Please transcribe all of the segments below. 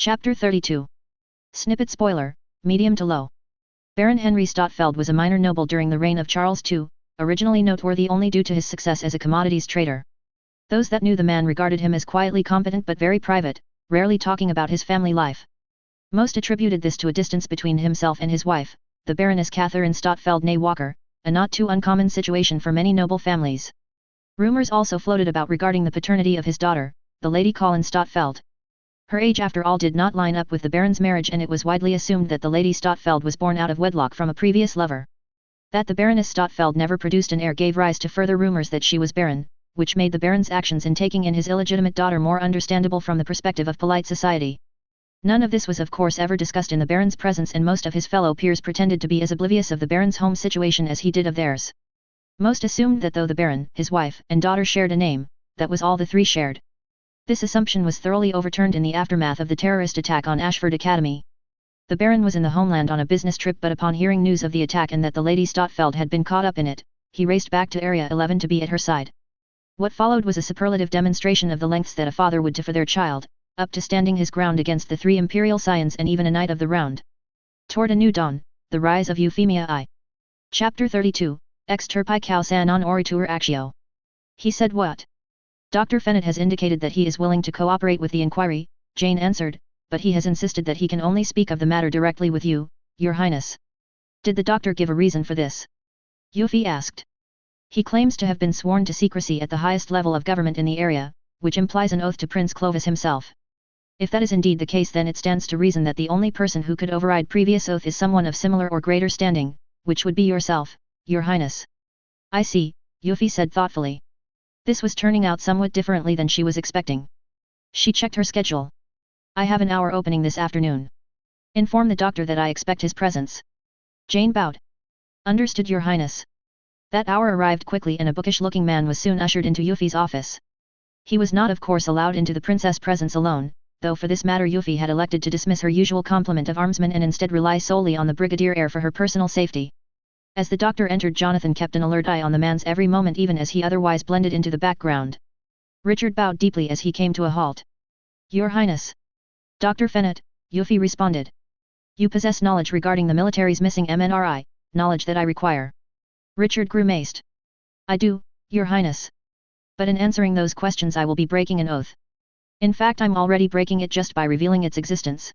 Chapter 32. Snippet spoiler, medium to low. Baron Henry Stotfeld was a minor noble during the reign of Charles II, originally noteworthy only due to his success as a commodities trader. Those that knew the man regarded him as quietly competent but very private, rarely talking about his family life. Most attributed this to a distance between himself and his wife, the Baroness Catherine Stotfeld née Walker, a not too uncommon situation for many noble families. Rumors also floated about regarding the paternity of his daughter, the Lady Colin Stotfeld. Her age after all did not line up with the Baron's marriage, and it was widely assumed that the Lady Stotfeld was born out of wedlock from a previous lover. That the Baroness Stotfeld never produced an heir gave rise to further rumors that she was barren, which made the Baron's actions in taking in his illegitimate daughter more understandable from the perspective of polite society. None of this was of course ever discussed in the Baron's presence, and most of his fellow peers pretended to be as oblivious of the Baron's home situation as he did of theirs. Most assumed that though the Baron, his wife, and daughter shared a name, that was all the three shared. This assumption was thoroughly overturned in the aftermath of the terrorist attack on Ashford Academy. The Baron was in the homeland on a business trip, but upon hearing news of the attack and that the Lady Stotfeld had been caught up in it, he raced back to Area 11 to be at her side. What followed was a superlative demonstration of the lengths that a father would go for their child, up to standing his ground against the three imperial scions and even a knight of the round. Toward a new dawn, the rise of Euphemia I. Chapter 32, Extirpi Causan non oritur actio. He said what? Dr. Fennett has indicated that he is willing to cooperate with the inquiry, Jane answered, but he has insisted that he can only speak of the matter directly with you, Your Highness. Did the doctor give a reason for this? Yuffie asked. He claims to have been sworn to secrecy at the highest level of government in the area, which implies an oath to Prince Clovis himself. If that is indeed the case, then it stands to reason that the only person who could override previous oath is someone of similar or greater standing, which would be yourself, Your Highness. I see, Yuffie said thoughtfully. This was turning out somewhat differently than she was expecting. She checked her schedule. I have an hour opening this afternoon. Inform the doctor that I expect his presence. Jane bowed. Understood, Your Highness. That hour arrived quickly, and a bookish-looking man was soon ushered into Yuffie's office. He was not of course allowed into the princess' presence alone, though for this matter Yuffie had elected to dismiss her usual complement of armsmen and instead rely solely on the brigadier heir for her personal safety. As the doctor entered, Jonathan kept an alert eye on the man's every moment, even as he otherwise blended into the background. Richard bowed deeply as he came to a halt. Your Highness. Dr. Fennett, Yuffie responded. You possess knowledge regarding the military's missing MNRI, knowledge that I require. Richard grew maced. I do, Your Highness. But in answering those questions I will be breaking an oath. In fact, I'm already breaking it just by revealing its existence.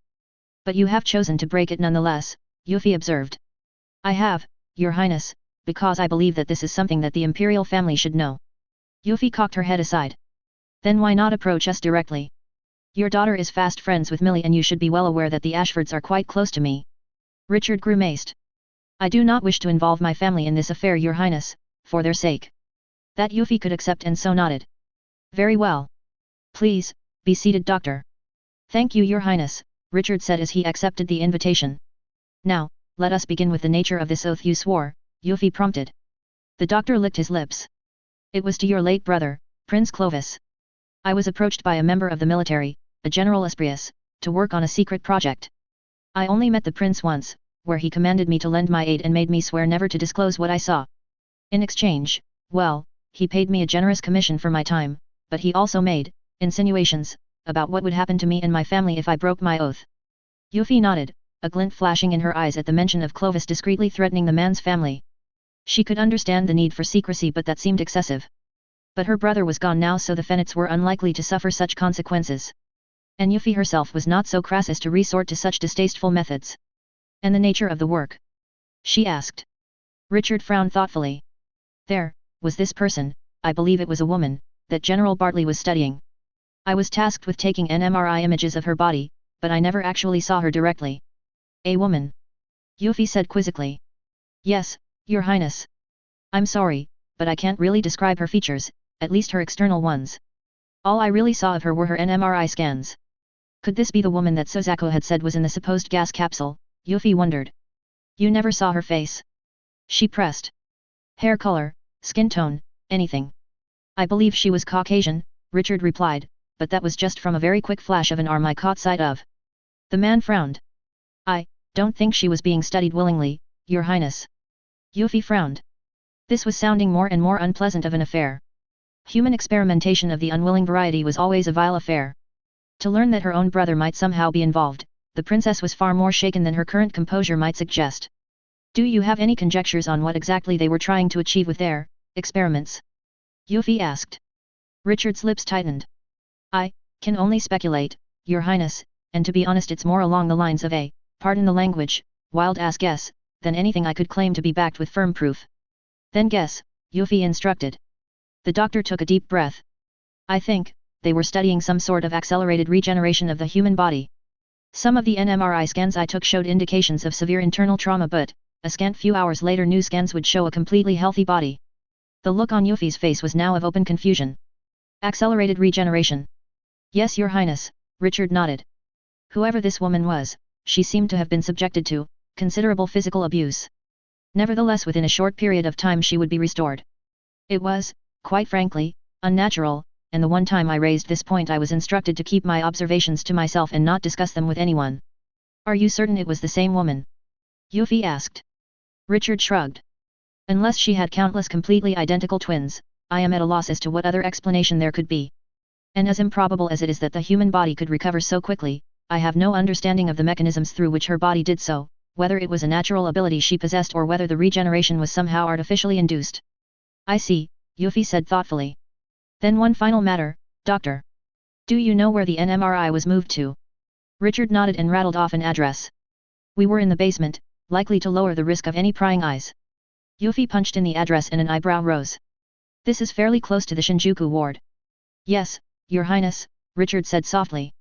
But you have chosen to break it nonetheless, Yuffie observed. I have, Your Highness, because I believe that this is something that the imperial family should know. Yuffie cocked her head aside. Then why not approach us directly? Your daughter is fast friends with Millie, and you should be well aware that the Ashfords are quite close to me. Richard grew maced. I do not wish to involve my family in this affair, Your Highness, for their sake. That Yuffie could accept, and so nodded. Very well. Please, be seated, Doctor. Thank you, Your Highness, Richard said as he accepted the invitation. Now, let us begin with the nature of this oath you swore, Yuffie prompted. The doctor licked his lips. It was to your late brother, Prince Clovis. I was approached by a member of the military, a General Esprius, to work on a secret project. I only met the prince once, where he commanded me to lend my aid and made me swear never to disclose what I saw. In exchange, well, he paid me a generous commission for my time, but he also made insinuations about what would happen to me and my family if I broke my oath. Yuffie nodded, a glint flashing in her eyes at the mention of Clovis discreetly threatening the man's family. She could understand the need for secrecy, but that seemed excessive. But her brother was gone now, so the Fennets were unlikely to suffer such consequences. And Yuffie herself was not so crass as to resort to such distasteful methods. And the nature of the work? She asked. Richard frowned thoughtfully. There was this person, I believe it was a woman, that General Bartley was studying. I was tasked with taking NMRI images of her body, but I never actually saw her directly. A woman? Yuffie said quizzically. Yes, Your Highness. I'm sorry, but I can't really describe her features, at least her external ones. All I really saw of her were her NMRI scans. Could this be the woman that Sozako had said was in the supposed gas capsule? Yuffie wondered. You never saw her face? She pressed. Hair color, skin tone, anything. I believe she was Caucasian, Richard replied, but that was just from a very quick flash of an arm I caught sight of. The man frowned. I don't think she was being studied willingly, Your Highness. Yuffie frowned. This was sounding more and more unpleasant of an affair. Human experimentation of the unwilling variety was always a vile affair. To learn that her own brother might somehow be involved, the princess was far more shaken than her current composure might suggest. Do you have any conjectures on what exactly they were trying to achieve with their experiments? Yuffie asked. Richard's lips tightened. I can only speculate, Your Highness, and to be honest it's more along the lines of a, pardon the language, wild-ass guess, than anything I could claim to be backed with firm proof. Then guess, Yuffie instructed. The doctor took a deep breath. I think they were studying some sort of accelerated regeneration of the human body. Some of the NMRI scans I took showed indications of severe internal trauma, but a scant few hours later new scans would show a completely healthy body. The look on Yuffie's face was now of open confusion. Accelerated regeneration. Yes, Your Highness, Richard nodded. Whoever this woman was, she seemed to have been subjected to considerable physical abuse. Nevertheless, within a short period of time she would be restored. It was, quite frankly, unnatural, and the one time I raised this point I was instructed to keep my observations to myself and not discuss them with anyone. Are you certain it was the same woman? Yuffie asked. Richard shrugged. Unless she had countless completely identical twins, I am at a loss as to what other explanation there could be. And as improbable as it is that the human body could recover so quickly, I have no understanding of the mechanisms through which her body did so, whether it was a natural ability she possessed or whether the regeneration was somehow artificially induced. I see, Yuffie said thoughtfully. Then one final matter, Doctor. Do you know where the NMRI was moved to? Richard nodded and rattled off an address. We were in the basement, likely to lower the risk of any prying eyes. Yuffie punched in the address and an eyebrow rose. This is fairly close to the Shinjuku ward. Yes, Your Highness, Richard said softly.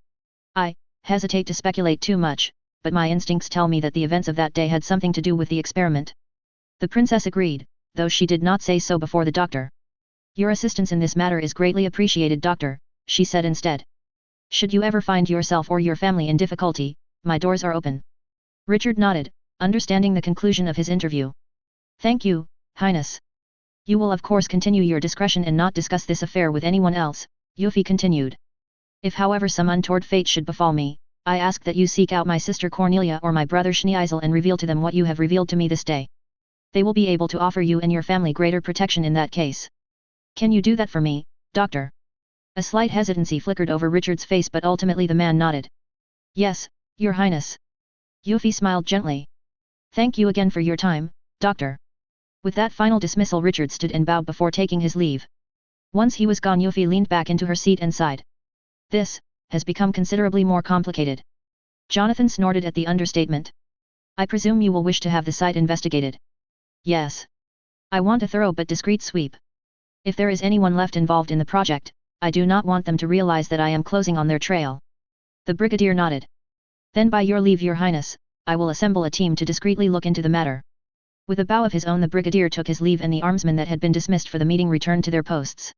I hesitate to speculate too much, but my instincts tell me that the events of that day had something to do with the experiment. The princess agreed, though she did not say so before the doctor. Your assistance in this matter is greatly appreciated, Doctor, she said instead. Should you ever find yourself or your family in difficulty, my doors are open. Richard nodded, understanding the conclusion of his interview. Thank you, Highness. You will of course continue your discretion and not discuss this affair with anyone else, Yuffie continued. If however some untoward fate should befall me, I ask that you seek out my sister Cornelia or my brother Schneeisel and reveal to them what you have revealed to me this day. They will be able to offer you and your family greater protection in that case. Can you do that for me, Doctor? A slight hesitancy flickered over Richard's face, but ultimately the man nodded. Yes, Your Highness. Yuffie smiled gently. Thank you again for your time, Doctor. With that final dismissal, Richard stood and bowed before taking his leave. Once he was gone, Yuffie leaned back into her seat and sighed. This has become considerably more complicated. Jonathan snorted at the understatement. I presume you will wish to have the site investigated. Yes. I want a thorough but discreet sweep. If there is anyone left involved in the project, I do not want them to realize that I am closing on their trail. The brigadier nodded. Then by your leave, Your Highness, I will assemble a team to discreetly look into the matter. With a bow of his own, the brigadier took his leave and the armsmen that had been dismissed for the meeting returned to their posts.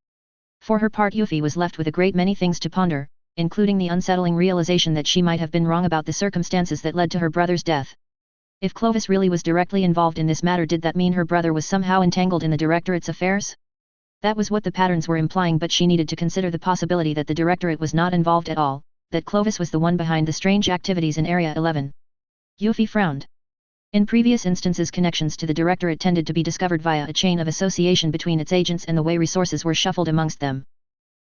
For her part, Yuffie was left with a great many things to ponder, including the unsettling realization that she might have been wrong about the circumstances that led to her brother's death. If Clovis really was directly involved in this matter, did that mean her brother was somehow entangled in the Directorate's affairs? That was what the patterns were implying, but she needed to consider the possibility that the Directorate was not involved at all, that Clovis was the one behind the strange activities in Area 11. Yuffie frowned. In previous instances, connections to the Directorate tended to be discovered via a chain of association between its agents and the way resources were shuffled amongst them.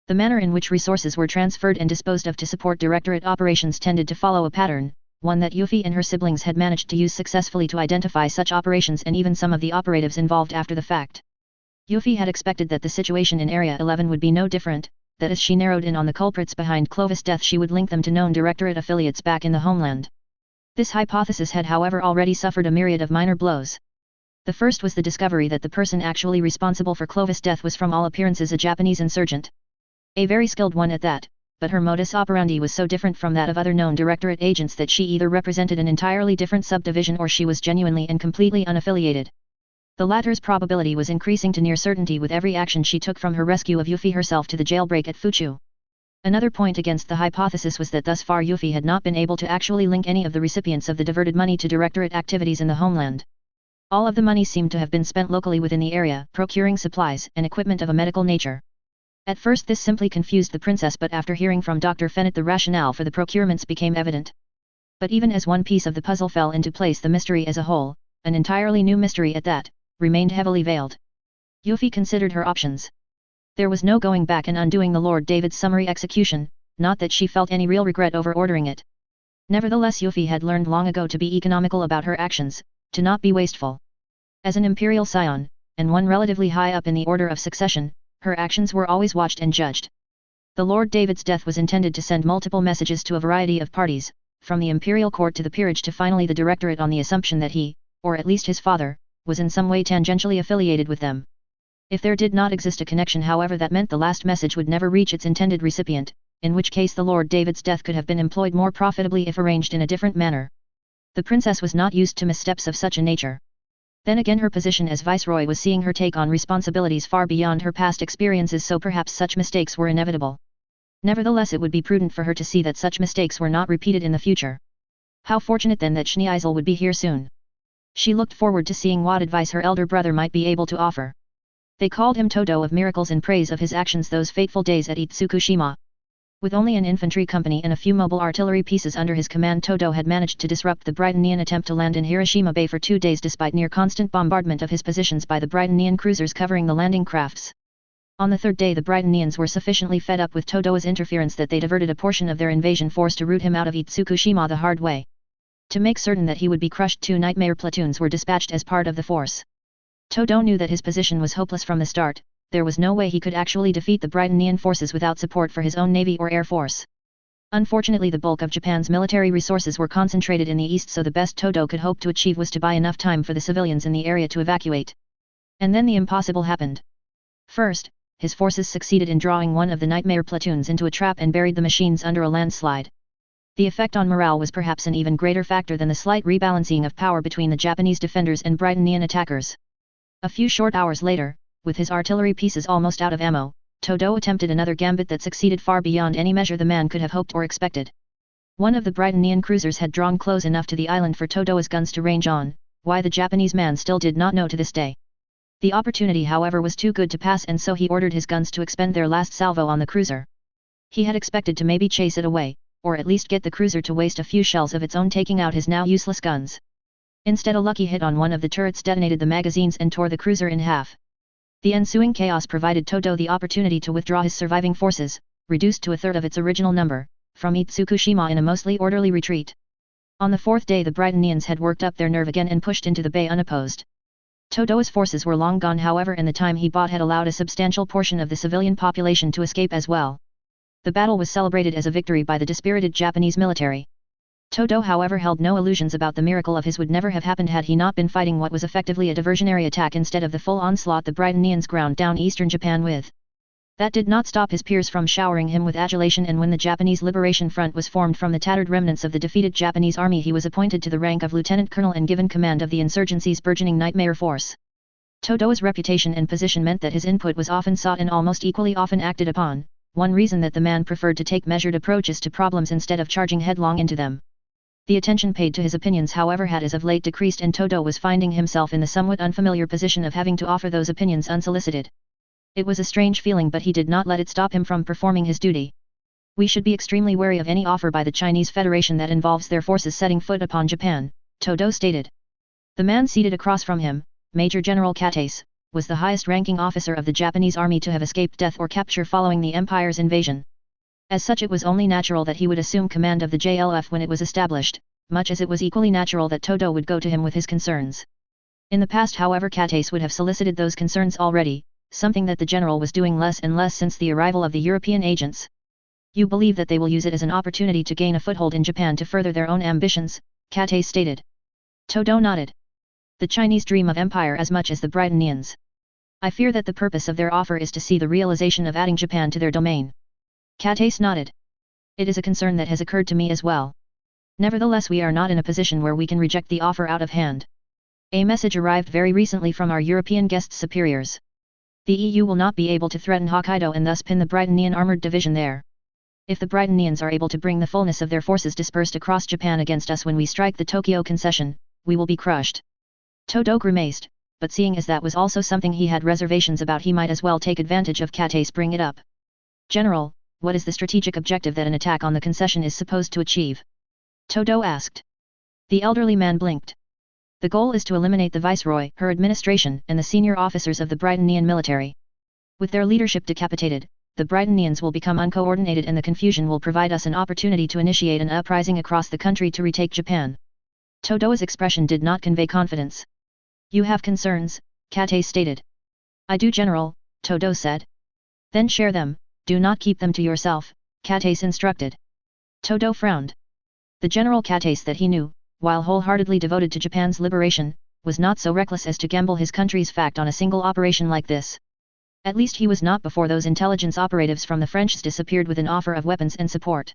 The manner in which resources were transferred and disposed of to support Directorate operations tended to follow a pattern, one that Yuffie and her siblings had managed to use successfully to identify such operations and even some of the operatives involved after the fact. Yuffie had expected that the situation in Area 11 would be no different, that as she narrowed in on the culprits behind Clovis' death she would link them to known Directorate affiliates back in the homeland. This hypothesis had however already suffered a myriad of minor blows. The first was the discovery that the person actually responsible for Clovis' death was from all appearances a Japanese insurgent. A very skilled one at that, but her modus operandi was so different from that of other known Directorate agents that she either represented an entirely different subdivision or she was genuinely and completely unaffiliated. The latter's probability was increasing to near certainty with every action she took, from her rescue of Yuffie herself to the jailbreak at Fuchu. Another point against the hypothesis was that thus far Yuffie had not been able to actually link any of the recipients of the diverted money to Directorate activities in the homeland. All of the money seemed to have been spent locally within the area, procuring supplies and equipment of a medical nature. At first this simply confused the princess, but after hearing from Dr. Fennett the rationale for the procurements became evident. But even as one piece of the puzzle fell into place, the mystery as a whole, an entirely new mystery at that, remained heavily veiled. Yuffie considered her options. There was no going back and undoing the Lord David's summary execution, not that she felt any real regret over ordering it. Nevertheless, Yuffie had learned long ago to be economical about her actions, to not be wasteful. As an imperial scion, and one relatively high up in the order of succession, her actions were always watched and judged. The Lord David's death was intended to send multiple messages to a variety of parties, from the imperial court to the peerage to finally the directorate, on the assumption that he, or at least his father, was in some way tangentially affiliated with them. If there did not exist a connection, however, that meant the last message would never reach its intended recipient, in which case the Lord David's death could have been employed more profitably if arranged in a different manner. The princess was not used to missteps of such a nature. Then again, her position as viceroy was seeing her take on responsibilities far beyond her past experiences, so perhaps such mistakes were inevitable. Nevertheless, it would be prudent for her to see that such mistakes were not repeated in the future. How fortunate then that Schneeisel would be here soon. She looked forward to seeing what advice her elder brother might be able to offer. They called him Todo of Miracles in praise of his actions those fateful days at Itsukushima. With only an infantry company and a few mobile artillery pieces under his command, Todo had managed to disrupt the Britannian attempt to land in Hiroshima Bay for 2 days despite near constant bombardment of his positions by the Britannian cruisers covering the landing crafts. On the third day, the Britannians were sufficiently fed up with Todo's interference that they diverted a portion of their invasion force to rout him out of Itsukushima the hard way. To make certain that he would be crushed, 2 nightmare platoons were dispatched as part of the force. Todo knew that his position was hopeless from the start. There was no way he could actually defeat the Britannian forces without support for his own navy or air force. Unfortunately, the bulk of Japan's military resources were concentrated in the east, so the best Todo could hope to achieve was to buy enough time for the civilians in the area to evacuate. And then the impossible happened. First, his forces succeeded in drawing one of the nightmare platoons into a trap and buried the machines under a landslide. The effect on morale was perhaps an even greater factor than the slight rebalancing of power between the Japanese defenders and Britannian attackers. A few short hours later, with his artillery pieces almost out of ammo, Todo attempted another gambit that succeeded far beyond any measure the man could have hoped or expected. One of the Britannian cruisers had drawn close enough to the island for Todo's guns to range on, why the Japanese man still did not know to this day. The opportunity, however, was too good to pass, and so he ordered his guns to expend their last salvo on the cruiser. He had expected to maybe chase it away, or at least get the cruiser to waste a few shells of its own, taking out his now useless guns. Instead, a lucky hit on one of the turrets detonated the magazines and tore the cruiser in half. The ensuing chaos provided Todo the opportunity to withdraw his surviving forces, reduced to a third of its original number, from Itsukushima in a mostly orderly retreat. On the fourth day, the Britannians had worked up their nerve again and pushed into the bay unopposed. Todo's forces were long gone, however, and the time he bought had allowed a substantial portion of the civilian population to escape as well. The battle was celebrated as a victory by the dispirited Japanese military. Todo, however, held no illusions about the miracle of his would never have happened had he not been fighting what was effectively a diversionary attack instead of the full onslaught the Britannians ground down eastern Japan with. That did not stop his peers from showering him with adulation, and when the Japanese Liberation Front was formed from the tattered remnants of the defeated Japanese army, he was appointed to the rank of lieutenant colonel and given command of the insurgency's burgeoning nightmare force. Todo's reputation and position meant that his input was often sought and almost equally often acted upon, one reason that the man preferred to take measured approaches to problems instead of charging headlong into them. The attention paid to his opinions, however, had as of late decreased, and Todo was finding himself in the somewhat unfamiliar position of having to offer those opinions unsolicited. It was a strange feeling, but he did not let it stop him from performing his duty. We should be extremely wary of any offer by the Chinese Federation that involves their forces setting foot upon Japan, Todo stated. The man seated across from him, Major General Geass, was the highest-ranking officer of the Japanese army to have escaped death or capture following the Empire's invasion. As such, it was only natural that he would assume command of the JLF when it was established, much as it was equally natural that Todo would go to him with his concerns. In the past, however, Geass would have solicited those concerns already, something that the general was doing less and less since the arrival of the European agents. You believe that they will use it as an opportunity to gain a foothold in Japan to further their own ambitions, Geass stated. Todo nodded. The Chinese dream of empire as much as the Britannians. I fear that the purpose of their offer is to see the realization of adding Japan to their domain. Geass nodded. It is a concern that has occurred to me as well. Nevertheless, we are not in a position where we can reject the offer out of hand. A message arrived very recently from our European guest superiors. The EU will not be able to threaten Hokkaido and thus pin the Britannian armoured division there. If the Britannians are able to bring the fullness of their forces dispersed across Japan against us when we strike the Tokyo concession, we will be crushed. Todo grimaced, but seeing as that was also something he had reservations about, he might as well take advantage of Geass bring it up. General, what is the strategic objective that an attack on the concession is supposed to achieve? Todo asked. The elderly man blinked. The goal is to eliminate the Viceroy, her administration, and the senior officers of the Britannian military. With their leadership decapitated, the Britannians will become uncoordinated and the confusion will provide us an opportunity to initiate an uprising across the country to retake Japan. Todo's expression did not convey confidence. You have concerns, Kate stated. I do, General, Todo said. Then share them, do not keep them to yourself, Kate instructed. Todo frowned. The General Kate that he knew, while wholeheartedly devoted to Japan's liberation, was not so reckless as to gamble his country's fact on a single operation like this. At least he was not before those intelligence operatives from the French disappeared with an offer of weapons and support.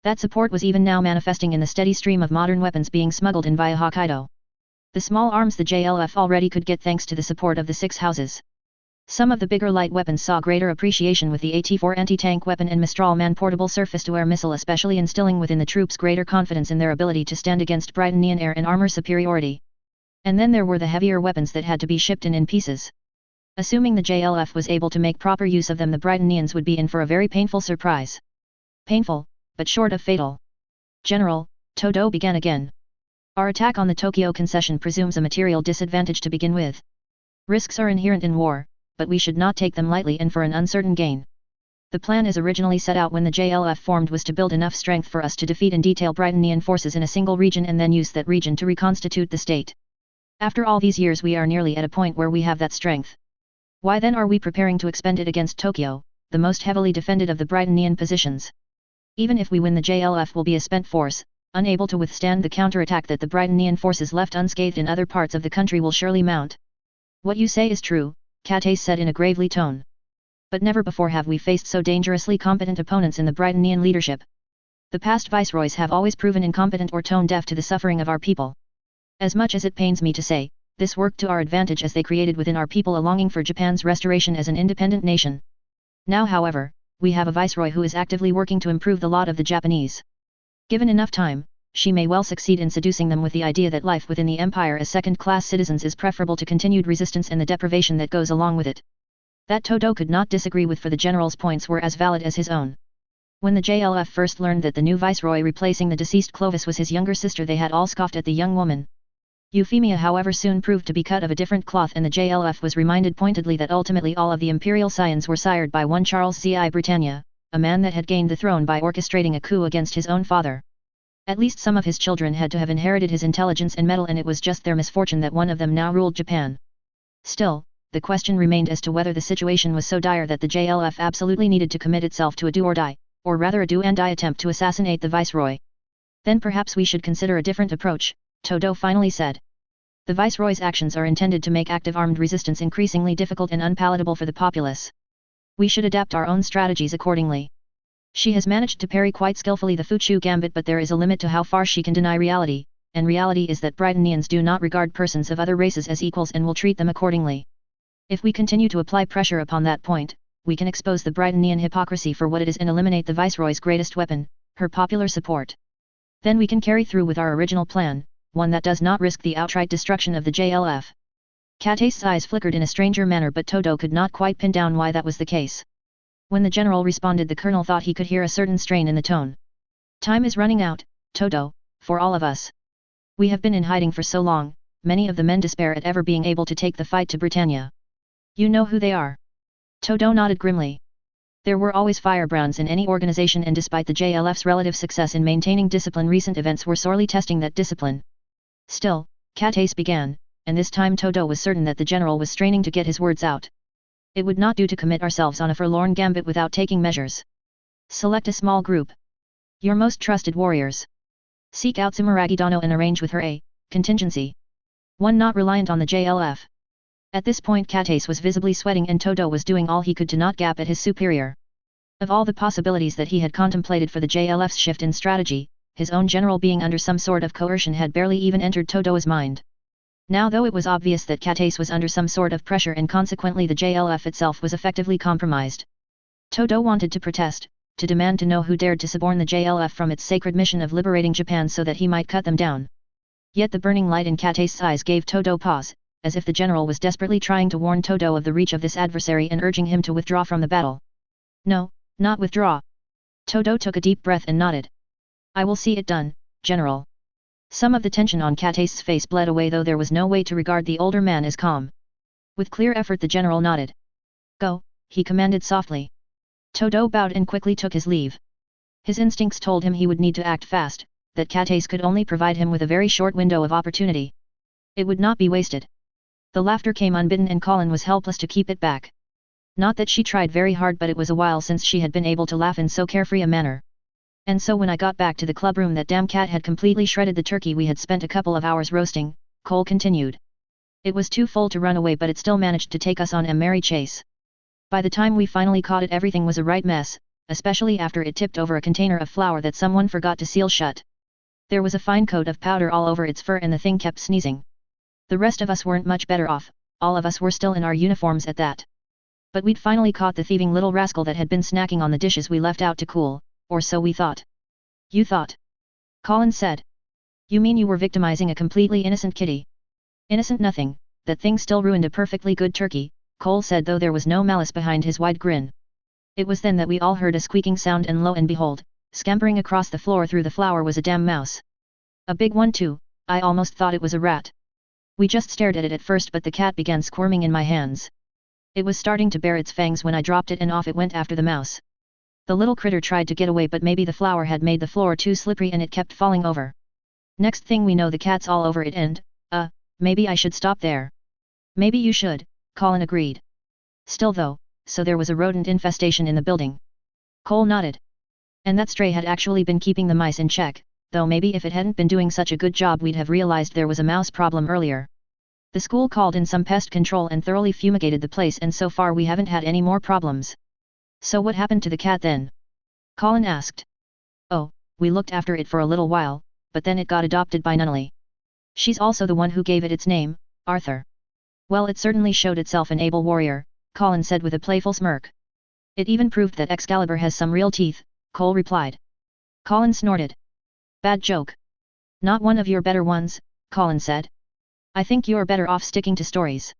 That support was even now manifesting in the steady stream of modern weapons being smuggled in via Hokkaido. The small arms the JLF already could get thanks to the support of the Six Houses. Some of the bigger light weapons saw greater appreciation with the AT-4 anti-tank weapon and Mistral man-portable surface-to-air missile, especially instilling within the troops greater confidence in their ability to stand against Britannian air and armor superiority. And then there were the heavier weapons that had to be shipped in pieces. Assuming the JLF was able to make proper use of them, the Britannians would be in for a very painful surprise. Painful, but short of fatal. General, Todo began again. Our attack on the Tokyo concession presumes a material disadvantage to begin with. Risks are inherent in war, but we should not take them lightly and for an uncertain gain. The plan as originally set out when the JLF formed was to build enough strength for us to defeat in detail Britannian forces in a single region and then use that region to reconstitute the state. After all these years we are nearly at a point where we have that strength. Why then are we preparing to expend it against Tokyo, the most heavily defended of the Britannian positions? Even if we win, the JLF will be a spent force, unable to withstand the counterattack that the Britannian forces left unscathed in other parts of the country will surely mount. What you say is true, Kate said in a gravely tone. But never before have we faced so dangerously competent opponents in the Britannian leadership. The past viceroys have always proven incompetent or tone-deaf to the suffering of our people. As much as it pains me to say, this worked to our advantage as they created within our people a longing for Japan's restoration as an independent nation. Now, however, we have a viceroy who is actively working to improve the lot of the Japanese. Given enough time, she may well succeed in seducing them with the idea that life within the empire as second-class citizens is preferable to continued resistance and the deprivation that goes along with it. That Todo could not disagree with, for the general's points were as valid as his own. When the JLF first learned that the new viceroy replacing the deceased Clovis was his younger sister, they had all scoffed at the young woman. Euphemia, however, soon proved to be cut of a different cloth, and the JLF was reminded pointedly that ultimately all of the imperial scions were sired by one Charles Z.I. Britannia, a man that had gained the throne by orchestrating a coup against his own father. At least some of his children had to have inherited his intelligence and mettle, and it was just their misfortune that one of them now ruled Japan. Still, the question remained as to whether the situation was so dire that the JLF absolutely needed to commit itself to a do or die, or rather a do and die attempt to assassinate the viceroy. Then perhaps we should consider a different approach, Todo finally said. The viceroy's actions are intended to make active armed resistance increasingly difficult and unpalatable for the populace. We should adapt our own strategies accordingly. She has managed to parry quite skillfully the Fuchu gambit, but there is a limit to how far she can deny reality, and reality is that Britannians do not regard persons of other races as equals and will treat them accordingly. If we continue to apply pressure upon that point, we can expose the Britannian hypocrisy for what it is and eliminate the viceroy's greatest weapon, her popular support. Then we can carry through with our original plan, one that does not risk the outright destruction of the JLF. Kate's eyes flickered in a stranger manner, but Todo could not quite pin down why that was the case. When the general responded, the colonel thought he could hear a certain strain in the tone. Time is running out, Todo, for all of us. We have been in hiding for so long, many of the men despair at ever being able to take the fight to Britannia. You know who they are. Todo nodded grimly. There were always firebrands in any organization, and despite the JLF's relative success in maintaining discipline, recent events were sorely testing that discipline. Still, Kate began, and this time Todo was certain that the general was straining to get his words out. It would not do to commit ourselves on a forlorn gambit without taking measures. Select a small group. Your most trusted warriors. Seek out Sumeragi Dano and arrange with her a contingency. One not reliant on the JLF. At this point Kate was visibly sweating, and Todo was doing all he could to not gap at his superior. Of all the possibilities that he had contemplated for the JLF's shift in strategy, his own general being under some sort of coercion had barely even entered Todo's mind. Now, though it was obvious that Kate was under some sort of pressure and consequently the JLF itself was effectively compromised, Todo wanted to protest, to demand to know who dared to suborn the JLF from its sacred mission of liberating Japan so that he might cut them down. Yet the burning light in Kate's eyes gave Todo pause, as if the general was desperately trying to warn Todo of the reach of this adversary and urging him to withdraw from the battle. No, not withdraw. Todo took a deep breath and nodded. I will see it done, General. Some of the tension on Kate's face bled away, though there was no way to regard the older man as calm. With clear effort the general nodded. Go, he commanded softly. Todo bowed and quickly took his leave. His instincts told him he would need to act fast, that Geass could only provide him with a very short window of opportunity. It would not be wasted. The laughter came unbidden and Colin was helpless to keep it back. Not that she tried very hard, but it was a while since she had been able to laugh in so carefree a manner. And so when I got back to the club room, that damn cat had completely shredded the turkey we had spent a couple of hours roasting, Cole continued. It was too full to run away, but it still managed to take us on a merry chase. By the time we finally caught it, everything was a right mess, especially after it tipped over a container of flour that someone forgot to seal shut. There was a fine coat of powder all over its fur and the thing kept sneezing. The rest of us weren't much better off, all of us were still in our uniforms at that. But we'd finally caught the thieving little rascal that had been snacking on the dishes we left out to cool, or so we thought. You thought? Colin said. You mean you were victimizing a completely innocent kitty? Innocent nothing, that thing still ruined a perfectly good turkey, Cole said, though there was no malice behind his wide grin. It was then that we all heard a squeaking sound, and lo and behold, scampering across the floor through the flour was a damn mouse. A big one too. I almost thought it was a rat. We just stared at it at first, but the cat began squirming in my hands. It was starting to bare its fangs when I dropped it, and off it went after the mouse. The little critter tried to get away, but maybe the flour had made the floor too slippery and it kept falling over. Next thing we know, the cat's all over it and, maybe I should stop there. Maybe you should, Colin agreed. Still though, so there was a rodent infestation in the building. Cole nodded. And that stray had actually been keeping the mice in check, though maybe if it hadn't been doing such a good job we'd have realized there was a mouse problem earlier. The school called in some pest control and thoroughly fumigated the place, and so far we haven't had any more problems. So what happened to the cat then? Colin asked. Oh, we looked after it for a little while, but then it got adopted by Nunnally. She's also the one who gave it its name, Arthur. Well, it certainly showed itself an able warrior, Colin said with a playful smirk. It even proved that Excalibur has some real teeth, Cole replied. Colin snorted. Bad joke. Not one of your better ones, Colin said. I think you're better off sticking to stories.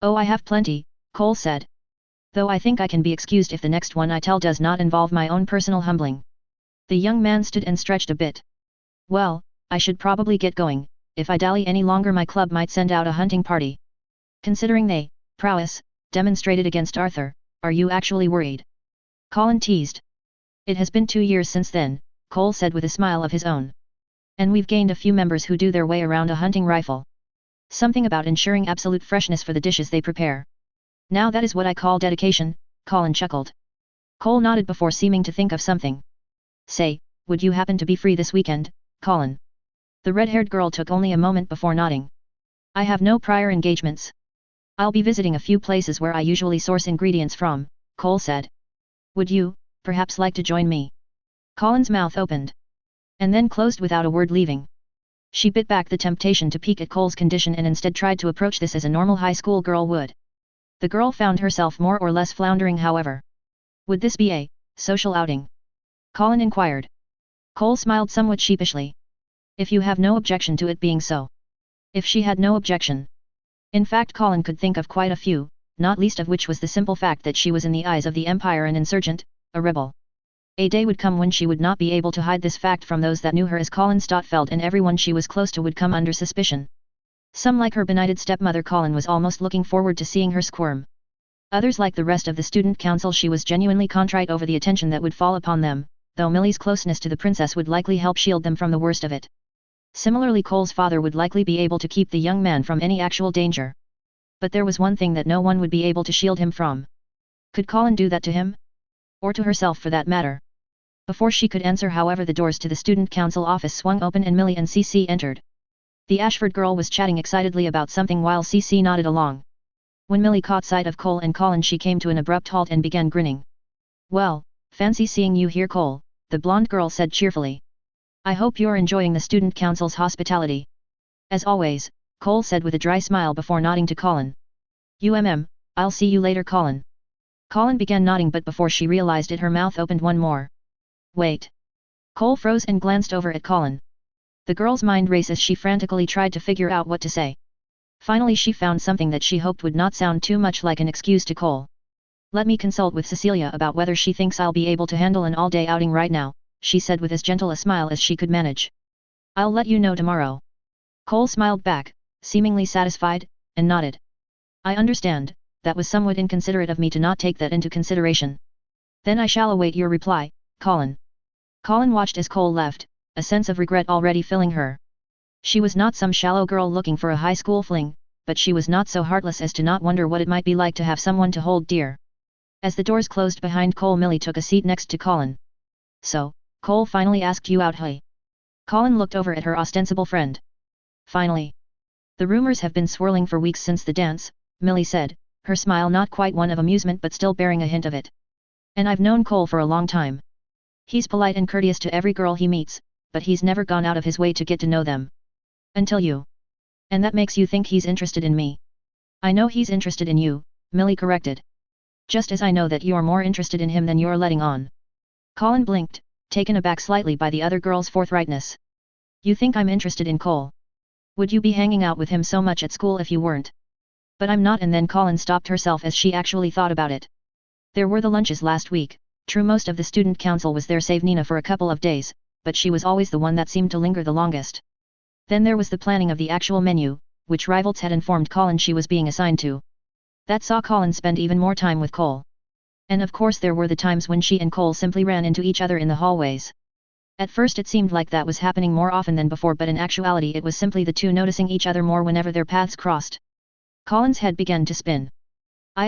Oh, I have plenty, Cole said. Though I think I can be excused if the next one I tell does not involve my own personal humbling. The young man stood and stretched a bit. Well, I should probably get going. If I dally any longer, my club might send out a hunting party. Considering they, prowess, demonstrated against Arthur, are you actually worried? Colin teased. It has been 2 years since then, Cole said with a smile of his own. And we've gained a few members who do their way around a hunting rifle. Something about ensuring absolute freshness for the dishes they prepare. Now that is what I call dedication, Colin chuckled. Cole nodded before seeming to think of something. Say, would you happen to be free this weekend, Colin? The red-haired girl took only a moment before nodding. I have no prior engagements. I'll be visiting a few places where I usually source ingredients from, Cole said. Would you, perhaps, like to join me? Colin's mouth opened. And then closed without a word, leaving. She bit back the temptation to peek at Cole's condition and instead tried to approach this as a normal high school girl would. The girl found herself more or less floundering, however. Would this be a social outing? Colin inquired. Cole smiled somewhat sheepishly. If you have no objection to it being so. If she had no objection. In fact, Colin could think of quite a few, not least of which was the simple fact that she was in the eyes of the Empire an insurgent, a rebel. A day would come when she would not be able to hide this fact from those that knew her as Colin Stotfeld, and everyone she was close to would come under suspicion. Some, like her benighted stepmother, Colin was almost looking forward to seeing her squirm. Others, like the rest of the student council, she was genuinely contrite over the attention that would fall upon them, though Millie's closeness to the princess would likely help shield them from the worst of it. Similarly, Cole's father would likely be able to keep the young man from any actual danger. But there was one thing that no one would be able to shield him from. Could Colin do that to him? Or to herself, for that matter? Before she could answer, however, the doors to the student council office swung open and Millie and CC entered. The Ashford girl was chatting excitedly about something while CC nodded along. When Millie caught sight of Cole and Colin, she came to an abrupt halt and began grinning. Well, fancy seeing you here, Cole, the blonde girl said cheerfully. I hope you're enjoying the student council's hospitality. As always, Cole said with a dry smile before nodding to Colin. I'll see you later, Colin. Colin began nodding, but before she realized it, her mouth opened one more. Wait. Cole froze and glanced over at Colin. The girl's mind raced as she frantically tried to figure out what to say. Finally she found something that she hoped would not sound too much like an excuse to Cole. Let me consult with Cecilia about whether she thinks I'll be able to handle an all-day outing right now, she said with as gentle a smile as she could manage. I'll let you know tomorrow. Cole smiled back, seemingly satisfied, and nodded. I understand, that was somewhat inconsiderate of me to not take that into consideration. Then I shall await your reply, Colin. Colin watched as Cole left, a sense of regret already filling her. She was not some shallow girl looking for a high school fling, but she was not so heartless as to not wonder what it might be like to have someone to hold dear. As the doors closed behind Cole, Millie took a seat next to Colin. So, Cole finally asked you out, hey? Colin looked over at her ostensible friend. Finally. The rumors have been swirling for weeks since the dance, Millie said, her smile not quite one of amusement but still bearing a hint of it. And I've known Cole for a long time. He's polite and courteous to every girl he meets, but he's never gone out of his way to get to know them. Until you. And that makes you think he's interested in me. I know he's interested in you, Millie corrected. Just as I know that you're more interested in him than you're letting on. Colin blinked, taken aback slightly by the other girl's forthrightness. You think I'm interested in Cole? Would you be hanging out with him so much at school if you weren't? But I'm not. And then Colin stopped herself as she actually thought about it. There were the lunches last week, true most of the student council was there save Nina for a couple of days, but she was always the one that seemed to linger the longest. Then there was the planning of the actual menu, which Rivals had informed Colin she was being assigned to. That saw Colin spend even more time with Cole. And of course there were the times when she and Cole simply ran into each other in the hallways. At first it seemed like that was happening more often than before, but in actuality it was simply the two noticing each other more whenever their paths crossed. Colin's head began to spin.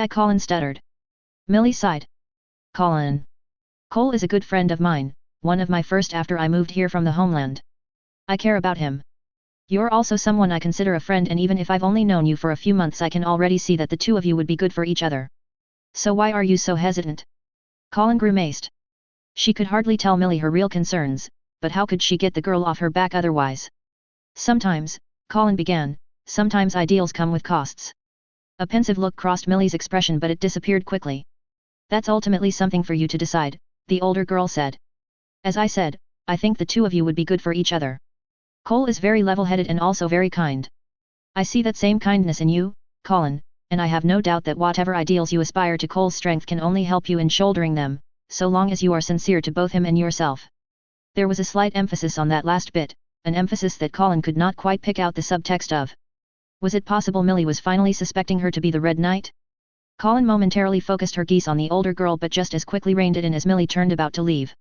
Colin stuttered. Millie sighed. Colin. Cole is a good friend of mine, one of my first after I moved here from the homeland. I care about him. You're also someone I consider a friend, and even if I've only known you for a few months I can already see that the two of you would be good for each other. So why are you so hesitant? Colin grimaced. She could hardly tell Millie her real concerns, but how could she get the girl off her back otherwise? Sometimes, Colin began, sometimes ideals come with costs. A pensive look crossed Millie's expression but it disappeared quickly. That's ultimately something for you to decide, the older girl said. As I said, I think the two of you would be good for each other. Cole is very level-headed and also very kind. I see that same kindness in you, Colin, and I have no doubt that whatever ideals you aspire to, Cole's strength can only help you in shouldering them, so long as you are sincere to both him and yourself. There was a slight emphasis on that last bit, an emphasis that Colin could not quite pick out the subtext of. Was it possible Millie was finally suspecting her to be the Red Knight? Colin momentarily focused her gaze on the older girl but just as quickly reined it in as Millie turned about to leave.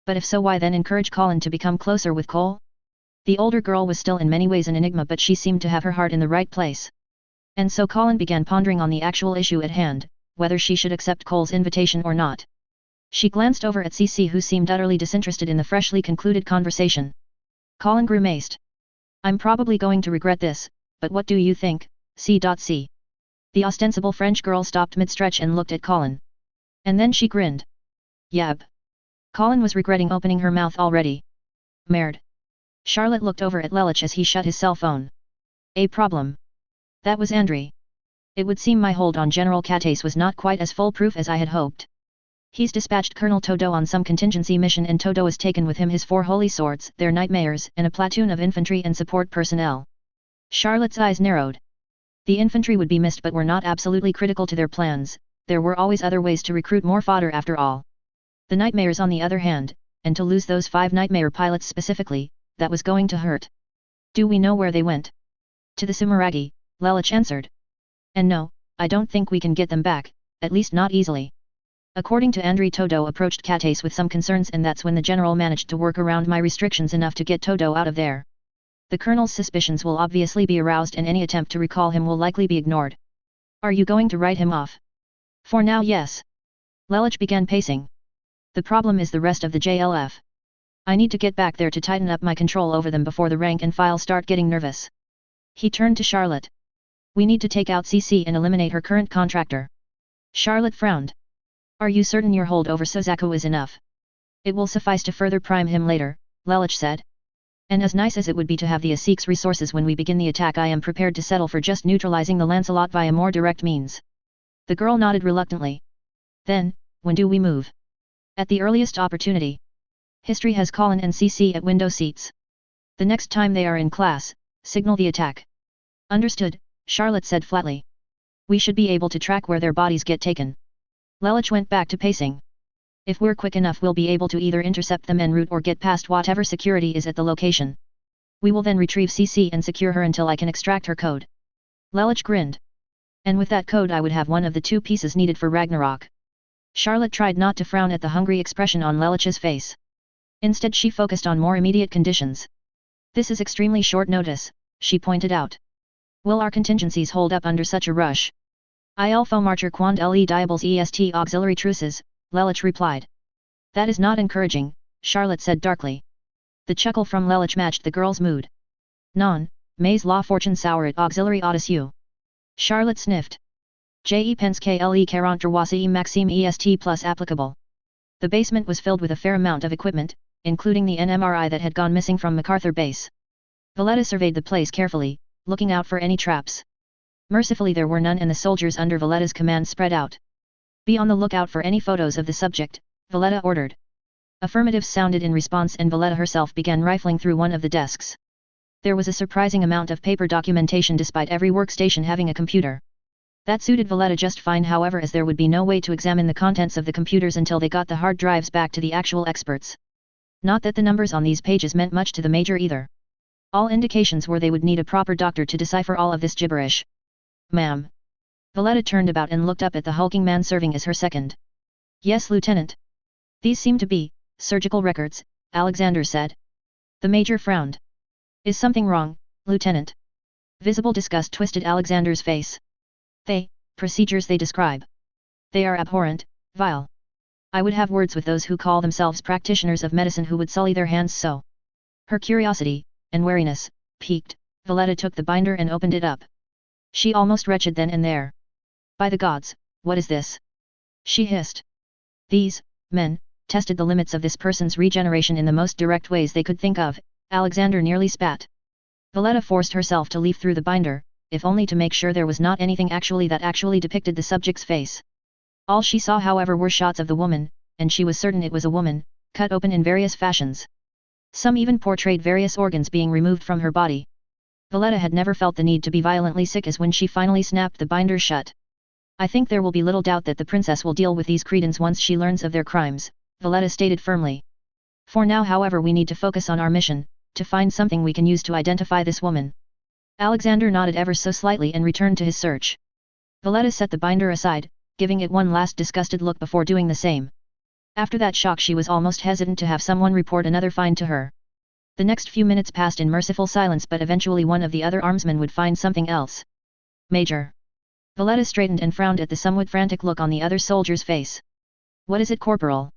But if so, why then encourage Colin to become closer with Cole? The older girl was still in many ways an enigma, but she seemed to have her heart in the right place. And so Colin began pondering on the actual issue at hand, whether she should accept Cole's invitation or not. She glanced over at CC, who seemed utterly disinterested in the freshly concluded conversation. Colin grimaced. I'm probably going to regret this, but what do you think, C.C.? The ostensible French girl stopped mid-stretch and looked at Colin. And then she grinned. Yab. Colin was regretting opening her mouth already. Merde. Charlotte looked over at Lelich as he shut his cell phone. A problem. That was Andrei. It would seem my hold on General Geass was not quite as foolproof as I had hoped. He's dispatched Colonel Todo on some contingency mission, and Todo has taken with him his 4 holy swords, their nightmares, and a platoon of infantry and support personnel. Charlotte's eyes narrowed. The infantry would be missed but were not absolutely critical to their plans, there were always other ways to recruit more fodder after all. The nightmares on the other hand, and to lose those 5 nightmare pilots specifically, that was going to hurt. Do we know where they went? To the Sumeragi, Lelich answered. And no, I don't think we can get them back, at least not easily. According to Andrei, Todo approached Geass with some concerns, and that's when the general managed to work around my restrictions enough to get Todo out of there. The colonel's suspicions will obviously be aroused and any attempt to recall him will likely be ignored. Are you going to write him off? For now, yes. Lelich began pacing. The problem is the rest of the JLF. I need to get back there to tighten up my control over them before the rank and file start getting nervous. He turned to Charlotte. We need to take out CC and eliminate her current contractor. Charlotte frowned. Are you certain your hold over Suzaku is enough? It will suffice to further prime him later, Lelich said. And as nice as it would be to have the Asik's resources when we begin the attack, I am prepared to settle for just neutralizing the Lancelot via more direct means. The girl nodded reluctantly. Then, when do we move? At the earliest opportunity. History has Colin and CC at window seats. The next time they are in class, signal the attack. Understood, Charlotte said flatly. We should be able to track where their bodies get taken. Lelich went back to pacing. If we're quick enough, we'll be able to either intercept them en route or get past whatever security is at the location. We will then retrieve CC and secure her until I can extract her code. Lelich grinned. And with that code I would have one of the 2 pieces needed for Ragnarok. Charlotte tried not to frown at the hungry expression on Lelich's face. Instead she focused on more immediate conditions. This is extremely short notice, she pointed out. Will our contingencies hold up under such a rush? Il faut marcher quand les diables est auxiliary truces, Lelich replied. That is not encouraging, Charlotte said darkly. The chuckle from Lelich matched the girl's mood. Non, mais la fortune saurait auxiliary audacieux. Charlotte sniffed. Je pense que le 43 maxime est plus applicable. The basement was filled with a fair amount of equipment, including the NMRI that had gone missing from MacArthur Base. Valletta surveyed the place carefully, looking out for any traps. Mercifully there were none and the soldiers under Valletta's command spread out. Be on the lookout for any photos of the subject, Valletta ordered. Affirmatives sounded in response and Valletta herself began rifling through one of the desks. There was a surprising amount of paper documentation despite every workstation having a computer. That suited Valletta just fine, however, as there would be no way to examine the contents of the computers until they got the hard drives back to the actual experts. Not that the numbers on these pages meant much to the Major either. All indications were they would need a proper doctor to decipher all of this gibberish. Ma'am. Valletta turned about and looked up at the hulking man serving as her second. Yes, Lieutenant. These seem to be surgical records, Alexander said. The Major frowned. Is something wrong, Lieutenant? Visible disgust twisted Alexander's face. Procedures they describe. They are abhorrent, vile. I would have words with those who call themselves practitioners of medicine who would sully their hands so. Her curiosity, and wariness, piqued, Valletta took the binder and opened it up. She almost retched then and there. By the gods, what is this? She hissed. These men tested the limits of this person's regeneration in the most direct ways they could think of, Alexander nearly spat. Valletta forced herself to leaf through the binder, if only to make sure there was not anything that actually depicted the subject's face. All she saw however were shots of the woman, and she was certain it was a woman, cut open in various fashions. Some even portrayed various organs being removed from her body. Valletta had never felt the need to be violently sick as when she finally snapped the binder shut. I think there will be little doubt that the princess will deal with these cretins once she learns of their crimes, Valletta stated firmly. For now however we need to focus on our mission, to find something we can use to identify this woman. Alexander nodded ever so slightly and returned to his search. Valletta set the binder aside, giving it one last disgusted look before doing the same. After that shock she was almost hesitant to have someone report another find to her. The next few minutes passed in merciful silence, but eventually one of the other armsmen would find something else. Major. Valletta straightened and frowned at the somewhat frantic look on the other soldier's face. What is it, Corporal?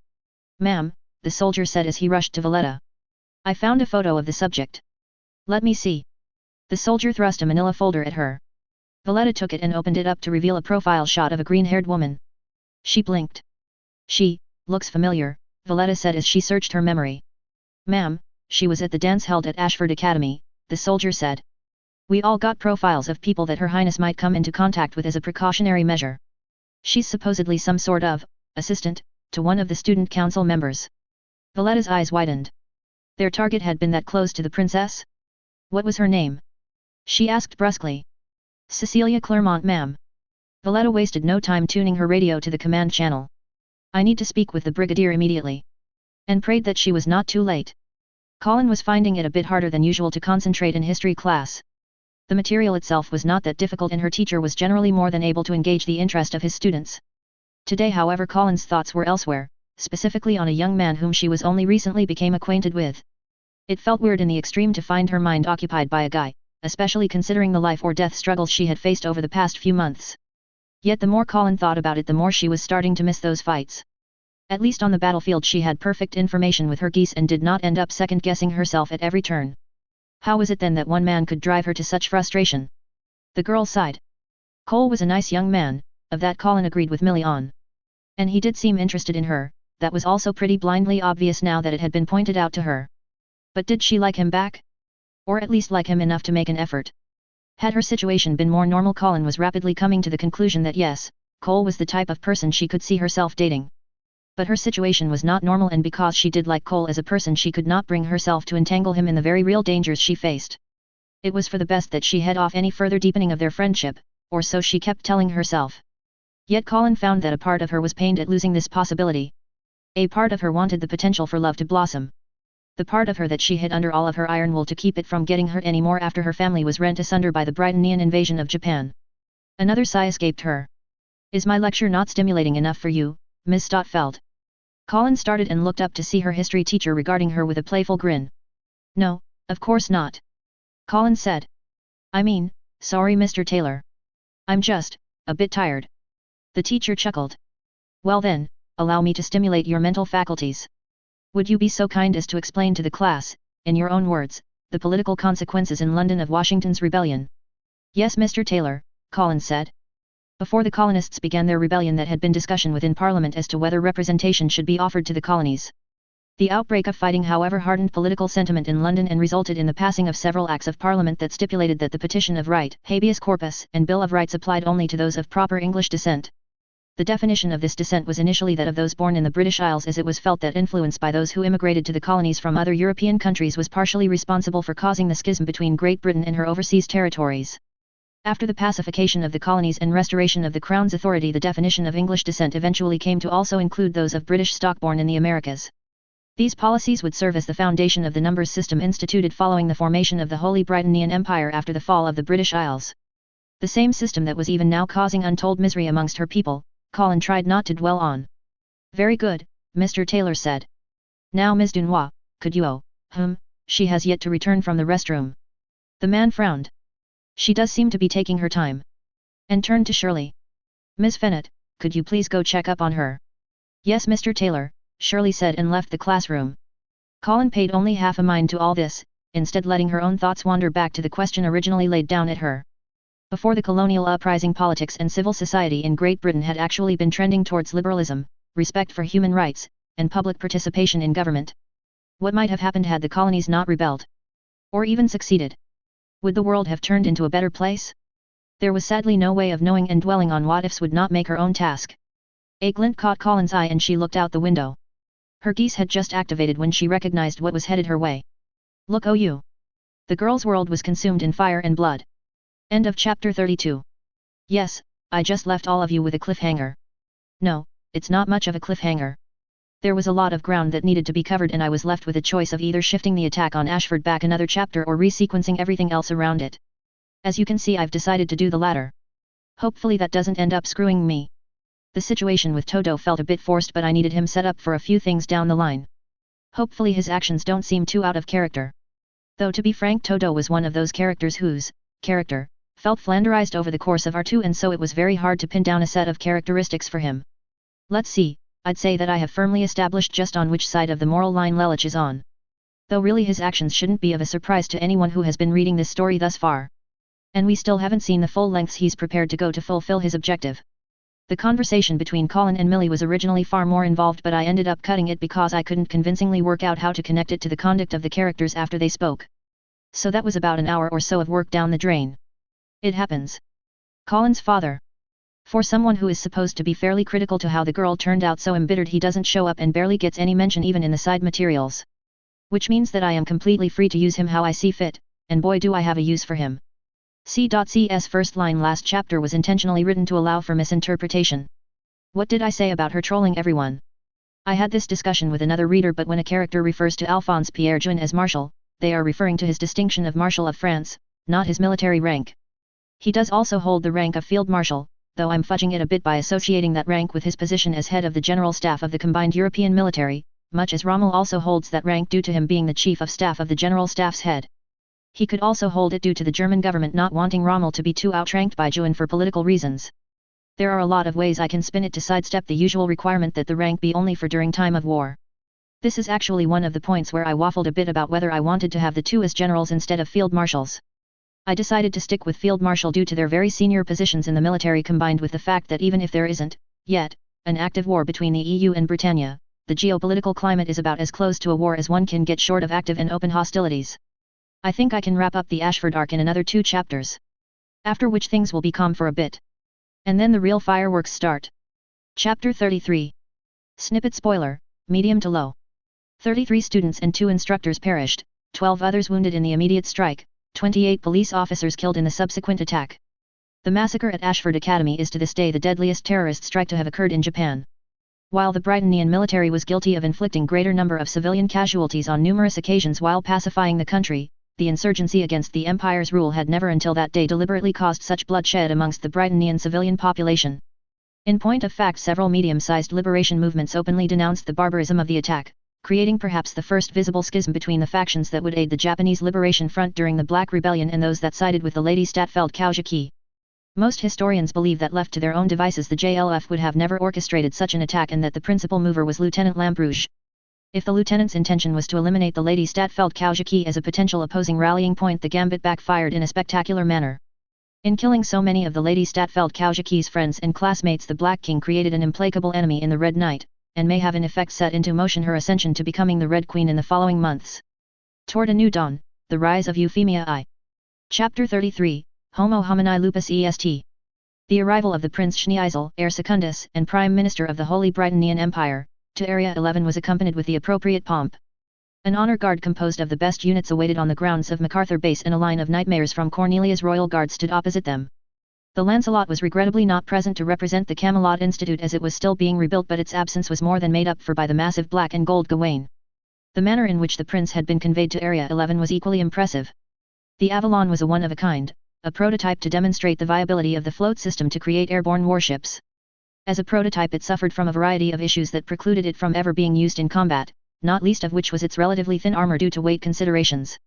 Ma'am, the soldier said as he rushed to Valletta. I found a photo of the subject. Let me see. The soldier thrust a manila folder at her. Valletta took it and opened it up to reveal a profile shot of a green-haired woman. She blinked. She looks familiar, Valletta said as she searched her memory. Ma'am, she was at the dance held at Ashford Academy, the soldier said. We all got profiles of people that Her Highness might come into contact with as a precautionary measure. She's supposedly some sort of assistant to one of the student council members. Valletta's eyes widened. Their target had been that close to the princess? What was her name? She asked brusquely. Cecilia Clermont, ma'am. Valletta wasted no time tuning her radio to the command channel. I need to speak with the brigadier immediately. And prayed that she was not too late. Colin was finding it a bit harder than usual to concentrate in history class. The material itself was not that difficult and her teacher was generally more than able to engage the interest of his students. Today however Colin's thoughts were elsewhere, specifically on a young man whom she was only recently became acquainted with. It felt weird in the extreme to find her mind occupied by a guy, especially considering the life or death struggles she had faced over the past few months. Yet the more Colin thought about it the more she was starting to miss those fights. At least on the battlefield she had perfect information with her Geass and did not end up second-guessing herself at every turn. How was it then that one man could drive her to such frustration? The girl sighed. Cole was a nice young man, of that Colin agreed with Millie on. And he did seem interested in her, that was also pretty blindly obvious now that it had been pointed out to her. But did she like him back? Or at least like him enough to make an effort? Had her situation been more normal? Colin was rapidly coming to the conclusion that yes, Cole was the type of person she could see herself dating. But her situation was not normal, and because she did like Cole as a person she could not bring herself to entangle him in the very real dangers she faced. It was for the best that she head off any further deepening of their friendship, or so she kept telling herself. Yet Colin found that a part of her was pained at losing this possibility. A part of her wanted the potential for love to blossom. The part of her that she hid under all of her iron wool to keep it from getting hurt anymore after her family was rent asunder by the Britannian invasion of Japan. Another sigh escaped her. Is my lecture not stimulating enough for you, Ms. Stotfeld. Colin started and looked up to see her history teacher regarding her with a playful grin. No, of course not. Colin said. I mean, sorry Mr. Taylor. I'm just, a bit tired. The teacher chuckled. Well then, allow me to stimulate your mental faculties. Would you be so kind as to explain to the class, in your own words, the political consequences in London of Washington's rebellion? Yes Mr. Taylor, Colin said. Before the colonists began their rebellion that had been discussion within Parliament as to whether representation should be offered to the colonies. The outbreak of fighting however hardened political sentiment in London and resulted in the passing of several Acts of Parliament that stipulated that the Petition of Right, Habeas Corpus, and Bill of Rights applied only to those of proper English descent. The definition of this descent was initially that of those born in the British Isles, as it was felt that influence by those who immigrated to the colonies from other European countries was partially responsible for causing the schism between Great Britain and her overseas territories. After the pacification of the colonies and restoration of the Crown's authority, the definition of English descent eventually came to also include those of British stock born in the Americas. These policies would serve as the foundation of the numbers system instituted following the formation of the Holy Britannian Empire after the fall of the British Isles. The same system that was even now causing untold misery amongst her people, Colin tried not to dwell on. Very good, Mr. Taylor said. Now Ms. Dunois, could you she has yet to return from the restroom. The man frowned. She does seem to be taking her time. And turned to Shirley. Miss Fennett, could you please go check up on her? Yes Mr. Taylor, Shirley said and left the classroom. Colin paid only half a mind to all this, instead letting her own thoughts wander back to the question originally laid down at her. Before the colonial uprising, politics and civil society in Great Britain had actually been trending towards liberalism, respect for human rights, and public participation in government. What might have happened had the colonies not rebelled? Or even succeeded? Would the world have turned into a better place? There was sadly no way of knowing, and dwelling on what-ifs would not make her own task. A glint caught Colin's eye and she looked out the window. Her Geass had just activated when she recognized what was headed her way. Look, oh you! The girl's world was consumed in fire and blood. End of chapter 32. Yes, I just left all of you with a cliffhanger. No, it's not much of a cliffhanger. There was a lot of ground that needed to be covered and I was left with a choice of either shifting the attack on Ashford back another chapter or resequencing everything else around it. As you can see, I've decided to do the latter. Hopefully that doesn't end up screwing me. The situation with Toto felt a bit forced, but I needed him set up for a few things down the line. Hopefully his actions don't seem too out of character. Though to be frank, Toto was one of those characters whose character felt flanderized over the course of R2, and so it was very hard to pin down a set of characteristics for him. Let's see, I'd say that I have firmly established just on which side of the moral line Lelich is on. Though really his actions shouldn't be of a surprise to anyone who has been reading this story thus far. And we still haven't seen the full lengths he's prepared to go to fulfill his objective. The conversation between Colin and Millie was originally far more involved, but I ended up cutting it because I couldn't convincingly work out how to connect it to the conduct of the characters after they spoke. So that was about an hour or so of work down the drain. It happens. Colin's father. For someone who is supposed to be fairly critical to how the girl turned out, so embittered he doesn't show up and barely gets any mention even in the side materials. Which means that I am completely free to use him how I see fit, and boy do I have a use for him. C.C.'s first line last chapter was intentionally written to allow for misinterpretation. What did I say about her trolling everyone? I had this discussion with another reader, but when a character refers to Alphonse Pierre Juin as Marshal, they are referring to his distinction of Marshal of France, not his military rank. He does also hold the rank of Field Marshal, though I'm fudging it a bit by associating that rank with his position as head of the General Staff of the Combined European Military, much as Rommel also holds that rank due to him being the Chief of Staff of the General Staff's head. He could also hold it due to the German government not wanting Rommel to be too outranked by Juin for political reasons. There are a lot of ways I can spin it to sidestep the usual requirement that the rank be only for during time of war. This is actually one of the points where I waffled a bit about whether I wanted to have the two as generals instead of field marshals. I decided to stick with Field Marshal due to their very senior positions in the military, combined with the fact that even if there isn't, yet, an active war between the EU and Britannia, the geopolitical climate is about as close to a war as one can get short of active and open hostilities. I think I can wrap up the Ashford arc in another 2 chapters. After which things will be calm for a bit. And then the real fireworks start. Chapter 33. Snippet spoiler, medium to low. 33 students and 2 instructors perished, 12 others wounded in the immediate strike, 28 police officers killed in the subsequent attack. The massacre at Ashford Academy is to this day the deadliest terrorist strike to have occurred in Japan. While the Britannian military was guilty of inflicting greater number of civilian casualties on numerous occasions while pacifying the country, the insurgency against the Empire's rule had never until that day deliberately caused such bloodshed amongst the Britannian civilian population. In point of fact, several medium-sized liberation movements openly denounced the barbarism of the attack, creating perhaps the first visible schism between the factions that would aid the Japanese Liberation Front during the Black Rebellion and those that sided with the Lady Statfeld Kaujiki. Most historians believe that left to their own devices the JLF would have never orchestrated such an attack and that the principal mover was Lieutenant Lamperouge. If the lieutenant's intention was to eliminate the Lady Statfeld Kaujiki as a potential opposing rallying point, the gambit backfired in a spectacular manner. In killing so many of the Lady Statfeld Kaujiki's friends and classmates, the Black King created an implacable enemy in the Red Knight, and may have in effect set into motion her ascension to becoming the Red Queen in the following months. Toward a New Dawn, The Rise of Euphemia I. Chapter 33, Homo Homini Lupus Est. The arrival of the Prince Schneeisel, heir secundus and Prime Minister of the Holy Britannian Empire, to Area 11 was accompanied with the appropriate pomp. An honor guard composed of the best units awaited on the grounds of MacArthur Base, and a line of nightmares from Cornelia's Royal Guard stood opposite them. The Lancelot was regrettably not present to represent the Camelot Institute as it was still being rebuilt, but its absence was more than made up for by the massive black and gold Gawain. The manner in which the prince had been conveyed to Area 11 was equally impressive. The Avalon was a one of a kind, a prototype to demonstrate the viability of the float system to create airborne warships. As a prototype, it suffered from a variety of issues that precluded it from ever being used in combat, not least of which was its relatively thin armor due to weight considerations.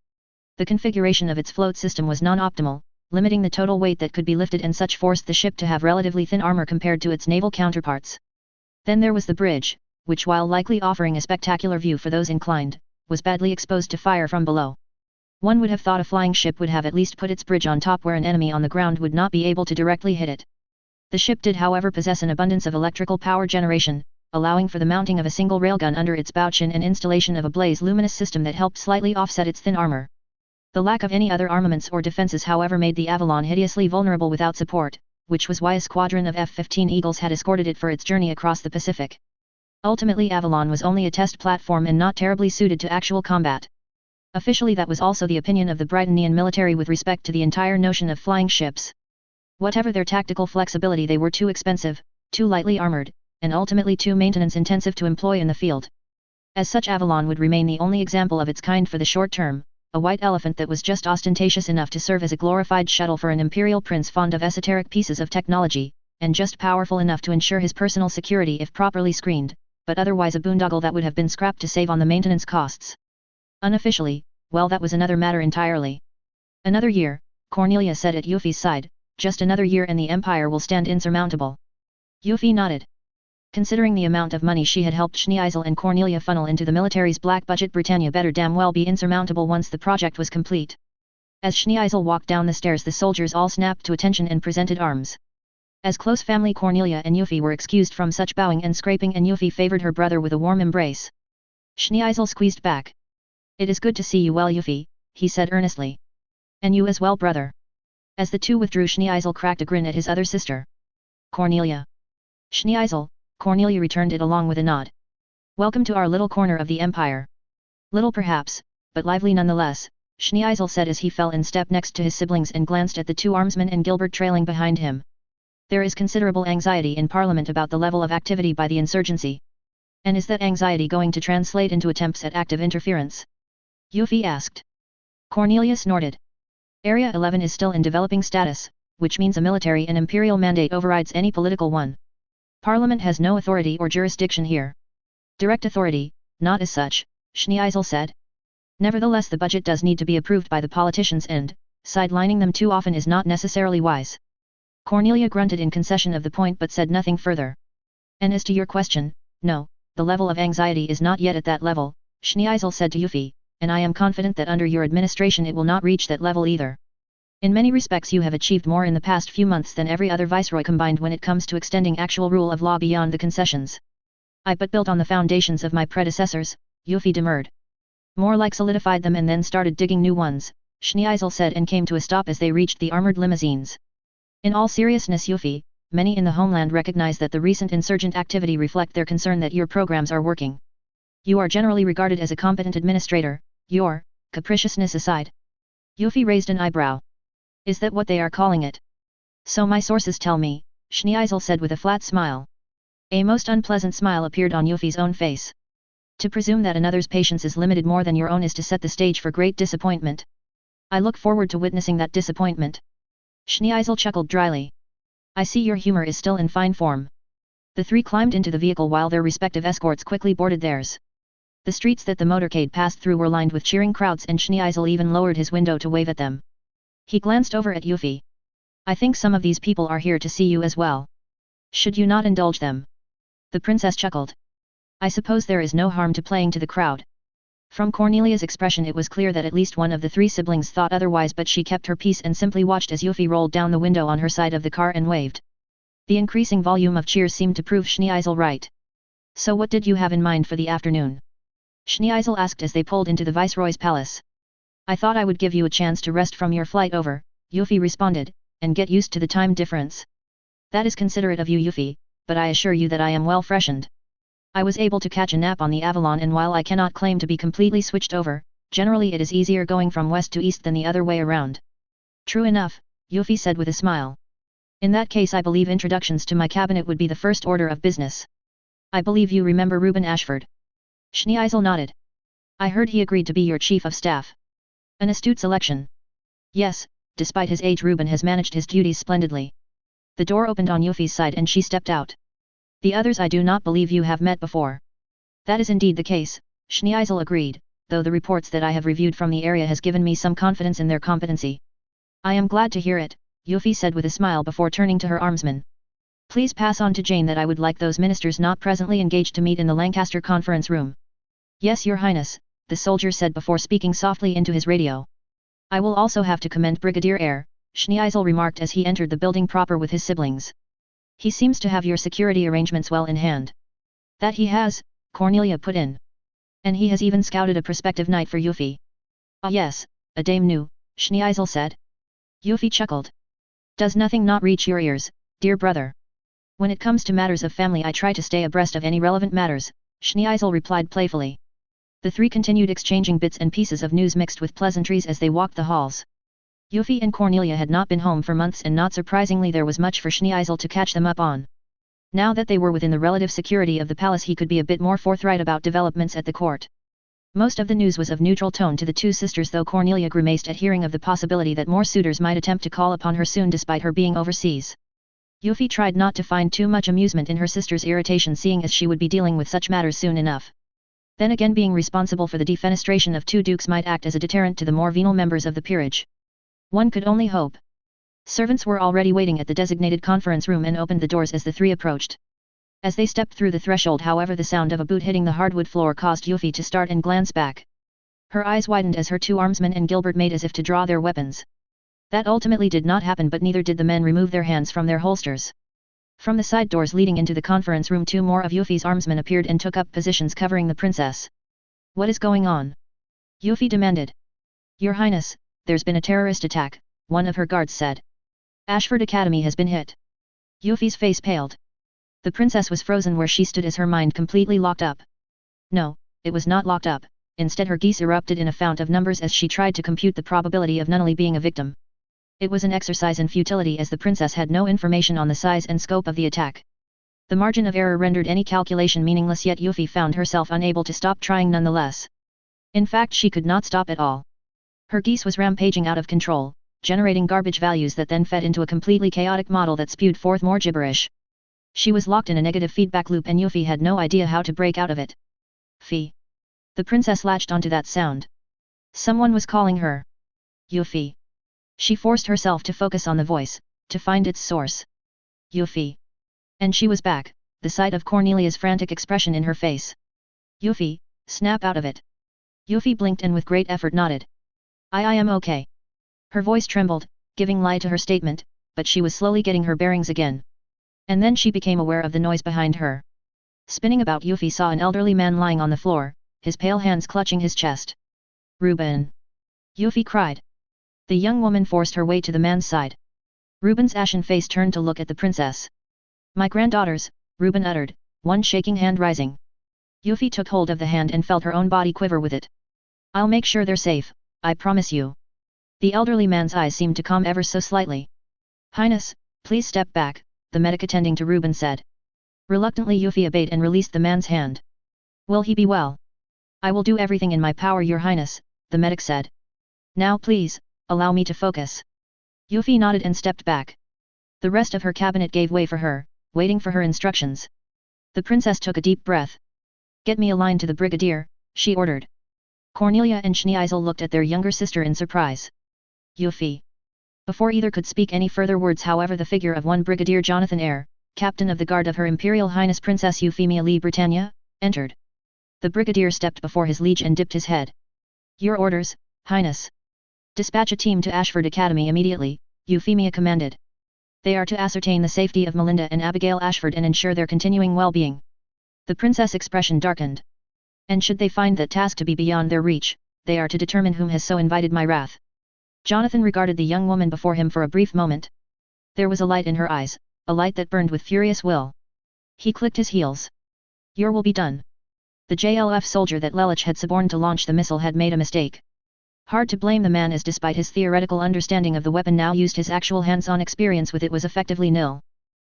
The configuration of its float system was non-optimal, limiting the total weight that could be lifted, and such forced the ship to have relatively thin armor compared to its naval counterparts. Then there was the bridge, which, while likely offering a spectacular view for those inclined, was badly exposed to fire from below. One would have thought a flying ship would have at least put its bridge on top where an enemy on the ground would not be able to directly hit it. The ship did, however, possess an abundance of electrical power generation, allowing for the mounting of a single railgun under its bow chin and installation of a blaze luminous system that helped slightly offset its thin armor. The lack of any other armaments or defenses, however, made the Avalon hideously vulnerable without support, which was why a squadron of F-15 Eagles had escorted it for its journey across the Pacific. Ultimately, Avalon was only a test platform and not terribly suited to actual combat. Officially, that was also the opinion of the Britannian military with respect to the entire notion of flying ships. Whatever their tactical flexibility, they were too expensive, too lightly armored, and ultimately too maintenance-intensive to employ in the field. As such, Avalon would remain the only example of its kind for the short term, a white elephant that was just ostentatious enough to serve as a glorified shuttle for an imperial prince fond of esoteric pieces of technology, and just powerful enough to ensure his personal security if properly screened, but otherwise a boondoggle that would have been scrapped to save on the maintenance costs. Unofficially, well, that was another matter entirely. Another year, Cornelia said at Yuffie's side, just another year and the Empire will stand insurmountable. Yuffie nodded. Considering the amount of money she had helped Schneeisel and Cornelia funnel into the military's black budget, Britannia better damn well be insurmountable once the project was complete. As Schneeisel walked down the stairs, the soldiers all snapped to attention and presented arms. As close family, Cornelia and Yuffie were excused from such bowing and scraping, and Yuffie favored her brother with a warm embrace. Schneeisel squeezed back. "It is good to see you well, Yuffie," he said earnestly. "And you as well, brother." As the two withdrew, Schneeisel cracked a grin at his other sister. "Cornelia." "Schneeisel," Cornelia returned it along with a nod. "Welcome to our little corner of the Empire." "Little perhaps, but lively nonetheless," Schneeisel said as he fell in step next to his siblings and glanced at the two armsmen and Gilbert trailing behind him. "There is considerable anxiety in Parliament about the level of activity by the insurgency. And is that anxiety going to translate into attempts at active interference?" Yuffie asked. Cornelia snorted. Area 11 is still in developing status, which means a military and imperial mandate overrides any political one. Parliament has no authority or jurisdiction here. Direct authority, not as such, Schneeisel said. Nevertheless, the budget does need to be approved by the politicians, and sidelining them too often is not necessarily wise. Cornelia grunted in concession of the point but said nothing further. "And as to your question, no, the level of anxiety is not yet at that level," Schneeisel said to Yuffie, "and I am confident that under your administration it will not reach that level either. In many respects you have achieved more in the past few months than every other viceroy combined when it comes to extending actual rule of law beyond the concessions." "I but built on the foundations of my predecessors," Yuffie demurred. "More like solidified them and then started digging new ones," Schneeisel said, and came to a stop as they reached the armored limousines. "In all seriousness, Yuffie, many in the homeland recognize that the recent insurgent activity reflect their concern that your programs are working. You are generally regarded as a competent administrator, your capriciousness aside." Yuffie raised an eyebrow. "Is that what they are calling it?" "So my sources tell me," Schneeisel said with a flat smile. A most unpleasant smile appeared on Yuffie's own face. "To presume that another's patience is limited more than your own is to set the stage for great disappointment. I look forward to witnessing that disappointment." Schneeisel chuckled dryly. "I see your humor is still in fine form. The three climbed into the vehicle while their respective escorts quickly boarded theirs. The streets that the motorcade passed through were lined with cheering crowds and Schneeisel even lowered his window to wave at them. He glanced over at Yuffie. I think some of these people are here to see you as well. Should you not indulge them? The princess chuckled. I suppose there is no harm to playing to the crowd. From Cornelia's expression it was clear that at least one of the three siblings thought otherwise, but she kept her peace and simply watched as Yuffie rolled down the window on her side of the car and waved. The increasing volume of cheers seemed to prove Schneeisel right. So what did you have in mind for the afternoon? Schneeisel asked as they pulled into the Viceroy's palace. I thought I would give you a chance to rest from your flight over, Yuffie responded, and get used to the time difference. That is considerate of you, Yuffie, but I assure you that I am well freshened. I was able to catch a nap on the Avalon, and while I cannot claim to be completely switched over, generally it is easier going from west to east than the other way around. True enough, Yuffie said with a smile. In that case I believe introductions to my cabinet would be the first order of business. I believe you remember Reuben Ashford. Schneeisel nodded. I heard he agreed to be your chief of staff. An astute selection. Yes, despite his age Reuben has managed his duties splendidly. The door opened on Yuffie's side and she stepped out. The others I do not believe you have met before. That is indeed the case, Schneeisel agreed, though the reports that I have reviewed from the area has given me some confidence in their competency. I am glad to hear it, Yuffie said with a smile before turning to her armsman. Please pass on to Jane that I would like those ministers not presently engaged to meet in the Lancaster conference room. Yes, Your Highness, the soldier said before speaking softly into his radio. I will also have to commend Brigadier Eyre, Schneeisel remarked as he entered the building proper with his siblings. He seems to have your security arrangements well in hand. That he has, Cornelia put in. And he has even scouted a prospective knight for Yuffie. Ah yes, a dame new, Schneeisel said. Yuffie chuckled. Does nothing not reach your ears, dear brother? When it comes to matters of family I try to stay abreast of any relevant matters, Schneeisel replied playfully. The three continued exchanging bits and pieces of news mixed with pleasantries as they walked the halls. Yuffie and Cornelia had not been home for months, and not surprisingly there was much for Schneeisel to catch them up on. Now that they were within the relative security of the palace he could be a bit more forthright about developments at the court. Most of the news was of neutral tone to the two sisters, though Cornelia grimaced at hearing of the possibility that more suitors might attempt to call upon her soon despite her being overseas. Yuffie tried not to find too much amusement in her sister's irritation, seeing as she would be dealing with such matters soon enough. Then again, being responsible for the defenestration of two dukes might act as a deterrent to the more venal members of the peerage. One could only hope. Servants were already waiting at the designated conference room and opened the doors as the three approached. As they stepped through the threshold, however, the sound of a boot hitting the hardwood floor caused Yuffie to start and glance back. Her eyes widened as her two armsmen and Gilbert made as if to draw their weapons. That ultimately did not happen, but neither did the men remove their hands from their holsters. From the side doors leading into the conference room, two more of Yuffie's armsmen appeared and took up positions covering the princess. What is going on? Yuffie demanded. Your Highness, there's been a terrorist attack, one of her guards said. Ashford Academy has been hit. Yuffie's face paled. The princess was frozen where she stood as her mind completely locked up. No, it was not locked up, instead her geese erupted in a fount of numbers as she tried to compute the probability of Nunnally being a victim. It was an exercise in futility as the princess had no information on the size and scope of the attack. The margin of error rendered any calculation meaningless, yet Yuffie found herself unable to stop trying nonetheless. In fact, she could not stop at all. Her geese was rampaging out of control, generating garbage values that then fed into a completely chaotic model that spewed forth more gibberish. She was locked in a negative feedback loop and Yuffie had no idea how to break out of it. Fee. The princess latched onto that sound. Someone was calling her. Yuffie. She forced herself to focus on the voice, to find its source. Yuffie. And she was back, the sight of Cornelia's frantic expression in her face. Yuffie, snap out of it. Yuffie blinked and with great effort nodded. I am okay. Her voice trembled, giving lie to her statement, but she was slowly getting her bearings again. And then she became aware of the noise behind her. Spinning about, Yuffie saw an elderly man lying on the floor, his pale hands clutching his chest. Reuben! Yuffie cried. The young woman forced her way to the man's side. Reuben's ashen face turned to look at the princess. My granddaughters, Reuben uttered, one shaking hand rising. Yuffie took hold of the hand and felt her own body quiver with it. I'll make sure they're safe, I promise you. The elderly man's eyes seemed to calm ever so slightly. Highness, please step back, the medic attending to Reuben said. Reluctantly Yuffie obeyed and released the man's hand. Will he be well? I will do everything in my power, Your Highness, the medic said. Now please, allow me to focus. Yuffie nodded and stepped back. The rest of her cabinet gave way for her, waiting for her instructions. The princess took a deep breath. Get me a line to the brigadier, she ordered. Cornelia and Schneisel looked at their younger sister in surprise. Yuffie. Before either could speak any further words, however, the figure of one Brigadier Jonathan Eyre, captain of the guard of Her Imperial Highness Princess Euphemia Lee Britannia, entered. The brigadier stepped before his liege and dipped his head. Your orders, Highness. Dispatch a team to Ashford Academy immediately, Euphemia commanded. They are to ascertain the safety of Melinda and Abigail Ashford and ensure their continuing well-being. The princess' expression darkened. And should they find that task to be beyond their reach, they are to determine whom has so invited my wrath. Jonathan regarded the young woman before him for a brief moment. There was a light in her eyes, a light that burned with furious will. He clicked his heels. Your will be done. The JLF soldier that Lelich had suborned to launch the missile had made a mistake. Hard to blame the man, as despite his theoretical understanding of the weapon now used, his actual hands-on experience with it was effectively nil.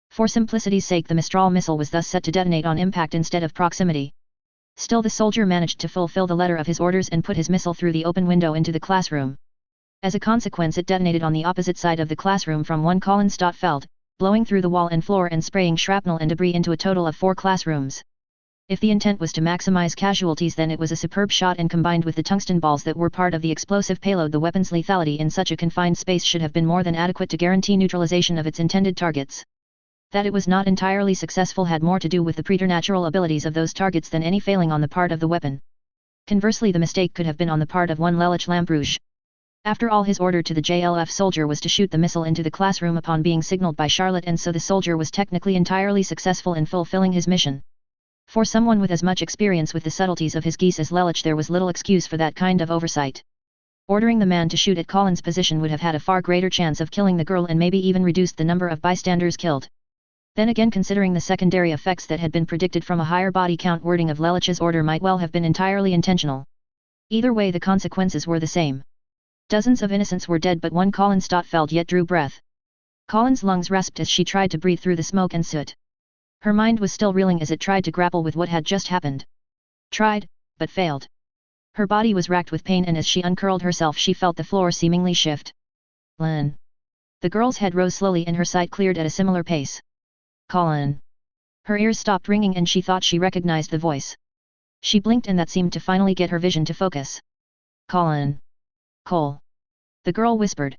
For simplicity's sake, the Mistral missile was thus set to detonate on impact instead of proximity. Still, the soldier managed to fulfill the letter of his orders and put his missile through the open window into the classroom. As a consequence, it detonated on the opposite side of the classroom from one Collins-Feld, blowing through the wall and floor and spraying shrapnel and debris into a total of 4 classrooms. If the intent was to maximize casualties, then it was a superb shot, and combined with the tungsten balls that were part of the explosive payload, the weapon's lethality in such a confined space should have been more than adequate to guarantee neutralization of its intended targets. That it was not entirely successful had more to do with the preternatural abilities of those targets than any failing on the part of the weapon. Conversely, the mistake could have been on the part of one Lelich Lamperouche. After all, his order to the JLF soldier was to shoot the missile into the classroom upon being signaled by Charlotte, and so the soldier was technically entirely successful in fulfilling his mission. For someone with as much experience with the subtleties of his Geass as Lelich, there was little excuse for that kind of oversight. Ordering the man to shoot at Collins' position would have had a far greater chance of killing the girl and maybe even reduced the number of bystanders killed. Then again, considering the secondary effects that had been predicted from a higher body count, wording of Lelich's order might well have been entirely intentional. Either way, the consequences were the same. Dozens of innocents were dead, but one Collins-Feld yet drew breath. Collins' lungs rasped as she tried to breathe through the smoke and soot. Her mind was still reeling as it tried to grapple with what had just happened. Tried, but failed. Her body was racked with pain, and as she uncurled herself she felt the floor seemingly shift. Lynn. The girl's head rose slowly and her sight cleared at a similar pace. Colin. Her ears stopped ringing and she thought she recognized the voice. She blinked, and that seemed to finally get her vision to focus. Colin. Cole. The girl whispered.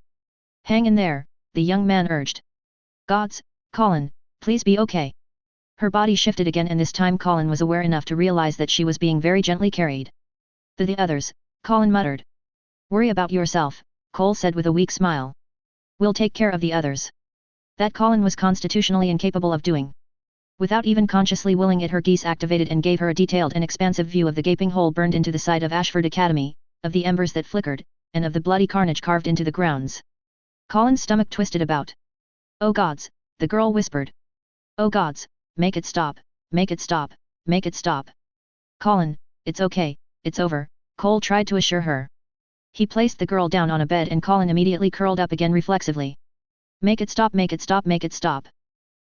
Hang in there, the young man urged. Gods, Colin, please be okay. Her body shifted again, and this time Colin was aware enough to realize that she was being very gently carried. The others, Colin muttered. Worry about yourself, Cole said with a weak smile. We'll take care of the others. That Colin was constitutionally incapable of doing. Without even consciously willing it, her Geass activated and gave her a detailed and expansive view of the gaping hole burned into the side of Ashford Academy, of the embers that flickered, and of the bloody carnage carved into the grounds. Colin's stomach twisted about. Oh gods, the girl whispered. Oh gods, make it stop, make it stop, make it stop. Colin, it's okay, it's over, Cole tried to assure her. He placed the girl down on a bed and Colin immediately curled up again reflexively. Make it stop, make it stop, make it stop.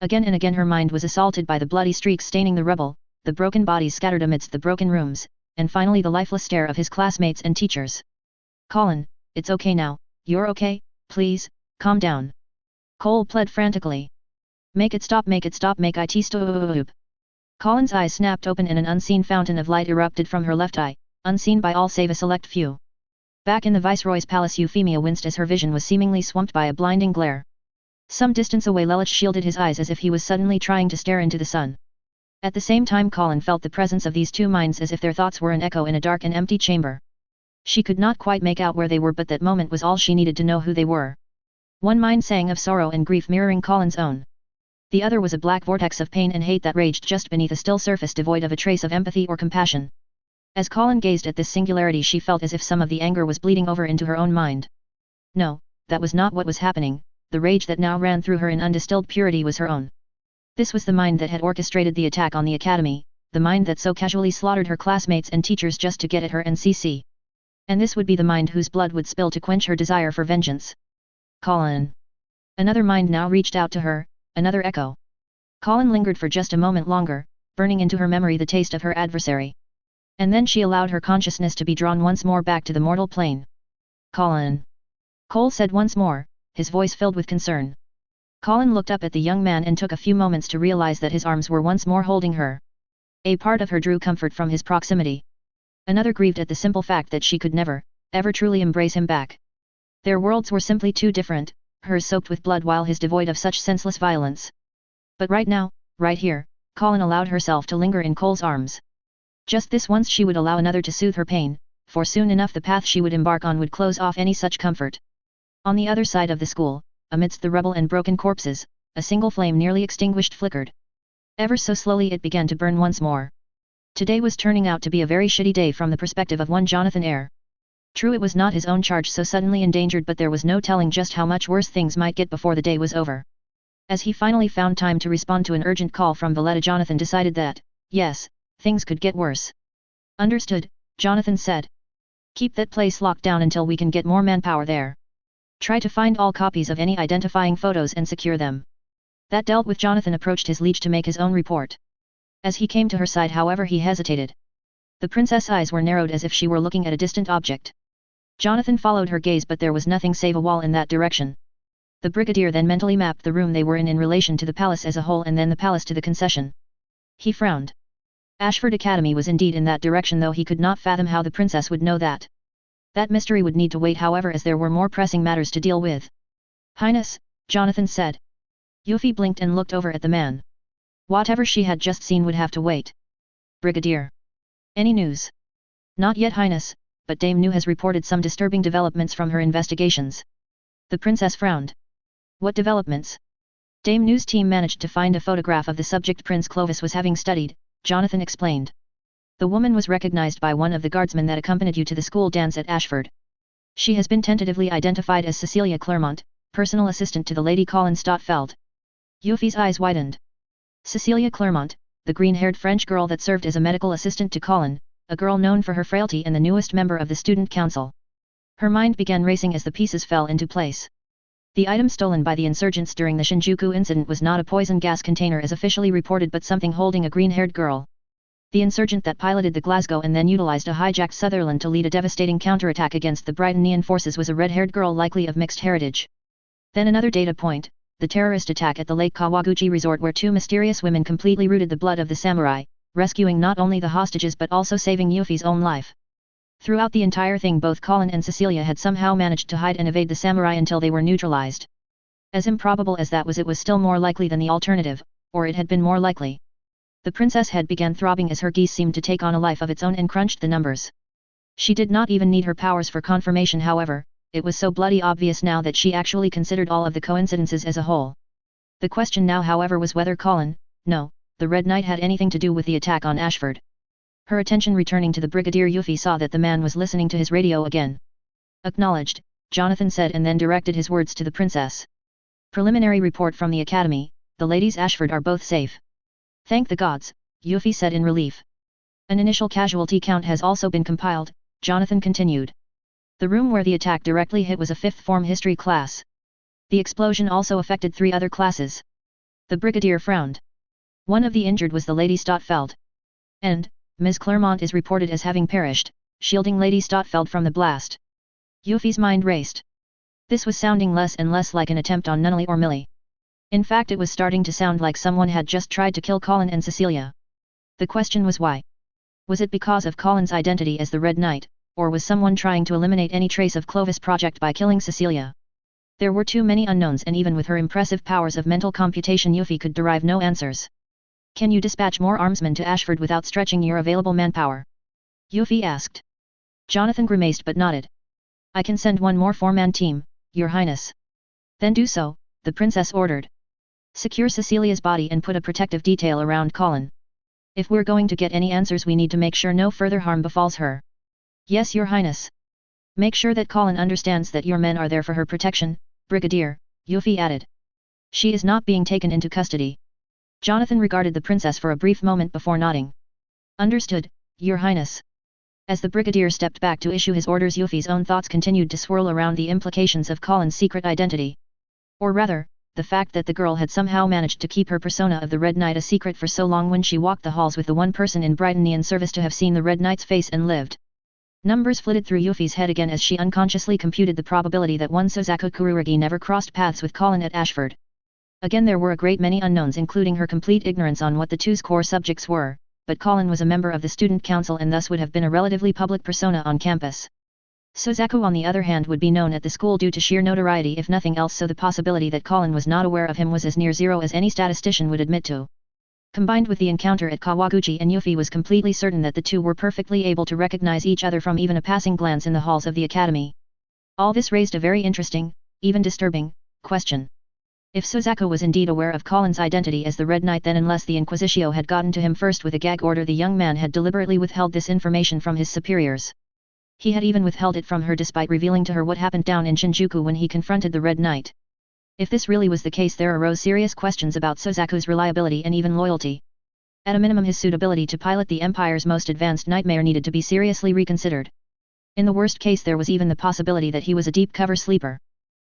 Again and again her mind was assaulted by the bloody streaks staining the rubble, the broken bodies scattered amidst the broken rooms, and finally the lifeless stare of his classmates and teachers. Colin, it's okay now, you're okay, please, calm down. Cole pled frantically. Make it stop, make it stop, make it stop. Colin's eyes snapped open and an unseen fountain of light erupted from her left eye, unseen by all save a select few. Back in the Viceroy's palace, Euphemia winced as her vision was seemingly swamped by a blinding glare. Some distance away Lelich shielded his eyes as if he was suddenly trying to stare into the sun. At the same time Colin felt the presence of these two minds as if their thoughts were an echo in a dark and empty chamber. She could not quite make out where they were, but that moment was all she needed to know who they were. One mind sang of sorrow and grief mirroring Colin's own. The other was a black vortex of pain and hate that raged just beneath a still surface devoid of a trace of empathy or compassion. As Colin gazed at this singularity, she felt as if some of the anger was bleeding over into her own mind. No, that was not what was happening. The rage that now ran through her in undistilled purity was her own. This was the mind that had orchestrated the attack on the academy, the mind that so casually slaughtered her classmates and teachers just to get at her and CC. And this would be the mind whose blood would spill to quench her desire for vengeance. Colin. Another mind now reached out to her, another echo. Colin lingered for just a moment longer, burning into her memory the taste of her adversary. And then she allowed her consciousness to be drawn once more back to the mortal plane. Colin. Cole said once more, his voice filled with concern. Colin looked up at the young man and took a few moments to realize that his arms were once more holding her. A part of her drew comfort from his proximity. Another grieved at the simple fact that she could never, ever truly embrace him back. Their worlds were simply too different, hers soaked with blood while his devoid of such senseless violence. But right now, right here, Colin allowed herself to linger in Cole's arms. Just this once she would allow another to soothe her pain, for soon enough the path she would embark on would close off any such comfort. On the other side of the school, amidst the rubble and broken corpses, a single flame nearly extinguished flickered. Ever so slowly it began to burn once more. Today was turning out to be a very shitty day from the perspective of one Jonathan Eyre. True, it was not his own charge so suddenly endangered, but there was no telling just how much worse things might get before the day was over. As he finally found time to respond to an urgent call from Valletta, Jonathan decided that, yes, things could get worse. Understood, Jonathan said. Keep that place locked down until we can get more manpower there. Try to find all copies of any identifying photos and secure them. That dealt with, Jonathan approached his liege to make his own report. As he came to her side, however, he hesitated. The princess' eyes were narrowed as if she were looking at a distant object. Jonathan followed her gaze, but there was nothing save a wall in that direction. The brigadier then mentally mapped the room they were in relation to the palace as a whole and then the palace to the concession. He frowned. Ashford Academy was indeed in that direction, though he could not fathom how the princess would know that. That mystery would need to wait, however, as there were more pressing matters to deal with. Highness, Jonathan said. Yuffie blinked and looked over at the man. Whatever she had just seen would have to wait. Brigadier. Any news? Not yet, Highness, but Dame Nu has reported some disturbing developments from her investigations. The princess frowned. What developments? Dame Nu's team managed to find a photograph of the subject Prince Clovis was having studied, Jonathan explained. The woman was recognized by one of the guardsmen that accompanied you to the school dance at Ashford. She has been tentatively identified as Cecilia Clermont, personal assistant to the Lady Colin Stotfeld. Yuffie's eyes widened. Cecilia Clermont, the green-haired French girl that served as a medical assistant to Colin, a girl known for her frailty and the newest member of the student council. Her mind began racing as the pieces fell into place. The item stolen by the insurgents during the Shinjuku incident was not a poison gas container as officially reported, but something holding a green-haired girl. The insurgent that piloted the Glasgow and then utilized a hijacked Sutherland to lead a devastating counterattack against the Brightonian forces was a red-haired girl likely of mixed heritage. Then another data point, the terrorist attack at the Lake Kawaguchi resort where two mysterious women completely rooted the blood of the samurai, rescuing not only the hostages but also saving Yuffie's own life. Throughout the entire thing, both Colin and Cecilia had somehow managed to hide and evade the samurai until they were neutralized. As improbable as that was, it was still more likely than the alternative, or it had been more likely. The princess' head began throbbing as her Geass seemed to take on a life of its own and crunched the numbers. She did not even need her powers for confirmation, however, it was so bloody obvious now that she actually considered all of the coincidences as a whole. The question now, however, was whether Colin, no, the Red Knight, had anything to do with the attack on Ashford. Her attention returning to the brigadier, Yuffie saw that the man was listening to his radio again. Acknowledged, Jonathan said, and then directed his words to the princess. Preliminary report from the academy, the ladies Ashford are both safe. Thank the gods, Yuffie said in relief. An initial casualty count has also been compiled, Jonathan continued. The room where the attack directly hit was a 5th form history class. The explosion also affected 3 other classes. The brigadier frowned. One of the injured was the Lady Stotfeld. And, Ms. Clermont is reported as having perished, shielding Lady Stotfeld from the blast. Yuffie's mind raced. This was sounding less and less like an attempt on Nunnally or Millie. In fact, it was starting to sound like someone had just tried to kill Colin and Cecilia. The question was why. Was it because of Colin's identity as the Red Knight, or was someone trying to eliminate any trace of Clovis' project by killing Cecilia? There were too many unknowns, and even with her impressive powers of mental computation, Yuffie could derive no answers. Can you dispatch more armsmen to Ashford without stretching your available manpower? Yuffie asked. Jonathan grimaced but nodded. I can send one more 4-man team, Your Highness. Then do so, the princess ordered. Secure Cecilia's body and put a protective detail around Colin. If we're going to get any answers, we need to make sure no further harm befalls her. Yes, Your Highness. Make sure that Colin understands that your men are there for her protection, Brigadier, Yuffie added. She is not being taken into custody. Jonathan regarded the princess for a brief moment before nodding. Understood, Your Highness. As the brigadier stepped back to issue his orders, Yuffie's own thoughts continued to swirl around the implications of Colin's secret identity. Or rather, the fact that the girl had somehow managed to keep her persona of the Red Knight a secret for so long when she walked the halls with the one person in Brightonian service to have seen the Red Knight's face and lived. Numbers flitted through Yuffie's head again as she unconsciously computed the probability that one Suzaku Kurugi never crossed paths with Colin at Ashford. Again there were a great many unknowns, including her complete ignorance on what the two's core subjects were, but Colin was a member of the student council and thus would have been a relatively public persona on campus. Suzaku on the other hand would be known at the school due to sheer notoriety if nothing else, so the possibility that Colin was not aware of him was as near zero as any statistician would admit to. Combined with the encounter at Kawaguchi, and Yuffie was completely certain that the two were perfectly able to recognize each other from even a passing glance in the halls of the academy. All this raised a very interesting, even disturbing, question. If Suzaku was indeed aware of Colin's identity as the Red Knight, then unless the Inquisitio had gotten to him first with a gag order, the young man had deliberately withheld this information from his superiors. He had even withheld it from her despite revealing to her what happened down in Shinjuku when he confronted the Red Knight. If this really was the case, there arose serious questions about Suzaku's reliability and even loyalty. At a minimum, his suitability to pilot the Empire's most advanced nightmare needed to be seriously reconsidered. In the worst case, there was even the possibility that he was a deep cover sleeper.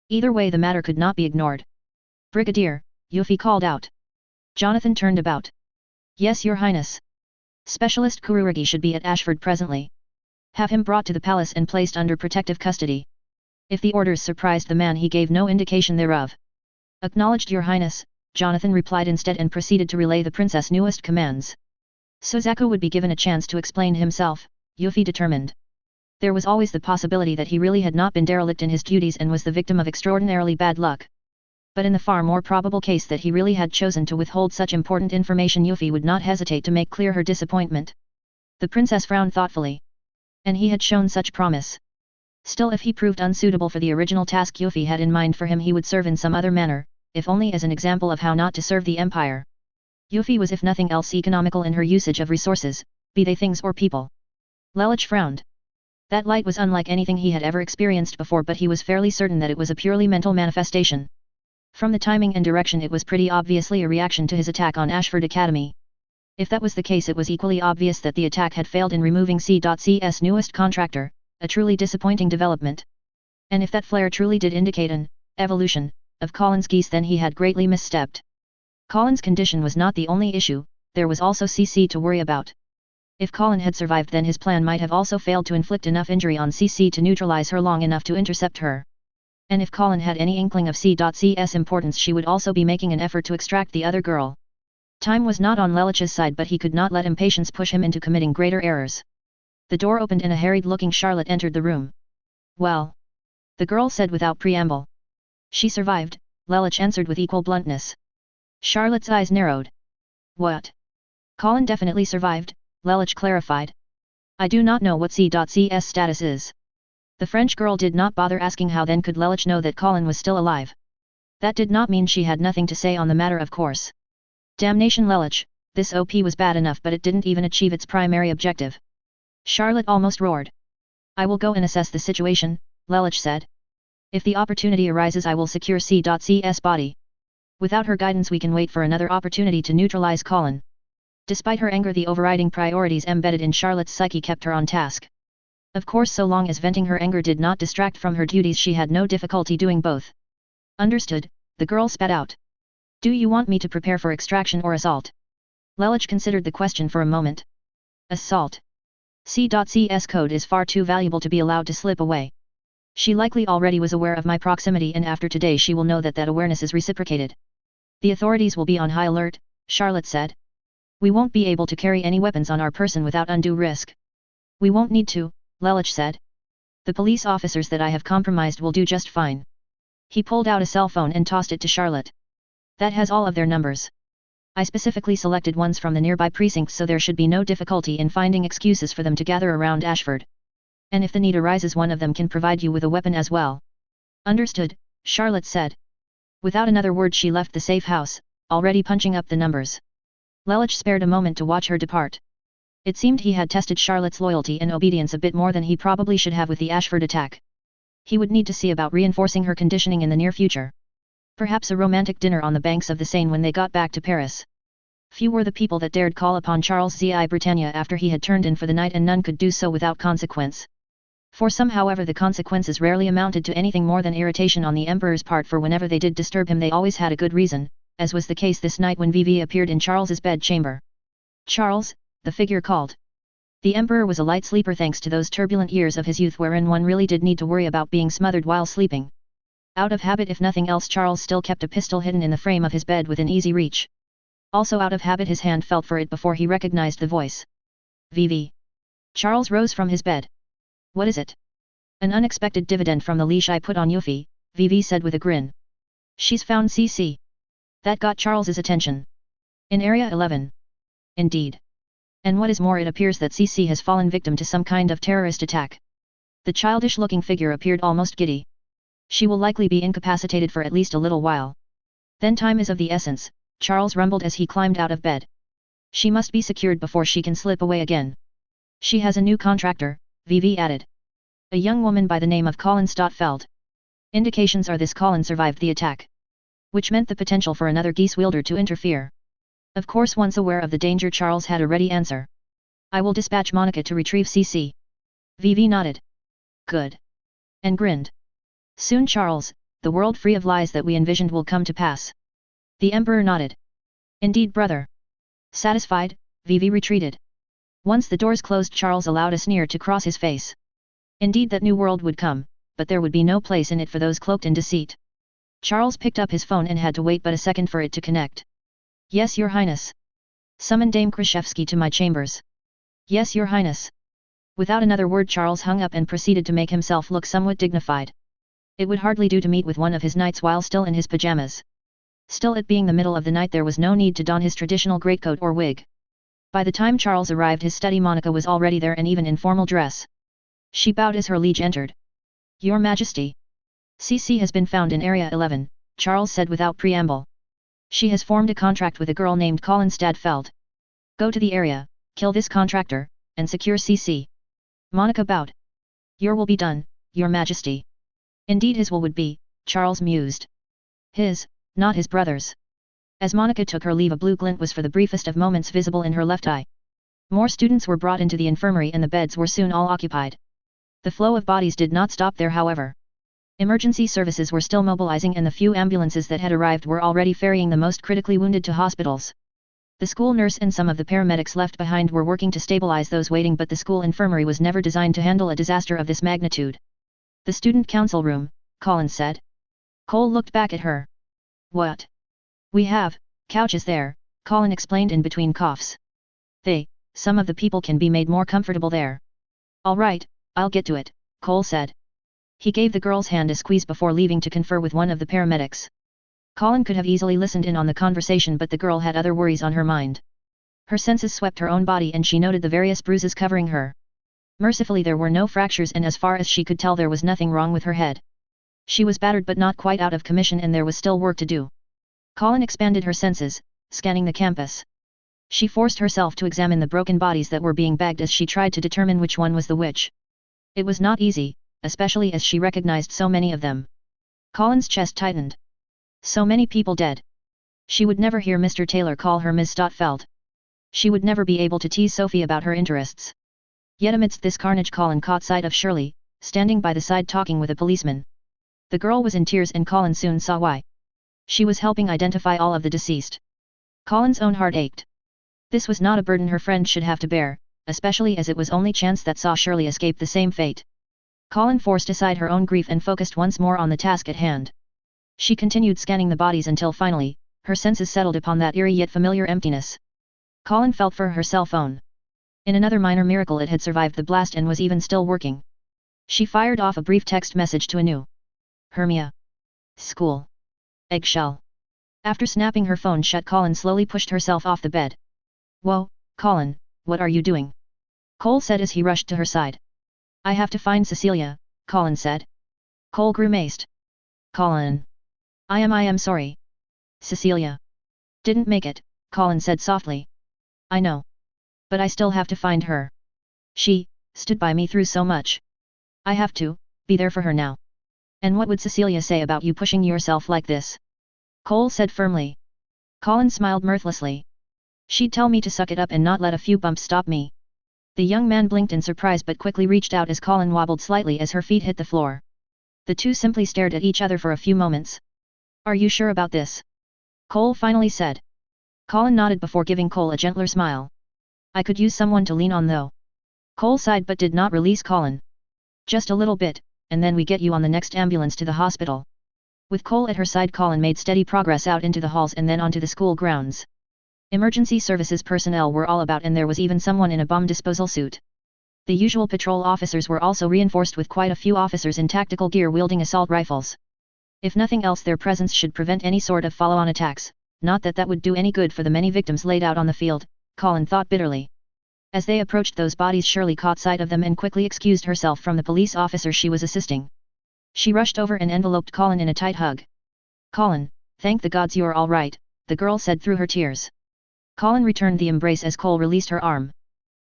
Either way, the matter could not be ignored. "Brigadier," Yuffie called out. Jonathan turned about. "Yes, Your Highness. Specialist Kururugi should be at Ashford presently. Have him brought to the palace and placed under protective custody." If the orders surprised the man, he gave no indication thereof. "Acknowledged, Your Highness," Jonathan replied instead and proceeded to relay the princess' newest commands. Suzaku would be given a chance to explain himself, Yuffie determined. There was always the possibility that he really had not been derelict in his duties and was the victim of extraordinarily bad luck. But in the far more probable case that he really had chosen to withhold such important information, Yuffie would not hesitate to make clear her disappointment. The princess frowned thoughtfully. And he had shown such promise. Still, if he proved unsuitable for the original task Yuffie had in mind for him, he would serve in some other manner, if only as an example of how not to serve the Empire. Yuffie was if nothing else economical in her usage of resources, be they things or people. Lelich frowned. That light was unlike anything he had ever experienced before, but he was fairly certain that it was a purely mental manifestation. From the timing and direction, it was pretty obviously a reaction to his attack on Ashford Academy. If that was the case, it was equally obvious that the attack had failed in removing C.C's newest contractor, a truly disappointing development. And if that flare truly did indicate an evolution of Colin's Geass, then he had greatly misstepped. Colin's condition was not the only issue, there was also CC to worry about. If Colin had survived, then his plan might have also failed to inflict enough injury on CC to neutralize her long enough to intercept her. And if Colin had any inkling of C.C's importance, she would also be making an effort to extract the other girl. Time was not on Lelich's side, but he could not let impatience push him into committing greater errors. The door opened and a harried-looking Charlotte entered the room. "Well," the girl said without preamble. "She survived," Lelich answered with equal bluntness. Charlotte's eyes narrowed. "What? Colin definitely survived," Lelich clarified. "I do not know what C.C's status is." The French girl did not bother asking how. Then could Lelich know that Colin was still alive? That did not mean she had nothing to say on the matter, of course. Damnation, Lelich, this OP was bad enough, but it didn't even achieve its primary objective. Charlotte almost roared. "I will go and assess the situation," Lelich said. "If the opportunity arises, I will secure C.C's body. Without her guidance, we can wait for another opportunity to neutralize Colin." Despite her anger, the overriding priorities embedded in Charlotte's psyche kept her on task. Of course, so long as venting her anger did not distract from her duties, she had no difficulty doing both. "Understood," the girl spat out. "Do you want me to prepare for extraction or assault?" Lelich considered the question for a moment. "Assault. C.C's code is far too valuable to be allowed to slip away. She likely already was aware of my proximity, and after today she will know that that awareness is reciprocated. The authorities will be on high alert," Charlotte said. "We won't be able to carry any weapons on our person without undue risk." "We won't need to," Lelich said. "The police officers that I have compromised will do just fine." He pulled out a cell phone and tossed it to Charlotte. "That has all of their numbers. I specifically selected ones from the nearby precincts, so there should be no difficulty in finding excuses for them to gather around Ashford. And if the need arises, one of them can provide you with a weapon as well." "Understood," Charlotte said. Without another word she left the safe house, already punching up the numbers. Lelich spared a moment to watch her depart. It seemed he had tested Charlotte's loyalty and obedience a bit more than he probably should have with the Ashford attack. He would need to see about reinforcing her conditioning in the near future. Perhaps a romantic dinner on the banks of the Seine when they got back to Paris. Few were the people that dared call upon Charles Zi Britannia after he had turned in for the night, and none could do so without consequence. For some, however, the consequences rarely amounted to anything more than irritation on the Emperor's part, for whenever they did disturb him they always had a good reason, as was the case this night when Vivi appeared in Charles's bed chamber. "Charles," the figure called. The Emperor was a light sleeper thanks to those turbulent years of his youth wherein one really did need to worry about being smothered while sleeping. Out of habit if nothing else, Charles still kept a pistol hidden in the frame of his bed within easy reach. Also out of habit his hand felt for it before he recognized the voice. VV. Charles rose from his bed. What is it? An unexpected dividend from the leash I put on Yuffie, VV said with a grin. She's found CC. That got Charles's attention. In Area 11. Indeed. And what is more, it appears that CC has fallen victim to some kind of terrorist attack. The childish-looking figure appeared almost giddy. She will likely be incapacitated for at least a little while. Then time is of the essence, Charles rumbled as he climbed out of bed. She must be secured before she can slip away again. She has a new contractor, VV added. A young woman by the name of Colin Stotfeld. Indications are this Colin survived the attack. Which meant the potential for another Geass wielder to interfere. Of course, once aware of the danger, Charles had a ready answer. I will dispatch Monica to retrieve CC. VV nodded. Good. And grinned. Soon, Charles, the world free of lies that we envisioned will come to pass. The Emperor nodded. Indeed, brother. Satisfied, VV retreated. Once the doors closed, Charles allowed a sneer to cross his face. Indeed, that new world would come, but there would be no place in it for those cloaked in deceit. Charles picked up his phone and had to wait but a second for it to connect. Yes, Your Highness. Summon Dame Krashevsky to my chambers. Yes, Your Highness. Without another word, Charles hung up and proceeded to make himself look somewhat dignified. It would hardly do to meet with one of his knights while still in his pajamas. Still, it being the middle of the night, there was no need to don his traditional greatcoat or wig. By the time Charles arrived, his study, Monica was already there and even in formal dress. She bowed as her liege entered. Your Majesty. CC has been found in Area 11, Charles said without preamble. She has formed a contract with a girl named Colin Stadfeld. Go to the area, kill this contractor, and secure CC. Monica bowed. Your will be done, Your Majesty. Indeed his will would be, Charles mused. His, not his brother's. As Monica took her leave, a blue glint was for the briefest of moments visible in her left eye. More students were brought into the infirmary and the beds were soon all occupied. The flow of bodies did not stop there, however. Emergency services were still mobilizing and the few ambulances that had arrived were already ferrying the most critically wounded to hospitals. The school nurse and some of the paramedics left behind were working to stabilize those waiting, but the school infirmary was never designed to handle a disaster of this magnitude. The student council room, Colin said. Cole looked back at her. What? We have couches there, Colin explained in between coughs. Some of the people can be made more comfortable there. All right, I'll get to it, Cole said. He gave the girl's hand a squeeze before leaving to confer with one of the paramedics. Colin could have easily listened in on the conversation, but the girl had other worries on her mind. Her senses swept her own body and she noted the various bruises covering her. Mercifully there were no fractures and as far as she could tell there was nothing wrong with her head. She was battered but not quite out of commission and there was still work to do. Colin expanded her senses, scanning the campus. She forced herself to examine the broken bodies that were being bagged as she tried to determine which one was the which. It was not easy, especially as she recognized so many of them. Colin's chest tightened. So many people dead. She would never hear Mr. Taylor call her Ms. Stotfeld. She would never be able to tease Sophie about her interests. Yet amidst this carnage, Colin caught sight of Shirley, standing by the side talking with a policeman. The girl was in tears and Colin soon saw why. She was helping identify all of the deceased. Colin's own heart ached. This was not a burden her friend should have to bear, especially as it was only chance that saw Shirley escape the same fate. Colin forced aside her own grief and focused once more on the task at hand. She continued scanning the bodies until finally, her senses settled upon that eerie yet familiar emptiness. Colin felt for her cell phone. In another minor miracle it had survived the blast and was even still working. She fired off a brief text message to Anu. Hermia. School. Eggshell. After snapping her phone shut, Colin slowly pushed herself off the bed. Whoa, Colin, what are you doing? Cole said as he rushed to her side. I have to find Cecilia, Colin said. Cole grimaced. Colin. I am sorry. Cecilia. Didn't make it, Colin said softly. I know. But I still have to find her. She stood by me through so much. I have to be there for her now. And what would Cecilia say about you pushing yourself like this? Cole said firmly. Colin smiled mirthlessly. She'd tell me to suck it up and not let a few bumps stop me. The young man blinked in surprise but quickly reached out as Colin wobbled slightly as her feet hit the floor. The two simply stared at each other for a few moments. Are you sure about this? Cole finally said. Colin nodded before giving Cole a gentler smile. I could use someone to lean on though. Cole sighed but did not release Colin. Just a little bit, and then we get you on the next ambulance to the hospital. With Cole at her side, Colin made steady progress out into the halls and then onto the school grounds. Emergency services personnel were all about, and there was even someone in a bomb disposal suit. The usual patrol officers were also reinforced with quite a few officers in tactical gear wielding assault rifles. If nothing else, their presence should prevent any sort of follow-on attacks, not that that would do any good for the many victims laid out on the field, Colin thought bitterly. As they approached those bodies, Shirley caught sight of them and quickly excused herself from the police officer she was assisting. She rushed over and enveloped Colin in a tight hug. "Colin, thank the gods you're all right," the girl said through her tears. Colin returned the embrace as Cole released her arm.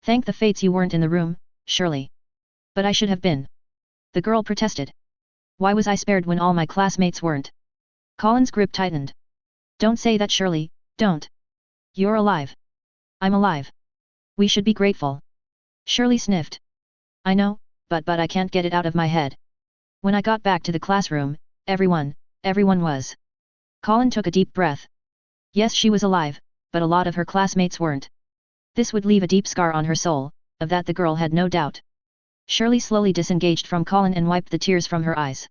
"Thank the fates you weren't in the room, Shirley." "But I should have been," the girl protested. "Why was I spared when all my classmates weren't?" Colin's grip tightened. "Don't say that, Shirley, don't. You're alive." "I'm alive. We should be grateful." Shirley sniffed. "I know, but I can't get it out of my head. When I got back to the classroom, everyone was." Colin took a deep breath. Yes, she was alive, but a lot of her classmates weren't. This would leave a deep scar on her soul, of that the girl had no doubt. Shirley slowly disengaged from Colin and wiped the tears from her eyes.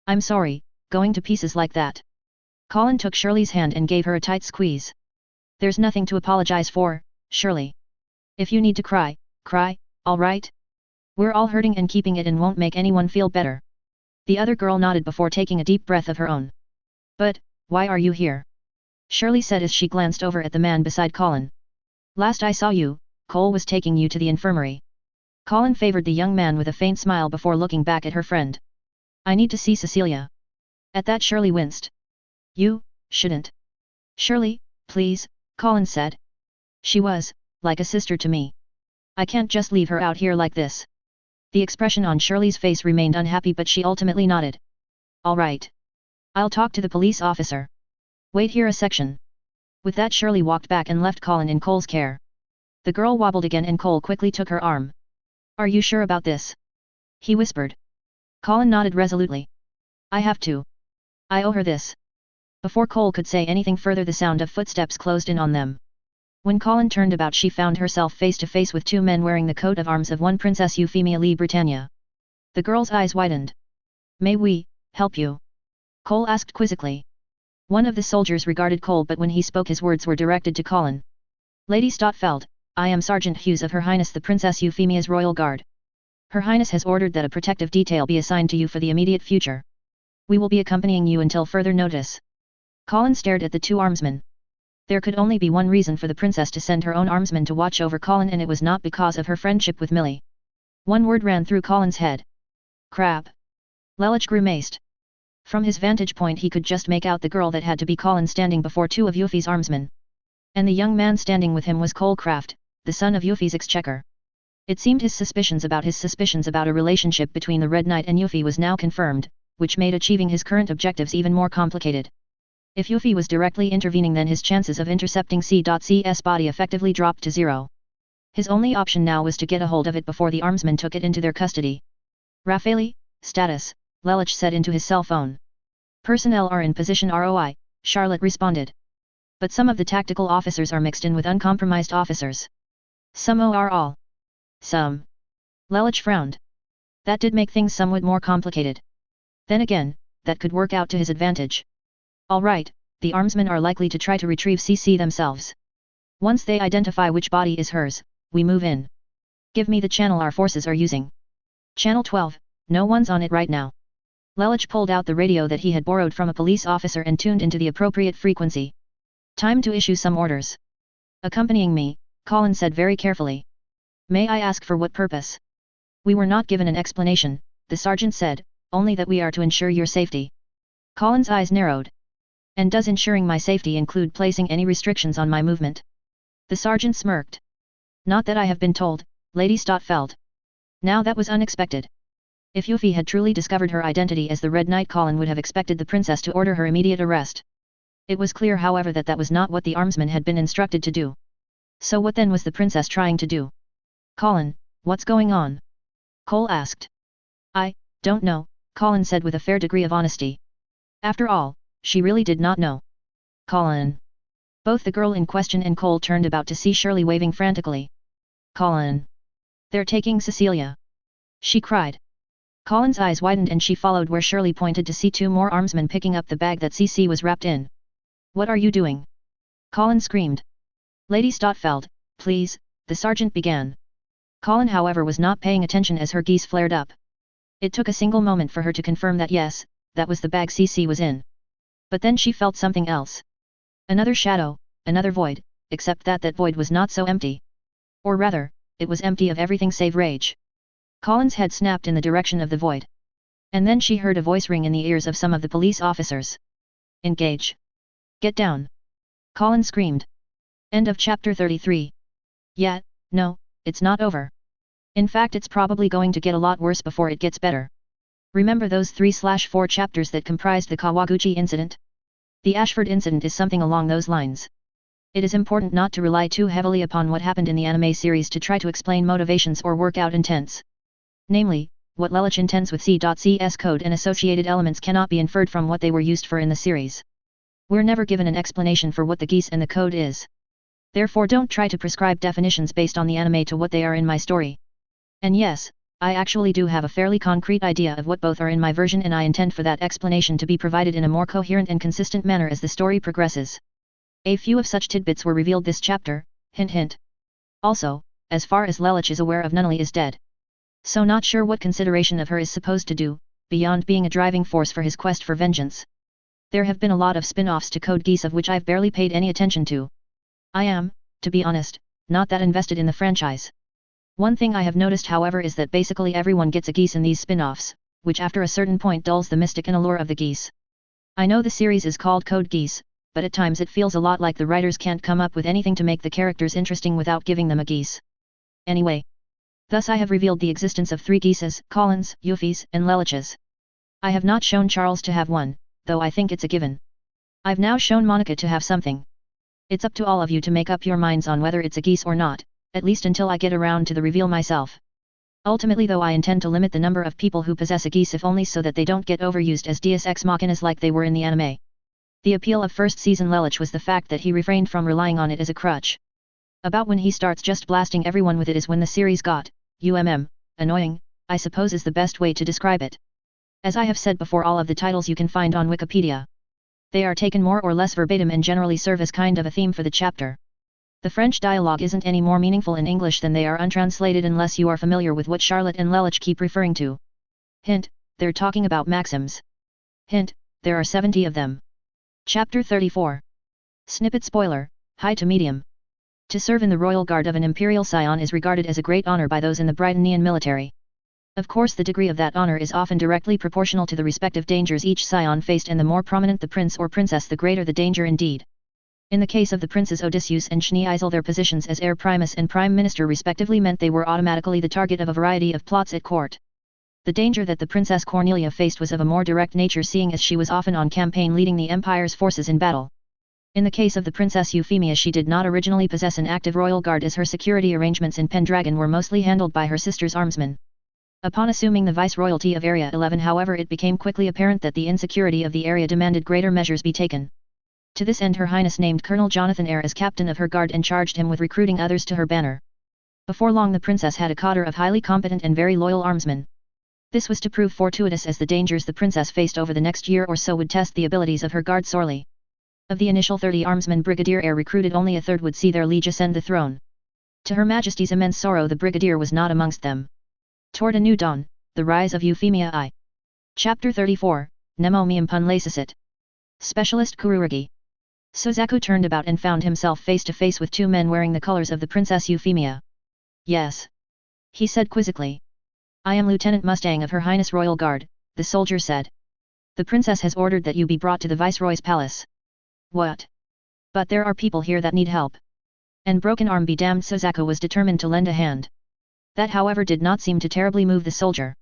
"I'm sorry, going to pieces like that." Colin took Shirley's hand and gave her a tight squeeze. "There's nothing to apologize for, Shirley. If you need to cry, all right? We're all hurting and keeping it in won't make anyone feel better." The other girl nodded before taking a deep breath of her own. "But, why are you here?" Shirley said as she glanced over at the man beside Colin. "Last I saw you, Cole was taking you to the infirmary." Colin favored the young man with a faint smile before looking back at her friend. "I need to see Cecilia." At that, Shirley winced. "You shouldn't." "Shirley, please," Colin said. "She was like a sister to me. I can't just leave her out here like this." The expression on Shirley's face remained unhappy, but she ultimately nodded. "All right. I'll talk to the police officer. Wait here a section." With that, Shirley walked back and left Colin in Cole's care. The girl wobbled again and Cole quickly took her arm. "Are you sure about this?" he whispered. Colin nodded resolutely. "I have to. I owe her this." Before Cole could say anything further, the sound of footsteps closed in on them. When Colin turned about, she found herself face to face with two men wearing the coat of arms of one Princess Euphemia Lee Britannia. The girl's eyes widened. "May we help you?" Cole asked quizzically. One of the soldiers regarded Cole, but when he spoke his words were directed to Colin. "Lady Stotfeld, I am Sergeant Hughes of Her Highness the Princess Euphemia's Royal Guard. Her Highness has ordered that a protective detail be assigned to you for the immediate future. We will be accompanying you until further notice." Colin stared at the two armsmen. There could only be one reason for the princess to send her own armsmen to watch over Colin, and it was not because of her friendship with Millie. One word ran through Colin's head. "Crap." Lelich grimaced. From his vantage point he could just make out the girl that had to be Colin standing before two of Yuffie's armsmen. And the young man standing with him was Cole Craft, the son of Yuffie's exchequer. It seemed his suspicions about a relationship between the Red Knight and Yuffie was now confirmed, which made achieving his current objectives even more complicated. If Yuffie was directly intervening, then his chances of intercepting C.C's body effectively dropped to zero. His only option now was to get a hold of it before the armsmen took it into their custody. "Raffaele, status," Lelich said into his cell phone. "Personnel are in position ROI, Charlotte responded. But some of the tactical officers are mixed in with uncompromised officers. Some are all. Some." Lelich frowned. That did make things somewhat more complicated. Then again, that could work out to his advantage. "All right, the armsmen are likely to try to retrieve CC themselves. Once they identify which body is hers, we move in. Give me the channel our forces are using." "Channel 12, no one's on it right now." Lelich pulled out the radio that he had borrowed from a police officer and tuned into the appropriate frequency. "Time to issue some orders." "Accompanying me," Colin said very carefully. "May I ask for what purpose?" "We were not given an explanation," the sergeant said, "only that we are to ensure your safety." Colin's eyes narrowed. "And does ensuring my safety include placing any restrictions on my movement?" The sergeant smirked. "Not that I have been told, Lady Stotfeld." Now that was unexpected. If Yuffie had truly discovered her identity as the Red Knight, Colin would have expected the princess to order her immediate arrest. It was clear, however, that that was not what the armsmen had been instructed to do. So what then was the princess trying to do? "Colin, what's going on?" Cole asked. "I don't know," Colin said with a fair degree of honesty. After all, she really did not know. "Colin." Both the girl in question and Cole turned about to see Shirley waving frantically. "Colin. They're taking Cecilia!" she cried. Colin's eyes widened and she followed where Shirley pointed to see two more armsmen picking up the bag that CC was wrapped in. What are you doing? Colin screamed. Lady Stotfeld, please, the sergeant began. Colin however was not paying attention as her geese flared up. It took a single moment for her to confirm that yes, that was the bag CC was in. But then she felt something else. Another shadow, another void, except that that void was not so empty. Or rather, it was empty of everything save rage. Colin's head snapped in the direction of the void. And then she heard a voice ring in the ears of some of the police officers. Engage. Get down. Colin screamed. End of chapter 33. Yeah, no, it's not over. In fact it's probably going to get a lot worse before it gets better. Remember those 3/4 chapters that comprised the Kawaguchi incident? The Ashford incident is something along those lines. It is important not to rely too heavily upon what happened in the anime series to try to explain motivations or work out intents. Namely, what Lelich intends with C.CS code and associated elements cannot be inferred from what they were used for in the series. We're never given an explanation for what the Geass and the code is. Therefore don't try to prescribe definitions based on the anime to what they are in my story. And yes, I actually do have a fairly concrete idea of what both are in my version and I intend for that explanation to be provided in a more coherent and consistent manner as the story progresses. A few of such tidbits were revealed this chapter, hint hint. Also, as far as Lelich is aware of Nunnally is dead. So not sure what consideration of her is supposed to do, beyond being a driving force for his quest for vengeance. There have been a lot of spin-offs to Code Geass of which I've barely paid any attention to. I am, to be honest, not that invested in the franchise. One thing I have noticed however is that basically everyone gets a Geass in these spin-offs, which after a certain point dulls the mystic and allure of the Geass. I know the series is called Code Geass, but at times it feels a lot like the writers can't come up with anything to make the characters interesting without giving them a Geass. Anyway. Thus I have revealed the existence of 3 Geasses, Collins, Yuffie's, and Lelich's. I have not shown Charles to have one, though I think it's a given. I've now shown Monica to have something. It's up to all of you to make up your minds on whether it's a Geass or not, at least until I get around to the reveal myself. Ultimately though I intend to limit the number of people who possess a Geass if only so that they don't get overused as Deus Ex Machinas like they were in the anime. The appeal of first season Lelich was the fact that he refrained from relying on it as a crutch. About when he starts just blasting everyone with it is when the series got, annoying, I suppose is the best way to describe it. As I have said before, all of the titles you can find on Wikipedia. They are taken more or less verbatim and generally serve as kind of a theme for the chapter. The French dialogue isn't any more meaningful in English than they are untranslated unless you are familiar with what Charlotte and Lelich keep referring to. Hint, they're talking about maxims. Hint, there are 70 of them. Chapter 34. Snippet spoiler, high to medium. To serve in the royal guard of an imperial scion is regarded as a great honor by those in the Brytonian military. Of course the degree of that honor is often directly proportional to the respective dangers each scion faced, and the more prominent the prince or princess the greater the danger indeed. In the case of the princes Odysseus and Schneeisel, their positions as heir primus and prime minister respectively meant they were automatically the target of a variety of plots at court. The danger that the Princess Cornelia faced was of a more direct nature, seeing as she was often on campaign leading the empire's forces in battle. In the case of the Princess Euphemia, she did not originally possess an active royal guard as her security arrangements in Pendragon were mostly handled by her sister's armsmen. Upon assuming the viceroyalty of Area 11 however, it became quickly apparent that the insecurity of the area demanded greater measures be taken. To this end Her Highness named Colonel Jonathan Eyre as captain of her guard and charged him with recruiting others to her banner. Before long the princess had a cadre of highly competent and very loyal armsmen. This was to prove fortuitous, as the dangers the princess faced over the next year or so would test the abilities of her guard sorely. Of the initial 30 armsmen Brigadier Eyre recruited, only a third would see their liege ascend the throne. To Her Majesty's immense sorrow the brigadier was not amongst them. Toward a new dawn, the rise of Euphemia I. Chapter 34, Nemo Mium Pun Lacesit. Specialist Kururugi. Suzaku turned about and found himself face to face with 2 men wearing the colors of the Princess Euphemia. Yes. He said quizzically. I am Lieutenant Mustang of Her Highness Royal Guard, the soldier said. The princess has ordered that you be brought to the Viceroy's palace. What? But there are people here that need help. And broken arm be damned, Suzaku was determined to lend a hand. That however did not seem to terribly move the soldier.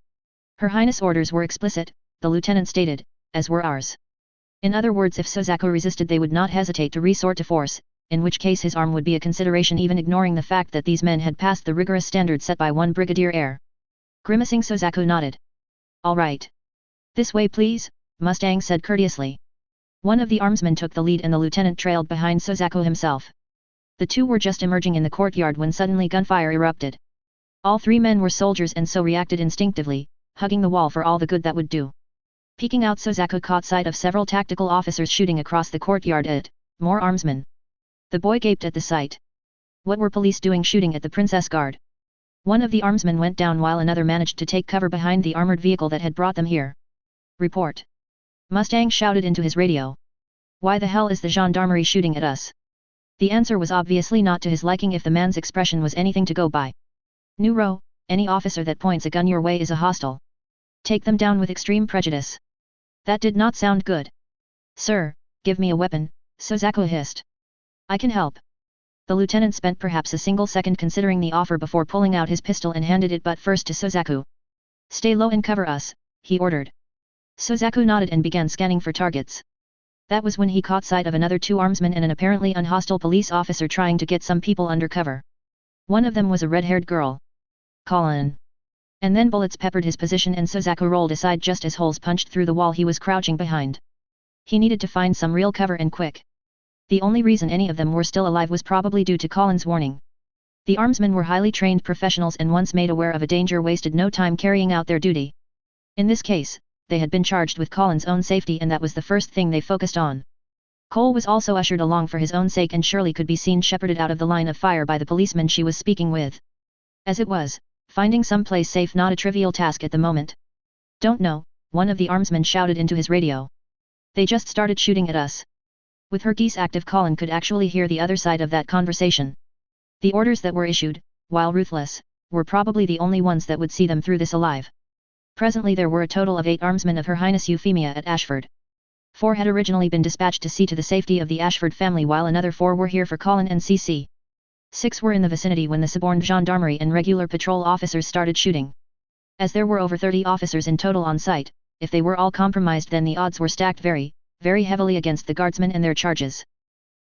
Her Highness' orders were explicit, the lieutenant stated, as were ours. In other words, if Suzaku resisted they would not hesitate to resort to force, in which case his arm would be a consideration, even ignoring the fact that these men had passed the rigorous standards set by one Brigadier Eyre. Grimacing, Suzaku nodded. All right. This way please, Mustang said courteously. One of the armsmen took the lead and the lieutenant trailed behind Suzaku himself. The two were just emerging in the courtyard when suddenly gunfire erupted. All 3 men were soldiers and so reacted instinctively, hugging the wall for all the good that would do. Peeking out, Sozaku caught sight of several tactical officers shooting across the courtyard. More armsmen. The boy gaped at the sight. What were police doing shooting at the Princess Guard? One of the armsmen went down while another managed to take cover behind the armored vehicle that had brought them here. Report. Mustang shouted into his radio. Why the hell is the gendarmerie shooting at us? The answer was obviously not to his liking if the man's expression was anything to go by. New row, any officer that points a gun your way is a hostile. Take them down with extreme prejudice. That did not sound good. Sir, give me a weapon, Sozaku hissed. I can help. The lieutenant spent perhaps a single second considering the offer before pulling out his pistol and handed it but first to Sozaku. Stay low and cover us, he ordered. Sozaku nodded and began scanning for targets. That was when he caught sight of another two armsmen and an apparently unhostile police officer trying to get some people under cover. One of them was a red-haired girl. Colin. And then bullets peppered his position and Sozaku rolled aside just as holes punched through the wall he was crouching behind. He needed to find some real cover and quick. The only reason any of them were still alive was probably due to Colin's warning. The armsmen were highly trained professionals and once made aware of a danger wasted no time carrying out their duty. In this case, they had been charged with Colin's own safety and that was the first thing they focused on. Cole was also ushered along for his own sake and Shirley could be seen shepherded out of the line of fire by the policeman she was speaking with. As it was, finding some place safe not a trivial task at the moment. Don't know, one of the armsmen shouted into his radio. They just started shooting at us. With her Geass active, Colin could actually hear the other side of that conversation. The orders that were issued, while ruthless, were probably the only ones that would see them through this alive. Presently there were a total of 8 armsmen of Her Highness Euphemia at Ashford. 4 had originally been dispatched to see to the safety of the Ashford family while another 4 were here for Colin and CC. 6 were in the vicinity when the suborned gendarmerie and regular patrol officers started shooting. As there were over 30 officers in total on site, if they were all compromised then the odds were stacked very heavily against the guardsmen and their charges.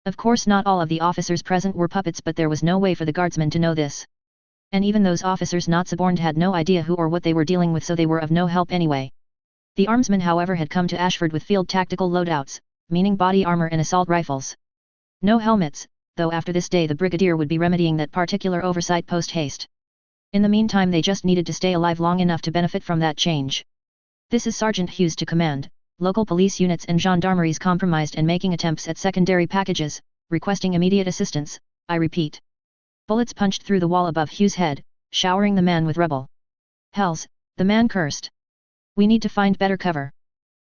Of course not all of the officers present were puppets but there was no way for the guardsmen to know this. And even those officers not suborned had no idea who or what they were dealing with so they were of no help anyway. The armsmen however had come to Ashford with field tactical loadouts, meaning body armor and assault rifles. No helmets, though after this day the brigadier would be remedying that particular oversight post haste. In the meantime they just needed to stay alive long enough to benefit from that change. This is Sergeant Hughes to command. Local police units and gendarmeries compromised and making attempts at secondary packages, requesting immediate assistance, I repeat. Bullets punched through the wall above Hughes' head, showering the man with rubble. Hells, the man cursed. We need to find better cover.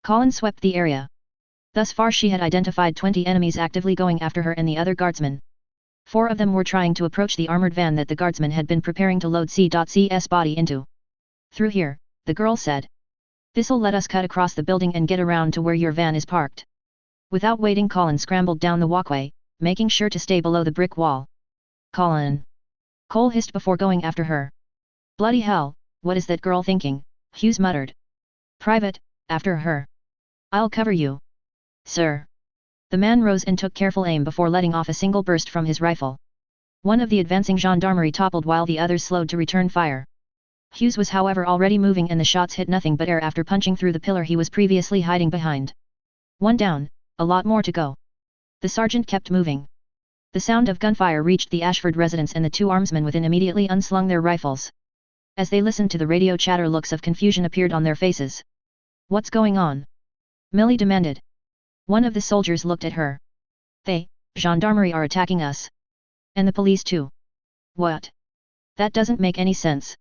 Colin swept the area. Thus far she had identified 20 enemies actively going after her and the other guardsmen. 4 of them were trying to approach the armored van that the guardsmen had been preparing to load C.C's body into. Through here, the girl said. This'll let us cut across the building and get around to where your van is parked. Without waiting Colin scrambled down the walkway, making sure to stay below the brick wall. Colin. Cole hissed before going after her. Bloody hell, what is that girl thinking? Hughes muttered. Private, after her. I'll cover you. Sir. The man rose and took careful aim before letting off a single burst from his rifle. One of the advancing gendarmerie toppled while the others slowed to return fire. Hughes was however already moving and the shots hit nothing but air after punching through the pillar he was previously hiding behind. 1 down, a lot more to go. The sergeant kept moving. The sound of gunfire reached the Ashford residence and the 2 armsmen within immediately unslung their rifles. As they listened to the radio chatter looks of confusion appeared on their faces. What's going on? Millie demanded. One of the soldiers looked at her. They, gendarmerie are attacking us. And the police too. What? That doesn't make any sense.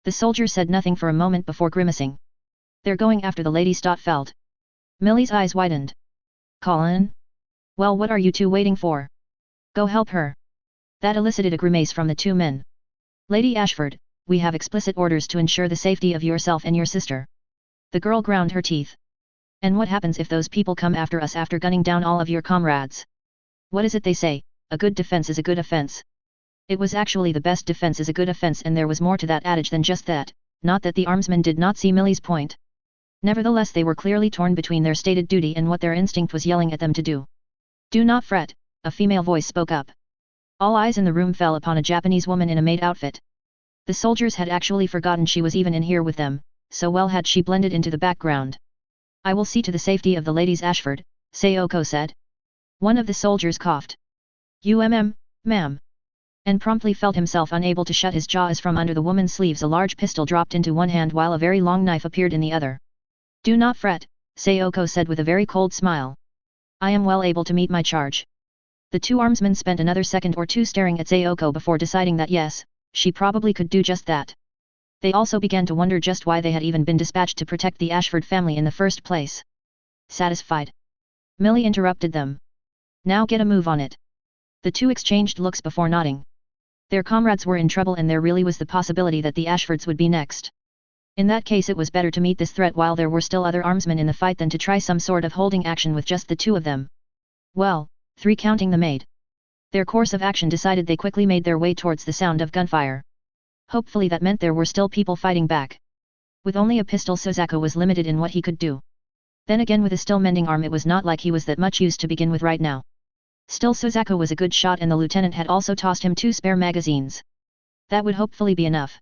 The soldier said nothing for a moment before grimacing. They're going after the Lady Stotfeld. Millie's eyes widened. Colin? Well, what are you two waiting for? Go help her. That elicited a grimace from the 2 men. Lady Ashford, we have explicit orders to ensure the safety of yourself and your sister. The girl ground her teeth. And what happens if those people come after us after gunning down all of your comrades? What is it they say, a good defense is a good offense? It was actually the best defense is a good offense and there was more to that adage than just that, not that the armsmen did not see Millie's point. Nevertheless they were clearly torn between their stated duty and what their instinct was yelling at them to do. Do not fret, a female voice spoke up. All eyes in the room fell upon a Japanese woman in a maid outfit. The soldiers had actually forgotten she was even in here with them, so well had she blended into the background. I will see to the safety of the ladies Ashford, Sayoko said. One of the soldiers coughed. Ma'am. and promptly felt himself unable to shut his jaw as from under the woman's sleeves a large pistol dropped into one hand while a very long knife appeared in the other. "Do not fret," Sayoko said with a very cold smile. "I am well able to meet my charge." The two armsmen spent another second or two staring at Sayoko before deciding that yes, she probably could do just that. They also began to wonder just why they had even been dispatched to protect the Ashford family in the first place. Satisfied? Millie interrupted them. "Now get a move on it." The two exchanged looks before nodding. Their comrades were in trouble and there really was the possibility that the Ashfords would be next. In that case it was better to meet this threat while there were still other armsmen in the fight than to try some sort of holding action with just the two of them. Well, 3 counting the maid. Their course of action decided, they quickly made their way towards the sound of gunfire. Hopefully that meant there were still people fighting back. With only a pistol, Suzaku was limited in what he could do. Then again, with a still mending arm, it was not like he was that much used to begin with right now. Still, Suzaku was a good shot and the lieutenant had also tossed him 2 spare magazines. That would hopefully be enough.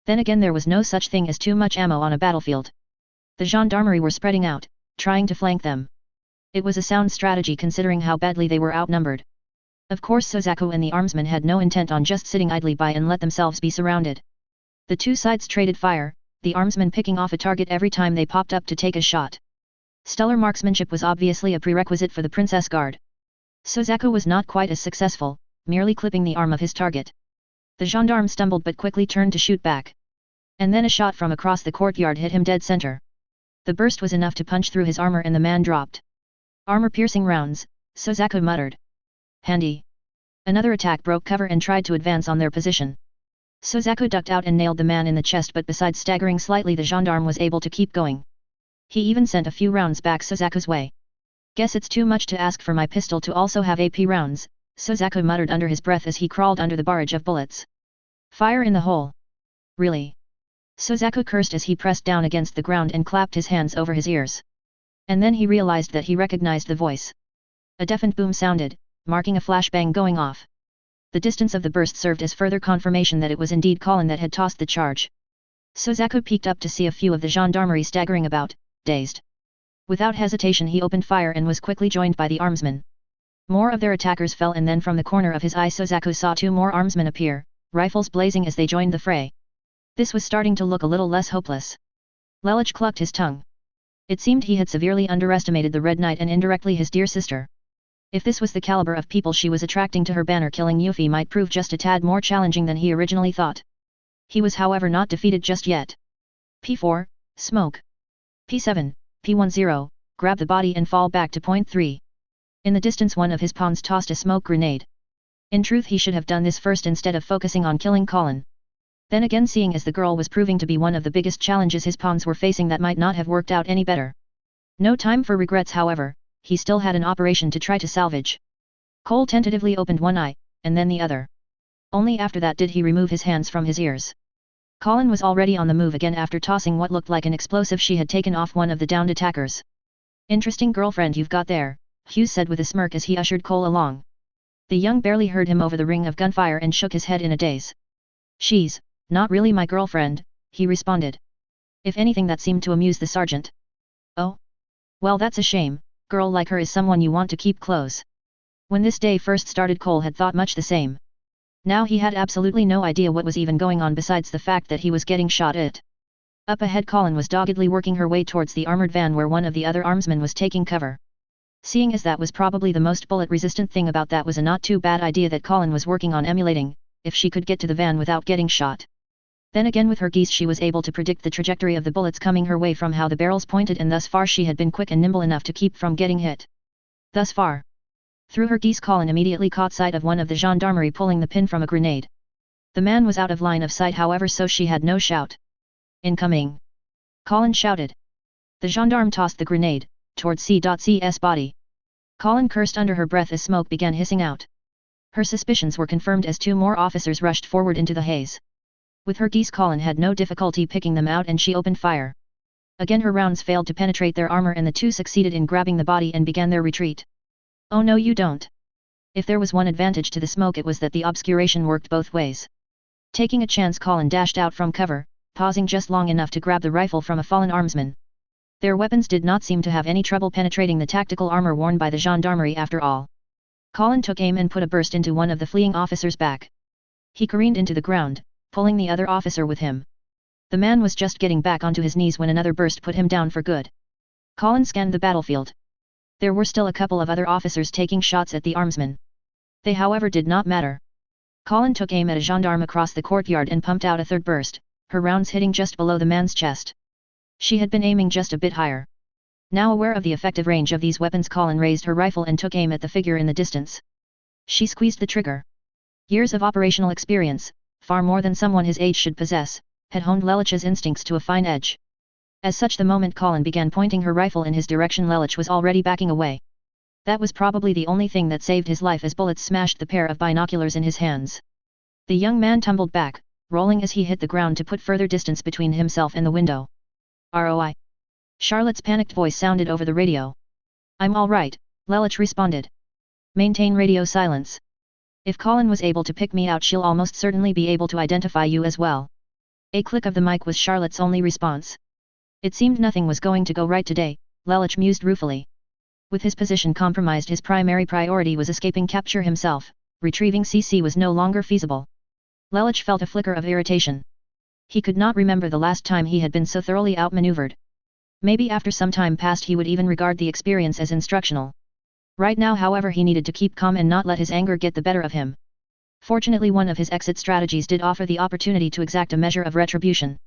Then again, there was no such thing as too much ammo on a battlefield. The gendarmerie were spreading out, trying to flank them. It was a sound strategy considering how badly they were outnumbered. Of course, Suzaku and the armsmen had no intent on just sitting idly by and let themselves be surrounded. The two sides traded fire, the armsmen picking off a target every time they popped up to take a shot. Stellar marksmanship was obviously a prerequisite for the Princess Guard. Suzaku was not quite as successful, merely clipping the arm of his target. The gendarme stumbled but quickly turned to shoot back. And then a shot from across the courtyard hit him dead center. The burst was enough to punch through his armor and the man dropped. "Armor-piercing rounds," Suzaku muttered. "Handy." Another attack broke cover and tried to advance on their position. Suzaku ducked out and nailed the man in the chest, but besides staggering slightly, the gendarme was able to keep going. He even sent a few rounds back Suzaku's way. "Guess it's too much to ask for my pistol to also have AP rounds," Suzaku muttered under his breath as he crawled under the barrage of bullets. "Fire in the hole." "Really?" Suzaku cursed as he pressed down against the ground and clapped his hands over his ears. And then he realized that he recognized the voice. A deafened boom sounded, marking a flashbang going off. The distance of the burst served as further confirmation that it was indeed Colin that had tossed the charge. Suzaku peeked up to see a few of the gendarmerie staggering about, dazed. Without hesitation he opened fire and was quickly joined by the armsmen. More of their attackers fell, and then from the corner of his eye Suzaku saw 2 more armsmen appear, rifles blazing as they joined the fray. This was starting to look a little less hopeless. Lelich clucked his tongue. It seemed he had severely underestimated the Red Knight and indirectly his dear sister. If this was the caliber of people she was attracting to her banner, killing Yuffie might prove just a tad more challenging than he originally thought. He was however not defeated just yet. P4, smoke. P7, P10, grab the body and fall back to point 3. In the distance one of his pawns tossed a smoke grenade. In truth he should have done this first instead of focusing on killing Colin. Then again, seeing as the girl was proving to be one of the biggest challenges his pawns were facing, that might not have worked out any better. No time for regrets however, he still had an operation to try to salvage. Cole tentatively opened one eye, and then the other. Only after that did he remove his hands from his ears. Colin was already on the move again after tossing what looked like an explosive she had taken off one of the downed attackers. "Interesting girlfriend you've got there," Hughes said with a smirk as he ushered Cole along. The young barely heard him over the ring of gunfire and shook his head in a daze. "She's not really my girlfriend," he responded. If anything, that seemed to amuse the sergeant. "Oh? Well, that's a shame. Girl like her is someone you want to keep close." When this day first started, Cole had thought much the same. Now he had absolutely no idea what was even going on besides the fact that he was getting shot at. Up ahead, Colin was doggedly working her way towards the armored van where one of the other armsmen was taking cover. Seeing as that was probably the most bullet-resistant thing about that was a not too bad idea that Colin was working on emulating, if she could get to the van without getting shot. Then again, with her Geass she was able to predict the trajectory of the bullets coming her way from how the barrels pointed, and thus far she had been quick and nimble enough to keep from getting hit. Thus far. Through her Geass, Colin immediately caught sight of one of the gendarmerie pulling the pin from a grenade. The man was out of line of sight however, so she had no shout. "Incoming!" Colin shouted. The gendarme tossed the grenade, towards C.C's body. Colin cursed under her breath as smoke began hissing out. Her suspicions were confirmed as 2 more officers rushed forward into the haze. With her Geass, Colin had no difficulty picking them out and she opened fire. Again her rounds failed to penetrate their armor and the 2 succeeded in grabbing the body and began their retreat. Oh no, you don't. If there was one advantage to the smoke, it was that the obscuration worked both ways. Taking a chance, Colin dashed out from cover, pausing just long enough to grab the rifle from a fallen armsman. Their weapons did not seem to have any trouble penetrating the tactical armor worn by the gendarmerie after all. Colin took aim and put a burst into one of the fleeing officer's back. He careened into the ground, pulling the other officer with him. The man was just getting back onto his knees when another burst put him down for good. Colin scanned the battlefield. There were still a couple of other officers taking shots at the armsman. They however did not matter. Colin took aim at a gendarme across the courtyard and pumped out a third burst, her rounds hitting just below the man's chest. She had been aiming just a bit higher. Now aware of the effective range of these weapons, Colin raised her rifle and took aim at the figure in the distance. She squeezed the trigger. Years of operational experience, far more than someone his age should possess, had honed Lelich's instincts to a fine edge. As such, the moment Colin began pointing her rifle in his direction, Lelich was already backing away. That was probably the only thing that saved his life as bullets smashed the pair of binoculars in his hands. The young man tumbled back, rolling as he hit the ground to put further distance between himself and the window. "ROI." Charlotte's panicked voice sounded over the radio. "I'm all right," Lelich responded. "Maintain radio silence. If Colin was able to pick me out, she'll almost certainly be able to identify you as well." A click of the mic was Charlotte's only response. It seemed nothing was going to go right today, Lelich mused ruefully. With his position compromised, his primary priority was escaping capture himself. Retrieving CC was no longer feasible. Lelich felt a flicker of irritation. He could not remember the last time he had been so thoroughly outmaneuvered. Maybe after some time passed he would even regard the experience as instructional. Right now, however, he needed to keep calm and not let his anger get the better of him. Fortunately, one of his exit strategies did offer the opportunity to exact a measure of retribution.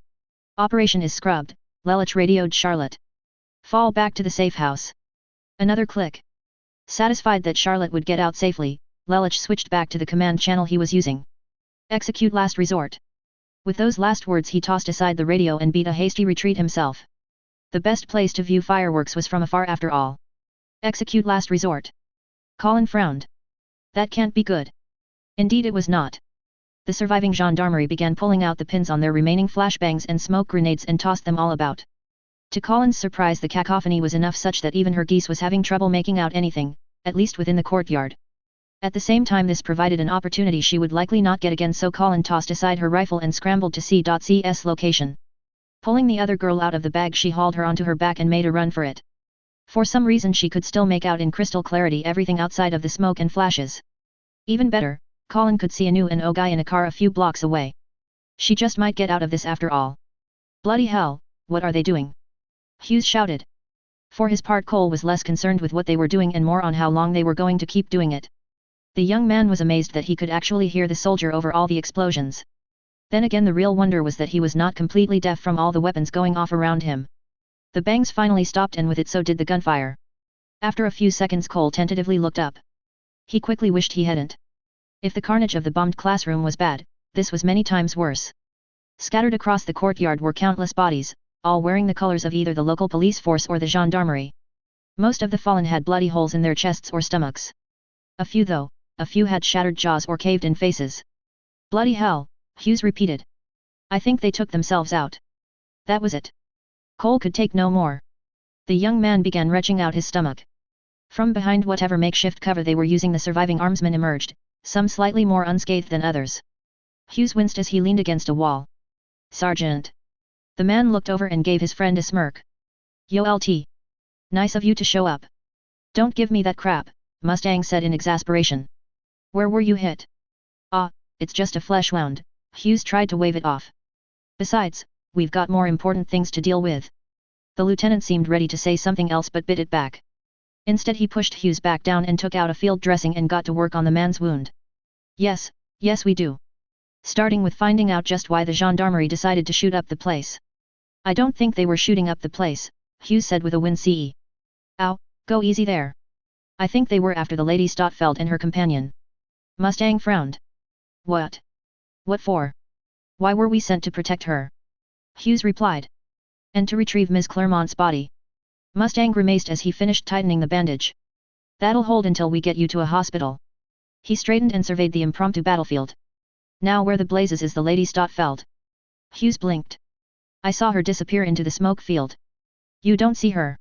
"Operation is scrubbed," Lelich radioed Charlotte. "Fall back to the safe house." Another click. Satisfied that Charlotte would get out safely, Lelich switched back to the command channel he was using. "Execute last resort." With those last words, he tossed aside the radio and beat a hasty retreat himself. The best place to view fireworks was from afar after all. Execute last resort. Colin frowned. That can't be good. Indeed it was not. The surviving gendarmerie began pulling out the pins on their remaining flashbangs and smoke grenades and tossed them all about. To Colin's surprise, the cacophony was enough such that even her Geass was having trouble making out anything, at least within the courtyard. At the same time, this provided an opportunity she would likely not get again, so Colin tossed aside her rifle and scrambled to C.C's location. Pulling the other girl out of the bag, she hauled her onto her back and made a run for it. For some reason she could still make out in crystal clarity everything outside of the smoke and flashes. Even better, Colin could see a new and guy in a car a few blocks away. She just might get out of this after all. "Bloody hell, what are they doing?" Hughes shouted. For his part, Cole was less concerned with what they were doing and more on how long they were going to keep doing it. The young man was amazed that he could actually hear the soldier over all the explosions. Then again, the real wonder was that he was not completely deaf from all the weapons going off around him. The bangs finally stopped, and with it so did the gunfire. After a few seconds, Cole tentatively looked up. He quickly wished he hadn't. If the carnage of the bombed classroom was bad, this was many times worse. Scattered across the courtyard were countless bodies, all wearing the colors of either the local police force or the gendarmerie. Most of the fallen had bloody holes in their chests or stomachs. A few had shattered jaws or caved-in faces. "Bloody hell," Hughes repeated. "I think they took themselves out." That was it. Cole could take no more. The young man began retching out his stomach. From behind whatever makeshift cover they were using, the surviving armsmen emerged, some slightly more unscathed than others. Hughes winced as he leaned against a wall. "Sergeant." The man looked over and gave his friend a smirk. "Yo LT. Nice of you to show up." "Don't give me that crap," Mustang said in exasperation. "Where were you hit?" "Ah, it's just a flesh wound," Hughes tried to wave it off. "Besides, we've got more important things to deal with." The lieutenant seemed ready to say something else but bit it back. Instead, he pushed Hughes back down and took out a field dressing and got to work on the man's wound. Yes we do. Starting with finding out just why the gendarmerie decided to shoot up the place." "I don't think they were shooting up the place," Hughes said with a wince. "Ow, go easy there. I think they were after the Lady Stotfeld and her companion." Mustang frowned. "What? What for? Why were we sent to protect her?" Hughes replied. "And to retrieve Ms. Clermont's body." Mustang grimaced as he finished tightening the bandage. "That'll hold until we get you to a hospital." He straightened and surveyed the impromptu battlefield. "Now where the blazes is the Lady Stotfeld?" Hughes blinked. "I saw her disappear into the smoke field." "You don't see her?"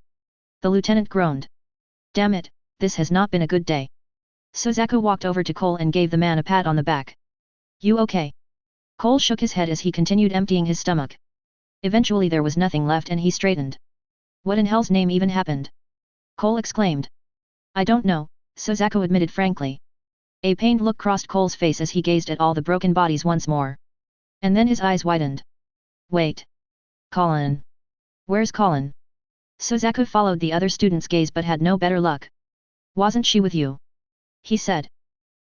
The lieutenant groaned. "Damn it, this has not been a good day." Sozako walked over to Cole and gave the man a pat on the back. "You okay?" Cole shook his head as he continued emptying his stomach. Eventually there was nothing left and he straightened. "What in hell's name even happened?" Cole exclaimed. "I don't know," Sozako admitted frankly. A pained look crossed Cole's face as he gazed at all the broken bodies once more. And then his eyes widened. Wait. Colin. Where's Colin? Suzaku followed the other student's gaze but had no better luck. Wasn't she with you? He said.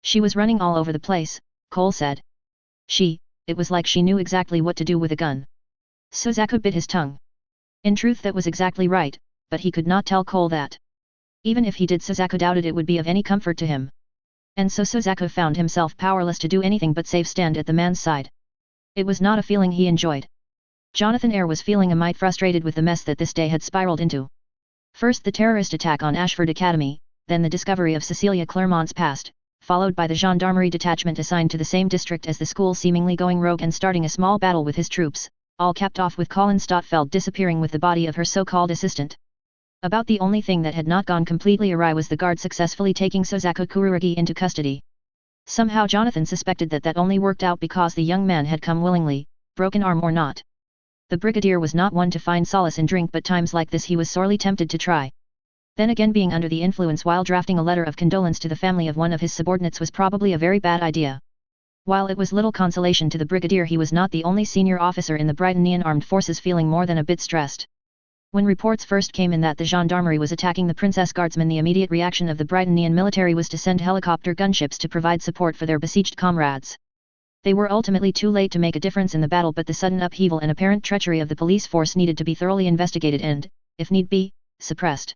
She was running all over the place, Cole said. It was like she knew exactly what to do with a gun. Suzaku bit his tongue. In truth that was exactly right, but he could not tell Cole that. Even if he did, Suzaku doubted it would be of any comfort to him. And so Suzaku found himself powerless to do anything but save stand at the man's side. It was not a feeling he enjoyed. Jonathan Eyre was feeling a mite frustrated with the mess that this day had spiraled into. First the terrorist attack on Ashford Academy, then the discovery of Cecilia Claremont's past, followed by the gendarmerie detachment assigned to the same district as the school seemingly going rogue and starting a small battle with his troops, all capped off with Colin Stotfeld disappearing with the body of her so-called assistant. About the only thing that had not gone completely awry was the guard successfully taking Suzaku Kurugi into custody. Somehow Jonathan suspected that only worked out because the young man had come willingly, broken arm or not. The brigadier was not one to find solace in drink, but times like this he was sorely tempted to try. Then again, being under the influence while drafting a letter of condolence to the family of one of his subordinates was probably a very bad idea. While it was little consolation to the brigadier, he was not the only senior officer in the Brightonian armed forces feeling more than a bit stressed. When reports first came in that the gendarmerie was attacking the Princess Guardsmen, the immediate reaction of the Brightonian military was to send helicopter gunships to provide support for their besieged comrades. They were ultimately too late to make a difference in the battle, but the sudden upheaval and apparent treachery of the police force needed to be thoroughly investigated and, if need be, suppressed.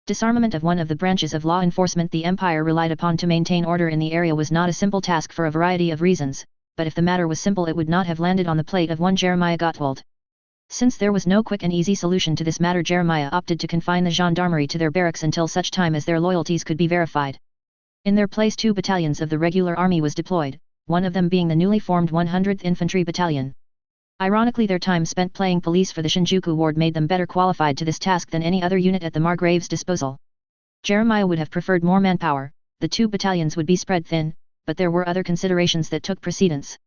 Disarmament of one of the branches of law enforcement the Empire relied upon to maintain order in the area was not a simple task for a variety of reasons, but if the matter was simple it would not have landed on the plate of one Jeremiah Gottwald. Since there was no quick and easy solution to this matter, Jeremiah opted to confine the gendarmerie to their barracks until such time as their loyalties could be verified. In their place 2 battalions of the regular army was deployed, one of them being the newly formed 100th Infantry Battalion. Ironically, their time spent playing police for the Shinjuku ward made them better qualified to this task than any other unit at the Margrave's disposal. Jeremiah would have preferred more manpower, the 2 battalions would be spread thin, but there were other considerations that took precedence.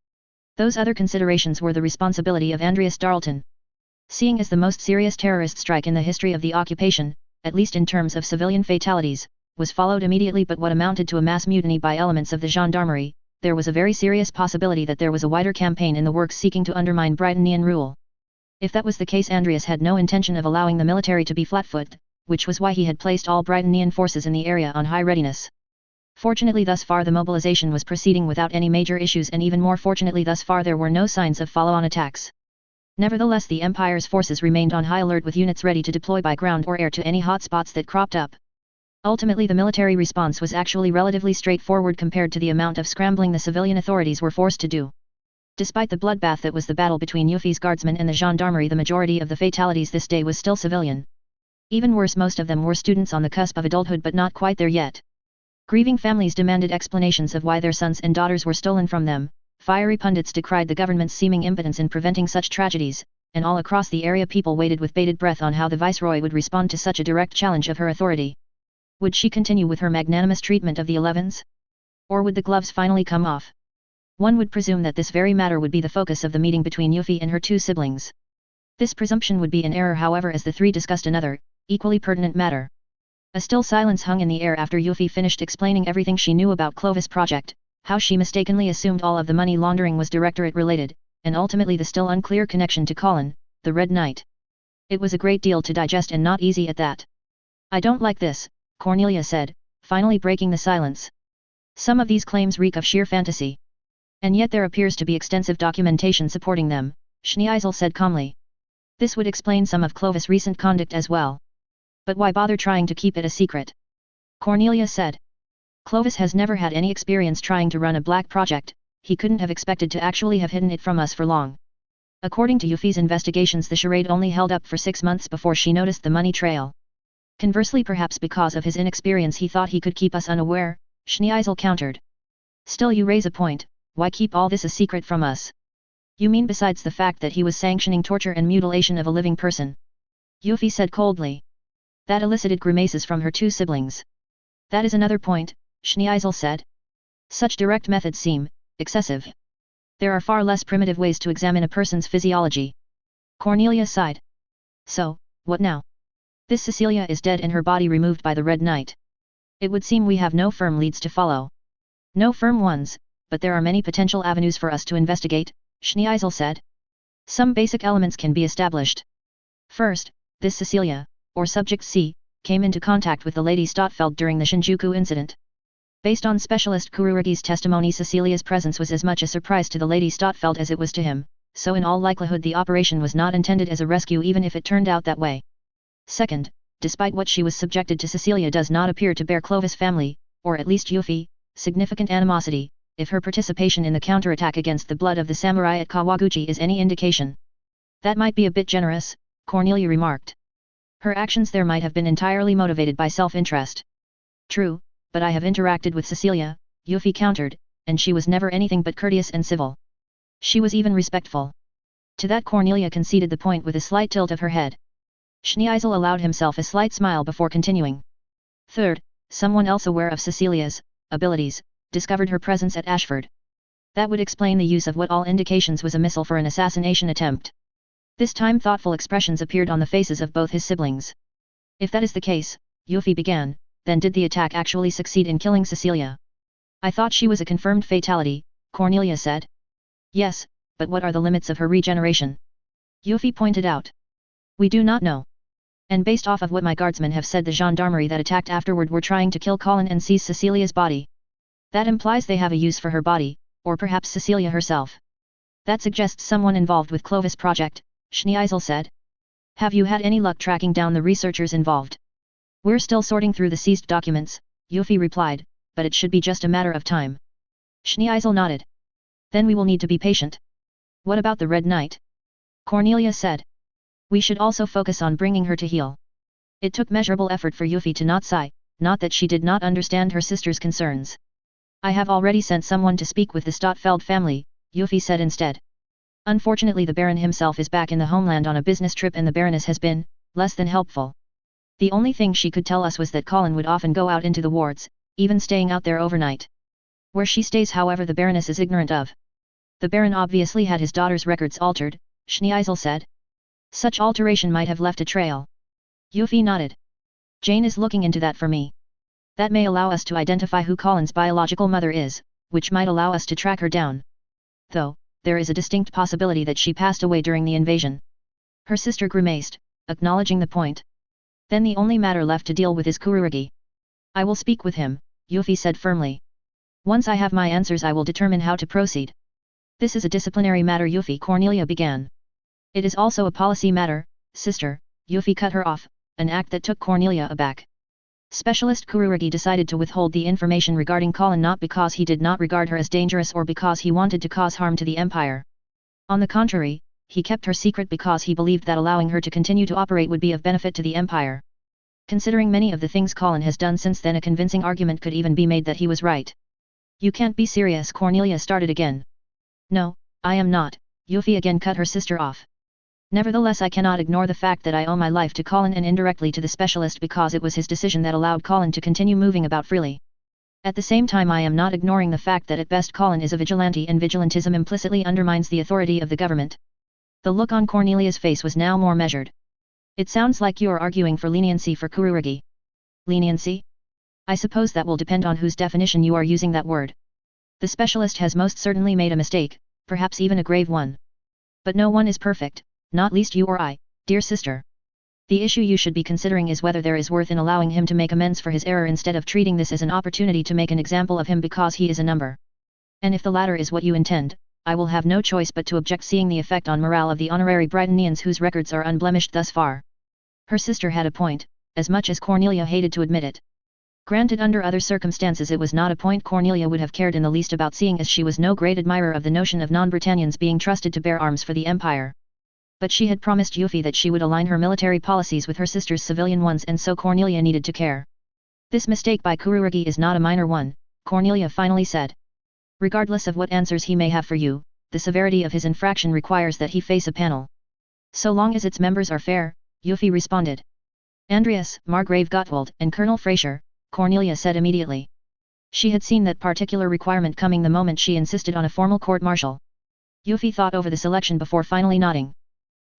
Those other considerations were the responsibility of Andreas Darlton. Seeing as the most serious terrorist strike in the history of the occupation, at least in terms of civilian fatalities, was followed immediately but what amounted to a mass mutiny by elements of the gendarmerie, there was a very serious possibility that there was a wider campaign in the works seeking to undermine Brightonian rule. If that was the case, Andreas had no intention of allowing the military to be flat-footed, which was why he had placed all Brightonian forces in the area on high readiness. Fortunately thus far the mobilization was proceeding without any major issues, and even more fortunately thus far there were no signs of follow-on attacks. Nevertheless, the Empire's forces remained on high alert with units ready to deploy by ground or air to any hot spots that cropped up. Ultimately the military response was actually relatively straightforward compared to the amount of scrambling the civilian authorities were forced to do. Despite the bloodbath that was the battle between Yuffie's guardsmen and the gendarmerie, the majority of the fatalities this day was still civilian. Even worse, most of them were students on the cusp of adulthood but not quite there yet. Grieving families demanded explanations of why their sons and daughters were stolen from them. Fiery pundits decried the government's seeming impotence in preventing such tragedies, and all across the area people waited with bated breath on how the viceroy would respond to such a direct challenge of her authority. Would she continue with her magnanimous treatment of the 11s? Or would the gloves finally come off? One would presume that this very matter would be the focus of the meeting between Yuffie and her 2 siblings. This presumption would be in error, however, as the 3 discussed another, equally pertinent matter. A still silence hung in the air after Yuffie finished explaining everything she knew about Clovis' project, how she mistakenly assumed all of the money laundering was directorate related, and ultimately the still unclear connection to Colin, the Red Knight. It was a great deal to digest and not easy at that. I don't like this, Cornelia said, finally breaking the silence. Some of these claims reek of sheer fantasy. And yet there appears to be extensive documentation supporting them, Schneisel said calmly. This would explain some of Clovis' recent conduct as well. But why bother trying to keep it a secret? Cornelia said. Clovis has never had any experience trying to run a black project, he couldn't have expected to actually have hidden it from us for long. According to Yuffie's investigations, the charade only held up for 6 months before she noticed the money trail. Conversely, perhaps because of his inexperience he thought he could keep us unaware, Schneisel countered. Still, you raise a point, why keep all this a secret from us? You mean besides the fact that he was sanctioning torture and mutilation of a living person? Yuffie said coldly. That elicited grimaces from her 2 siblings. That is another point, Schneisel said. Such direct methods seem excessive. There are far less primitive ways to examine a person's physiology. Cornelia sighed. So, what now? This Cecilia is dead and her body removed by the Red Knight. It would seem we have no firm leads to follow. No firm ones, but there are many potential avenues for us to investigate, Schneeisel said. Some basic elements can be established. First, this Cecilia, or Subject C, came into contact with the Lady Stotfeld during the Shinjuku incident. Based on specialist Kuruigi's testimony, Cecilia's presence was as much a surprise to the Lady Stotfeld as it was to him, so in all likelihood the operation was not intended as a rescue even if it turned out that way. Second, despite what she was subjected to, Cecilia does not appear to bear Clovis family, or at least Yuffie, significant animosity, if her participation in the counterattack against the blood of the samurai at Kawaguchi is any indication. That might be a bit generous, Cornelia remarked. Her actions there might have been entirely motivated by self-interest. True, but I have interacted with Cecilia, Yuffie countered, and she was never anything but courteous and civil. She was even respectful. To that Cornelia conceded the point with a slight tilt of her head. Schneeisel allowed himself a slight smile before continuing. Third, someone else aware of Cecilia's abilities discovered her presence at Ashford. That would explain the use of what all indications was a missile for an assassination attempt. This time thoughtful expressions appeared on the faces of both his siblings. If that is the case, Yuffie began, then did the attack actually succeed in killing Cecilia? I thought she was a confirmed fatality, Cornelia said. Yes, but what are the limits of her regeneration? Yuffie pointed out. We do not know. And based off of what my guardsmen have said, the gendarmerie that attacked afterward were trying to kill Colin and seize Cecilia's body. That implies they have a use for her body, or perhaps Cecilia herself. That suggests someone involved with Clovis project, Schneeisel said. Have you had any luck tracking down the researchers involved? We're still sorting through the seized documents, Yuffie replied, but it should be just a matter of time. Schneeisel nodded. Then we will need to be patient. What about the Red Knight? Cornelia said. We should also focus on bringing her to heel. It took measurable effort for Yuffie to not sigh, not that she did not understand her sister's concerns. I have already sent someone to speak with the Stotfeld family, Yuffie said instead. Unfortunately the Baron himself is back in the homeland on a business trip and the Baroness has been less than helpful. The only thing she could tell us was that Colin would often go out into the wards, even staying out there overnight. Where she stays, however, the Baroness is ignorant of. The Baron obviously had his daughter's records altered, Schneeisel said. Such alteration might have left a trail. Yuffie nodded. Jane is looking into that for me. That may allow us to identify who Colin's biological mother is, which might allow us to track her down. Though, there is a distinct possibility that she passed away during the invasion. Her sister grimaced, acknowledging the point. Then the only matter left to deal with is Kuruigi. I will speak with him, Yuffie said firmly. Once I have my answers I will determine how to proceed. This is a disciplinary matter, Yuffie, Cornelia began. It is also a policy matter, sister, Yuffie cut her off, an act that took Cornelia aback. Specialist Kuruigi decided to withhold the information regarding Colin not because he did not regard her as dangerous or because he wanted to cause harm to the Empire. On the contrary, he kept her secret because he believed that allowing her to continue to operate would be of benefit to the Empire. Considering many of the things Colin has done since then, a convincing argument could even be made that he was right. You can't be serious, Cornelia started again. No, I am not, Yuffie again cut her sister off. Nevertheless, I cannot ignore the fact that I owe my life to Colin and indirectly to the specialist because it was his decision that allowed Colin to continue moving about freely. At the same time, I am not ignoring the fact that at best Colin is a vigilante and vigilantism implicitly undermines the authority of the government. The look on Cornelia's face was now more measured. It sounds like you are arguing for leniency for Kuruigi. Leniency? I suppose that will depend on whose definition you are using that word. The specialist has most certainly made a mistake, perhaps even a grave one. But no one is perfect. Not least you or I, dear sister. The issue you should be considering is whether there is worth in allowing him to make amends for his error instead of treating this as an opportunity to make an example of him because he is a number. And if the latter is what you intend, I will have no choice but to object, seeing the effect on morale of the honorary Brightonians whose records are unblemished thus far. Her sister had a point, as much as Cornelia hated to admit it. Granted, under other circumstances it was not a point Cornelia would have cared in the least about, seeing as she was no great admirer of the notion of non-Britannians being trusted to bear arms for the Empire. But she had promised Yuffie that she would align her military policies with her sister's civilian ones, and so Cornelia needed to care. This mistake by Kuruigi is not a minor one, Cornelia finally said. Regardless of what answers he may have for you, the severity of his infraction requires that he face a panel. So long as its members are fair, Yuffie responded. Andreas, Margrave Gottwald, and Colonel Fraser, Cornelia said immediately. She had seen that particular requirement coming the moment she insisted on a formal court-martial. Yuffie thought over the selection before finally nodding.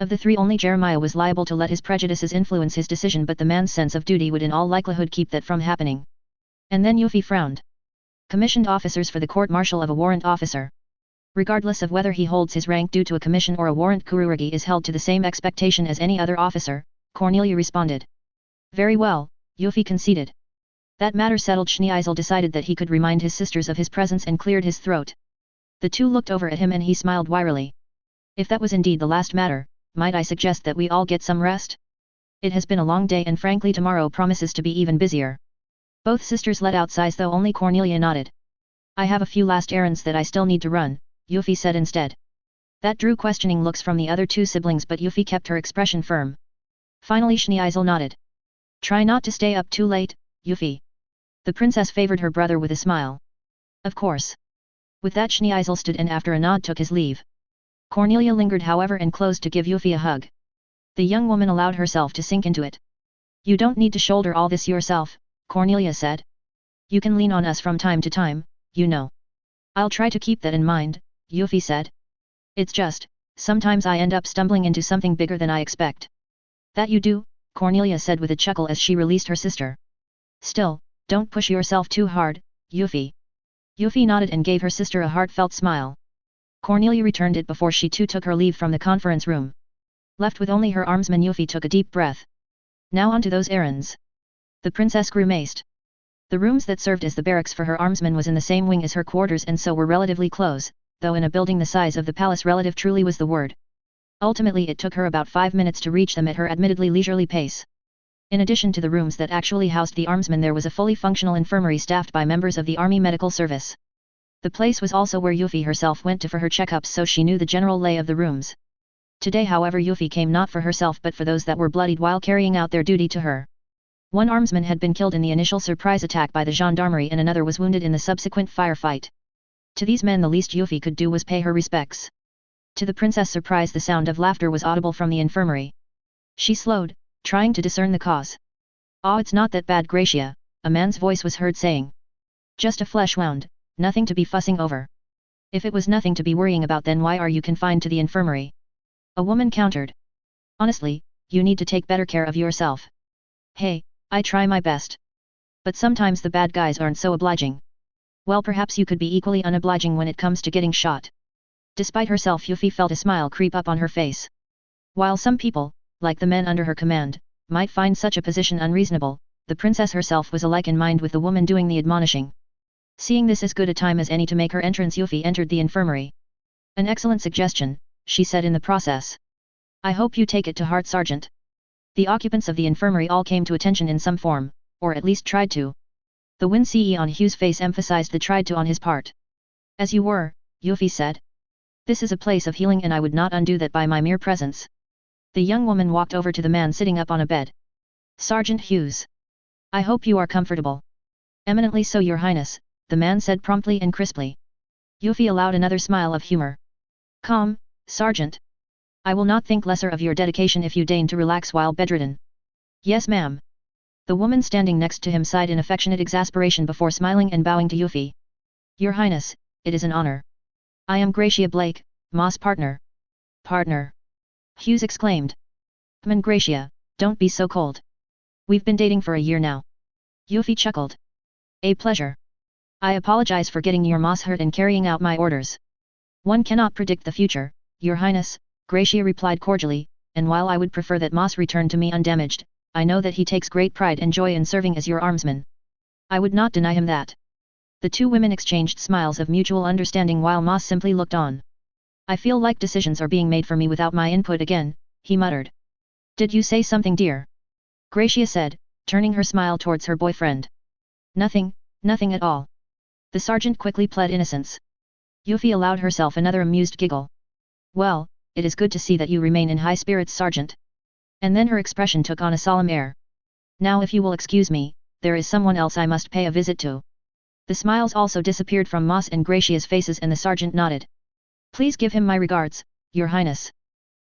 Of the three, only Jeremiah was liable to let his prejudices influence his decision, but the man's sense of duty would in all likelihood keep that from happening. And then Yuffie frowned. Commissioned officers for the court-martial of a warrant officer. Regardless of whether he holds his rank due to a commission or a warrant, Kurugi is held to the same expectation as any other officer, Cornelia responded. Very well, Yuffie conceded. That matter settled, Schneeisel decided that he could remind his sisters of his presence and cleared his throat. The two looked over at him and he smiled wearily. If that was indeed the last matter, might I suggest that we all get some rest? It has been a long day and frankly tomorrow promises to be even busier. Both sisters let out sighs, though only Cornelia nodded. I have a few last errands that I still need to run, Yuffie said instead. That drew questioning looks from the other two siblings, but Yuffie kept her expression firm. Finally Schneeisel nodded. Try not to stay up too late, Yuffie. The princess favored her brother with a smile. Of course. With that Schneeisel stood and after a nod took his leave. Cornelia lingered however and closed to give Yuffie a hug. The young woman allowed herself to sink into it. You don't need to shoulder all this yourself, Cornelia said. You can lean on us from time to time, you know. I'll try to keep that in mind, Yuffie said. It's just, sometimes I end up stumbling into something bigger than I expect. That you do, Cornelia said with a chuckle as she released her sister. Still, don't push yourself too hard, Yuffie. Yuffie nodded and gave her sister a heartfelt smile. Cornelia returned it before she too took her leave from the conference room. Left with only her armsman, Yuffie took a deep breath. Now on to those errands. The princess grimaced. The rooms that served as the barracks for her armsman was in the same wing as her quarters and so were relatively close, though in a building the size of the palace relative truly was the word. Ultimately it took her about 5 minutes to reach them at her admittedly leisurely pace. In addition to the rooms that actually housed the armsman, there was a fully functional infirmary staffed by members of the Army Medical Service. The place was also where Yuffie herself went to for her checkups, so she knew the general lay of the rooms. Today however Yuffie came not for herself but for those that were bloodied while carrying out their duty to her. One armsman had been killed in the initial surprise attack by the gendarmerie and another was wounded in the subsequent firefight. To these men the least Yuffie could do was pay her respects. To the princess' surprise the sound of laughter was audible from the infirmary. She slowed, trying to discern the cause. "Oh, it's not that bad, Gracia," a man's voice was heard saying. "Just a flesh wound, nothing to be fussing over." "If it was nothing to be worrying about, then why are you confined to the infirmary?" a woman countered. "Honestly, you need to take better care of yourself." "Hey, I try my best. But sometimes the bad guys aren't so obliging." "Well, perhaps you could be equally unobliging when it comes to getting shot." Despite herself, Yuffie felt a smile creep up on her face. While some people, like the men under her command, might find such a position unreasonable, the princess herself was alike in mind with the woman doing the admonishing. Seeing this as good a time as any to make her entrance, Yuffie entered the infirmary. "An excellent suggestion," she said in the process. "I hope you take it to heart, Sergeant." The occupants of the infirmary all came to attention in some form, or at least tried to. The wince on Hugh's face emphasized the tried to on his part. "As you were," Yuffie said. "This is a place of healing and I would not undo that by my mere presence." The young woman walked over to the man sitting up on a bed. "Sergeant Hughes. I hope you are comfortable." "Eminently so, Your Highness," the man said promptly and crisply. Yuffie allowed another smile of humor. "Calm, Sergeant. I will not think lesser of your dedication if you deign to relax while bedridden." "Yes, ma'am." The woman standing next to him sighed in affectionate exasperation before smiling and bowing to Yuffie. "Your Highness, it is an honor. I am Gracia Blake, Ma's partner." "Partner?" Hughes exclaimed. "Come on, Gracia, don't be so cold. We've been dating for a year now." Yuffie chuckled. "A pleasure. I apologize for getting your Mas hurt and carrying out my orders." "One cannot predict the future, Your Highness," Gracia replied cordially, "and while I would prefer that Mas return to me undamaged, I know that he takes great pride and joy in serving as your armsman. I would not deny him that." The two women exchanged smiles of mutual understanding while Mas simply looked on. "I feel like decisions are being made for me without my input again," he muttered. "Did you say something, dear?" Gracia said, turning her smile towards her boyfriend. "Nothing, nothing at all." The sergeant quickly pled innocence. Yuffie allowed herself another amused giggle. "Well, it is good to see that you remain in high spirits, Sergeant." And then her expression took on a solemn air. "Now if you will excuse me, there is someone else I must pay a visit to." The smiles also disappeared from Mas and Gracia's faces and the sergeant nodded. "Please give him my regards, Your Highness."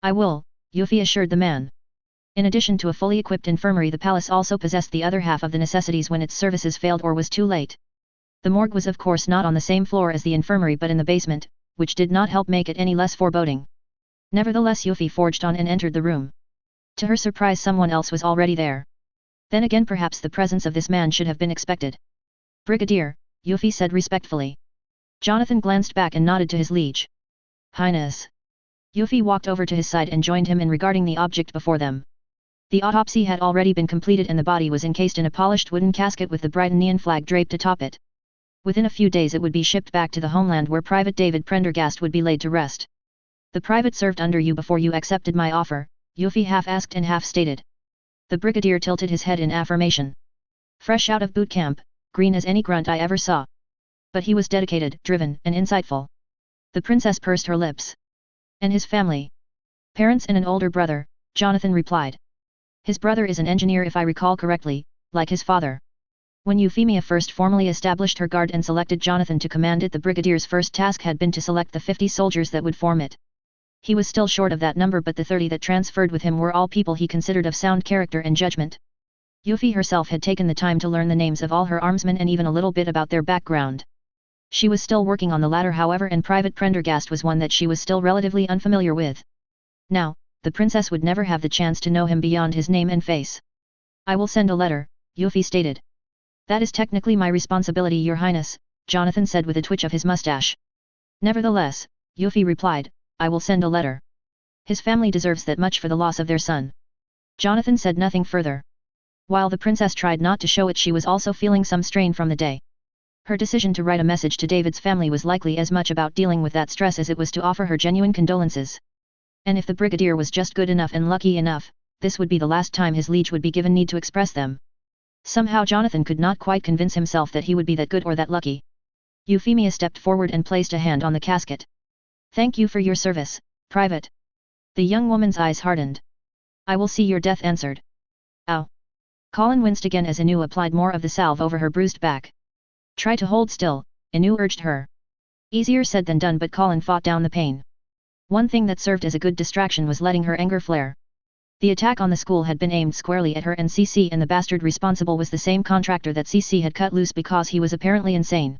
"I will," Yuffie assured the man. In addition to a fully equipped infirmary, the palace also possessed the other half of the necessities when its services failed or was too late. The morgue was of course not on the same floor as the infirmary but in the basement, which did not help make it any less foreboding. Nevertheless, Yuffie forged on and entered the room. To her surprise, someone else was already there. Then again, perhaps the presence of this man should have been expected. "Brigadier," Yuffie said respectfully. Jonathan glanced back and nodded to his liege. Highness. Yuffie walked over to his side and joined him in regarding the object before them. The autopsy had already been completed and the body was encased in a polished wooden casket with the Britannian flag draped atop it. Within a few days it would be shipped back to the homeland where Private David Prendergast would be laid to rest. The private served under you before you accepted my offer, Yuffie half asked and half stated. The brigadier tilted his head in affirmation. Fresh out of boot camp, green as any grunt I ever saw. But he was dedicated, driven, and insightful. The princess pursed her lips. And his family? Parents and an older brother, Jonathan replied. His brother is an engineer if I recall correctly, like his father. When Euphemia first formally established her guard and selected Jonathan to command it, the brigadier's first task had been to select the 50 soldiers that would form it. He was still short of that number, but the 30 that transferred with him were all people he considered of sound character and judgment. Yuffie herself had taken the time to learn the names of all her armsmen and even a little bit about their background. She was still working on the latter, however, and Private Prendergast was one that she was still relatively unfamiliar with. Now, the princess would never have the chance to know him beyond his name and face. I will send a letter, Yuffie stated. That is technically my responsibility, Your Highness, Jonathan said with a twitch of his mustache. Nevertheless, Yuffie replied, I will send a letter. His family deserves that much for the loss of their son. Jonathan said nothing further. While the princess tried not to show it, she was also feeling some strain from the day. Her decision to write a message to David's family was likely as much about dealing with that stress as it was to offer her genuine condolences. And if the brigadier was just good enough and lucky enough, this would be the last time his liege would be given need to express them. Somehow Jonathan could not quite convince himself that he would be that good or that lucky. Euphemia stepped forward and placed a hand on the casket. Thank you for your service, Private. The young woman's eyes hardened. I will see your death answered. Ow. Colin winced again as Anu applied more of the salve over her bruised back. Try to hold still, Anu urged her. Easier said than done, but Colin fought down the pain. One thing that served as a good distraction was letting her anger flare. The attack on the school had been aimed squarely at her and CC, and the bastard responsible was the same contractor that CC had cut loose because he was apparently insane.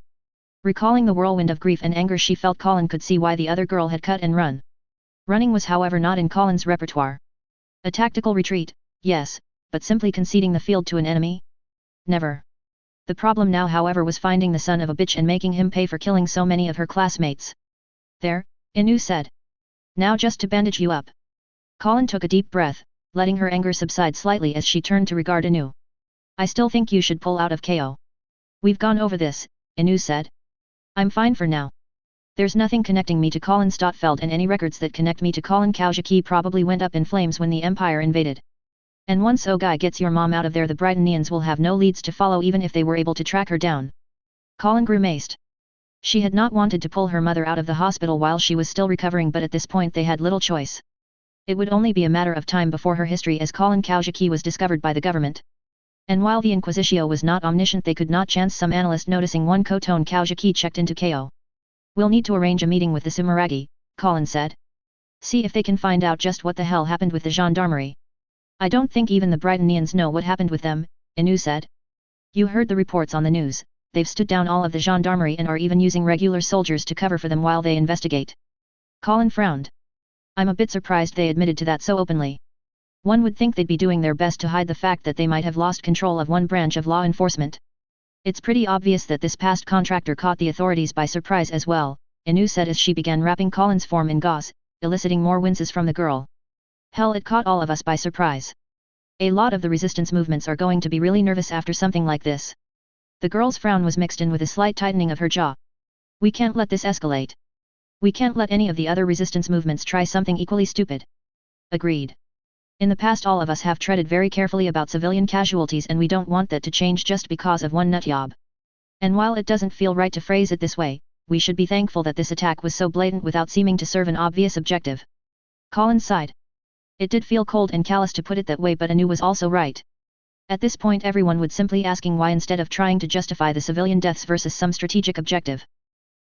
Recalling the whirlwind of grief and anger she felt, Colin could see why the other girl had cut and run. Running was however not in Colin's repertoire. A tactical retreat, yes, but simply conceding the field to an enemy? Never. The problem now however was finding the son of a bitch and making him pay for killing so many of her classmates. There, Anu said. Now just to bandage you up. Colin took a deep breath, letting her anger subside slightly as she turned to regard Anu. I still think you should pull out of KO. We've gone over this, Anu said. I'm fine for now. There's nothing connecting me to Colin Stotfeld, and any records that connect me to Colin Kaujaki probably went up in flames when the Empire invaded. And once Ogai gets your mom out of there, the Britannians will have no leads to follow even if they were able to track her down. Colin grimaced. She had not wanted to pull her mother out of the hospital while she was still recovering, but at this point they had little choice. It would only be a matter of time before her history as Colin Kaujaki was discovered by the government. And while the Inquisitio was not omniscient, they could not chance some analyst noticing one Koton Kaujaki checked into KO. We'll need to arrange a meeting with the Sumeragi, Colin said. See if they can find out just what the hell happened with the gendarmerie. I don't think even the Britannians know what happened with them, Anu said. You heard the reports on the news. They've stood down all of the gendarmerie and are even using regular soldiers to cover for them while they investigate. Colin frowned. I'm a bit surprised they admitted to that so openly. One would think they'd be doing their best to hide the fact that they might have lost control of one branch of law enforcement. It's pretty obvious that this past contractor caught the authorities by surprise as well, Anu said as she began wrapping Colin's form in gauze, eliciting more winces from the girl. Hell, it caught all of us by surprise. A lot of the resistance movements are going to be really nervous after something like this. The girl's frown was mixed in with a slight tightening of her jaw. We can't let this escalate. We can't let any of the other resistance movements try something equally stupid. Agreed. In the past all of us have treaded very carefully about civilian casualties, and we don't want that to change just because of one nutjob. And while it doesn't feel right to phrase it this way, we should be thankful that this attack was so blatant without seeming to serve an obvious objective. Colin sighed. It did feel cold and callous to put it that way, but Anu was also right. At this point everyone would simply asking why instead of trying to justify the civilian deaths versus some strategic objective.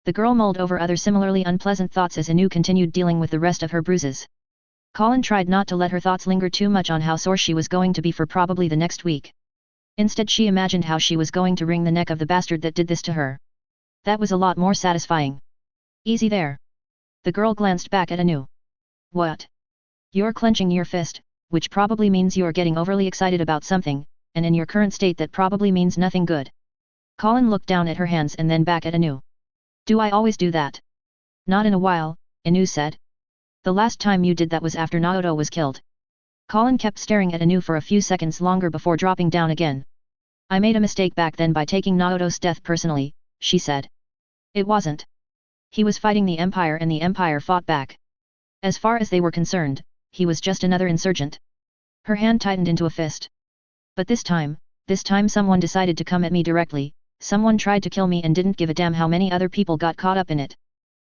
The girl mulled over other similarly unpleasant thoughts as Anu continued dealing with the rest of her bruises. Colin tried not to let her thoughts linger too much on how sore she was going to be for probably the next week. Instead she imagined how she was going to wring the neck of the bastard that did this to her. That was a lot more satisfying. Easy there. The girl glanced back at Anu. What? You're clenching your fist, which probably means you're getting overly excited about something, and in your current state that probably means nothing good. Colin looked down at her hands and then back at Anu. Do I always do that? Not in a while, Anu said. The last time you did that was after Naoto was killed. Colin kept staring at Anu for a few seconds longer before dropping down again. I made a mistake back then by taking Naoto's death personally, she said. It wasn't. He was fighting the Empire and the Empire fought back. As far as they were concerned, he was just another insurgent. Her hand tightened into a fist. But this time someone decided to come at me directly, someone tried to kill me and didn't give a damn how many other people got caught up in it.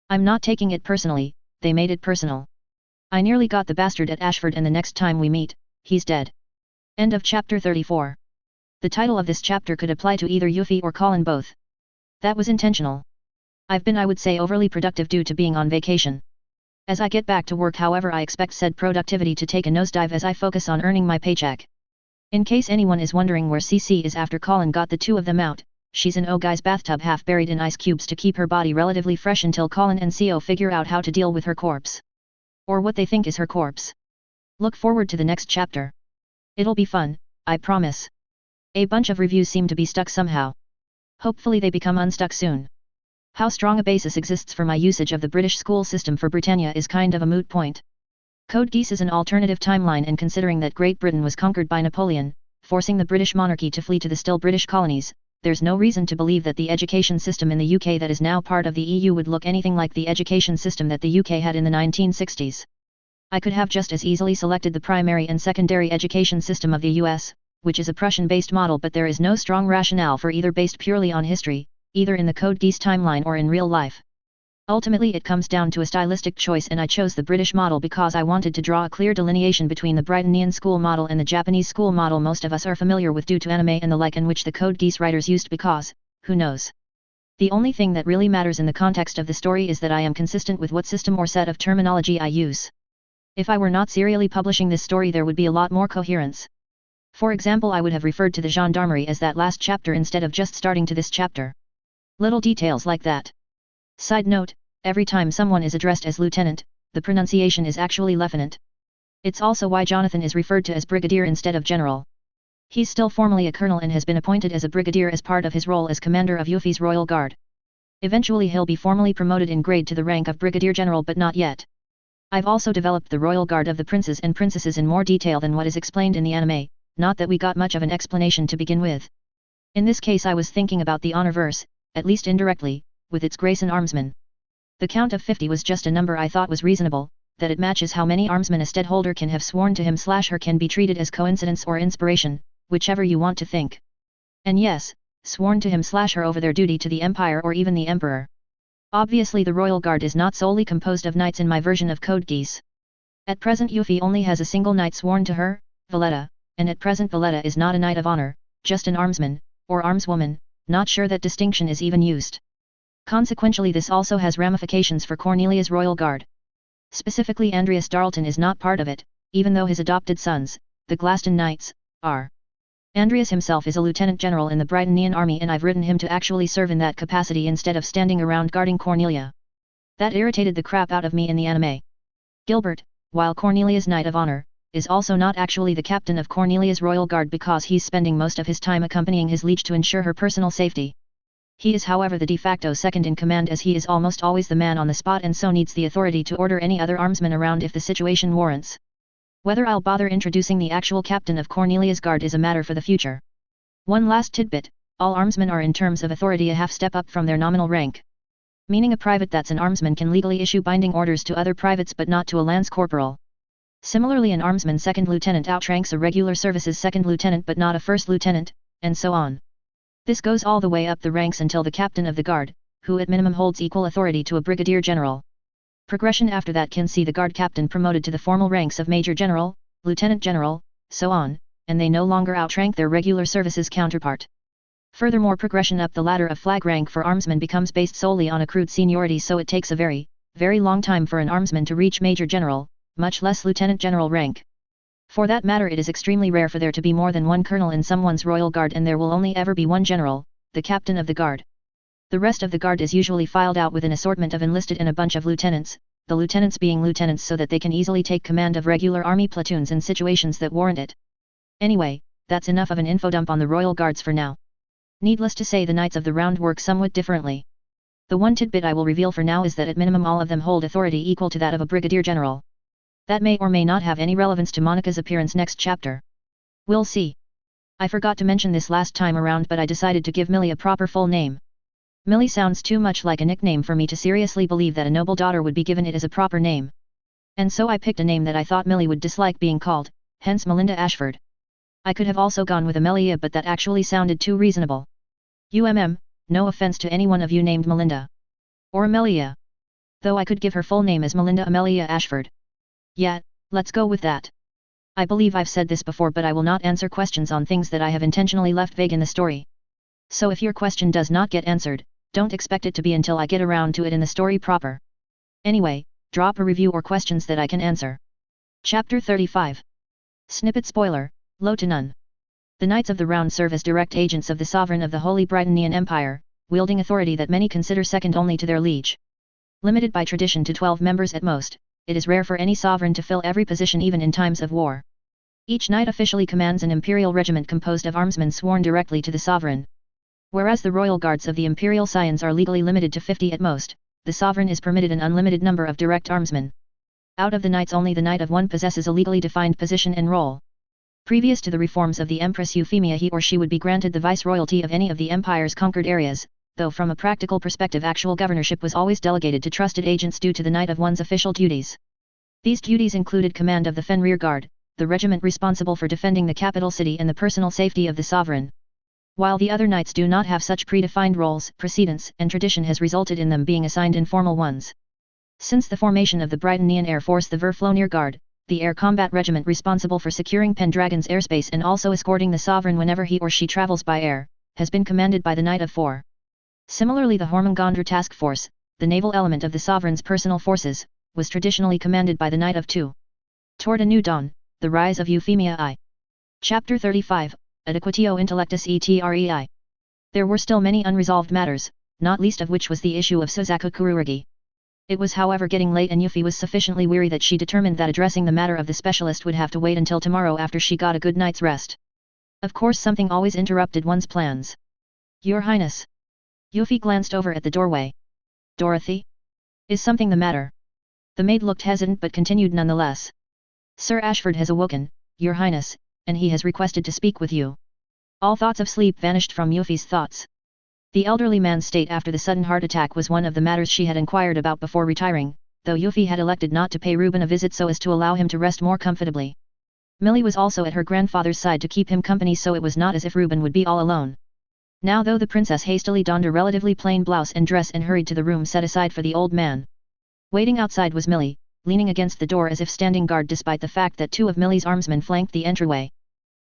I'm not taking it personally, they made it personal. I nearly got the bastard at Ashford and the next time we meet, he's dead. End of chapter 34. The title of this chapter could apply to either Yuffie or Colin both. That was intentional. I've been, I would say, overly productive due to being on vacation. As I get back to work, however, I expect said productivity to take a nosedive as I focus on earning my paycheck. In case anyone is wondering where CC is after Colin got the two of them out, she's in Ogai's bathtub half buried in ice cubes to keep her body relatively fresh until Colin and Co figure out how to deal with her corpse. Or what they think is her corpse. Look forward to the next chapter. It'll be fun, I promise. A bunch of reviews seem to be stuck somehow. Hopefully they become unstuck soon. How strong a basis exists for my usage of the British school system for Britannia is kind of a moot point. Code Geass is an alternative timeline, and considering that Great Britain was conquered by Napoleon, forcing the British monarchy to flee to the still British colonies, there's no reason to believe that the education system in the UK that is now part of the EU would look anything like the education system that the UK had in the 1960s. I could have just as easily selected the primary and secondary education system of the US, which is a Prussian-based model, but there is no strong rationale for either based purely on history, either in the Code Geass timeline or in real life. Ultimately it comes down to a stylistic choice, and I chose the British model because I wanted to draw a clear delineation between the Brightonian school model and the Japanese school model most of us are familiar with due to anime and the like, in which the Code Geass writers used because, who knows? The only thing that really matters in the context of the story is that I am consistent with what system or set of terminology I use. If I were not serially publishing this story, there would be a lot more coherence. For example, I would have referred to the gendarmerie as that last chapter instead of just starting to this chapter. Little details like that. Side note, every time someone is addressed as lieutenant, the pronunciation is actually lieutenant. It's also why Jonathan is referred to as brigadier instead of general. He's still formally a colonel and has been appointed as a brigadier as part of his role as commander of Yuffie's Royal Guard. Eventually he'll be formally promoted in grade to the rank of brigadier general, but not yet. I've also developed the Royal Guard of the princes and princesses in more detail than what is explained in the anime, not that we got much of an explanation to begin with. In this case I was thinking about the honor verse, at least indirectly, with its grace and armsmen. The count of 50 was just a number I thought was reasonable, that it matches how many armsmen a stedholder can have sworn to him/her can be treated as coincidence or inspiration, whichever you want to think. And yes, sworn to him/her over their duty to the Empire or even the Emperor. Obviously the Royal Guard is not solely composed of knights in my version of Code Geass. At present Yuffie only has a single knight sworn to her, Valletta, and at present Valletta is not a knight of honor, just an armsman, or armswoman, not sure that distinction is even used. Consequentially this also has ramifications for Cornelia's Royal Guard. Specifically Andreas Darlton is not part of it, even though his adopted sons, the Glaston Knights, are. Andreas himself is a lieutenant general in the Brightonian army, and I've written him to actually serve in that capacity instead of standing around guarding Cornelia. That irritated the crap out of me in the anime. Gilbert, while Cornelia's Knight of Honor, is also not actually the captain of Cornelia's Royal Guard because he's spending most of his time accompanying his liege to ensure her personal safety. He is however the de facto second in command, as he is almost always the man on the spot and so needs the authority to order any other armsmen around if the situation warrants. Whether I'll bother introducing the actual captain of Cornelia's Guard is a matter for the future. One last tidbit, all armsmen are in terms of authority a half step up from their nominal rank. Meaning a private that's an armsman can legally issue binding orders to other privates but not to a lance corporal. Similarly an armsman second lieutenant outranks a regular services second lieutenant but not a first lieutenant, and so on. This goes all the way up the ranks until the captain of the guard, who at minimum holds equal authority to a brigadier general. Progression after that can see the guard captain promoted to the formal ranks of major general, lieutenant general, so on, and they no longer outrank their regular services counterpart. Furthermore, progression up the ladder of flag rank for armsmen becomes based solely on accrued seniority, so it takes a very, very long time for an armsman to reach major general, much less lieutenant general rank. For that matter, it is extremely rare for there to be more than one colonel in someone's royal guard, and there will only ever be one general, the captain of the guard. The rest of the guard is usually filed out with an assortment of enlisted and a bunch of lieutenants, the lieutenants being lieutenants so that they can easily take command of regular army platoons in situations that warrant it. Anyway, that's enough of an infodump on the royal guards for now. Needless to say, the Knights of the Round work somewhat differently. The one tidbit I will reveal for now is that at minimum all of them hold authority equal to that of a brigadier general. That may or may not have any relevance to Monica's appearance next chapter. We'll see. I forgot to mention this last time around, but I decided to give Millie a proper full name. Millie sounds too much like a nickname for me to seriously believe that a noble daughter would be given it as a proper name. And so I picked a name that I thought Millie would dislike being called, hence Melinda Ashford. I could have also gone with Amelia, but that actually sounded too reasonable. No offense to any one of you named Melinda. Or Amelia. Though I could give her full name as Melinda Amelia Ashford. Yeah, let's go with that. I believe I've said this before, but I will not answer questions on things that I have intentionally left vague in the story. So if your question does not get answered, don't expect it to be until I get around to it in the story proper. Anyway, drop a review or questions that I can answer. Chapter 35. Snippet spoiler, low to none. The Knights of the Round serve as direct agents of the sovereign of the Holy Britannian Empire, wielding authority that many consider second only to their liege. Limited by tradition to 12 members at most, it is rare for any sovereign to fill every position even in times of war. Each knight officially commands an imperial regiment composed of armsmen sworn directly to the sovereign. Whereas the royal guards of the imperial scions are legally limited to 50 at most, the sovereign is permitted an unlimited number of direct armsmen. Out of the knights, only the Knight of One possesses a legally defined position and role. Previous to the reforms of the Empress Euphemia, he or she would be granted the viceroyalty of any of the empire's conquered areas, though from a practical perspective actual governorship was always delegated to trusted agents due to the Knight of One's official duties. These duties included command of the Fen Rear Guard, the regiment responsible for defending the capital city and the personal safety of the sovereign. While the other knights do not have such predefined roles, precedence and tradition has resulted in them being assigned informal ones. Since the formation of the Britannian Air Force, the Verflonier Guard, the air combat regiment responsible for securing Pendragon's airspace and also escorting the sovereign whenever he or she travels by air, has been commanded by the Knight of Four. Similarly, the Hormungandr Task Force, the naval element of the sovereign's personal forces, was traditionally commanded by the Knight of Two. Toward a New Dawn, the Rise of Euphemia I. Chapter 35, Adequatio Intellectus Etrei. There were still many unresolved matters, not least of which was the issue of Suzaku Kururugi. It was however getting late, and Yuffie was sufficiently weary that she determined that addressing the matter of the specialist would have to wait until tomorrow after she got a good night's rest. Of course, something always interrupted one's plans. Your Highness. Yuffie glanced over at the doorway. Dorothy? Is something the matter? The maid looked hesitant but continued nonetheless. Sir Ashford has awoken, Your Highness, and he has requested to speak with you. All thoughts of sleep vanished from Yuffie's thoughts. The elderly man's state after the sudden heart attack was one of the matters she had inquired about before retiring, though Yuffie had elected not to pay Reuben a visit so as to allow him to rest more comfortably. Millie was also at her grandfather's side to keep him company, so it was not as if Reuben would be all alone. Now though, the princess hastily donned a relatively plain blouse and dress and hurried to the room set aside for the old man. Waiting outside was Millie, leaning against the door as if standing guard despite the fact that two of Millie's armsmen flanked the entryway.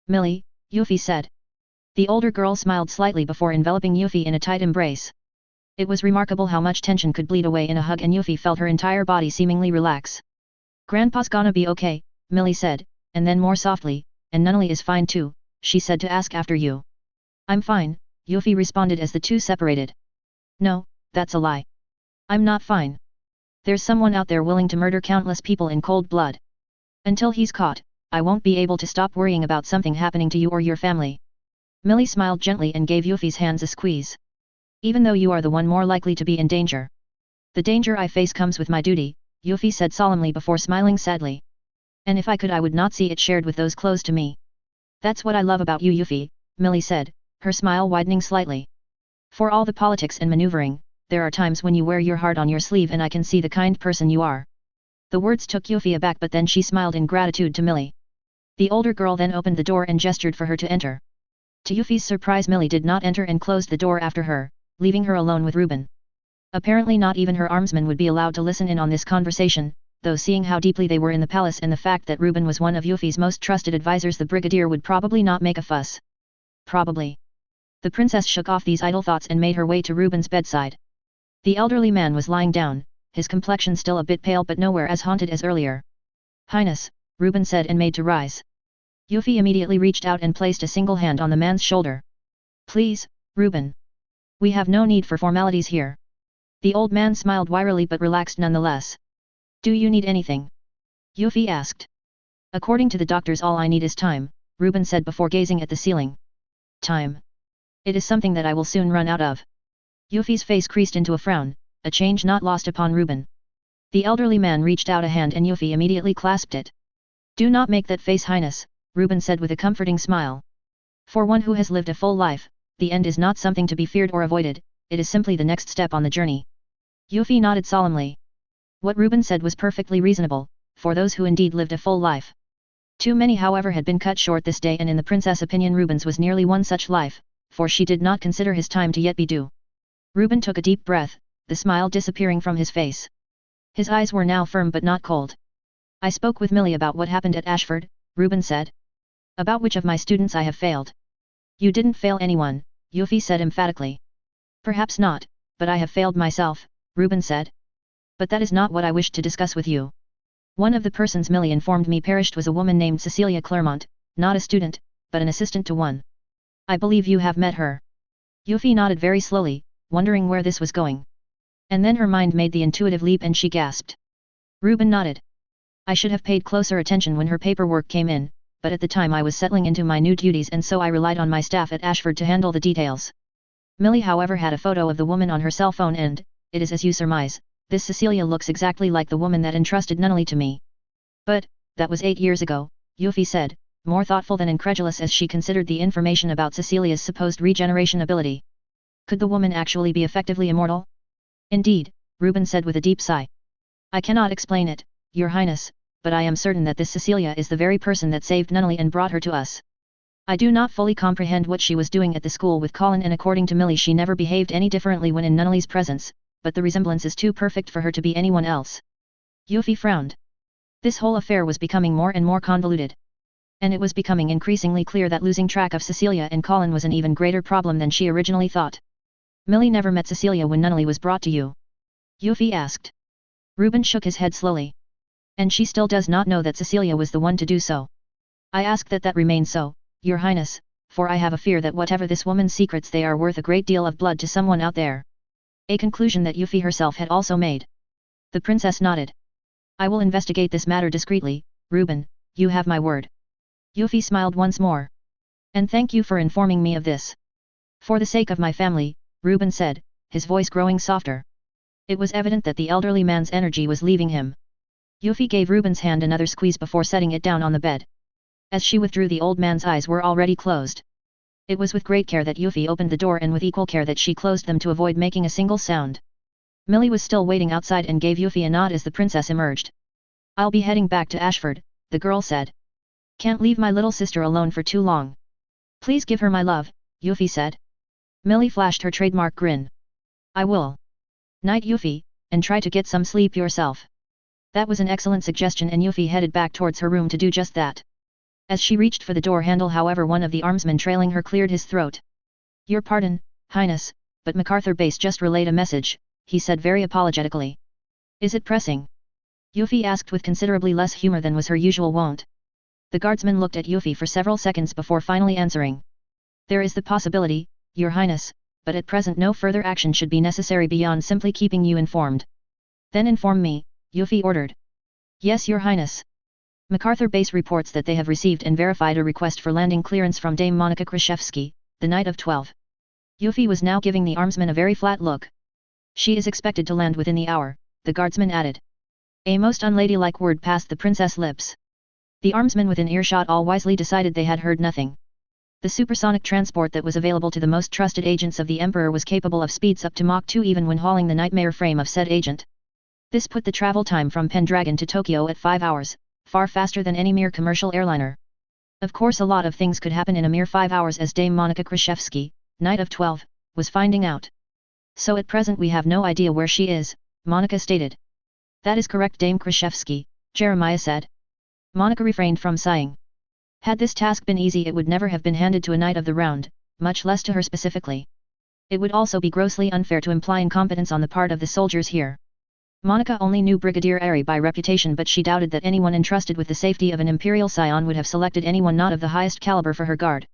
Millie, Yuffie said. The older girl smiled slightly before enveloping Yuffie in a tight embrace. It was remarkable how much tension could bleed away in a hug, and Yuffie felt her entire body seemingly relax. Grandpa's gonna be okay, Millie said, and then more softly, and Nunnally is fine too, she said to ask after you. I'm fine, Yuffie responded as the two separated. No, that's a lie. I'm not fine. There's someone out there willing to murder countless people in cold blood. Until he's caught, I won't be able to stop worrying about something happening to you or your family. Millie smiled gently and gave Yuffie's hands a squeeze. Even though you are the one more likely to be in danger. The danger I face comes with my duty, Yuffie said solemnly before smiling sadly. And if I could, I would not see it shared with those close to me. That's what I love about you, Yuffie, Millie said, her smile widening slightly. For all the politics and maneuvering, there are times when you wear your heart on your sleeve, and I can see the kind person you are. The words took Yuffie aback, but then she smiled in gratitude to Millie. The older girl then opened the door and gestured for her to enter. To Yuffie's surprise, Millie did not enter and closed the door after her, leaving her alone with Reuben. Apparently not even her armsmen would be allowed to listen in on this conversation, though seeing how deeply they were in the palace and the fact that Reuben was one of Yuffie's most trusted advisors, the brigadier would probably not make a fuss. Probably. The princess shook off these idle thoughts and made her way to Reuben's bedside. The elderly man was lying down, his complexion still a bit pale but nowhere as haunted as earlier. Highness, Reuben said and made to rise. Yuffie immediately reached out and placed a single hand on the man's shoulder. Please, Reuben. We have no need for formalities here. The old man smiled wearily but relaxed nonetheless. Do you need anything? Yuffie asked. According to the doctors, all I need is time, Reuben said before gazing at the ceiling. Time. It is something that I will soon run out of. Yuffie's face creased into a frown, a change not lost upon Reuben. The elderly man reached out a hand and Yuffie immediately clasped it. Do not make that face, Highness, Reuben said with a comforting smile. For one who has lived a full life, the end is not something to be feared or avoided, it is simply the next step on the journey. Yuffie nodded solemnly. What Reuben said was perfectly reasonable, for those who indeed lived a full life. Too many however had been cut short this day, and in the princess' opinion Reuben's was nearly one such life, for she did not consider his time to yet be due. Reuben took a deep breath, the smile disappearing from his face. His eyes were now firm but not cold. I spoke with Millie about what happened at Ashford, Reuben said. About which of my students I have failed? You didn't fail anyone, Yuffie said emphatically. Perhaps not, but I have failed myself, Reuben said. But that is not what I wished to discuss with you. One of the persons Millie informed me perished was a woman named Cecilia Clermont, not a student, but an assistant to one. I believe you have met her. Yuffie nodded very slowly, wondering where this was going. And then her mind made the intuitive leap and she gasped. Reuben nodded. I should have paid closer attention when her paperwork came in, but at the time I was settling into my new duties and so I relied on my staff at Ashford to handle the details. Millie however had a photo of the woman on her cell phone and, it is as you surmise, this Cecilia looks exactly like the woman that entrusted Nunnally to me. But, that was 8 years ago, Yuffie said, more thoughtful than incredulous as she considered the information about Cecilia's supposed regeneration ability. Could the woman actually be effectively immortal? Indeed, Reuben said with a deep sigh. I cannot explain it, Your Highness, but I am certain that this Cecilia is the very person that saved Nunnally and brought her to us. I do not fully comprehend what she was doing at the school with Colin, and according to Millie she never behaved any differently when in Nunnally's presence, but the resemblance is too perfect for her to be anyone else. Yuffie frowned. This whole affair was becoming more and more convoluted. And it was becoming increasingly clear that losing track of Cecilia and Colin was an even greater problem than she originally thought. Millie never met Cecilia when Nunnally was brought to you? Yuffie asked. Reuben shook his head slowly. And she still does not know that Cecilia was the one to do so. I ask that remain so, Your Highness, for I have a fear that whatever this woman's secrets they are worth a great deal of blood to someone out there. A conclusion that Yuffie herself had also made. The princess nodded. I will investigate this matter discreetly, Reuben, you have my word. Yuffie smiled once more. And thank you for informing me of this. For the sake of my family, Reuben said, his voice growing softer. It was evident that the elderly man's energy was leaving him. Yuffie gave Reuben's hand another squeeze before setting it down on the bed. As she withdrew, the old man's eyes were already closed. It was with great care that Yuffie opened the door and with equal care that she closed them to avoid making a single sound. Millie was still waiting outside and gave Yuffie a nod as the princess emerged. I'll be heading back to Ashford, the girl said. Can't leave my little sister alone for too long. Please give her my love, Yuffie said. Millie flashed her trademark grin. I will. Night, Yuffie, and try to get some sleep yourself. That was an excellent suggestion, and Yuffie headed back towards her room to do just that. As she reached for the door handle, however, one of the armsmen trailing her cleared his throat. Your pardon, Highness, but MacArthur Base just relayed a message, he said very apologetically. Is it pressing? Yuffie asked with considerably less humor than was her usual wont. The guardsman looked at Yuffie for several seconds before finally answering. There is the possibility, Your Highness, but at present no further action should be necessary beyond simply keeping you informed. Then inform me, Yuffie ordered. Yes, Your Highness. MacArthur Base reports that they have received and verified a request for landing clearance from Dame Monika Krzyzewski, the Knight of 12. Yuffie was now giving the armsman a very flat look. She is expected to land within the hour, the guardsman added. A most unladylike word passed the princess' lips. The armsmen within earshot all wisely decided they had heard nothing. The supersonic transport that was available to the most trusted agents of the Emperor was capable of speeds up to Mach 2 even when hauling the nightmare frame of said agent. This put the travel time from Pendragon to Tokyo at 5 hours, far faster than any mere commercial airliner. Of course a lot of things could happen in a mere 5 hours, as Dame Monika Krzyzewski, Knight of 12, was finding out. So at present we have no idea where she is, Monika stated. That is correct, Dame Krzyzewski, Jeremiah said. Monika refrained from sighing. Had this task been easy it would never have been handed to a knight of the round, much less to her specifically. It would also be grossly unfair to imply incompetence on the part of the soldiers here. Monika only knew Brigadier Airy by reputation, but she doubted that anyone entrusted with the safety of an imperial scion would have selected anyone not of the highest caliber for her guard.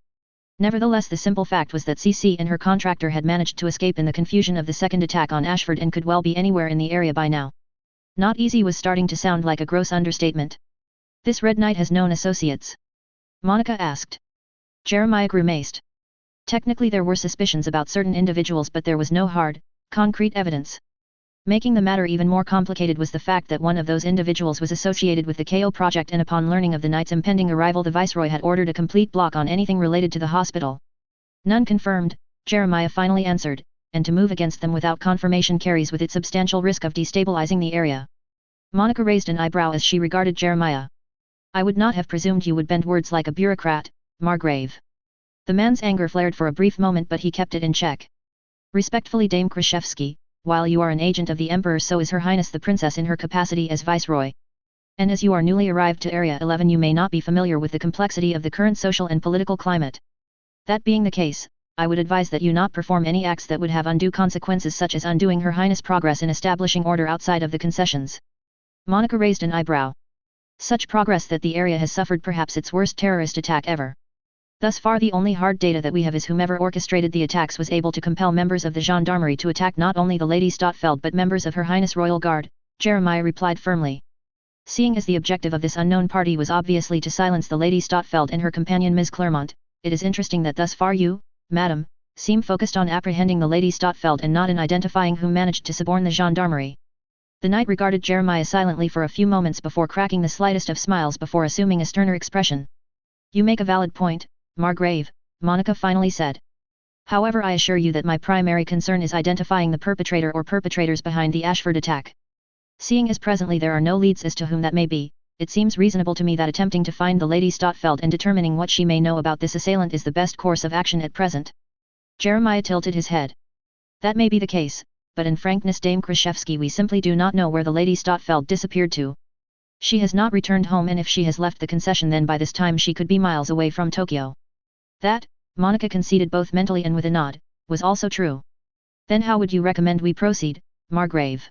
Nevertheless, the simple fact was that CC and her contractor had managed to escape in the confusion of the second attack on Ashford and could well be anywhere in the area by now. Not easy was starting to sound like a gross understatement. This Red Knight has known associates? Monika asked. Jeremiah grimaced. Technically there were suspicions about certain individuals, but there was no hard, concrete evidence. Making the matter even more complicated was the fact that one of those individuals was associated with the KO project, and upon learning of the knight's impending arrival, the Viceroy had ordered a complete block on anything related to the hospital. None confirmed, Jeremiah finally answered, and to move against them without confirmation carries with it substantial risk of destabilizing the area. Monica raised an eyebrow as she regarded Jeremiah. I would not have presumed you would bend words like a bureaucrat, Margrave. The man's anger flared for a brief moment, but he kept it in check. Respectfully, Dame Krashevsky, while you are an agent of the Emperor, so is Her Highness the Princess in her capacity as Viceroy. And as you are newly arrived to Area 11, you may not be familiar with the complexity of the current social and political climate. That being the case, I would advise that you not perform any acts that would have undue consequences, such as undoing Her Highness' progress in establishing order outside of the concessions. Monica raised an eyebrow. Such progress that the area has suffered perhaps its worst terrorist attack ever. Thus far the only hard data that we have is whomever orchestrated the attacks was able to compel members of the gendarmerie to attack not only the Lady Stotfeld but members of Her Highness Royal Guard, Jeremiah replied firmly. Seeing as the objective of this unknown party was obviously to silence the Lady Stotfeld and her companion Ms. Clermont, it is interesting that thus far you, madam, seem focused on apprehending the Lady Stotfeld and not in identifying who managed to suborn the gendarmerie. The knight regarded Jeremiah silently for a few moments before cracking the slightest of smiles before assuming a sterner expression. You make a valid point, Margrave, Monica finally said. However, I assure you that my primary concern is identifying the perpetrator or perpetrators behind the Ashford attack. Seeing as presently there are no leads as to whom that may be, it seems reasonable to me that attempting to find the Lady Stotfeld and determining what she may know about this assailant is the best course of action at present. Jeremiah tilted his head. That may be the case, but in frankness, Dame Krashevsky, we simply do not know where the Lady Stotfeld disappeared to. She has not returned home, and if she has left the concession, then by this time she could be miles away from Tokyo. That, Monica conceded both mentally and with a nod, was also true. Then how would you recommend we proceed, Margrave?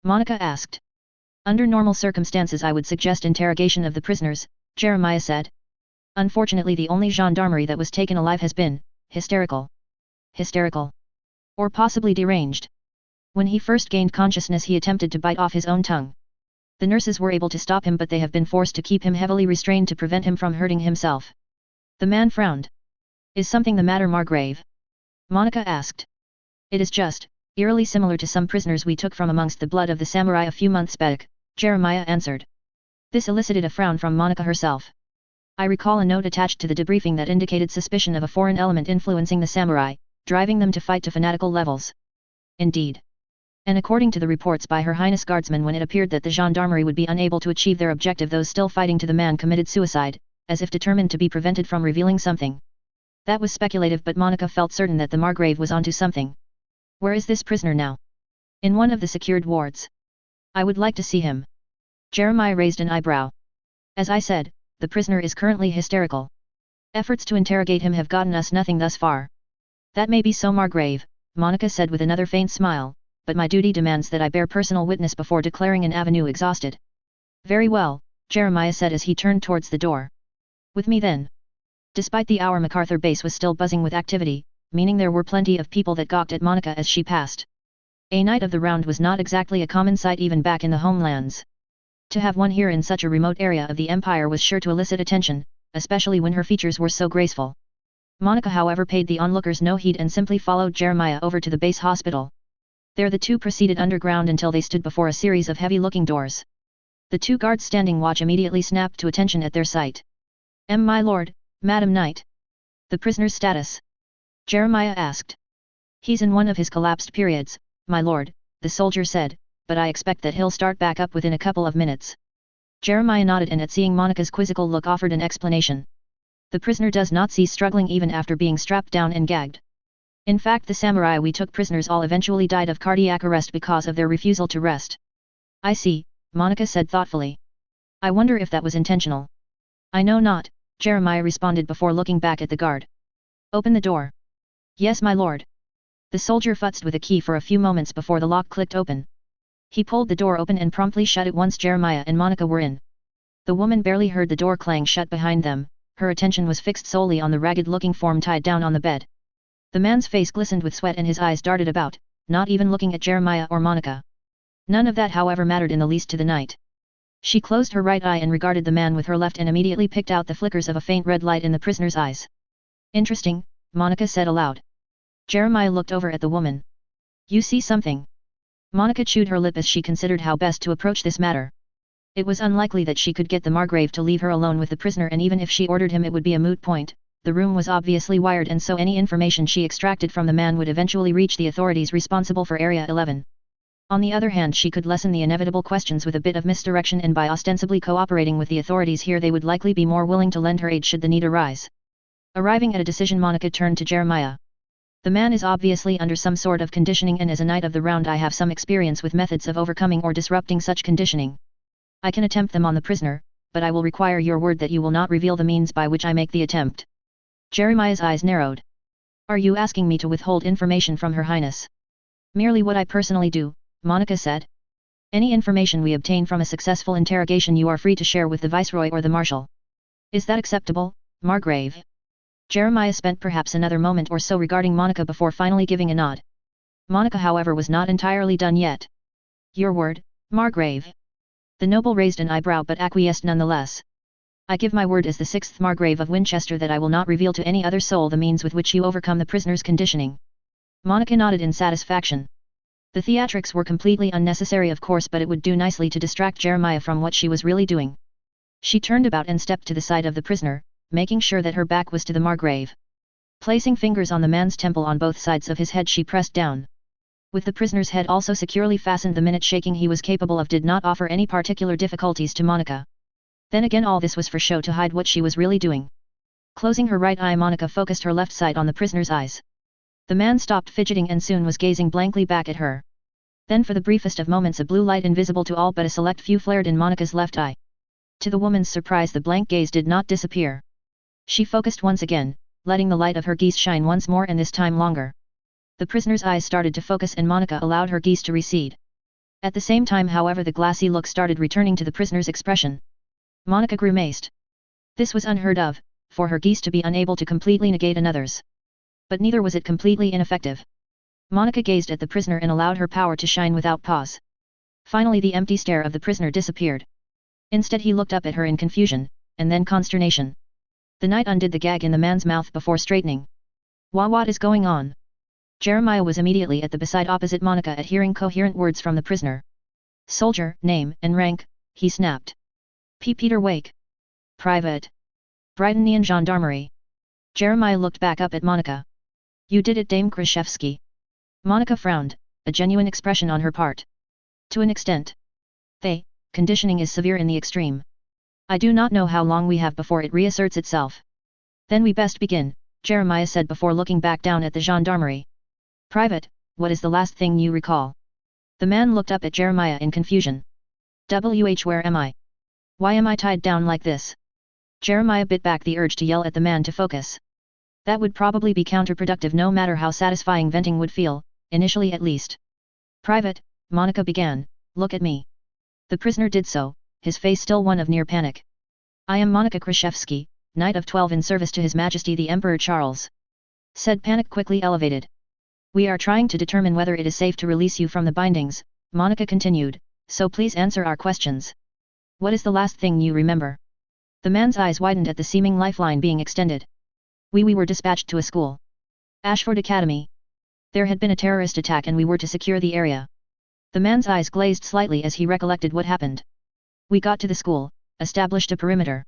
Monica asked. Under normal circumstances I would suggest interrogation of the prisoners, Jeremiah said. Unfortunately the only gendarmerie that was taken alive has been, hysterical. Hysterical? Or possibly deranged. When he first gained consciousness he attempted to bite off his own tongue. The nurses were able to stop him, but they have been forced to keep him heavily restrained to prevent him from hurting himself. The man frowned. Is something the matter, Margrave? Monica asked. It is just, eerily similar to some prisoners we took from amongst the blood of the samurai a few months back, Jeremiah answered. This elicited a frown from Monica herself. I recall a note attached to the debriefing that indicated suspicion of a foreign element influencing the samurai, driving them to fight to fanatical levels. Indeed. And according to the reports by Her Highness Guardsmen, when it appeared that the gendarmerie would be unable to achieve their objective, those still fighting to the man committed suicide, as if determined to be prevented from revealing something. That was speculative, but Monica felt certain that the Margrave was onto something. Where is this prisoner now? In one of the secured wards. I would like to see him. Jeremiah raised an eyebrow. As I said, the prisoner is currently hysterical. Efforts to interrogate him have gotten us nothing thus far. That may be so, Margrave, Monica said with another faint smile, but my duty demands that I bear personal witness before declaring an avenue exhausted. Very well, Jeremiah said as he turned towards the door. With me then. Despite the hour, MacArthur Base was still buzzing with activity, meaning there were plenty of people that gawked at Monica as she passed. A Knight of the Round was not exactly a common sight even back in the homelands. To have one here in such a remote area of the Empire was sure to elicit attention, especially when her features were so graceful. Monica, however, paid the onlookers no heed and simply followed Jeremiah over to the base hospital. There the two proceeded underground until they stood before a series of heavy-looking doors. The two guards standing watch immediately snapped to attention at their sight. My lord, Madam Knight. The prisoner's status? Jeremiah asked. He's in one of his collapsed periods, my lord, the soldier said, but I expect that he'll start back up within a couple of minutes. Jeremiah nodded and at seeing Monica's quizzical look offered an explanation. The prisoner does not cease struggling even after being strapped down and gagged. In fact, the samurai we took prisoners all eventually died of cardiac arrest because of their refusal to rest. I see, Monica said thoughtfully. I wonder if that was intentional. I know not, Jeremiah responded before looking back at the guard. Open the door. Yes, my lord. The soldier futzed with a key for a few moments before the lock clicked open. He pulled the door open and promptly shut it once Jeremiah and Monica were in. The woman barely heard the door clang shut behind them, her attention was fixed solely on the ragged-looking form tied down on the bed. The man's face glistened with sweat and his eyes darted about, not even looking at Jeremiah or Monica. None of that, however, mattered in the least to the knight. She closed her right eye and regarded the man with her left and immediately picked out the flickers of a faint red light in the prisoner's eyes. Interesting, Monica said aloud. Jeremiah looked over at the woman. You see something? Monica chewed her lip as she considered how best to approach this matter. It was unlikely that she could get the Margrave to leave her alone with the prisoner, and even if she ordered him it would be a moot point. The room was obviously wired, and so any information she extracted from the man would eventually reach the authorities responsible for Area 11. On the other hand, she could lessen the inevitable questions with a bit of misdirection, and by ostensibly cooperating with the authorities here they would likely be more willing to lend her aid should the need arise. Arriving at a decision, Monica turned to Jeremiah. The man is obviously under some sort of conditioning, and as a knight of the round I have some experience with methods of overcoming or disrupting such conditioning. I can attempt them on the prisoner, but I will require your word that you will not reveal the means by which I make the attempt. Jeremiah's eyes narrowed. Are you asking me to withhold information from Her Highness? Merely what I personally do, Monica said. Any information we obtain from a successful interrogation you are free to share with the Viceroy or the Marshal. Is that acceptable, Margrave? Jeremiah spent perhaps another moment or so regarding Monica before finally giving a nod. Monica, however, was not entirely done yet. Your word, Margrave? The noble raised an eyebrow but acquiesced nonetheless. I give my word as the 6th Margrave of Winchester that I will not reveal to any other soul the means with which you overcome the prisoner's conditioning. Monica nodded in satisfaction. The theatrics were completely unnecessary, of course, but it would do nicely to distract Jeremiah from what she was really doing. She turned about and stepped to the side of the prisoner, making sure that her back was to the Margrave. Placing fingers on the man's temple on both sides of his head, she pressed down. With the prisoner's head also securely fastened, the minute shaking he was capable of did not offer any particular difficulties to Monica. Then again, all this was for show, to hide what she was really doing. Closing her right eye, Monica focused her left sight on the prisoner's eyes. The man stopped fidgeting and soon was gazing blankly back at her. Then for the briefest of moments a blue light invisible to all but a select few flared in Monica's left eye. To the woman's surprise, the blank gaze did not disappear. She focused once again, letting the light of her Geass shine once more, and this time longer. The prisoner's eyes started to focus and Monica allowed her Geass to recede. At the same time, however, the glassy look started returning to the prisoner's expression. Monica grimaced. This was unheard of, for her Geass to be unable to completely negate another's. But neither was it completely ineffective. Monica gazed at the prisoner and allowed her power to shine without pause. Finally the empty stare of the prisoner disappeared. Instead he looked up at her in confusion, and then consternation. The knight undid the gag in the man's mouth before straightening. What is going on? Jeremiah was immediately at the beside opposite Monica at hearing coherent words from the prisoner. Soldier, name and rank, he snapped. Peter Wake. Private. Brightonian Gendarmerie. Jeremiah looked back up at Monica. You did it, Dame Krzyzewski. Monica frowned, a genuine expression on her part. To an extent. Conditioning is severe in the extreme. I do not know how long we have before it reasserts itself. Then we best begin, Jeremiah said before looking back down at the gendarmerie. Private, what is the last thing you recall? The man looked up at Jeremiah in confusion. Where am I? Why am I tied down like this? Jeremiah bit back the urge to yell at the man to focus. That would probably be counterproductive, no matter how satisfying venting would feel, initially at least. Private, Monica began, look at me. The prisoner did so, his face still one of near panic. I am Monica Krzyzewski, Knight of 12 in service to His Majesty the Emperor Charles. Said panic quickly elevated. We are trying to determine whether it is safe to release you from the bindings, Monica continued, so please answer our questions. What is the last thing you remember? The man's eyes widened at the seeming lifeline being extended. We were dispatched to a school. Ashford Academy. There had been a terrorist attack and we were to secure the area. The man's eyes glazed slightly as he recollected what happened. We got to the school, established a perimeter.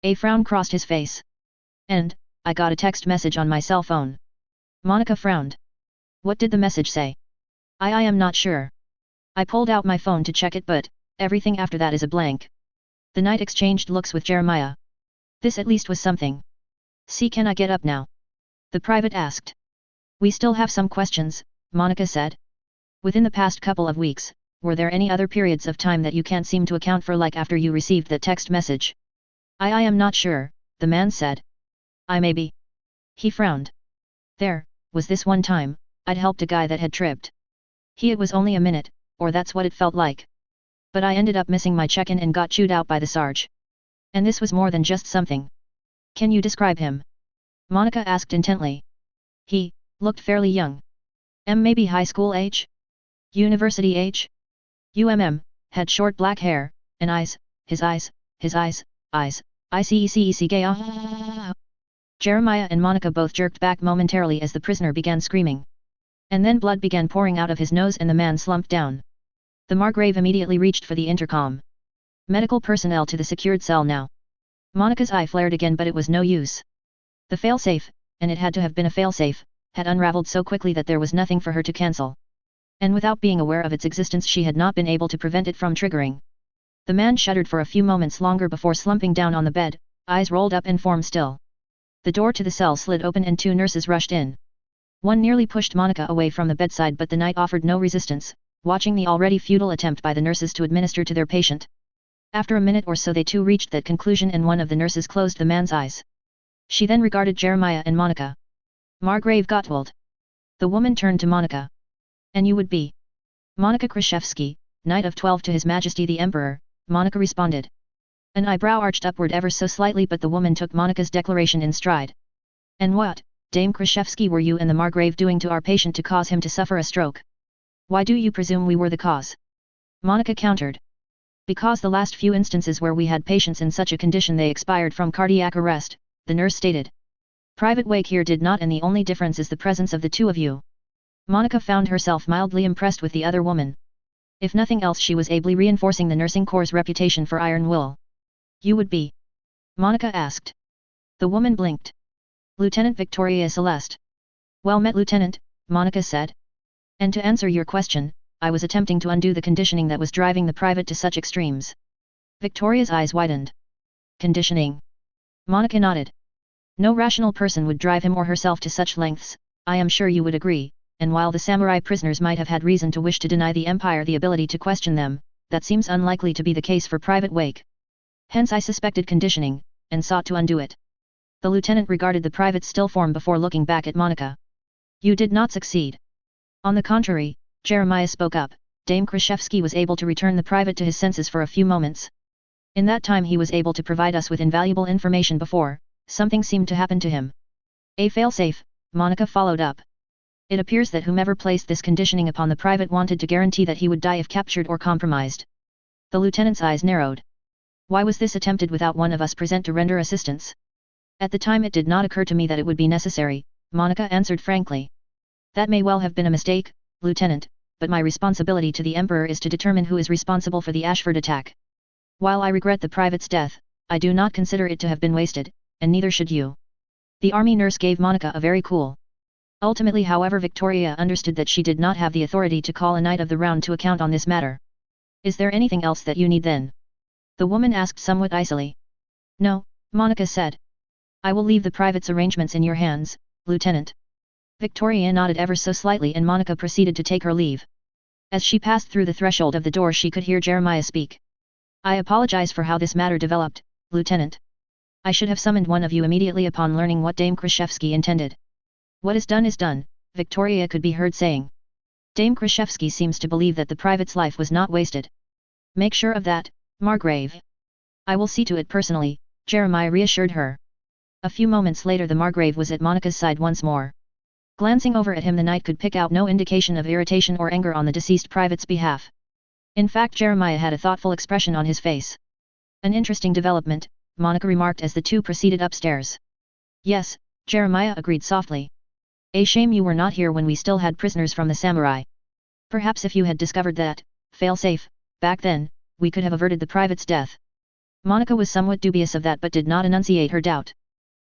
A frown crossed his face. And, I got a text message on my cell phone. Monica frowned. What did the message say? I am not sure. I pulled out my phone to check it, but everything after that is a blank. The knight exchanged looks with Jeremiah. This at least was something. See, can I get up now? The private asked. We still have some questions, Monica said. Within the past couple of weeks, were there any other periods of time that you can't seem to account for, like after you received that text message? I am not sure, the man said. I may be. He frowned. There was this one time, I'd helped a guy that had tripped. It was only a minute, or that's what it felt like. But I ended up missing my check-in and got chewed out by the Sarge. And this was more than just something. Can you describe him? Monica asked intently. He looked fairly young. Maybe high school age? University age? Had short black hair, and eyes, his eyes, I see gay. Jeremiah and Monica both jerked back momentarily as the prisoner began screaming. And then blood began pouring out of his nose and the man slumped down. The Margrave immediately reached for the intercom. Medical personnel to the secured cell now. Monica's eye flared again, but it was no use. The failsafe, and it had to have been a failsafe, had unraveled so quickly that there was nothing for her to cancel. And without being aware of its existence, she had not been able to prevent it from triggering. The man shuddered for a few moments longer before slumping down on the bed, eyes rolled up and form still. The door to the cell slid open and two nurses rushed in. One nearly pushed Monica away from the bedside, but the knight offered no resistance, watching the already futile attempt by the nurses to administer to their patient. After a minute or so they too reached that conclusion, and one of the nurses closed the man's eyes. She then regarded Jeremiah and Monica. Margrave Gottwald. The woman turned to Monica. And you would be? Monica Krzyzewski, Knight of 12 to His Majesty the Emperor, Monica responded. An eyebrow arched upward ever so slightly, but the woman took Monica's declaration in stride. And what, Dame Krzyzewski, were you and the Margrave doing to our patient to cause him to suffer a stroke? Why do you presume we were the cause? Monica countered. Because the last few instances where we had patients in such a condition they expired from cardiac arrest, the nurse stated. Private Wake here did not, and the only difference is the presence of the two of you. Monica found herself mildly impressed with the other woman. If nothing else, she was ably reinforcing the nursing corps' reputation for iron will. You would be? Monica asked. The woman blinked. Lieutenant Victoria Celeste. Well met, Lieutenant, Monica said. And to answer your question, I was attempting to undo the conditioning that was driving the private to such extremes. Victoria's eyes widened. Conditioning? Monica nodded. No rational person would drive him or herself to such lengths, I am sure you would agree, and while the samurai prisoners might have had reason to wish to deny the Empire the ability to question them, that seems unlikely to be the case for Private Wake. Hence I suspected conditioning, and sought to undo it. The lieutenant regarded the private's still form before looking back at Monica. You did not succeed. On the contrary, Jeremiah spoke up, Dame Krzyzewski was able to return the private to his senses for a few moments. In that time he was able to provide us with invaluable information before something seemed to happen to him. A failsafe, Monica followed up. It appears that whomever placed this conditioning upon the private wanted to guarantee that he would die if captured or compromised. The lieutenant's eyes narrowed. Why was this attempted without one of us present to render assistance? At the time it did not occur to me that it would be necessary, Monica answered frankly. That may well have been a mistake, Lieutenant, but my responsibility to the Emperor is to determine who is responsible for the Ashford attack. While I regret the private's death, I do not consider it to have been wasted, and neither should you. The army nurse gave Monica a very cool. Ultimately, however, Victoria understood that she did not have the authority to call a knight of the round to account on this matter. Is there anything else that you need then? The woman asked somewhat icily. No, Monica said. I will leave the private's arrangements in your hands, Lieutenant. Victoria nodded ever so slightly and Monica proceeded to take her leave. As she passed through the threshold of the door she could hear Jeremiah speak. I apologize for how this matter developed, Lieutenant. I should have summoned one of you immediately upon learning what Dame Krzyzewski intended. What is done, Victoria could be heard saying. Dame Krzyzewski seems to believe that the private's life was not wasted. Make sure of that, Margrave. I will see to it personally, Jeremiah reassured her. A few moments later the Margrave was at Monica's side once more. Glancing over at him the knight could pick out no indication of irritation or anger on the deceased private's behalf. In fact, Jeremiah had a thoughtful expression on his face. An interesting development, Monica remarked as the two proceeded upstairs. Yes, Jeremiah agreed softly. A shame you were not here when we still had prisoners from the samurai. Perhaps if you had discovered that failsafe back then, we could have averted the private's death. Monica was somewhat dubious of that but did not enunciate her doubt.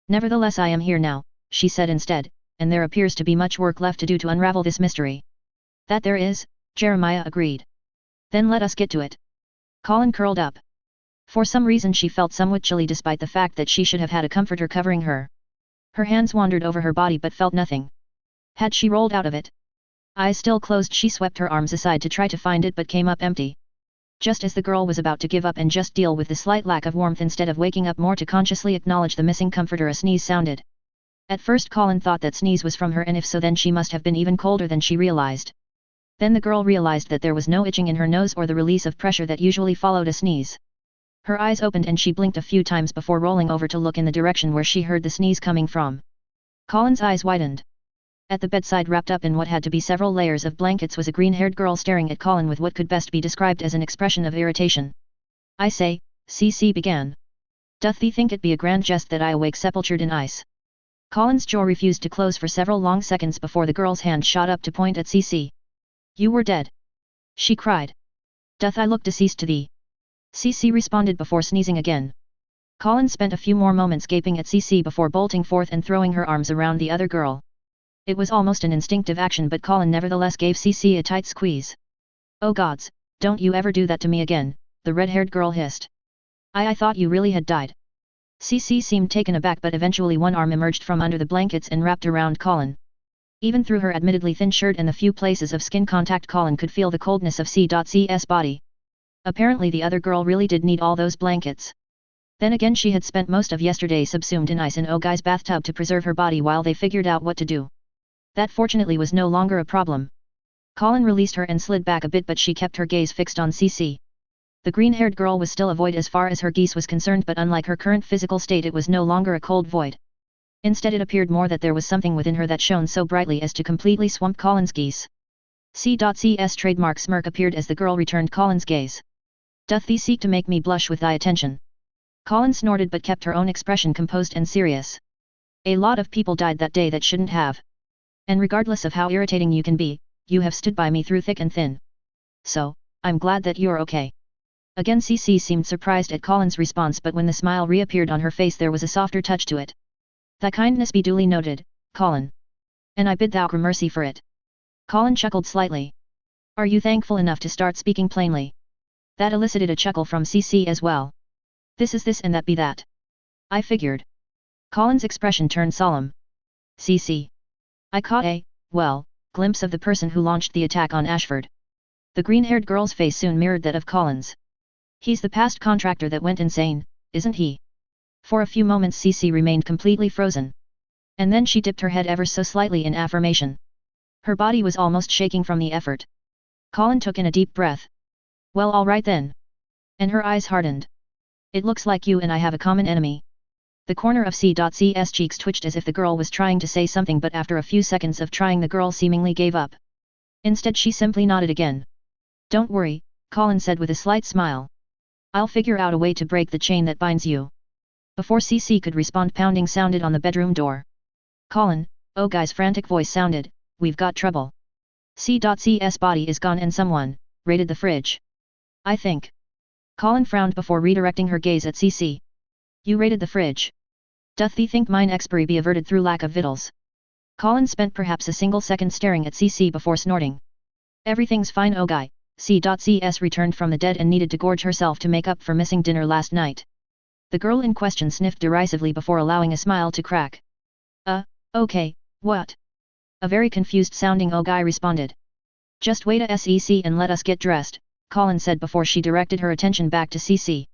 Nevertheless, I am here now, she said instead, and there appears to be much work left to do to unravel this mystery. That there is, Jeremiah agreed. Then let us get to it. Colin curled up. For some reason she felt somewhat chilly despite the fact that she should have had a comforter covering her. Her hands wandered over her body but felt nothing. Had she rolled out of it? Eyes still closed she swept her arms aside to try to find it but came up empty. Just as the girl was about to give up and just deal with the slight lack of warmth instead of waking up more to consciously acknowledge the missing comforter, a sneeze sounded. At first Colin thought that sneeze was from her, and if so then she must have been even colder than she realized. Then the girl realized that there was no itching in her nose or the release of pressure that usually followed a sneeze. Her eyes opened and she blinked a few times before rolling over to look in the direction where she heard the sneeze coming from. Colin's eyes widened. At the bedside, wrapped up in what had to be several layers of blankets, was a green-haired girl staring at Colin with what could best be described as an expression of irritation. I say, CC began. Doth thee think it be a grand jest that I awake sepultured in ice? Colin's jaw refused to close for several long seconds before the girl's hand shot up to point at Cece. You were dead. She cried. Doth I look deceased to thee? Cece responded before sneezing again. Colin spent a few more moments gaping at Cece before bolting forth and throwing her arms around the other girl. It was almost an instinctive action, but Colin nevertheless gave Cece a tight squeeze. Oh gods, don't you ever do that to me again, the red-haired girl hissed. I thought you really had died. Cece seemed taken aback, but eventually one arm emerged from under the blankets and wrapped around Colin. Even through her admittedly thin shirt and the few places of skin contact, Colin could feel the coldness of C.C's body. Apparently the other girl really did need all those blankets. Then again, she had spent most of yesterday subsumed in ice in Ogai's bathtub to preserve her body while they figured out what to do. That fortunately was no longer a problem. Colin released her and slid back a bit, but she kept her gaze fixed on Cece. The green-haired girl was still a void as far as her Geass was concerned, but unlike her current physical state, it was no longer a cold void. Instead, it appeared more that there was something within her that shone so brightly as to completely swamp Colin's Geass. C.C's trademark smirk appeared as the girl returned Colin's gaze. Doth thee seek to make me blush with thy attention? Colin snorted, but kept her own expression composed and serious. A lot of people died that day that shouldn't have. And regardless of how irritating you can be, you have stood by me through thick and thin. So, I'm glad that you're okay. Again Cece seemed surprised at Colin's response, but when the smile reappeared on her face there was a softer touch to it. Thy kindness be duly noted, Colin. And I bid thou mercy for it. Colin chuckled slightly. Are you thankful enough to start speaking plainly? That elicited a chuckle from Cece as well. This is this and that be that. I figured. Colin's expression turned solemn. Cece. I caught a, well, glimpse of the person who launched the attack on Ashford. The green-haired girl's face soon mirrored that of Colin's. He's the past contractor that went insane, isn't he? For a few moments Cece remained completely frozen. And then she dipped her head ever so slightly in affirmation. Her body was almost shaking from the effort. Colin took in a deep breath. Well, all right then. And her eyes hardened. It looks like you and I have a common enemy. The corner of C.C's cheeks twitched as if the girl was trying to say something, but after a few seconds of trying the girl seemingly gave up. Instead she simply nodded again. Don't worry, Colin said with a slight smile. I'll figure out a way to break the chain that binds you. Before Cece could respond, pounding sounded on the bedroom door. Colin, Ogai's frantic voice sounded, we've got trouble. C.C's body is gone and someone raided the fridge. I think. Colin frowned before redirecting her gaze at Cece. You raided the fridge. Doth thee think mine expiry be averted through lack of victuals? Colin spent perhaps a single second staring at Cece before snorting. Everything's fine, Ogai. C.C's returned from the dead and needed to gorge herself to make up for missing dinner last night. The girl in question sniffed derisively before allowing a smile to crack. Okay, what? A very confused sounding Ogai responded. Just wait a sec and let us get dressed, Colin said before she directed her attention back to Cece.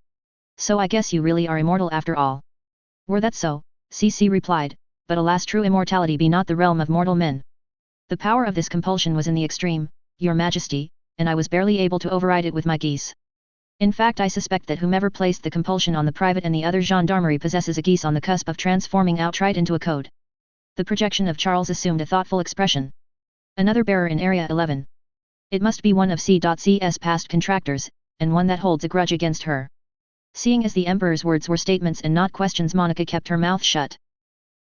So I guess you really are immortal after all. Were that so, Cece replied, but alas, true immortality be not the realm of mortal men. The power of this compulsion was in the extreme, your majesty, and I was barely able to override it with my Geass. In fact, I suspect that whomever placed the compulsion on the private and the other gendarmerie possesses a Geass on the cusp of transforming outright into a code. The projection of Charles assumed a thoughtful expression. Another bearer in Area 11. It must be one of C.C's past contractors, and one that holds a grudge against her. Seeing as the Emperor's words were statements and not questions, Monica kept her mouth shut.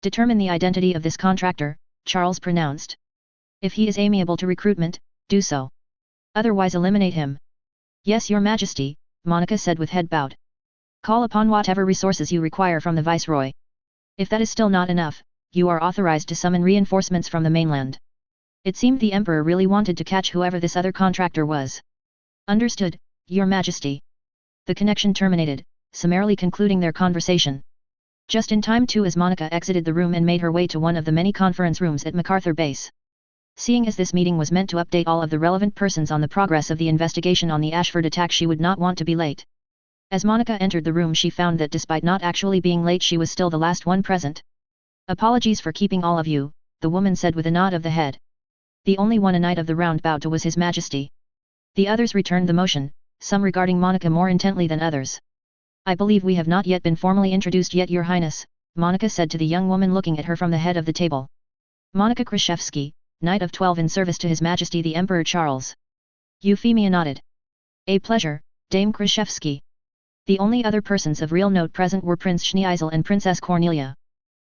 Determine the identity of this contractor, Charles pronounced. If he is amiable to recruitment, do so. Otherwise eliminate him. Yes, your majesty, Monica said with head bowed. Call upon whatever resources you require from the viceroy. If that is still not enough, you are authorized to summon reinforcements from the mainland. It seemed the Emperor really wanted to catch whoever this other contractor was. Understood, your majesty. The connection terminated, summarily concluding their conversation. Just in time too, as Monica exited the room and made her way to one of the many conference rooms at MacArthur Base. Seeing as this meeting was meant to update all of the relevant persons on the progress of the investigation on the Ashford attack, she would not want to be late. As Monica entered the room, she found that despite not actually being late, she was still the last one present. Apologies for keeping all of you, the woman said with a nod of the head. The only one a knight of the round bowed to was his majesty. The others returned the motion, some regarding Monica more intently than others. I believe we have not yet been formally introduced yet, your highness, Monica said to the young woman looking at her from the head of the table. Monica Krzyzewski, Knight of 12 in service to His Majesty the Emperor Charles. Euphemia nodded. A pleasure, Dame Krzyzewski. The only other persons of real note present were Prince Schneisel and Princess Cornelia.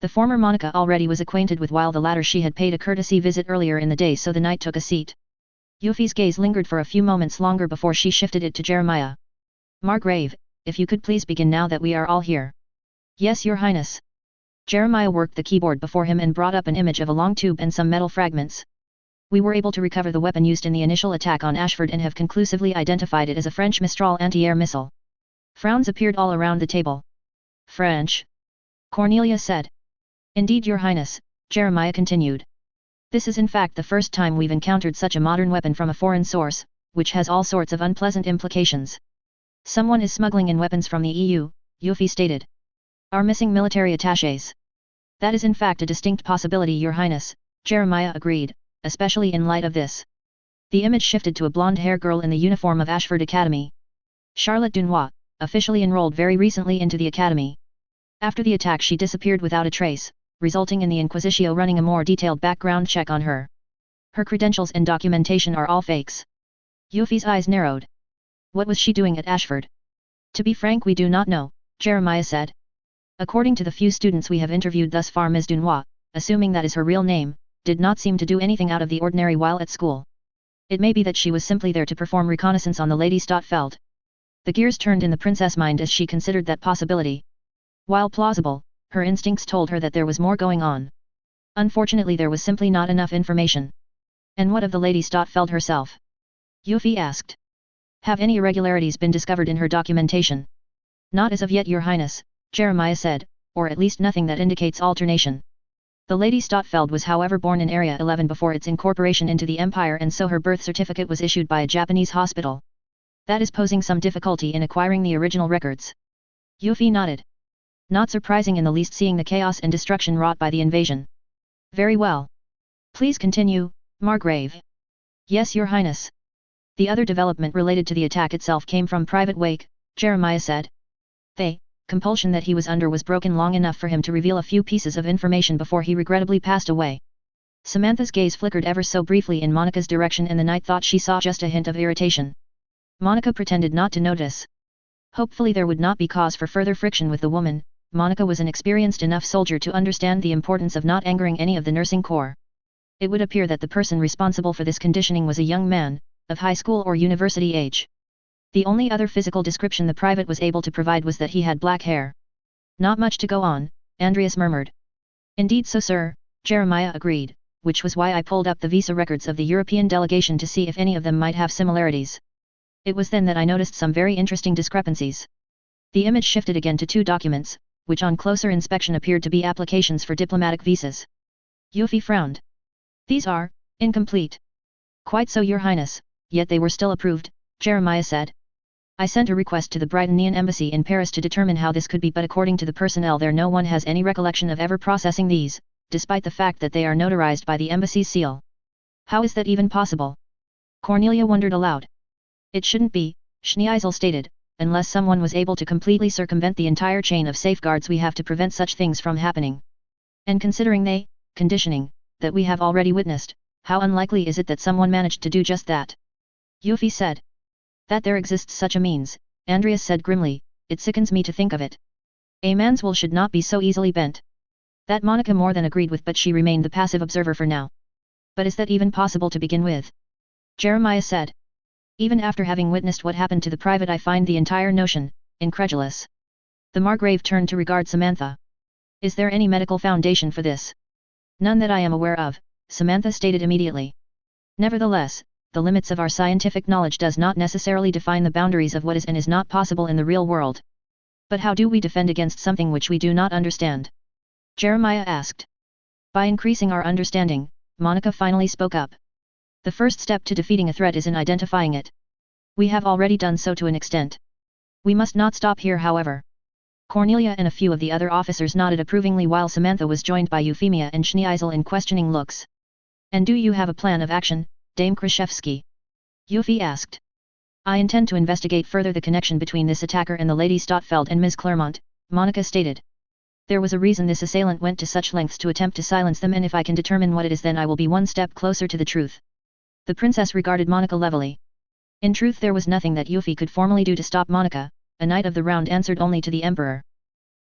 The former Monica already was acquainted with, while the latter she had paid a courtesy visit earlier in the day, so the knight took a seat. Yuffie's gaze lingered for a few moments longer before she shifted it to Jeremiah. Margrave, if you could please begin now that we are all here. Yes, your highness. Jeremiah worked the keyboard before him and brought up an image of a long tube and some metal fragments. We were able to recover the weapon used in the initial attack on Ashford and have conclusively identified it as a French Mistral anti-air missile. Frowns appeared all around the table. French? Cornelia said. Indeed, your highness, Jeremiah continued. This is in fact the first time we've encountered such a modern weapon from a foreign source, which has all sorts of unpleasant implications. Someone is smuggling in weapons from the EU, Yuffie stated. Our missing military attachés. That is in fact a distinct possibility, your highness, Jeremiah agreed, especially in light of this. The image shifted to a blonde-haired girl in the uniform of Ashford Academy. Charlotte Dunois, officially enrolled very recently into the academy. After the attack she disappeared without a trace, resulting in the Inquisitio running a more detailed background check on her. Her credentials and documentation are all fakes. Yuffie's eyes narrowed. What was she doing at Ashford? To be frank, we do not know, Jeremiah said. According to the few students we have interviewed thus far, Ms. Dunois, assuming that is her real name, did not seem to do anything out of the ordinary while at school. It may be that she was simply there to perform reconnaissance on the Lady Stottfeld. The gears turned in the princess' mind as she considered that possibility. While plausible, her instincts told her that there was more going on. Unfortunately, there was simply not enough information. And what of the Lady Stottfeld herself? Yuffie asked. Have any irregularities been discovered in her documentation? Not as of yet, your highness, Jeremiah said, or at least nothing that indicates alternation. The Lady Stottfeld was however born in Area 11 before its incorporation into the Empire, and so her birth certificate was issued by a Japanese hospital. That is posing some difficulty in acquiring the original records. Yuffie nodded. Not surprising in the least, seeing the chaos and destruction wrought by the invasion. Very well. Please continue, Margrave. Yes, your highness. The other development related to the attack itself came from Private Wake, Jeremiah said. The compulsion that he was under was broken long enough for him to reveal a few pieces of information before he regrettably passed away. Samantha's gaze flickered ever so briefly in Monica's direction, and the knight thought she saw just a hint of irritation. Monica pretended not to notice. Hopefully there would not be cause for further friction with the woman. Monica was an experienced enough soldier to understand the importance of not angering any of the nursing corps. It would appear that the person responsible for this conditioning was a young man, of high school or university age. The only other physical description the private was able to provide was that he had black hair. Not much to go on, Andreas murmured. Indeed so, sir, Jeremiah agreed, which was why I pulled up the visa records of the European delegation to see if any of them might have similarities. It was then that I noticed some very interesting discrepancies. The image shifted again to two documents, which on closer inspection appeared to be applications for diplomatic visas. Yuffie frowned. These are incomplete. Quite so, your highness, yet they were still approved, Jeremiah said. I sent a request to the Britannian embassy in Paris to determine how this could be, but according to the personnel there, no one has any recollection of ever processing these, despite the fact that they are notarized by the embassy's seal. How is that even possible? Cornelia wondered aloud. It shouldn't be, Schneisel stated, unless someone was able to completely circumvent the entire chain of safeguards we have to prevent such things from happening. And considering the conditioning that we have already witnessed, how unlikely is it that someone managed to do just that? Yuffie said. That there exists such a means, Andreas said grimly, it sickens me to think of it. A man's will should not be so easily bent. That Monica more than agreed with, but she remained the passive observer for now. But is that even possible to begin with? Jeremiah said. Even after having witnessed what happened to the private, I find the entire notion incredulous. The Margrave turned to regard Samantha. Is there any medical foundation for this? None that I am aware of, Samantha stated immediately. Nevertheless, the limits of our scientific knowledge does not necessarily define the boundaries of what is and is not possible in the real world. But how do we defend against something which we do not understand? Jeremiah asked. By increasing our understanding, Monica finally spoke up. The first step to defeating a threat is in identifying it. We have already done so to an extent. We must not stop here, however. Cornelia and a few of the other officers nodded approvingly, while Samantha was joined by Euphemia and Schneisel in questioning looks. And do you have a plan of action, Dame Kraszewski? Yuffie asked. I intend to investigate further the connection between this attacker and the Lady Stottfeld and Ms. Clermont, Monica stated. There was a reason this assailant went to such lengths to attempt to silence them, and if I can determine what it is, then I will be one step closer to the truth. The princess regarded Monica levelly. In truth, there was nothing that Yuffie could formally do to stop Monica. A knight of the round answered only to the emperor.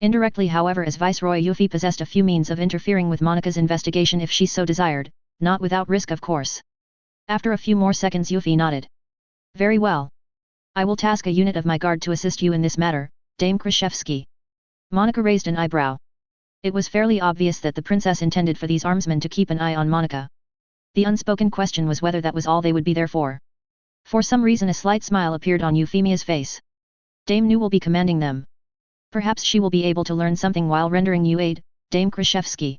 Indirectly however, as Viceroy Yuffie possessed a few means of interfering with Monika's investigation if she so desired, not without risk of course. After a few more seconds Yuffie nodded. Very well. I will task a unit of my guard to assist you in this matter, Dame Krashevsky. Monika raised an eyebrow. It was fairly obvious that the princess intended for these armsmen to keep an eye on Monika. The unspoken question was whether that was all they would be there for. For some reason a slight smile appeared on Euphemia's face. Dame Nu will be commanding them. Perhaps she will be able to learn something while rendering you aid, Dame Krashevsky.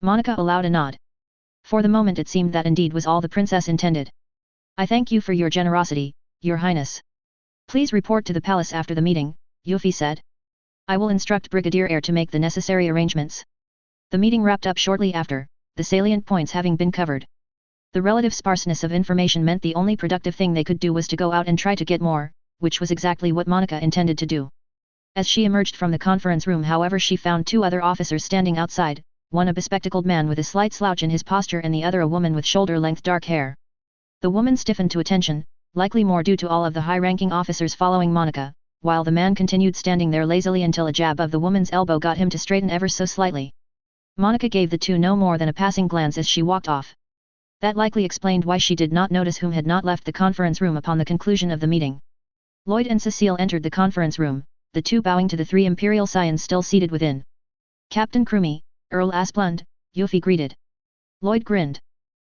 Monika allowed a nod. For the moment it seemed that indeed was all the princess intended. I thank you for your generosity, Your Highness. Please report to the palace after the meeting, Yuffie said. I will instruct Brigadier Air to make the necessary arrangements. The meeting wrapped up shortly after, the salient points having been covered. The relative sparseness of information meant the only productive thing they could do was to go out and try to get more, which was exactly what Monika intended to do. As she emerged from the conference room however she found two other officers standing outside, one a bespectacled man with a slight slouch in his posture and the other a woman with shoulder-length dark hair. The woman stiffened to attention, likely more due to all of the high-ranking officers following Monika, while the man continued standing there lazily until a jab of the woman's elbow got him to straighten ever so slightly. Monika gave the two no more than a passing glance as she walked off. That likely explained why she did not notice whom had not left the conference room upon the conclusion of the meeting. Lloyd and Cecile entered the conference room, the two bowing to the three Imperial Scions still seated within. Captain Krumi, Earl Asplund, Yuffie greeted. Lloyd grinned.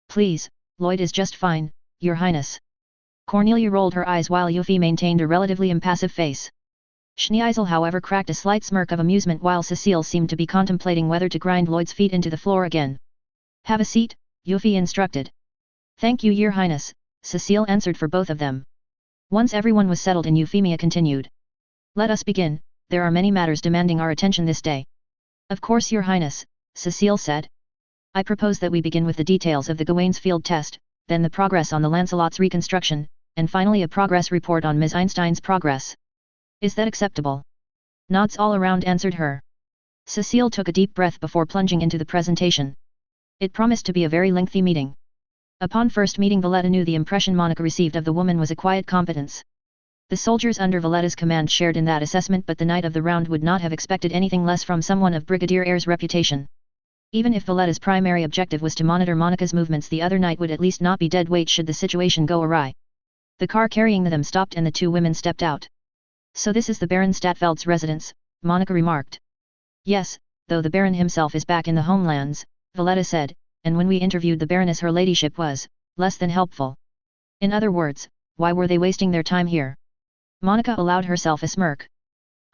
Please, Lloyd is just fine, Your Highness. Cornelia rolled her eyes while Yuffie maintained a relatively impassive face. Schneisel however cracked a slight smirk of amusement while Cecile seemed to be contemplating whether to grind Lloyd's feet into the floor again. Have a seat, Yuffie instructed. Thank you Your Highness, Cecile answered for both of them. Once everyone was settled in Euphemia continued. Let us begin, there are many matters demanding our attention this day. Of course Your Highness, Cecile said. I propose that we begin with the details of the Gawaine's field test, then the progress on the Lancelot's reconstruction, and finally a progress report on Ms. Einstein's progress. Is that acceptable? Nods all around answered her. Cecile took a deep breath before plunging into the presentation. It promised to be a very lengthy meeting. Upon first meeting Valletta knew the impression Monika received of the woman was a quiet competence. The soldiers under Valletta's command shared in that assessment but the night of the round would not have expected anything less from someone of Brigadier Air's reputation. Even if Valletta's primary objective was to monitor Monika's movements the other night would at least not be dead weight should the situation go awry. The car carrying them stopped and the two women stepped out. So this is the Baron Statfeld's residence, Monika remarked. Yes, though the Baron himself is back in the homelands, Valletta said, and when we interviewed the Baroness her ladyship was, less than helpful. In other words, why were they wasting their time here? Monika allowed herself a smirk.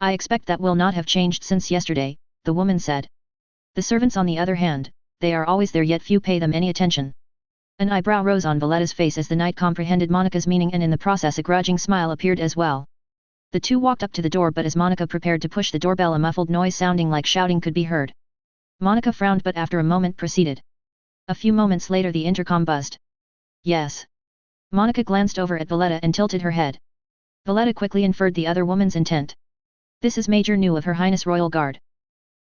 I expect that will not have changed since yesterday, the woman said. The servants on the other hand, they are always there yet few pay them any attention. An eyebrow rose on Valletta's face as the knight comprehended Monika's meaning and in the process a grudging smile appeared as well. The two walked up to the door but as Monika prepared to push the doorbell a muffled noise sounding like shouting could be heard. Monika frowned but after a moment proceeded. A few moments later the intercom buzzed. Yes. Monika glanced over at Valletta and tilted her head. Valletta quickly inferred the other woman's intent. This is Major New of Her Highness Royal Guard.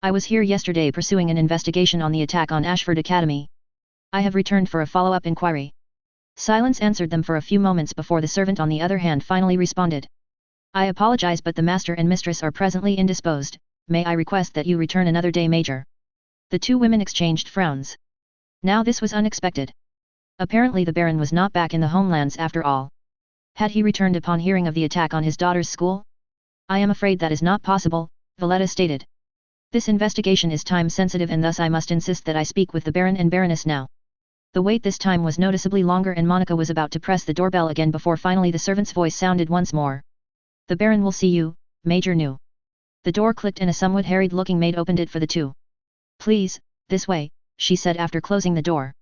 I was here yesterday pursuing an investigation on the attack on Ashford Academy. I have returned for a follow-up inquiry. Silence answered them for a few moments before the servant on the other hand finally responded. I apologize but the master and mistress are presently indisposed, may I request that you return another day Major. The two women exchanged frowns. Now this was unexpected. Apparently the Baron was not back in the homelands after all. Had he returned upon hearing of the attack on his daughter's school? I am afraid that is not possible, Valletta stated. This investigation is time-sensitive and thus I must insist that I speak with the Baron and Baroness now. The wait this time was noticeably longer and Monika was about to press the doorbell again before finally the servant's voice sounded once more. The Baron will see you, Major New. The door clicked and a somewhat harried-looking maid opened it for the two. Please, this way, she said after closing the door.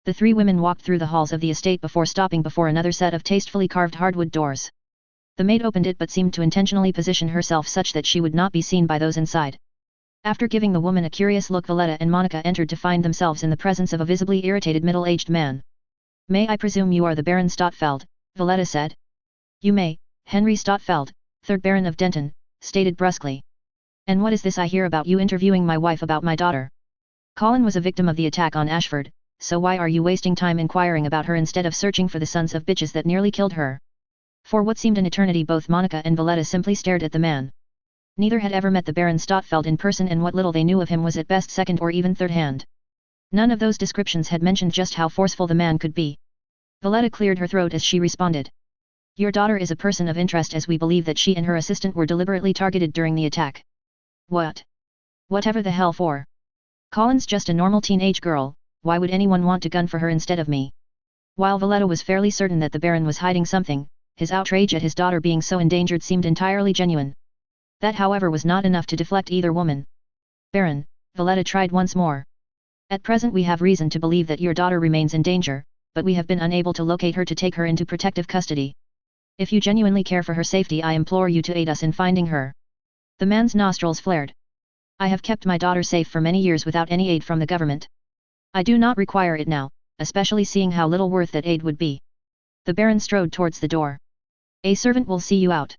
The three women walked through the halls of the estate before stopping before another set of tastefully carved hardwood doors. The maid opened it but seemed to intentionally position herself such that she would not be seen by those inside. After giving the woman a curious look Valletta and Monika entered to find themselves in the presence of a visibly irritated middle-aged man. May I presume you are the Baron Stotfeld, Valletta said. You may, Henry Stotfeld, 3rd Baron of Denton, stated brusquely. And what is this I hear about you interviewing my wife about my daughter? Colin was a victim of the attack on Ashford, so why are you wasting time inquiring about her instead of searching for the sons of bitches that nearly killed her? For what seemed an eternity both Monika and Valletta simply stared at the man. Neither had ever met the Baron Stottfeld in person, and what little they knew of him was at best second or even third hand. None of those descriptions had mentioned just how forceful the man could be. Valletta cleared her throat as she responded. Your daughter is a person of interest, as we believe that she and her assistant were deliberately targeted during the attack. What? Whatever the hell for? Colin's just a normal teenage girl, why would anyone want to gun for her instead of me? While Valletta was fairly certain that the Baron was hiding something, his outrage at his daughter being so endangered seemed entirely genuine. That, however, was not enough to deflect either woman. Baron, Valletta tried once more. At present we have reason to believe that your daughter remains in danger, but we have been unable to locate her to take her into protective custody. If you genuinely care for her safety, I implore you to aid us in finding her. The man's nostrils flared. I have kept my daughter safe for many years without any aid from the government. I do not require it now, especially seeing how little worth that aid would be. The Baron strode towards the door. A servant will see you out.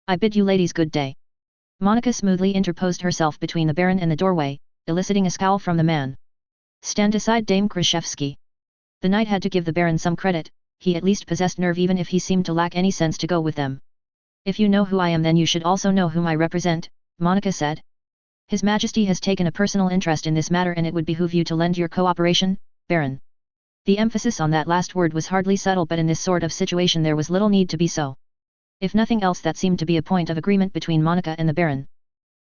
I bid you ladies good day. Monica smoothly interposed herself between the Baron and the doorway, eliciting a scowl from the man. Stand aside, Dame Krzyzewski. The knight had to give the Baron some credit, he at least possessed nerve even if he seemed to lack any sense to go with them. If you know who I am, then you should also know whom I represent, Monica said. His Majesty has taken a personal interest in this matter, and it would behoove you to lend your cooperation, Baron. The emphasis on that last word was hardly subtle, but in this sort of situation there was little need to be so. If nothing else, that seemed to be a point of agreement between Monica and the Baron.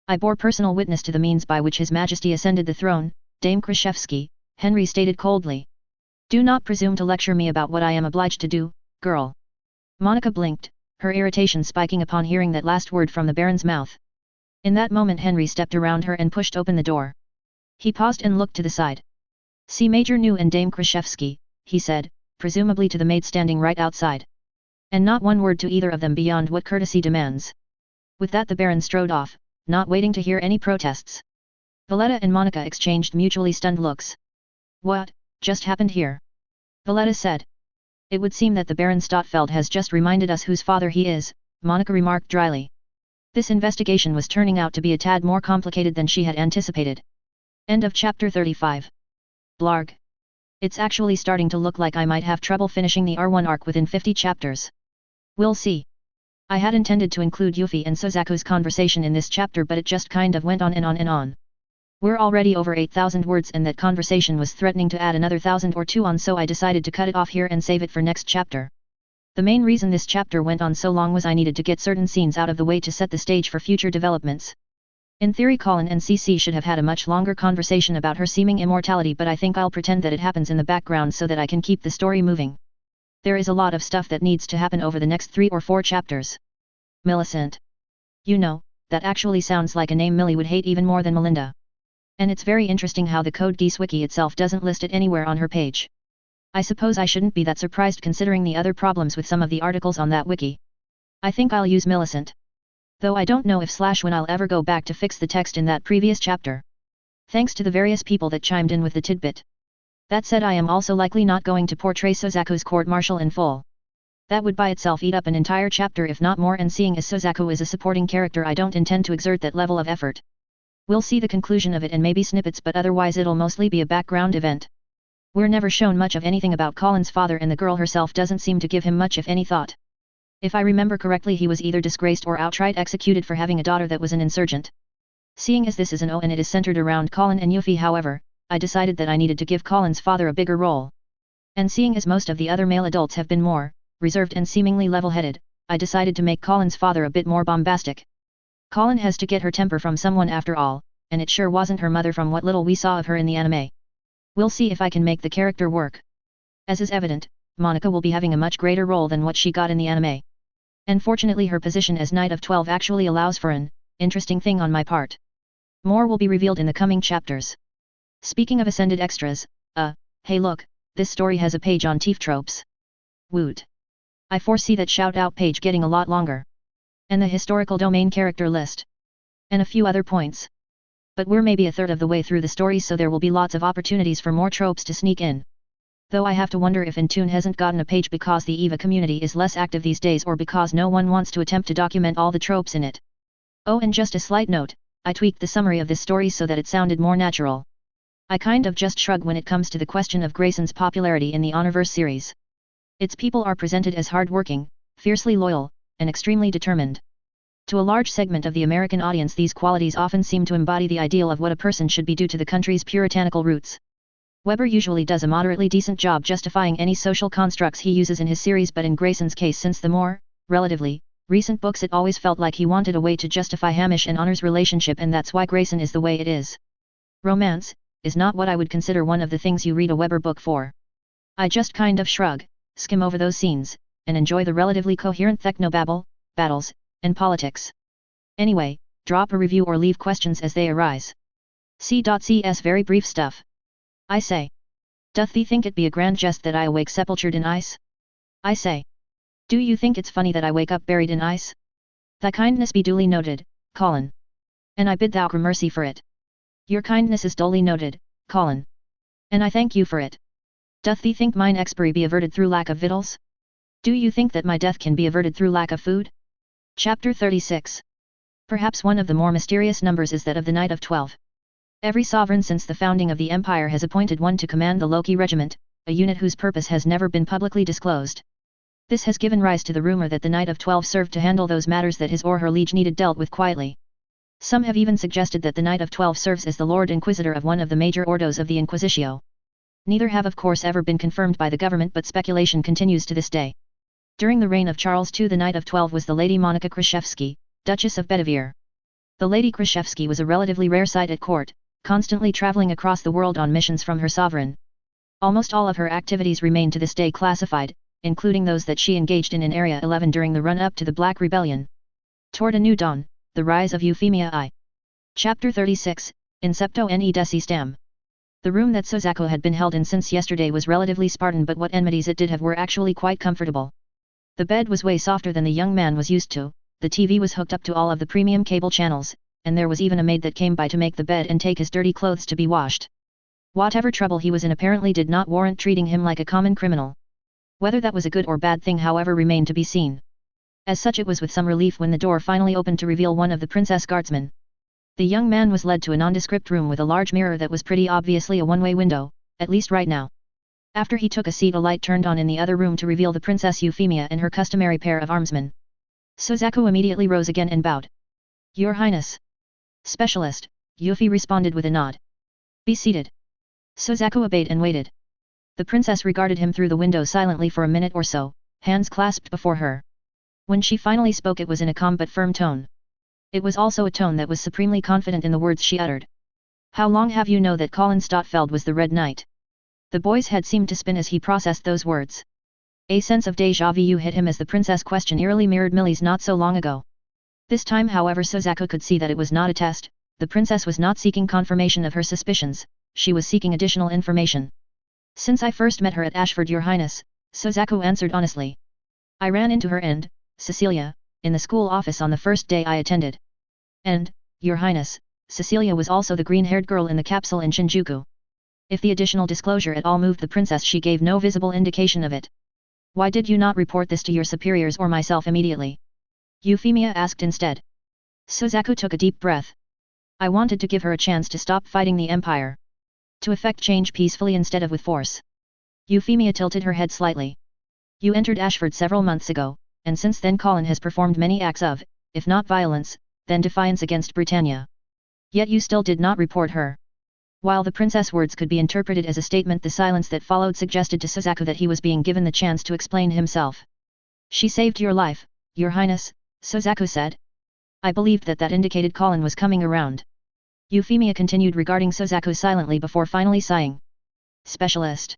I bore personal witness to the means by which His Majesty ascended the throne, Dame Krzyzewski, Henry stated coldly. Do not presume to lecture me about what I am obliged to do, girl. Monica blinked, her irritation spiking upon hearing that last word from the Baron's mouth. In that moment Henry stepped around her and pushed open the door. He paused and looked to the side. See Major New and Dame Krzyzewski, he said, presumably to the maid standing right outside. And not one word to either of them beyond what courtesy demands. With that the Baron strode off, not waiting to hear any protests. Valletta and Monica exchanged mutually stunned looks. What just happened here? Valletta said. It would seem that the Baron Stottfeld has just reminded us whose father he is, Monica remarked dryly. This investigation was turning out to be a tad more complicated than she had anticipated. End of chapter 35. Blarg. It's actually starting to look like I might have trouble finishing the R1 arc within 50 chapters. We'll see. I had intended to include Yuffie and Suzaku's conversation in this chapter, but it just kind of went on and on and on. We're already over 8,000 words and that conversation was threatening to add another 1,000 or 2 on, so I decided to cut it off here and save it for next chapter. The main reason this chapter went on so long was I needed to get certain scenes out of the way to set the stage for future developments. In theory Colin and CC should have had a much longer conversation about her seeming immortality, but I think I'll pretend that it happens in the background so that I can keep the story moving. There is a lot of stuff that needs to happen over the next 3 or 4 chapters. Millicent. You know, that actually sounds like a name Millie would hate even more than Melinda. And it's very interesting how the Code Geass wiki itself doesn't list it anywhere on her page. I suppose I shouldn't be that surprised considering the other problems with some of the articles on that wiki. I think I'll use Millicent. Though I don't know if / when I'll ever go back to fix the text in that previous chapter. Thanks to the various people that chimed in with the tidbit. That said, I am also likely not going to portray Suzaku's court-martial in full. That would by itself eat up an entire chapter if not more, and seeing as Suzaku is a supporting character I don't intend to exert that level of effort. We'll see the conclusion of it and maybe snippets, but otherwise it'll mostly be a background event. We're never shown much of anything about Colin's father, and the girl herself doesn't seem to give him much if any thought. If I remember correctly, he was either disgraced or outright executed for having a daughter that was an insurgent. Seeing as this is an O and it is centered around Colin and Yuffie, however, I decided that I needed to give Colin's father a bigger role. And seeing as most of the other male adults have been more reserved and seemingly level-headed, I decided to make Colin's father a bit more bombastic. Colin has to get her temper from someone after all, and it sure wasn't her mother from what little we saw of her in the anime. We'll see if I can make the character work. As is evident, Monica will be having a much greater role than what she got in the anime. And fortunately her position as Knight of 12 actually allows for an interesting thing on my part. More will be revealed in the coming chapters. Speaking of Ascended extras, hey look, this story has a page on TIFF tropes. Woot. I foresee that shout-out page getting a lot longer. And the historical domain character list. And a few other points. But we're maybe a third of the way through the story, so there will be lots of opportunities for more tropes to sneak in. Though I have to wonder if Intune hasn't gotten a page because the EVA community is less active these days, or because no one wants to attempt to document all the tropes in it. Oh, and just a slight note, I tweaked the summary of this story so that it sounded more natural. I kind of just shrug when it comes to the question of Grayson's popularity in the Honorverse series. Its people are presented as hardworking, fiercely loyal, and extremely determined. To a large segment of the American audience, these qualities often seem to embody the ideal of what a person should be due to the country's puritanical roots. Weber usually does a moderately decent job justifying any social constructs he uses in his series, but in Grayson's case, since the more, relatively, recent books, it always felt like he wanted a way to justify Hamish and Honor's relationship, and that's why Grayson is the way it is. Romance is not what I would consider one of the things you read a Weber book for. I just kind of shrug, skim over those scenes, and enjoy the relatively coherent technobabble, battles, and politics. Drop a review or leave questions as they arise. C.CS Very brief stuff. I say. Doth thee think it be a grand jest that I awake sepultured in ice? I say. Do you think it's funny that I wake up buried in ice? Thy kindness be duly noted, Colin. And I bid thou gramercy for it. Your kindness is duly noted, Colin. And I thank you for it. Doth thee think mine expiry be averted through lack of victuals? Do you think that my death can be averted through lack of food? Chapter 36. Perhaps one of the more mysterious numbers is that of the Knight of 12. Every sovereign since the founding of the Empire has appointed one to command the Loki Regiment, a unit whose purpose has never been publicly disclosed. This has given rise to the rumor that the Knight of 12 served to handle those matters that his or her liege needed dealt with quietly. Some have even suggested that the Knight of 12 serves as the Lord Inquisitor of one of the major ordos of the Inquisitio. Neither have of course ever been confirmed by the government, but speculation continues to this day. During the reign of Charles II, the Knight of 12 was the Lady Monica Kraszewski, Duchess of Bedivere. The Lady Kraszewski was a relatively rare sight at court, constantly traveling across the world on missions from her sovereign. Almost all of her activities remain to this day classified, including those that she engaged in Area 11 during the run-up to the Black Rebellion. Toward a New Dawn, The Rise of Euphemia I. Chapter 36, Incepto ne deci stam. The room that Suzaku had been held in since yesterday was relatively Spartan, but what enmities it did have were actually quite comfortable. The bed was way softer than the young man was used to, the TV was hooked up to all of the premium cable channels, and there was even a maid that came by to make the bed and take his dirty clothes to be washed. Whatever trouble he was in apparently did not warrant treating him like a common criminal. Whether that was a good or bad thing, however, remained to be seen. As such, it was with some relief when the door finally opened to reveal one of the Princess Guardsmen. The young man was led to a nondescript room with a large mirror that was pretty obviously a one-way window, at least right now. After he took a seat, a light turned on in the other room to reveal the Princess Euphemia and her customary pair of armsmen. Suzaku immediately rose again and bowed. Your Highness. Specialist, Yuffie responded with a nod. Be seated. Suzaku obeyed and waited. The princess regarded him through the window silently for a minute or so, hands clasped before her. When she finally spoke, it was in a calm but firm tone. It was also a tone that was supremely confident in the words she uttered. How long have you known that Colin Stotfeld was the Red Knight? The boy's head seemed to spin as he processed those words. A sense of déjà vu hit him as the princess' question eerily mirrored Millie's not so long ago. This time, however, Suzaku could see that it was not a test. The princess was not seeking confirmation of her suspicions, she was seeking additional information. Since I first met her at Ashford, Your Highness, Suzaku answered honestly. I ran into her and, Cecilia, in the school office on the first day I attended. And, Your Highness, Cecilia was also the green-haired girl in the capsule in Shinjuku. If the additional disclosure at all moved the princess, she gave no visible indication of it. Why did you not report this to your superiors or myself immediately? Euphemia asked instead. Suzaku took a deep breath. I wanted to give her a chance to stop fighting the Empire. To effect change peacefully instead of with force. Euphemia tilted her head slightly. You entered Ashford several months ago, and since then Colin has performed many acts of, if not violence, then defiance against Britannia. Yet you still did not report her. While the princess' words could be interpreted as a statement, the silence that followed suggested to Suzaku that he was being given the chance to explain himself. She saved your life, Your Highness, Suzaku said. I believed that indicated Colin was coming around. Euphemia continued, regarding Suzaku silently before finally sighing. Specialist.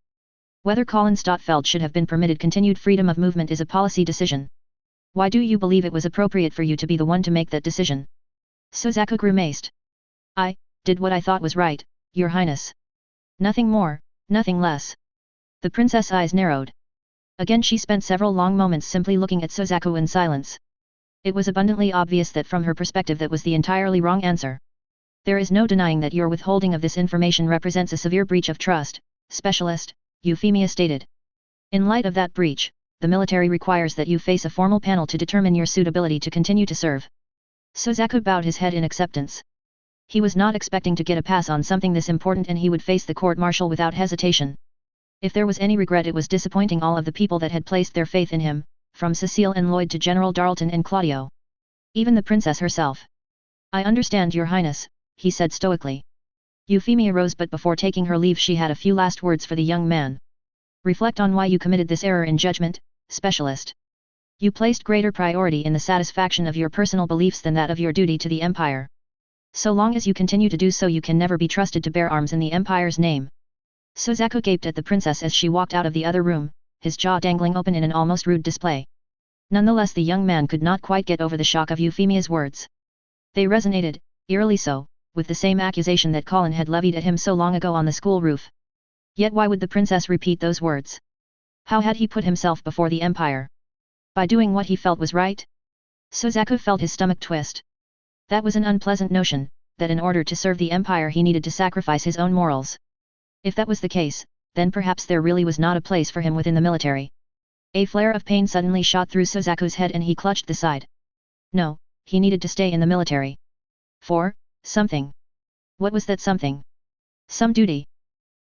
Whether Colin Stotfeld should have been permitted continued freedom of movement is a policy decision. Why do you believe it was appropriate for you to be the one to make that decision? Suzaku grimaced. I did what I thought was right, Your Highness. Nothing more, nothing less. The princess' eyes narrowed. Again she spent several long moments simply looking at Suzaku in silence. It was abundantly obvious that from her perspective that was the entirely wrong answer. There is no denying that your withholding of this information represents a severe breach of trust, Specialist, Euphemia stated. In light of that breach, the military requires that you face a formal panel to determine your suitability to continue to serve. Suzaku bowed his head in acceptance. He was not expecting to get a pass on something this important, and he would face the court-martial without hesitation. If there was any regret, it was disappointing all of the people that had placed their faith in him, from Cecile and Lloyd to General Darlton and Claudio. Even the princess herself. I understand your highness, he said stoically. Euphemia rose, but before taking her leave she had a few last words for the young man. Reflect on why you committed this error in judgment, specialist. You placed greater priority in the satisfaction of your personal beliefs than that of your duty to the empire. So long as you continue to do so, you can never be trusted to bear arms in the empire's name. Suzaku gaped at the princess as she walked out of the other room, his jaw dangling open in an almost rude display. Nonetheless, the young man could not quite get over the shock of Euphemia's words. They resonated, eerily so, with the same accusation that Colin had levied at him so long ago on the school roof. Yet why would the princess repeat those words? How had he put himself before the empire? By doing what he felt was right? Suzaku felt his stomach twist. That was an unpleasant notion, that in order to serve the empire he needed to sacrifice his own morals. If that was the case, then perhaps there really was not a place for him within the military. A flare of pain suddenly shot through Suzaku's head and he clutched the side. No, he needed to stay in the military. For something. What was that something? Some duty.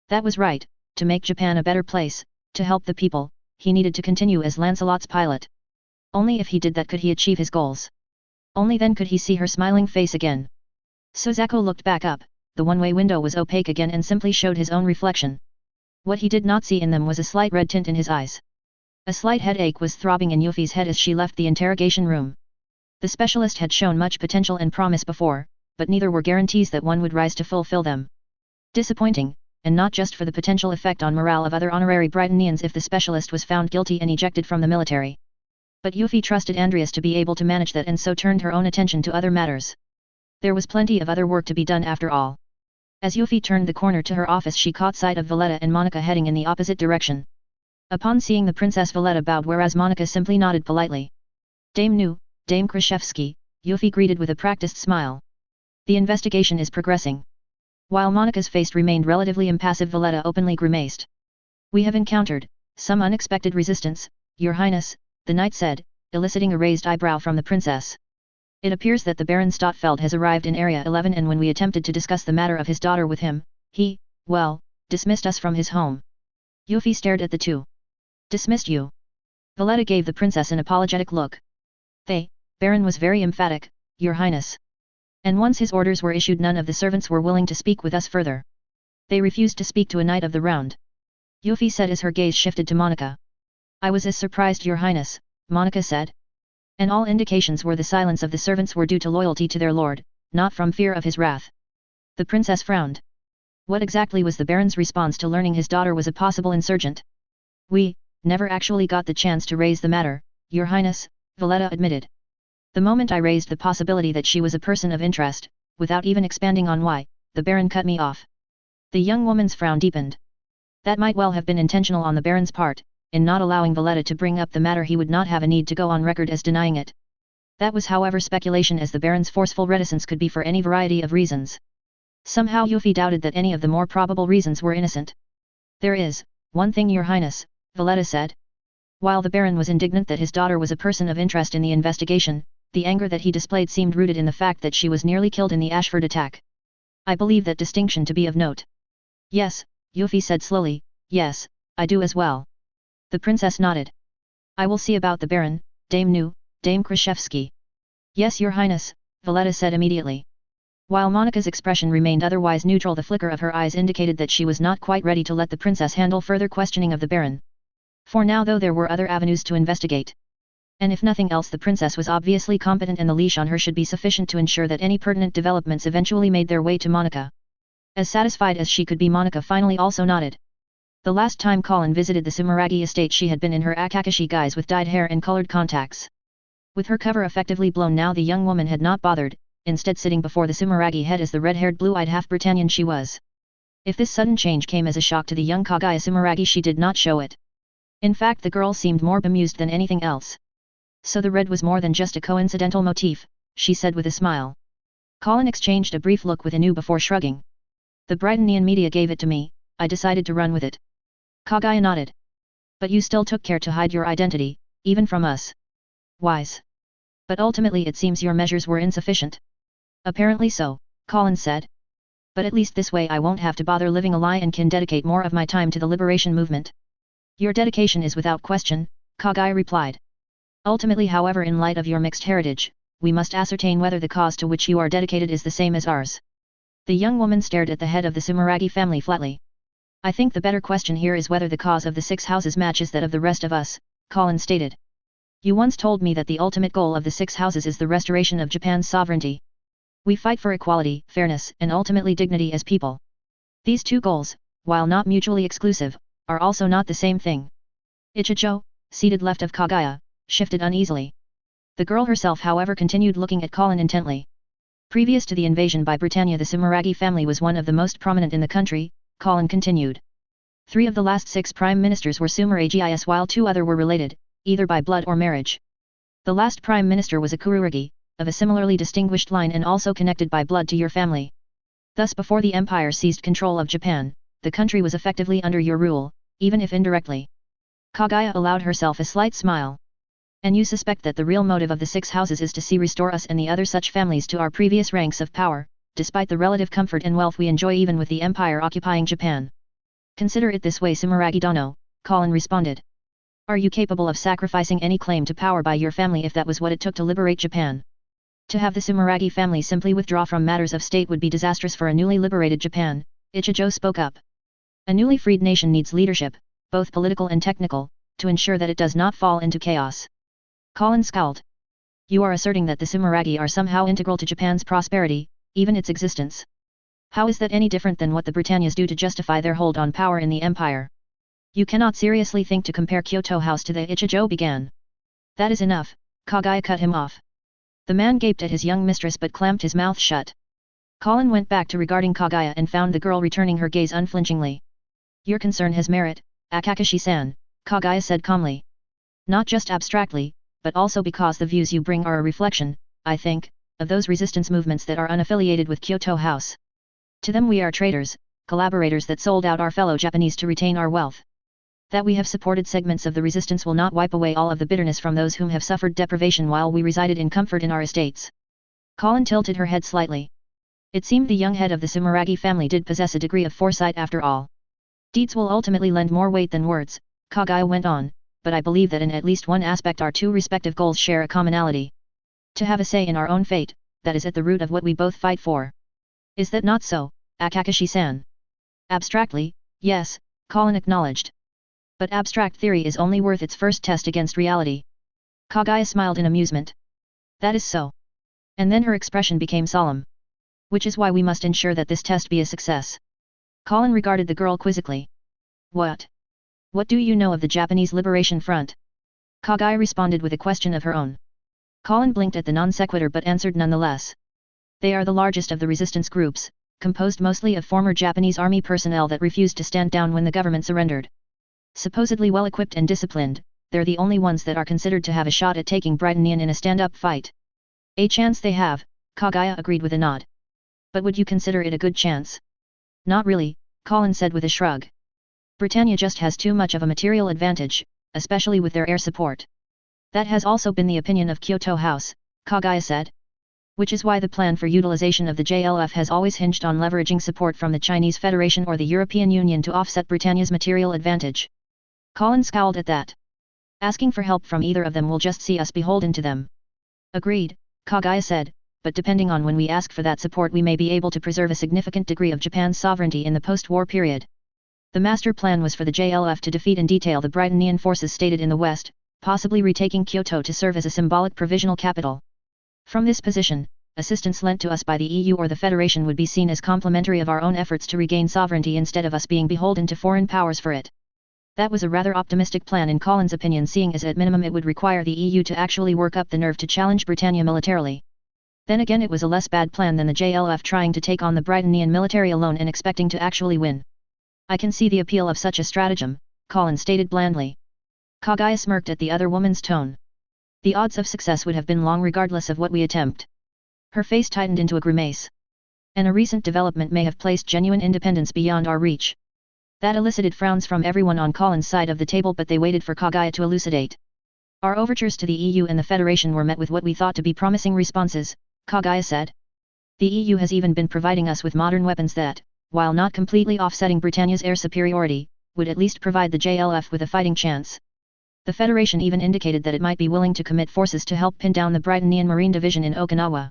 That was right, to make Japan a better place, to help the people, he needed to continue as Lancelot's pilot. Only if he did that could he achieve his goals. Only then could he see her smiling face again. Suzaku looked back up, the one-way window was opaque again and simply showed his own reflection. What he did not see in them was a slight red tint in his eyes. A slight headache was throbbing in Yuffie's head as she left the interrogation room. The specialist had shown much potential and promise before, but neither were guarantees that one would rise to fulfill them. Disappointing, and not just for the potential effect on morale of other honorary Brightonians if the specialist was found guilty and ejected from the military. But Yuffie trusted Andreas to be able to manage that and so turned her own attention to other matters. There was plenty of other work to be done after all. As Yuffie turned the corner to her office she caught sight of Valletta and Monica heading in the opposite direction. Upon seeing the princess, Valletta bowed whereas Monica simply nodded politely. Dame Nu, Dame Krashevsky, Yuffie greeted with a practiced smile. The investigation is progressing. While Monica's face remained relatively impassive, Valletta openly grimaced. We have encountered some unexpected resistance, Your Highness, the knight said, eliciting a raised eyebrow from the princess. It appears that the Baron Stottfeld has arrived in Area 11 and when we attempted to discuss the matter of his daughter with him, he, well, dismissed us from his home. Yuffie stared at the two. Dismissed you? Valletta gave the princess an apologetic look. Baron was very emphatic, Your Highness. And once his orders were issued none of the servants were willing to speak with us further. They refused to speak to a knight of the round. Yuffie said as her gaze shifted to Monica. I was as surprised, Your Highness, Monica said. And all indications were the silence of the servants were due to loyalty to their lord, not from fear of his wrath. The princess frowned. What exactly was the Baron's response to learning his daughter was a possible insurgent? We never actually got the chance to raise the matter, Your Highness, Valletta admitted. The moment I raised the possibility that she was a person of interest, without even expanding on why, the Baron cut me off. The young woman's frown deepened. That might well have been intentional on the Baron's part, in not allowing Valletta to bring up the matter. He would not have a need to go on record as denying it. That was however speculation, as the Baron's forceful reticence could be for any variety of reasons. Somehow Yuffie doubted that any of the more probable reasons were innocent. There is one thing, Your Highness, Valletta said. While the Baron was indignant that his daughter was a person of interest in the investigation, the anger that he displayed seemed rooted in the fact that she was nearly killed in the Ashford attack. I believe that distinction to be of note. Yes, Yuffie said slowly, yes, I do as well. The princess nodded. I will see about the Baron, Dame Nu, Dame Krashevsky. Yes, Your Highness, Valletta said immediately. While Monica's expression remained otherwise neutral, the flicker of her eyes indicated that she was not quite ready to let the princess handle further questioning of the Baron. For now though there were other avenues to investigate. And if nothing else, the princess was obviously competent and the leash on her should be sufficient to ensure that any pertinent developments eventually made their way to Monica. As satisfied as she could be, Monica finally also nodded. The last time Colin visited the Sumeragi estate she had been in her Akakashi guise with dyed hair and colored contacts. With her cover effectively blown now, the young woman had not bothered, instead sitting before the Sumeragi head as the red-haired blue-eyed half-Britannian she was. If this sudden change came as a shock to the young Kagaya Sumeragi, she did not show it. In fact, the girl seemed more bemused than anything else. So the red was more than just a coincidental motif, she said with a smile. Colin exchanged a brief look with Anu before shrugging. The Brightonian media gave it to me, I decided to run with it. Kagaya nodded. But you still took care to hide your identity, even from us. Wise. But ultimately it seems your measures were insufficient. Apparently so, Colin said. But at least this way I won't have to bother living a lie and can dedicate more of my time to the liberation movement. Your dedication is without question, Kagaya replied. Ultimately, however, in light of your mixed heritage, we must ascertain whether the cause to which you are dedicated is the same as ours. The young woman stared at the head of the Sumeragi family flatly. I think the better question here is whether the cause of the 6 houses matches that of the rest of us, Colin stated. You once told me that the ultimate goal of the 6 houses is the restoration of Japan's sovereignty. We fight for equality, fairness, and ultimately dignity as people. These 2 goals, while not mutually exclusive, are also not the same thing. Ichijo, seated left of Kagaya, shifted uneasily. The girl herself however continued looking at Colin intently. Previous to the invasion by Britannia, the Sumeragi family was one of the most prominent in the country, Colin continued. 3 of the last 6 prime ministers were Sumeragi, while 2 other were related, either by blood or marriage. The last prime minister was a Kururugi, of a similarly distinguished line and also connected by blood to your family. Thus before the empire seized control of Japan, the country was effectively under your rule, even if indirectly. Kagaya allowed herself a slight smile. And you suspect that the real motive of the 6 houses is to see restore us and the other such families to our previous ranks of power, despite the relative comfort and wealth we enjoy even with the empire occupying Japan. Consider it this way, Sumeragi Dono, Colin responded. Are you capable of sacrificing any claim to power by your family if that was what it took to liberate Japan? To have the Sumeragi family simply withdraw from matters of state would be disastrous for a newly liberated Japan, Ichijo spoke up. A newly freed nation needs leadership, both political and technical, to ensure that it does not fall into chaos. Colin scowled. You are asserting that the Sumeragi are somehow integral to Japan's prosperity, even its existence. How is that any different than what the Britannias do to justify their hold on power in the empire? You cannot seriously think to compare Kyoto House to the Ichijo began. That is enough, Kagaya cut him off. The man gaped at his young mistress but clamped his mouth shut. Colin went back to regarding Kagaya and found the girl returning her gaze unflinchingly. Your concern has merit, Akakashi-san, Kagaya said calmly. Not just abstractly, but also because the views you bring are a reflection, I think, of those resistance movements that are unaffiliated with Kyoto House. To them we are traitors, collaborators that sold out our fellow Japanese to retain our wealth. That we have supported segments of the resistance will not wipe away all of the bitterness from those whom have suffered deprivation while we resided in comfort in our estates. Colin tilted her head slightly. It seemed the young head of the Sumeragi family did possess a degree of foresight after all. Deeds will ultimately lend more weight than words, Kagaya went on, but I believe that in at least one aspect our 2 respective goals share a commonality. To have a say in our own fate, that is at the root of what we both fight for. Is that not so, Akakashi-san? Abstractly, yes, Colin acknowledged. But abstract theory is only worth its first test against reality. Kagaya smiled in amusement. That is so. And then her expression became solemn. Which is why we must ensure that this test be a success. Colin regarded the girl quizzically. What? What do you know of the Japanese Liberation Front? Kagaya responded with a question of her own. Colin blinked at the non sequitur but answered nonetheless. They are the largest of the resistance groups, composed mostly of former Japanese army personnel that refused to stand down when the government surrendered. Supposedly well equipped and disciplined, they're the only ones that are considered to have a shot at taking Britannia in a stand-up fight. A chance they have, Kagaya agreed with a nod. But would you consider it a good chance? Not really, Colin said with a shrug. Britannia just has too much of a material advantage, especially with their air support. That has also been the opinion of Kyoto House, Kagaya said. Which is why the plan for utilization of the JLF has always hinged on leveraging support from the Chinese Federation or the European Union to offset Britannia's material advantage. Colin scowled at that. Asking for help from either of them will just see us beholden to them. Agreed, Kagaya said, but depending on when we ask for that support we may be able to preserve a significant degree of Japan's sovereignty in the post-war period. The master plan was for the JLF to defeat in detail the Britannian forces stated in the west, possibly retaking Kyoto to serve as a symbolic provisional capital. From this position, assistance lent to us by the EU or the Federation would be seen as complementary of our own efforts to regain sovereignty instead of us being beholden to foreign powers for it. That was a rather optimistic plan in Colin's opinion, seeing as at minimum it would require the EU to actually work up the nerve to challenge Britannia militarily. Then again it was a less bad plan than the JLF trying to take on the Britannian military alone and expecting to actually win. I can see the appeal of such a stratagem, Colin stated blandly. Kagaya smirked at the other woman's tone. The odds of success would have been long regardless of what we attempt. Her face tightened into a grimace. And a recent development may have placed genuine independence beyond our reach. That elicited frowns from everyone on Colin's side of the table, but they waited for Kagaya to elucidate. Our overtures to the EU and the Federation were met with what we thought to be promising responses, Kagaya said. The EU has even been providing us with modern weapons that, while not completely offsetting Britannia's air superiority, would at least provide the JLF with a fighting chance. The Federation even indicated that it might be willing to commit forces to help pin down the Britannian Marine Division in Okinawa.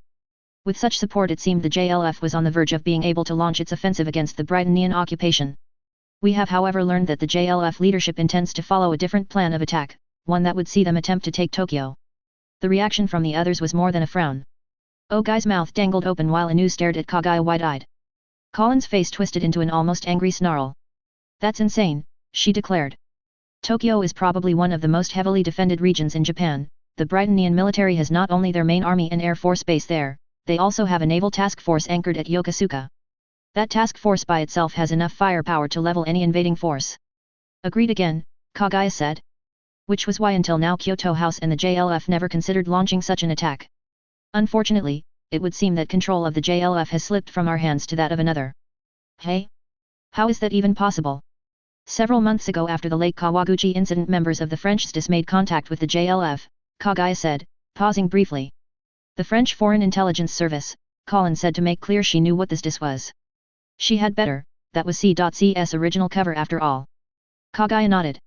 With such support, it seemed the JLF was on the verge of being able to launch its offensive against the Britannian occupation. We have however learned that the JLF leadership intends to follow a different plan of attack, one that would see them attempt to take Tokyo. The reaction from the others was more than a frown. Ogai's mouth dangled open while Inu stared at Kagaya wide-eyed. Colin's face twisted into an almost angry snarl. That's insane, she declared. Tokyo is probably one of the most heavily defended regions in Japan. The Britannian military has not only their main army and air force base there, they also have a naval task force anchored at Yokosuka. That task force by itself has enough firepower to level any invading force. Agreed again, Kagaya said. Which was why until now Kyoto House and the JLF never considered launching such an attack. Unfortunately, it would seem that control of the JLF has slipped from our hands to that of another. Hey? How is that even possible? Several months ago, after the Lake Kawaguchi incident, members of the French SDIS made contact with the JLF, Kagaya said, pausing briefly. The French Foreign Intelligence Service, Colin said to make clear she knew what the SDIS was. She had better, that was C.C's original cover after all. Kagaya nodded.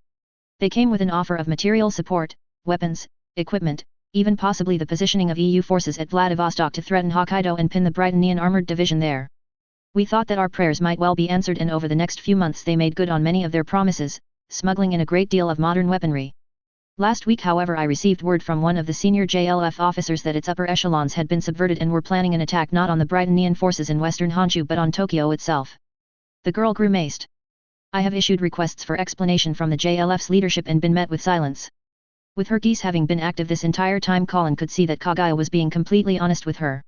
They came with an offer of material support, weapons, equipment, even possibly the positioning of EU forces at Vladivostok to threaten Hokkaido and pin the Britannian armoured division there. We thought that our prayers might well be answered, and over the next few months they made good on many of their promises, smuggling in a great deal of modern weaponry. Last week, however, I received word from one of the senior JLF officers that its upper echelons had been subverted and were planning an attack not on the Britannian forces in western Honshu but on Tokyo itself. The girl grimaced. I have issued requests for explanation from the JLF's leadership and been met with silence. With her Geass having been active this entire time, Colin could see that Kagaya was being completely honest with her.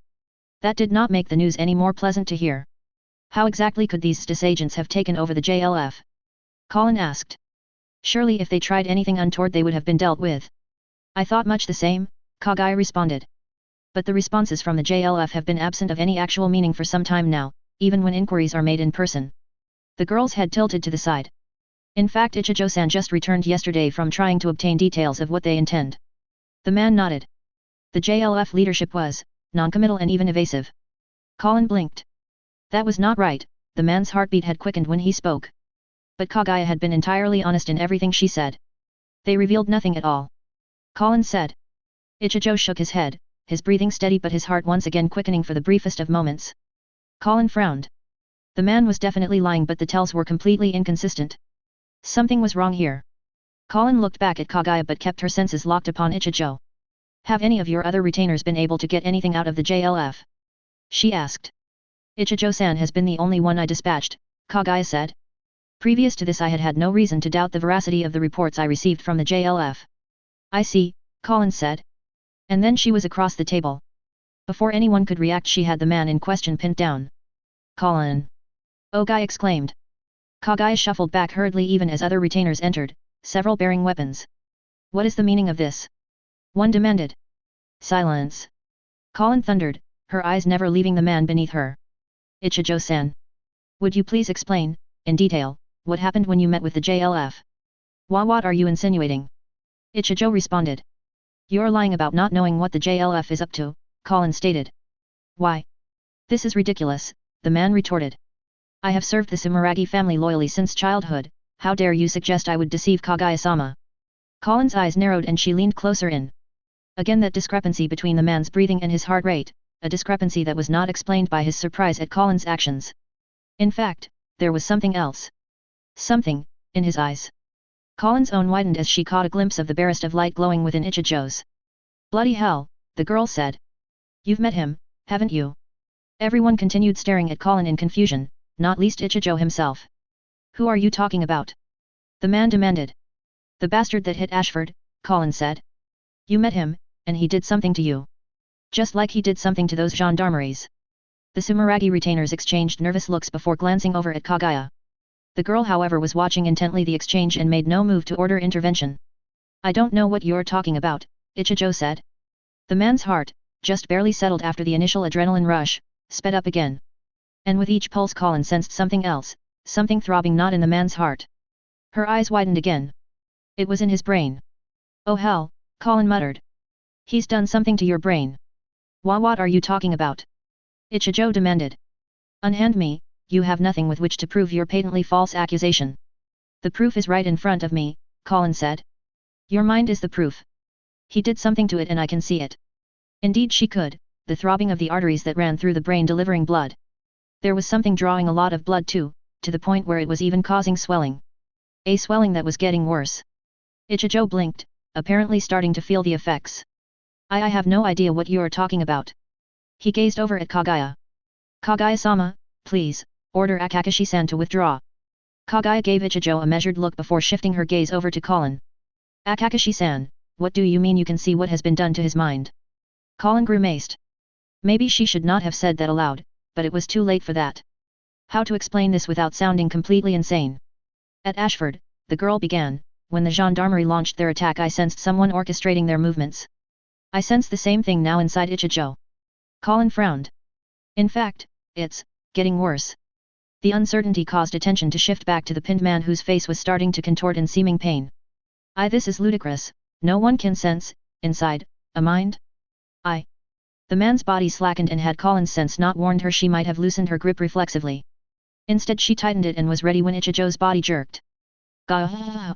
That did not make the news any more pleasant to hear. How exactly could these SDIS agents have taken over the JLF? Colin asked. Surely if they tried anything untoward they would have been dealt with. I thought much the same, Kagaya responded. But the responses from the JLF have been absent of any actual meaning for some time now, even when inquiries are made in person. The girl's head tilted to the side. In fact, Ichijo-san just returned yesterday from trying to obtain details of what they intend. The man nodded. The JLF leadership was non-committal and even evasive. Colin blinked. That was not right. The man's heartbeat had quickened when he spoke. But Kagaya had been entirely honest in everything she said. They revealed nothing at all. Colin said. Ichijo shook his head, his breathing steady but his heart once again quickening for the briefest of moments. Colin frowned. The man was definitely lying, but the tells were completely inconsistent. Something was wrong here. Colin looked back at Kagaya but kept her senses locked upon Ichijo. Have any of your other retainers been able to get anything out of the JLF? She asked. Ichijo-san has been the only one I dispatched, Kagaya said. Previous to this I had had no reason to doubt the veracity of the reports I received from the JLF. I see, Colin said. And then she was across the table. Before anyone could react she had the man in question pinned down. Colin! Ogai exclaimed. Kagaya shuffled back hurriedly even as other retainers entered, several bearing weapons. What is the meaning of this? One demanded. Silence! Colin thundered, her eyes never leaving the man beneath her. Ichijo-san. Would you please explain, in detail, what happened when you met with the JLF? What are you insinuating? Ichijo responded. You're lying about not knowing what the JLF is up to, Colin stated. Why? This is ridiculous, the man retorted. I have served the Sumeragi family loyally since childhood, how dare you suggest I would deceive Kagaya-sama? Colin's eyes narrowed and she leaned closer in. Again that discrepancy between the man's breathing and his heart rate, a discrepancy that was not explained by his surprise at Colin's actions. In fact, there was something else. Something, in his eyes. Colin's own widened as she caught a glimpse of the barest of light glowing within Ichijo's. Bloody hell, the girl said. You've met him, haven't you? Everyone continued staring at Colin in confusion, not least Ichijo himself. Who are you talking about? The man demanded. The bastard that hit Ashford, Colin said. You met him, and he did something to you. Just like he did something to those gendarmeries. The Sumeragi retainers exchanged nervous looks before glancing over at Kagaya. The girl however was watching intently the exchange and made no move to order intervention. I don't know what you're talking about, Ichijo said. The man's heart, just barely settled after the initial adrenaline rush, sped up again. And with each pulse Colin sensed something else, something throbbing not in the man's heart. Her eyes widened again. It was in his brain. Oh hell, Colin muttered. He's done something to your brain. What are you talking about? Ichijo demanded. Unhand me, you have nothing with which to prove your patently false accusation. The proof is right in front of me, Colin said. Your mind is the proof. He did something to it and I can see it. Indeed she could, the throbbing of the arteries that ran through the brain delivering blood. There was something drawing a lot of blood too, to the point where it was even causing swelling. A swelling that was getting worse. Ichijo blinked, apparently starting to feel the effects. I have no idea what you are talking about. He gazed over at Kaguya. Kaguya-sama, please, order Akashi-san to withdraw. Kaguya gave Ichijo a measured look before shifting her gaze over to Colin. Akashi-san, what do you mean you can see what has been done to his mind? Colin grimaced. Maybe she should not have said that aloud, but it was too late for that. How to explain this without sounding completely insane? At Ashford, the girl began, when the gendarmerie launched their attack I sensed someone orchestrating their movements. I sense the same thing now inside Ichijo. Colin frowned. In fact, it's getting worse. The uncertainty caused attention to shift back to the pinned man whose face was starting to contort in seeming pain. This is ludicrous, no one can sense, inside, a mind? The man's body slackened and had Colin's sense not warned her she might have loosened her grip reflexively. Instead she tightened it and was ready when Ichijo's body jerked. Gah!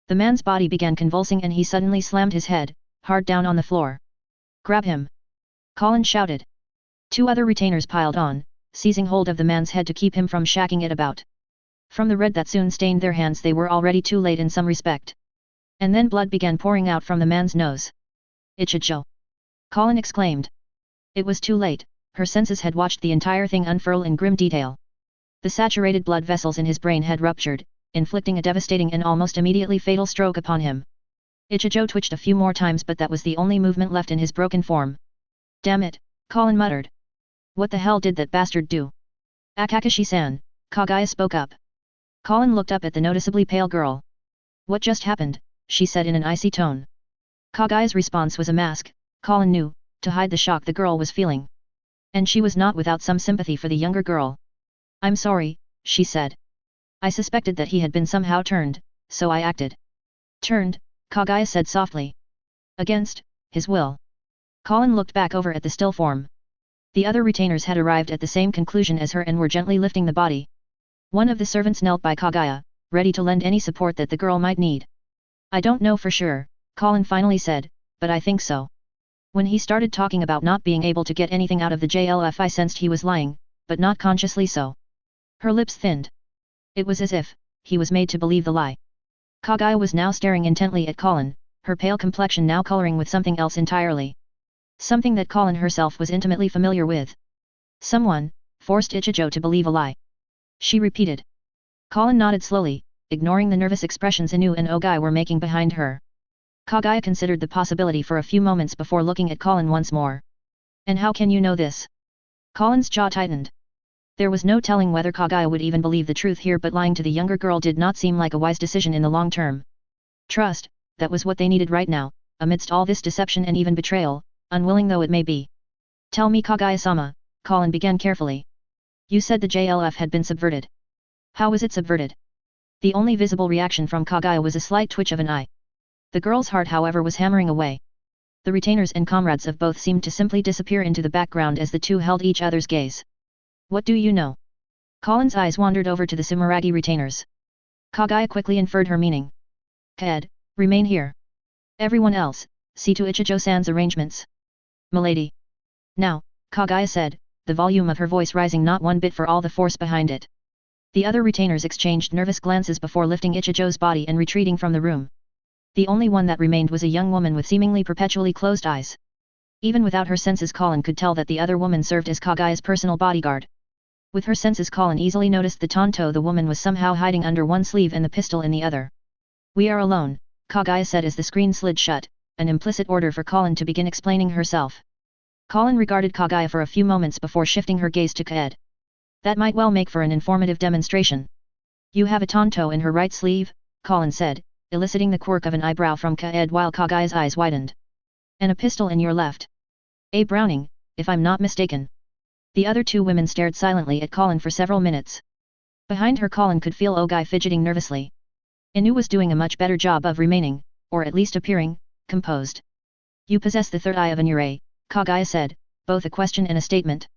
The man's body began convulsing and he suddenly slammed his head, hard down on the floor. Grab him! Colin shouted. Two other retainers piled on, seizing hold of the man's head to keep him from shacking it about. From the red that soon stained their hands they were already too late in some respect. And then blood began pouring out from the man's nose. Ichijo! Colin exclaimed. It was too late, her senses had watched the entire thing unfurl in grim detail. The saturated blood vessels in his brain had ruptured, inflicting a devastating and almost immediately fatal stroke upon him. Ichijo twitched a few more times but that was the only movement left in his broken form. Damn it, Colin muttered. What the hell did that bastard do? Akashi-san, Kaguya spoke up. Colin looked up at the noticeably pale girl. What just happened? She said in an icy tone. Kaguya's response was a mask, Colin knew, to hide the shock the girl was feeling. And she was not without some sympathy for the younger girl. I'm sorry, she said. I suspected that he had been somehow turned, so I acted. Turned, Kaguya said softly. Against his will. Colin looked back over at the still form. The other retainers had arrived at the same conclusion as her and were gently lifting the body. One of the servants knelt by Kaguya, ready to lend any support that the girl might need. I don't know for sure, Colin finally said, but I think so. When he started talking about not being able to get anything out of the JLF I sensed he was lying, but not consciously so. Her lips thinned. It was as if he was made to believe the lie. Kaguya was now staring intently at Colin, her pale complexion now coloring with something else entirely. Something that Colin herself was intimately familiar with. Someone forced Ichijo to believe a lie. She repeated. Colin nodded slowly, ignoring the nervous expressions Inu and Ogai were making behind her. Kaguya considered the possibility for a few moments before looking at Colin once more. And how can you know this? Colin's jaw tightened. There was no telling whether Kaguya would even believe the truth here but lying to the younger girl did not seem like a wise decision in the long term. Trust, that was what they needed right now, amidst all this deception and even betrayal, unwilling though it may be. Tell me Kaguya-sama, Colin began carefully. You said the JLF had been subverted. How was it subverted? The only visible reaction from Kaguya was a slight twitch of an eye. The girl's heart however was hammering away. The retainers and comrades of both seemed to simply disappear into the background as the two held each other's gaze. What do you know? Colin's eyes wandered over to the Sumeragi retainers. Kaguya quickly inferred her meaning. Kaed, remain here. Everyone else, see to Ichijo-san's arrangements. Milady. Now, Kaguya said, the volume of her voice rising not one bit for all the force behind it. The other retainers exchanged nervous glances before lifting Ichijo's body and retreating from the room. The only one that remained was a young woman with seemingly perpetually closed eyes. Even without her senses Colin could tell that the other woman served as Kaguya's personal bodyguard. With her senses Colin easily noticed the tanto the woman was somehow hiding under one sleeve and the pistol in the other. We are alone, Kaguya said as the screen slid shut, an implicit order for Colin to begin explaining herself. Colin regarded Kaguya for a few moments before shifting her gaze to Kaed. That might well make for an informative demonstration. You have a tanto in her right sleeve, Colin said, eliciting the quirk of an eyebrow from Kaed while Kaguya's eyes widened. And a pistol in your left. A Browning, if I'm not mistaken. The other two women stared silently at Colin for several minutes. Behind her Colin could feel Ogai fidgeting nervously. Inu was doing a much better job of remaining, or at least appearing, composed. You possess the third eye of an Yurei, Kaguya said, both a question and a statement.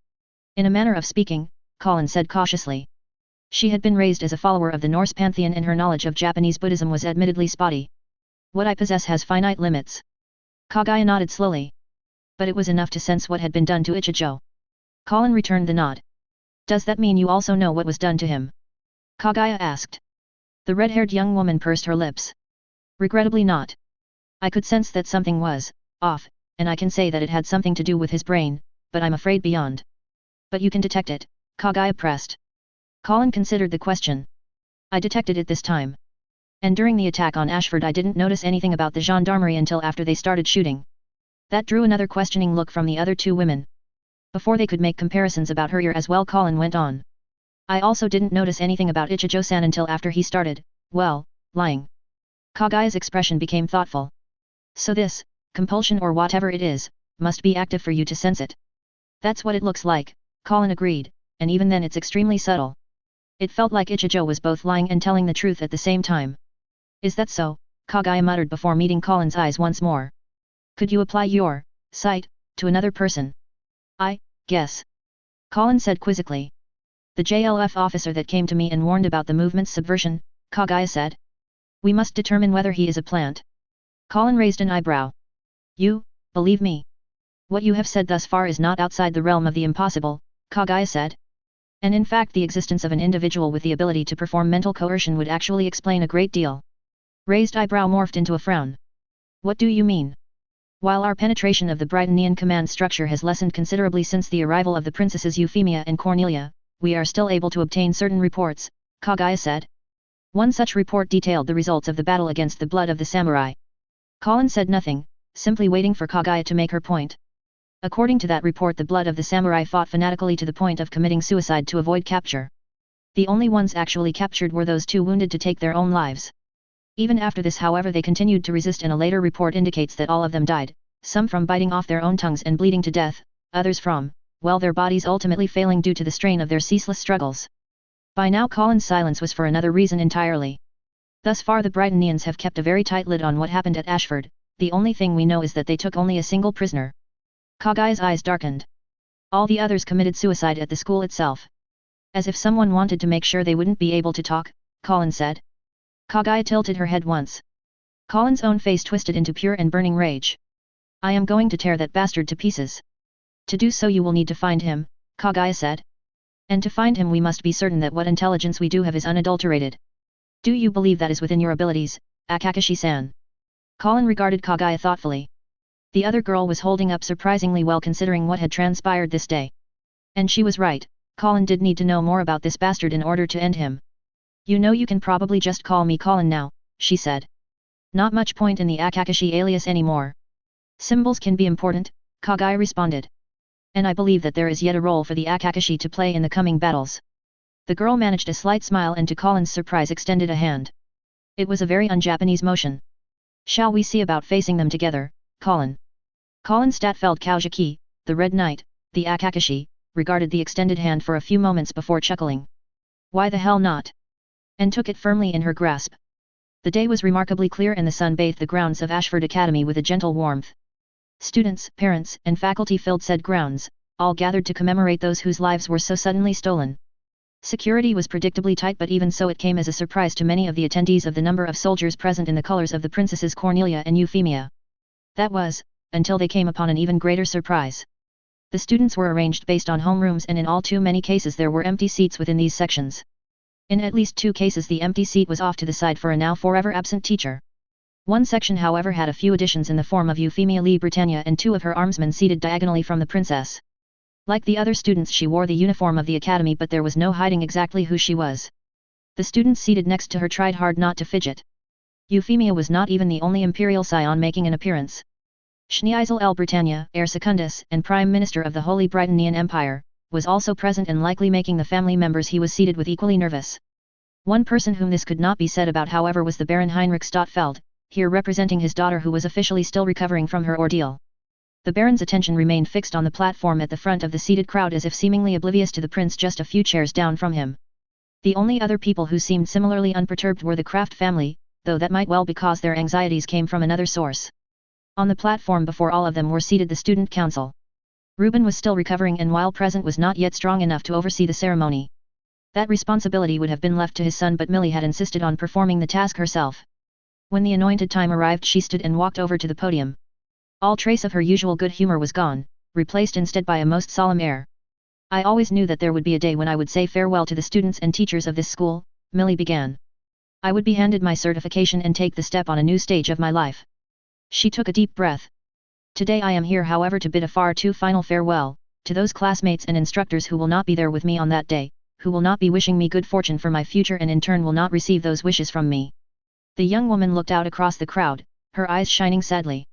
In a manner of speaking, Colin said cautiously. She had been raised as a follower of the Norse pantheon and her knowledge of Japanese Buddhism was admittedly spotty. What I possess has finite limits. Kagaya nodded slowly. But it was enough to sense what had been done to Ichijo. Colin returned the nod. Does that mean you also know what was done to him? Kagaya asked. The red-haired young woman pursed her lips. Regrettably not. I could sense that something was off, and I can say that it had something to do with his brain, but I'm afraid beyond. But you can detect it, Kagaya pressed. Colin considered the question. I detected it this time. And during the attack on Ashford I didn't notice anything about the gendarmerie until after they started shooting. That drew another questioning look from the other two women. Before they could make comparisons about her ear as well, Colin went on. I also didn't notice anything about Ichijo-san until after he started, well, lying. Kagaya's expression became thoughtful. So this, compulsion or whatever it is, must be active for you to sense it. That's what it looks like, Colin agreed, and even then it's extremely subtle. It felt like Ichijo was both lying and telling the truth at the same time. Is that so? Kagaya muttered before meeting Colin's eyes once more. Could you apply your sight to another person? I guess. Colin said quizzically. The JLF officer that came to me and warned about the movement's subversion, Kagaya said. We must determine whether he is a plant. Colin raised an eyebrow. You, believe me. What you have said thus far is not outside the realm of the impossible, Kagaya said. And in fact the existence of an individual with the ability to perform mental coercion would actually explain a great deal. Raised eyebrow morphed into a frown. What do you mean? While our penetration of the Brightonian command structure has lessened considerably since the arrival of the princesses Euphemia and Cornelia, we are still able to obtain certain reports, Kagaya said. One such report detailed the results of the battle against the blood of the samurai. Colin said nothing, simply waiting for Kagaya to make her point. According to that report, the blood of the samurai fought fanatically to the point of committing suicide to avoid capture. The only ones actually captured were those two wounded to take their own lives. Even after this, however, they continued to resist, and a later report indicates that all of them died, some from biting off their own tongues and bleeding to death, others from, well, their bodies ultimately failing due to the strain of their ceaseless struggles. By now Colin's silence was for another reason entirely. Thus far the Brightonians have kept a very tight lid on what happened at Ashford, the only thing we know is that they took only a single prisoner. Kagaya's eyes darkened. All the others committed suicide at the school itself. As if someone wanted to make sure they wouldn't be able to talk, Colin said. Kagaya tilted her head once. Colin's own face twisted into pure and burning rage. I am going to tear that bastard to pieces. To do so you will need to find him, Kagaya said. And to find him we must be certain that what intelligence we do have is unadulterated. Do you believe that is within your abilities, Akakashi-san? Colin regarded Kagaya thoughtfully. The other girl was holding up surprisingly well considering what had transpired this day. And she was right, Colin did need to know more about this bastard in order to end him. You know, you can probably just call me Colin now, she said. Not much point in the Akakashi alias anymore. Symbols can be important, Kagaya responded. And I believe that there is yet a role for the Akakashi to play in the coming battles. The girl managed a slight smile and to Colin's surprise extended a hand. It was a very un-Japanese motion. Shall we see about facing them together, Colin? Colin Statfeld Kaujiki, the Red Knight, the Akakashi, regarded the extended hand for a few moments before chuckling. Why the hell not? And took it firmly in her grasp. The day was remarkably clear and the sun bathed the grounds of Ashford Academy with a gentle warmth. Students, parents, and faculty filled said grounds, all gathered to commemorate those whose lives were so suddenly stolen. Security was predictably tight, but even so it came as a surprise to many of the attendees of the number of soldiers present in the colors of the princesses Cornelia and Euphemia. That was, until they came upon an even greater surprise. The students were arranged based on homerooms, and in all too many cases there were empty seats within these sections. In at least 2 cases the empty seat was off to the side for a now forever absent teacher. One section however had a few additions in the form of Euphemia Lee Britannia and 2 of her armsmen seated diagonally from the princess. Like the other students she wore the uniform of the academy, but there was no hiding exactly who she was. The students seated next to her tried hard not to fidget. Euphemia was not even the only imperial scion making an appearance. Schneisel L. Britannia, heir secundus and Prime Minister of the Holy Brightonian Empire, was also present and likely making the family members he was seated with equally nervous. One person whom this could not be said about however was the Baron Heinrich Stottfeld, here representing his daughter who was officially still recovering from her ordeal. The Baron's attention remained fixed on the platform at the front of the seated crowd as if seemingly oblivious to the prince just a few chairs down from him. The only other people who seemed similarly unperturbed were the Kraft family, though that might well be because their anxieties came from another source. On the platform before all of them were seated the student council. Reuben was still recovering and while present was not yet strong enough to oversee the ceremony. That responsibility would have been left to his son, but Millie had insisted on performing the task herself. When the anointed time arrived, she stood and walked over to the podium. All trace of her usual good humor was gone, replaced instead by a most solemn air. I always knew that there would be a day when I would say farewell to the students and teachers of this school, Millie began. I would be handed my certification and take the step on a new stage of my life. She took a deep breath. Today I am here, however, to bid a far too final farewell, to those classmates and instructors who will not be there with me on that day, who will not be wishing me good fortune for my future and in turn will not receive those wishes from me. The young woman looked out across the crowd, her eyes shining sadly.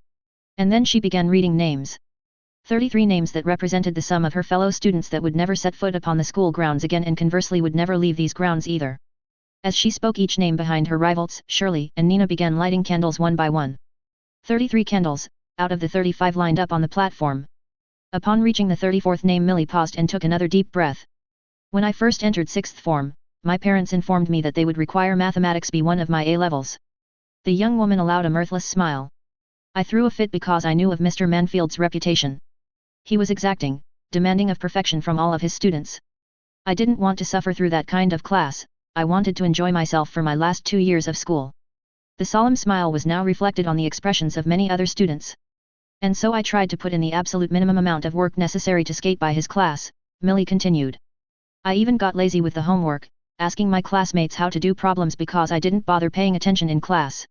And then she began reading names. 33 names that represented the sum of her fellow students that would never set foot upon the school grounds again and conversely would never leave these grounds either. As she spoke, each name behind her rivals, Shirley and Nina, began lighting candles one by one. 33 candles, out of the 35 lined up on the platform. Upon reaching the 34th name, Millie paused and took another deep breath. When I first entered 6th form, my parents informed me that they would require mathematics B1 of my A levels. The young woman allowed a mirthless smile. I threw a fit because I knew of Mr. Manfield's reputation. He was exacting, demanding of perfection from all of his students. I didn't want to suffer through that kind of class, I wanted to enjoy myself for my last 2 years of school. The solemn smile was now reflected on the expressions of many other students. And so I tried to put in the absolute minimum amount of work necessary to skate by his class, Millie continued. I even got lazy with the homework, asking my classmates how to do problems because I didn't bother paying attention in class.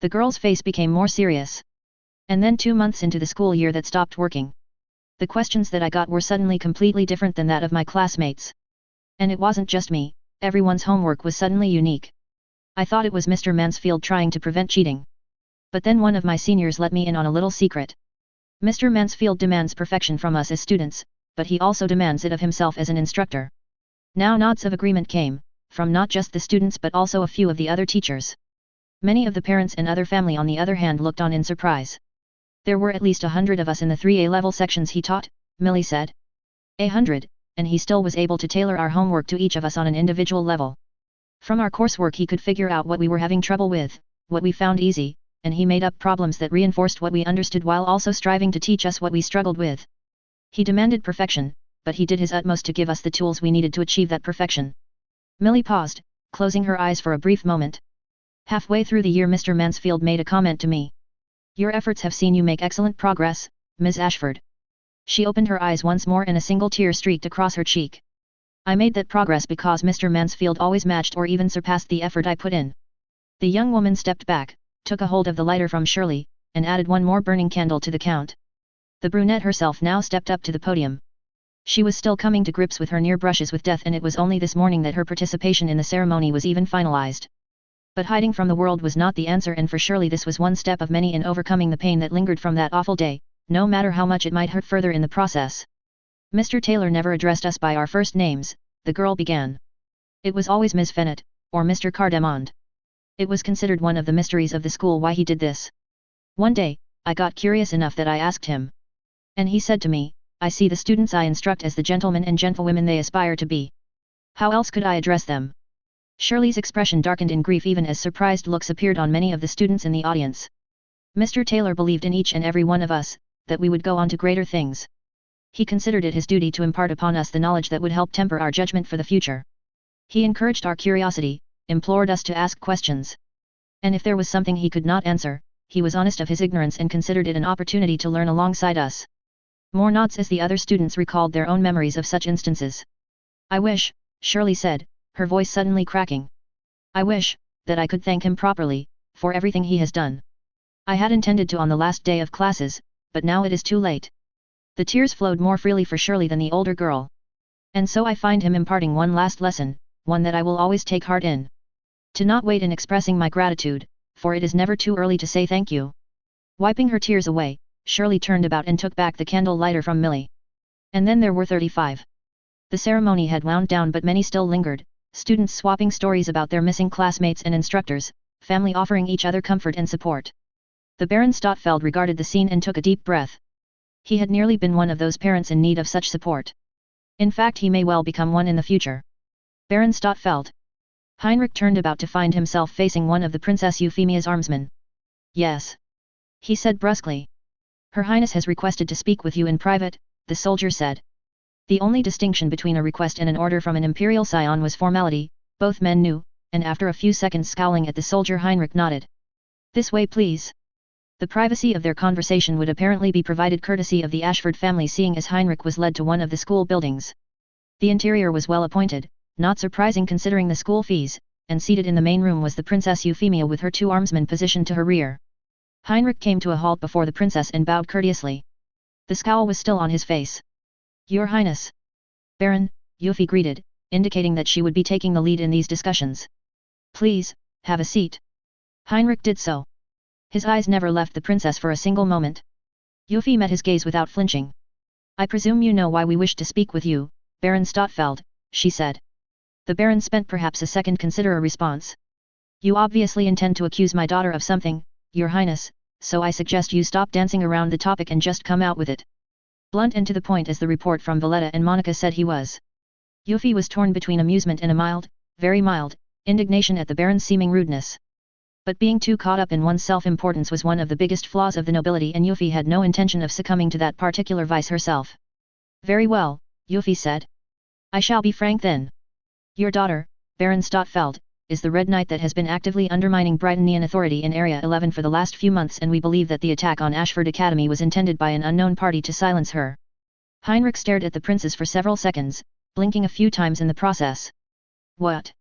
The girl's face became more serious. And then 2 months into the school year that stopped working. The questions that I got were suddenly completely different than that of my classmates. And it wasn't just me, everyone's homework was suddenly unique. I thought it was Mr. Mansfield trying to prevent cheating. But then one of my seniors let me in on a little secret. Mr. Mansfield demands perfection from us as students, but he also demands it of himself as an instructor. Now nods of agreement came, from not just the students but also a few of the other teachers. Many of the parents and other family on the other hand looked on in surprise. There were at least 100 of us in the 3A level sections he taught, Millie said. 100, and he still was able to tailor our homework to each of us on an individual level. From our coursework he could figure out what we were having trouble with, what we found easy, and he made up problems that reinforced what we understood while also striving to teach us what we struggled with. He demanded perfection, but he did his utmost to give us the tools we needed to achieve that perfection. Millie paused, closing her eyes for a brief moment. Halfway through the year Mr. Mansfield made a comment to me. Your efforts have seen you make excellent progress, Ms. Ashford. She opened her eyes once more and a single tear streaked across her cheek. I made that progress because Mr. Mansfield always matched or even surpassed the effort I put in. The young woman stepped back, took a hold of the lighter from Shirley, and added one more burning candle to the count. The brunette herself now stepped up to the podium. She was still coming to grips with her near brushes with death, and it was only this morning that her participation in the ceremony was even finalized. But hiding from the world was not the answer, and for Shirley this was one step of many in overcoming the pain that lingered from that awful day, no matter how much it might hurt further in the process. Mr. Taylor never addressed us by our first names, the girl began. It was always Ms. Fennett, or Mr. Cardamond. It was considered one of the mysteries of the school why he did this. One day, I got curious enough that I asked him. And he said to me, I see the students I instruct as the gentlemen and gentlewomen they aspire to be. How else could I address them? Shirley's expression darkened in grief even as surprised looks appeared on many of the students in the audience. Mr. Taylor believed in each and every one of us, that we would go on to greater things. He considered it his duty to impart upon us the knowledge that would help temper our judgment for the future. He encouraged our curiosity, implored us to ask questions. And if there was something he could not answer, he was honest of his ignorance and considered it an opportunity to learn alongside us. More nods as the other students recalled their own memories of such instances. I wish, Shirley said, her voice suddenly cracking. I wish, that I could thank him properly, for everything he has done. I had intended to on the last day of classes, but now it is too late. The tears flowed more freely for Shirley than the older girl. And so I find him imparting one last lesson, one that I will always take heart in. To not wait in expressing my gratitude, for it is never too early to say thank you. Wiping her tears away, Shirley turned about and took back the candle lighter from Millie. And then there were 35. The ceremony had wound down but many still lingered, students swapping stories about their missing classmates and instructors, family offering each other comfort and support. The Baron Stotfeld regarded the scene and took a deep breath. He had nearly been one of those parents in need of such support. In fact, he may well become one in the future. Baron Stotfeld. Heinrich turned about to find himself facing one of the Princess Euphemia's armsmen. Yes. He said brusquely. Her Highness has requested to speak with you in private, the soldier said. The only distinction between a request and an order from an imperial scion was formality, both men knew, and after a few seconds scowling at the soldier Heinrich nodded. This way please. The privacy of their conversation would apparently be provided courtesy of the Ashford family, seeing as Heinrich was led to one of the school buildings. The interior was well appointed, not surprising considering the school fees, and seated in the main room was the Princess Euphemia with her two armsmen positioned to her rear. Heinrich came to a halt before the princess and bowed courteously. The scowl was still on his face. Your Highness. Baron, Euphy greeted, indicating that she would be taking the lead in these discussions. Please, have a seat. Heinrich did so. His eyes never left the princess for a single moment. Euphy met his gaze without flinching. I presume you know why we wish to speak with you, Baron Stottfeld, she said. The Baron spent perhaps a second to consider a response. You obviously intend to accuse my daughter of something, Your Highness, so I suggest you stop dancing around the topic and just come out with it. Blunt and to the point as the report from Valletta and Monica said he was. Euphy was torn between amusement and a mild, very mild, indignation at the Baron's seeming rudeness. But being too caught up in one's self-importance was one of the biggest flaws of the nobility, and Euphy had no intention of succumbing to that particular vice herself. Very well, Euphy said. I shall be frank then. Your daughter, Baron Stottfeld, is the Red Knight that has been actively undermining Britonian authority in Area 11 for the last few months, and we believe that the attack on Ashford Academy was intended by an unknown party to silence her. Heinrich stared at the princess for several seconds, blinking a few times in the process. What?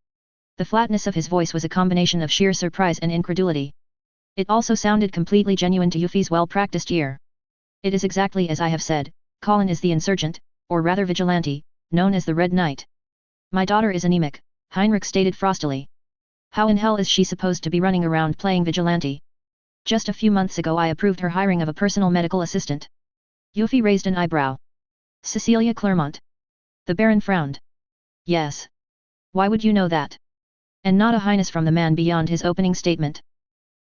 The flatness of his voice was a combination of sheer surprise and incredulity. It also sounded completely genuine to Euphy's well-practiced ear. It is exactly as I have said, Colin is the insurgent, or rather vigilante, known as the Red Knight. My daughter is anemic, Heinrich stated frostily. How in hell is she supposed to be running around playing vigilante? Just a few months ago I approved her hiring of a personal medical assistant. Euphy raised an eyebrow. Cecilia Clermont. The Baron frowned. Yes. Why would you know that? And not a highness from the man beyond his opening statement.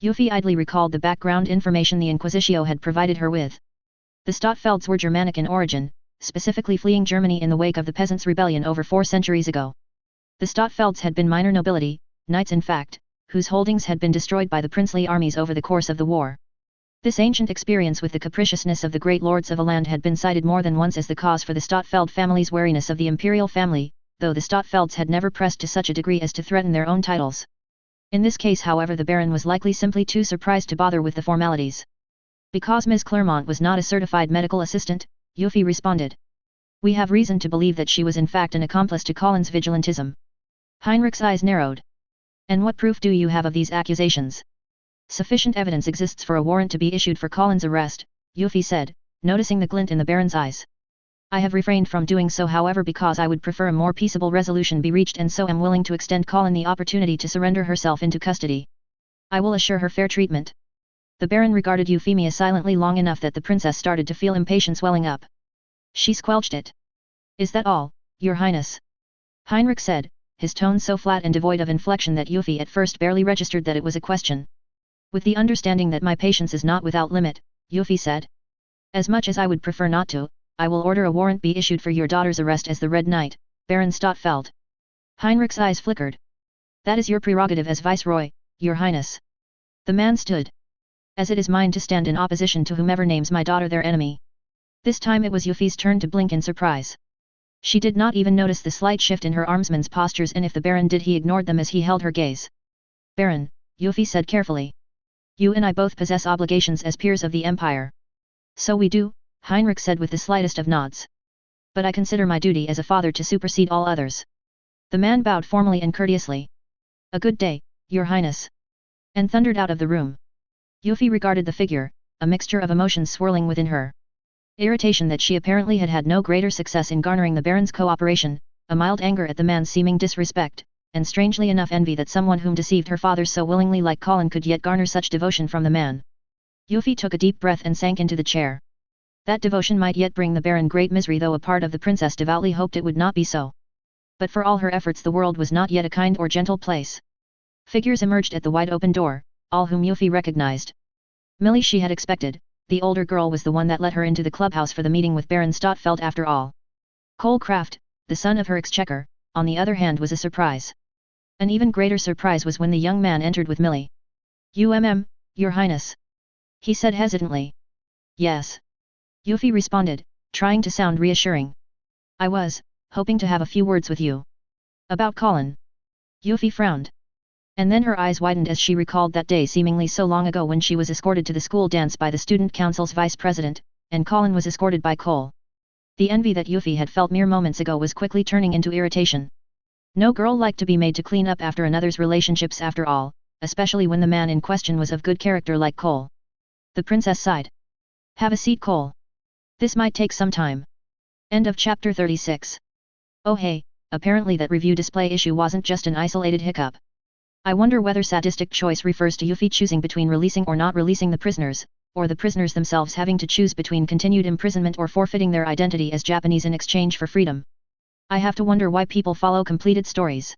Euphy idly recalled the background information the Inquisitio had provided her with. The Stottfelds were Germanic in origin, specifically fleeing Germany in the wake of the Peasants' Rebellion over 4 centuries ago. The Stottfelds had been minor nobility, knights in fact, whose holdings had been destroyed by the princely armies over the course of the war. This ancient experience with the capriciousness of the great lords of a land had been cited more than once as the cause for the Stottfeld family's wariness of the imperial family, though the Stottfelds had never pressed to such a degree as to threaten their own titles. In this case, however, the Baron was likely simply too surprised to bother with the formalities. Because Ms. Clermont was not a certified medical assistant, Euphy responded. We have reason to believe that she was in fact an accomplice to Colin's vigilantism. Heinrich's eyes narrowed. And what proof do you have of these accusations? Sufficient evidence exists for a warrant to be issued for Colin's arrest, Euphy said, noticing the glint in the Baron's eyes. I have refrained from doing so, however, because I would prefer a more peaceable resolution be reached, and so am willing to extend Colin the opportunity to surrender herself into custody. I will assure her fair treatment. The Baron regarded Euphemia silently long enough that the princess started to feel impatience welling up. She squelched it. Is that all, Your Highness? Heinrich said, his tone so flat and devoid of inflection that Euphy at first barely registered that it was a question. With the understanding that my patience is not without limit, Euphy said. As much as I would prefer not to, I will order a warrant be issued for your daughter's arrest as the Red Knight, Baron Stottfeld. Heinrich's eyes flickered. That is your prerogative as Viceroy, Your Highness. The man stood. As it is mine to stand in opposition to whomever names my daughter their enemy. This time it was Euphy's turn to blink in surprise. She did not even notice the slight shift in her armsmen's postures, and if the Baron did, he ignored them as he held her gaze. Baron, Euphy said carefully. You and I both possess obligations as peers of the Empire. So we do, Heinrich said with the slightest of nods. But I consider my duty as a father to supersede all others. The man bowed formally and courteously. A good day, Your Highness. And thundered out of the room. Euphy regarded the figure, a mixture of emotions swirling within her. Irritation that she apparently had had no greater success in garnering the Baron's cooperation, a mild anger at the man's seeming disrespect, and strangely enough envy that someone whom deceived her father so willingly like Colin could yet garner such devotion from the man. Euphy took a deep breath and sank into the chair. That devotion might yet bring the Baron great misery, though a part of the princess devoutly hoped it would not be so. But for all her efforts the world was not yet a kind or gentle place. Figures emerged at the wide open door, all whom Euphy recognized. Millie she had expected, the older girl was the one that let her into the clubhouse for the meeting with Baron Stottfeld after all. Cole Craft, the son of her exchequer, on the other hand was a surprise. An even greater surprise was when the young man entered with Millie. Your Highness. He said hesitantly. Yes. Euphy responded, trying to sound reassuring. I was hoping to have a few words with you. About Colin. Euphy frowned. And then her eyes widened as she recalled that day seemingly so long ago when she was escorted to the school dance by the student council's vice president, and Colin was escorted by Cole. The envy that Yuffie had felt mere moments ago was quickly turning into irritation. No girl liked to be made to clean up after another's relationships after all, especially when the man in question was of good character like Cole. The princess sighed. Have a seat, Cole. This might take some time. End of chapter 36. Oh hey, apparently that review display issue wasn't just an isolated hiccup. I wonder whether sadistic choice refers to Yuffie choosing between releasing or not releasing the prisoners, or the prisoners themselves having to choose between continued imprisonment or forfeiting their identity as Japanese in exchange for freedom. I have to wonder why people follow completed stories.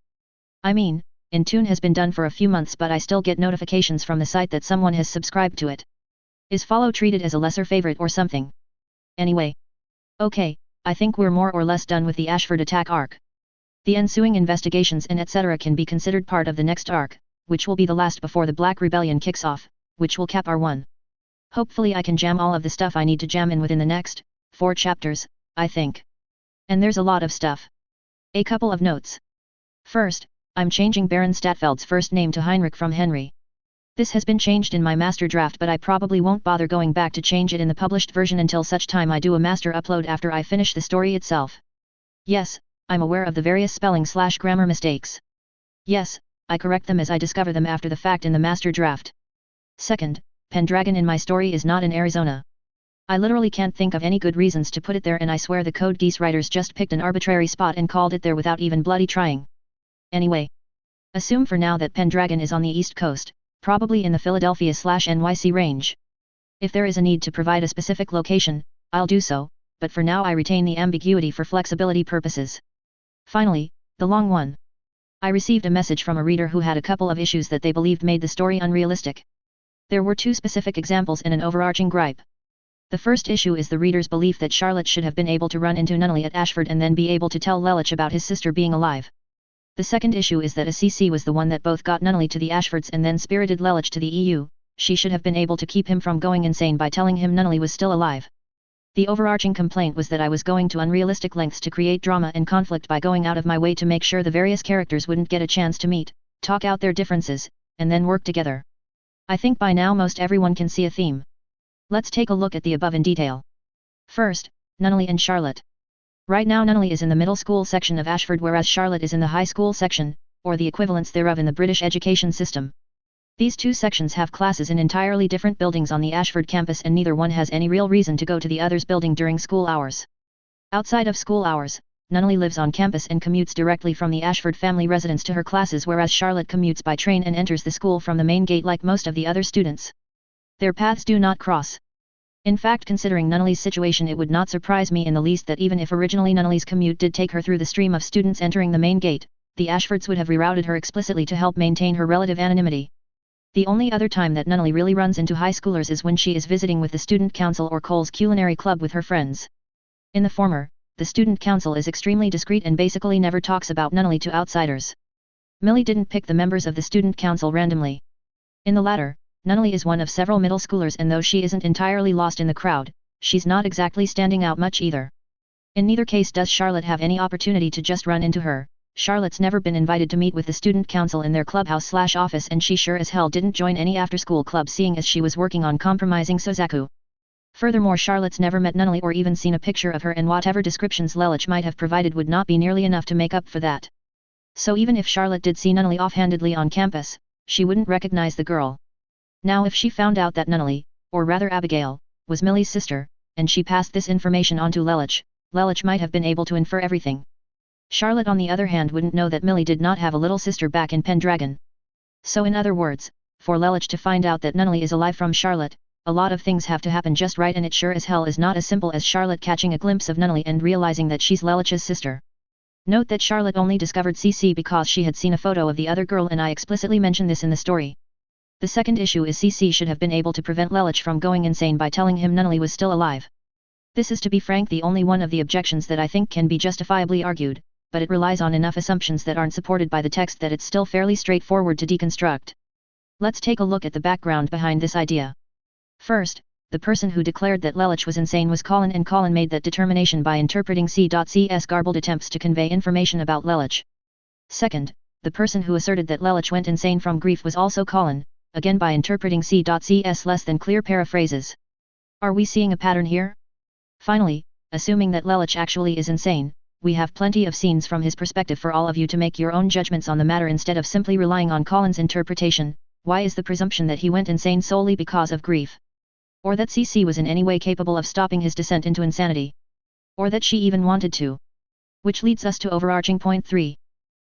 I mean, Intune has been done for a few months but I still get notifications from the site that someone has subscribed to it. Is follow treated as a lesser favorite or something? Anyway. Okay, I think we're more or less done with the Ashford attack arc. The ensuing investigations and etc. can be considered part of the next arc, which will be the last before the Black Rebellion kicks off, which will cap R1. Hopefully I can jam all of the stuff I need to jam in within the next 4 chapters, I think. And there's a lot of stuff. A couple of notes. First, I'm changing Baron Statfeld's first name to Heinrich from Henry. This has been changed in my master draft but I probably won't bother going back to change it in the published version until such time I do a master upload after I finish the story itself. Yes, I'm aware of the various spelling/grammar mistakes. Yes, I correct them as I discover them after the fact in the master draft. Second, Pendragon in my story is not in Arizona. I literally can't think of any good reasons to put it there and I swear the Code Geass writers just picked an arbitrary spot and called it there without even bloody trying. Anyway. Assume for now that Pendragon is on the East Coast, probably in the Philadelphia/NYC range. If there is a need to provide a specific location, I'll do so, but for now I retain the ambiguity for flexibility purposes. Finally, the long one. I received a message from a reader who had a couple of issues that they believed made the story unrealistic. There were 2 specific examples and an overarching gripe. The first issue is the reader's belief that Charlotte should have been able to run into Nunnally at Ashford and then be able to tell Lelich about his sister being alive. The second issue is that CC was the one that both got Nunnally to the Ashfords and then spirited Lelich to the EU, she should have been able to keep him from going insane by telling him Nunnally was still alive. The overarching complaint was that I was going to unrealistic lengths to create drama and conflict by going out of my way to make sure the various characters wouldn't get a chance to meet, talk out their differences, and then work together. I think by now most everyone can see a theme. Let's take a look at the above in detail. First, Nunnally and Charlotte. Right now Nunnally is in the middle school section of Ashford whereas Charlotte is in the high school section, or the equivalents thereof in the British education system. These 2 sections have classes in entirely different buildings on the Ashford campus and neither one has any real reason to go to the other's building during school hours. Outside of school hours, Nunnally lives on campus and commutes directly from the Ashford family residence to her classes whereas Charlotte commutes by train and enters the school from the main gate like most of the other students. Their paths do not cross. In fact, considering Nunnally's situation, it would not surprise me in the least that even if originally Nunnally's commute did take her through the stream of students entering the main gate, the Ashfords would have rerouted her explicitly to help maintain her relative anonymity. The only other time that Nunnally really runs into high schoolers is when she is visiting with the student council or Cole's culinary club with her friends. In the former, the student council is extremely discreet and basically never talks about Nunnally to outsiders. Millie didn't pick the members of the student council randomly. In the latter, Nunnally is one of several middle schoolers and though she isn't entirely lost in the crowd, she's not exactly standing out much either. In neither case does Charlotte have any opportunity to just run into her. Charlotte's never been invited to meet with the student council in their clubhouse/office and she sure as hell didn't join any after-school club seeing as she was working on compromising Sozaku. Furthermore, Charlotte's never met Nunnally or even seen a picture of her and whatever descriptions Lelich might have provided would not be nearly enough to make up for that. So even if Charlotte did see Nunnally offhandedly on campus, she wouldn't recognize the girl. Now if she found out that Nunnally, or rather Abigail, was Millie's sister, and she passed this information on to Lelich, Lelich might have been able to infer everything. Charlotte on the other hand wouldn't know that Millie did not have a little sister back in Pendragon. So in other words, for Lelich to find out that Nunnally is alive from Charlotte, a lot of things have to happen just right and it sure as hell is not as simple as Charlotte catching a glimpse of Nunnally and realizing that she's Lelich's sister. Note that Charlotte only discovered CC because she had seen a photo of the other girl and I explicitly mention this in the story. The second issue is CC should have been able to prevent Lelich from going insane by telling him Nunnally was still alive. This is to be frank the only one of the objections that I think can be justifiably argued, but it relies on enough assumptions that aren't supported by the text that it's still fairly straightforward to deconstruct. Let's take a look at the background behind this idea. First, the person who declared that Lelich was insane was Colin and Colin made that determination by interpreting C.C's garbled attempts to convey information about Lelich. Second, the person who asserted that Lelich went insane from grief was also Colin, again by interpreting C.C.'s less than clear paraphrases. Are we seeing a pattern here? Finally, assuming that Lelich actually is insane, we have plenty of scenes from his perspective for all of you to make your own judgments on the matter instead of simply relying on Colin's interpretation. Why is the presumption that he went insane solely because of grief? Or that CC was in any way capable of stopping his descent into insanity? Or that she even wanted to? Which leads us to overarching point 3.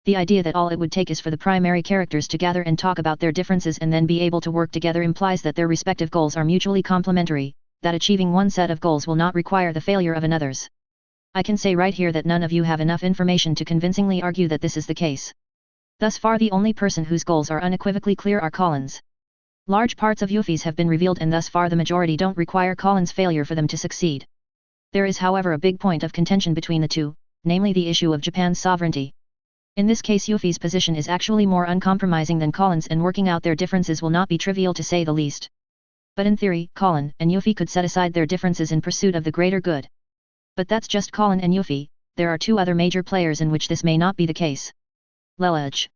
The idea that all it would take is for the primary characters to gather and talk about their differences and then be able to work together implies that their respective goals are mutually complementary, that achieving one set of goals will not require the failure of another's. I can say right here that none of you have enough information to convincingly argue that this is the case. Thus far the only person whose goals are unequivocally clear are Colin's. Large parts of Yuffie's have been revealed and thus far the majority don't require Colin's failure for them to succeed. There is however a big point of contention between the two, namely the issue of Japan's sovereignty. In this case Yuffie's position is actually more uncompromising than Colin's and working out their differences will not be trivial to say the least. But in theory, Colin and Yuffie could set aside their differences in pursuit of the greater good. But that's just Colin and Yuffie, there are two other major players in which this may not be the case. Lelich.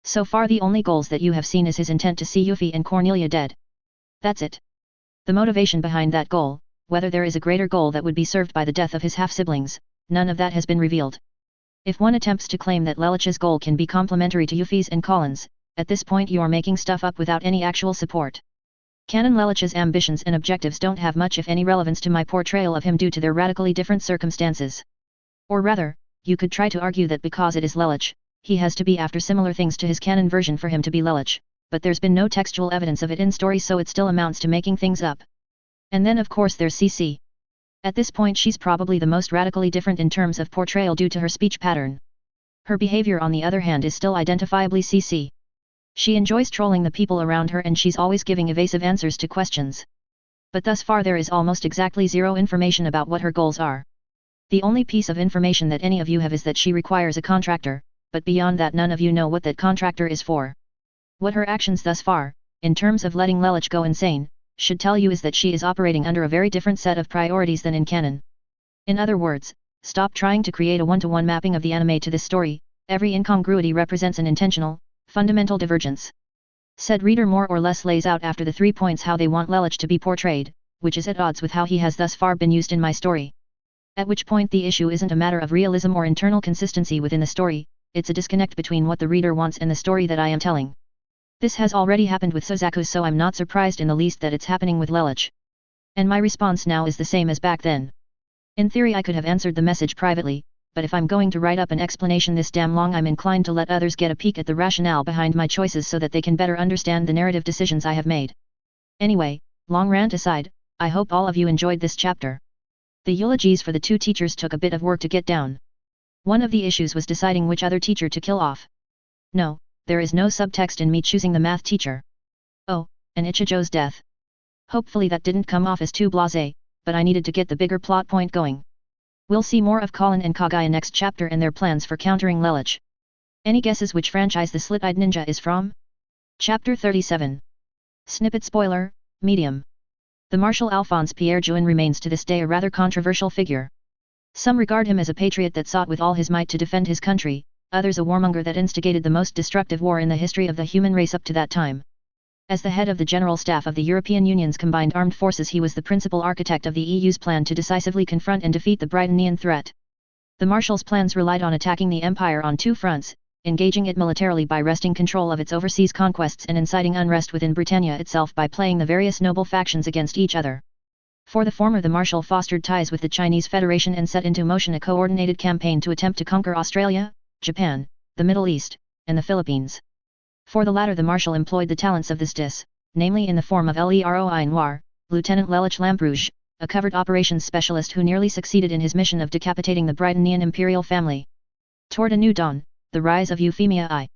So far the only goals that you have seen is his intent to see Yuffie and Cornelia dead. That's it. The motivation behind that goal, whether there is a greater goal that would be served by the death of his half-siblings, none of that has been revealed. If one attempts to claim that Lelich's goal can be complementary to Yuffie's and Colin's, at this point you are making stuff up without any actual support. Canon Lelich's ambitions and objectives don't have much if any relevance to my portrayal of him due to their radically different circumstances. Or rather, you could try to argue that because it is Lelich, he has to be after similar things to his canon version for him to be Lelich, but there's been no textual evidence of it in story so it still amounts to making things up. And then of course there's CC. At this point she's probably the most radically different in terms of portrayal due to her speech pattern. Her behavior on the other hand is still identifiably CC. She enjoys trolling the people around her and she's always giving evasive answers to questions. But thus far there is almost exactly zero information about what her goals are. The only piece of information that any of you have is that she requires a contractor, but beyond that none of you know what that contractor is for. What her actions thus far, in terms of letting Lelich go insane, should tell you is that she is operating under a very different set of priorities than in canon. In other words, stop trying to create a one-to-one mapping of the anime to this story, every incongruity represents an intentional, fundamental divergence. Said reader more or less lays out after the 3 points how they want Lelich to be portrayed, which is at odds with how he has thus far been used in my story. At which point the issue isn't a matter of realism or internal consistency within the story, it's a disconnect between what the reader wants and the story that I am telling. This has already happened with Suzaku so I'm not surprised in the least that it's happening with Lelich. And my response now is the same as back then. In theory I could have answered the message privately, but if I'm going to write up an explanation this damn long I'm inclined to let others get a peek at the rationale behind my choices so that they can better understand the narrative decisions I have made. Anyway, long rant aside, I hope all of you enjoyed this chapter. The eulogies for the two teachers took a bit of work to get down. One of the issues was deciding which other teacher to kill off. No, there is no subtext in me choosing the math teacher. Oh, and Ichijo's death. Hopefully that didn't come off as too blasé, but I needed to get the bigger plot point going. We'll see more of Colin and Kagaya next chapter and their plans for countering Lelich. Any guesses which franchise the slit-eyed ninja is from? Chapter 37. Snippet spoiler, medium. The Marshal Alphonse Pierre Juin remains to this day a rather controversial figure. Some regard him as a patriot that sought with all his might to defend his country, others a warmonger that instigated the most destructive war in the history of the human race up to that time. As the head of the General Staff of the European Union's combined armed forces he was the principal architect of the EU's plan to decisively confront and defeat the Britannian threat. The Marshal's plans relied on attacking the Empire on two fronts, engaging it militarily by wresting control of its overseas conquests and inciting unrest within Britannia itself by playing the various noble factions against each other. For the former the Marshal fostered ties with the Chinese Federation and set into motion a coordinated campaign to attempt to conquer Australia, Japan, the Middle East, and the Philippines. For the latter the Marshal employed the talents of this dis, namely in the form of Leroi Noir, Lieutenant Lelich Lamperouge, a covert operations specialist who nearly succeeded in his mission of decapitating the Britannian imperial family. Toward a New Dawn, The Rise of Euphemia I.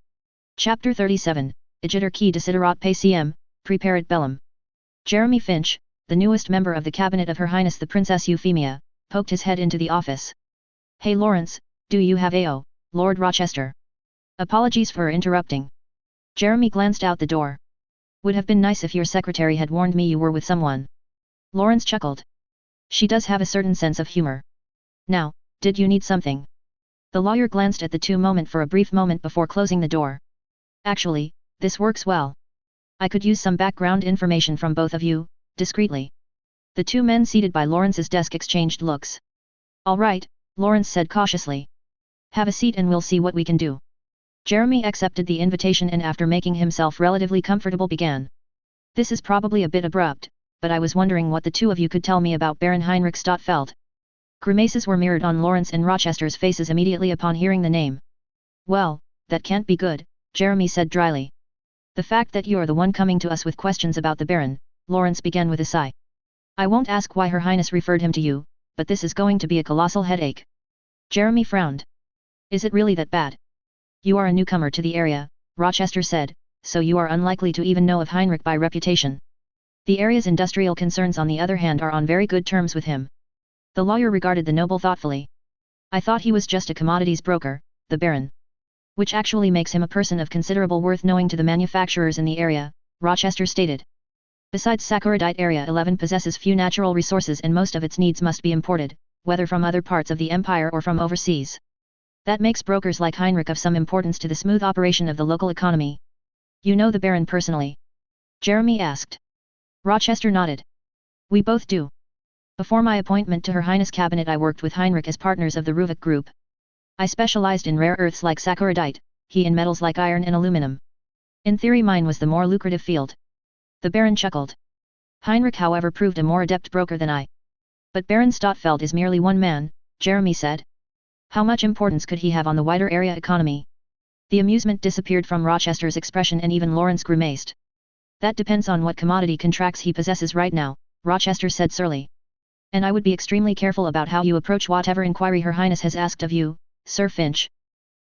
Chapter 37, Igiter qui desiderat pacem, preparat bellum. Jeremy Finch, the newest member of the cabinet of Her Highness the Princess Euphemia, poked his head into the office. Hey Lawrence, do you have AO, Lord Rochester? Apologies for interrupting. Jeremy glanced out the door. Would have been nice if your secretary had warned me you were with someone. Lawrence chuckled. She does have a certain sense of humor. Now, did you need something? The lawyer glanced at the two for a brief moment before closing the door. Actually, this works well. I could use some background information from both of you, discreetly. The two men seated by Lawrence's desk exchanged looks. All right, Lawrence said cautiously. Have a seat and we'll see what we can do. Jeremy accepted the invitation and after making himself relatively comfortable began. This is probably a bit abrupt, but I was wondering what the two of you could tell me about Baron Heinrich Stottfeld. Grimaces were mirrored on Lawrence and Rochester's faces immediately upon hearing the name. Well, that can't be good, Jeremy said dryly. The fact that you're the one coming to us with questions about the Baron, Lawrence began with a sigh. I won't ask why Her Highness referred him to you, but this is going to be a colossal headache. Jeremy frowned. Is it really that bad? You are a newcomer to the area, Rochester said, so you are unlikely to even know of Heinrich by reputation. The area's industrial concerns on the other hand are on very good terms with him. The lawyer regarded the noble thoughtfully. I thought he was just a commodities broker, the Baron. Which actually makes him a person of considerable worth knowing to the manufacturers in the area, Rochester stated. Besides, Sakuradite Area 11 possesses few natural resources and most of its needs must be imported, whether from other parts of the empire or from overseas. That makes brokers like Heinrich of some importance to the smooth operation of the local economy. You know the Baron personally? Jeremy asked. Rochester nodded. We both do. Before my appointment to Her Highness Cabinet I worked with Heinrich as partners of the Ruvik Group. I specialized in rare earths like Sakuradite, he in metals like iron and aluminum. In theory mine was the more lucrative field. The Baron chuckled. Heinrich however proved a more adept broker than I. But Baron Stottfeld is merely one man, Jeremy said. How much importance could he have on the wider area economy? The amusement disappeared from Rochester's expression and even Lawrence grimaced. That depends on what commodity contracts he possesses right now, Rochester said surly. And I would be extremely careful about how you approach whatever inquiry Her Highness has asked of you, Sir Finch.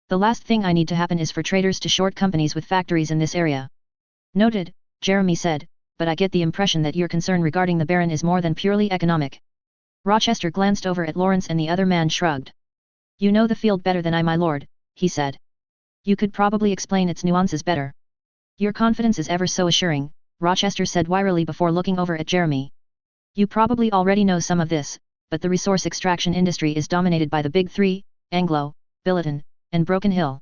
The last thing I need to happen is for traders to short companies with factories in this area. Noted, Jeremy said, but I get the impression that your concern regarding the Baron is more than purely economic. Rochester glanced over at Lawrence and the other man shrugged. You know the field better than I, my lord, he said. You could probably explain its nuances better. Your confidence is ever so assuring, Rochester said wearily before looking over at Jeremy. You probably already know some of this, but the resource extraction industry is dominated by the big three, Anglo, Billiton, and Broken Hill.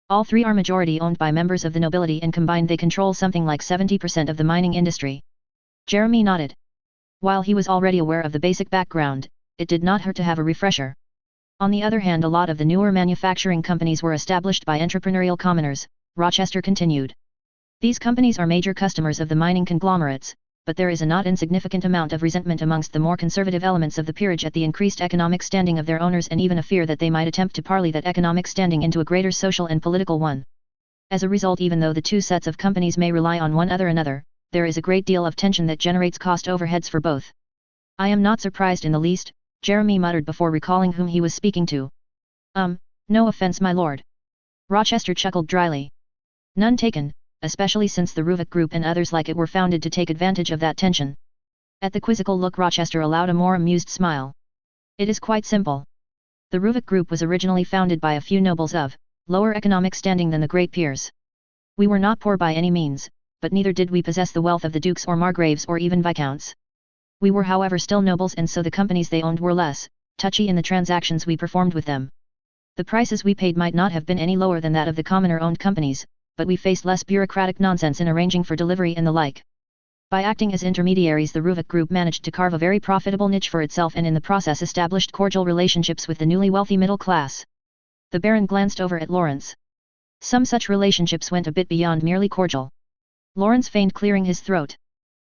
All three are majority owned by members of the nobility and combined they control something like 70% of the mining industry. Jeremy nodded. While he was already aware of the basic background, it did not hurt to have a refresher. On the other hand, a lot of the newer manufacturing companies were established by entrepreneurial commoners, Rochester continued. These companies are major customers of the mining conglomerates, but there is a not insignificant amount of resentment amongst the more conservative elements of the peerage at the increased economic standing of their owners and even a fear that they might attempt to parley that economic standing into a greater social and political one. As a result, even though the two sets of companies may rely on one another, there is a great deal of tension that generates cost overheads for both. I am not surprised in the least, Jeremy muttered before recalling whom he was speaking to. No offense, my lord. Rochester chuckled dryly. None taken, especially since the Ruvik Group and others like it were founded to take advantage of that tension. At the quizzical look, Rochester allowed a more amused smile. It is quite simple. The Ruvik Group was originally founded by a few nobles of lower economic standing than the great peers. We were not poor by any means, but neither did we possess the wealth of the dukes or margraves or even viscounts. We were however still nobles, and so the companies they owned were less touchy in the transactions we performed with them. The prices we paid might not have been any lower than that of the commoner-owned companies, but we faced less bureaucratic nonsense in arranging for delivery and the like. By acting as intermediaries, the Ruvik Group managed to carve a very profitable niche for itself and in the process established cordial relationships with the newly wealthy middle class. The Baron glanced over at Lawrence. Some such relationships went a bit beyond merely cordial. Lawrence feigned clearing his throat.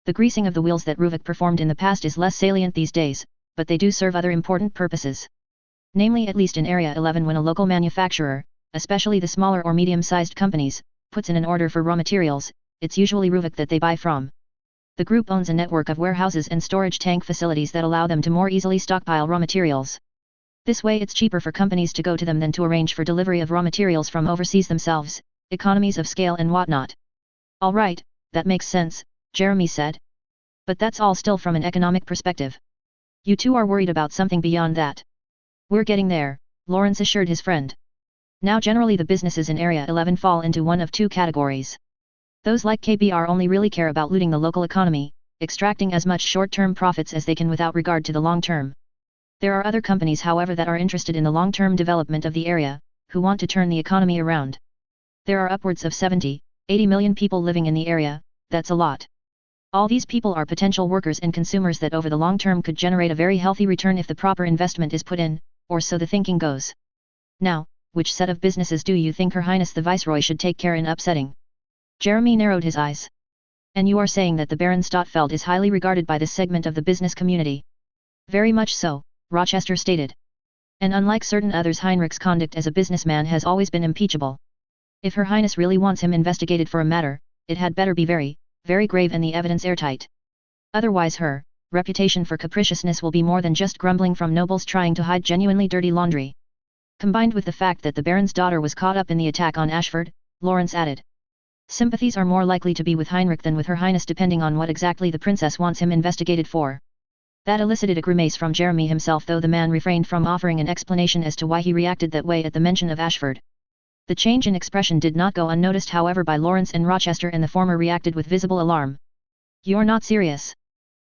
The greasing of the wheels that Ruvik performed in the past is less salient these days, but they do serve other important purposes. Namely, at least in Area 11, when a local manufacturer, especially the smaller or medium-sized companies, puts in an order for raw materials, it's usually Ruvik that they buy from. The group owns a network of warehouses and storage tank facilities that allow them to more easily stockpile raw materials. This way it's cheaper for companies to go to them than to arrange for delivery of raw materials from overseas themselves, economies of scale and whatnot. All right, that makes sense, Jeremy said. But that's all still from an economic perspective. You two are worried about something beyond that. We're getting there, Lawrence assured his friend. Now generally the businesses in Area 11 fall into one of two categories. Those like KBR only really care about looting the local economy, extracting as much short-term profits as they can without regard to the long term. There are other companies however that are interested in the long-term development of the area, who want to turn the economy around. There are upwards of 70, 80 million people living in the area, that's a lot. All these people are potential workers and consumers that over the long term could generate a very healthy return if the proper investment is put in, or so the thinking goes. Now, which set of businesses do you think Her Highness the Viceroy should take care in upsetting? Jeremy narrowed his eyes. And you are saying that the Baron Stotfeld is highly regarded by this segment of the business community? Very much so, Rochester stated. And unlike certain others, Heinrich's conduct as a businessman has always been impeachable. If Her Highness really wants him investigated for a matter, it had better be very, very grave and the evidence airtight. Otherwise her reputation for capriciousness will be more than just grumbling from nobles trying to hide genuinely dirty laundry. Combined with the fact that the Baron's daughter was caught up in the attack on Ashford, Lawrence added. Sympathies are more likely to be with Heinrich than with Her Highness depending on what exactly the princess wants him investigated for. That elicited a grimace from Jeremy himself, though the man refrained from offering an explanation as to why he reacted that way at the mention of Ashford. The change in expression did not go unnoticed however by Lawrence and Rochester, and the former reacted with visible alarm. You're not serious?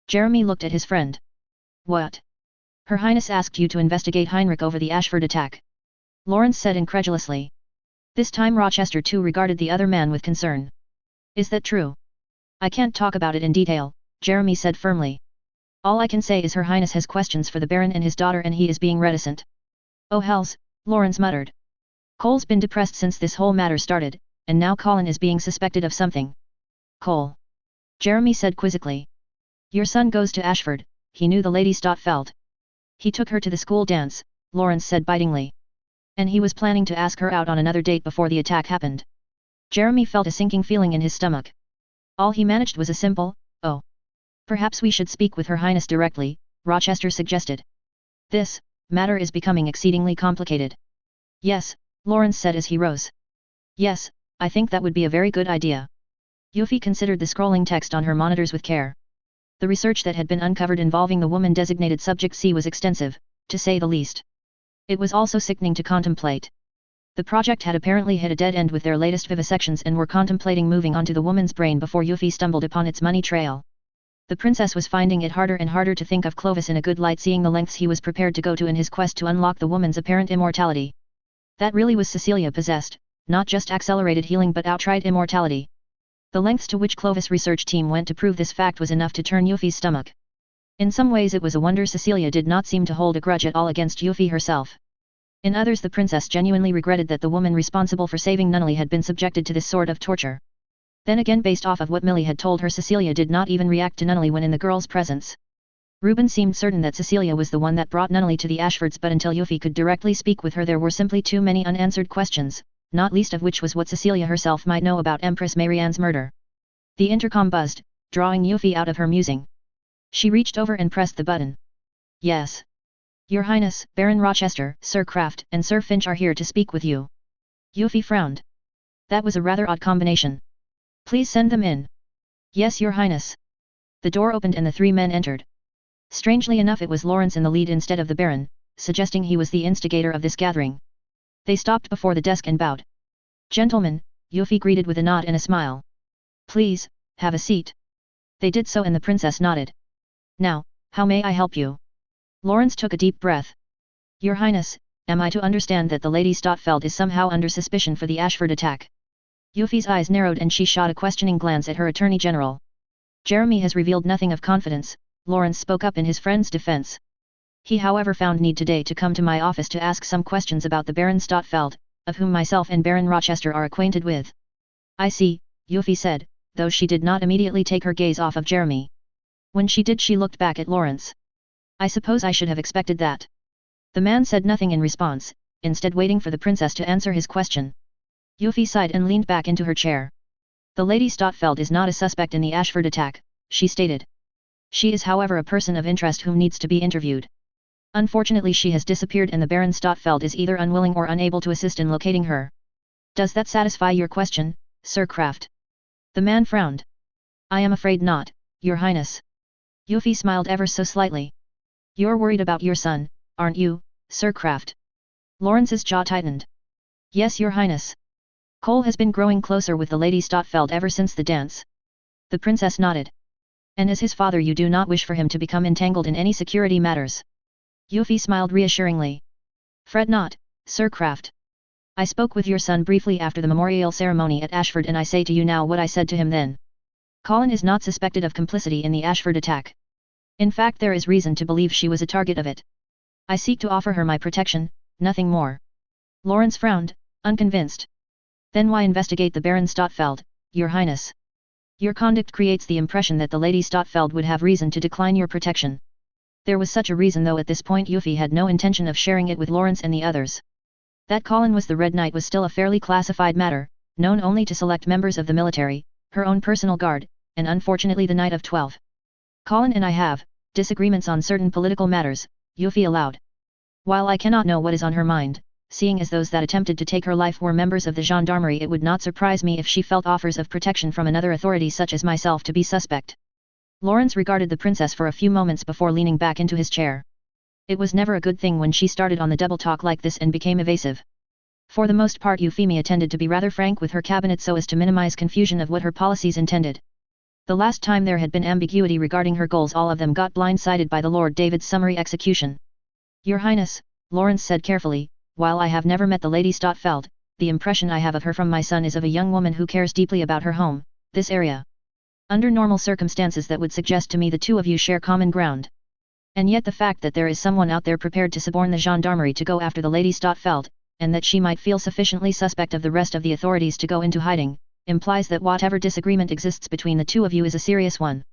Jeremy looked at his friend. What? Her Highness asked you to investigate Heinrich over the Ashford attack? Lawrence said incredulously. This time Rochester too regarded the other man with concern. Is that true? I can't talk about it in detail, Jeremy said firmly. All I can say is Her Highness has questions for the Baron and his daughter and he is being reticent. Oh hells, Lawrence muttered. Cole's been depressed since this whole matter started, and now Colin is being suspected of something. Cole? Jeremy said quizzically. Your son goes to Ashford, he knew the Lady Stotfeld. He took her to the school dance, Lawrence said bitingly. And he was planning to ask her out on another date before the attack happened. Jeremy felt a sinking feeling in his stomach. All he managed was a simple, oh. Perhaps we should speak with Her Highness directly, Rochester suggested. This matter is becoming exceedingly complicated. Yes, Lawrence said as he rose. Yes, I think that would be a very good idea. Yuffie considered the scrolling text on her monitors with care. The research that had been uncovered involving the woman designated Subject C was extensive, to say the least. It was also sickening to contemplate. The project had apparently hit a dead end with their latest vivisections and were contemplating moving onto the woman's brain before Yuffie stumbled upon its money trail. The princess was finding it harder and harder to think of Clovis in a good light, seeing the lengths he was prepared to go to in his quest to unlock the woman's apparent immortality. That really was Cecilia possessed, not just accelerated healing but outright immortality. The lengths to which Clovis' research team went to prove this fact was enough to turn Yuffie's stomach. In some ways it was a wonder Cecilia did not seem to hold a grudge at all against Yuffie herself. In others the princess genuinely regretted that the woman responsible for saving Nunnally had been subjected to this sort of torture. Then again, based off of what Millie had told her, Cecilia did not even react to Nunnally when in the girl's presence. Reuben seemed certain that Cecilia was the one that brought Nunnally to the Ashfords, but until Yuffie could directly speak with her there were simply too many unanswered questions, not least of which was what Cecilia herself might know about Empress Marianne's murder. The intercom buzzed, drawing Yuffie out of her musing. She reached over and pressed the button. Yes. Your Highness, Baron Rochester, Sir Kraft, and Sir Finch are here to speak with you. Yuffie frowned. That was a rather odd combination. Please send them in. Yes, Your Highness. The door opened and the three men entered. Strangely enough it was Lawrence in the lead instead of the Baron, suggesting he was the instigator of this gathering. They stopped before the desk and bowed. Gentlemen, Yuffie greeted with a nod and a smile. Please, have a seat. They did so and the princess nodded. Now, how may I help you? Lawrence took a deep breath. Your Highness, am I to understand that the Lady Stotfeld is somehow under suspicion for the Ashford attack? Yuffie's eyes narrowed and she shot a questioning glance at her Attorney General. Jeremy has revealed nothing of confidence, Lawrence spoke up in his friend's defense. He however found need today to come to my office to ask some questions about the Baron Stotfeld, of whom myself and Baron Rochester are acquainted with. I see, Yuffie said, though she did not immediately take her gaze off of Jeremy. When she did she looked back at Lawrence. I suppose I should have expected that. The man said nothing in response, instead waiting for the princess to answer his question. Yuffie sighed and leaned back into her chair. The Lady Stotfeld is not a suspect in the Ashford attack, she stated. She is however a person of interest whom needs to be interviewed. Unfortunately she has disappeared and the Baron Stotfeld is either unwilling or unable to assist in locating her. Does that satisfy your question, Sir Kraft? The man frowned. I am afraid not, Your Highness. Yuffie smiled ever so slightly. You're worried about your son, aren't you, Sir Kraft? Lawrence's jaw tightened. Yes, Your Highness. Cole has been growing closer with the Lady Stotfeld ever since the dance. The princess nodded. And as his father you do not wish for him to become entangled in any security matters. Yuffie smiled reassuringly. Fret not, Sir Kraft. I spoke with your son briefly after the memorial ceremony at Ashford and I say to you now what I said to him then. Colin is not suspected of complicity in the Ashford attack. In fact there is reason to believe she was a target of it. I seek to offer her my protection, nothing more. Lawrence frowned, unconvinced. Then why investigate the Baron Stotfeld, Your Highness? Your conduct creates the impression that the Lady Stotfeld would have reason to decline your protection. There was such a reason though at this point Yuffie had no intention of sharing it with Lawrence and the others. That Colin was the Red Knight was still a fairly classified matter, known only to select members of the military, her own personal guard, and unfortunately the Knight of 12. Colin and I have disagreements on certain political matters, Yuffie allowed. While I cannot know what is on her mind, seeing as those that attempted to take her life were members of the gendarmerie, it would not surprise me if she felt offers of protection from another authority such as myself to be suspect. Lawrence regarded the princess for a few moments before leaning back into his chair. It was never a good thing when she started on the double talk like this and became evasive. For the most part Euphemia tended to be rather frank with her cabinet so as to minimize confusion of what her policies intended. The last time there had been ambiguity regarding her goals all of them got blindsided by the Lord David's summary execution. Your Highness, Lawrence said carefully, while I have never met the Lady Stotfeld, the impression I have of her from my son is of a young woman who cares deeply about her home, this area. Under normal circumstances that would suggest to me the two of you share common ground. And yet the fact that there is someone out there prepared to suborn the gendarmerie to go after the Lady Stotfeld, and that she might feel sufficiently suspect of the rest of the authorities to go into hiding, implies that whatever disagreement exists between the two of you is a serious one.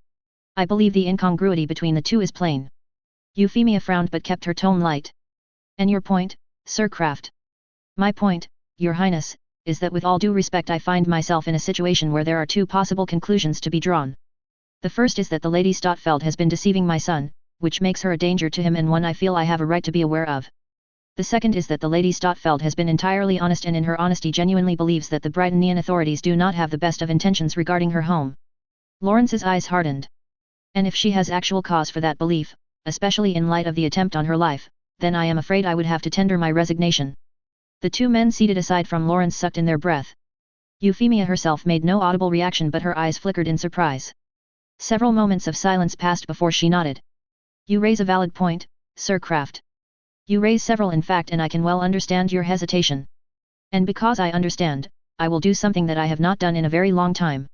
I believe the incongruity between the two is plain. Euphemia frowned but kept her tone light. And your point, Sir Kraft? My point, Your Highness, is that with all due respect I find myself in a situation where there are two possible conclusions to be drawn. The first is that the Lady Stotfeld has been deceiving my son, which makes her a danger to him and one I feel I have a right to be aware of. The second is that the Lady Stotfeld has been entirely honest and in her honesty genuinely believes that the Brightonian authorities do not have the best of intentions regarding her home. Lawrence's eyes hardened. And if she has actual cause for that belief, especially in light of the attempt on her life, then I am afraid I would have to tender my resignation. The two men seated aside from Lawrence sucked in their breath. Euphemia herself made no audible reaction but her eyes flickered in surprise. Several moments of silence passed before she nodded. You raise a valid point, Sir Kraft. You raise several in fact and I can well understand your hesitation. And because I understand, I will do something that I have not done in a very long time.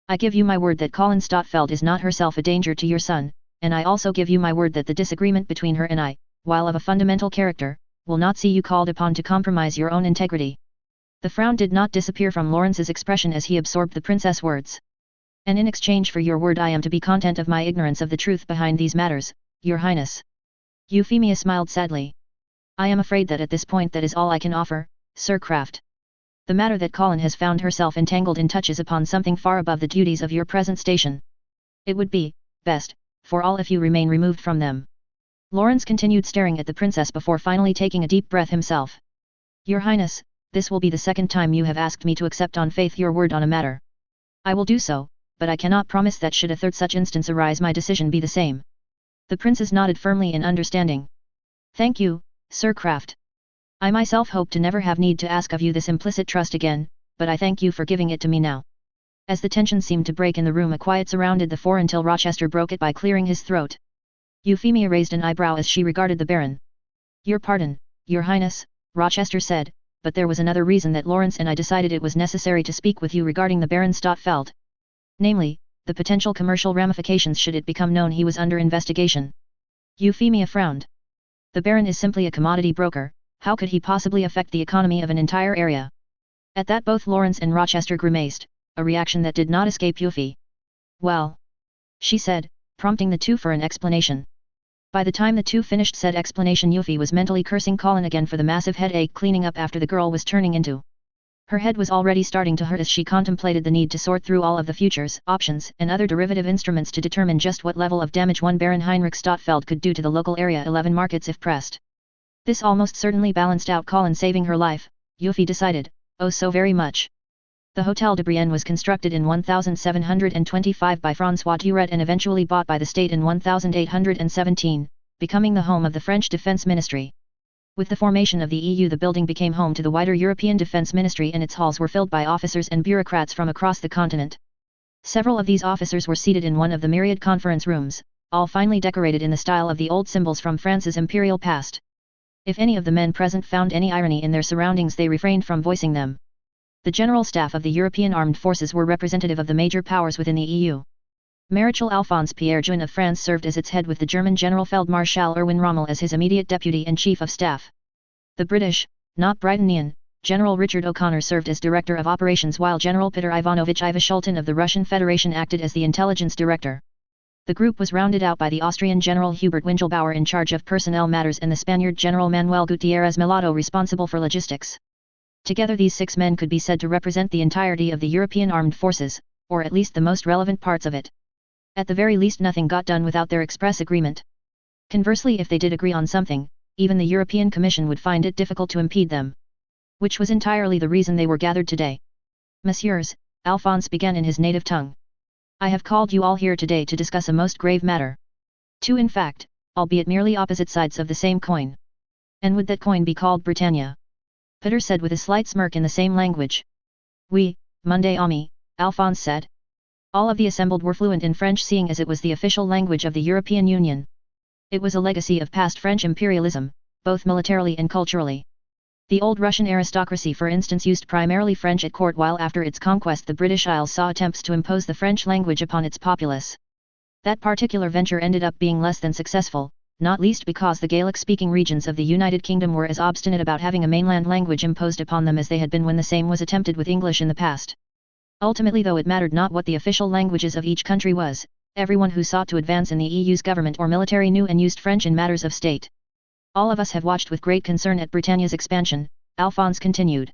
I give you my word that Colin Stotfeld is not herself a danger to your son, and I also give you my word that the disagreement between her and I, while of a fundamental character, will not see you called upon to compromise your own integrity. The frown did not disappear from Lawrence's expression as he absorbed the princess' words. And in exchange for your word I am to be content of my ignorance of the truth behind these matters, Your Highness. Euphemia smiled sadly. I am afraid that at this point that is all I can offer, Sir Kraft. The matter that Colin has found herself entangled in touches upon something far above the duties of your present station. It would be best for all if you remain removed from them. Lawrence continued staring at the princess before finally taking a deep breath himself. Your Highness, this will be the second time you have asked me to accept on faith your word on a matter. I will do so, but I cannot promise that should a third such instance arise my decision be the same. The princess nodded firmly in understanding. Thank you, Sir Kraft. I myself hope to never have need to ask of you this implicit trust again, but I thank you for giving it to me now. As the tension seemed to break in the room a quiet surrounded the four until Rochester broke it by clearing his throat. Euphemia raised an eyebrow as she regarded the Baron. Your pardon, Your Highness, Rochester said, but there was another reason that Lawrence and I decided it was necessary to speak with you regarding the Baron Stotfeld. Namely, the potential commercial ramifications should it become known he was under investigation. Euphemia frowned. The Baron is simply a commodity broker, how could he possibly affect the economy of an entire area? At that both Lawrence and Rochester grimaced, a reaction that did not escape Yuffie. Well, she said, prompting the two for an explanation. By the time the two finished said explanation Yuffie was mentally cursing Colin again for the massive headache cleaning up after the girl was turning into. Her head was already starting to hurt as she contemplated the need to sort through all of the futures, options, and other derivative instruments to determine just what level of damage one Baron Heinrich Stotfeld could do to the local Area 11 markets if pressed. This almost certainly balanced out Colin saving her life, Yuffie decided, oh so very much. The Hotel de Brienne was constructed in 1725 by François Duret and eventually bought by the state in 1817, becoming the home of the French Defense Ministry. With the formation of the EU the building became home to the wider European Defense Ministry and its halls were filled by officers and bureaucrats from across the continent. Several of these officers were seated in one of the myriad conference rooms, all finely decorated in the style of the old symbols from France's imperial past. If any of the men present found any irony in their surroundings, they refrained from voicing them. The General Staff of the European Armed Forces were representative of the major powers within the EU. Marechal Alphonse Pierre Juin of France served as its head, with the German General Feldmarschall Erwin Rommel as his immediate deputy and chief of staff. The British, not Britannian, General Richard O'Connor served as director of operations, while General Peter Ivanovich Ivashultin of the Russian Federation acted as the intelligence director. The group was rounded out by the Austrian General Hubert Wingelbauer in charge of personnel matters and the Spaniard General Manuel Gutierrez Melado responsible for logistics. Together these 6 men could be said to represent the entirety of the European armed forces, or at least the most relevant parts of it. At the very least, nothing got done without their express agreement. Conversely, if they did agree on something, even the European Commission would find it difficult to impede them. Which was entirely the reason they were gathered today. Messieurs, Alphonse began in his native tongue. I have called you all here today to discuss a most grave matter. 2 in fact, albeit merely opposite sides of the same coin. And would that coin be called Britannia? Peter said with a slight smirk in the same language. Oui, Monday Ami, Alphonse said. All of the assembled were fluent in French, seeing as it was the official language of the European Union. It was a legacy of past French imperialism, both militarily and culturally. The old Russian aristocracy, for instance, used primarily French at court, while after its conquest the British Isles saw attempts to impose the French language upon its populace. That particular venture ended up being less than successful, not least because the Gaelic-speaking regions of the United Kingdom were as obstinate about having a mainland language imposed upon them as they had been when the same was attempted with English in the past. Ultimately, though, it mattered not what the official languages of each country was, everyone who sought to advance in the EU's government or military knew and used French in matters of state. All of us have watched with great concern at Britannia's expansion, Alphonse continued.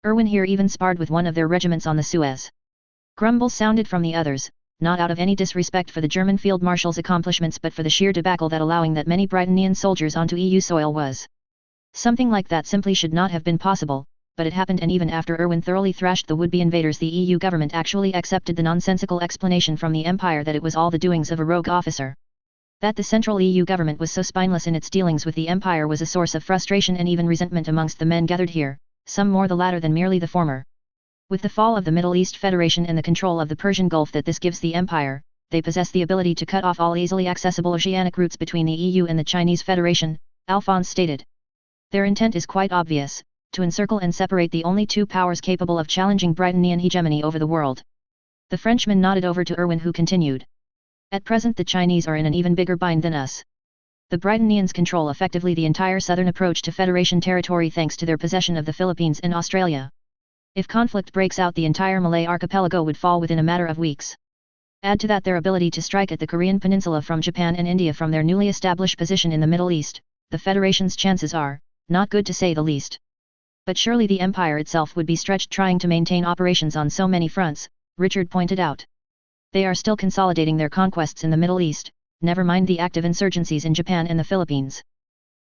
Erwin here even sparred with one of their regiments on the Suez. Grumbles sounded from the others, not out of any disrespect for the German field marshal's accomplishments, but for the sheer debacle that allowing that many Britannian soldiers onto EU soil was. Something like that simply should not have been possible, but it happened, and even after Erwin thoroughly thrashed the would-be invaders, the EU government actually accepted the nonsensical explanation from the Empire that it was all the doings of a rogue officer. That the central EU government was so spineless in its dealings with the Empire was a source of frustration and even resentment amongst the men gathered here, some more the latter than merely the former. With the fall of the Middle East Federation and the control of the Persian Gulf that this gives the Empire, they possess the ability to cut off all easily accessible oceanic routes between the EU and the Chinese Federation, Alphonse stated. Their intent is quite obvious: to encircle and separate the only 2 powers capable of challenging Britannian hegemony over the world. The Frenchman nodded over to Erwin, who continued. At present the Chinese are in an even bigger bind than us. The Britannians control effectively the entire southern approach to Federation territory thanks to their possession of the Philippines and Australia. If conflict breaks out, the entire Malay archipelago would fall within a matter of weeks. Add to that their ability to strike at the Korean peninsula from Japan and India from their newly established position in the Middle East, the Federation's chances are not good, to say the least. But surely the Empire itself would be stretched trying to maintain operations on so many fronts, Richard pointed out. They are still consolidating their conquests in the Middle East, never mind the active insurgencies in Japan and the Philippines.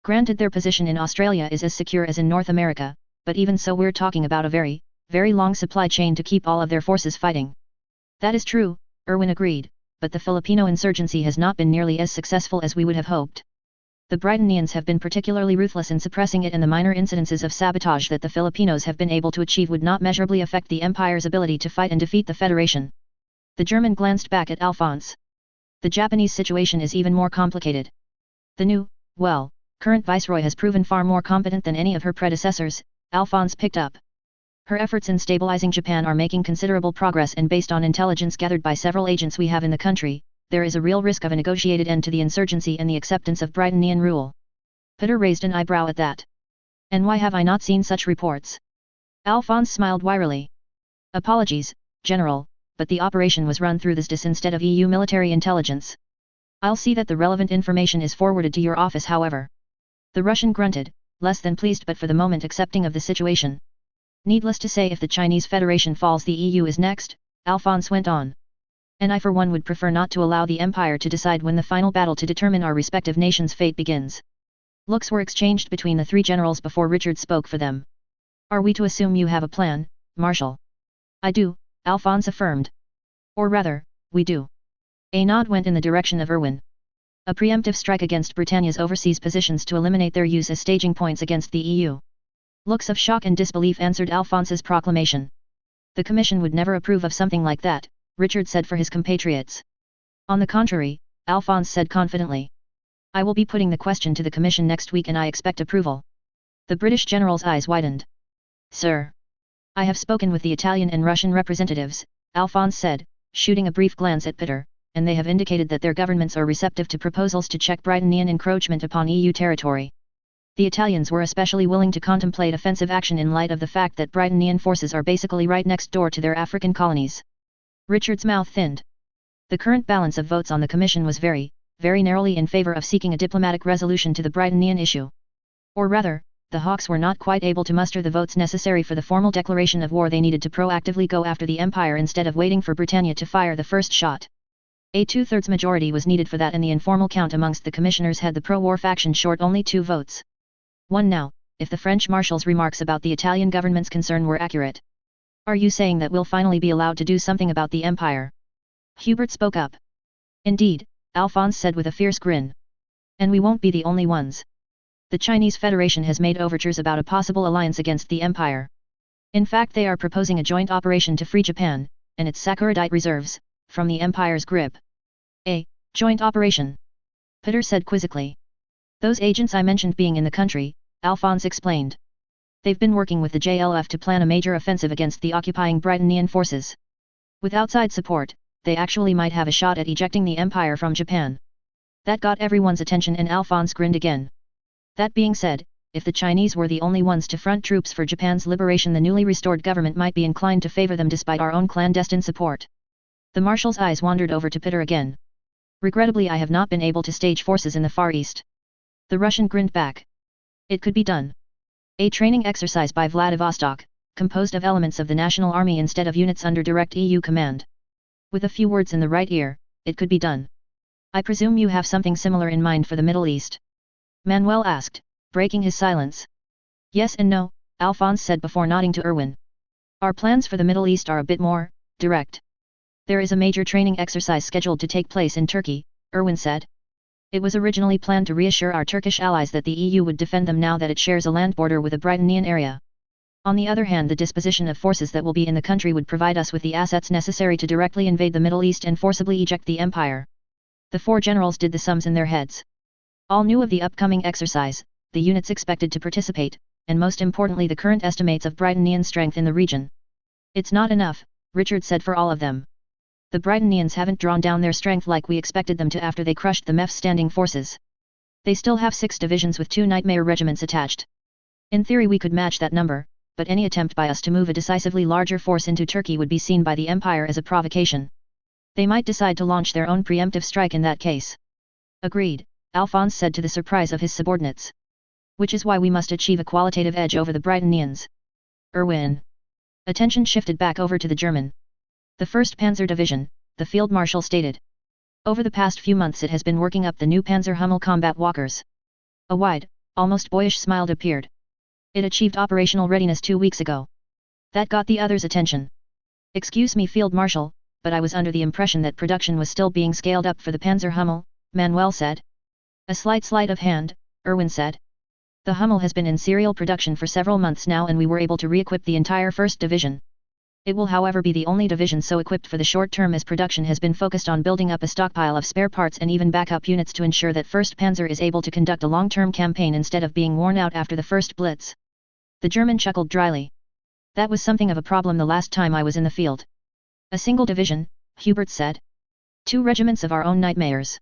Granted, their position in Australia is as secure as in North America, but even so we're talking about a very, very long supply chain to keep all of their forces fighting. That is true, Erwin agreed, but the Filipino insurgency has not been nearly as successful as we would have hoped. The Britannians have been particularly ruthless in suppressing it, and the minor incidences of sabotage that the Filipinos have been able to achieve would not measurably affect the Empire's ability to fight and defeat the Federation. The German glanced back at Alphonse. The Japanese situation is even more complicated. The new, current viceroy has proven far more competent than any of her predecessors, Alphonse picked up. Her efforts in stabilizing Japan are making considerable progress, and based on intelligence gathered by several agents we have in the country, there is a real risk of a negotiated end to the insurgency and the acceptance of Britannian rule. Peter raised an eyebrow at that. And why have I not seen such reports? Alphonse smiled wearily. Apologies, General, but the operation was run through this DIS instead of EU military intelligence. I'll see that the relevant information is forwarded to your office, however. The Russian grunted, less than pleased but for the moment accepting of the situation. Needless to say, if the Chinese Federation falls, the EU is next, Alphonse went on. And I for one would prefer not to allow the Empire to decide when the final battle to determine our respective nations' fate begins. Looks were exchanged between the 3 generals before Richard spoke for them. Are we to assume you have a plan, Marshal? I do, Alphonse affirmed. Or rather, we do. A nod went in the direction of Erwin. A preemptive strike against Britannia's overseas positions to eliminate their use as staging points against the EU. Looks of shock and disbelief answered Alphonse's proclamation. The Commission would never approve of something like that, Richard said for his compatriots. On the contrary, Alphonse said confidently. I will be putting the question to the Commission next week and I expect approval. The British general's eyes widened. Sir. I have spoken with the Italian and Russian representatives, Alphonse said, shooting a brief glance at Peter, and they have indicated that their governments are receptive to proposals to check Britannian encroachment upon EU territory. The Italians were especially willing to contemplate offensive action in light of the fact that Britannian forces are basically right next door to their African colonies. Richard's mouth thinned. The current balance of votes on the Commission was very narrowly in favour of seeking a diplomatic resolution to the Britannian issue. Or rather, the Hawks were not quite able to muster the votes necessary for the formal declaration of war they needed to proactively go after the Empire instead of waiting for Britannia to fire the first shot. A two-thirds majority was needed for that and the informal count amongst the commissioners had the pro-war faction short only 2 votes. 1 now, if the French Marshal's remarks about the Italian government's concern were accurate. Are you saying that we'll finally be allowed to do something about the Empire? Hubert spoke up. Indeed, Alphonse said with a fierce grin. And we won't be the only ones. The Chinese Federation has made overtures about a possible alliance against the Empire. In fact they are proposing a joint operation to free Japan, and its Saccharide reserves, from the Empire's grip. A joint operation? Peter said quizzically. Those agents I mentioned being in the country, Alphonse explained. They've been working with the JLF to plan a major offensive against the occupying Britannian forces. With outside support, they actually might have a shot at ejecting the Empire from Japan. That got everyone's attention and Alphonse grinned again. That being said, if the Chinese were the only ones to front troops for Japan's liberation the newly restored government might be inclined to favor them despite our own clandestine support. The Marshal's eyes wandered over to Peter again. Regrettably I have not been able to stage forces in the Far East. The Russian grinned back. It could be done. A training exercise by Vladivostok, composed of elements of the National Army instead of units under direct EU command. With a few words in the right ear, it could be done. I presume you have something similar in mind for the Middle East? Manuel asked, breaking his silence. Yes and no, Alphonse said before nodding to Erwin. Our plans for the Middle East are a bit more direct. There is a major training exercise scheduled to take place in Turkey, Erwin said. It was originally planned to reassure our Turkish allies that the EU would defend them now that it shares a land border with a Britannian area. On the other hand, the disposition of forces that will be in the country would provide us with the assets necessary to directly invade the Middle East and forcibly eject the Empire. The 4 generals did the sums in their heads. All knew of the upcoming exercise, the units expected to participate, and most importantly the current estimates of Britannian strength in the region. It's not enough, Richard said for all of them. The Britannians haven't drawn down their strength like we expected them to after they crushed the MEF's standing forces. They still have 6 divisions with 2 Nightmare regiments attached. In theory we could match that number, but any attempt by us to move a decisively larger force into Turkey would be seen by the Empire as a provocation. They might decide to launch their own preemptive strike in that case. Agreed, Alphonse said to the surprise of his subordinates. Which is why we must achieve a qualitative edge over the Britannians. Erwin. Attention shifted back over to the German. The 1st Panzer Division, the Field Marshal stated. Over the past few months it has been working up the new Panzer Hummel combat walkers. A wide, almost boyish smile appeared. It achieved operational readiness 2 weeks ago. That got the others' attention. Excuse me Field Marshal, but I was under the impression that production was still being scaled up for the Panzer Hummel, Manuel said. A slight sleight of hand, Erwin said. The Hummel has been in serial production for several months now and we were able to re-equip the entire 1st Division. It will however be the only division so equipped for the short term as production has been focused on building up a stockpile of spare parts and even backup units to ensure that 1st Panzer is able to conduct a long-term campaign instead of being worn out after the first blitz. The German chuckled dryly. That was something of a problem the last time I was in the field. A single division, Hubert said. 2 regiments of our own Nightmares.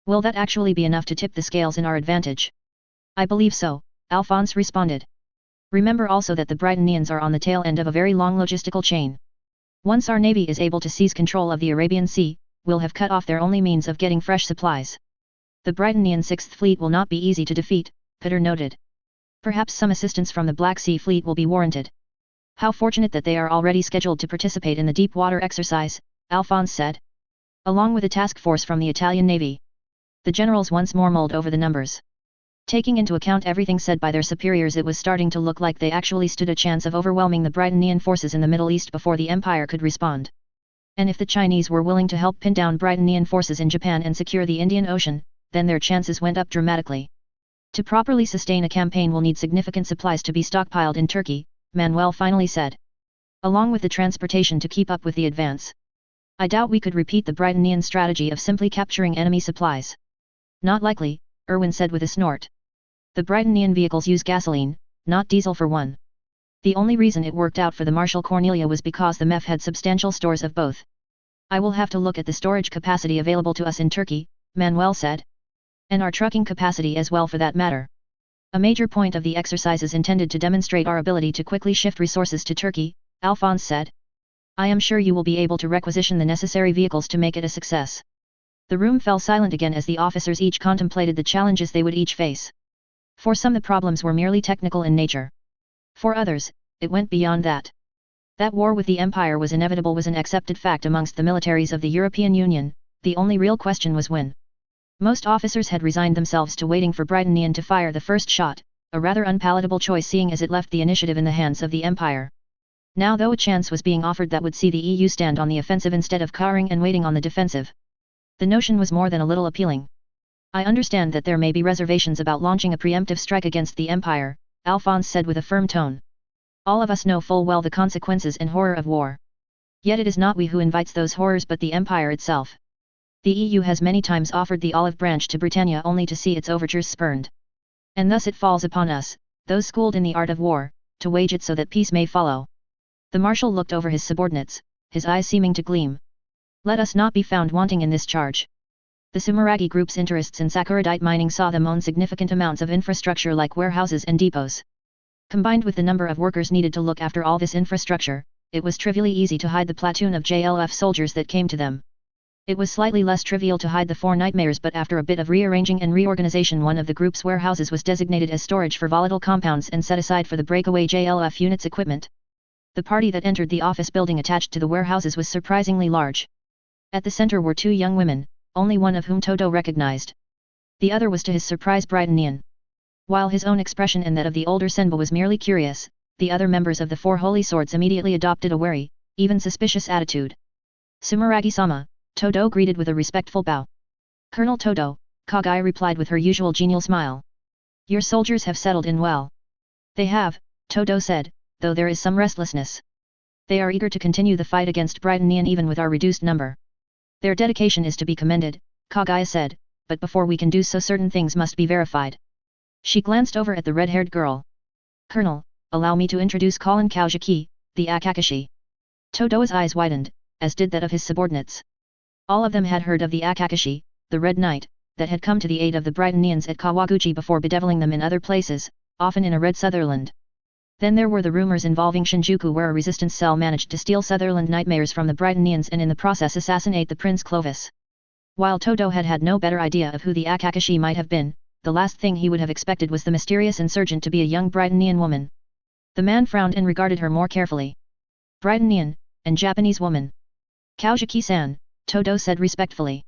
Will that actually be enough to tip the scales in our advantage? I believe so, Alphonse responded. Remember also that the Britannians are on the tail end of a very long logistical chain. Once our navy is able to seize control of the Arabian Sea, we'll have cut off their only means of getting fresh supplies. The Britannian 6th Fleet will not be easy to defeat, Peter noted. Perhaps some assistance from the Black Sea Fleet will be warranted. How fortunate that they are already scheduled to participate in the deep water exercise, Alphonse said. Along with a task force from the Italian Navy. The generals once more mulled over the numbers. Taking into account everything said by their superiors, it was starting to look like they actually stood a chance of overwhelming the Britannian forces in the Middle East before the Empire could respond. And if the Chinese were willing to help pin down Britannian forces in Japan and secure the Indian Ocean, then their chances went up dramatically. To properly sustain a campaign we'll need significant supplies to be stockpiled in Turkey, Manuel finally said. Along with the transportation to keep up with the advance. I doubt we could repeat the Brightonnian strategy of simply capturing enemy supplies. Not likely, Irwin said with a snort. The Brightonnian vehicles use gasoline, not diesel for one. The only reason it worked out for the Marshal Cornelia was because the MEF had substantial stores of both. I will have to look at the storage capacity available to us in Turkey, Manuel said. And our trucking capacity as well for that matter. A major point of the exercise is intended to demonstrate our ability to quickly shift resources to Turkey, Alphonse said. I am sure you will be able to requisition the necessary vehicles to make it a success. The room fell silent again as the officers each contemplated the challenges they would each face. For some the problems were merely technical in nature. For others, it went beyond that. That war with the Empire was inevitable was an accepted fact amongst the militaries of the European Union, the only real question was when. Most officers had resigned themselves to waiting for Brightonnian to fire the first shot, a rather unpalatable choice seeing as it left the initiative in the hands of the Empire. Now though a chance was being offered that would see the EU stand on the offensive instead of cowering and waiting on the defensive. The notion was more than a little appealing. I understand that there may be reservations about launching a preemptive strike against the Empire, Alphonse said with a firm tone. All of us know full well the consequences and horror of war. Yet it is not we who invites those horrors but the Empire itself. The EU has many times offered the olive branch to Britannia only to see its overtures spurned. And thus it falls upon us, those schooled in the art of war, to wage it so that peace may follow. The Marshal looked over his subordinates, his eyes seeming to gleam. Let us not be found wanting in this charge. The Sumeragi Group's interests in saccharide mining saw them own significant amounts of infrastructure like warehouses and depots. Combined with the number of workers needed to look after all this infrastructure, it was trivially easy to hide the platoon of JLF soldiers that came to them. It was slightly less trivial to hide the four nightmares, but after a bit of rearranging and reorganization one of the group's warehouses was designated as storage for volatile compounds and set aside for the breakaway JLF unit's equipment. The party that entered the office building attached to the warehouses was surprisingly large. At the center were two young women, only one of whom Toto recognized. The other was to his surprise Brightonnian. While his own expression and that of the older Senba was merely curious, the other members of the Four Holy Swords immediately adopted a wary, even suspicious attitude. Sumeragi-sama, Toto greeted with a respectful bow. Colonel Toto, Kagai replied with her usual genial smile. Your soldiers have settled in well. They have, Toto said, though there is some restlessness. They are eager to continue the fight against Brightonnian even with our reduced number. Their dedication is to be commended, Kagai said, but before we can do so certain things must be verified. She glanced over at the red-haired girl. Colonel, allow me to introduce Colin Kaujiki, the Akakashi. Toto's eyes widened, as did that of his subordinates. All of them had heard of the Akakashi, the Red Knight, that had come to the aid of the Brightonnians at Kawaguchi before bedeviling them in other places, often in a Red Sutherland. Then there were the rumors involving Shinjuku where a resistance cell managed to steal Sutherland nightmares from the Brightonnians and in the process assassinate the Prince Clovis. While Toto had had no better idea of who the Akakashi might have been, the last thing he would have expected was the mysterious insurgent to be a young Brightonnian woman. The man frowned and regarded her more carefully. Brightonnian, and Japanese woman. Kaujiki-san, Toto said respectfully.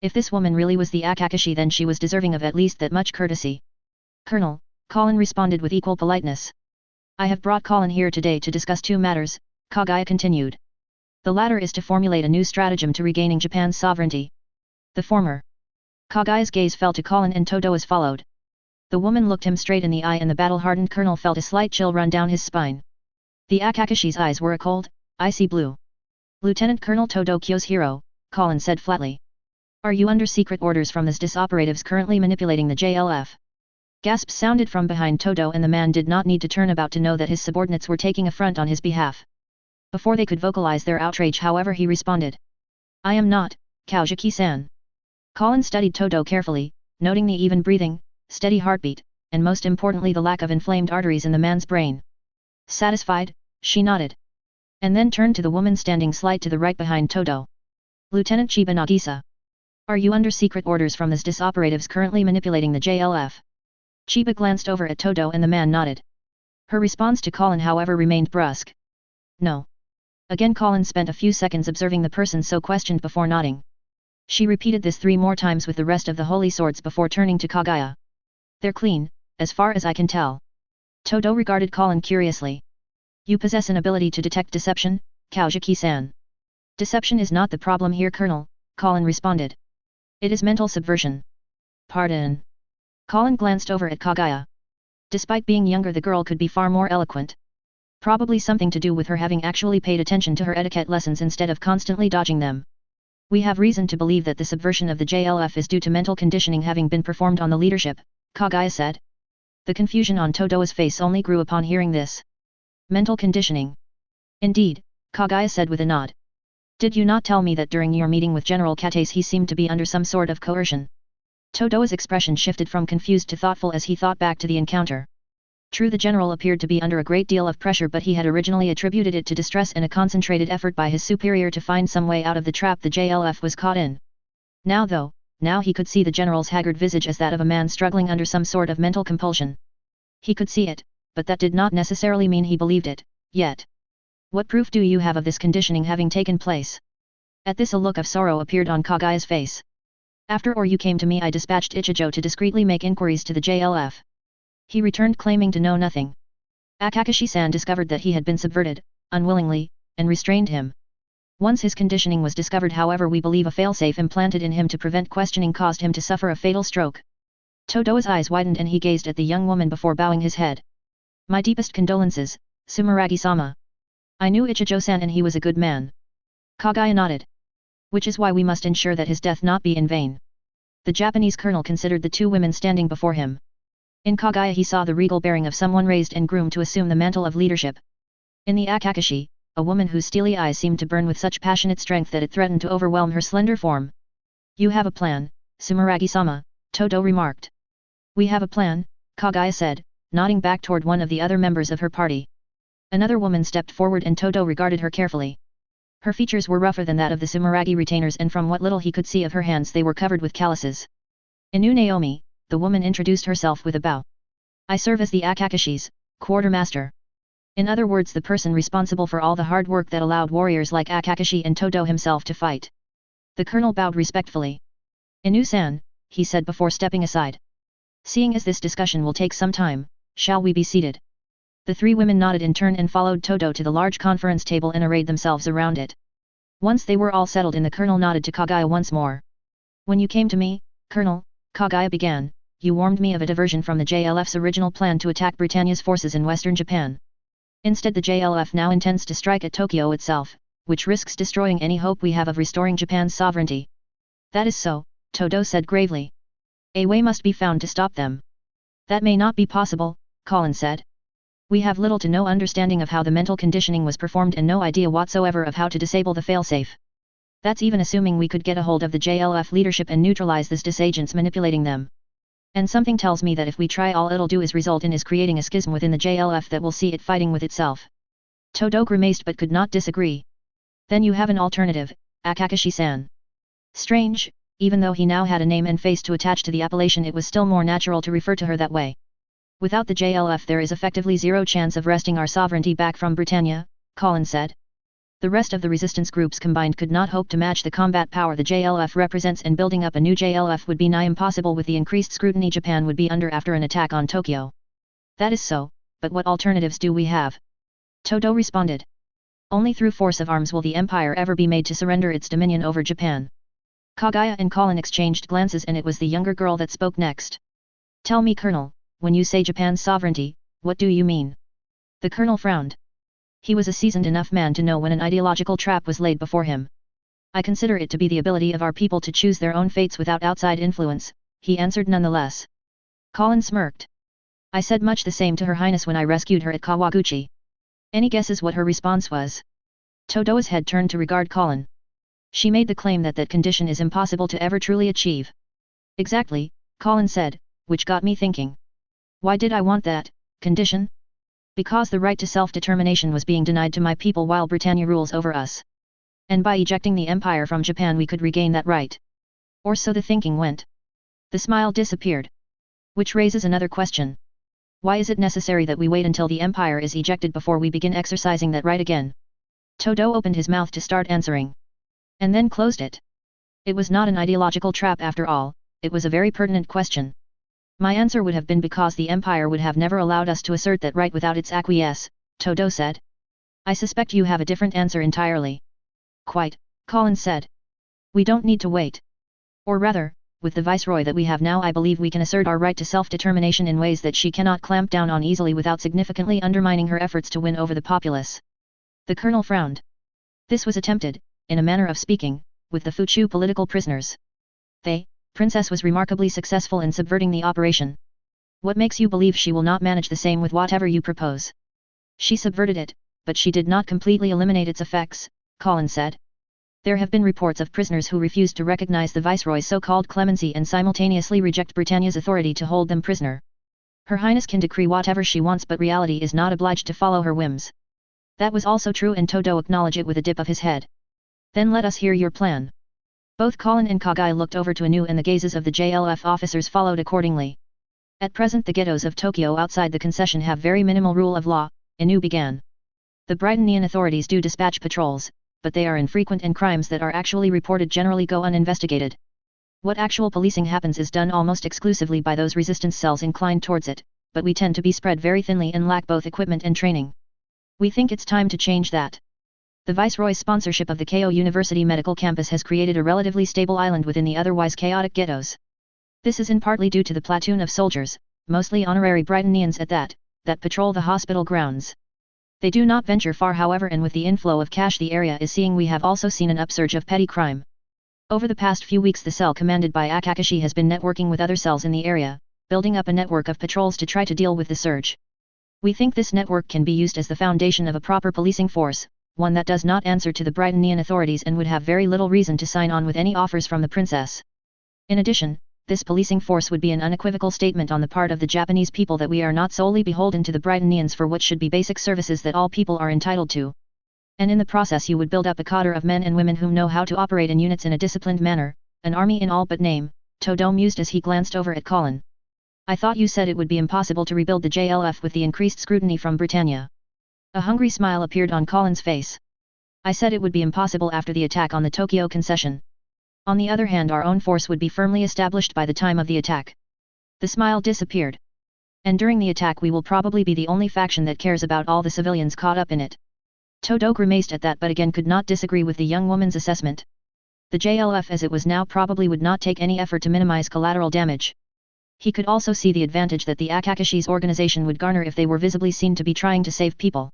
If this woman really was the Akakashi then she was deserving of at least that much courtesy. Colonel, Colin responded with equal politeness. I have brought Colin here today to discuss two matters, Kagai continued. The latter is to formulate a new stratagem to regaining Japan's sovereignty. The former. Kagai's gaze fell to Colin and Toto as followed. The woman looked him straight in the eye and the battle-hardened colonel felt a slight chill run down his spine. The Akakashi's eyes were a cold, icy blue. Lieutenant Colonel Toto Kyoshiro, Colin said flatly. Are you under secret orders from the SDIS operatives currently manipulating the JLF? Gasps sounded from behind Toto and the man did not need to turn about to know that his subordinates were taking affront on his behalf. Before they could vocalize their outrage however he responded. I am not, Kaujiki-san. Colin studied Toto carefully, noting the even breathing, steady heartbeat, and most importantly the lack of inflamed arteries in the man's brain. Satisfied, she nodded. And then turned to the woman standing slight to the right behind Toto. Lieutenant Chiba Nagisa. Are you under secret orders from the SDIS operatives currently manipulating the JLF? Chiba glanced over at Toto and the man nodded. Her response to Colin however remained brusque. No. Again Colin spent a few seconds observing the person so questioned before nodding. She repeated this 3 more times with the rest of the holy swords before turning to Kagaya. They're clean, as far as I can tell. Toto regarded Colin curiously. You possess an ability to detect deception, Kaujiki-san. Deception is not the problem here Colonel, Colin responded. It is mental subversion. Pardon. Colin glanced over at Kagaya. Despite being younger the girl could be far more eloquent. Probably something to do with her having actually paid attention to her etiquette lessons instead of constantly dodging them. We have reason to believe that the subversion of the JLF is due to mental conditioning having been performed on the leadership, Kagaya said. The confusion on Todoa's face only grew upon hearing this. Mental conditioning. Indeed, Kagaya said with a nod. Did you not tell me that during your meeting with General Kates he seemed to be under some sort of coercion? Todoa's expression shifted from confused to thoughtful as he thought back to the encounter. True, the general appeared to be under a great deal of pressure, but he had originally attributed it to distress and a concentrated effort by his superior to find some way out of the trap the JLF was caught in. Now though, now he could see the general's haggard visage as that of a man struggling under some sort of mental compulsion. He could see it, but that did not necessarily mean he believed it, yet. What proof do you have of this conditioning having taken place? At this a look of sorrow appeared on Kagaya's face. After you came to me, I dispatched Ichijo to discreetly make inquiries to the JLF. He returned claiming to know nothing. Akakashi-san discovered that he had been subverted, unwillingly, and restrained him. Once his conditioning was discovered, however, we believe a failsafe implanted in him to prevent questioning caused him to suffer a fatal stroke. Todoa's eyes widened and he gazed at the young woman before bowing his head. My deepest condolences, Sumeragi-sama. I knew Ichijo-san and he was a good man. Kagaya nodded. Which is why we must ensure that his death not be in vain. The Japanese colonel considered the two women standing before him. In Kagaya he saw the regal bearing of someone raised and groomed to assume the mantle of leadership. In the Akakashi, a woman whose steely eyes seemed to burn with such passionate strength that it threatened to overwhelm her slender form. You have a plan, Sumeragi-sama, Todo remarked. We have a plan, Kagaya said, nodding back toward one of the other members of her party. Another woman stepped forward and Todo regarded her carefully. Her features were rougher than that of the Sumeragi retainers, and from what little he could see of her hands they were covered with calluses. Inu Naomi, the woman introduced herself with a bow. I serve as the Akakashi's quartermaster. In other words, the person responsible for all the hard work that allowed warriors like Akakashi and Todo himself to fight. The colonel bowed respectfully. Inu-san, he said before stepping aside. Seeing as this discussion will take some time, shall we be seated? The three women nodded in turn and followed Todo to the large conference table and arrayed themselves around it. Once they were all settled in, the colonel nodded to Kagaya once more. When you came to me, Colonel, Kagaya began, you warned me of a diversion from the JLF's original plan to attack Britannia's forces in western Japan. Instead, the JLF now intends to strike at Tokyo itself, which risks destroying any hope we have of restoring Japan's sovereignty. That is so, Todo said gravely. A way must be found to stop them. That may not be possible, Colin said. We have little to no understanding of how the mental conditioning was performed and no idea whatsoever of how to disable the failsafe. That's even assuming we could get a hold of the JLF leadership and neutralize this disagents manipulating them. And something tells me that if we try, all it'll do is result in creating a schism within the JLF that will see it fighting with itself. Todo grimaced but could not disagree. Then you have an alternative, Akakashi-san. Strange, even though he now had a name and face to attach to the appellation, it was still more natural to refer to her that way. Without the JLF there is effectively zero chance of wresting our sovereignty back from Britannia, Colin said. The rest of the resistance groups combined could not hope to match the combat power the JLF represents, and building up a new JLF would be nigh impossible with the increased scrutiny Japan would be under after an attack on Tokyo. That is so, but what alternatives do we have? Todo responded. Only through force of arms will the Empire ever be made to surrender its dominion over Japan. Kagaya and Colin exchanged glances and it was the younger girl that spoke next. Tell me, Colonel, when you say Japan's sovereignty, what do you mean? The colonel frowned. He was a seasoned enough man to know when an ideological trap was laid before him. I consider it to be the ability of our people to choose their own fates without outside influence, he answered nonetheless. Colin smirked. I said much the same to Her Highness when I rescued her at Kawaguchi. Any guesses what her response was? Todo's head turned to regard Colin. She made the claim that that condition is impossible to ever truly achieve. Exactly, Colin said, which got me thinking. Why did I want that condition? Because the right to self-determination was being denied to my people while Britannia rules over us. And by ejecting the Empire from Japan we could regain that right. Or so the thinking went. The smile disappeared. Which raises another question. Why is it necessary that we wait until the Empire is ejected before we begin exercising that right again? Todo opened his mouth to start answering. And then closed it. It was not an ideological trap after all, it was a very pertinent question. My answer would have been because the Empire would have never allowed us to assert that right without its acquiesce, Todo said. I suspect you have a different answer entirely. Quite, Colin said. We don't need to wait. Or rather, with the viceroy that we have now I believe we can assert our right to self-determination in ways that she cannot clamp down on easily without significantly undermining her efforts to win over the populace. The colonel frowned. This was attempted, in a manner of speaking, with the Fuchu political prisoners. Princess was remarkably successful in subverting the operation. What makes you believe she will not manage the same with whatever you propose? She subverted it, but she did not completely eliminate its effects, Colin said. There have been reports of prisoners who refused to recognize the viceroy's so-called clemency and simultaneously reject Britannia's authority to hold them prisoner. Her Highness can decree whatever she wants but reality is not obliged to follow her whims. That was also true and Todo acknowledged it with a dip of his head. Then let us hear your plan. Both Colin and Kagai looked over to Anu and the gazes of the JLF officers followed accordingly. At present the ghettos of Tokyo outside the concession have very minimal rule of law, Anu began. The Britannian authorities do dispatch patrols, but they are infrequent and crimes that are actually reported generally go uninvestigated. What actual policing happens is done almost exclusively by those resistance cells inclined towards it, but we tend to be spread very thinly and lack both equipment and training. We think it's time to change that. The Viceroy's sponsorship of the Keio University Medical Campus has created a relatively stable island within the otherwise chaotic ghettos. This is in partly due to the platoon of soldiers, mostly honorary Britannians at that patrol the hospital grounds. They do not venture far however, and with the inflow of cash the area is seeing we have also seen an upsurge of petty crime. Over the past few weeks the cell commanded by Akakashi has been networking with other cells in the area, building up a network of patrols to try to deal with the surge. We think this network can be used as the foundation of a proper policing force, one that does not answer to the Britannian authorities and would have very little reason to sign on with any offers from the princess. In addition, this policing force would be an unequivocal statement on the part of the Japanese people that we are not solely beholden to the Britannians for what should be basic services that all people are entitled to. And in the process you would build up a cadre of men and women who know how to operate in units in a disciplined manner, an army in all but name, Todo mused as he glanced over at Colin. I thought you said it would be impossible to rebuild the JLF with the increased scrutiny from Britannia. A hungry smile appeared on Colin's face. I said it would be impossible after the attack on the Tokyo concession. On the other hand, our own force would be firmly established by the time of the attack. The smile disappeared. And during the attack we will probably be the only faction that cares about all the civilians caught up in it. Todo grimaced at that but again could not disagree with the young woman's assessment. The JLF as it was now probably would not take any effort to minimize collateral damage. He could also see the advantage that the Akakashi's organization would garner if they were visibly seen to be trying to save people.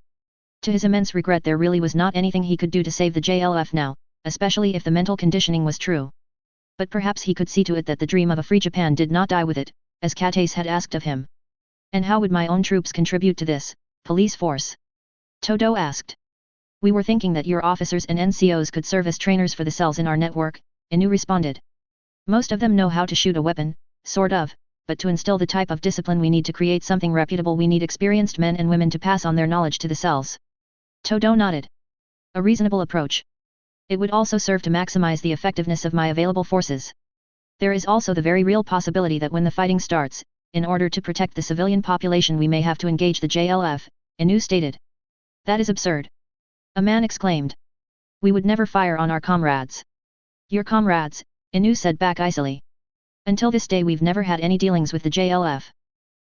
To his immense regret there really was not anything he could do to save the JLF now, especially if the mental conditioning was true. But perhaps he could see to it that the dream of a free Japan did not die with it, as Kates had asked of him. And how would my own troops contribute to this police force? Todo asked. We were thinking that your officers and NCOs could serve as trainers for the cells in our network, Inu responded. Most of them know how to shoot a weapon, sort of, but to instill the type of discipline we need to create something reputable we need experienced men and women to pass on their knowledge to the cells. Todo nodded. A reasonable approach. It would also serve to maximize the effectiveness of my available forces. There is also the very real possibility that when the fighting starts, in order to protect the civilian population we may have to engage the JLF, Inu stated. That is absurd. A man exclaimed. We would never fire on our comrades. Your comrades, Inu said back icily. Until this day we've never had any dealings with the JLF.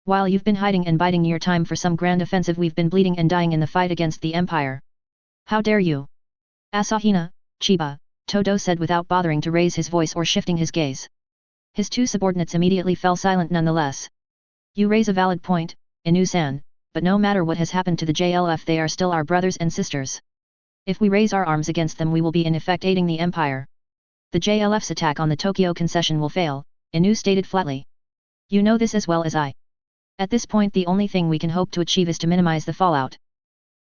While you've been hiding and biding your time for some grand offensive we've been bleeding and dying in the fight against the Empire. How dare you? Asahina, Chiba, Todo said without bothering to raise his voice or shifting his gaze. His two subordinates immediately fell silent nonetheless. You raise a valid point, Inu-san, but no matter what has happened to the JLF they are still our brothers and sisters. If we raise our arms against them we will be in effect aiding the Empire. The JLF's attack on the Tokyo concession will fail, Inu stated flatly. You know this as well as I. At this point the only thing we can hope to achieve is to minimize the fallout.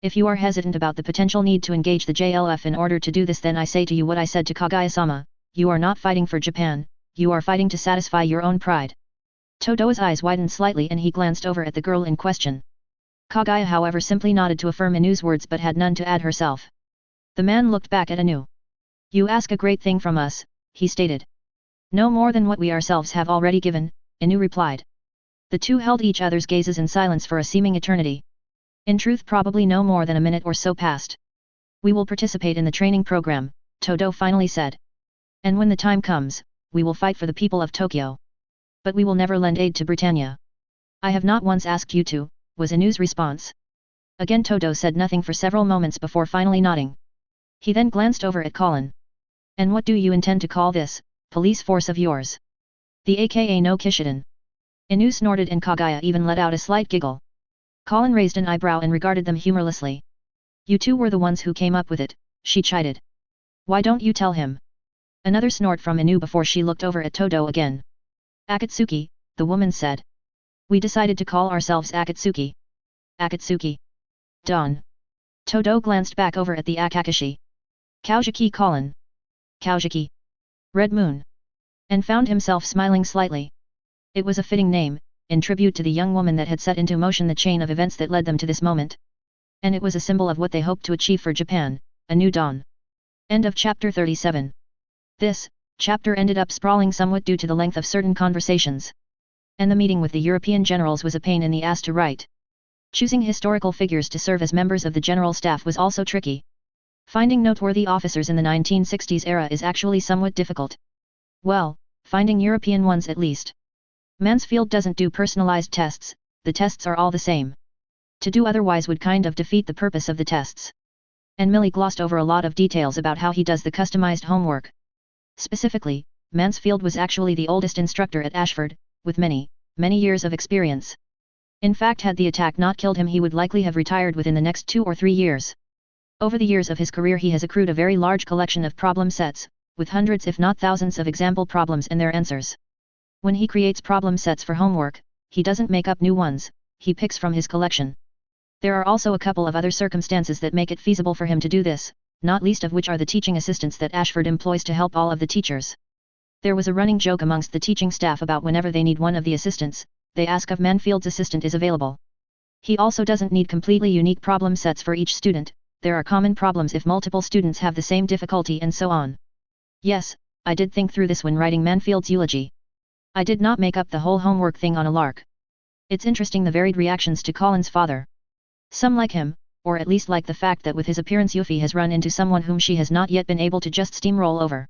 If you are hesitant about the potential need to engage the JLF in order to do this then I say to you what I said to Kagaya-sama, you are not fighting for Japan, you are fighting to satisfy your own pride. Todo's eyes widened slightly and he glanced over at the girl in question. Kagaya however simply nodded to affirm Inu's words but had none to add herself. The man looked back at Inu. You ask a great thing from us, he stated. No more than what we ourselves have already given, Inu replied. The two held each other's gazes in silence for a seeming eternity. In truth probably no more than a minute or so passed. We will participate in the training program, Todo finally said. And when the time comes, we will fight for the people of Tokyo. But we will never lend aid to Britannia. I have not once asked you to, was Inu's response. Again Todo said nothing for several moments before finally nodding. He then glanced over at Colin. And what do you intend to call this police force of yours? The aka no Kishiden. Inu snorted and Kagaya even let out a slight giggle. Colin raised an eyebrow and regarded them humorlessly. You two were the ones who came up with it, she chided. Why don't you tell him? Another snort from Inu before she looked over at Todo again. Akatsuki, the woman said. We decided to call ourselves Akatsuki. Akatsuki. Dawn. Todo glanced back over at the Akakashi. Kaujiki Colin. Kaujiki. Red Moon. And found himself smiling slightly. It was a fitting name, in tribute to the young woman that had set into motion the chain of events that led them to this moment. And it was a symbol of what they hoped to achieve for Japan, a new dawn. End of chapter 37. This chapter ended up sprawling somewhat due to the length of certain conversations. And the meeting with the European generals was a pain in the ass to write. Choosing historical figures to serve as members of the general staff was also tricky. Finding noteworthy officers in the 1960s era is actually somewhat difficult. Well, finding European ones at least. Mansfield doesn't do personalized tests, the tests are all the same. To do otherwise would kind of defeat the purpose of the tests. And Millie glossed over a lot of details about how he does the customized homework. Specifically, Mansfield was actually the oldest instructor at Ashford, with many years of experience. In fact, had the attack not killed him, he would likely have retired within the next 2 or 3 years. Over the years of his career he has accrued a very large collection of problem sets, with hundreds if not thousands of example problems and their answers. When he creates problem sets for homework, he doesn't make up new ones, he picks from his collection. There are also a couple of other circumstances that make it feasible for him to do this, not least of which are the teaching assistants that Ashford employs to help all of the teachers. There was a running joke amongst the teaching staff about whenever they need one of the assistants, they ask if Mansfield's assistant is available. He also doesn't need completely unique problem sets for each student, there are common problems if multiple students have the same difficulty and so on. Yes, I did think through this when writing Mansfield's eulogy. I did not make up the whole homework thing on a lark. It's interesting the varied reactions to Colin's father. Some like him, or at least like the fact that with his appearance Yuffie has run into someone whom she has not yet been able to just steamroll over.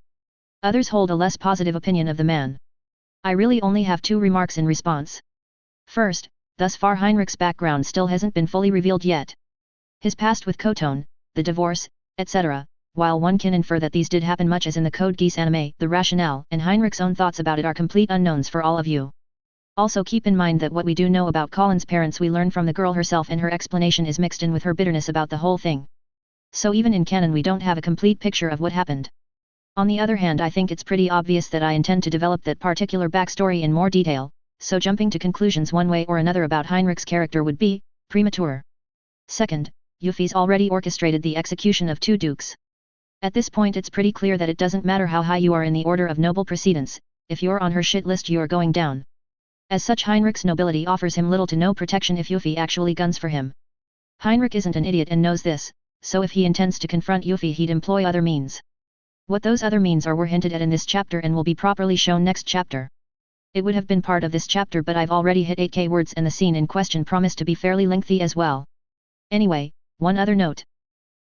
Others hold a less positive opinion of the man. I really only have 2 remarks in response. First, thus far Heinrich's background still hasn't been fully revealed yet. His past with Kotone, the divorce, etc., while one can infer that these did happen much as in the Code Geass anime, the rationale and Heinrich's own thoughts about it are complete unknowns for all of you. Also keep in mind that what we do know about Colin's parents we learn from the girl herself, and her explanation is mixed in with her bitterness about the whole thing. So even in canon we don't have a complete picture of what happened. On the other hand, I think it's pretty obvious that I intend to develop that particular backstory in more detail, so jumping to conclusions one way or another about Heinrich's character would be premature. Second, Yuffie's already orchestrated the execution of 2 dukes. At this point it's pretty clear that it doesn't matter how high you are in the order of noble precedence, if you're on her shit list you're going down. As such, Heinrich's nobility offers him little to no protection if Yuffie actually guns for him. Heinrich isn't an idiot and knows this, so if he intends to confront Yuffie he'd employ other means. What those other means are were hinted at in this chapter and will be properly shown next chapter. It would have been part of this chapter, but I've already hit 8k words and the scene in question promised to be fairly lengthy as well. Anyway, one other note.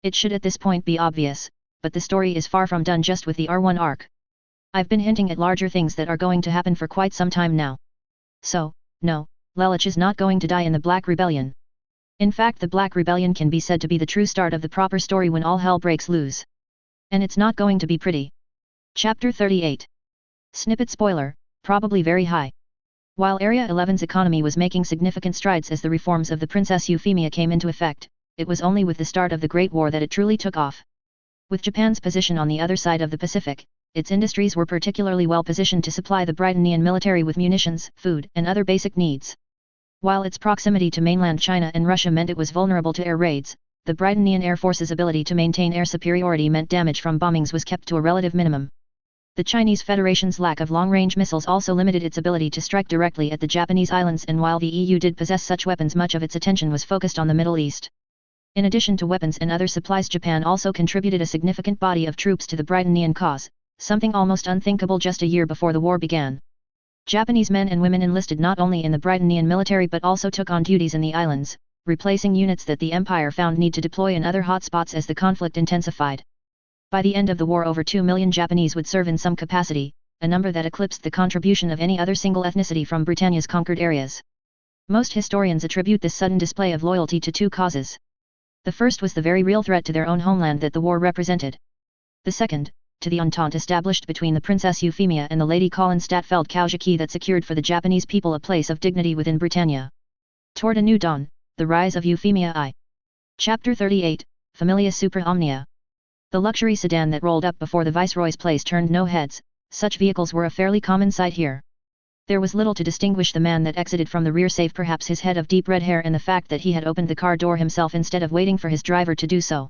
It should at this point be obvious, but the story is far from done just with the R1 arc. I've been hinting at larger things that are going to happen for quite some time now. So, no, Lelich is not going to die in the Black Rebellion. In fact, the Black Rebellion can be said to be the true start of the proper story when all hell breaks loose. And it's not going to be pretty. Chapter 38. Snippet spoiler, probably very high. While Area 11's economy was making significant strides as the reforms of the Princess Euphemia came into effect, it was only with the start of the Great War that it truly took off. With Japan's position on the other side of the Pacific, its industries were particularly well positioned to supply the Britannian military with munitions, food, and other basic needs. While its proximity to mainland China and Russia meant it was vulnerable to air raids, the Britannian Air Force's ability to maintain air superiority meant damage from bombings was kept to a relative minimum. The Chinese Federation's lack of long-range missiles also limited its ability to strike directly at the Japanese islands, and while the EU did possess such weapons, much of its attention was focused on the Middle East. In addition to weapons and other supplies, Japan also contributed a significant body of troops to the Britannian cause, something almost unthinkable just a year before the war began. Japanese men and women enlisted not only in the Britannian military but also took on duties in the islands, replacing units that the Empire found need to deploy in other hotspots as the conflict intensified. By the end of the war, over 2 million Japanese would serve in some capacity, a number that eclipsed the contribution of any other single ethnicity from Britannia's conquered areas. Most historians attribute this sudden display of loyalty to 2 causes. The first was the very real threat to their own homeland that the war represented. The second, to the entente established between the Princess Euphemia and the Lady Colin Statfeld-Kaujaki that secured for the Japanese people a place of dignity within Britannia. Toward a new dawn, the rise of Euphemia I. Chapter 38, Familia Super Omnia. The luxury sedan that rolled up before the Viceroy's place turned no heads. Such vehicles were a fairly common sight here. There was little to distinguish the man that exited from the rear save perhaps his head of deep red hair and the fact that he had opened the car door himself instead of waiting for his driver to do so.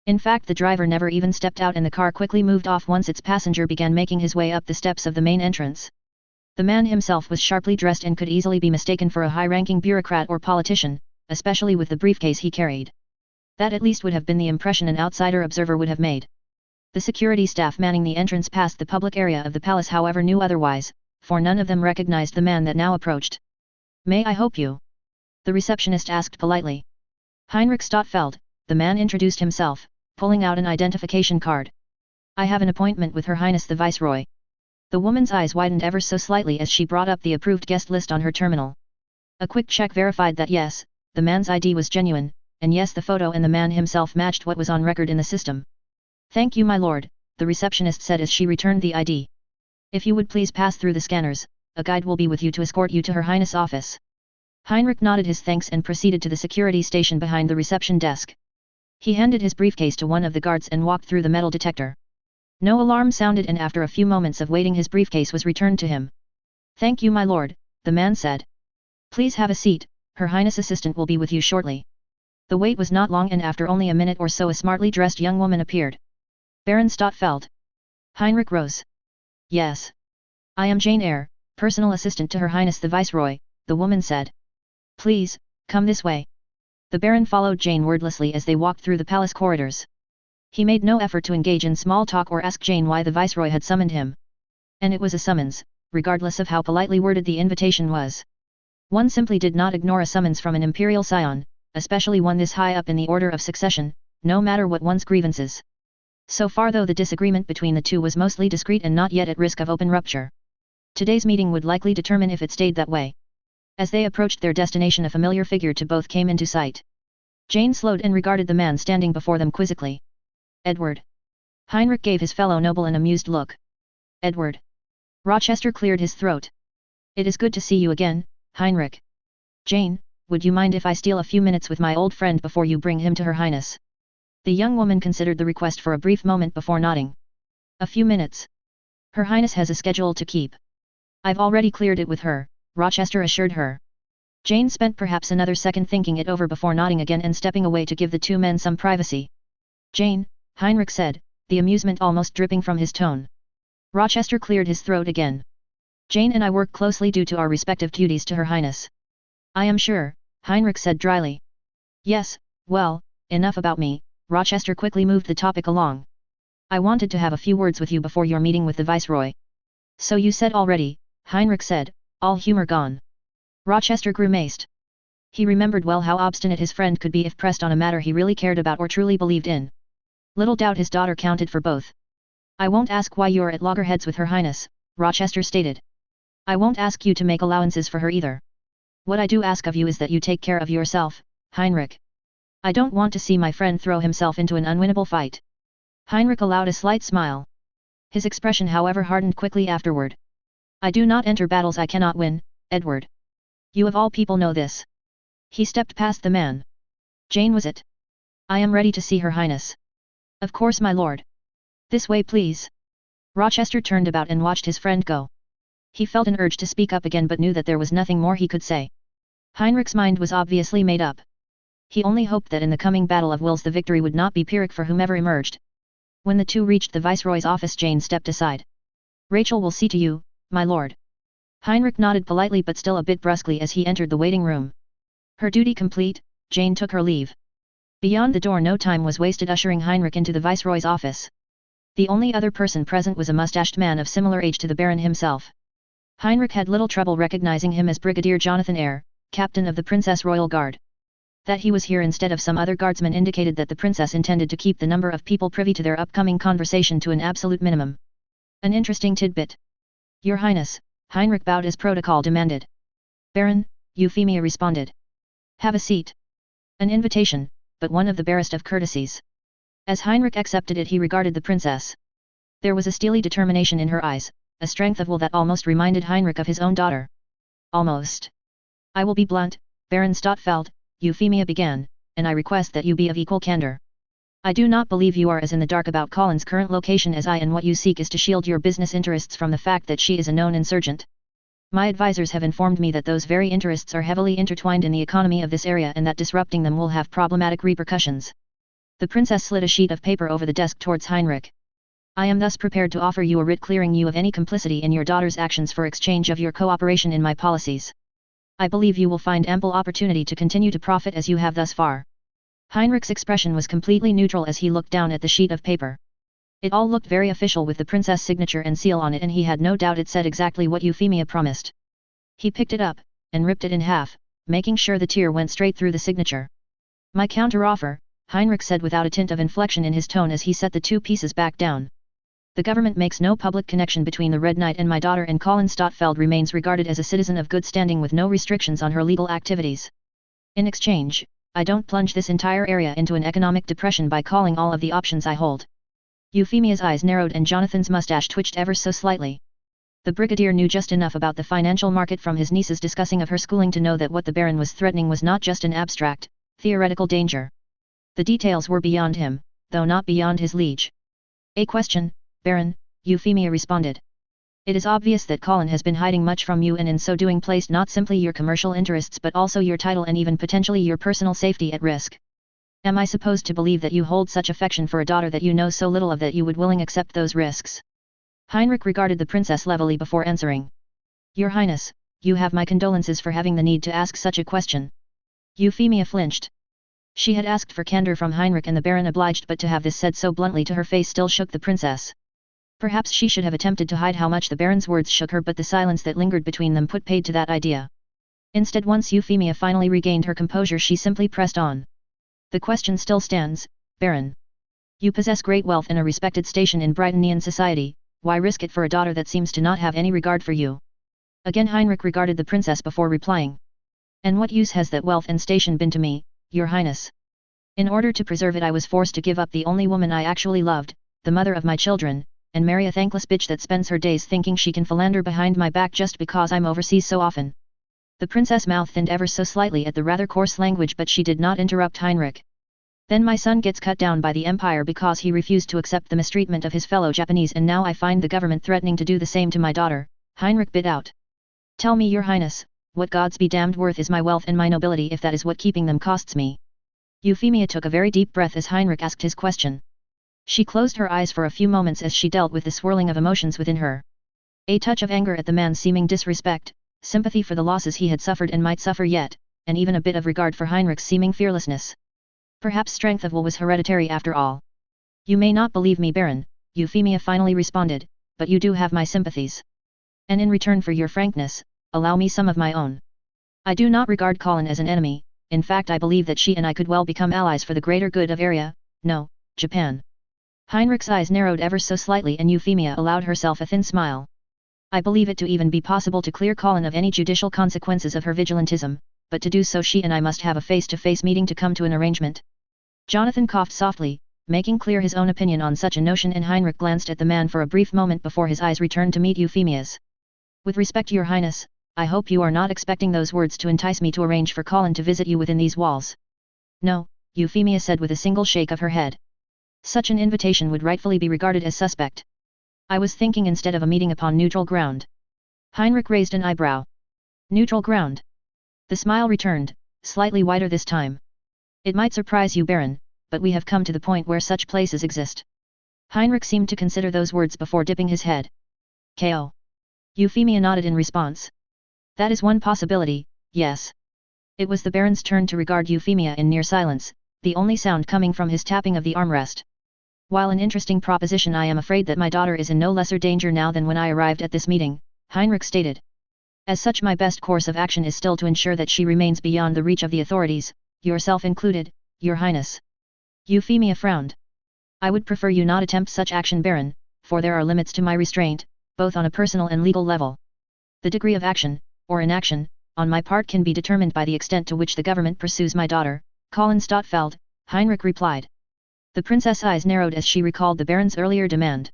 In fact, the driver never even stepped out and the car quickly moved off once its passenger began making his way up the steps of the main entrance. The man himself was sharply dressed and could easily be mistaken for a high-ranking bureaucrat or politician, especially with the briefcase he carried. That at least would have been the impression an outsider observer would have made. The security staff manning the entrance past the public area of the palace however knew otherwise, for none of them recognized the man that now approached. "May I help you?" the receptionist asked politely. Heinrich Stotfeld, the man introduced himself, pulling out an identification card. "I have an appointment with Her Highness the Viceroy." The woman's eyes widened ever so slightly as she brought up the approved guest list on her terminal. A quick check verified that yes, the man's ID was genuine, and yes, the photo and the man himself matched what was on record in the system. "Thank you, my lord," the receptionist said as she returned the ID. "If you would please pass through the scanners, a guide will be with you to escort you to Her Highness' office." Heinrich nodded his thanks and proceeded to the security station behind the reception desk. He handed his briefcase to one of the guards and walked through the metal detector. No alarm sounded and after a few moments of waiting his briefcase was returned to him. "Thank you, my lord," the man said. "Please have a seat, Her Highness' assistant will be with you shortly." The wait was not long and after only a minute or so a smartly dressed young woman appeared. "Baron Stotfeld." Heinrich rose. "Yes. I am Jane Eyre, personal assistant to Her Highness the Viceroy," the woman said. "Please, come this way." The Baron followed Jane wordlessly as they walked through the palace corridors. He made no effort to engage in small talk or ask Jane why the Viceroy had summoned him. And it was a summons, regardless of how politely worded the invitation was. One simply did not ignore a summons from an imperial scion, especially one this high up in the order of succession, no matter what one's grievances. So far though the disagreement between the two was mostly discreet and not yet at risk of open rupture. Today's meeting would likely determine if it stayed that way. As they approached their destination a familiar figure to both came into sight. Jane slowed and regarded the man standing before them quizzically. "Edward." Heinrich gave his fellow noble an amused look. "Edward." Rochester cleared his throat. "It is good to see you again, Heinrich." "Jane, would you mind if I steal a few minutes with my old friend before you bring him to Her Highness?" The young woman considered the request for a brief moment before nodding. "A few minutes. Her Highness has a schedule to keep." "I've already cleared it with her," Rochester assured her. Jane spent perhaps another second thinking it over before nodding again and stepping away to give the two men some privacy. "Jane," Heinrich said, the amusement almost dripping from his tone. Rochester cleared his throat again. "Jane and I work closely due to our respective duties to Her Highness." "I am sure," Heinrich said dryly. "Yes, well, enough about me," Rochester quickly moved the topic along. "I wanted to have a few words with you before your meeting with the Viceroy." "So you said already," Heinrich said, all humor gone. Rochester grimaced. He remembered well how obstinate his friend could be if pressed on a matter he really cared about or truly believed in. Little doubt his daughter counted for both. "I won't ask why you're at loggerheads with Her Highness," Rochester stated. "I won't ask you to make allowances for her either. What I do ask of you is that you take care of yourself, Heinrich. I don't want to see my friend throw himself into an unwinnable fight." Heinrich allowed a slight smile. His expression however hardened quickly afterward. "I do not enter battles I cannot win, Edward. You of all people know this." He stepped past the man. "Jane was it? I am ready to see Her Highness." "Of course my lord. This way please." Rochester turned about and watched his friend go. He felt an urge to speak up again but knew that there was nothing more he could say. Heinrich's mind was obviously made up. He only hoped that in the coming battle of wills the victory would not be Pyrrhic for whomever emerged. When the two reached the Viceroy's office Jane stepped aside. "Rachel will see to you, my lord." Heinrich nodded politely but still a bit brusquely as he entered the waiting room. Her duty complete, Jane took her leave. Beyond the door no time was wasted ushering Heinrich into the Viceroy's office. The only other person present was a mustached man of similar age to the Baron himself. Heinrich had little trouble recognizing him as Brigadier Jonathan Eyre, captain of the Princess Royal Guard. That he was here instead of some other guardsman indicated that the princess intended to keep the number of people privy to their upcoming conversation to an absolute minimum. An interesting tidbit. "Your Highness," Heinrich bowed as protocol demanded. "Baron," Euphemia responded. "Have a seat." An invitation, but one of the barest of courtesies. As Heinrich accepted it he regarded the princess. There was a steely determination in her eyes, a strength of will that almost reminded Heinrich of his own daughter. Almost. I will be blunt, Baron Stottfeld, Euphemia began, and I request that you be of equal candor. I do not believe you are as in the dark about Colin's current location as I, and what you seek is to shield your business interests from the fact that she is a known insurgent. My advisors have informed me that those very interests are heavily intertwined in the economy of this area and that disrupting them will have problematic repercussions. The princess slid a sheet of paper over the desk towards Heinrich. I am thus prepared to offer you a writ clearing you of any complicity in your daughter's actions for exchange of your cooperation in my policies. I believe you will find ample opportunity to continue to profit as you have thus far. Heinrich's expression was completely neutral as he looked down at the sheet of paper. It all looked very official with the princess' signature and seal on it, and he had no doubt it said exactly what Euphemia promised. He picked it up, and ripped it in half, making sure the tear went straight through the signature. My counter-offer, Heinrich said without a tint of inflection in his tone as he set the two pieces back down. The government makes no public connection between the Red Knight and my daughter, and Colin Stottfeld remains regarded as a citizen of good standing with no restrictions on her legal activities. In exchange, I don't plunge this entire area into an economic depression by calling all of the options I hold. Euphemia's eyes narrowed and Jonathan's mustache twitched ever so slightly. The brigadier knew just enough about the financial market from his niece's discussing of her schooling to know that what the Baron was threatening was not just an abstract, theoretical danger. The details were beyond him, though not beyond his liege. A question, Baron, Euphemia responded. It is obvious that Colin has been hiding much from you, and in so doing placed not simply your commercial interests but also your title and even potentially your personal safety at risk. Am I supposed to believe that you hold such affection for a daughter that you know so little of that you would willingly accept those risks? Heinrich regarded the princess levelly before answering. Your Highness, you have my condolences for having the need to ask such a question. Euphemia flinched. She had asked for candor from Heinrich and the Baron obliged, but to have this said so bluntly to her face still shook the princess. Perhaps she should have attempted to hide how much the Baron's words shook her, but the silence that lingered between them put paid to that idea. Instead, once Euphemia finally regained her composure, she simply pressed on. The question still stands, Baron. You possess great wealth and a respected station in Brightonian society, why risk it for a daughter that seems to not have any regard for you? Again Heinrich regarded the princess before replying. And what use has that wealth and station been to me, Your Highness? In order to preserve it I was forced to give up the only woman I actually loved, the mother of my children, and marry a thankless bitch that spends her days thinking she can philander behind my back just because I'm overseas so often. The princess' mouth thinned ever so slightly at the rather coarse language, but she did not interrupt Heinrich. Then my son gets cut down by the Empire because he refused to accept the mistreatment of his fellow Japanese, and now I find the government threatening to do the same to my daughter, Heinrich bit out. Tell me, Your Highness, what gods be damned worth is my wealth and my nobility if that is what keeping them costs me? Euphemia took a very deep breath as Heinrich asked his question. She closed her eyes for a few moments as she dealt with the swirling of emotions within her. A touch of anger at the man's seeming disrespect, sympathy for the losses he had suffered and might suffer yet, and even a bit of regard for Heinrich's seeming fearlessness. Perhaps strength of will was hereditary after all. You may not believe me, Baron, Euphemia finally responded, but you do have my sympathies. And in return for your frankness, allow me some of my own. I do not regard Colin as an enemy, in fact I believe that she and I could well become allies for the greater good of area, no, Japan. Heinrich's eyes narrowed ever so slightly and Euphemia allowed herself a thin smile. I believe it to even be possible to clear Colin of any judicial consequences of her vigilantism, but to do so she and I must have a face-to-face meeting to come to an arrangement. Jonathan coughed softly, making clear his own opinion on such a notion, and Heinrich glanced at the man for a brief moment before his eyes returned to meet Euphemia's. With respect, Your Highness, I hope you are not expecting those words to entice me to arrange for Colin to visit you within these walls. No, Euphemia said with a single shake of her head. Such an invitation would rightfully be regarded as suspect. I was thinking instead of a meeting upon neutral ground. Heinrich raised an eyebrow. Neutral ground. The smile returned, slightly wider this time. It might surprise you, Baron, but we have come to the point where such places exist. Heinrich seemed to consider those words before dipping his head. K.O. Euphemia nodded in response. That is one possibility, yes. It was the Baron's turn to regard Euphemia in near silence, the only sound coming from his tapping of the armrest. While an interesting proposition, I am afraid that my daughter is in no lesser danger now than when I arrived at this meeting, Heinrich stated. As such, my best course of action is still to ensure that she remains beyond the reach of the authorities, yourself included, Your Highness. Euphemia frowned. I would prefer you not attempt such action, Baron, for there are limits to my restraint, both on a personal and legal level. The degree of action, or inaction, on my part can be determined by the extent to which the government pursues my daughter, Colin Stottfeld, Heinrich replied. The princess' eyes narrowed as she recalled the Baron's earlier demand.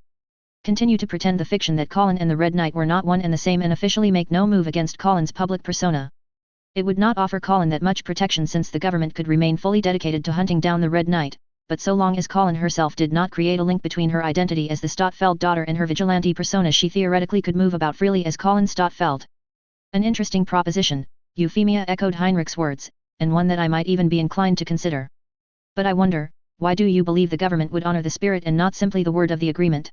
Continue to pretend the fiction that Colin and the Red Knight were not one and the same and officially make no move against Colin's public persona. It would not offer Colin that much protection since the government could remain fully dedicated to hunting down the Red Knight, but so long as Colin herself did not create a link between her identity as the Stotfeld daughter and her vigilante persona, she theoretically could move about freely as Colin Stotfeld. An interesting proposition, Euphemia echoed Heinrich's words, and one that I might even be inclined to consider. But I wonder, why do you believe the government would honor the spirit and not simply the word of the agreement?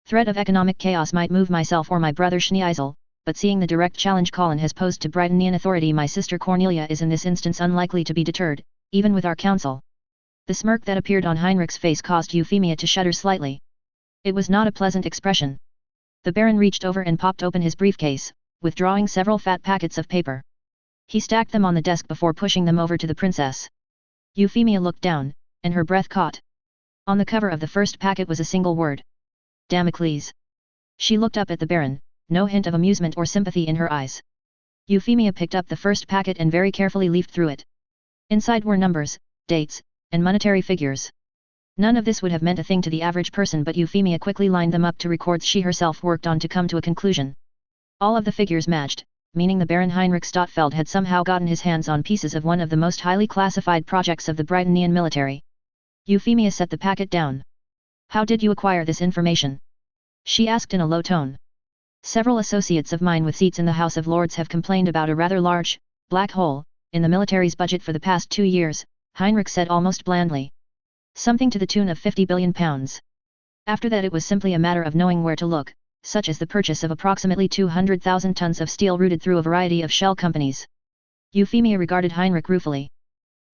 Threat of economic chaos might move myself or my brother Schneisel, but seeing the direct challenge Colin has posed to Brightonian authority, my sister Cornelia is in this instance unlikely to be deterred, even with our counsel. The smirk that appeared on Heinrich's face caused Euphemia to shudder slightly. It was not a pleasant expression. The Baron reached over and popped open his briefcase, withdrawing several fat packets of paper. He stacked them on the desk before pushing them over to the princess. Euphemia looked down, and her breath caught. On the cover of the first packet was a single word. Damocles. She looked up at the Baron, no hint of amusement or sympathy in her eyes. Euphemia picked up the first packet and very carefully leafed through it. Inside were numbers, dates, and monetary figures. None of this would have meant a thing to the average person, but Euphemia quickly lined them up to records she herself worked on to come to a conclusion. All of the figures matched, meaning the Baron Heinrich Stotfeld had somehow gotten his hands on pieces of one of the most highly classified projects of the Brightonian military. Euphemia set the packet down. How did you acquire this information? She asked in a low tone. Several associates of mine with seats in the House of Lords have complained about a rather large, black hole, in the military's budget for the past 2 years, Heinrich said almost blandly. Something to the tune of £50 billion. After that it was simply a matter of knowing where to look, such as the purchase of approximately 200,000 tons of steel routed through a variety of shell companies. Euphemia regarded Heinrich ruefully.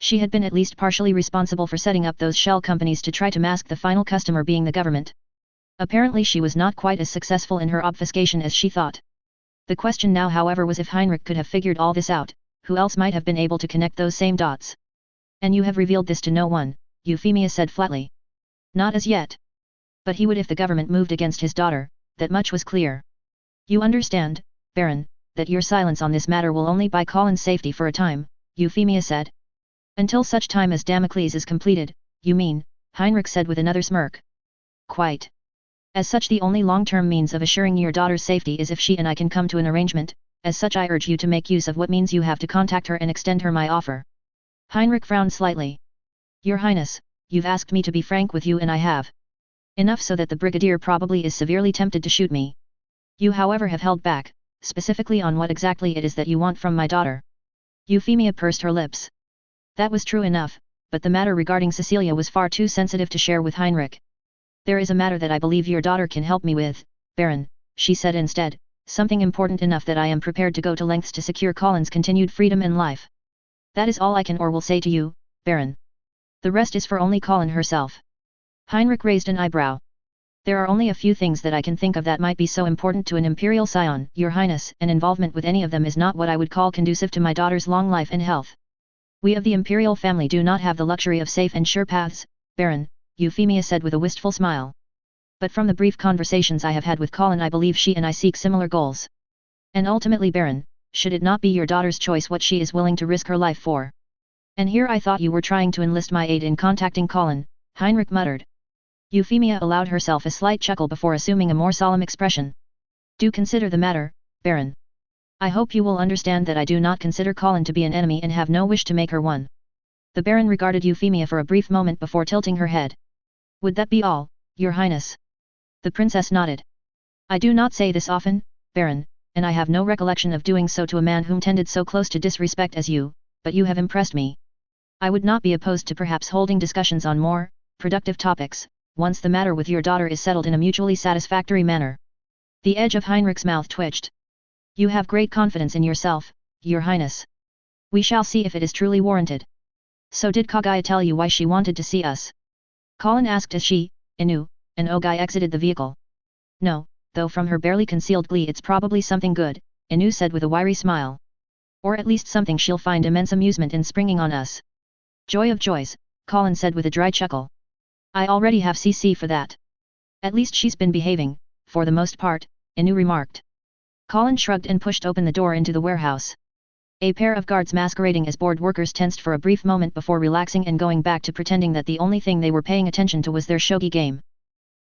She had been at least partially responsible for setting up those shell companies to try to mask the final customer being the government. Apparently she was not quite as successful in her obfuscation as she thought. The question now, however, was if Heinrich could have figured all this out, who else might have been able to connect those same dots? And you have revealed this to no one, Euphemia said flatly. Not as yet. But he would if the government moved against his daughter, that much was clear. You understand, Baron, that your silence on this matter will only buy Colin's safety for a time, Euphemia said. Until such time as Damocles is completed, you mean, Heinrich said with another smirk. Quite. As such, the only long-term means of assuring your daughter's safety is if she and I can come to an arrangement. As such, I urge you to make use of what means you have to contact her and extend her my offer. Heinrich frowned slightly. Your Highness, you've asked me to be frank with you and I have. Enough so that the Brigadier probably is severely tempted to shoot me. You however have held back, specifically on what exactly it is that you want from my daughter. Euphemia pursed her lips. That was true enough, but the matter regarding Cecilia was far too sensitive to share with Heinrich. There is a matter that I believe your daughter can help me with, Baron, she said instead, something important enough that I am prepared to go to lengths to secure Colin's continued freedom and life. That is all I can or will say to you, Baron. The rest is for only Colin herself. Heinrich raised an eyebrow. There are only a few things that I can think of that might be so important to an imperial scion, your Highness, and involvement with any of them is not what I would call conducive to my daughter's long life and health. We of the imperial family do not have the luxury of safe and sure paths, Baron, Euphemia said with a wistful smile. But from the brief conversations I have had with Colin, I believe she and I seek similar goals. And ultimately, Baron, should it not be your daughter's choice what she is willing to risk her life for? And here I thought you were trying to enlist my aid in contacting Colin, Heinrich muttered. Euphemia allowed herself a slight chuckle before assuming a more solemn expression. Do consider the matter, Baron. I hope you will understand that I do not consider Colin to be an enemy and have no wish to make her one. The Baron regarded Euphemia for a brief moment before tilting her head. Would that be all, your Highness? The princess nodded. I do not say this often, Baron, and I have no recollection of doing so to a man whom tended so close to disrespect as you, but you have impressed me. I would not be opposed to perhaps holding discussions on more productive topics, once the matter with your daughter is settled in a mutually satisfactory manner. The edge of Heinrich's mouth twitched. You have great confidence in yourself, your Highness. We shall see if it is truly warranted. So did Kaguya tell you why she wanted to see us? Colin asked as she, Inu, and Ogai exited the vehicle. No, though from her barely concealed glee it's probably something good, Inu said with a wiry smile. Or at least something she'll find immense amusement in springing on us. Joy of joys, Colin said with a dry chuckle. I already have CC for that. At least she's been behaving, for the most part, Inu remarked. Colin shrugged and pushed open the door into the warehouse. A pair of guards masquerading as board workers tensed for a brief moment before relaxing and going back to pretending that the only thing they were paying attention to was their shogi game.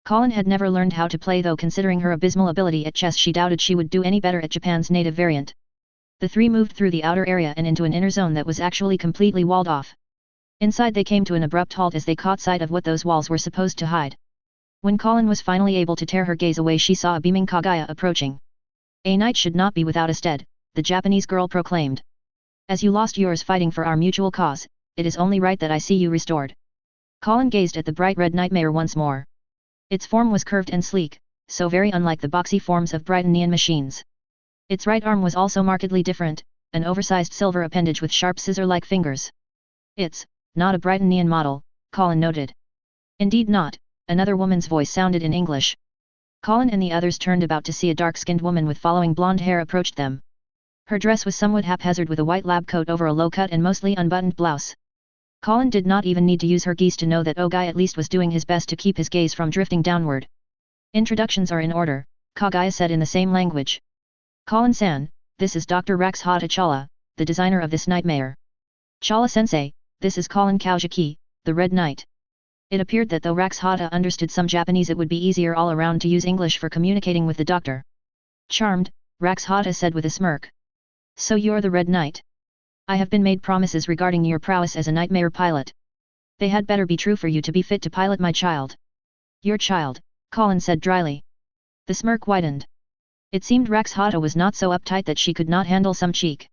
Colin had never learned how to play, though considering her abysmal ability at chess she doubted she would do any better at Japan's native variant. The three moved through the outer area and into an inner zone that was actually completely walled off. Inside they came to an abrupt halt as they caught sight of what those walls were supposed to hide. When Colin was finally able to tear her gaze away, she saw a beaming Kaguya approaching. "A knight should not be without a stead," the Japanese girl proclaimed. "As you lost yours fighting for our mutual cause, it is only right that I see you restored." Colin gazed at the bright red nightmare once more. Its form was curved and sleek, so very unlike the boxy forms of Britannian machines. Its right arm was also markedly different, an oversized silver appendage with sharp scissor-like fingers. "It's not a Britannian model," Colin noted. "Indeed not," another woman's voice sounded in English. Colin and the others turned about to see a dark-skinned woman with flowing blonde hair approached them. Her dress was somewhat haphazard with a white lab coat over a low-cut and mostly unbuttoned blouse. Colin did not even need to use her geas to know that Ogai at least was doing his best to keep his gaze from drifting downward. "Introductions are in order," Kaguya said in the same language. "Colin-san, this is Dr. Raxhata Chala, the designer of this nightmare. Chala-sensei, this is Colin Kaujiki, the Red Knight." It appeared that though Raxhata understood some Japanese, it would be easier all around to use English for communicating with the doctor. "Charmed," Raxhata said with a smirk. "So you're the Red Knight? I have been made promises regarding your prowess as a nightmare pilot. They had better be true for you to be fit to pilot my child." "Your child," Colin said dryly. The smirk widened. It seemed Raxhata was not so uptight that she could not handle some cheek.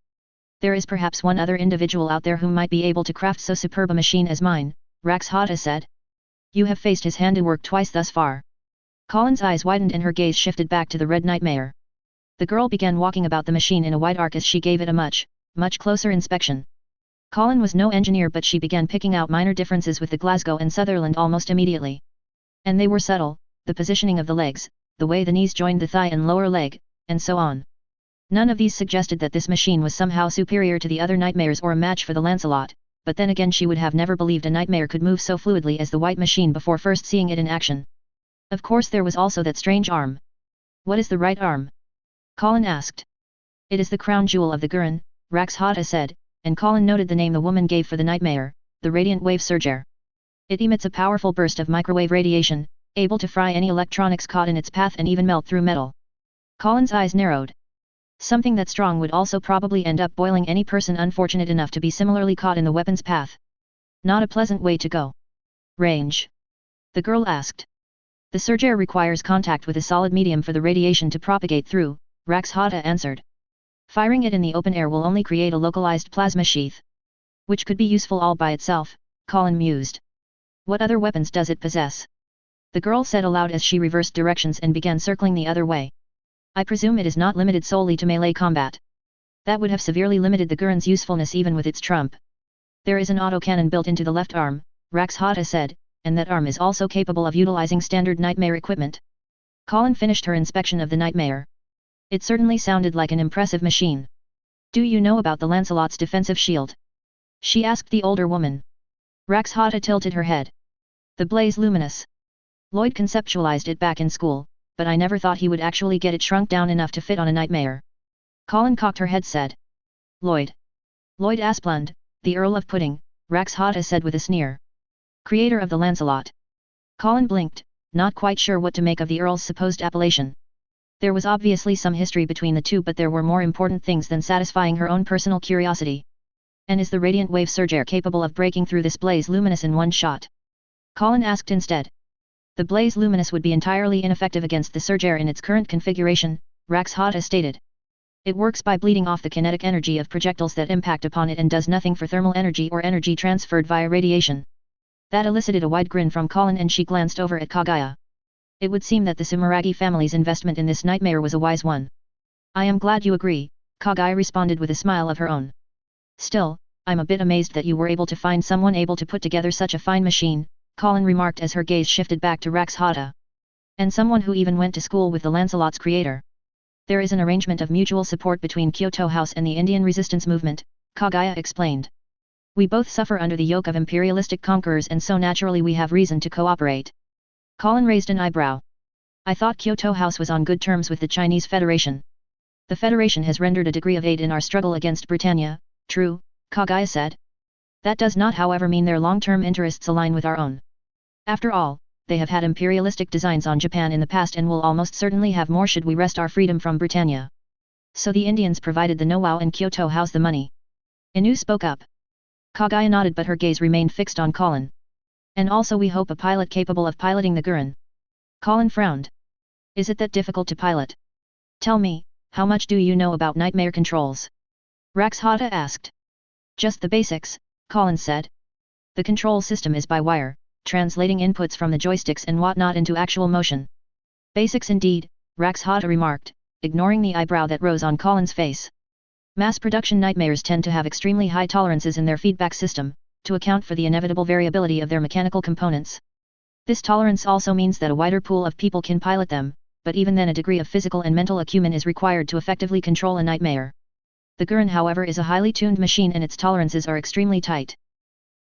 "There is perhaps one other individual out there who might be able to craft so superb a machine as mine," Raxhata said. "You have faced his handiwork twice thus far." Colin's eyes widened and her gaze shifted back to the red nightmare. The girl began walking about the machine in a wide arc as she gave it a much closer inspection. Colin was no engineer, but she began picking out minor differences with the Glasgow and Sutherland almost immediately. And they were subtle: the positioning of the legs, the way the knees joined the thigh and lower leg, and so on. None of these suggested that this machine was somehow superior to the other nightmares or a match for the Lancelot, but then again she would have never believed a nightmare could move so fluidly as the white machine before first seeing it in action. Of course there was also that strange arm. "What is the right arm?" Colin asked. "It is the crown jewel of the Gurren," Raxhata said, and Colin noted the name the woman gave for the nightmare, the Radiant Wave Surger. "It emits a powerful burst of microwave radiation, able to fry any electronics caught in its path and even melt through metal." Colin's eyes narrowed. Something that strong would also probably end up boiling any person unfortunate enough to be similarly caught in the weapon's path. Not a pleasant way to go. "Range?" the girl asked. "The Surger requires contact with a solid medium for the radiation to propagate through," Raxhata answered. "Firing it in the open air will only create a localized plasma sheath. Which could be useful all by itself," Colin mused. "What other weapons does it possess?" the girl said aloud as she reversed directions and began circling the other way. "I presume it is not limited solely to melee combat. That would have severely limited the Gurren's usefulness even with its trump." "There is an autocannon built into the left arm," Raxhata said, "and that arm is also capable of utilizing standard nightmare equipment." Colin finished her inspection of the nightmare. It certainly sounded like an impressive machine. "Do you know about the Lancelot's defensive shield?" she asked the older woman. Raxhata tilted her head. "The blaze luminous. Lloyd conceptualized it back in school, but I never thought he would actually get it shrunk down enough to fit on a nightmare." Colin cocked her head said. "Lloyd? Lloyd Asplund, the Earl of Pudding," Raxhata said with a sneer. "Creator of the Lancelot." Colin blinked, not quite sure what to make of the Earl's supposed appellation. There was obviously some history between the two, but there were more important things than satisfying her own personal curiosity. "And is the Radiant Wave Surger capable of breaking through this blaze luminous in one shot?" Colin asked instead. "The blaze luminous would be entirely ineffective against the Surger in its current configuration," Raxhata stated. "It works by bleeding off the kinetic energy of projectiles that impact upon it and does nothing for thermal energy or energy transferred via radiation." That elicited a wide grin from Colin and she glanced over at Kaguya. It would seem that the Sumeragi family's investment in this nightmare was a wise one. "I am glad you agree," Kaguya responded with a smile of her own. "Still, I'm a bit amazed that you were able to find someone able to put together such a fine machine," Colin remarked as her gaze shifted back to Raxhata. "And someone who even went to school with the Lancelot's creator." "There is an arrangement of mutual support between Kyoto House and the Indian resistance movement," Kaguya explained. "We both suffer under the yoke of imperialistic conquerors and so naturally we have reason to cooperate." Colin raised an eyebrow. "I thought Kyoto House was on good terms with the Chinese Federation." "The Federation has rendered a degree of aid in our struggle against Britannia, true," Kaguya said. "That does not however mean their long-term interests align with our own. After all, they have had imperialistic designs on Japan in the past and will almost certainly have more should we wrest our freedom from Britannia. So the Indians provided the know-how and Kyoto housed the money. Inu spoke up. Kaguya nodded but her gaze remained fixed on Colin. And also we hope a pilot capable of piloting the Gurren. Colin frowned. Is it that difficult to pilot? Tell me, how much do you know about nightmare controls? Rakshata asked. Just the basics, Colin said. The control system is by wire, translating inputs from the joysticks and whatnot into actual motion. Basics indeed, Rakshata remarked, ignoring the eyebrow that rose on Colin's face. Mass production nightmares tend to have extremely high tolerances in their feedback system, to account for the inevitable variability of their mechanical components. This tolerance also means that a wider pool of people can pilot them, but even then a degree of physical and mental acumen is required to effectively control a nightmare. The Gurren however is a highly tuned machine and its tolerances are extremely tight.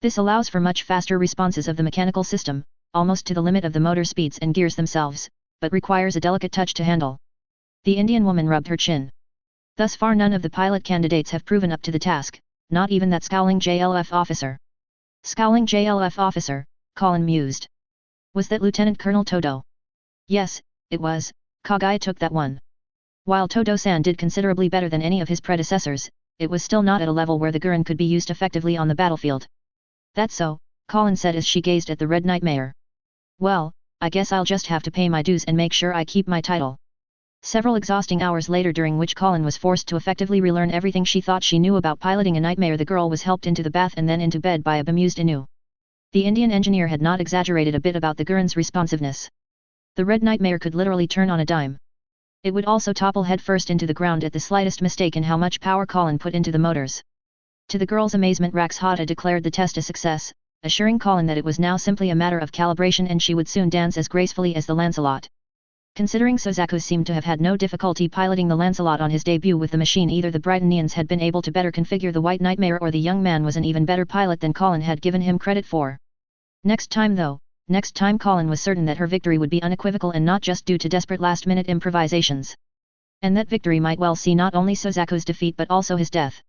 This allows for much faster responses of the mechanical system, almost to the limit of the motor speeds and gears themselves, but requires a delicate touch to handle. The Indian woman rubbed her chin. Thus far none of the pilot candidates have proven up to the task, not even that scowling JLF officer. Scowling JLF officer, Colin mused. Was that Lieutenant Colonel Todo? Yes, it was, Kaguya took that one. While Todo-san did considerably better than any of his predecessors, it was still not at a level where the Gurren could be used effectively on the battlefield. That's so, Colin said as she gazed at the red nightmare. Well, I guess I'll just have to pay my dues and make sure I keep my title. Several exhausting hours later during which Colin was forced to effectively relearn everything she thought she knew about piloting a nightmare, the girl was helped into the bath and then into bed by a bemused Inu. The Indian engineer had not exaggerated a bit about the Gurren's responsiveness. The red nightmare could literally turn on a dime. It would also topple headfirst into the ground at the slightest mistake in how much power Colin put into the motors. To the girl's amazement, Rakshata declared the test a success, assuring Colin that it was now simply a matter of calibration and she would soon dance as gracefully as the Lancelot. Considering Sozaku seemed to have had no difficulty piloting the Lancelot on his debut with the machine, either the Britannians had been able to better configure the White Nightmare or the young man was an even better pilot than Colin had given him credit for. Next time Colin was certain that her victory would be unequivocal and not just due to desperate last-minute improvisations. And that victory might well see not only Sozaku's defeat but also his death.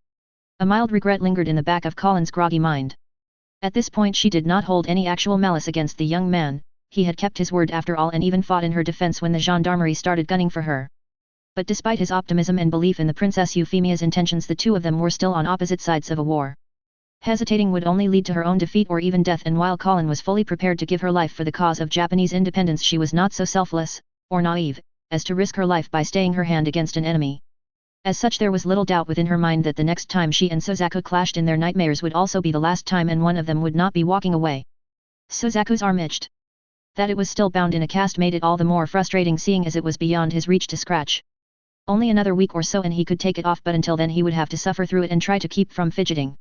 A mild regret lingered in the back of Colin's groggy mind. At this point she did not hold any actual malice against the young man. He had kept his word after all and even fought in her defense when the gendarmerie started gunning for her. But despite his optimism and belief in the Princess Euphemia's intentions, the two of them were still on opposite sides of a war. Hesitating would only lead to her own defeat or even death, and while Colin was fully prepared to give her life for the cause of Japanese independence, she was not so selfless, or naive, as to risk her life by staying her hand against an enemy. As such, there was little doubt within her mind that the next time she and Sozaku clashed in their nightmares would also be the last time, and one of them would not be walking away. Sozaku's arm itched. That it was still bound in a cast made it all the more frustrating, seeing as it was beyond his reach to scratch. Only another week or so and he could take it off, but until then he would have to suffer through it and try to keep from fidgeting.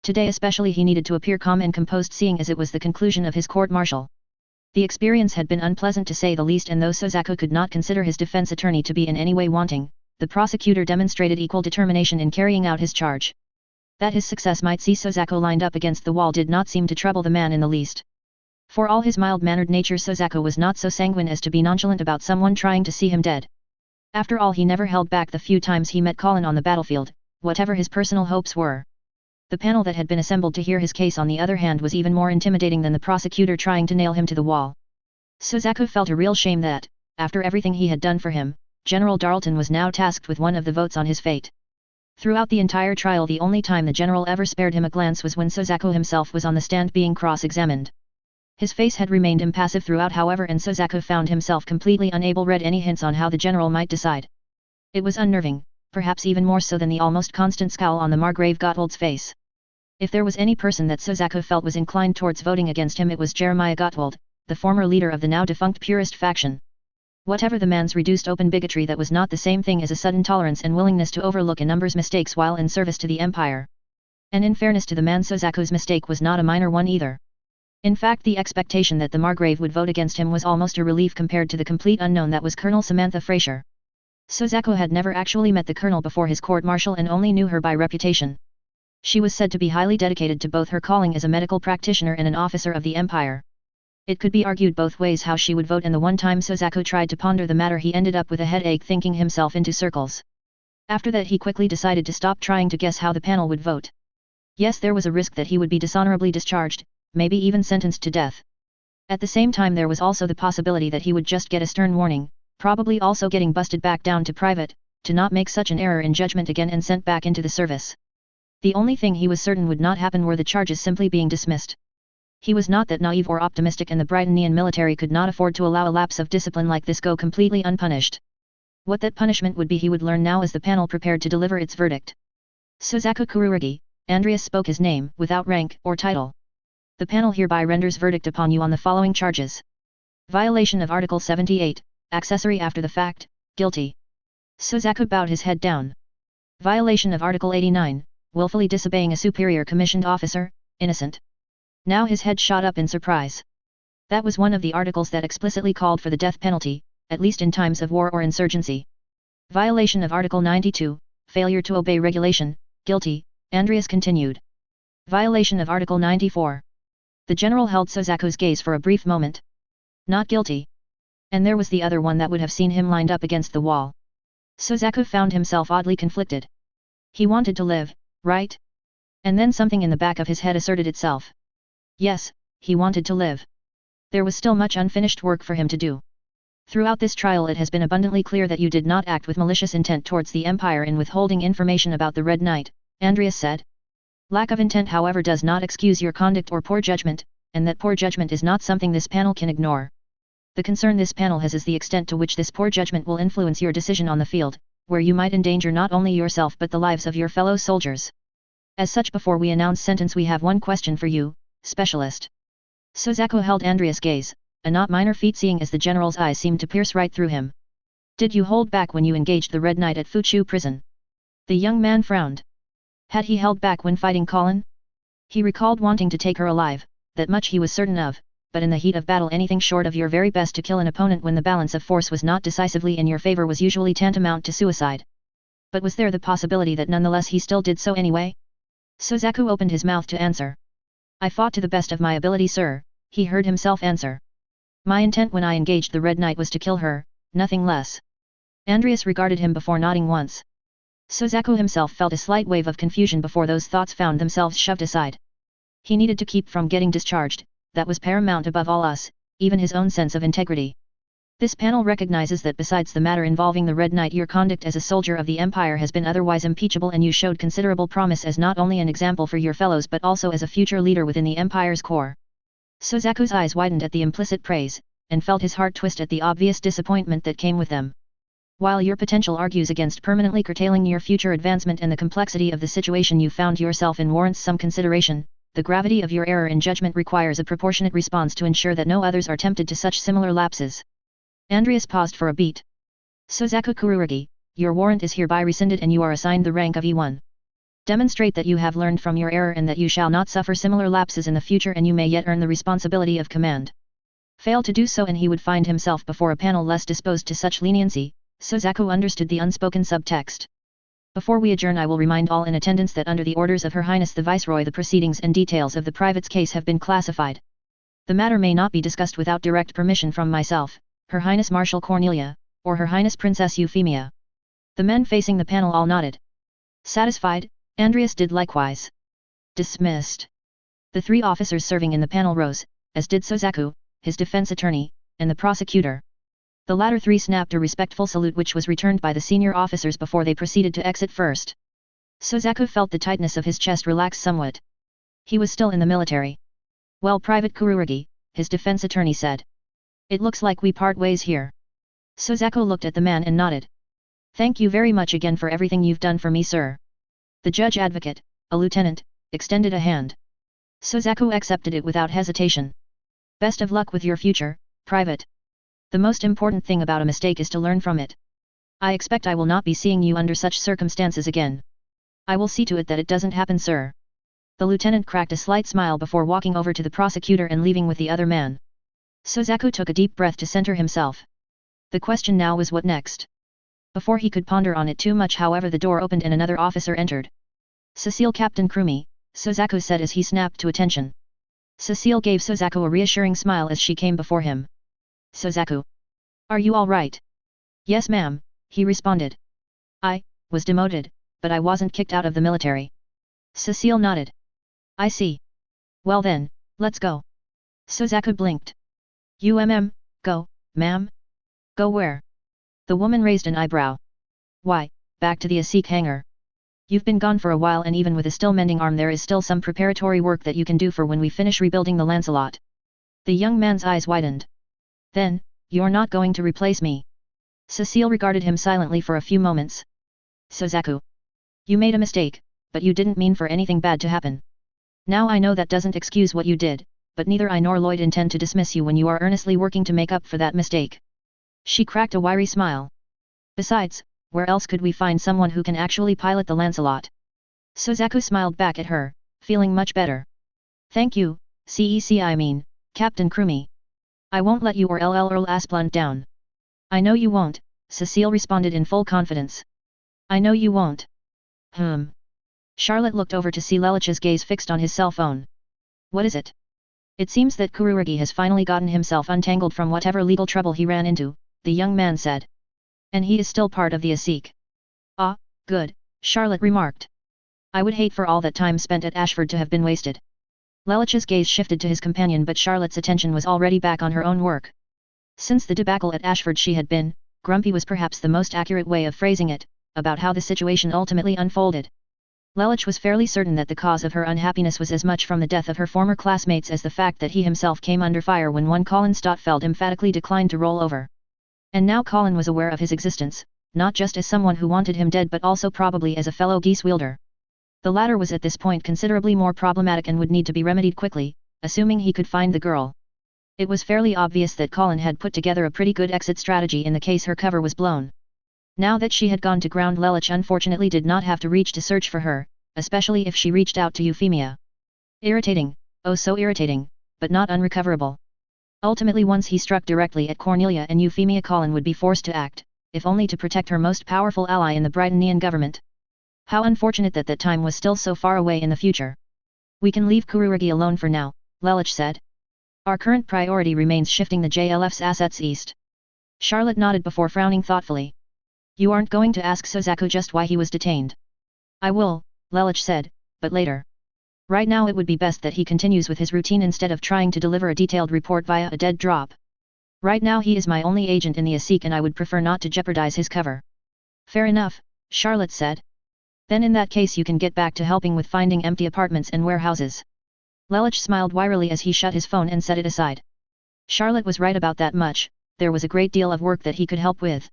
Today especially he needed to appear calm and composed, seeing as it was the conclusion of his court-martial. The experience had been unpleasant to say the least, and though Sozaku could not consider his defense attorney to be in any way wanting, the prosecutor demonstrated equal determination in carrying out his charge. That his success might see Sozaku lined up against the wall did not seem to trouble the man in the least. For all his mild-mannered nature, Sozaku was not so sanguine as to be nonchalant about someone trying to see him dead. After all, he never held back the few times he met Colin on the battlefield, whatever his personal hopes were. The panel that had been assembled to hear his case, on the other hand, was even more intimidating than the prosecutor trying to nail him to the wall. Sozaku felt a real shame that, after everything he had done for him, General Darlton was now tasked with one of the votes on his fate. Throughout the entire trial, the only time the general ever spared him a glance was when Sozaku himself was on the stand being cross-examined. His face had remained impassive throughout, however, and Sozaku found himself completely unable to read any hints on how the general might decide. It was unnerving, perhaps even more so than the almost constant scowl on the Margrave Gottwald's face. If there was any person that Sozaku felt was inclined towards voting against him, it was Jeremiah Gottwald, the former leader of the now defunct purist faction. Whatever the man's reduced open bigotry, that was not the same thing as a sudden tolerance and willingness to overlook a number's mistakes while in service to the empire. And in fairness to the man, Sozaku's mistake was not a minor one either. In fact, the expectation that the Margrave would vote against him was almost a relief compared to the complete unknown that was Colonel Samantha Fraser. Sozaku had never actually met the colonel before his court-martial and only knew her by reputation. She was said to be highly dedicated to both her calling as a medical practitioner and an officer of the empire. It could be argued both ways how she would vote, and the one time Sozaku tried to ponder the matter he ended up with a headache thinking himself into circles. After that he quickly decided to stop trying to guess how the panel would vote. Yes, there was a risk that he would be dishonorably discharged, maybe even sentenced to death. At the same time there was also the possibility that he would just get a stern warning, probably also getting busted back down to private, to not make such an error in judgment again and sent back into the service. The only thing he was certain would not happen were the charges simply being dismissed. He was not that naive or optimistic, and the Brightonian military could not afford to allow a lapse of discipline like this go completely unpunished. What that punishment would be he would learn now as the panel prepared to deliver its verdict. Suzaku Kururugi, Andreas spoke his name, without rank or title. The panel hereby renders verdict upon you on the following charges. Violation of Article 78, accessory after the fact, guilty. Suzaku bowed his head down. Violation of Article 89, willfully disobeying a superior commissioned officer, innocent. Now his head shot up in surprise. That was one of the articles that explicitly called for the death penalty, at least in times of war or insurgency. Violation of Article 92, failure to obey regulation, guilty, Andreas continued. Violation of Article 94. The general held Suzaku's gaze for a brief moment. Not guilty. And there was the other one that would have seen him lined up against the wall. Suzaku found himself oddly conflicted. He wanted to live, right? And then something in the back of his head asserted itself. Yes, he wanted to live. There was still much unfinished work for him to do. Throughout this trial it has been abundantly clear that you did not act with malicious intent towards the Empire in withholding information about the Red Knight, Andreas said. Lack of intent however does not excuse your conduct or poor judgment, and that poor judgment is not something this panel can ignore. The concern this panel has is the extent to which this poor judgment will influence your decision on the field, where you might endanger not only yourself but the lives of your fellow soldiers. As such, before we announce sentence we have one question for you, specialist. Suzaku held Andreas' gaze, a not minor feat seeing as the general's eyes seemed to pierce right through him. Did you hold back when you engaged the Red Knight at Fuchu prison? The young man frowned. Had he held back when fighting Colin? He recalled wanting to take her alive, that much he was certain of, but in the heat of battle anything short of your very best to kill an opponent when the balance of force was not decisively in your favor was usually tantamount to suicide. But was there the possibility that nonetheless he still did so anyway? Suzaku opened his mouth to answer. I fought to the best of my ability, sir, he heard himself answer. My intent when I engaged the Red Knight was to kill her, nothing less. Andreas regarded him before nodding once. Suzaku himself felt a slight wave of confusion before those thoughts found themselves shoved aside. He needed to keep from getting discharged, that was paramount above all else, even his own sense of integrity. This panel recognizes that besides the matter involving the Red Knight your conduct as a soldier of the Empire has been otherwise impeachable and you showed considerable promise as not only an example for your fellows but also as a future leader within the Empire's core. Suzaku's eyes widened at the implicit praise, and felt his heart twist at the obvious disappointment that came with them. While your potential argues against permanently curtailing your future advancement and the complexity of the situation you found yourself in warrants some consideration, the gravity of your error in judgment requires a proportionate response to ensure that no others are tempted to such similar lapses. Andreas paused for a beat. Suzaku Kururugi, your warrant is hereby rescinded and you are assigned the rank of E1. Demonstrate that you have learned from your error and that you shall not suffer similar lapses in the future and you may yet earn the responsibility of command. Fail to do so and he would find himself before a panel less disposed to such leniency. Suzaku understood the unspoken subtext. Before we adjourn I will remind all in attendance that under the orders of Her Highness the Viceroy the proceedings and details of the private's case have been classified. The matter may not be discussed without direct permission from myself, Her Highness Marshal Cornelia, or Her Highness Princess Euphemia. The men facing the panel all nodded. Satisfied, Andreas did likewise. Dismissed. The three officers serving in the panel rose, as did Suzaku, his defense attorney, and the prosecutor. The latter three snapped a respectful salute which was returned by the senior officers before they proceeded to exit first. Suzaku felt the tightness of his chest relax somewhat. He was still in the military. Well, Private Kururugi, his defense attorney said. It looks like we part ways here. Suzaku looked at the man and nodded. Thank you very much again for everything you've done for me, sir. The judge advocate, a lieutenant, extended a hand. Suzaku accepted it without hesitation. Best of luck with your future, Private. The most important thing about a mistake is to learn from it. I expect I will not be seeing you under such circumstances again. I will see to it that it doesn't happen, sir. The lieutenant cracked a slight smile before walking over to the prosecutor and leaving with the other man. Suzaku took a deep breath to center himself. The question now was what next? Before he could ponder on it too much however the door opened and another officer entered. Cecile Captain Krumi, Suzaku said as he snapped to attention. Cecile gave Suzaku a reassuring smile as she came before him. Suzaku. Are you all right? Yes ma'am, he responded. I was demoted, but I wasn't kicked out of the military. Cecile nodded. I see. Well then, let's go. Suzaku blinked. Go, ma'am? Go where? The woman raised an eyebrow. Why, back to the Asik hangar. You've been gone for a while and even with a still mending arm there is still some preparatory work that you can do for when we finish rebuilding the Lancelot. The young man's eyes widened. Then, you're not going to replace me. Cecile regarded him silently for a few moments. Suzaku. You made a mistake, but you didn't mean for anything bad to happen. Now I know that doesn't excuse what you did, but neither I nor Lloyd intend to dismiss you when you are earnestly working to make up for that mistake. She cracked a wiry smile. Besides, where else could we find someone who can actually pilot the Lancelot? Suzaku smiled back at her, feeling much better. Thank you, Captain Krumi. I won't let you or Earl Asplund down. I know you won't, Cecile responded in full confidence. I know you won't. Charlotte looked over to see Lelich's gaze fixed on his cell phone. What is it? It seems that Kururugi has finally gotten himself untangled from whatever legal trouble he ran into, the young man said. And he is still part of the Asik. Ah, good, Charlotte remarked. I would hate for all that time spent at Ashford to have been wasted. Lelich's gaze shifted to his companion but Charlotte's attention was already back on her own work. Since the debacle at Ashford she had been, grumpy was perhaps the most accurate way of phrasing it, about how the situation ultimately unfolded. Lelich was fairly certain that the cause of her unhappiness was as much from the death of her former classmates as the fact that he himself came under fire when one Colin Stotfeld emphatically declined to roll over. And now Colin was aware of his existence, not just as someone who wanted him dead but also probably as a fellow Geass wielder. The latter was at this point considerably more problematic and would need to be remedied quickly, assuming he could find the girl. It was fairly obvious that Colin had put together a pretty good exit strategy in the case her cover was blown. Now that she had gone to ground Lelich unfortunately did not have to reach to search for her, especially if she reached out to Euphemia. Irritating, oh so irritating, but not unrecoverable. Ultimately once he struck directly at Cornelia and Euphemia Colin would be forced to act, if only to protect her most powerful ally in the Brightonian government. How unfortunate that that time was still so far away in the future. We can leave Kururugi alone for now, Lelich said. Our current priority remains shifting the JLF's assets east. Charlotte nodded before frowning thoughtfully. You aren't going to ask Suzaku just why he was detained? I will, Lelich said, but later. Right now it would be best that he continues with his routine instead of trying to deliver a detailed report via a dead drop. Right now he is my only agent in the Asik and I would prefer not to jeopardize his cover. Fair enough, Charlotte said. Then in that case you can get back to helping with finding empty apartments and warehouses. Lelich smiled wryly as he shut his phone and set it aside. Charlotte was right about that much, there was a great deal of work that he could help with.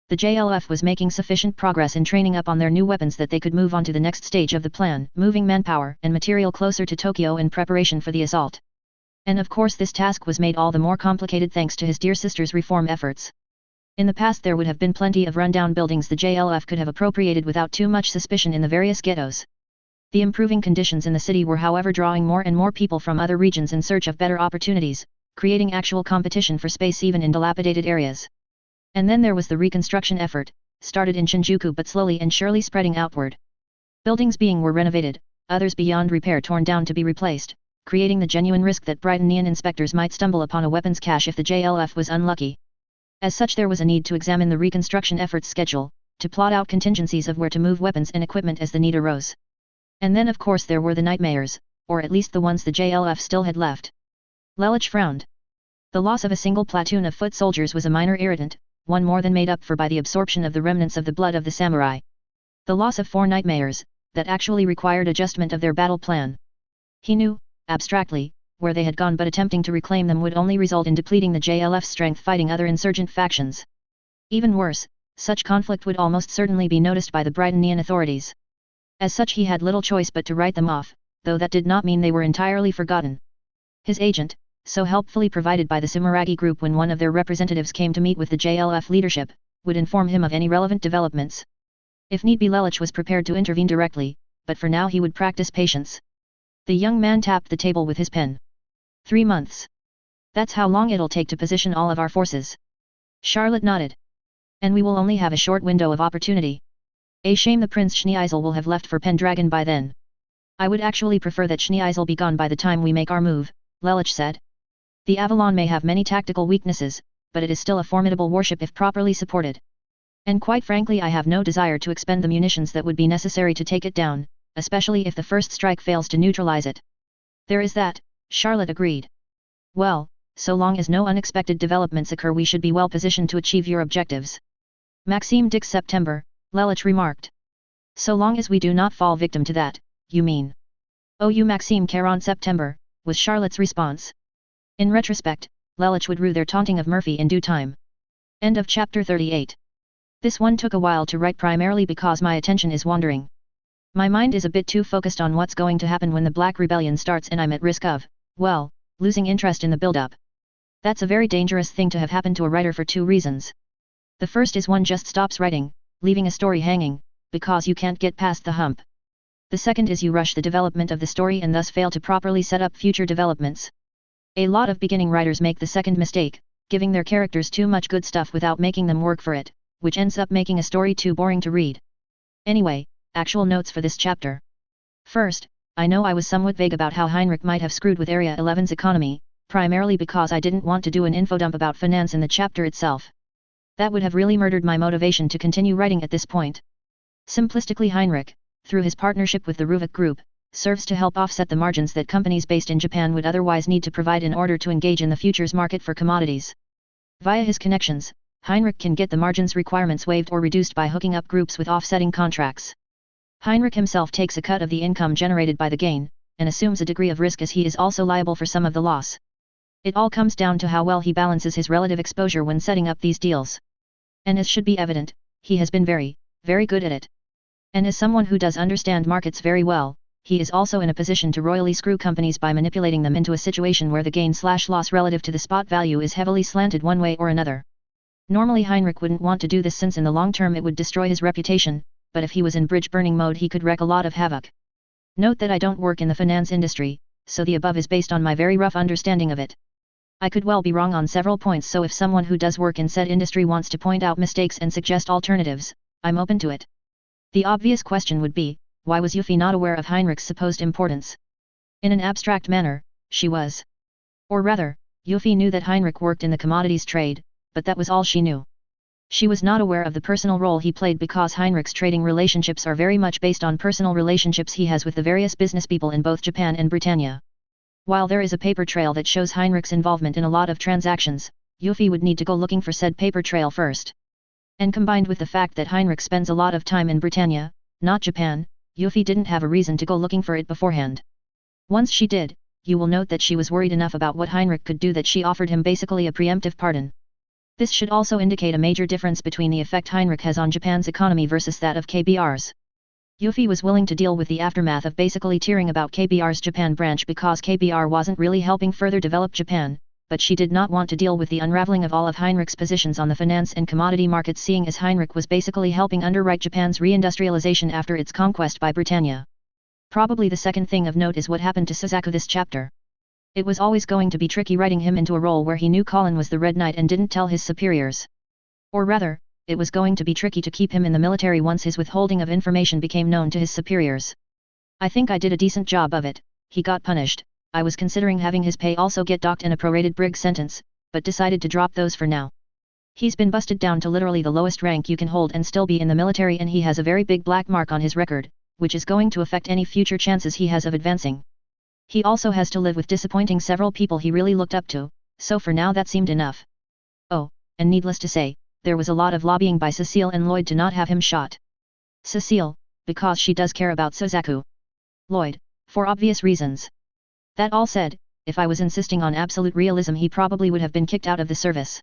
The JLF was making sufficient progress in training up on their new weapons that they could move on to the next stage of the plan, moving manpower and material closer to Tokyo in preparation for the assault. And of course this task was made all the more complicated thanks to his dear sister's reform efforts. In the past there would have been plenty of rundown buildings the JLF could have appropriated without too much suspicion in the various ghettos. The improving conditions in the city were however drawing more and more people from other regions in search of better opportunities, creating actual competition for space even in dilapidated areas. And then there was the reconstruction effort, started in Shinjuku but slowly and surely spreading outward. Buildings were renovated, others beyond repair torn down to be replaced, creating the genuine risk that Brightonian inspectors might stumble upon a weapons cache if the JLF was unlucky. As such there was a need to examine the reconstruction effort's schedule, to plot out contingencies of where to move weapons and equipment as the need arose. And then of course there were the nightmares, or at least the ones the JLF still had left. Lelich frowned. The loss of a single platoon of foot soldiers was a minor irritant, one more than made up for by the absorption of the remnants of the blood of the samurai. The loss of 4 nightmares, that actually required adjustment of their battle plan. He knew, abstractly, where they had gone but attempting to reclaim them would only result in depleting the JLF's strength fighting other insurgent factions. Even worse, such conflict would almost certainly be noticed by the Brightonian authorities. As such he had little choice but to write them off, though that did not mean they were entirely forgotten. His agent, so helpfully provided by the Sumeragi group when one of their representatives came to meet with the JLF leadership, would inform him of any relevant developments. If need be Lelich was prepared to intervene directly, but for now he would practice patience. The young man tapped the table with his pen. 3 months. That's how long it'll take to position all of our forces. Charlotte nodded. And we will only have a short window of opportunity. A shame the Prince Schneeisel will have left for Pendragon by then. I would actually prefer that Schneeisel be gone by the time we make our move, Lelich said. The Avalon may have many tactical weaknesses, but it is still a formidable warship if properly supported. And quite frankly I have no desire to expend the munitions that would be necessary to take it down, especially if the first strike fails to neutralize it. There is that, Charlotte agreed. Well, so long as no unexpected developments occur we should be well positioned to achieve your objectives. Maxime Dix September, Lelich remarked. So long as we do not fall victim to that, you mean? Oh, you Maxime Caron September, was Charlotte's response. In retrospect, Lelich would rue their taunting of Murphy in due time. End of chapter 38. This one took a while to write primarily because my attention is wandering. My mind is a bit too focused on what's going to happen when the Black Rebellion starts and I'm at risk of, well, losing interest in the build-up. That's a very dangerous thing to have happened to a writer for two reasons. The first is one just stops writing, leaving a story hanging, because you can't get past the hump. The second is you rush the development of the story and thus fail to properly set up future developments. A lot of beginning writers make the second mistake, giving their characters too much good stuff without making them work for it, which ends up making a story too boring to read. Anyway, actual notes for this chapter. First, I know I was somewhat vague about how Heinrich might have screwed with Area 11's economy, primarily because I didn't want to do an infodump about finance in the chapter itself. That would have really murdered my motivation to continue writing at this point. Simplistically, Heinrich, through his partnership with the Ruvik Group, serves to help offset the margins that companies based in Japan would otherwise need to provide in order to engage in the futures market for commodities. Via his connections, Heinrich can get the margins requirements waived or reduced by hooking up groups with offsetting contracts. Heinrich himself takes a cut of the income generated by the gain, and assumes a degree of risk as he is also liable for some of the loss. It all comes down to how well he balances his relative exposure when setting up these deals. And as should be evident, he has been very, very good at it. And as someone who does understand markets very well, he is also in a position to royally screw companies by manipulating them into a situation where the gain/loss relative to the spot value is heavily slanted one way or another. Normally Heinrich wouldn't want to do this since in the long term it would destroy his reputation, but if he was in bridge burning mode he could wreak a lot of havoc. Note that I don't work in the finance industry, so the above is based on my very rough understanding of it. I could well be wrong on several points, so if someone who does work in said industry wants to point out mistakes and suggest alternatives, I'm open to it. The obvious question would be, why was Yuffie not aware of Heinrich's supposed importance? In an abstract manner, she was. Or rather, Yuffie knew that Heinrich worked in the commodities trade, but that was all she knew. She was not aware of the personal role he played because Heinrich's trading relationships are very much based on personal relationships he has with the various business people in both Japan and Britannia. While there is a paper trail that shows Heinrich's involvement in a lot of transactions, Yuffie would need to go looking for said paper trail first. And combined with the fact that Heinrich spends a lot of time in Britannia, not Japan, Yuffie didn't have a reason to go looking for it beforehand. Once she did, you will note that she was worried enough about what Heinrich could do that she offered him basically a preemptive pardon. This should also indicate a major difference between the effect Heinrich has on Japan's economy versus that of KBR's. Yuffie was willing to deal with the aftermath of basically tearing about KBR's Japan branch because KBR wasn't really helping further develop Japan, but she did not want to deal with the unraveling of all of Heinrich's positions on the finance and commodity markets, seeing as Heinrich was basically helping underwrite Japan's reindustrialization after its conquest by Britannia. Probably the second thing of note is what happened to Suzaku this chapter. It was always going to be tricky writing him into a role where he knew Colin was the Red Knight and didn't tell his superiors. Or rather, it was going to be tricky to keep him in the military once his withholding of information became known to his superiors. I think I did a decent job of it. He got punished. I was considering having his pay also get docked and a prorated brig sentence, but decided to drop those for now. He's been busted down to literally the lowest rank you can hold and still be in the military, and he has a very big black mark on his record, which is going to affect any future chances he has of advancing. He also has to live with disappointing several people he really looked up to, so for now that seemed enough. Oh, and needless to say, there was a lot of lobbying by Cecile and Lloyd to not have him shot. Cecile, because she does care about Suzaku. Lloyd, for obvious reasons. That all said, if I was insisting on absolute realism he probably would have been kicked out of the service.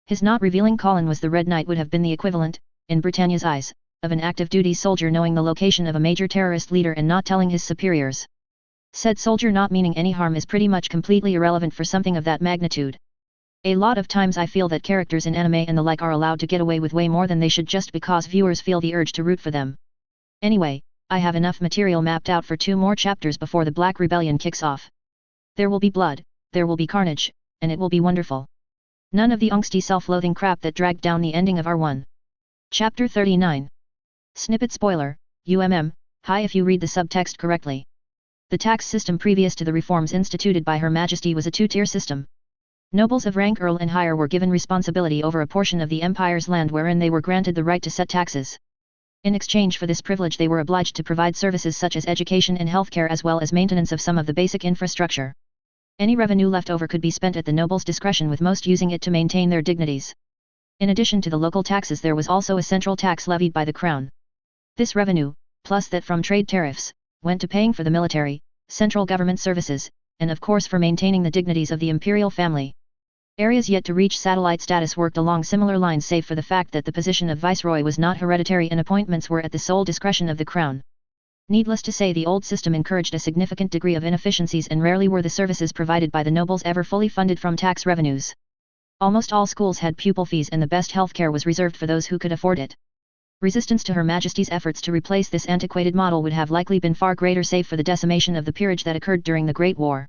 His not revealing Colin was the Red Knight would have been the equivalent, in Britannia's eyes, of an active duty soldier knowing the location of a major terrorist leader and not telling his superiors. Said soldier not meaning any harm is pretty much completely irrelevant for something of that magnitude. A lot of times I feel that characters in anime and the like are allowed to get away with way more than they should just because viewers feel the urge to root for them. Anyway, I have enough material mapped out for 2 more chapters before the Black Rebellion kicks off. There will be blood, there will be carnage, and it will be wonderful. None of the angsty self-loathing crap that dragged down the ending of R1. Chapter 39. Snippet spoiler, hi if you read the subtext correctly. The tax system previous to the reforms instituted by Her Majesty was a 2-tier system. Nobles of rank Earl and higher were given responsibility over a portion of the empire's land wherein they were granted the right to set taxes. In exchange for this privilege they were obliged to provide services such as education and healthcare as well as maintenance of some of the basic infrastructure. Any revenue left over could be spent at the nobles' discretion, with most using it to maintain their dignities. In addition to the local taxes, there was also a central tax levied by the crown. This revenue, plus that from trade tariffs, went to paying for the military, central government services, and of course for maintaining the dignities of the imperial family. Areas yet to reach satellite status worked along similar lines, save for the fact that the position of viceroy was not hereditary and appointments were at the sole discretion of the crown. Needless to say, the old system encouraged a significant degree of inefficiencies, and rarely were the services provided by the nobles ever fully funded from tax revenues. Almost all schools had pupil fees, and the best healthcare was reserved for those who could afford it. Resistance to Her Majesty's efforts to replace this antiquated model would have likely been far greater, save for the decimation of the peerage that occurred during the Great War.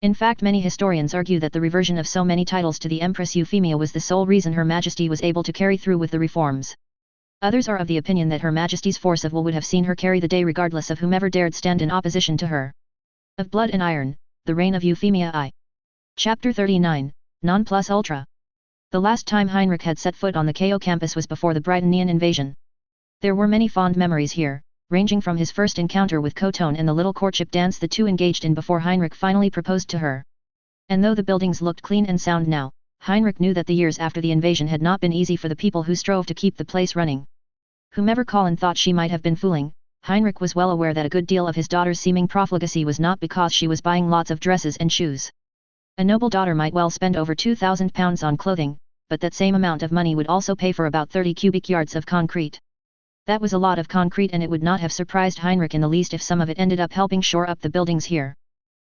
In fact, many historians argue that the reversion of so many titles to the Empress Euphemia was the sole reason Her Majesty was able to carry through with the reforms. Others are of the opinion that Her Majesty's force of will would have seen her carry the day regardless of whomever dared stand in opposition to her. Of Blood and Iron, the Reign of Euphemia I. Chapter 39, Non Plus Ultra. The last time Heinrich had set foot on the KO campus was before the Britannian invasion. There were many fond memories here, ranging from his first encounter with Cotone and the little courtship dance the two engaged in before Heinrich finally proposed to her. And though the buildings looked clean and sound now, Heinrich knew that the years after the invasion had not been easy for the people who strove to keep the place running. Whomever Colin thought she might have been fooling, Heinrich was well aware that a good deal of his daughter's seeming profligacy was not because she was buying lots of dresses and shoes. A noble daughter might well spend over £2,000 on clothing, but that same amount of money would also pay for about 30 cubic yards of concrete. That was a lot of concrete, and it would not have surprised Heinrich in the least if some of it ended up helping shore up the buildings here.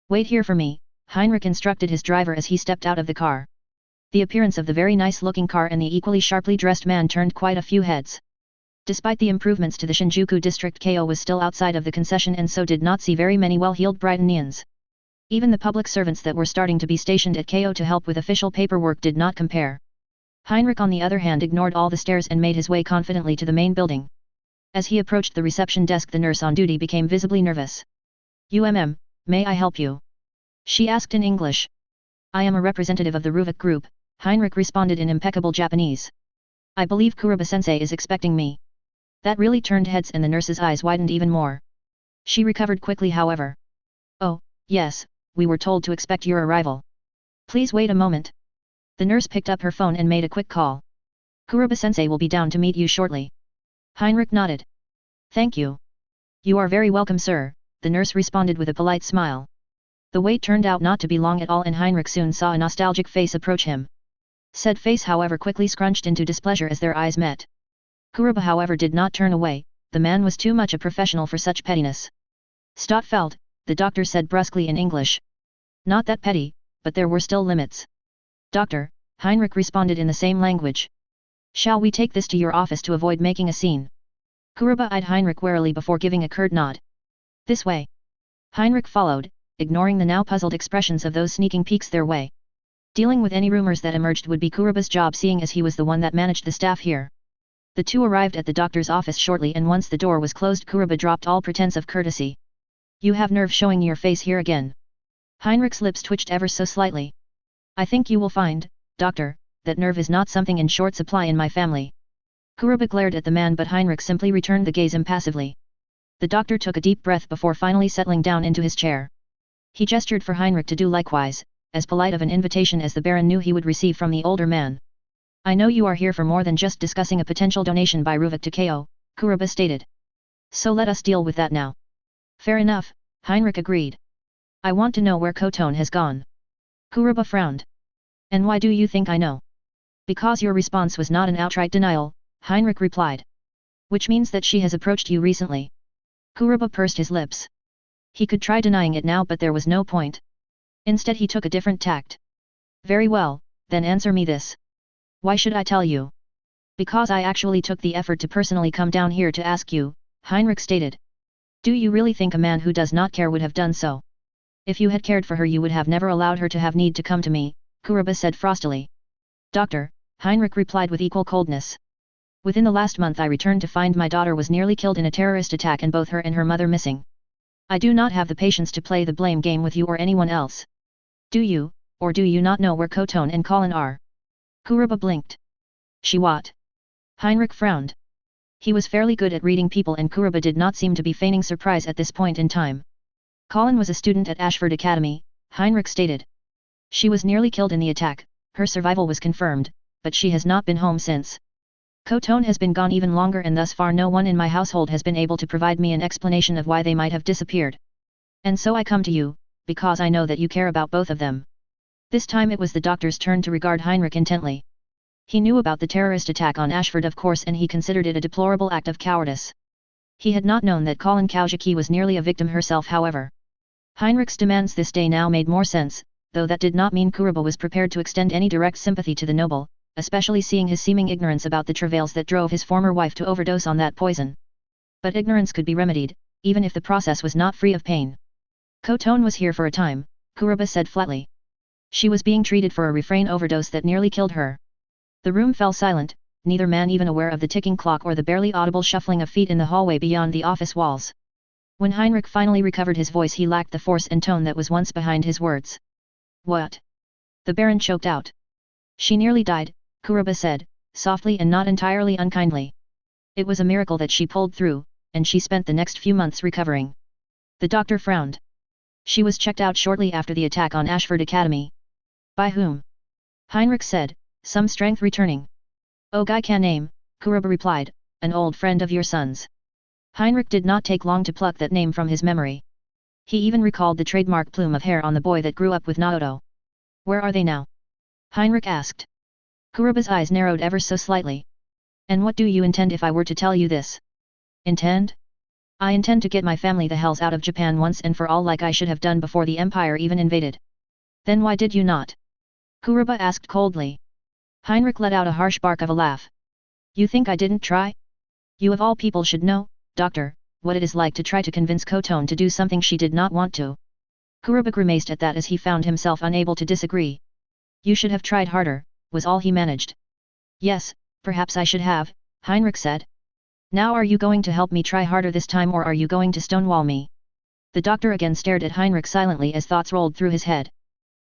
"Wait here for me," Heinrich instructed his driver as he stepped out of the car. The appearance of the very nice-looking car and the equally sharply dressed man turned quite a few heads. Despite the improvements to the Shinjuku district, KO was still outside of the concession and so did not see very many well-heeled Britannians. Even the public servants that were starting to be stationed at KO to help with official paperwork did not compare. Heinrich on the other hand ignored all the stares and made his way confidently to the main building. As he approached the reception desk, the nurse on duty became visibly nervous. May I help you?" she asked in English. "I am a representative of the Ruvik group," Heinrich responded in impeccable Japanese. "I believe Kuroba-sensei is expecting me." That really turned heads and the nurse's eyes widened even more. She recovered quickly, however. "Oh, yes, we were told to expect your arrival. Please wait a moment." The nurse picked up her phone and made a quick call. "Kuroba-sensei will be down to meet you shortly." Heinrich nodded. "Thank you." "You are very welcome, sir," the nurse responded with a polite smile. The wait turned out not to be long at all, and Heinrich soon saw a nostalgic face approach him. Said face, however, quickly scrunched into displeasure as their eyes met. Kuroba, however, did not turn away. The man was too much a professional for such pettiness. "Stotfeld," the doctor said brusquely in English. "Not that petty, but there were still limits." "Doctor," Heinrich responded in the same language. "Shall we take this to your office to avoid making a scene?" Kuroba eyed Heinrich warily before giving a curt nod. "This way." Heinrich followed, ignoring the now puzzled expressions of those sneaking peeks their way. Dealing with any rumors that emerged would be Kuroba's job, seeing as he was the one that managed the staff here. The two arrived at the doctor's office shortly, and once the door was closed, Kuroba dropped all pretense of courtesy. "You have nerve showing your face here again." Heinrich's lips twitched ever so slightly. "I think you will find, doctor, that nerve is not something in short supply in my family." Kuroba glared at the man, but Heinrich simply returned the gaze impassively. The doctor took a deep breath before finally settling down into his chair. He gestured for Heinrich to do likewise, as polite of an invitation as the Baron knew he would receive from the older man. "I know you are here for more than just discussing a potential donation by Ruvik to KO, Kuroba stated. "So let us deal with that now." "Fair enough," Heinrich agreed. "I want to know where Cotone has gone." Kuroba frowned. "And why do you think I know?" "Because your response was not an outright denial," Heinrich replied. "Which means that she has approached you recently." Kuroba pursed his lips. He could try denying it now, but there was no point. Instead he took a different tact. "Very well, then answer me this. Why should I tell you?" "Because I actually took the effort to personally come down here to ask you," Heinrich stated. "Do you really think a man who does not care would have done so?" "If you had cared for her you would have never allowed her to have need to come to me," Kuroba said frostily. "Doctor," Heinrich replied with equal coldness. "Within the last month I returned to find my daughter was nearly killed in a terrorist attack and both her and her mother missing. I do not have the patience to play the blame game with you or anyone else. Do you, or do you not know where Cotone and Colin are?" Kuroba blinked. "She what?" Heinrich frowned. He was fairly good at reading people, and Kuroba did not seem to be feigning surprise at this point in time. "Colin was a student at Ashford Academy," Heinrich stated. She was nearly killed in the attack, her survival was confirmed, but she has not been home since. Koton has been gone even longer and thus far no one in my household has been able to provide me an explanation of why they might have disappeared. And so I come to you, because I know that you care about both of them. This time it was the doctor's turn to regard Heinrich intently. He knew about the terrorist attack on Ashford of course and he considered it a deplorable act of cowardice. He had not known that Colin Kaujiki was nearly a victim herself however. Heinrich's demands this day now made more sense, though that did not mean Kuruba was prepared to extend any direct sympathy to the noble, especially seeing his seeming ignorance about the travails that drove his former wife to overdose on that poison. But ignorance could be remedied, even if the process was not free of pain. Koton was here for a time, Kuruba said flatly. She was being treated for a refrain overdose that nearly killed her. The room fell silent, neither man even aware of the ticking clock or the barely audible shuffling of feet in the hallway beyond the office walls. When Heinrich finally recovered his voice he lacked the force and tone that was once behind his words. What? The Baron choked out. She nearly died, Kuruba said, softly and not entirely unkindly. It was a miracle that she pulled through, and she spent the next few months recovering. The doctor frowned. She was checked out shortly after the attack on Ashford Academy. By whom? Heinrich said, some strength returning. Oh Guy can name, Kuruba replied, an old friend of your son's. Heinrich did not take long to pluck that name from his memory. He even recalled the trademark plume of hair on the boy that grew up with Naoto. Where are they now? Heinrich asked. Kuruba's eyes narrowed ever so slightly. And what do you intend if I were to tell you this? Intend? I intend to get my family the hells out of Japan once and for all like I should have done before the Empire even invaded. Then why did you not? Kuruba asked coldly. Heinrich let out a harsh bark of a laugh. You think I didn't try? You of all people should know, doctor, what it is like to try to convince Koton to do something she did not want to. Kuruba grimaced at that as he found himself unable to disagree. You should have tried harder, was all he managed. Yes, perhaps I should have, Heinrich said. Now are you going to help me try harder this time or are you going to stonewall me? The doctor again stared at Heinrich silently as thoughts rolled through his head.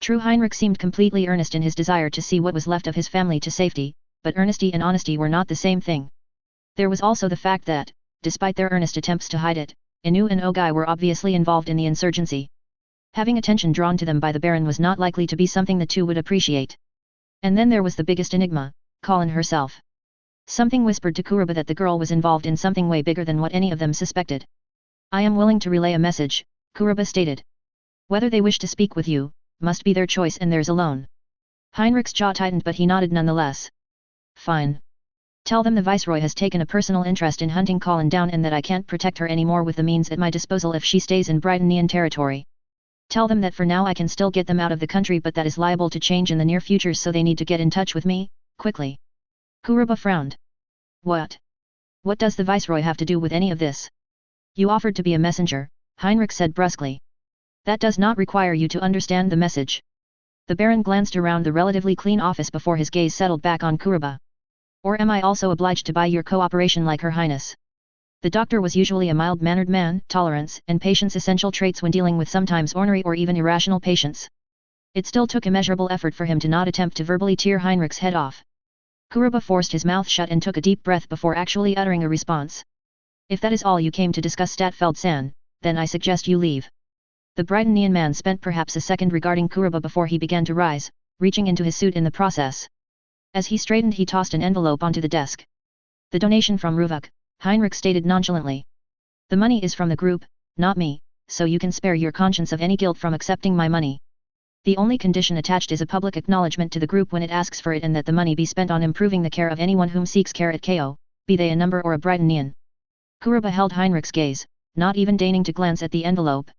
True, Heinrich seemed completely earnest in his desire to see what was left of his family to safety, but earnesty and honesty were not the same thing. There was also the fact that, despite their earnest attempts to hide it, Inu and Ogai were obviously involved in the insurgency. Having attention drawn to them by the Baron was not likely to be something the two would appreciate. And then there was the biggest enigma, Colin herself. Something whispered to Kuruba that the girl was involved in something way bigger than what any of them suspected. I am willing to relay a message, Kuruba stated. Whether they wish to speak with you, must be their choice and theirs alone. Heinrich's jaw tightened but he nodded nonetheless. Fine. Tell them the Viceroy has taken a personal interest in hunting Colin down and that I can't protect her anymore with the means at my disposal if she stays in Brightonian territory. Tell them that for now I can still get them out of the country but that is liable to change in the near future so they need to get in touch with me, quickly. Kuruba frowned. What? What does the Viceroy have to do with any of this? You offered to be a messenger, Heinrich said brusquely. That does not require you to understand the message. The Baron glanced around the relatively clean office before his gaze settled back on Kuruba. Or am I also obliged to buy your cooperation like Her Highness? The doctor was usually a mild-mannered man, tolerance and patience essential traits when dealing with sometimes ornery or even irrational patients. It still took immeasurable effort for him to not attempt to verbally tear Heinrich's head off. Kuruba forced his mouth shut and took a deep breath before actually uttering a response. If that is all you came to discuss Statfeld-san, then I suggest you leave. The Brightonian man spent perhaps a second regarding Kuruba before he began to rise, reaching into his suit in the process. As he straightened he tossed an envelope onto the desk. The donation from Ruvuk, Heinrich stated nonchalantly. The money is from the group, not me, so you can spare your conscience of any guilt from accepting my money. The only condition attached is a public acknowledgement to the group when it asks for it and that the money be spent on improving the care of anyone whom seeks care at KO, be they a number or a Brightonian. Kuruba held Heinrich's gaze, not even deigning to glance at the envelope.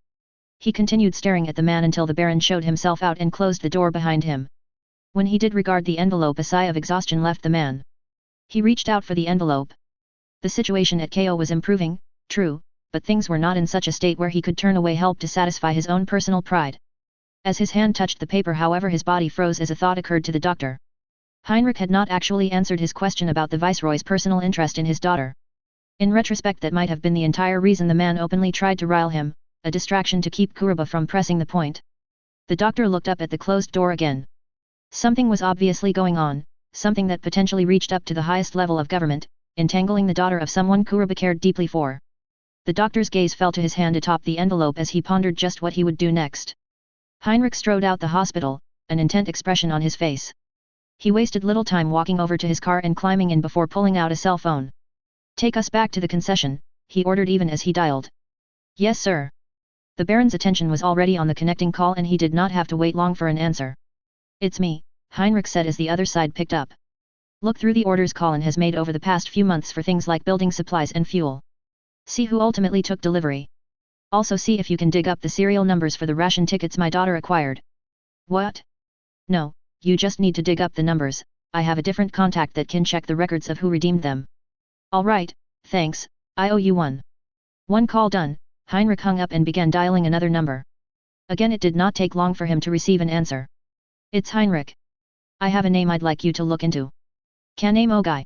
He continued staring at the man until the Baron showed himself out and closed the door behind him. When he did regard the envelope a sigh of exhaustion left the man. He reached out for the envelope. The situation at KO was improving, true, but things were not in such a state where he could turn away help to satisfy his own personal pride. As his hand touched the paper however his body froze as a thought occurred to the doctor. Heinrich had not actually answered his question about the Viceroy's personal interest in his daughter. In retrospect that might have been the entire reason the man openly tried to rile him, a distraction to keep Kuruba from pressing the point. The doctor looked up at the closed door again. Something was obviously going on, something that potentially reached up to the highest level of government, entangling the daughter of someone Kuruba cared deeply for. The doctor's gaze fell to his hand atop the envelope as he pondered just what he would do next. Heinrich strode out the hospital, an intent expression on his face. He wasted little time walking over to his car and climbing in before pulling out a cell phone. "Take us back to the concession," he ordered even as he dialed. "Yes sir." The Baron's attention was already on the connecting call and he did not have to wait long for an answer. "It's me," Heinrich said as the other side picked up. "Look through the orders Colin has made over the past few months for things like building supplies and fuel. See who ultimately took delivery. Also see if you can dig up the serial numbers for the ration tickets my daughter acquired." "What?" "No, you just need to dig up the numbers, I have a different contact that can check the records of who redeemed them." "All right, thanks, I owe you one." One call done, Heinrich hung up and began dialing another number. Again it did not take long for him to receive an answer. "It's Heinrich. I have a name I'd like you to look into. Can name Ogai.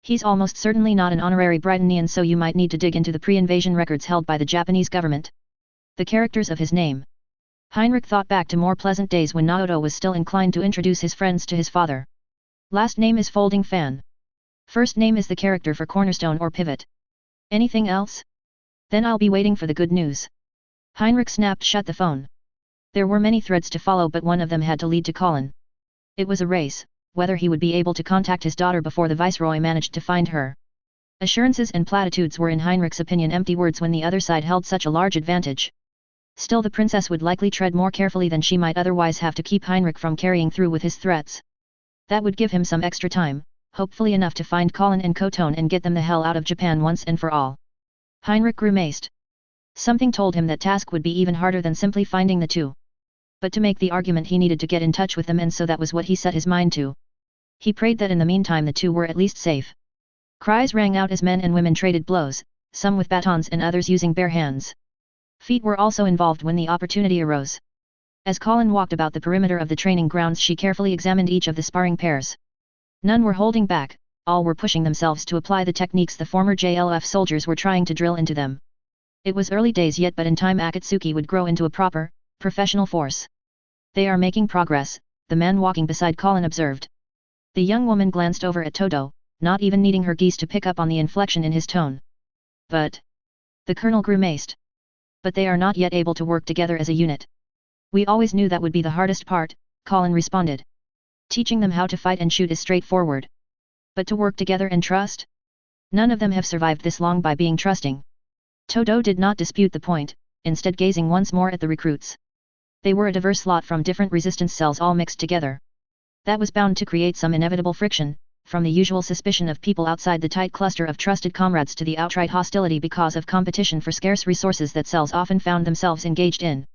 He's almost certainly not an honorary Britonian, so you might need to dig into the pre-invasion records held by the Japanese government. The characters of his name." Heinrich thought back to more pleasant days when Naoto was still inclined to introduce his friends to his father. "Last name is Folding Fan. First name is the character for cornerstone or pivot. Anything else? Then I'll be waiting for the good news." Heinrich snapped shut the phone. There were many threads to follow, but one of them had to lead to Colin. It was a race, whether he would be able to contact his daughter before the Viceroy managed to find her. Assurances and platitudes were in Heinrich's opinion empty words when the other side held such a large advantage. Still, the princess would likely tread more carefully than she might otherwise have to keep Heinrich from carrying through with his threats. That would give him some extra time, hopefully enough to find Colin and Koton and get them the hell out of Japan once and for all. Heinrich grimaced. Something told him that task would be even harder than simply finding the two. But to make the argument he needed to get in touch with them, and so that was what he set his mind to. He prayed that in the meantime the two were at least safe. Cries rang out as men and women traded blows, some with batons and others using bare hands. Feet were also involved when the opportunity arose. As Colin walked about the perimeter of the training grounds, she carefully examined each of the sparring pairs. None were holding back, all were pushing themselves to apply the techniques the former JLF soldiers were trying to drill into them. It was early days yet, but in time Akatsuki would grow into a proper, professional force. "They are making progress," the man walking beside Colin observed. The young woman glanced over at Todo, not even needing her Geass to pick up on the inflection in his tone. "But..." the colonel grimaced. "But they are not yet able to work together as a unit." "We always knew that would be the hardest part," Colin responded. "Teaching them how to fight and shoot is straightforward. But to work together and trust? None of them have survived this long by being trusting." Todo did not dispute the point, instead gazing once more at the recruits. They were a diverse lot from different resistance cells all mixed together. That was bound to create some inevitable friction, from the usual suspicion of people outside the tight cluster of trusted comrades to the outright hostility because of competition for scarce resources that cells often found themselves engaged in.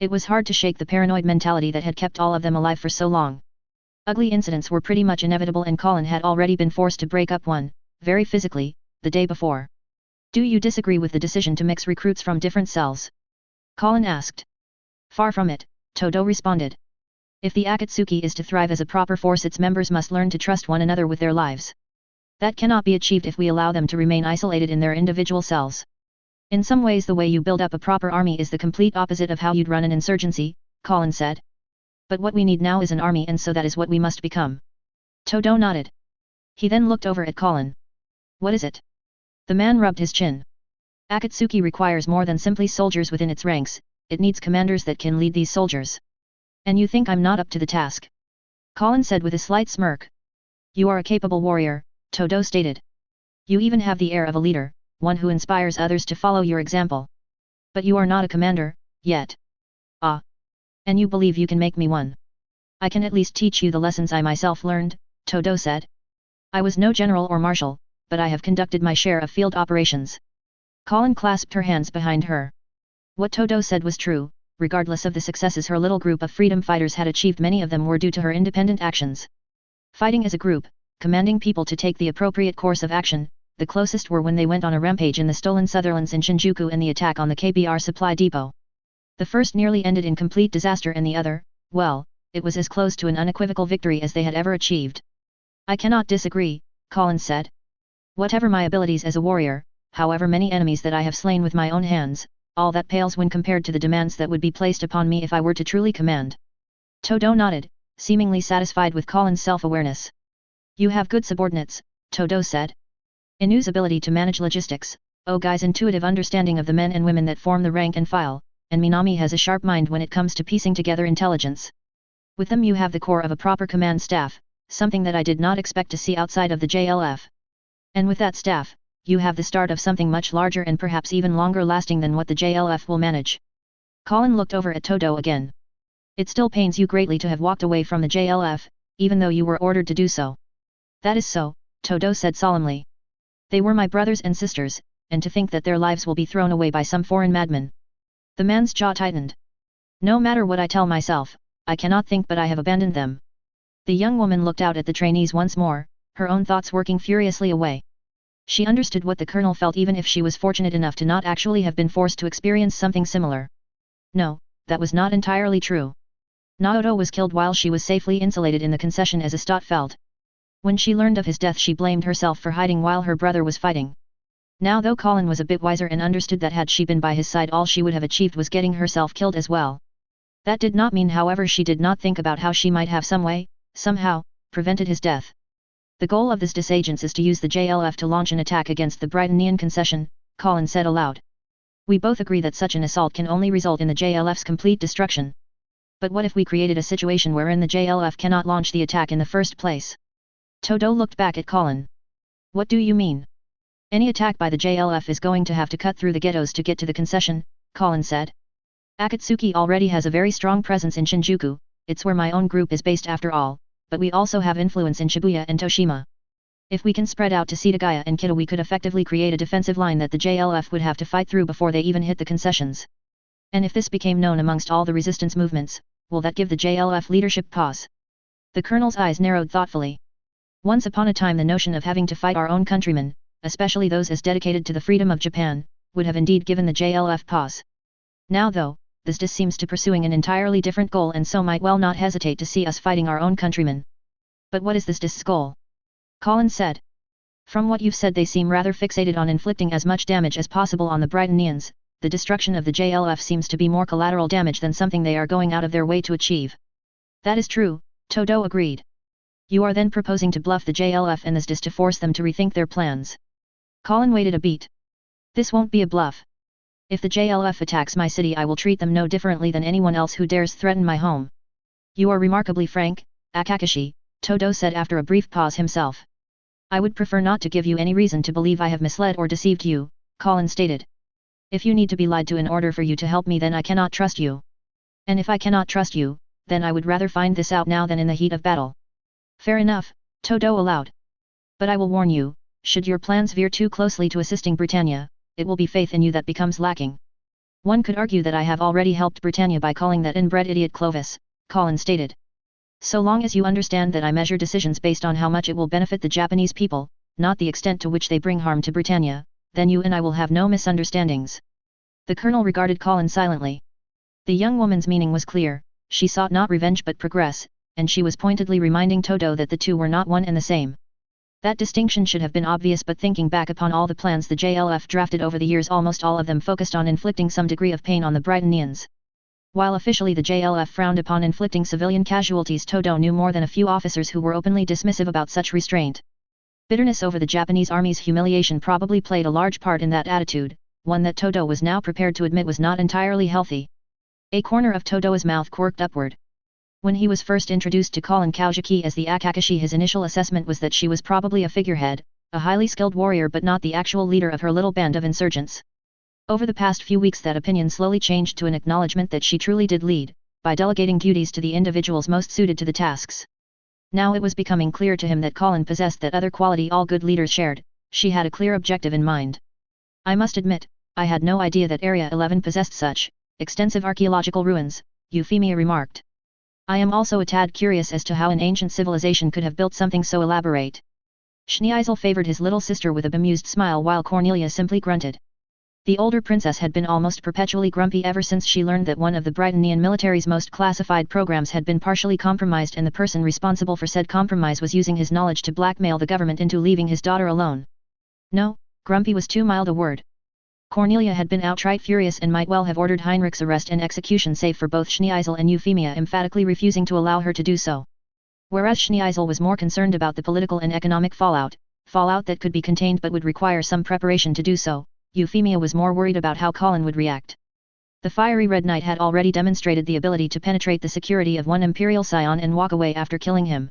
It was hard to shake the paranoid mentality that had kept all of them alive for so long. Ugly incidents were pretty much inevitable, and Colin had already been forced to break up one, very physically, the day before. "Do you disagree with the decision to mix recruits from different cells?" Colin asked. "Far from it," Todo responded. "If the Akatsuki is to thrive as a proper force, its members must learn to trust one another with their lives. That cannot be achieved if we allow them to remain isolated in their individual cells. In some ways the way you build up a proper army is the complete opposite of how you'd run an insurgency," Colin said. "But what we need now is an army, and so that is what we must become." Todo nodded. He then looked over at Colin. "What is it?" The man rubbed his chin. "Akatsuki requires more than simply soldiers within its ranks, it needs commanders that can lead these soldiers." "And you think I'm not up to the task?" Colin said with a slight smirk. "You are a capable warrior," Todo stated. "You even have the air of a leader, one who inspires others to follow your example. But you are not a commander, yet." "Ah. And you believe you can make me one?" "I can at least teach you the lessons I myself learned," Todo said. "I was no general or marshal, but I have conducted my share of field operations." Colin clasped her hands behind her. What Todo said was true. Regardless of the successes her little group of freedom fighters had achieved, many of them were due to her independent actions. Fighting as a group, commanding people to take the appropriate course of action, the closest were when they went on a rampage in the stolen Sutherlands in Shinjuku and the attack on the KBR supply depot. The first nearly ended in complete disaster, and the other, well, it was as close to an unequivocal victory as they had ever achieved. "I cannot disagree," Colin said. "Whatever my abilities as a warrior, however many enemies that I have slain with my own hands, all that pales when compared to the demands that would be placed upon me if I were to truly command." Todo nodded, seemingly satisfied with Colin's self-awareness. "You have good subordinates," Todo said. "Inu's ability to manage logistics, Ogai's intuitive understanding of the men and women that form the rank and file, and Minami has a sharp mind when it comes to piecing together intelligence. With them you have the core of a proper command staff, something that I did not expect to see outside of the JLF. And with that staff, you have the start of something much larger and perhaps even longer lasting than what the JLF will manage. Colin looked over at Todo again. It still pains you greatly to have walked away from the JLF, even though you were ordered to do so. That is so, Todo said solemnly. They were my brothers and sisters, and to think that their lives will be thrown away by some foreign madman. The man's jaw tightened. No matter what I tell myself, I cannot think but I have abandoned them. The young woman looked out at the trainees once more, her own thoughts working furiously away. She understood what the colonel felt even if she was fortunate enough to not actually have been forced to experience something similar. No, that was not entirely true. Naoto was killed while she was safely insulated in the concession as Estat felt. When she learned of his death she blamed herself for hiding while her brother was fighting. Now though Colin was a bit wiser and understood that had she been by his side all she would have achieved was getting herself killed as well. That did not mean however she did not think about how she might have some way, somehow, prevented his death. The goal of this disagents is to use the JLF to launch an attack against the Brightonian concession, Colin said aloud. We both agree that such an assault can only result in the JLF's complete destruction. But what if we created a situation wherein the JLF cannot launch the attack in the first place? Todo looked back at Colin. What do you mean? Any attack by the JLF is going to have to cut through the ghettos to get to the concession, Colin said. Akatsuki already has a very strong presence in Shinjuku, it's where my own group is based after all, but we also have influence in Shibuya and Toshima. If we can spread out to Setagaya and Kita we could effectively create a defensive line that the JLF would have to fight through before they even hit the concessions. And if this became known amongst all the resistance movements, will that give the JLF leadership pause? The colonel's eyes narrowed thoughtfully. Once upon a time the notion of having to fight our own countrymen, especially those as dedicated to the freedom of Japan, would have indeed given the JLF pause. Now though, this just seems to pursuing an entirely different goal and so might well not hesitate to see us fighting our own countrymen. But what is this DIS's goal? Colin said. From what you've said they seem rather fixated on inflicting as much damage as possible on the Brightonians. The destruction of the JLF seems to be more collateral damage than something they are going out of their way to achieve. That is true, Todo agreed. You are then proposing to bluff the JLF and this DIS to force them to rethink their plans. Colin waited a beat. This won't be a bluff. If the JLF attacks my city I will treat them no differently than anyone else who dares threaten my home. You are remarkably frank, Akakashi, Todo said after a brief pause himself. I would prefer not to give you any reason to believe I have misled or deceived you, Colin stated. If you need to be lied to in order for you to help me then I cannot trust you. And if I cannot trust you, then I would rather find this out now than in the heat of battle. Fair enough, Todo allowed. But I will warn you, should your plans veer too closely to assisting Britannia, it will be faith in you that becomes lacking. One could argue that I have already helped Britannia by calling that inbred idiot Clovis, Colin stated. So long as you understand that I measure decisions based on how much it will benefit the Japanese people, not the extent to which they bring harm to Britannia, then you and I will have no misunderstandings. The colonel regarded Colin silently. The young woman's meaning was clear, she sought not revenge but progress, and she was pointedly reminding Todo that the two were not one and the same. That distinction should have been obvious but thinking back upon all the plans the JLF drafted over the years almost all of them focused on inflicting some degree of pain on the Brightonians. While officially the JLF frowned upon inflicting civilian casualties Todo knew more than a few officers who were openly dismissive about such restraint. Bitterness over the Japanese army's humiliation probably played a large part in that attitude, one that Todo was now prepared to admit was not entirely healthy. A corner of Todo's mouth quirked upward. When he was first introduced to Colin Kaujiki as the Akakashi his initial assessment was that she was probably a figurehead, a highly skilled warrior but not the actual leader of her little band of insurgents. Over the past few weeks that opinion slowly changed to an acknowledgement that she truly did lead, by delegating duties to the individuals most suited to the tasks. Now it was becoming clear to him that Colin possessed that other quality all good leaders shared, she had a clear objective in mind. I must admit, I had no idea that Area 11 possessed such extensive archaeological ruins, Euphemia remarked. I am also a tad curious as to how an ancient civilization could have built something so elaborate. Schneeisel favored his little sister with a bemused smile while Cornelia simply grunted. The older princess had been almost perpetually grumpy ever since she learned that one of the Brightonian military's most classified programs had been partially compromised and the person responsible for said compromise was using his knowledge to blackmail the government into leaving his daughter alone. No, grumpy was too mild a word. Cornelia had been outright furious and might well have ordered Heinrich's arrest and execution save for both Schneeisel and Euphemia emphatically refusing to allow her to do so. Whereas Schneeisel was more concerned about the political and economic fallout that could be contained but would require some preparation to do so, Euphemia was more worried about how Colin would react. The fiery Red Knight had already demonstrated the ability to penetrate the security of one Imperial Scion and walk away after killing him.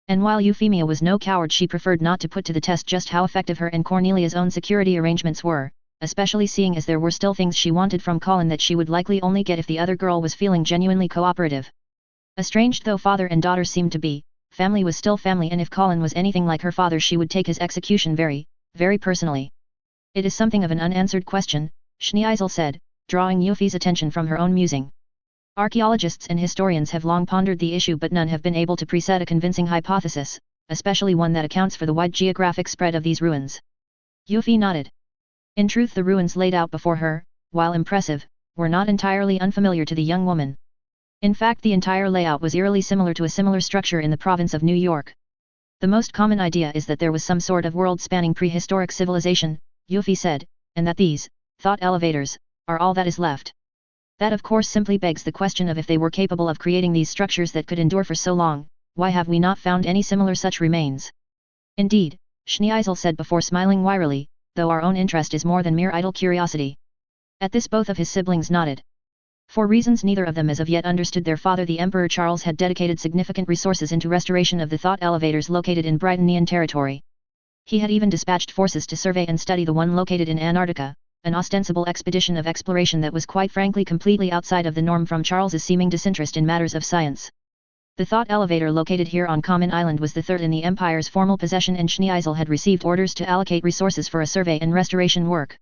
And while Euphemia was no coward, she preferred not to put to the test just how effective her and Cornelia's own security arrangements were, especially seeing as there were still things she wanted from Colin that she would likely only get if the other girl was feeling genuinely cooperative. Estranged though father and daughter seemed to be, family was still family, and if Colin was anything like her father, she would take his execution very, very personally. It is something of an unanswered question, Schneeisel said, drawing Euphy's attention from her own musing. Archaeologists and historians have long pondered the issue, but none have been able to preset a convincing hypothesis, especially one that accounts for the wide geographic spread of these ruins. Euphy nodded. In truth, the ruins laid out before her, while impressive, were not entirely unfamiliar to the young woman. In fact, the entire layout was eerily similar to a similar structure in the province of New York. The most common idea is that there was some sort of world-spanning prehistoric civilization, Euphy said, and that these, thought elevators, are all that is left. That of course simply begs the question of if they were capable of creating these structures that could endure for so long, why have we not found any similar such remains? Indeed, Schneeisel said before smiling wryly, though our own interest is more than mere idle curiosity. At this both of his siblings nodded. For reasons neither of them as of yet understood, their father the Emperor Charles had dedicated significant resources into restoration of the thought elevators located in Britannian territory. He had even dispatched forces to survey and study the one located in Antarctica, an ostensible expedition of exploration that was quite frankly completely outside of the norm from Charles's seeming disinterest in matters of science. The thought elevator located here on Common Island was the third in the Empire's formal possession, and Schneeisel had received orders to allocate resources for a survey and restoration work.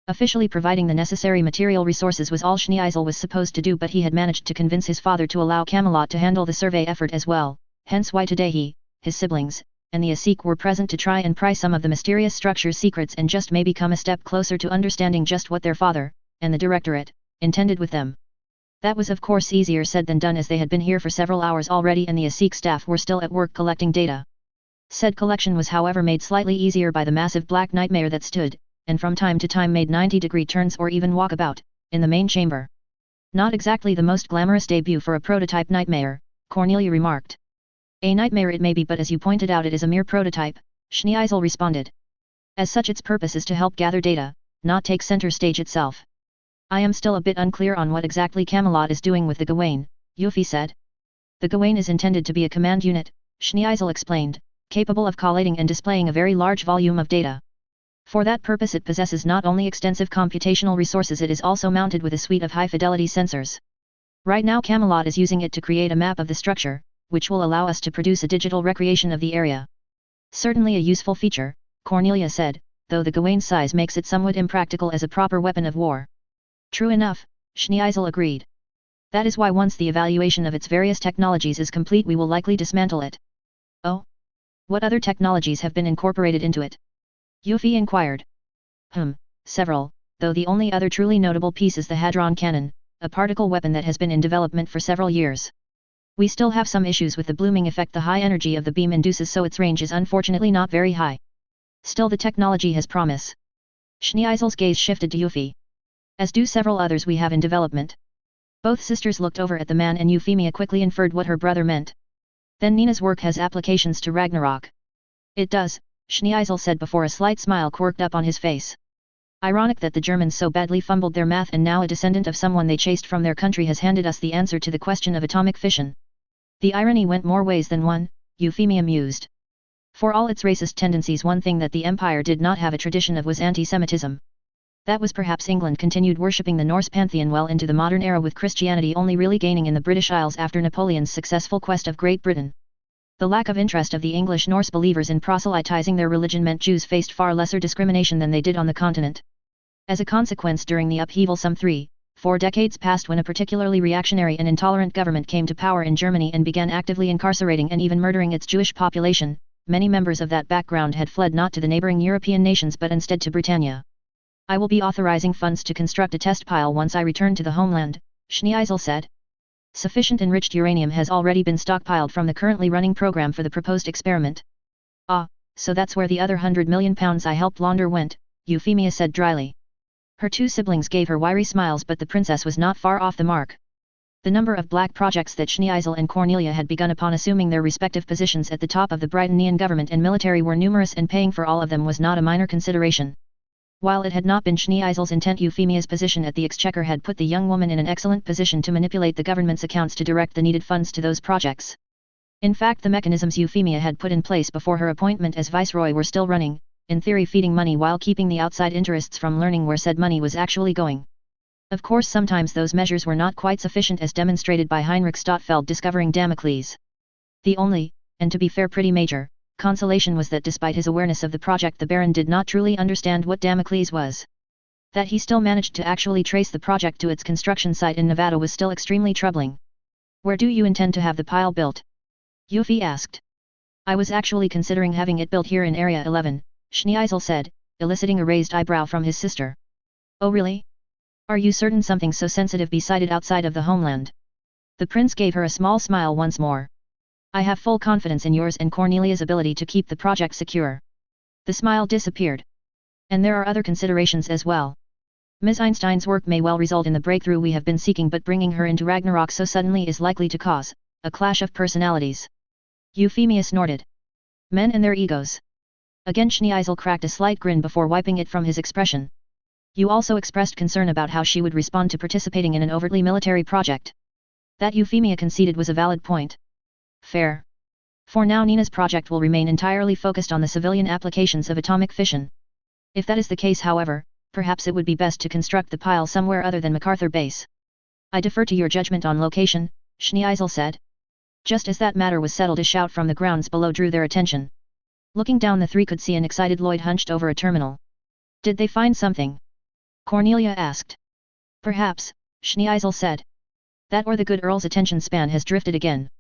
Officially providing the necessary material resources was all Schneeisel was supposed to do, but he had managed to convince his father to allow Camelot to handle the survey effort as well, hence why today he, his siblings, and the Asik were present to try and pry some of the mysterious structure's secrets and just maybe come a step closer to understanding just what their father, and the Directorate, intended with them. That was of course easier said than done, as they had been here for several hours already and the Asik staff were still at work collecting data. Said collection was however made slightly easier by the massive black nightmare that stood, and from time to time made 90-degree turns or even walkabout, in the main chamber. Not exactly the most glamorous debut for a prototype nightmare, Cornelia remarked. A nightmare it may be, but as you pointed out it is a mere prototype, Schneeisel responded. As such its purpose is to help gather data, not take center stage itself. I am still a bit unclear on what exactly Camelot is doing with the Gawain, Euphy said. The Gawain is intended to be a command unit, Schneeisel explained, capable of collating and displaying a very large volume of data. For that purpose it possesses not only extensive computational resources, it is also mounted with a suite of high-fidelity sensors. Right now Camelot is using it to create a map of the structure, which will allow us to produce a digital recreation of the area. Certainly a useful feature, Cornelia said, though the Gawain's size makes it somewhat impractical as a proper weapon of war. True enough, Schneeisel agreed. That is why once the evaluation of its various technologies is complete we will likely dismantle it. Oh? What other technologies have been incorporated into it? Euphy inquired. Several, though the only other truly notable piece is the hadron cannon, a particle weapon that has been in development for several years. We still have some issues with the blooming effect the high energy of the beam induces, so its range is unfortunately not very high. Still the technology has promise. Schneeisel's gaze shifted to Euphy. As do several others we have in development. Both sisters looked over at the man and Euphemia quickly inferred what her brother meant. Then Nina's work has applications to Ragnarok. It does, Schneeisel said before a slight smile quirked up on his face. Ironic that the Germans so badly fumbled their math and now a descendant of someone they chased from their country has handed us the answer to the question of atomic fission. The irony went more ways than one, Euphemia mused. For all its racist tendencies, one thing that the Empire did not have a tradition of was anti-Semitism. That was perhaps England continued worshipping the Norse pantheon well into the modern era, with Christianity only really gaining in the British Isles after Napoleon's successful quest of Great Britain. The lack of interest of the English Norse believers in proselytizing their religion meant Jews faced far lesser discrimination than they did on the continent. As a consequence, during the upheaval some 3-4 decades passed, when a particularly reactionary and intolerant government came to power in Germany and began actively incarcerating and even murdering its Jewish population, many members of that background had fled not to the neighboring European nations but instead to Britannia. I will be authorizing funds to construct a test pile once I return to the homeland, Schneeisel said. Sufficient enriched uranium has already been stockpiled from the currently running program for the proposed experiment. Ah, so that's where the other £100 million I helped launder went, Euphemia said dryly. Her two siblings gave her wiry smiles, but the princess was not far off the mark. The number of black projects that Schneeisel and Cornelia had begun upon assuming their respective positions at the top of the Britannian government and military were numerous, and paying for all of them was not a minor consideration. While it had not been Schneeisel's intent, Euphemia's position at the Exchequer had put the young woman in an excellent position to manipulate the government's accounts to direct the needed funds to those projects. In fact, the mechanisms Euphemia had put in place before her appointment as viceroy were still running, in theory feeding money while keeping the outside interests from learning where said money was actually going. Of course, sometimes those measures were not quite sufficient, as demonstrated by Heinrich Stottfeld discovering Damocles. The only, and to be fair pretty major, consolation was that despite his awareness of the project, the Baron did not truly understand what Damocles was. That he still managed to actually trace the project to its construction site in Nevada was still extremely troubling. "Where do you intend to have the pile built?" Euphy asked. "I was actually considering having it built here in Area 11, Schneeisel said, eliciting a raised eyebrow from his sister. "Oh really? Are you certain something so sensitive be sited outside of the homeland?" The prince gave her a small smile once more. "I have full confidence in yours and Cornelia's ability to keep the project secure." The smile disappeared. "And there are other considerations as well. Ms. Einstein's work may well result in the breakthrough we have been seeking, but bringing her into Ragnarok so suddenly is likely to cause a clash of personalities." Euphemia snorted. "Men and their egos." Again Schneeisel cracked a slight grin before wiping it from his expression. "You also expressed concern about how she would respond to participating in an overtly military project." That, Euphemia conceded, was a valid point. "Fair. For now Nina's project will remain entirely focused on the civilian applications of atomic fission. If that is the case, however, perhaps it would be best to construct the pile somewhere other than MacArthur Base." "I defer to your judgment on location," Schneeisel said. Just as that matter was settled, a shout from the grounds below drew their attention. Looking down, the three could see an excited Lloyd hunched over a terminal. "Did they find something?" Cornelia asked. "Perhaps," Schneeisel said. "That or the good Earl's attention span has drifted again."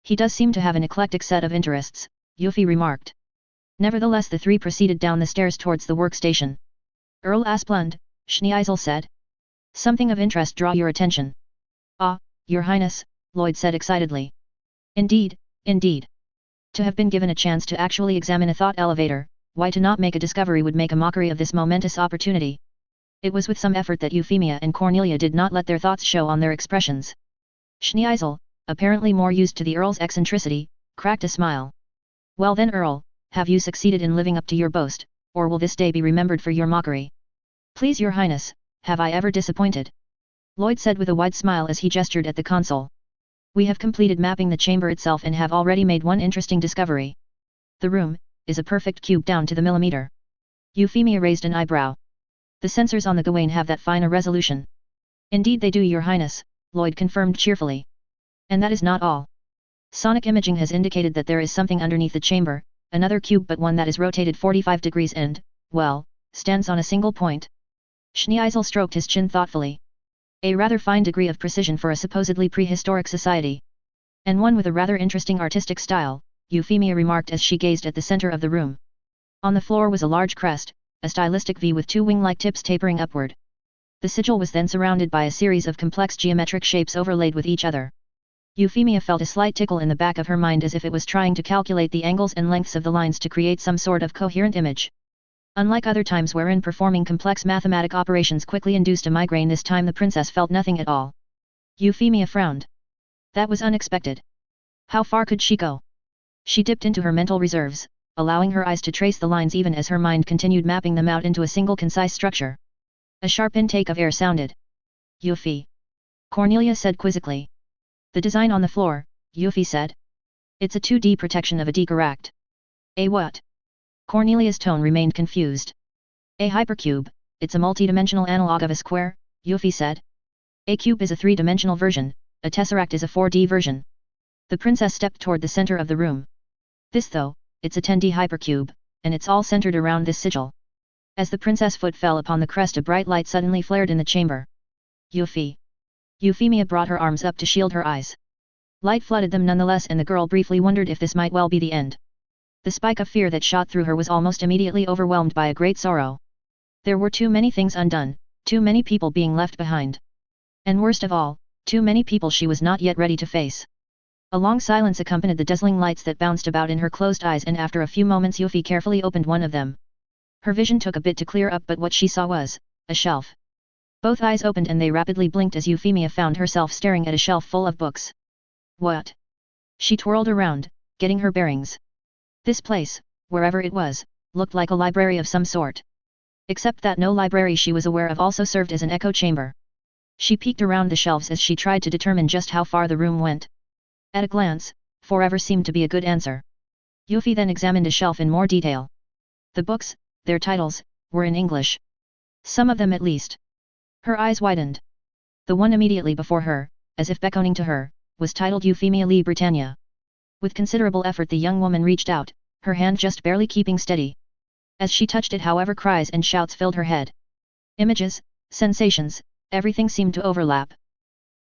"He does seem to have an eclectic set of interests," Euphy remarked. Nevertheless, the three proceeded down the stairs towards the workstation. "Earl Asplund," Schneeisel said. "Something of interest draw your attention." "Ah, Your Highness," Lloyd said excitedly. "Indeed, indeed. To have been given a chance to actually examine a thought elevator, why to not make a discovery would make a mockery of this momentous opportunity." It was with some effort that Euphemia and Cornelia did not let their thoughts show on their expressions. Schneeisel, apparently more used to the Earl's eccentricity, cracked a smile. "Well then, Earl, have you succeeded in living up to your boast, or will this day be remembered for your mockery?" "Please Your Highness, have I ever disappointed?" Lloyd said with a wide smile as he gestured at the console. "We have completed mapping the chamber itself and have already made one interesting discovery. The room is a perfect cube down to the millimeter." Euphemia raised an eyebrow. "The sensors on the Gawain have that fine a resolution?" "Indeed they do, Your Highness," Lloyd confirmed cheerfully. "And that is not all. Sonic imaging has indicated that there is something underneath the chamber, another cube, but one that is rotated 45 degrees and, well, stands on a single point." Schneeisel stroked his chin thoughtfully. "A rather fine degree of precision for a supposedly prehistoric society. And one with a rather interesting artistic style," Euphemia remarked as she gazed at the center of the room. On the floor was a large crest, a stylistic V with two wing-like tips tapering upward. The sigil was then surrounded by a series of complex geometric shapes overlaid with each other. Euphemia felt a slight tickle in the back of her mind, as if it was trying to calculate the angles and lengths of the lines to create some sort of coherent image. Unlike other times wherein performing complex mathematic operations quickly induced a migraine, this time the princess felt nothing at all. Euphemia frowned. That was unexpected. How far could she go? She dipped into her mental reserves, allowing her eyes to trace the lines even as her mind continued mapping them out into a single concise structure. A sharp intake of air sounded. "Euphy," Cornelia said quizzically. "The design on the floor," Euphy said. "It's a 2D protection of a D-Correct." "A what?" Cornelia's tone remained confused. "A hypercube, it's a multi-dimensional analog of a square," Euphy said. "A cube is a 3-dimensional version, a tesseract is a 4D version." The princess stepped toward the center of the room. "This though, it's a 10D hypercube, and it's all centered around this sigil." As the princess' foot fell upon the crest, a bright light suddenly flared in the chamber. "Euphy." Euphemia brought her arms up to shield her eyes. Light flooded them nonetheless, and the girl briefly wondered if this might well be the end. The spike of fear that shot through her was almost immediately overwhelmed by a great sorrow. There were too many things undone, too many people being left behind. And worst of all, too many people she was not yet ready to face. A long silence accompanied the dazzling lights that bounced about in her closed eyes, and after a few moments Euphy carefully opened one of them. Her vision took a bit to clear up, but what she saw was a shelf. Both eyes opened and they rapidly blinked as Euphemia found herself staring at a shelf full of books. What? She twirled around, getting her bearings. This place, wherever it was, looked like a library of some sort. Except that no library she was aware of also served as an echo chamber. She peeked around the shelves as she tried to determine just how far the room went. At a glance, forever seemed to be a good answer. Yuffie then examined a shelf in more detail. The books, their titles, were in English. Some of them at least. Her eyes widened. The one immediately before her, as if beckoning to her, was titled Euphemia Lee Britannia. With considerable effort the young woman reached out, her hand just barely keeping steady. As she touched it, however, cries and shouts filled her head. Images, sensations, everything seemed to overlap.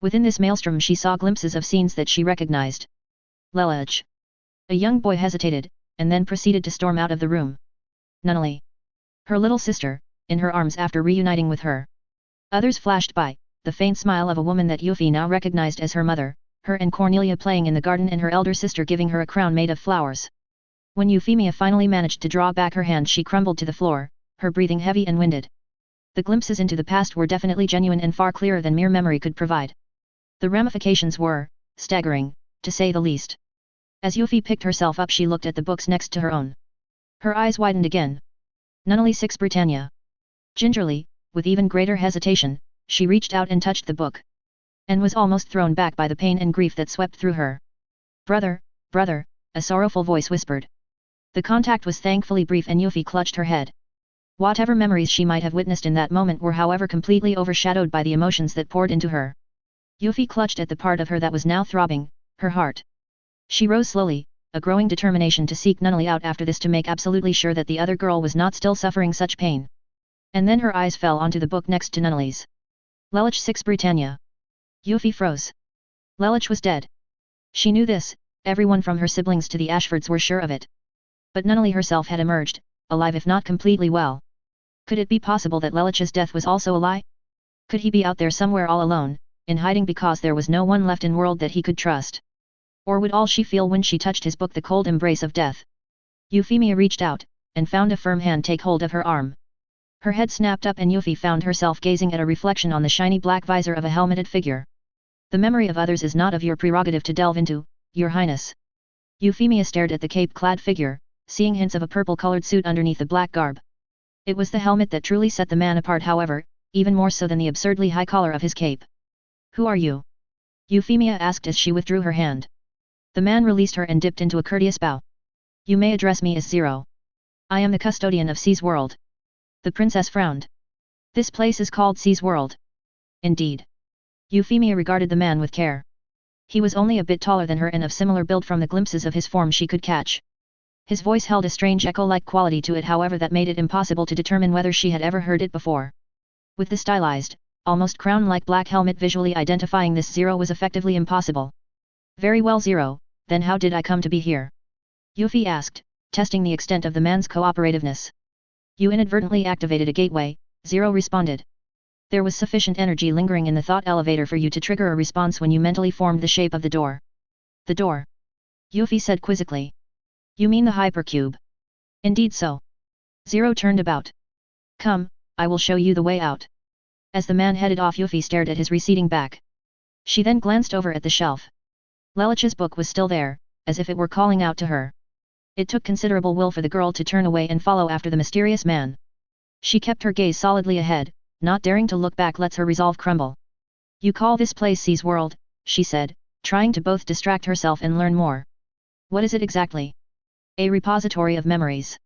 Within this maelstrom she saw glimpses of scenes that she recognized. Lelage. A young boy hesitated, and then proceeded to storm out of the room. Nunnally. Her little sister, in her arms after reuniting with her. Others flashed by, the faint smile of a woman that Yuffie now recognized as her mother, her and Cornelia playing in the garden and her elder sister giving her a crown made of flowers. When Euphemia finally managed to draw back her hand she crumbled to the floor, her breathing heavy and winded. The glimpses into the past were definitely genuine and far clearer than mere memory could provide. The ramifications were staggering, to say the least. As Yuffie picked herself up she looked at the books next to her own. Her eyes widened again. Nunnally 6 Britannia. Gingerly, with even greater hesitation, she reached out and touched the book. And was almost thrown back by the pain and grief that swept through her. Brother, brother, a sorrowful voice whispered. The contact was thankfully brief and Yuffie clutched her head. Whatever memories she might have witnessed in that moment were however completely overshadowed by the emotions that poured into her. Yuffie clutched at the part of her that was now throbbing, her heart. She rose slowly, a growing determination to seek Nunnally out after this to make absolutely sure that the other girl was not still suffering such pain. And then her eyes fell onto the book next to Nunnally's. Lelage 6 Britannia. Yuffie froze. Lelage was dead. She knew this, everyone from her siblings to the Ashfords were sure of it. But Nunnally herself had emerged, alive if not completely well. Could it be possible that Lelage's death was also a lie? Could he be out there somewhere all alone, in hiding because there was no one left in world that he could trust? Or would all she feel when she touched his book the cold embrace of death? Euphemia reached out, and found a firm hand take hold of her arm. Her head snapped up and Yuffie found herself gazing at a reflection on the shiny black visor of a helmeted figure. The memory of others is not of your prerogative to delve into, Your Highness. Euphemia stared at the cape-clad figure, seeing hints of a purple-colored suit underneath the black garb. It was the helmet that truly set the man apart, however, even more so than the absurdly high collar of his cape. Who are you? Euphemia asked as she withdrew her hand. The man released her and dipped into a courteous bow. You may address me as Zero. I am the custodian of C's world. The princess frowned. This place is called C's world. Indeed. Euphemia regarded the man with care. He was only a bit taller than her and of similar build from the glimpses of his form she could catch. His voice held a strange echo-like quality to it, however, that made it impossible to determine whether she had ever heard it before. With the stylized, almost crown-like black helmet, visually identifying this Zero was effectively impossible. Very well, Zero, then how did I come to be here? Yuffie asked, testing the extent of the man's cooperativeness. You inadvertently activated a gateway, Zero responded. There was sufficient energy lingering in the thought elevator for you to trigger a response when you mentally formed the shape of the door. The door? Yuffie said quizzically. You mean the hypercube? Indeed so. Zero turned about. Come, I will show you the way out. As the man headed off, Yuffie stared at his receding back. She then glanced over at the shelf. Lelage's book was still there, as if it were calling out to her. It took considerable will for the girl to turn away and follow after the mysterious man. She kept her gaze solidly ahead, not daring to look back lets her resolve crumble. You call this place C's world, she said, trying to both distract herself and learn more. What is it exactly? A repository of memories.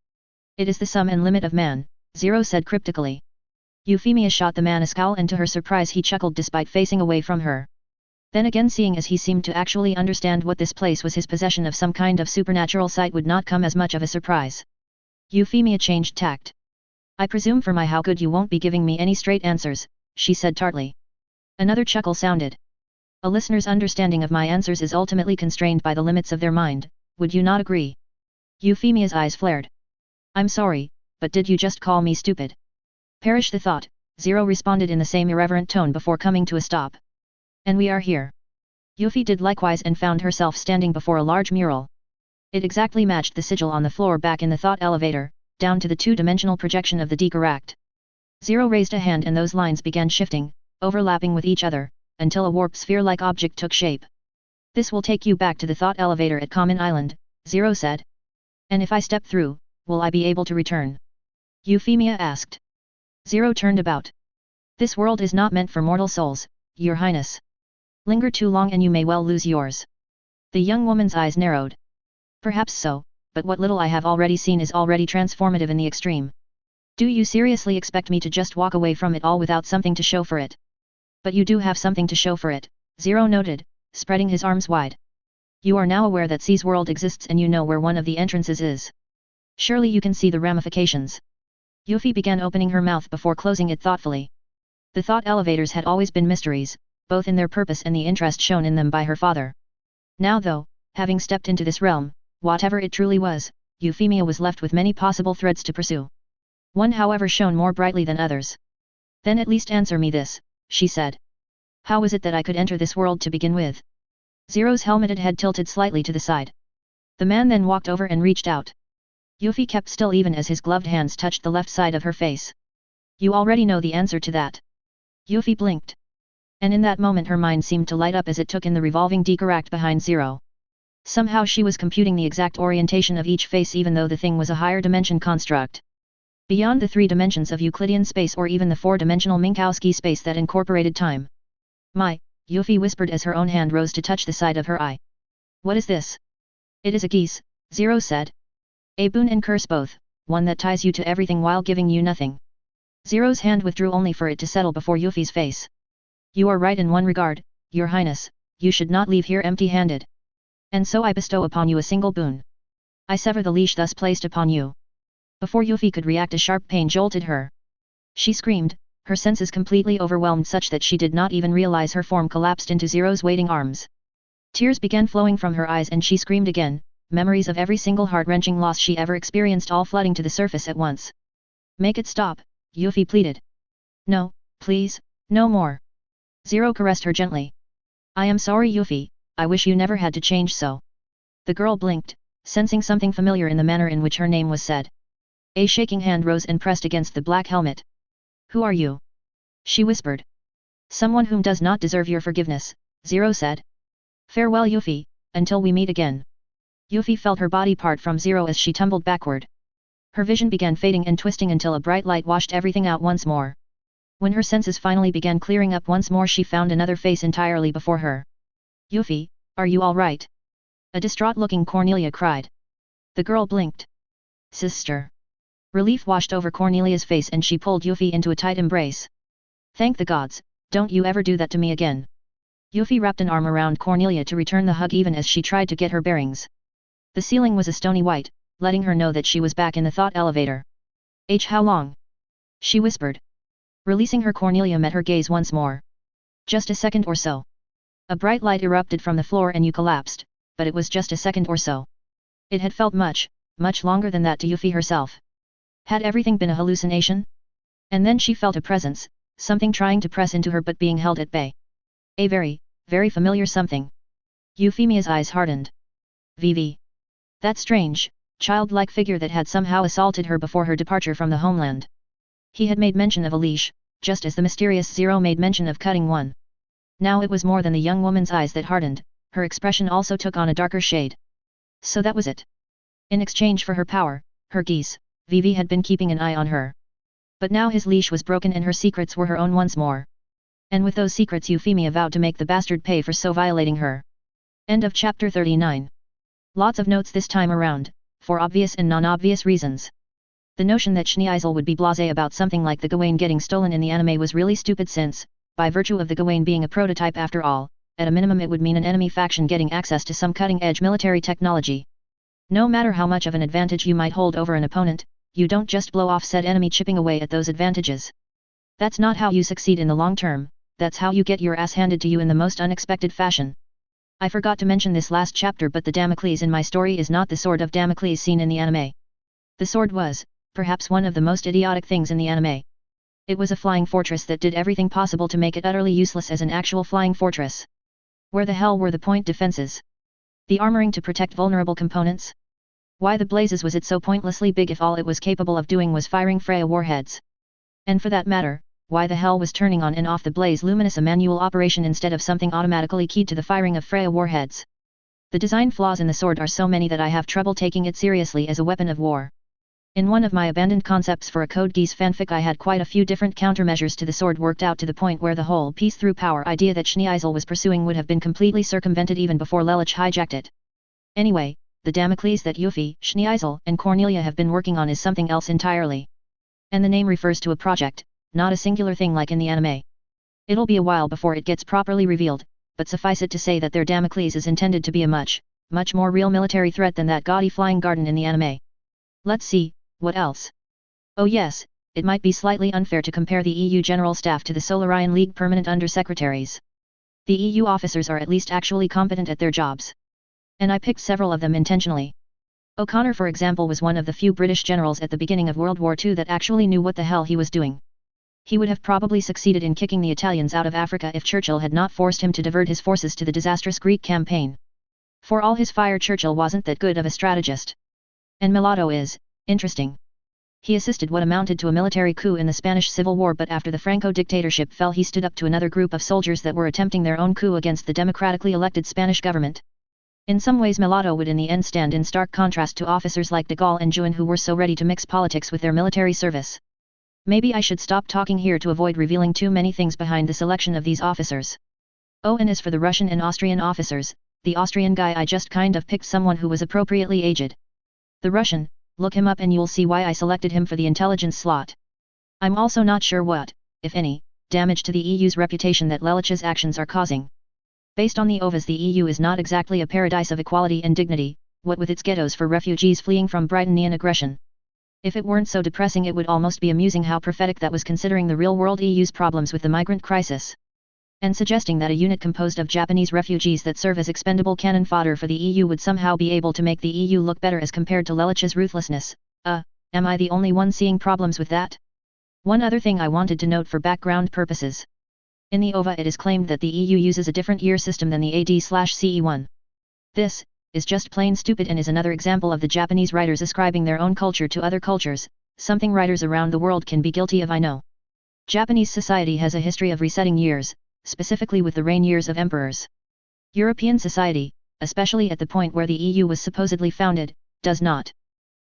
It is the sum and limit of man, Zero said cryptically. Euphemia shot the man a scowl and to her surprise he chuckled despite facing away from her. Then again, seeing as he seemed to actually understand what this place was, his possession of some kind of supernatural sight would not come as much of a surprise. Euphemia changed tact. I presume for my how good you won't be giving me any straight answers, she said tartly. Another chuckle sounded. A listener's understanding of my answers is ultimately constrained by the limits of their mind, would you not agree? Euphemia's eyes flared. I'm sorry, but did you just call me stupid? Perish the thought, Zero responded in the same irreverent tone before coming to a stop. And we are here. Yuffie did likewise and found herself standing before a large mural. It exactly matched the sigil on the floor back in the thought elevator, down to the two-dimensional projection of the Decaract. Zero raised a hand and those lines began shifting, overlapping with each other, until a warp sphere-like object took shape. This will take you back to the thought elevator at Common Island, Zero said. And if I step through, will I be able to return? Euphemia asked. Zero turned about. This world is not meant for mortal souls, your highness. Linger too long and you may well lose yours. The young woman's eyes narrowed. Perhaps so, but what little I have already seen is already transformative in the extreme. Do you seriously expect me to just walk away from it all without something to show for it? But you do have something to show for it, Zero noted, spreading his arms wide. You are now aware that C's world exists and you know where one of the entrances is. Surely you can see the ramifications. Yuffie began opening her mouth before closing it thoughtfully. The thought elevators had always been mysteries, both in their purpose and the interest shown in them by her father. Now though, having stepped into this realm, whatever it truly was, Euphemia was left with many possible threads to pursue. One however shone more brightly than others. Then at least answer me this, she said. How was it that I could enter this world to begin with? Zero's helmeted head tilted slightly to the side. The man then walked over and reached out. Yuffie kept still even as his gloved hands touched the left side of her face. You already know the answer to that. Yuffie blinked. And in that moment her mind seemed to light up as it took in the revolving Decaract behind Zero. Somehow she was computing the exact orientation of each face even though the thing was a higher dimension construct. Beyond the 3 dimensions of Euclidean space or even the 4-dimensional Minkowski space that incorporated time. My, Yuffie whispered as her own hand rose to touch the side of her eye. What is this? It is a Geass, Zero said. A boon and curse both, one that ties you to everything while giving you nothing. Zero's hand withdrew only for it to settle before Yuffie's face. You are right in one regard, your highness, you should not leave here empty-handed. And so I bestow upon you a single boon. I sever the leash thus placed upon you. Before Yuffie could react a sharp pain jolted her. She screamed, her senses completely overwhelmed such that she did not even realize her form collapsed into Zero's waiting arms. Tears began flowing from her eyes and she screamed again, memories of every single heart-wrenching loss she ever experienced all flooding to the surface at once. Make it stop, Yuffie pleaded. No, please, no more. Zero caressed her gently. I am sorry Yuffie, I wish you never had to change so. The girl blinked, sensing something familiar in the manner in which her name was said. A shaking hand rose and pressed against the black helmet. Who are you? She whispered. Someone whom does not deserve your forgiveness, Zero said. Farewell Yuffie, until we meet again. Yuffie felt her body part from Zero as she tumbled backward. Her vision began fading and twisting until a bright light washed everything out once more. When her senses finally began clearing up once more she found another face entirely before her. Yuffie, are you all right? A distraught-looking Cornelia cried. The girl blinked. Sister. Relief washed over Cornelia's face and she pulled Yuffie into a tight embrace. Thank the gods, don't you ever do that to me again. Yuffie wrapped an arm around Cornelia to return the hug even as she tried to get her bearings. The ceiling was a stony white, letting her know that she was back in the thought elevator. How long? She whispered. Releasing her Cornelia met her gaze once more. Just a second or so. A bright light erupted from the floor and you collapsed, but it was just a second or so. It had felt much, much longer than that to Yuffie herself. Had everything been a hallucination? And then she felt a presence, something trying to press into her but being held at bay. A very, very familiar something. Euphemia's eyes hardened. Vivi. That strange, childlike figure that had somehow assaulted her before her departure from the homeland. He had made mention of a leash, just as the mysterious Zero made mention of cutting one. Now it was more than the young woman's eyes that hardened, her expression also took on a darker shade. So that was it. In exchange for her power, her Geass, Vivi had been keeping an eye on her. But now his leash was broken and her secrets were her own once more. And with those secrets Euphemia vowed to make the bastard pay for so violating her. End of chapter 39. Lots of notes this time around, for obvious and non-obvious reasons. The notion that Schneeisel would be blasé about something like the Gawain getting stolen in the anime was really stupid since, by virtue of the Gawain being a prototype after all, at a minimum it would mean an enemy faction getting access to some cutting-edge military technology. No matter how much of an advantage you might hold over an opponent, you don't just blow off said enemy chipping away at those advantages. That's not how you succeed in the long term, that's how you get your ass handed to you in the most unexpected fashion. I forgot to mention this last chapter but the Damocles in my story is not the sword of Damocles seen in the anime. The sword was, perhaps one of the most idiotic things in the anime. It was a flying fortress that did everything possible to make it utterly useless as an actual flying fortress. Where the hell were the point defenses? The armoring to protect vulnerable components? Why the blazes was it so pointlessly big if all it was capable of doing was firing Freya warheads? And for that matter, why the hell was turning on and off the blaze luminous a manual operation instead of something automatically keyed to the firing of Freya warheads? The design flaws in the sword are so many that I have trouble taking it seriously as a weapon of war. In one of my abandoned concepts for a Code Geass fanfic, I had quite a few different countermeasures to the sword worked out to the point where the whole peace through power idea that Schneeisel was pursuing would have been completely circumvented even before Lelich hijacked it. Anyway, the Damocles that Yuffie, Schneeisel, and Cornelia have been working on is something else entirely. And the name refers to a project, not a singular thing like in the anime. It'll be a while before it gets properly revealed, but suffice it to say that their Damocles is intended to be a much more real military threat than that gaudy flying garden in the anime. Let's see, what else? Oh yes, it might be slightly unfair to compare the EU General Staff to the Solarian League Permanent Undersecretaries. The EU officers are at least actually competent at their jobs. And I picked several of them intentionally. O'Connor, for example, was one of the few British generals at the beginning of World War II that actually knew what the hell he was doing. He would have probably succeeded in kicking the Italians out of Africa if Churchill had not forced him to divert his forces to the disastrous Greek campaign. For all his fire, Churchill wasn't that good of a strategist. And Mulatto is interesting. He assisted what amounted to a military coup in the Spanish Civil War, but after the Franco dictatorship fell, he stood up to another group of soldiers that were attempting their own coup against the democratically elected Spanish government. In some ways, Mulatto would in the end stand in stark contrast to officers like de Gaulle and Juin, who were so ready to mix politics with their military service. Maybe I should stop talking here to avoid revealing too many things behind the selection of these officers. Oh, and as for the Russian and Austrian officers, the Austrian guy, I just kind of picked someone who was appropriately aged. The Russian, look him up and you'll see why I selected him for the intelligence slot. I'm also not sure what, if any, damage to the EU's reputation that Lelich's actions are causing. Based on the OVAs, the EU is not exactly a paradise of equality and dignity, what with its ghettos for refugees fleeing from Britannian aggression. If it weren't so depressing, it would almost be amusing how prophetic that was, considering the real-world EU's problems with the migrant crisis. And suggesting that a unit composed of Japanese refugees that serve as expendable cannon fodder for the EU would somehow be able to make the EU look better as compared to Lelich's ruthlessness. Am I the only one seeing problems with that? One other thing I wanted to note for background purposes. In the OVA, it is claimed that the EU uses a different year system than the AD/CE1. This is just plain stupid and is another example of the Japanese writers ascribing their own culture to other cultures, something writers around the world can be guilty of, I know. Japanese society has a history of resetting years, specifically with the reign years of emperors. European society, especially at the point where the EU was supposedly founded, does not.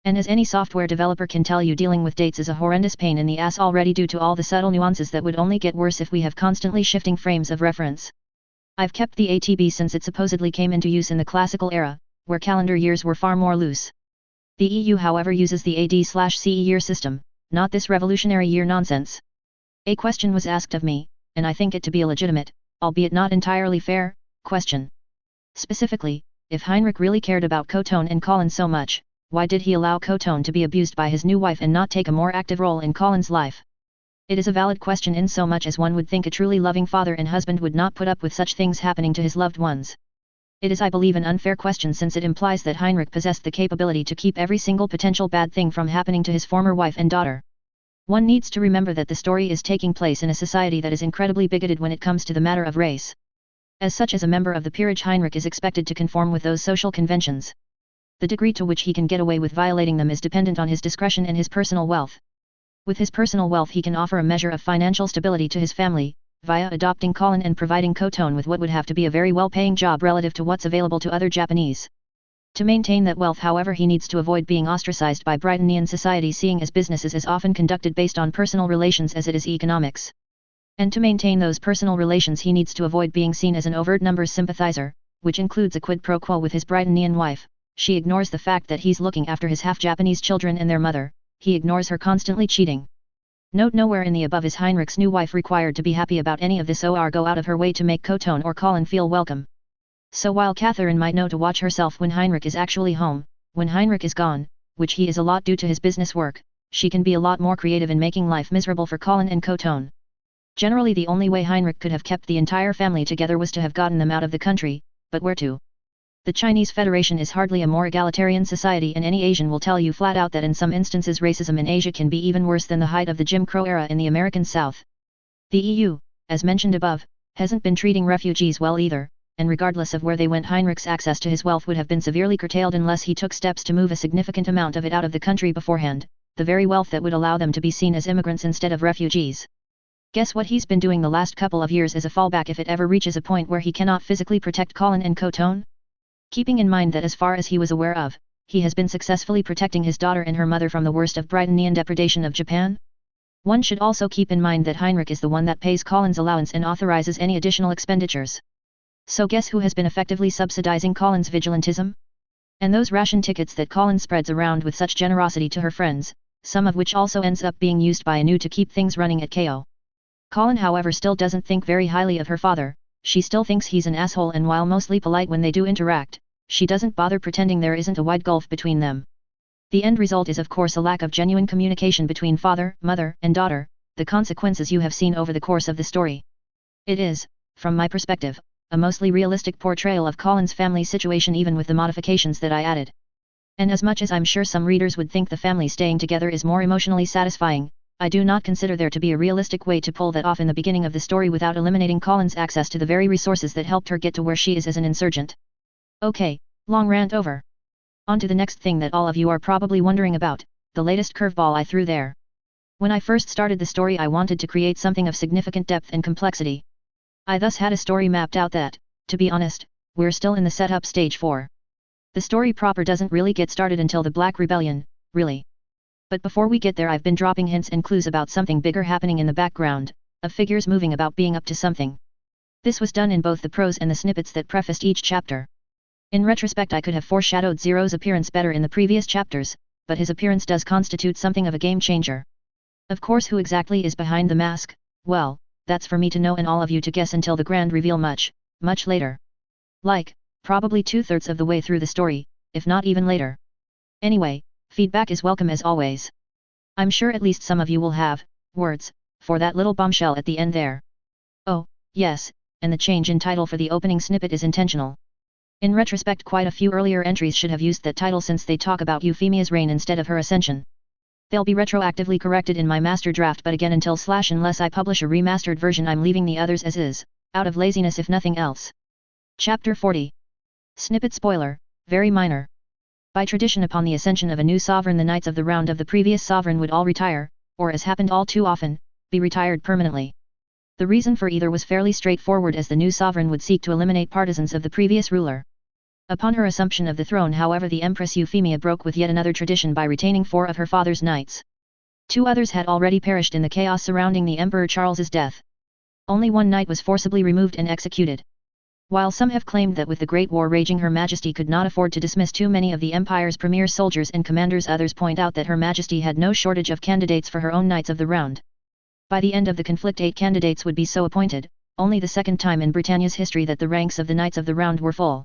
And as any software developer can tell you, dealing with dates is a horrendous pain in the ass already, due to all the subtle nuances that would only get worse if we have constantly shifting frames of reference. I've kept the ATB since it supposedly came into use in the classical era, where calendar years were far more loose. The EU, however, uses the AD/CE year system, not this revolutionary year nonsense. A question was asked of me, and I think it to be a legitimate, albeit not entirely fair, question. Specifically, if Heinrich really cared about Khotone and Colin so much, why did he allow Khotone to be abused by his new wife and not take a more active role in Colin's life? It is a valid question in so much as one would think a truly loving father and husband would not put up with such things happening to his loved ones. It is, I believe, an unfair question, since it implies that Heinrich possessed the capability to keep every single potential bad thing from happening to his former wife and daughter. One needs to remember that the story is taking place in a society that is incredibly bigoted when it comes to the matter of race. As such, as a member of the peerage, Heinrich is expected to conform with those social conventions. The degree to which he can get away with violating them is dependent on his discretion and his personal wealth. With his personal wealth, he can offer a measure of financial stability to his family, via adopting Colin and providing Khotone with what would have to be a very well-paying job relative to what's available to other Japanese. To maintain that wealth, however, he needs to avoid being ostracized by Britannian society, seeing as business is as often conducted based on personal relations as it is economics. And to maintain those personal relations, he needs to avoid being seen as an overt numbers sympathizer, which includes a quid pro quo with his Britannian wife. She ignores the fact that he's looking after his half-Japanese children and their mother. He ignores her constantly cheating. Note nowhere in the above is Heinrich's new wife required to be happy about any of this or go out of her way to make Khotone or Colin feel welcome. So while Catherine might know to watch herself when Heinrich is actually home, when Heinrich is gone, which he is a lot due to his business work, she can be a lot more creative in making life miserable for Colin and Khotone. Generally, the only way Heinrich could have kept the entire family together was to have gotten them out of the country, but where to? The Chinese Federation is hardly a more egalitarian society, and any Asian will tell you flat out that in some instances racism in Asia can be even worse than the height of the Jim Crow era in the American South. The EU, as mentioned above, hasn't been treating refugees well either, and regardless of where they went, Heinrich's access to his wealth would have been severely curtailed unless he took steps to move a significant amount of it out of the country beforehand, the very wealth that would allow them to be seen as immigrants instead of refugees. Guess what he's been doing the last couple of years as a fallback if it ever reaches a point where he cannot physically protect Colin and Khotone? Keeping in mind that as far as he was aware of, he has been successfully protecting his daughter and her mother from the worst of Britannian depredation of Japan? One should also keep in mind that Heinrich is the one that pays Colin's allowance and authorizes any additional expenditures. So guess who has been effectively subsidizing Colin's vigilantism? And those ration tickets that Colin spreads around with such generosity to her friends, some of which also ends up being used by Anu to keep things running at KO. Colin however still doesn't think very highly of her father, she still thinks he's an asshole, and while mostly polite when they do interact, she doesn't bother pretending there isn't a wide gulf between them. The end result is of course a lack of genuine communication between father, mother, and daughter, the consequences you have seen over the course of the story. It is, from my perspective, a mostly realistic portrayal of Colin's family situation even with the modifications that I added. And as much as I'm sure some readers would think the family staying together is more emotionally satisfying, I do not consider there to be a realistic way to pull that off in the beginning of the story without eliminating Colin's access to the very resources that helped her get to where she is as an insurgent. Okay, long rant over. On to the next thing that all of you are probably wondering about, the latest curveball I threw there. When I first started the story I wanted to create something of significant depth and complexity. I thus had a story mapped out that, to be honest, we're still in the setup stage for. The story proper doesn't really get started until the Black Rebellion, really. But before we get there I've been dropping hints and clues about something bigger happening in the background, of figures moving about being up to something. This was done in both the prose and the snippets that prefaced each chapter. In retrospect I could have foreshadowed Zero's appearance better in the previous chapters, but his appearance does constitute something of a game changer. Of course who exactly is behind the mask, well, that's for me to know and all of you to guess until the grand reveal much later. Like, probably 2/3 of the way through the story, if not even later. Anyway, feedback is welcome as always. I'm sure at least some of you will have words for that little bombshell at the end there. Oh, yes, and the change in title for the opening snippet is intentional. In retrospect quite a few earlier entries should have used that title since they talk about Euphemia's reign instead of her ascension. They'll be retroactively corrected in my master draft, but again unless I publish a remastered version I'm leaving the others as is, out of laziness if nothing else. Chapter 40. Snippet spoiler, very minor. By tradition upon the ascension of a new sovereign the knights of the round of the previous sovereign would all retire, or as happened all too often, be retired permanently. The reason for either was fairly straightforward, as the new sovereign would seek to eliminate partisans of the previous ruler. Upon her assumption of the throne however the Empress Euphemia broke with yet another tradition by retaining 4 of her father's knights. 2 others had already perished in the chaos surrounding the Emperor Charles's death. Only 1 knight was forcibly removed and executed. While some have claimed that with the Great War raging Her Majesty could not afford to dismiss too many of the Empire's premier soldiers and commanders, others point out that Her Majesty had no shortage of candidates for her own Knights of the Round. By the end of the conflict 8 candidates would be so appointed, only the second time in Britannia's history that the ranks of the Knights of the Round were full.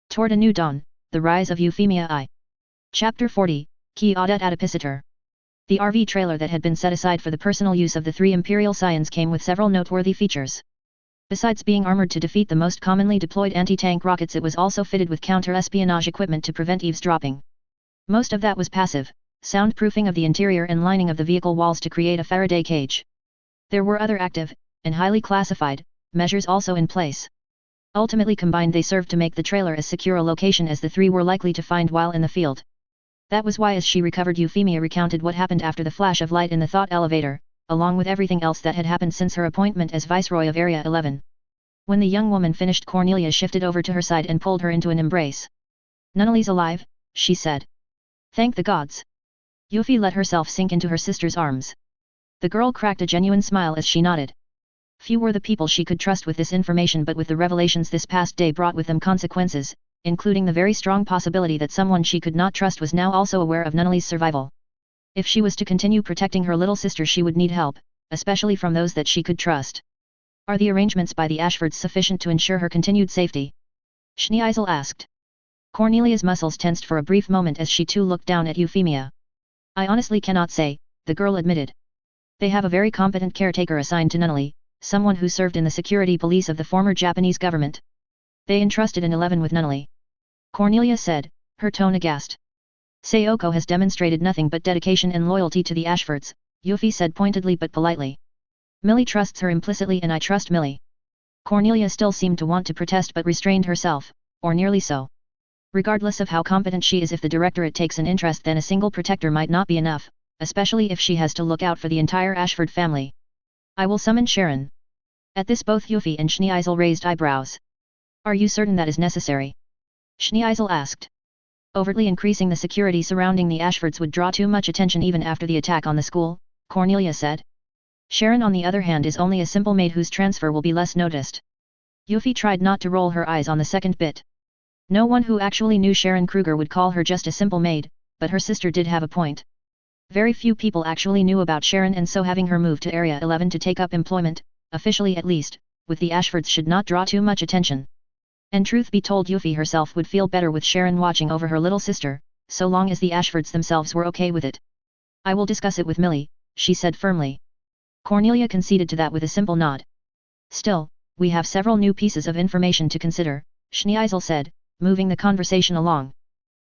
Toward a New Dawn, The Rise of Euphemia I. Chapter 40, Qui Audet Adipicitor. The RV trailer that had been set aside for the personal use of the 3 Imperial Scions came with several noteworthy features. Besides being armored to defeat the most commonly deployed anti-tank rockets, it was also fitted with counter-espionage equipment to prevent eavesdropping. Most of that was passive, soundproofing of the interior and lining of the vehicle walls to create a Faraday cage. There were other active, and highly classified, measures also in place. Ultimately combined they served to make the trailer as secure a location as the 3 were likely to find while in the field. That was why as she recovered Euphemia recounted what happened after the flash of light in the thought elevator, along with everything else that had happened since her appointment as Viceroy of Area 11. When the young woman finished, Cornelia shifted over to her side and pulled her into an embrace. "Nunnally's alive," she said. "Thank the gods." Euphy let herself sink into her sister's arms. The girl cracked a genuine smile as she nodded. Few were the people she could trust with this information, but with the revelations this past day brought with them consequences, including the very strong possibility that someone she could not trust was now also aware of Nunnally's survival. If she was to continue protecting her little sister she would need help, especially from those that she could trust. "Are the arrangements by the Ashfords sufficient to ensure her continued safety?" Schneeisel asked. Cornelia's muscles tensed for a brief moment as she too looked down at Euphemia. "I honestly cannot say," the girl admitted. "They have a very competent caretaker assigned to Nunnally, someone who served in the security police of the former Japanese government. They entrusted an 11 with Nunnally," Cornelia said, her tone aghast. "Sayoko has demonstrated nothing but dedication and loyalty to the Ashfords," Euphy said pointedly but politely. "Millie trusts her implicitly and I trust Millie." Cornelia still seemed to want to protest but restrained herself, or nearly so. Regardless of how competent she is, if the Directorate takes an interest then a single protector might not be enough, especially if she has to look out for the entire Ashford family. "I will summon Sharon." At this both Euphy and Schneeisel raised eyebrows. "Are you certain that is necessary?" Schneeisel asked. Overtly increasing the security surrounding the Ashfords would draw too much attention even after the attack on the school, Cornelia said. Sharon on the other hand is only a simple maid whose transfer will be less noticed. Yuffie tried not to roll her eyes on the second bit. No one who actually knew Sharon Kruger would call her just a simple maid, but her sister did have a point. Very few people actually knew about Sharon, and so having her move to Area 11 to take up employment, officially at least, with the Ashfords should not draw too much attention. And truth be told, Yuffie herself would feel better with Sharon watching over her little sister, so long as the Ashfords themselves were okay with it. I will discuss it with Millie, she said firmly. Cornelia conceded to that with a simple nod. Still, we have several new pieces of information to consider, Schneisel said, moving the conversation along.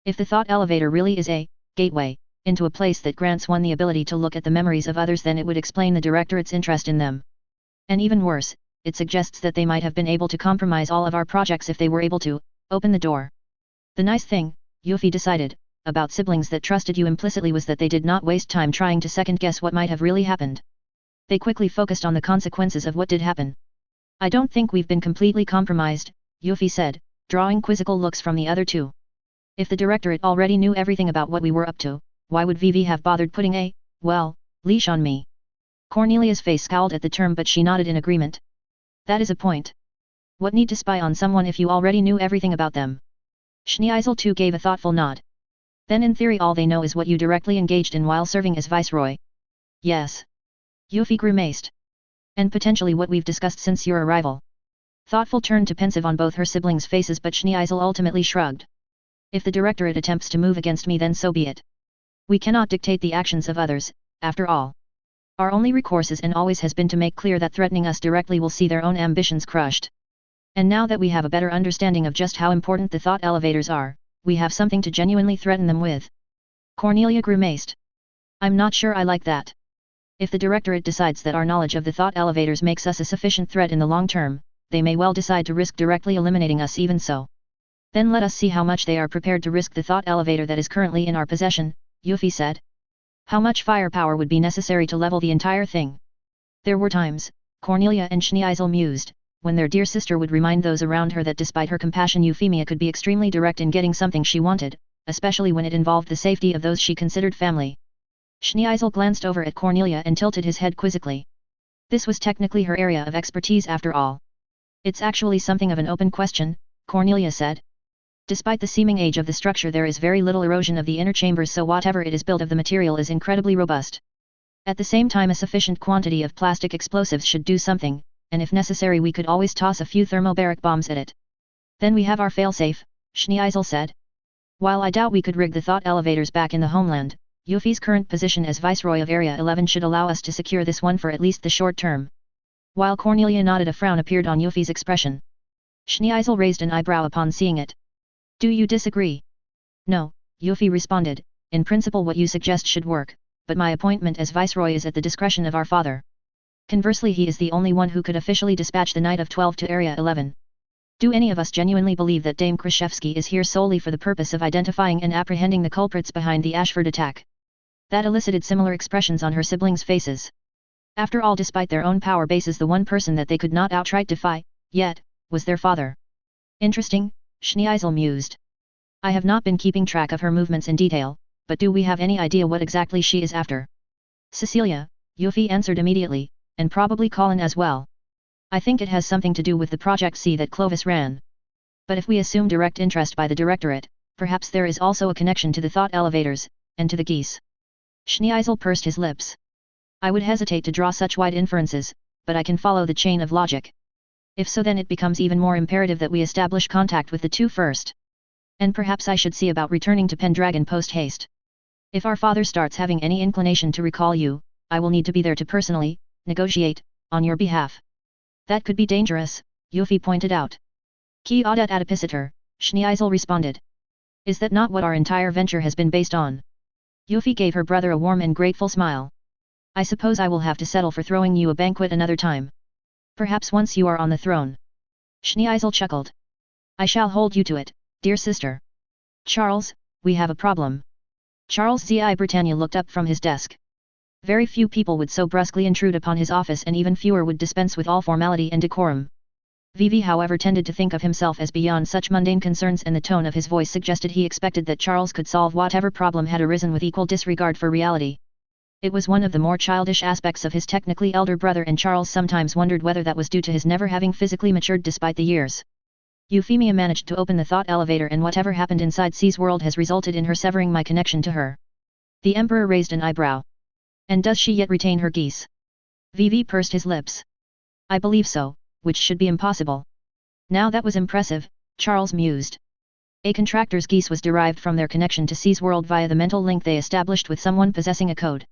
If the thought elevator really is a gateway into a place that grants one the ability to look at the memories of others, then it would explain the Directorate's interest in them. And even worse, it suggests that they might have been able to compromise all of our projects if they were able to open the door. The nice thing, Yuffie decided, about siblings that trusted you implicitly was that they did not waste time trying to second-guess what might have really happened. They quickly focused on the consequences of what did happen. I don't think we've been completely compromised, Yuffie said, drawing quizzical looks from the other two. If the Directorate already knew everything about what we were up to, why would VV have bothered putting a, leash on me? Cornelia's face scowled at the term, but she nodded in agreement. That is a point. What need to spy on someone if you already knew everything about them? Schneisel too gave a thoughtful nod. Then in theory all they know is what you directly engaged in while serving as Viceroy. Yes. Yuffie grimaced. And potentially what we've discussed since your arrival. Thoughtful turned to pensive on both her siblings' faces, but Schneisel ultimately shrugged. If the Directorate attempts to move against me, then so be it. We cannot dictate the actions of others, after all. Our only recourse is and always has been to make clear that threatening us directly will see their own ambitions crushed. And now that we have a better understanding of just how important the thought elevators are, we have something to genuinely threaten them with. Cornelia grimaced. I'm not sure I like that. If the Directorate decides that our knowledge of the thought elevators makes us a sufficient threat in the long term, they may well decide to risk directly eliminating us even so. Then let us see how much they are prepared to risk the thought elevator that is currently in our possession, Yuffie said. How much firepower would be necessary to level the entire thing? There were times, Cornelia and Schneisel mused, when their dear sister would remind those around her that despite her compassion Euphemia could be extremely direct in getting something she wanted, especially when it involved the safety of those she considered family. Schneisel glanced over at Cornelia and tilted his head quizzically. This was technically her area of expertise after all. It's actually something of an open question, Cornelia said. Despite the seeming age of the structure, there is very little erosion of the inner chambers, so whatever it is built of, the material is incredibly robust. At the same time, a sufficient quantity of plastic explosives should do something, and if necessary we could always toss a few thermobaric bombs at it. Then we have our failsafe, Schneisel said. While I doubt we could rig the thought elevators back in the homeland, Yuffie's current position as Viceroy of Area 11 should allow us to secure this one for at least the short term. While Cornelia nodded, a frown appeared on Yuffie's expression. Schneisel raised an eyebrow upon seeing it. Do you disagree? No, Yuffie responded, in principle what you suggest should work, but my appointment as Viceroy is at the discretion of our father. Conversely, he is the only one who could officially dispatch the Knight of 12 to Area 11. Do any of us genuinely believe that Dame Krashevsky is here solely for the purpose of identifying and apprehending the culprits behind the Ashford attack? That elicited similar expressions on her siblings' faces. After all, despite their own power bases, the one person that they could not outright defy, yet, was their father. Interesting, Schneisel mused. I have not been keeping track of her movements in detail, but do we have any idea what exactly she is after? Cecilia, Yuffie answered immediately, and probably Colin as well. I think it has something to do with the Project C that Clovis ran. But if we assume direct interest by the Directorate, perhaps there is also a connection to the thought elevators, and to the Geass. Schneisel pursed his lips. I would hesitate to draw such wide inferences, but I can follow the chain of logic. If so, then it becomes even more imperative that we establish contact with the two first. And perhaps I should see about returning to Pendragon post-haste. If our father starts having any inclination to recall you, I will need to be there to personally negotiate on your behalf. That could be dangerous, Yuffie pointed out. Qui audet adipicitor, Schneisel responded. Is that not what our entire venture has been based on? Yuffie gave her brother a warm and grateful smile. I suppose I will have to settle for throwing you a banquet another time. Perhaps once you are on the throne. Schneisel chuckled. I shall hold you to it, dear sister. Charles, we have a problem. Charles Z.I. Britannia looked up from his desk. Very few people would so brusquely intrude upon his office, and even fewer would dispense with all formality and decorum. VV however tended to think of himself as beyond such mundane concerns, and the tone of his voice suggested he expected that Charles could solve whatever problem had arisen with equal disregard for reality. It was one of the more childish aspects of his technically elder brother, and Charles sometimes wondered whether that was due to his never having physically matured despite the years. Euphemia managed to open the thought elevator, and whatever happened inside C's world has resulted in her severing my connection to her. The Emperor raised an eyebrow. And does she yet retain her Geass? VV pursed his lips. I believe so, which should be impossible. Now that was impressive, Charles mused. A contractor's Geass was derived from their connection to C's world via the mental link they established with someone possessing a code.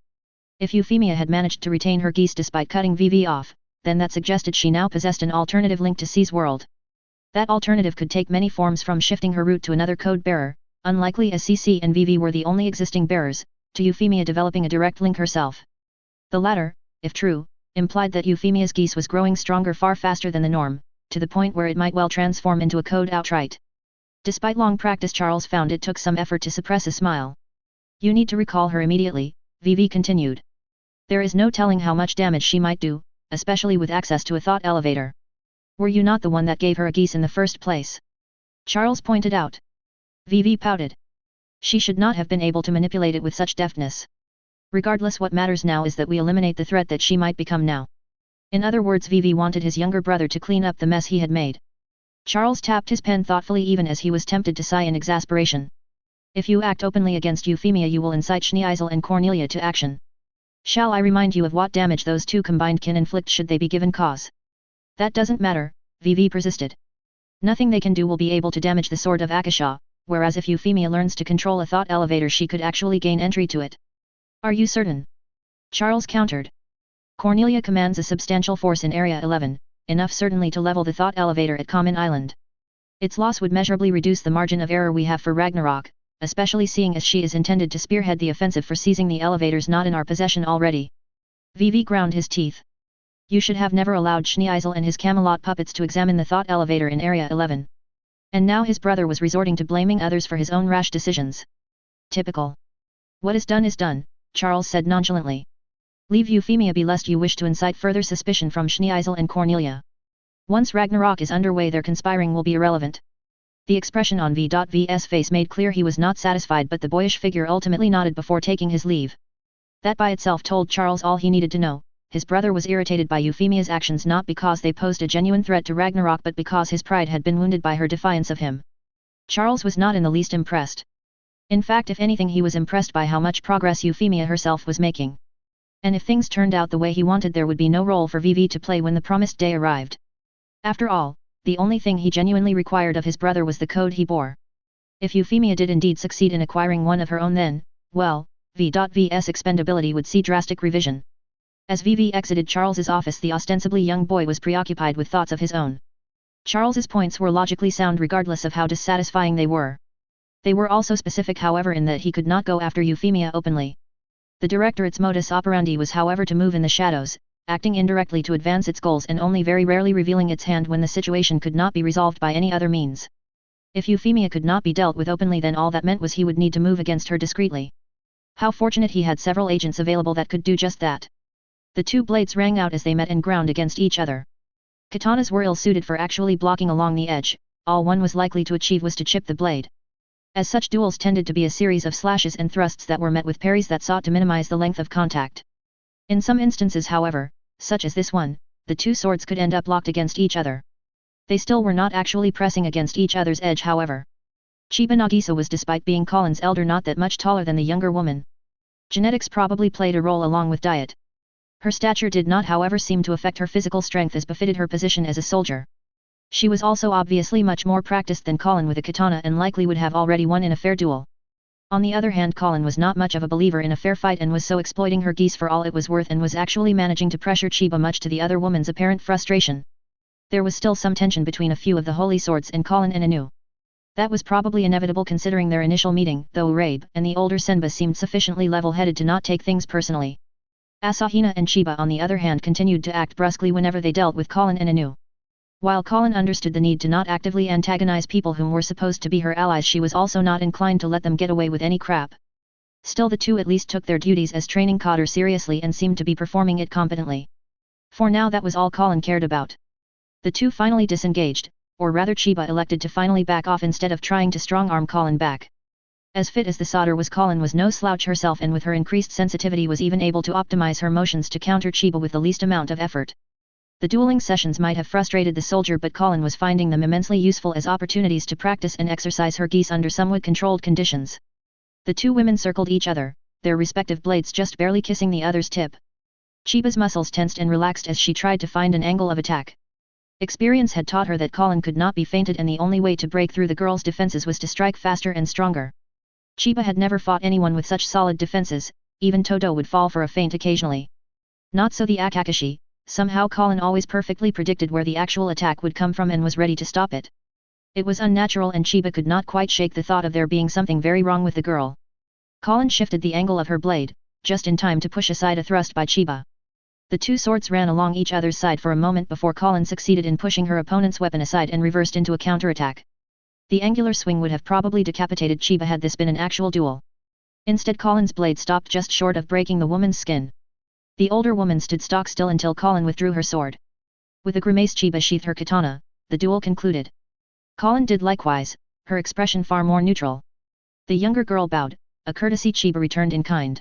If Euphemia had managed to retain her Geass despite cutting VV off, then that suggested she now possessed an alternative link to C's world. That alternative could take many forms, from shifting her route to another code bearer, unlikely as CC and VV were the only existing bearers, to Euphemia developing a direct link herself. The latter, if true, implied that Euphemia's Geass was growing stronger far faster than the norm, to the point where it might well transform into a code outright. Despite long practice, Charles found it took some effort to suppress a smile. You need to recall her immediately, VV continued. There is no telling how much damage she might do, especially with access to a thought elevator. Were you not the one that gave her a Geass in the first place? Charles pointed out. VV pouted. She should not have been able to manipulate it with such deftness. Regardless, what matters now is that we eliminate the threat that she might become now. In other words, VV wanted his younger brother to clean up the mess he had made. Charles tapped his pen thoughtfully, even as he was tempted to sigh in exasperation. If you act openly against Euphemia, you will incite Schneeisel and Cornelia to action. Shall I remind you of what damage those two combined can inflict should they be given cause? That doesn't matter, VV persisted. Nothing they can do will be able to damage the Sword of Akasha, whereas if Euphemia learns to control a thought elevator, she could actually gain entry to it. Are you certain? Charles countered. Cornelia commands a substantial force in Area 11, enough certainly to level the thought elevator at Common Island. Its loss would measurably reduce the margin of error we have for Ragnarok, especially seeing as she is intended to spearhead the offensive for seizing the elevators not in our possession already. VV ground his teeth. You should have never allowed Schneeisel and his Camelot puppets to examine the thought elevator in Area 11. And now his brother was resorting to blaming others for his own rash decisions. Typical. What is done, Charles said nonchalantly. Leave Euphemia be lest you wish to incite further suspicion from Schneeisel and Cornelia. Once Ragnarok is underway, their conspiring will be irrelevant. The expression on V.V's face made clear he was not satisfied, but the boyish figure ultimately nodded before taking his leave. That by itself told Charles all he needed to know. His brother was irritated by Euphemia's actions not because they posed a genuine threat to Ragnarok, but because his pride had been wounded by her defiance of him. Charles was not in the least impressed. In fact, if anything, he was impressed by how much progress Euphemia herself was making. And if things turned out the way he wanted, there would be no role for VV to play when the promised day arrived. After all, the only thing he genuinely required of his brother was the code he bore. If Euphemia did indeed succeed in acquiring one of her own, then, well, V.V's expendability would see drastic revision. As VV exited Charles's office, the ostensibly young boy was preoccupied with thoughts of his own. Charles's points were logically sound regardless of how dissatisfying they were. They were also specific, however, in that he could not go after Euphemia openly. The Directorate's modus operandi was, however, to move in the shadows, acting indirectly to advance its goals and only very rarely revealing its hand when the situation could not be resolved by any other means. If Euphemia could not be dealt with openly, then all that meant was he would need to move against her discreetly. How fortunate he had several agents available that could do just that. The two blades rang out as they met and ground against each other. Katanas were ill-suited for actually blocking along the edge, all one was likely to achieve was to chip the blade. As such, duels tended to be a series of slashes and thrusts that were met with parries that sought to minimize the length of contact. In some instances, however, such as this one, the two swords could end up locked against each other. They still were not actually pressing against each other's edge, however. Chiba Nagisa was, despite being Colin's elder, not that much taller than the younger woman. Genetics probably played a role along with diet. Her stature did not, however, seem to affect her physical strength as befitted her position as a soldier. She was also obviously much more practiced than Colin with a katana and likely would have already won in a fair duel. On the other hand, Colin was not much of a believer in a fair fight and was so exploiting her Geass for all it was worth, and was actually managing to pressure Chiba much to the other woman's apparent frustration. There was still some tension between a few of the holy swords and Colin and Anu. That was probably inevitable considering their initial meeting, though Urabe and the older Senba seemed sufficiently level-headed to not take things personally. Asahina and Chiba, on the other hand, continued to act brusquely whenever they dealt with Colin and Anu. While Colin understood the need to not actively antagonize people whom were supposed to be her allies, she was also not inclined to let them get away with any crap. Still, the two at least took their duties as training cadre seriously and seemed to be performing it competently. For now, that was all Colin cared about. The two finally disengaged, or rather Chiba elected to finally back off instead of trying to strong-arm Colin back. As fit as the solder was, Colin was no slouch herself, and with her increased sensitivity was even able to optimize her motions to counter Chiba with the least amount of effort. The dueling sessions might have frustrated the soldier, but Colin was finding them immensely useful as opportunities to practice and exercise her Geass under somewhat controlled conditions. The two women circled each other, their respective blades just barely kissing the other's tip. Chiba's muscles tensed and relaxed as she tried to find an angle of attack. Experience had taught her that Colin could not be feinted, and the only way to break through the girl's defenses was to strike faster and stronger. Chiba had never fought anyone with such solid defenses, even Todo would fall for a feint occasionally. Not so the Akakashi. Somehow Colin always perfectly predicted where the actual attack would come from and was ready to stop it. It was unnatural, and Chiba could not quite shake the thought of there being something very wrong with the girl. Colin shifted the angle of her blade, just in time to push aside a thrust by Chiba. The two swords ran along each other's side for a moment before Colin succeeded in pushing her opponent's weapon aside and reversed into a counterattack. The angular swing would have probably decapitated Chiba had this been an actual duel. Instead, Colin's blade stopped just short of breaking the woman's skin. The older woman stood stock still until Colin withdrew her sword. With a grimace, Chiba sheathed her katana. The duel concluded. Colin did likewise, her expression far more neutral. The younger girl bowed, a courtesy Chiba returned in kind.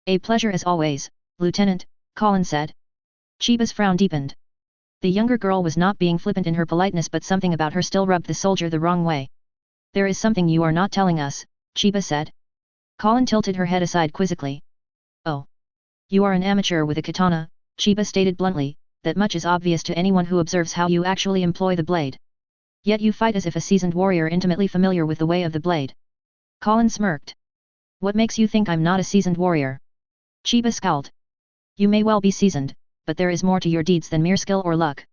"A pleasure as always, Lieutenant," Colin said. Chiba's frown deepened. The younger girl was not being flippant in her politeness, but something about her still rubbed the soldier the wrong way. "There is something you are not telling us," Chiba said. Colin tilted her head aside quizzically. "Oh. You are an amateur with a katana," Chiba stated bluntly. "That much is obvious to anyone who observes how you actually employ the blade. Yet you fight as if a seasoned warrior intimately familiar with the way of the blade." Colin smirked. "What makes you think I'm not a seasoned warrior?" Chiba scowled. "You may well be seasoned, but there is more to your deeds than mere skill or luck.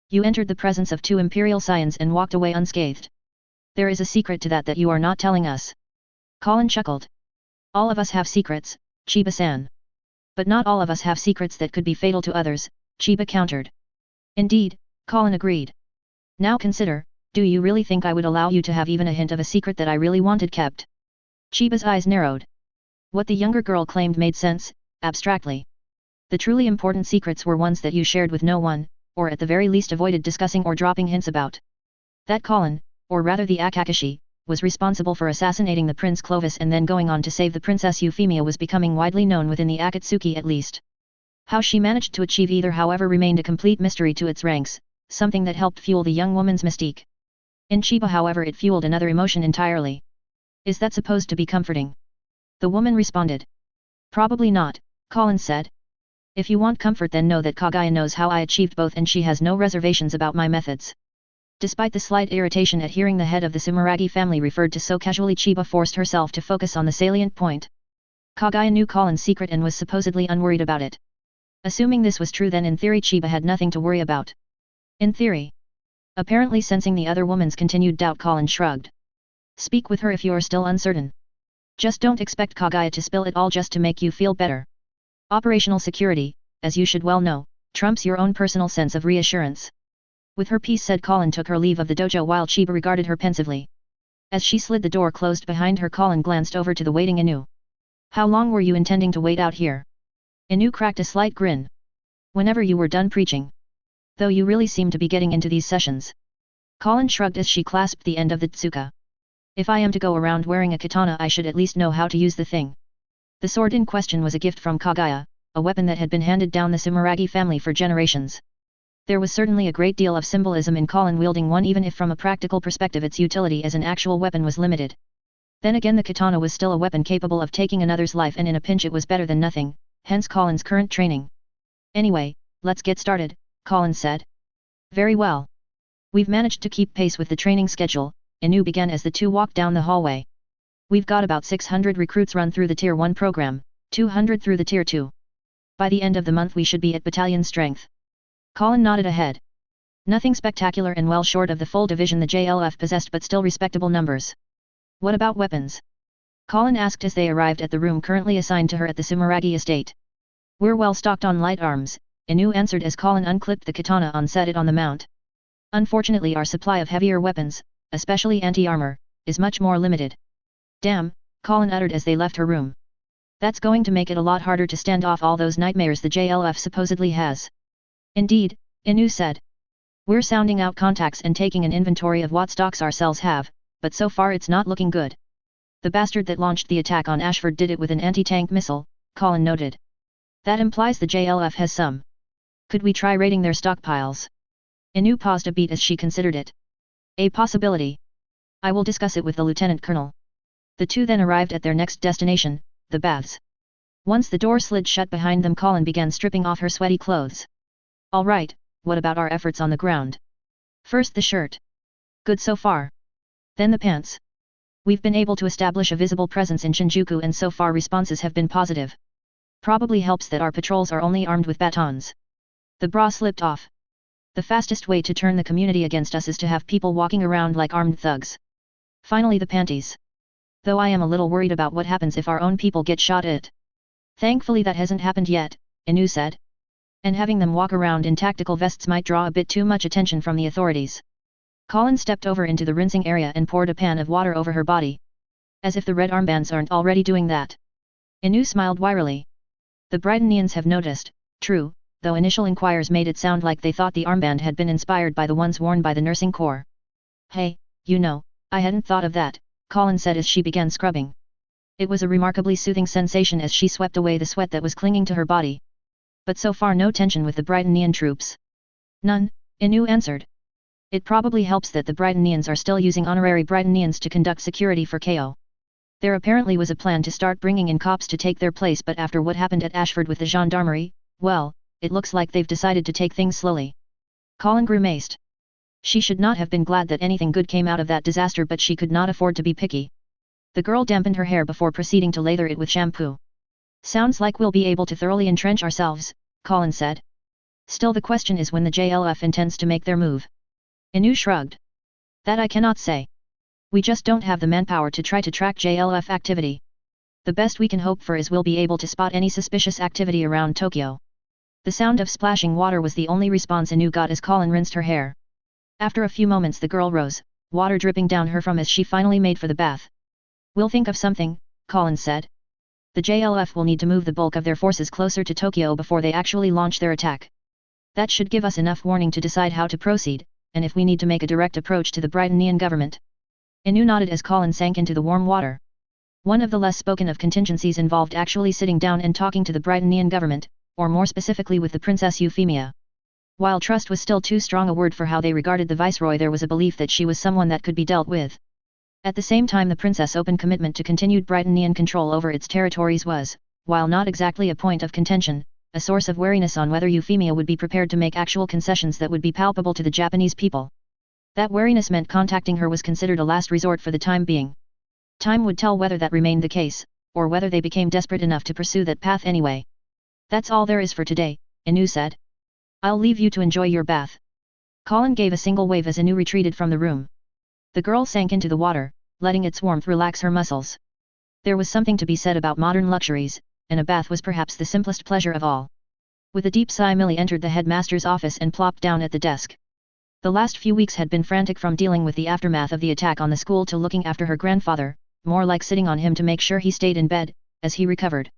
You entered the presence of two Imperial Scions and walked away unscathed. There is a secret to that you are not telling us." Colin chuckled. "All of us have secrets, Chiba-san. But not all of us have secrets that could be fatal to others," Chiba countered. "Indeed," Colin agreed. "Now consider, do you really think I would allow you to have even a hint of a secret that I really wanted kept?" Chiba's eyes narrowed. What the younger girl claimed made sense, abstractly. The truly important secrets were ones that you shared with no one, or at the very least avoided discussing or dropping hints about. That Colin, or rather the Akakashi, was responsible for assassinating the Prince Clovis and then going on to save the Princess Euphemia was becoming widely known within the Akatsuki at least. How she managed to achieve either, however, remained a complete mystery to its ranks, something that helped fuel the young woman's mystique. In Chiba, however, it fueled another emotion entirely. "Is that supposed to be comforting?" the woman responded. "Probably not," Colin said. "If you want comfort, then know that Kaguya knows how I achieved both, and she has no reservations about my methods." Despite the slight irritation at hearing the head of the Sumeragi family referred to so casually, Chiba forced herself to focus on the salient point. Kaguya knew Colin's secret and was supposedly unworried about it. Assuming this was true, then in theory Chiba had nothing to worry about. In theory. Apparently sensing the other woman's continued doubt, Colin shrugged. "Speak with her if you are still uncertain. Just don't expect Kaguya to spill it all just to make you feel better. Operational security, as you should well know, trumps your own personal sense of reassurance." With her piece said, Colin took her leave of the dojo while Chiba regarded her pensively. As she slid the door closed behind her, Colin glanced over to the waiting Inu. "How long were you intending to wait out here?" Inu cracked a slight grin. "Whenever you were done preaching. Though you really seem to be getting into these sessions." Colin shrugged as she clasped the end of the tsuka. "If I am to go around wearing a katana, I should at least know how to use the thing." The sword in question was a gift from Kaguya, a weapon that had been handed down the Sumeragi family for generations. There was certainly a great deal of symbolism in Colin wielding one, even if from a practical perspective its utility as an actual weapon was limited. Then again, the katana was still a weapon capable of taking another's life, and in a pinch it was better than nothing, hence Colin's current training. "Anyway, let's get started," Colin said. "Very well. We've managed to keep pace with the training schedule," Inu began as the two walked down the hallway. "We've got about 600 recruits run through the Tier 1 program, 200 through the Tier 2. By the end of the month we should be at battalion strength." Colin nodded ahead. Nothing spectacular and well short of the full division the JLF possessed, but still respectable numbers. "What about weapons?" Colin asked as they arrived at the room currently assigned to her at the Sumeragi estate. "We're well stocked on light arms," Inu answered as Colin unclipped the katana and set it on the mount. "Unfortunately our supply of heavier weapons, especially anti-armor, is much more limited." "Damn," Colin uttered as they left her room. "That's going to make it a lot harder to stand off all those nightmares the JLF supposedly has." "Indeed," Inu said. We're sounding out contacts and taking an inventory of what stocks our cells have, but so far it's not looking good. The bastard that launched the attack on Ashford did it with an anti-tank missile, Colin noted. That implies the JLF has some. Could we try raiding their stockpiles? Inu paused a beat as she considered it. A possibility. I will discuss it with the lieutenant colonel. The two then arrived at their next destination, the baths. Once the door slid shut behind them, Colin began stripping off her sweaty clothes. All right, what about our efforts on the ground? First the shirt. Good so far. Then the pants. We've been able to establish a visible presence in Shinjuku and so far responses have been positive. Probably helps that our patrols are only armed with batons. The bra slipped off. The fastest way to turn the community against us is to have people walking around like armed thugs. Finally the panties. Though I am a little worried about what happens if our own people get shot at. Thankfully that hasn't happened yet, Inu said. And having them walk around in tactical vests might draw a bit too much attention from the authorities. Colin stepped over into the rinsing area and poured a pan of water over her body. As if the red armbands aren't already doing that. Inu smiled wearily. The Brightonians have noticed, true, though initial inquiries made it sound like they thought the armband had been inspired by the ones worn by the nursing corps. Hey, you know, I hadn't thought of that, Colin said as she began scrubbing. It was a remarkably soothing sensation as she swept away the sweat that was clinging to her body. But so far no tension with the Brightonian troops. None, Inu answered. It probably helps that the Brightonians are still using honorary Brightonians to conduct security for KO. There apparently was a plan to start bringing in cops to take their place, but after what happened at Ashford with the gendarmerie, well, it looks like they've decided to take things slowly. Colin grimaced. She should not have been glad that anything good came out of that disaster, but she could not afford to be picky. The girl dampened her hair before proceeding to lather it with shampoo. Sounds like we'll be able to thoroughly entrench ourselves, Colin said. Still the question is when the JLF intends to make their move. Inu shrugged. That I cannot say. We just don't have the manpower to try to track JLF activity. The best we can hope for is we'll be able to spot any suspicious activity around Tokyo. The sound of splashing water was the only response Inu got as Colin rinsed her hair. After a few moments the girl rose, water dripping down her from as she finally made for the bath. We'll think of something, Colin said. The JLF will need to move the bulk of their forces closer to Tokyo before they actually launch their attack. That should give us enough warning to decide how to proceed, and if we need to make a direct approach to the Brightonian government. Inu nodded as Colin sank into the warm water. One of the less spoken of contingencies involved actually sitting down and talking to the Brightonian government, or more specifically with the Princess Euphemia. While trust was still too strong a word for how they regarded the Viceroy, there was a belief that she was someone that could be dealt with. At the same time the Princess' open commitment to continued Brightonian control over its territories was, while not exactly a point of contention, a source of wariness on whether Euphemia would be prepared to make actual concessions that would be palpable to the Japanese people. That wariness meant contacting her was considered a last resort for the time being. Time would tell whether that remained the case, or whether they became desperate enough to pursue that path anyway. That's all there is for today, Inu said. I'll leave you to enjoy your bath. Colin gave a single wave as Inu retreated from the room. The girl sank into the water, letting its warmth relax her muscles. There was something to be said about modern luxuries, and a bath was perhaps the simplest pleasure of all. With a deep sigh Millie entered the headmaster's office and plopped down at the desk. The last few weeks had been frantic, from dealing with the aftermath of the attack on the school to looking after her grandfather, more like sitting on him to make sure he stayed in bed, as he recovered.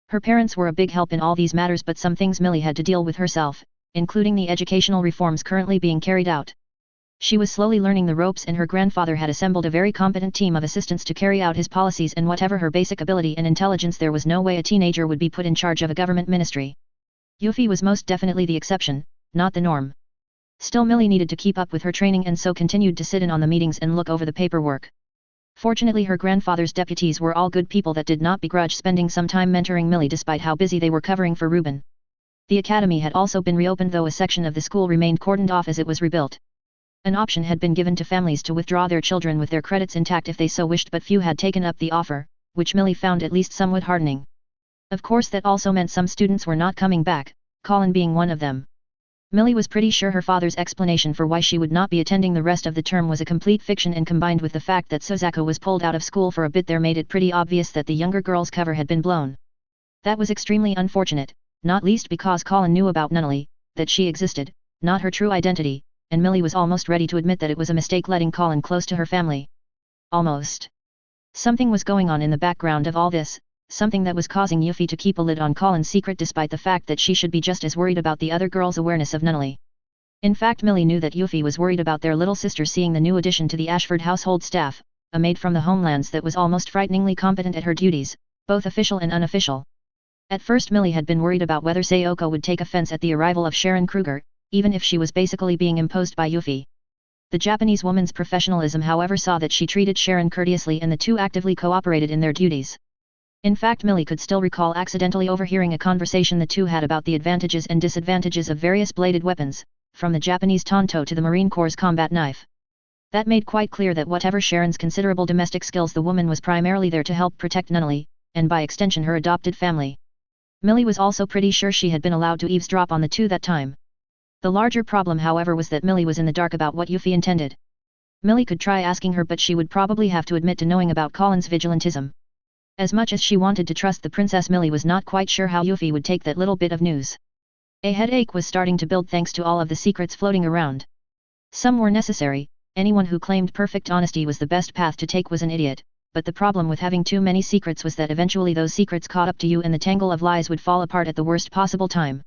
Her parents were a big help in all these matters, but some things Millie had to deal with herself, including the educational reforms currently being carried out. She was slowly learning the ropes, and her grandfather had assembled a very competent team of assistants to carry out his policies, and whatever her basic ability and intelligence, there was no way a teenager would be put in charge of a government ministry. Yuffie was most definitely the exception, not the norm. Still Millie needed to keep up with her training and so continued to sit in on the meetings and look over the paperwork. Fortunately her grandfather's deputies were all good people that did not begrudge spending some time mentoring Millie despite how busy they were covering for Reuben. The academy had also been reopened, though a section of the school remained cordoned off as it was rebuilt. An option had been given to families to withdraw their children with their credits intact if they so wished, but few had taken up the offer, which Millie found at least somewhat heartening. Of course that also meant some students were not coming back, Colin being one of them. Millie was pretty sure her father's explanation for why she would not be attending the rest of the term was a complete fiction, and combined with the fact that Suzaku was pulled out of school for a bit there made it pretty obvious that the younger girl's cover had been blown. That was extremely unfortunate, not least because Colin knew about Nunnally, that she existed, not her true identity, and Millie was almost ready to admit that it was a mistake letting Colin close to her family. Almost. Something was going on in the background of all this, something that was causing Yuffie to keep a lid on Colin's secret despite the fact that she should be just as worried about the other girl's awareness of Nunnally. In fact, Millie knew that Yuffie was worried about their little sister seeing the new addition to the Ashford household staff, a maid from the homelands that was almost frighteningly competent at her duties, both official and unofficial. At first Millie had been worried about whether Sayoko would take offense at the arrival of Sharon Kruger, even if she was basically being imposed by Yuffie. The Japanese woman's professionalism however saw that she treated Sharon courteously and the two actively cooperated in their duties. In fact, Millie could still recall accidentally overhearing a conversation the two had about the advantages and disadvantages of various bladed weapons, from the Japanese tanto to the Marine Corps' combat knife. That made quite clear that whatever Sharon's considerable domestic skills, the woman was primarily there to help protect Nunnally, and by extension her adopted family. Millie was also pretty sure she had been allowed to eavesdrop on the two that time. The larger problem however was that Millie was in the dark about what Yuffie intended. Millie could try asking her, but she would probably have to admit to knowing about Colin's vigilantism. As much as she wanted to trust the princess, Millie was not quite sure how Yuffie would take that little bit of news. A headache was starting to build thanks to all of the secrets floating around. Some were necessary, anyone who claimed perfect honesty was the best path to take was an idiot, but the problem with having too many secrets was that eventually those secrets caught up to you and the tangle of lies would fall apart at the worst possible time.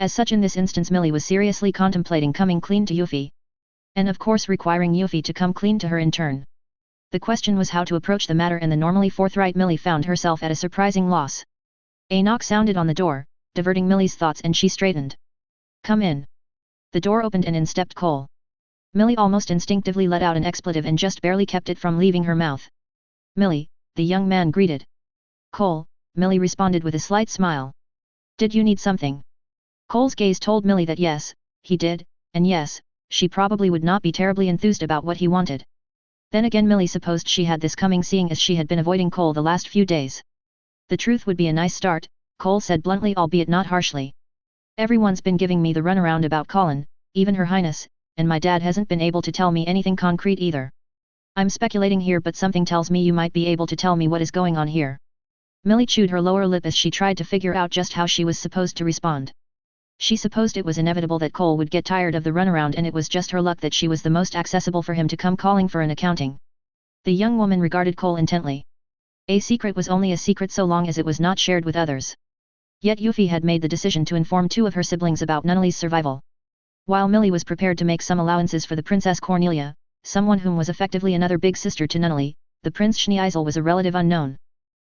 As such, in this instance Millie was seriously contemplating coming clean to Yuffie. And of course requiring Yuffie to come clean to her in turn. The question was how to approach the matter, and the normally forthright Millie found herself at a surprising loss. A knock sounded on the door, diverting Millie's thoughts, and she straightened. "Come in." The door opened and in stepped Cole. Millie almost instinctively let out an expletive and just barely kept it from leaving her mouth. "Millie," the young man greeted. "Cole," Millie responded with a slight smile. "Did you need something?" Cole's gaze told Millie that yes, he did, and yes, she probably would not be terribly enthused about what he wanted. Then again, Millie supposed she had this coming, seeing as she had been avoiding Cole the last few days. "The truth would be a nice start," Cole said bluntly, albeit not harshly. "Everyone's been giving me the runaround about Colin, even Her Highness, and my dad hasn't been able to tell me anything concrete either. I'm speculating here, but something tells me you might be able to tell me what is going on here." Millie chewed her lower lip as she tried to figure out just how she was supposed to respond. She supposed it was inevitable that Cole would get tired of the runaround, and it was just her luck that she was the most accessible for him to come calling for an accounting. The young woman regarded Cole intently. A secret was only a secret so long as it was not shared with others. Yet Yuffie had made the decision to inform two of her siblings about Nunnally's survival. While Millie was prepared to make some allowances for the Princess Cornelia, someone whom was effectively another big sister to Nunnally, the Prince Schneisel was a relative unknown.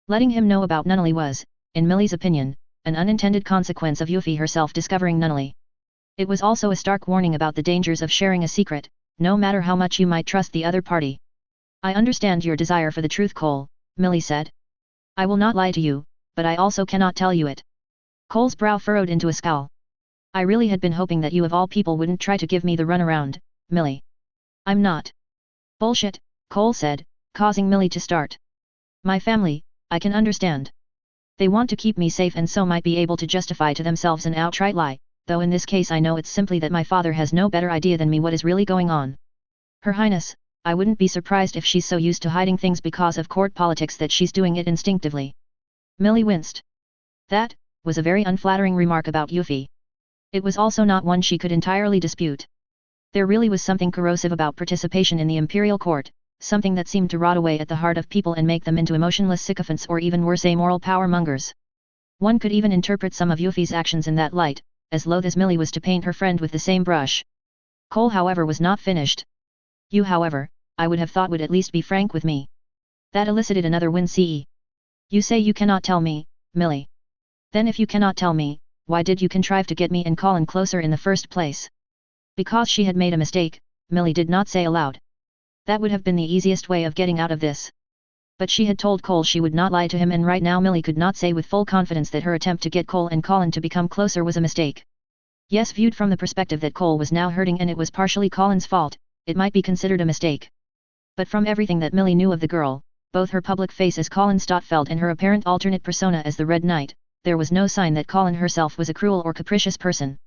Letting him know about Nunnally was, in Millie's opinion, an unintended consequence of Yuffie herself discovering Nunnally. It was also a stark warning about the dangers of sharing a secret, no matter how much you might trust the other party. "I understand your desire for the truth, Cole," Millie said. "I will not lie to you, but I also cannot tell you it." Cole's brow furrowed into a scowl. "I really had been hoping that you of all people wouldn't try to give me the runaround, Millie." "I'm not." "Bullshit," Cole said, causing Millie to start. "My family, I can understand. They want to keep me safe and so might be able to justify to themselves an outright lie, though in this case I know it's simply that my father has no better idea than me what is really going on. Her Highness, I wouldn't be surprised if she's so used to hiding things because of court politics that she's doing it instinctively." Millie winced. That was a very unflattering remark about Yuffie. It was also not one she could entirely dispute. There really was something corrosive about participation in the imperial court, something that seemed to rot away at the heart of people and make them into emotionless sycophants, or even worse, amoral power mongers. One could even interpret some of Yuffie's actions in that light, as loath as Millie was to paint her friend with the same brush. Cole however was not finished. "You however, I would have thought would at least be frank with me." That elicited another wince. "You say you cannot tell me, Millie. Then if you cannot tell me, why did you contrive to get me and Colin closer in the first place?" Because she had made a mistake, Millie did not say aloud. That would have been the easiest way of getting out of this. But she had told Cole she would not lie to him, and right now Millie could not say with full confidence that her attempt to get Cole and Colin to become closer was a mistake. Yes, viewed from the perspective that Cole was now hurting and it was partially Colin's fault, it might be considered a mistake. But from everything that Millie knew of the girl, both her public face as Colin Stotfeld and her apparent alternate persona as the Red Knight, there was no sign that Colin herself was a cruel or capricious person.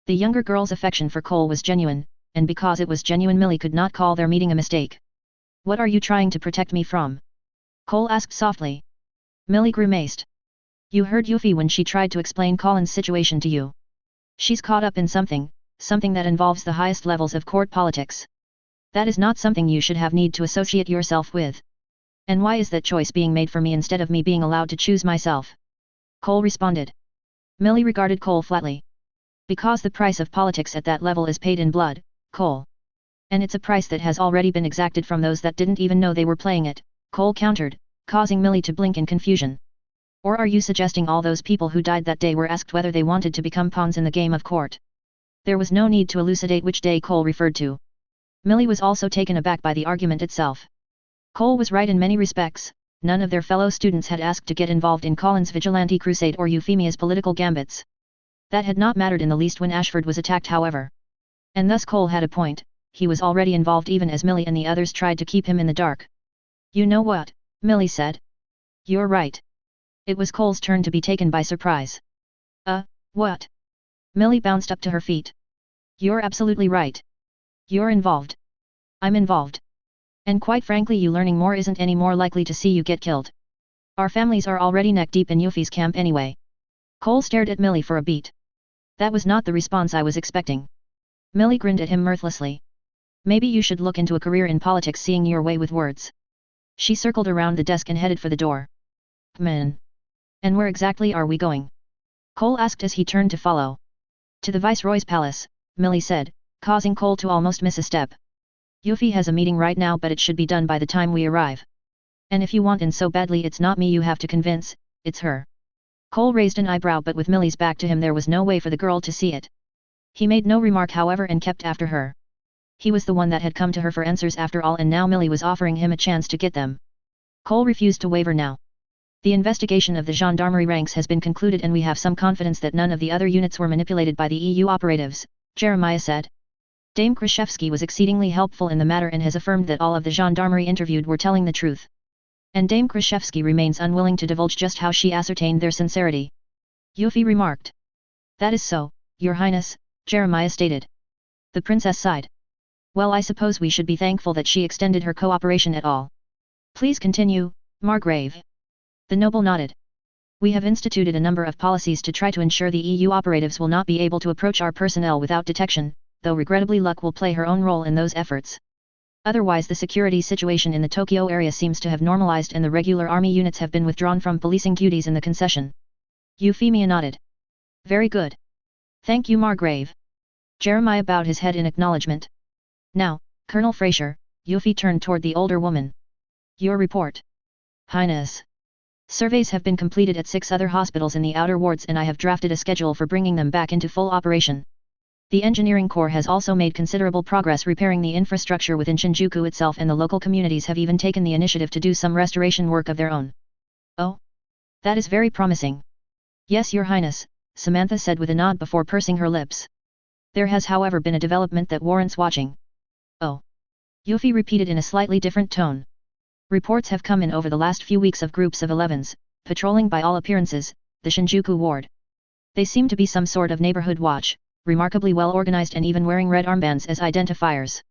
The younger girl's affection for Cole was genuine, and because it was genuine Millie could not call their meeting a mistake. "What are you trying to protect me from?" Cole asked softly. Millie grimaced. "You heard Yuffie when she tried to explain Colin's situation to you. She's caught up in something that involves the highest levels of court politics. That is not something you should have need to associate yourself with. And why is that choice being made for me instead of me being allowed to choose myself?" Cole responded. Millie regarded Cole flatly. Because the price of politics at that level is paid in blood, coal. And it's a price that has already been exacted from those that didn't even know they were playing it, Cole countered, causing Millie to blink in confusion. Or are you suggesting all those people who died that day were asked whether they wanted to become pawns in the game of court? There was no need to elucidate which day Cole referred to. Millie was also taken aback by the argument itself. Cole was right in many respects. None of their fellow students had asked to get involved in Colin's vigilante crusade or Euphemia's political gambits. That had not mattered in the least when Ashford was attacked, however. And thus Cole had a point, he was already involved even as Millie and the others tried to keep him in the dark. You know what, Millie said. You're right. It was Cole's turn to be taken by surprise. What? Millie bounced up to her feet. You're absolutely right. You're involved. I'm involved. And quite frankly, you learning more isn't any more likely to see you get killed. Our families are already neck deep in Yuffie's camp anyway. Cole stared at Millie for a beat. That was not the response I was expecting. Millie grinned at him mirthlessly. Maybe you should look into a career in politics, seeing your way with words. She circled around the desk and headed for the door. Man. And where exactly are we going? Cole asked as he turned to follow. To the Viceroy's palace, Millie said, causing Cole to almost miss a step. Yuffie has a meeting right now, but it should be done by the time we arrive. And if you want in so badly, it's not me you have to convince, it's her. Cole raised an eyebrow, but with Millie's back to him there was no way for the girl to see it. He made no remark, however, and kept after her. He was the one that had come to her for answers after all, and now Millie was offering him a chance to get them. Cole refused to waver now. The investigation of the gendarmerie ranks has been concluded, and we have some confidence that none of the other units were manipulated by the EU operatives, Jeremiah said. Dame Krashevsky was exceedingly helpful in the matter and has affirmed that all of the gendarmerie interviewed were telling the truth. And Dame Krashevsky remains unwilling to divulge just how she ascertained their sincerity. Yuffie remarked. That is so, Your Highness, Jeremiah stated. The princess sighed. Well, I suppose we should be thankful that she extended her cooperation at all. Please continue, Margrave. The noble nodded. We have instituted a number of policies to try to ensure the EU operatives will not be able to approach our personnel without detection, though regrettably luck will play her own role in those efforts. Otherwise, the security situation in the Tokyo area seems to have normalized and the regular army units have been withdrawn from policing duties in the concession. Euphemia nodded. Very good. Thank you, Margrave. Jeremiah bowed his head in acknowledgement. Now, Colonel Fraser, Yuffie turned toward the older woman. Your report. Highness. Surveys have been completed at 6 other hospitals in the outer wards, and I have drafted a schedule for bringing them back into full operation. The engineering corps has also made considerable progress repairing the infrastructure within Shinjuku itself, and the local communities have even taken the initiative to do some restoration work of their own. Oh? That is very promising. Yes, Your Highness, Samantha said with a nod before pursing her lips. There has however been a development that warrants watching. Oh. Yuffie repeated in a slightly different tone. Reports have come in over the last few weeks of groups of 11s, patrolling by all appearances, the Shinjuku ward. They seem to be some sort of neighborhood watch, remarkably well organized and even wearing red armbands as identifiers.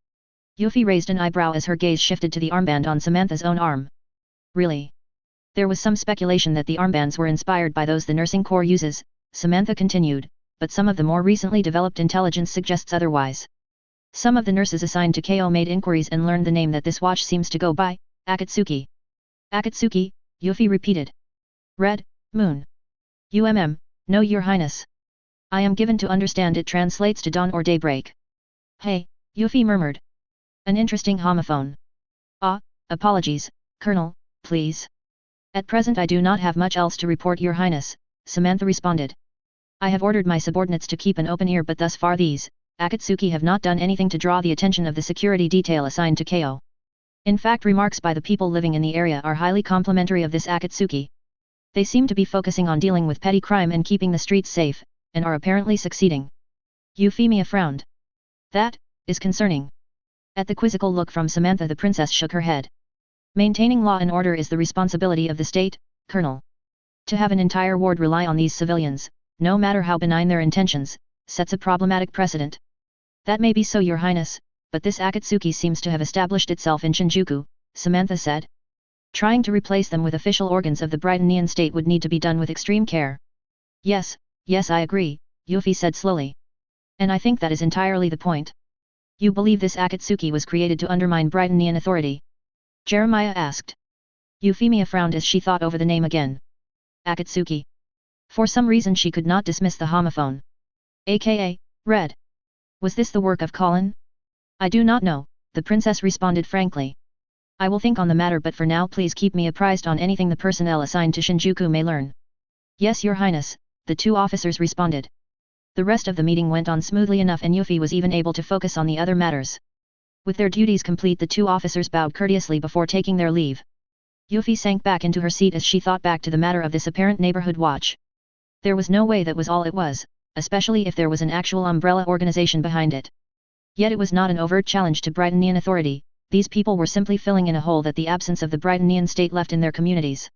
Yuffie raised an eyebrow as her gaze shifted to the armband on Samantha's own arm. Really? There was some speculation that the armbands were inspired by those the nursing corps uses, Samantha continued, but some of the more recently developed intelligence suggests otherwise. Some of the nurses assigned to KO made inquiries and learned the name that this watch seems to go by, Akatsuki. Akatsuki, Yuffie repeated. Red, moon. No, Your Highness. I am given to understand it translates to dawn or daybreak. Hey, Yuffie murmured. An interesting homophone. Apologies, Colonel, please. At present I do not have much else to report, Your Highness, Samantha responded. I have ordered my subordinates to keep an open ear, but thus far these, Akatsuki, have not done anything to draw the attention of the security detail assigned to KO. In fact, remarks by the people living in the area are highly complimentary of this Akatsuki. They seem to be focusing on dealing with petty crime and keeping the streets safe, and are apparently succeeding. Euphemia frowned. That is concerning. At the quizzical look from Samantha, the princess shook her head. Maintaining law and order is the responsibility of the state, Colonel. To have an entire ward rely on these civilians, no matter how benign their intentions, sets a problematic precedent. That may be so, Your Highness, but this Akatsuki seems to have established itself in Shinjuku, Samantha said. Trying to replace them with official organs of the Britannian state would need to be done with extreme care. Yes, I agree, Yuffie said slowly. And I think that is entirely the point. You believe this Akatsuki was created to undermine Britannian authority? Jeremiah asked. Euphemia frowned as she thought over the name again. Akatsuki. For some reason she could not dismiss the homophone. aka, Red. Was this the work of Colin? I do not know, the princess responded frankly. I will think on the matter, but for now please keep me apprised on anything the personnel assigned to Shinjuku may learn. Yes, Your Highness, the two officers responded. The rest of the meeting went on smoothly enough and Yuffie was even able to focus on the other matters. With their duties complete, the two officers bowed courteously before taking their leave. Yuffie sank back into her seat as she thought back to the matter of this apparent neighborhood watch. There was no way that was all it was, especially if there was an actual umbrella organization behind it. Yet it was not an overt challenge to Brightonian authority, these people were simply filling in a hole that the absence of the Brightonian state left in their communities.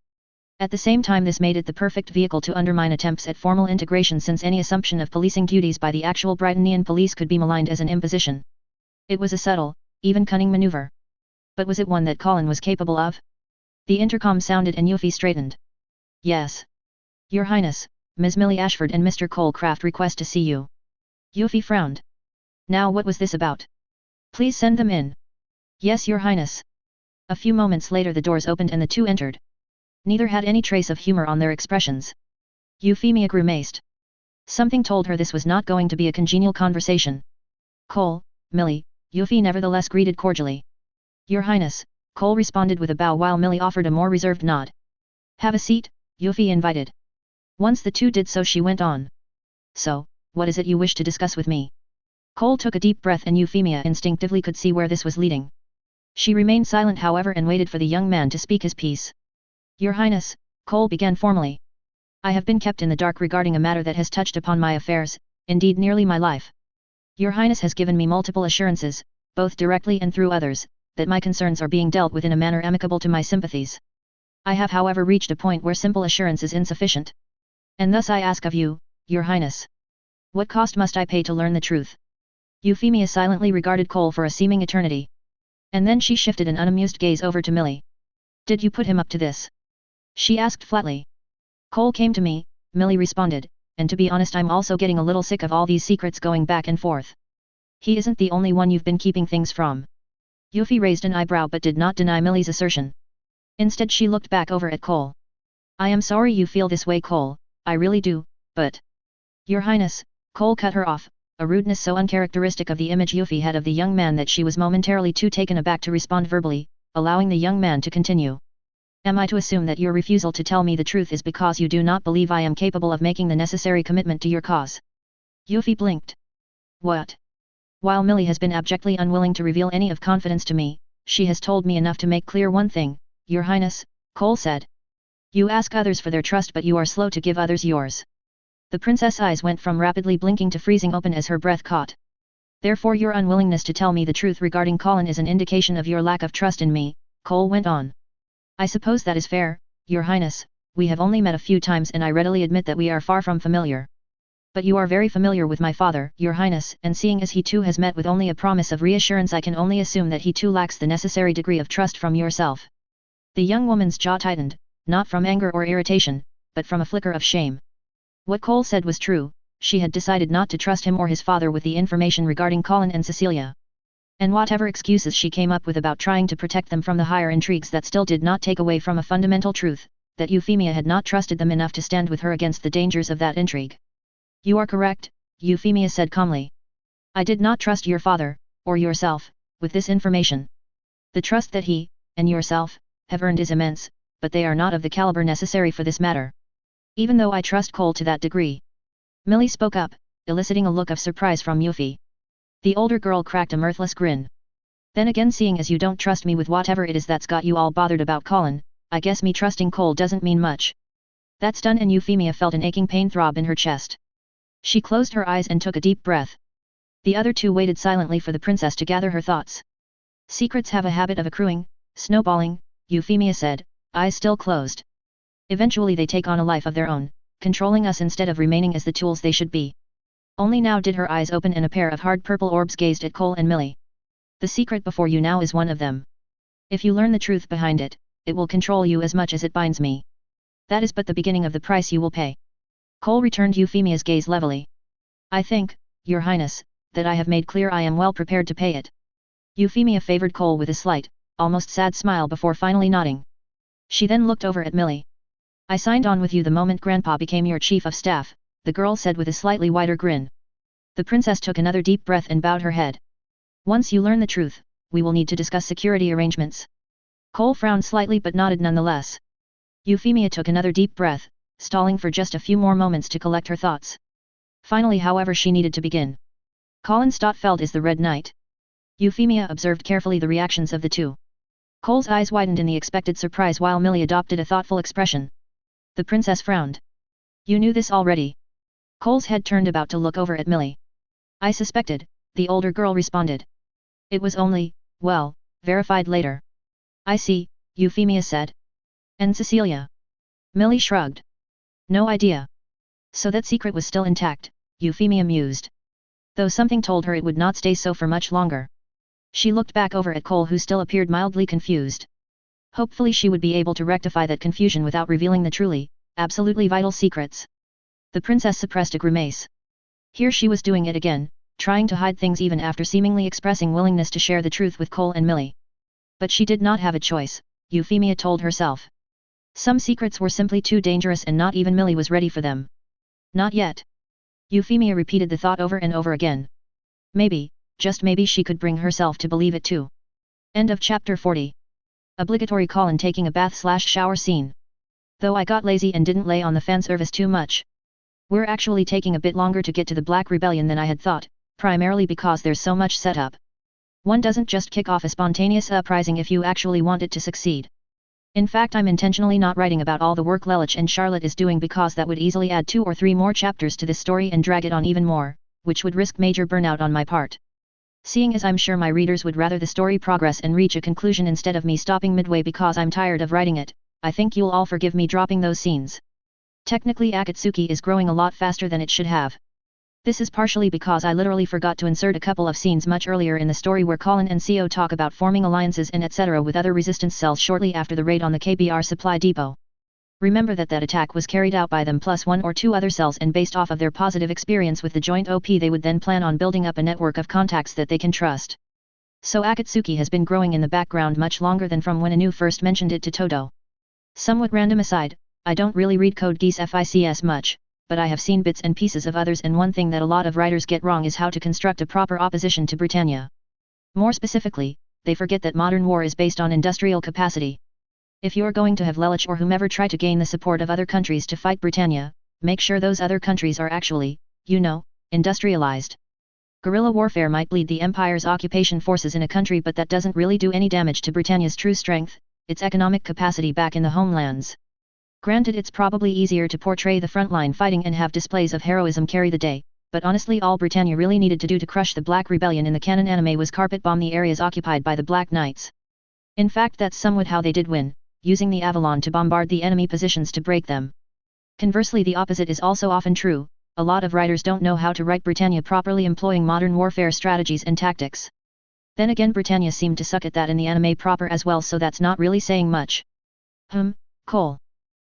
At the same time, this made it the perfect vehicle to undermine attempts at formal integration, since any assumption of policing duties by the actual Brightonian police could be maligned as an imposition. It was a subtle, even cunning maneuver. But was it one that Colin was capable of? The intercom sounded and Yuffie straightened. Yes. Your Highness, Ms. Millie Ashford and Mr. Cole Craft request to see you. Yuffie frowned. Now what was this about? Please send them in. Yes, Your Highness. A few moments later the doors opened and the two entered. Neither had any trace of humor on their expressions. Euphemia grimaced. Something told her this was not going to be a congenial conversation. Cole, Millie, Yuffie nevertheless greeted cordially. Your Highness, Cole responded with a bow while Millie offered a more reserved nod. Have a seat, Yuffie invited. Once the two did so, she went on. So, what is it you wish to discuss with me? Cole took a deep breath and Euphemia instinctively could see where this was leading. She remained silent however and waited for the young man to speak his piece. Your Highness, Cole began formally. I have been kept in the dark regarding a matter that has touched upon my affairs, indeed nearly my life. Your Highness has given me multiple assurances, both directly and through others, that my concerns are being dealt with in a manner amicable to my sympathies. I have however reached a point where simple assurance is insufficient. And thus I ask of you, Your Highness. What cost must I pay to learn the truth? Euphemia silently regarded Cole for a seeming eternity. And then she shifted an unamused gaze over to Millie. Did you put him up to this? She asked flatly. Cole came to me, Millie responded, and to be honest I'm also getting a little sick of all these secrets going back and forth. He isn't the only one you've been keeping things from. Yuffie raised an eyebrow but did not deny Millie's assertion. Instead she looked back over at Cole. I am sorry you feel this way, Cole, I really do, but... Your Highness, Cole cut her off, a rudeness so uncharacteristic of the image Yuffie had of the young man that she was momentarily too taken aback to respond verbally, allowing the young man to continue. Am I to assume that your refusal to tell me the truth is because you do not believe I am capable of making the necessary commitment to your cause? Yuffie blinked. What? While Millie has been abjectly unwilling to reveal any of confidence to me, she has told me enough to make clear one thing, Your Highness, Cole said. You ask others for their trust but you are slow to give others yours. The princess' eyes went from rapidly blinking to freezing open as her breath caught. Therefore your unwillingness to tell me the truth regarding Colin is an indication of your lack of trust in me, Cole went on. I suppose that is fair, Your Highness, we have only met a few times and I readily admit that we are far from familiar. But you are very familiar with my father, Your Highness, and seeing as he too has met with only a promise of reassurance I can only assume that he too lacks the necessary degree of trust from yourself. The young woman's jaw tightened, not from anger or irritation, but from a flicker of shame. What Cole said was true, she had decided not to trust him or his father with the information regarding Colin and Cecilia. And whatever excuses she came up with about trying to protect them from the higher intrigues, that still did not take away from a fundamental truth, that Euphemia had not trusted them enough to stand with her against the dangers of that intrigue. You are correct, Euphemia said calmly. I did not trust your father, or yourself, with this information. The trust that he, and yourself, have earned is immense, but they are not of the caliber necessary for this matter. Even though I trust Cole to that degree. Millie spoke up, eliciting a look of surprise from Yuffie. The older girl cracked a mirthless grin. Then again, seeing as you don't trust me with whatever it is that's got you all bothered about Colin, I guess me trusting Cole doesn't mean much. That's done, and Euphemia felt an aching pain throb in her chest. She closed her eyes and took a deep breath. The other two waited silently for the princess to gather her thoughts. Secrets have a habit of accruing, snowballing, Euphemia said, eyes still closed. Eventually they take on a life of their own, controlling us instead of remaining as the tools they should be. Only now did her eyes open and a pair of hard purple orbs gazed at Cole and Millie. The secret before you now is one of them. If you learn the truth behind it, it will control you as much as it binds me. That is but the beginning of the price you will pay. Cole returned Euphemia's gaze levelly. I think, Your Highness, that I have made clear I am well prepared to pay it. Euphemia favored Cole with a slight, almost sad smile before finally nodding. She then looked over at Millie. I signed on with you the moment Grandpa became your chief of staff, the girl said with a slightly wider grin. The princess took another deep breath and bowed her head. Once you learn the truth, we will need to discuss security arrangements. Cole frowned slightly but nodded nonetheless. Euphemia took another deep breath, stalling for just a few more moments to collect her thoughts. Finally, however, she needed to begin. Colin Stotfeld is the Red Knight. Euphemia observed carefully the reactions of the two. Cole's eyes widened in the expected surprise while Millie adopted a thoughtful expression. The princess frowned. You knew this already? Cole's head turned about to look over at Millie. I suspected, the older girl responded. It was only, well, verified later. I see, Euphemia said. And Cecilia? Millie shrugged. No idea. So that secret was still intact, Euphemia mused. Though something told her it would not stay so for much longer. She looked back over at Cole, who still appeared mildly confused. Hopefully she would be able to rectify that confusion without revealing the truly, absolutely vital secrets. The princess suppressed a grimace. Here she was doing it again, trying to hide things even after seemingly expressing willingness to share the truth with Cole and Millie. But she did not have a choice, Euphemia told herself. Some secrets were simply too dangerous and not even Millie was ready for them. Not yet. Euphemia repeated the thought over and over again. Maybe, just maybe she could bring herself to believe it too. End of chapter 40. Obligatory Colin taking a bath/shower scene. Though I got lazy and didn't lay on the fan service too much. We're actually taking a bit longer to get to the Black Rebellion than I had thought, primarily because there's so much setup. One doesn't just kick off a spontaneous uprising if you actually want it to succeed. In fact, I'm intentionally not writing about all the work Lelich and Charlotte is doing because that would easily add 2 or 3 more chapters to this story and drag it on even more, which would risk major burnout on my part. Seeing as I'm sure my readers would rather the story progress and reach a conclusion instead of me stopping midway because I'm tired of writing it, I think you'll all forgive me dropping those scenes. Technically, Akatsuki is growing a lot faster than it should have. This is partially because I literally forgot to insert a couple of scenes much earlier in the story where Colin and Co talk about forming alliances and etc. with other resistance cells shortly after the raid on the KBR supply depot. Remember that attack was carried out by them plus 1 or 2 other cells, and based off of their positive experience with the joint OP they would then plan on building up a network of contacts that they can trust. So Akatsuki has been growing in the background much longer than from when Anu first mentioned it to Todo. Somewhat random aside, I don't really read Code Geass FICS much, but I have seen bits and pieces of others, and one thing that a lot of writers get wrong is how to construct a proper opposition to Britannia. More specifically, they forget that modern war is based on industrial capacity. If you're going to have Lelich or whomever try to gain the support of other countries to fight Britannia, make sure those other countries are actually, industrialized. Guerrilla warfare might bleed the Empire's occupation forces in a country, but that doesn't really do any damage to Britannia's true strength, its economic capacity back in the homelands. Granted, it's probably easier to portray the frontline fighting and have displays of heroism carry the day, but honestly all Britannia really needed to do to crush the Black Rebellion in the canon anime was carpet bomb the areas occupied by the Black Knights. In fact, that's somewhat how they did win, using the Avalon to bombard the enemy positions to break them. Conversely, the opposite is also often true. A lot of writers don't know how to write Britannia properly, employing modern warfare strategies and tactics. Then again, Britannia seemed to suck at that in the anime proper as well, so that's not really saying much. Cole.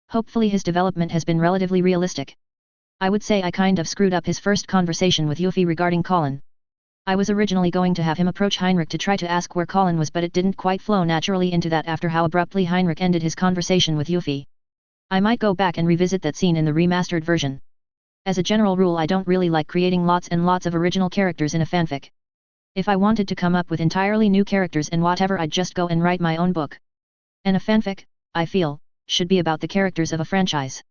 Hopefully his development has been relatively realistic. I would say I kind of screwed up his first conversation with Yuffie regarding Colin. I was originally going to have him approach Heinrich to try to ask where Colin was, but it didn't quite flow naturally into that after how abruptly Heinrich ended his conversation with Yuffie. I might go back and revisit that scene in the remastered version. As a general rule, I don't really like creating lots and lots of original characters in a fanfic. If I wanted to come up with entirely new characters and whatever, I'd just go and write my own book. And a fanfic, I feel, should be about the characters of a franchise.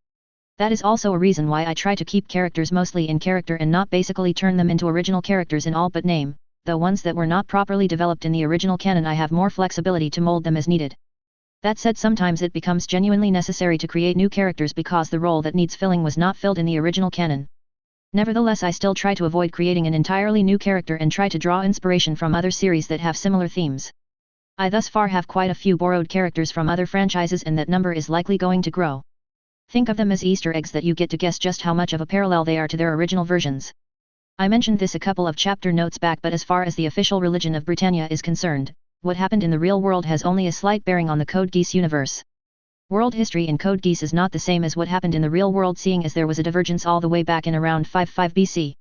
That is also a reason why I try to keep characters mostly in character and not basically turn them into original characters in all but name, though ones that were not properly developed in the original canon I have more flexibility to mold them as needed. That said, sometimes it becomes genuinely necessary to create new characters because the role that needs filling was not filled in the original canon. Nevertheless, I still try to avoid creating an entirely new character and try to draw inspiration from other series that have similar themes. I thus far have quite a few borrowed characters from other franchises, and that number is likely going to grow. Think of them as Easter eggs that you get to guess just how much of a parallel they are to their original versions. I mentioned this a couple of chapter notes back, but as far as the official religion of Britannia is concerned, what happened in the real world has only a slight bearing on the Code Geass universe. World history in Code Geass is not the same as what happened in the real world, seeing as there was a divergence all the way back in around 55 BC.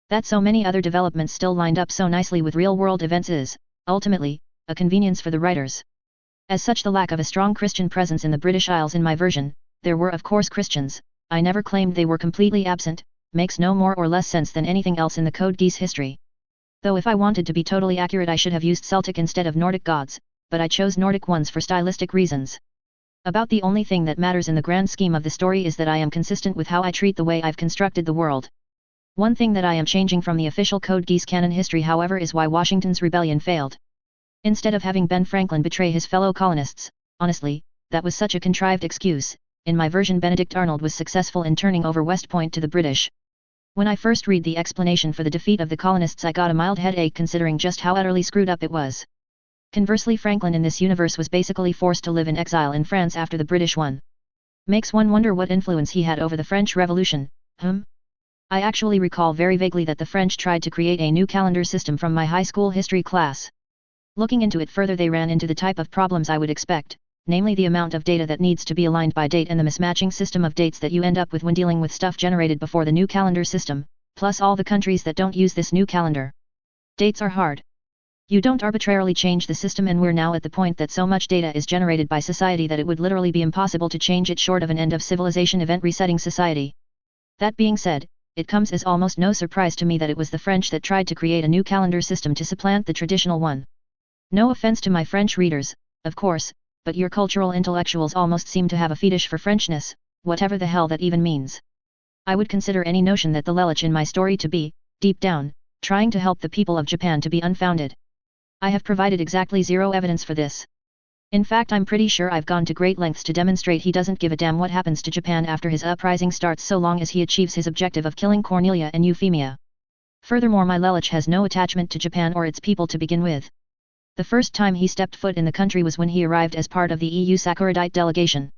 That so many other developments still lined up so nicely with real world events is, ultimately, a convenience for the writers. As such, the lack of a strong Christian presence in the British Isles in my version, there were of course Christians, I never claimed they were completely absent, makes no more or less sense than anything else in the Code Geass history. Though if I wanted to be totally accurate I should have used Celtic instead of Nordic gods, but I chose Nordic ones for stylistic reasons. About the only thing that matters in the grand scheme of the story is that I am consistent with how I treat the way I've constructed the world. One thing that I am changing from the official Code Geass canon history however is why Washington's rebellion failed. Instead of having Ben Franklin betray his fellow colonists, honestly, that was such a contrived excuse. In my version Benedict Arnold was successful in turning over West Point to the British. When I first read the explanation for the defeat of the colonists I got a mild headache considering just how utterly screwed up it was. Conversely Franklin in this universe was basically forced to live in exile in France after the British won. Makes one wonder what influence he had over the French Revolution. I actually recall very vaguely that the French tried to create a new calendar system from my high school history class. Looking into it further they ran into the type of problems I would expect, namely the amount of data that needs to be aligned by date and the mismatching system of dates that you end up with when dealing with stuff generated before the new calendar system, plus all the countries that don't use this new calendar. Dates are hard. You don't arbitrarily change the system and we're now at the point that so much data is generated by society that it would literally be impossible to change it short of an end of civilization event resetting society. That being said, it comes as almost no surprise to me that it was the French that tried to create a new calendar system to supplant the traditional one. No offense to my French readers, of course, but your cultural intellectuals almost seem to have a fetish for Frenchness, whatever the hell that even means. I would consider any notion that the Lelich in my story to be, deep down, trying to help the people of Japan to be unfounded. I have provided exactly zero evidence for this. In fact I'm pretty sure I've gone to great lengths to demonstrate he doesn't give a damn what happens to Japan after his uprising starts so long as he achieves his objective of killing Cornelia and Euphemia. Furthermore my Lelich has no attachment to Japan or its people to begin with. The first time he stepped foot in the country was when he arrived as part of the EU Sakuradite delegation.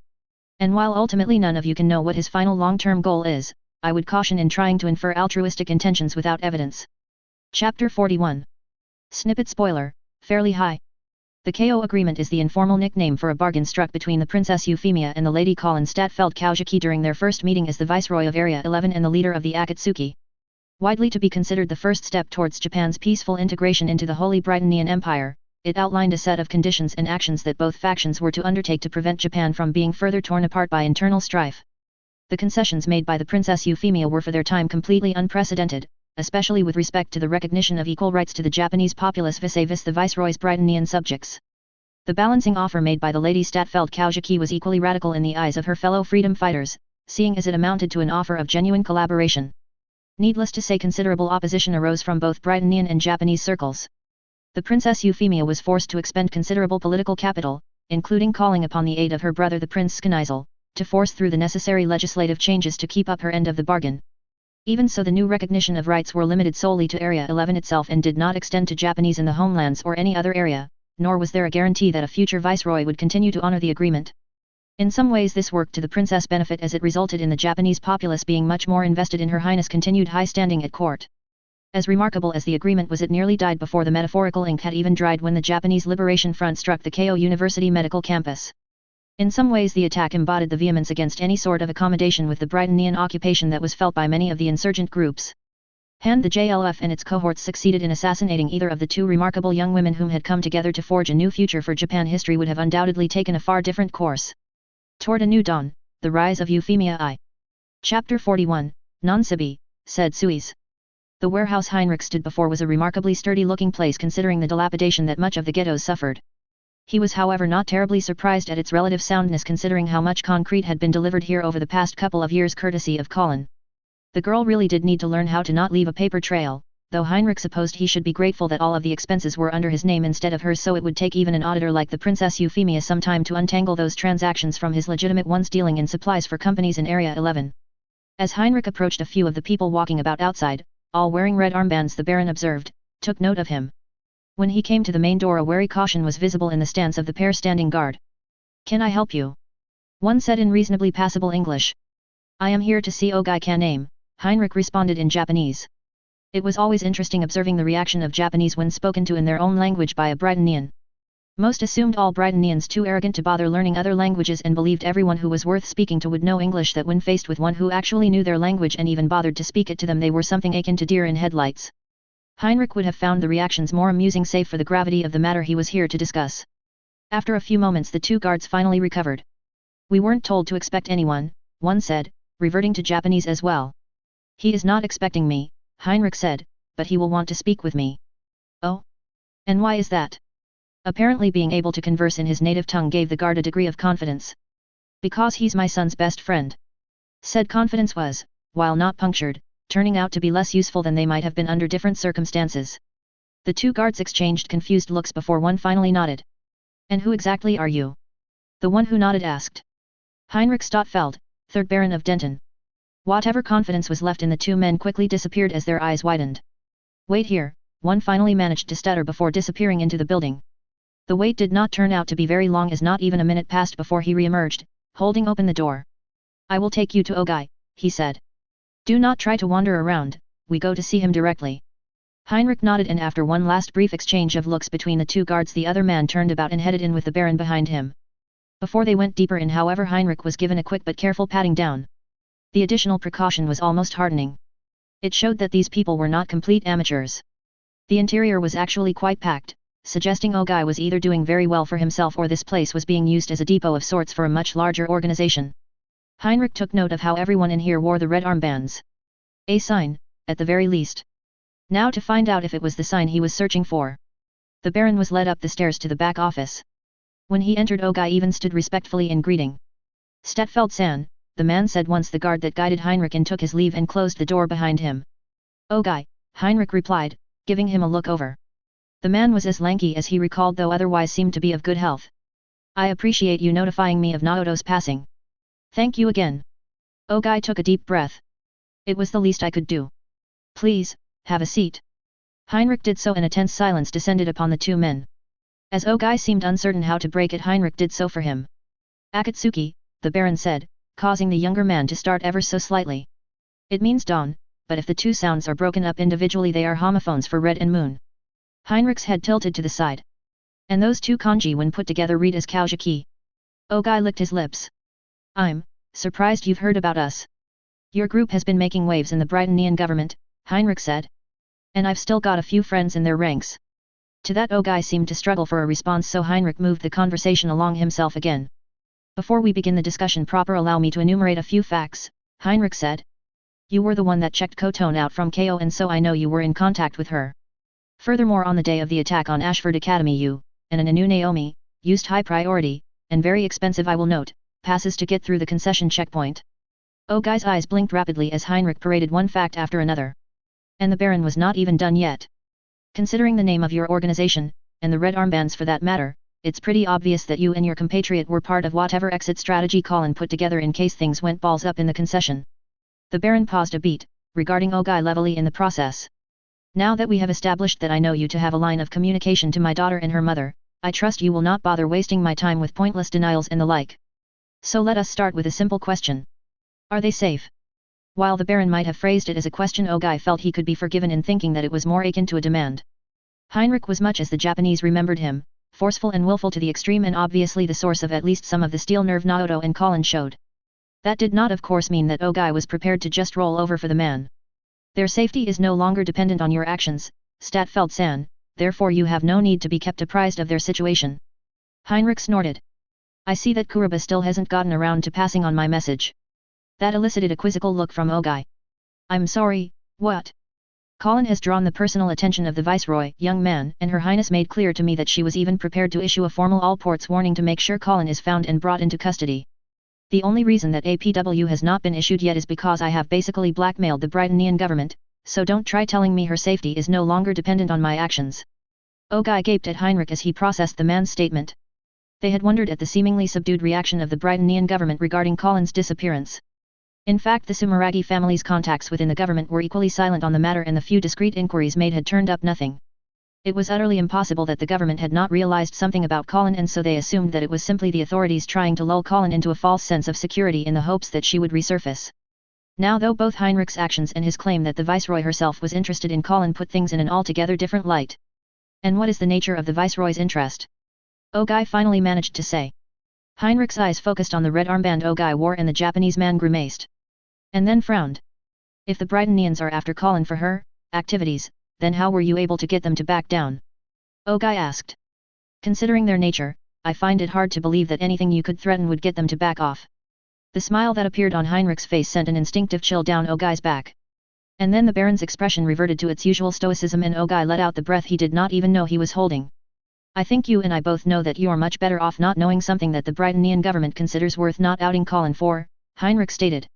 And while ultimately none of you can know what his final long-term goal is, I would caution in trying to infer altruistic intentions without evidence. Chapter 41. Snippet spoiler, fairly high. The KO agreement is the informal nickname for a bargain struck between the Princess Euphemia and the Lady Colin Statfeld Kaujiki during their first meeting as the Viceroy of Area 11 and the leader of the Akatsuki. Widely to be considered the first step towards Japan's peaceful integration into the Holy Britannian Empire, it outlined a set of conditions and actions that both factions were to undertake to prevent Japan from being further torn apart by internal strife. The concessions made by the Princess Euphemia were for their time completely unprecedented, especially with respect to the recognition of equal rights to the Japanese populace vis-a-vis the Viceroy's Britannian subjects. The balancing offer made by the Lady Statfeld Kaujiki was equally radical in the eyes of her fellow freedom fighters, seeing as it amounted to an offer of genuine collaboration. Needless to say considerable opposition arose from both Britannian and Japanese circles. The Princess Euphemia was forced to expend considerable political capital, including calling upon the aid of her brother the Prince Skenizel, to force through the necessary legislative changes to keep up her end of the bargain. Even so the new recognition of rights were limited solely to Area 11 itself and did not extend to Japanese in the homelands or any other area, nor was there a guarantee that a future viceroy would continue to honor the agreement. In some ways this worked to the princess' benefit as it resulted in the Japanese populace being much more invested in Her Highness' continued high standing at court. As remarkable as the agreement was, it nearly died before the metaphorical ink had even dried when the Japanese Liberation Front struck the Keio University Medical Campus. In some ways the attack embodied the vehemence against any sort of accommodation with the Britannian occupation that was felt by many of the insurgent groups. The JLF and its cohorts succeeded in assassinating either of the two remarkable young women whom had come together to forge a new future for Japan. History would have undoubtedly taken a far different course. Toward a new dawn, the rise of Euphemia I. Chapter 41, Nonsibi, said Suisse. The warehouse Heinrich stood before was a remarkably sturdy-looking place considering the dilapidation that much of the ghettos suffered. He was however not terribly surprised at its relative soundness considering how much concrete had been delivered here over the past couple of years courtesy of Colin. The girl really did need to learn how to not leave a paper trail, though Heinrich supposed he should be grateful that all of the expenses were under his name instead of hers, so it would take even an auditor like the Princess Euphemia some time to untangle those transactions from his legitimate ones dealing in supplies for companies in Area 11. As Heinrich approached a few of the people walking about outside, all wearing red armbands, the Baron observed, took note of him. When he came to the main door a wary caution was visible in the stance of the pair standing guard. "Can I help you?" one said in reasonably passable English. "I am here to see Ogai Kaname," Heinrich responded in Japanese. It was always interesting observing the reaction of Japanese when spoken to in their own language by a Britannian. Most assumed all Britannians too arrogant to bother learning other languages and believed everyone who was worth speaking to would know English, that when faced with one who actually knew their language and even bothered to speak it to them they were something akin to deer in headlights. Heinrich would have found the reactions more amusing save for the gravity of the matter he was here to discuss. After a few moments the two guards finally recovered. "We weren't told to expect anyone," one said, reverting to Japanese as well. He is not expecting me, Heinrich said, but he will want to speak with me. Oh? And why is that? Apparently being able to converse in his native tongue gave the guard a degree of confidence. Because he's my son's best friend. Said confidence was, while not punctured, turning out to be less useful than they might have been under different circumstances. The two guards exchanged confused looks before one finally nodded. And who exactly are you? The one who nodded asked. Heinrich Stottfeld, 3rd Baron of Denton. Whatever confidence was left in the two men quickly disappeared as their eyes widened. Wait here, one finally managed to stutter before disappearing into the building. The wait did not turn out to be very long as not even a minute passed before he re-emerged, holding open the door. I will take you to Ogai, he said. Do not try to wander around, we go to see him directly. Heinrich nodded, and after one last brief exchange of looks between the two guards, the other man turned about and headed in with the Baron behind him. Before they went deeper in, however, Heinrich was given a quick but careful patting down. The additional precaution was almost heartening. It showed that these people were not complete amateurs. The interior was actually quite packed, suggesting Ogai was either doing very well for himself or this place was being used as a depot of sorts for a much larger organization. Heinrich took note of how everyone in here wore the red armbands. A sign, at the very least. Now to find out if it was the sign he was searching for. The Baron was led up the stairs to the back office. When he entered, Ogai even stood respectfully in greeting. Stottfeld-san, the man said once the guard that guided Heinrich in took his leave and closed the door behind him. Ogai, Heinrich replied, giving him a look over. The man was as lanky as he recalled, though otherwise seemed to be of good health. I appreciate you notifying me of Naoto's passing. Thank you again. Ogai took a deep breath. It was the least I could do. Please, have a seat. Heinrich did so, and a tense silence descended upon the two men. As Ogai seemed uncertain how to break it, Heinrich did so for him. Akatsuki, the Baron said, causing the younger man to start ever so slightly. It means dawn, but if the two sounds are broken up individually they are homophones for red and moon. Heinrich's head tilted to the side. And those two kanji when put together read as Kaujiki. Ogai licked his lips. I'm surprised you've heard about us. Your group has been making waves in the Britannian government, Heinrich said. And I've still got a few friends in their ranks. To that Ogai seemed to struggle for a response, so Heinrich moved the conversation along himself again. Before we begin the discussion proper, allow me to enumerate a few facts, Heinrich said. You were the one that checked Koton out from KO, and so I know you were in contact with her. Furthermore, on the day of the attack on Ashford Academy you, and an Anu Naomi, used high priority, and very expensive, I will note, passes to get through the concession checkpoint. Ogai's eyes blinked rapidly as Heinrich paraded one fact after another. And the Baron was not even done yet. Considering the name of your organization, and the red armbands for that matter, it's pretty obvious that you and your compatriot were part of whatever exit strategy Colin put together in case things went balls up in the concession. The Baron paused a beat, regarding Ogai levelly in the process. Now that we have established that I know you to have a line of communication to my daughter and her mother, I trust you will not bother wasting my time with pointless denials and the like. So let us start with a simple question. Are they safe? While the Baron might have phrased it as a question, Ogai felt he could be forgiven in thinking that it was more akin to a demand. Heinrich was much as the Japanese remembered him, forceful and willful to the extreme, and obviously the source of at least some of the steel nerve Naoto and Colin showed. That did not of course mean that Ogai was prepared to just roll over for the man. Their safety is no longer dependent on your actions, Stottfeld-san, therefore you have no need to be kept apprised of their situation. Heinrich snorted. I see that Kuroba still hasn't gotten around to passing on my message. That elicited a quizzical look from Ogai. I'm sorry, what? Colin has drawn the personal attention of the Viceroy, young man, and Her Highness made clear to me that she was even prepared to issue a formal all-ports warning to make sure Colin is found and brought into custody. The only reason that APW has not been issued yet is because I have basically blackmailed the Britannian government, so don't try telling me her safety is no longer dependent on my actions. Ogai gaped at Heinrich as he processed the man's statement. They had wondered at the seemingly subdued reaction of the Britannian government regarding Colin's disappearance. In fact, the Sumeragi family's contacts within the government were equally silent on the matter, and the few discreet inquiries made had turned up nothing. It was utterly impossible that the government had not realized something about Colin, and so they assumed that it was simply the authorities trying to lull Colin into a false sense of security in the hopes that she would resurface. Now, though, both Heinrich's actions and his claim that the Viceroy herself was interested in Colin put things in an altogether different light. And what is the nature of the Viceroy's interest? Ogai finally managed to say. Heinrich's eyes focused on the red armband Ogai wore, and the Japanese man grimaced. And then frowned. If the Britannians are after Colin for her activities, then how were you able to get them to back down? Ogai asked. Considering their nature, I find it hard to believe that anything you could threaten would get them to back off. The smile that appeared on Heinrich's face sent an instinctive chill down Ogai's back. And then the Baron's expression reverted to its usual stoicism and Ogai let out the breath he did not even know he was holding. I think you and I both know that you're much better off not knowing something that the Britannian government considers worth not outing Colin for, Heinrich stated.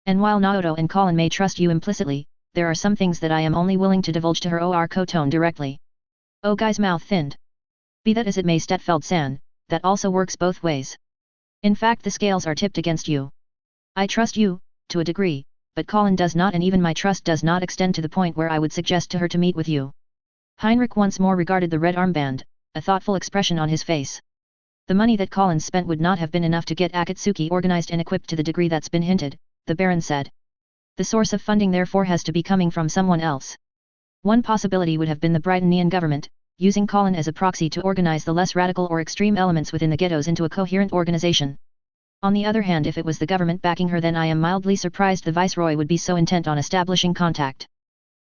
And while Naoto and Colin may trust you implicitly, there are some things that I am only willing to divulge to her or Koton directly. Ogai's mouth thinned. Be that as it may, Stetfeld-san, that also works both ways. In fact, the scales are tipped against you. I trust you, to a degree, but Colin does not, and even my trust does not extend to the point where I would suggest to her to meet with you. Heinrich once more regarded the red armband, a thoughtful expression on his face. The money that Colin spent would not have been enough to get Akatsuki organized and equipped to the degree that's been hinted, the Baron said. The source of funding therefore has to be coming from someone else. One possibility would have been the Britannian government, using Colin as a proxy to organize the less radical or extreme elements within the ghettos into a coherent organization. On the other hand, if it was the government backing her, then I am mildly surprised the Viceroy would be so intent on establishing contact.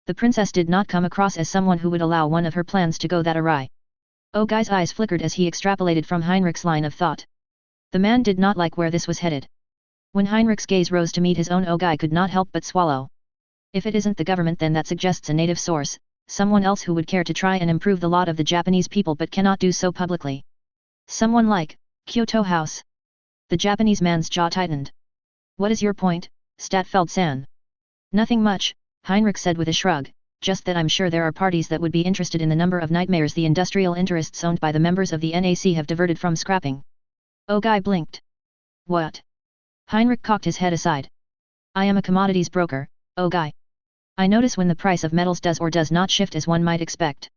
The princess did not come across as someone who would allow one of her plans to go that awry. Ogai's eyes flickered as he extrapolated from Heinrich's line of thought. The man did not like where this was headed. When Heinrich's gaze rose to meet his own, Ogai could not help but swallow. If it isn't the government, then that suggests a native source, someone else who would care to try and improve the lot of the Japanese people but cannot do so publicly. Someone like Kyoto House. The Japanese man's jaw tightened. What is your point, Statfeld-san? Nothing much, Heinrich said with a shrug, just that I'm sure there are parties that would be interested in the number of nightmares the industrial interests owned by the members of the NAC have diverted from scrapping. Ogai blinked. What? Heinrich cocked his head aside. I am a commodities broker, Ogai. I notice when the price of metals does or does not shift as one might expect.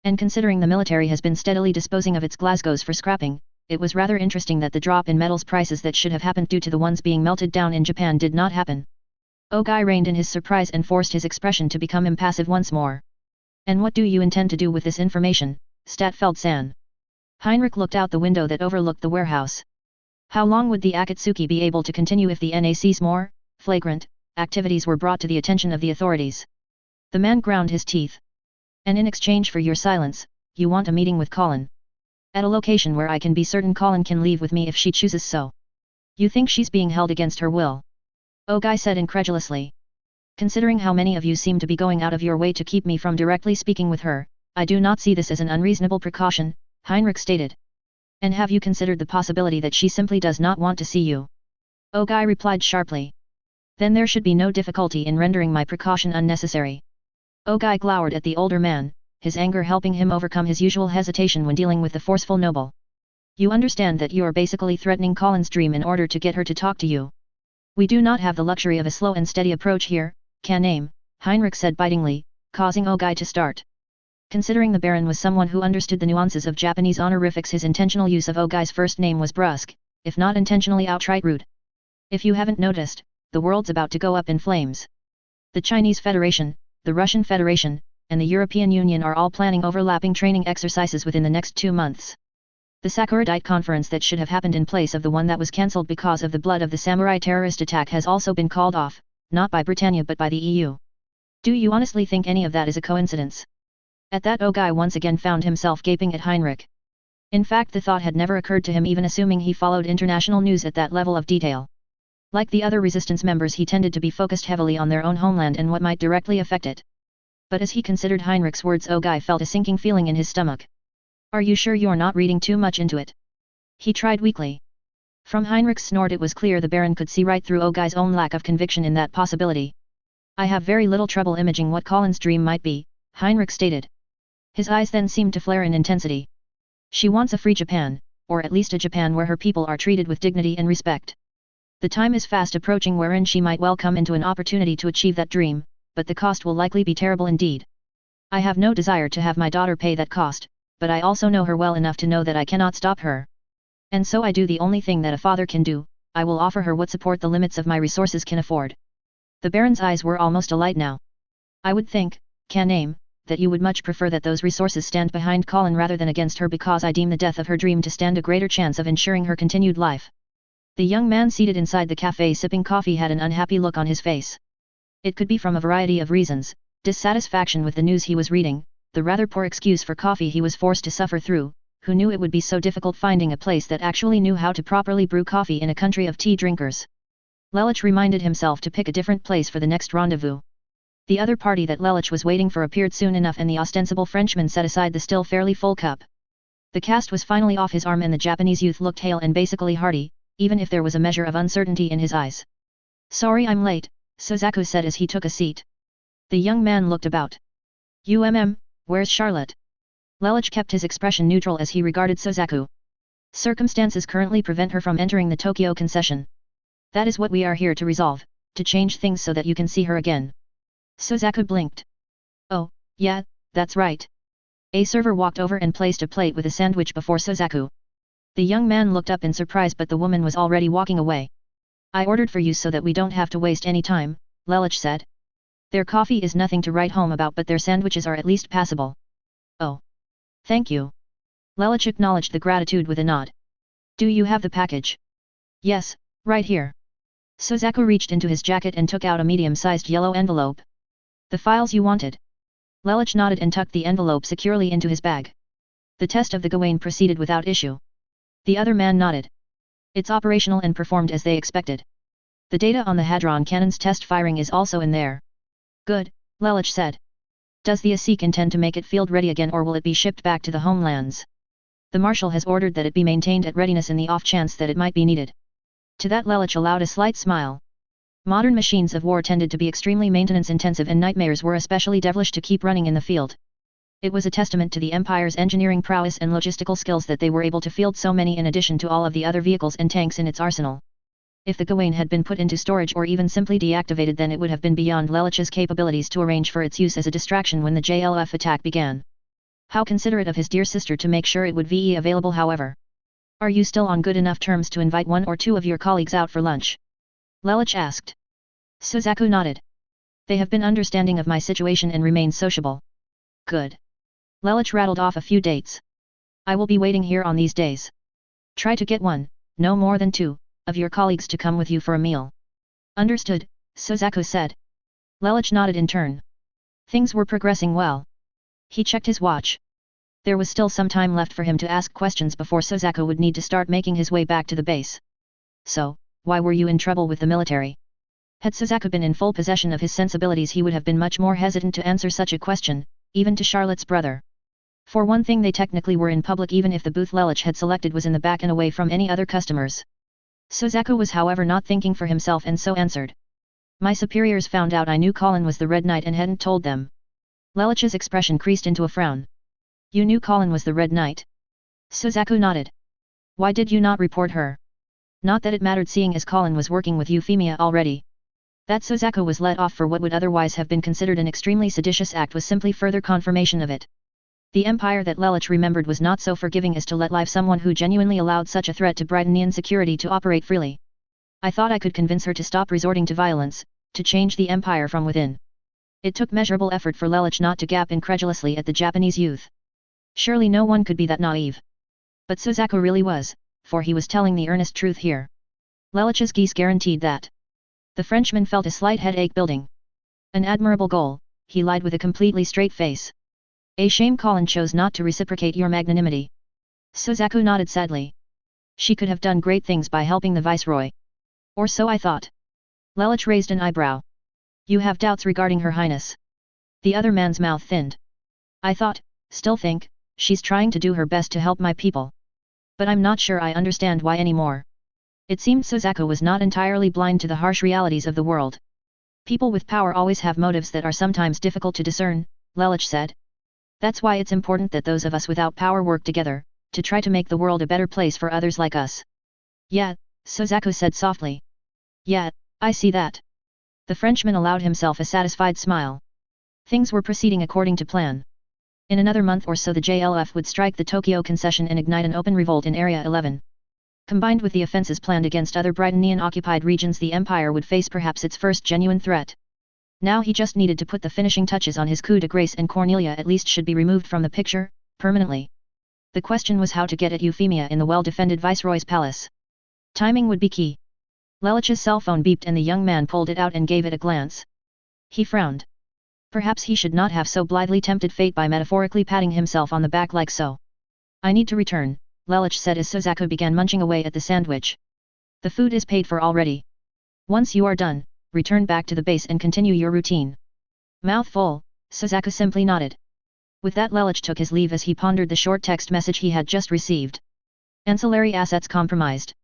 And considering the military has been steadily disposing of its Glasgows for scrapping, it was rather interesting that the drop in metals prices that should have happened due to the ones being melted down in Japan did not happen. Ogai reined in his surprise and forced his expression to become impassive once more. And what do you intend to do with this information, Statfeld-san? Heinrich looked out the window that overlooked the warehouse. How long would the Akatsuki be able to continue if the NAC's more flagrant activities were brought to the attention of the authorities? The man ground his teeth. And in exchange for your silence, you want a meeting with Colin. At a location where I can be certain Colin can leave with me if she chooses so. You think she's being held against her will? Ogai said incredulously. Considering how many of you seem to be going out of your way to keep me from directly speaking with her, I do not see this as an unreasonable precaution, Heinrich stated. And have you considered the possibility that she simply does not want to see you? Ogai replied sharply. Then there should be no difficulty in rendering my precaution unnecessary. Ogai glowered at the older man, his anger helping him overcome his usual hesitation when dealing with the forceful noble. You understand that you are basically threatening Colin's dream in order to get her to talk to you. We do not have the luxury of a slow and steady approach here, Can-name, Heinrich said bitingly, causing Ogai to start. Considering the Baron was someone who understood the nuances of Japanese honorifics, his intentional use of Ogai's first name was brusque, if not intentionally outright rude. If you haven't noticed, the world's about to go up in flames. The Chinese Federation, the Russian Federation, and the European Union are all planning overlapping training exercises within the next 2 months. The Sakuradite conference that should have happened in place of the one that was cancelled because of the blood of the samurai terrorist attack has also been called off, not by Britannia but by the EU. Do you honestly think any of that is a coincidence? At that, Ogai once again found himself gaping at Heinrich. In fact, the thought had never occurred to him, even assuming he followed international news at that level of detail. Like the other resistance members, he tended to be focused heavily on their own homeland and what might directly affect it. But as he considered Heinrich's words, Ogai felt a sinking feeling in his stomach. Are you sure you're not reading too much into it? He tried weakly. From Heinrich's snort it was clear the Baron could see right through Ogai's own lack of conviction in that possibility. I have very little trouble imaging what Colin's dream might be, Heinrich stated. His eyes then seemed to flare in intensity. She wants a free Japan, or at least a Japan where her people are treated with dignity and respect. The time is fast approaching wherein she might well come into an opportunity to achieve that dream, but the cost will likely be terrible indeed. I have no desire to have my daughter pay that cost, but I also know her well enough to know that I cannot stop her. And so I do the only thing that a father can do, I will offer her what support the limits of my resources can afford. The Baron's eyes were almost alight now. I would think, Can-name, that you would much prefer that those resources stand behind Colin rather than against her, because I deem the death of her dream to stand a greater chance of ensuring her continued life. The young man seated inside the cafe sipping coffee had an unhappy look on his face. It could be from a variety of reasons: dissatisfaction with the news he was reading, the rather poor excuse for coffee he was forced to suffer through, who knew it would be so difficult finding a place that actually knew how to properly brew coffee in a country of tea drinkers. Lelich reminded himself to pick a different place for the next rendezvous. The other party that Lelich was waiting for appeared soon enough, and the ostensible Frenchman set aside the still fairly full cup. The cast was finally off his arm, and the Japanese youth looked hale and basically hearty, even if there was a measure of uncertainty in his eyes. "Sorry I'm late," Suzaku said as he took a seat. The young man looked about. Where's Charlotte?" Lelich kept his expression neutral as he regarded Suzaku. "Circumstances currently prevent her from entering the Tokyo concession. That is what we are here to resolve, to change things so that you can see her again." Suzaku blinked. "Oh, yeah, that's right." A server walked over and placed a plate with a sandwich before Suzaku. The young man looked up in surprise, but the woman was already walking away. "I ordered for you so that we don't have to waste any time," Lelich said. "Their coffee is nothing to write home about, but their sandwiches are at least passable." "Oh. Thank you." Lelich acknowledged the gratitude with a nod. "Do you have the package?" "Yes, right here." Suzaku reached into his jacket and took out a medium-sized yellow envelope. "The files you wanted?" Lelich nodded and tucked the envelope securely into his bag. "The test of the Gawain proceeded without issue." The other man nodded. "It's operational and performed as they expected. The data on the Hadron cannon's test firing is also in there." "Good," Lelich said. "Does the ASIC intend to make it field-ready again, or will it be shipped back to the homelands?" "The Marshal has ordered that it be maintained at readiness in the off chance that it might be needed." To that Lelich allowed a slight smile. Modern machines of war tended to be extremely maintenance-intensive, and nightmares were especially devilish to keep running in the field. It was a testament to the Empire's engineering prowess and logistical skills that they were able to field so many in addition to all of the other vehicles and tanks in its arsenal. If the Gawain had been put into storage or even simply deactivated, then it would have been beyond Lelich's capabilities to arrange for its use as a distraction when the JLF attack began. How considerate of his dear sister to make sure it would be available, however. "Are you still on good enough terms to invite one or two of your colleagues out for lunch?" Lelich asked. Suzaku nodded. "They have been understanding of my situation and remain sociable." "Good." Lelich rattled off a few dates. "I will be waiting here on these days. Try to get one, no more than two, of your colleagues to come with you for a meal." "Understood," Suzaku said. Lelich nodded in turn. Things were progressing well. He checked his watch. There was still some time left for him to ask questions before Suzaku would need to start making his way back to the base. "So, why were you in trouble with the military?" Had Suzaku been in full possession of his sensibilities, he would have been much more hesitant to answer such a question, even to Charlotte's brother. For one thing, they technically were in public, even if the booth Lelich had selected was in the back and away from any other customers. Suzaku was however not thinking for himself and so answered. "My superiors found out I knew Colin was the Red Knight and hadn't told them." Lelich's expression creased into a frown. "You knew Colin was the Red Knight?" Suzaku nodded. "Why did you not report her?" "Not that it mattered, seeing as Colin was working with Euphemia already." That Suzaku was let off for what would otherwise have been considered an extremely seditious act was simply further confirmation of it. The empire that Lelich remembered was not so forgiving as to let live someone who genuinely allowed such a threat to Brightonian security to operate freely. "I thought I could convince her to stop resorting to violence, to change the empire from within." It took measurable effort for Lelich not to gap incredulously at the Japanese youth. Surely no one could be that naive. But Suzaku really was, for he was telling the earnest truth here. Lelich's Geass guaranteed that. The Frenchman felt a slight headache building. "An admirable goal," he lied with a completely straight face. "A shame Colin chose not to reciprocate your magnanimity." Suzaku nodded sadly. "She could have done great things by helping the Viceroy." "Or so I thought." Lelich raised an eyebrow. "You have doubts regarding Her Highness?" The other man's mouth thinned. "I thought, still think, she's trying to do her best to help my people. But I'm not sure I understand why anymore." It seemed Suzaku was not entirely blind to the harsh realities of the world. "People with power always have motives that are sometimes difficult to discern," Lelich said. "That's why it's important that those of us without power work together, to try to make the world a better place for others like us." "Yeah," Suzaku said softly. "Yeah, I see that." The Frenchman allowed himself a satisfied smile. Things were proceeding according to plan. In another month or so the JLF would strike the Tokyo concession and ignite an open revolt in Area 11. Combined with the offenses planned against other Brightonian-occupied regions, the Empire would face perhaps its first genuine threat. Now he just needed to put the finishing touches on his coup de grace, and Cornelia at least should be removed from the picture, permanently. The question was how to get at Euphemia in the well-defended Viceroy's palace. Timing would be key. Lelich's cell phone beeped and the young man pulled it out and gave it a glance. He frowned. Perhaps he should not have so blithely tempted fate by metaphorically patting himself on the back like so. "I need to return," Lelich said as Suzaku began munching away at the sandwich. "The food is paid for already. Once you are done, return back to the base and continue your routine." Mouth full, Suzaku simply nodded. With that Lelich took his leave as he pondered the short text message he had just received. Ancillary assets compromised.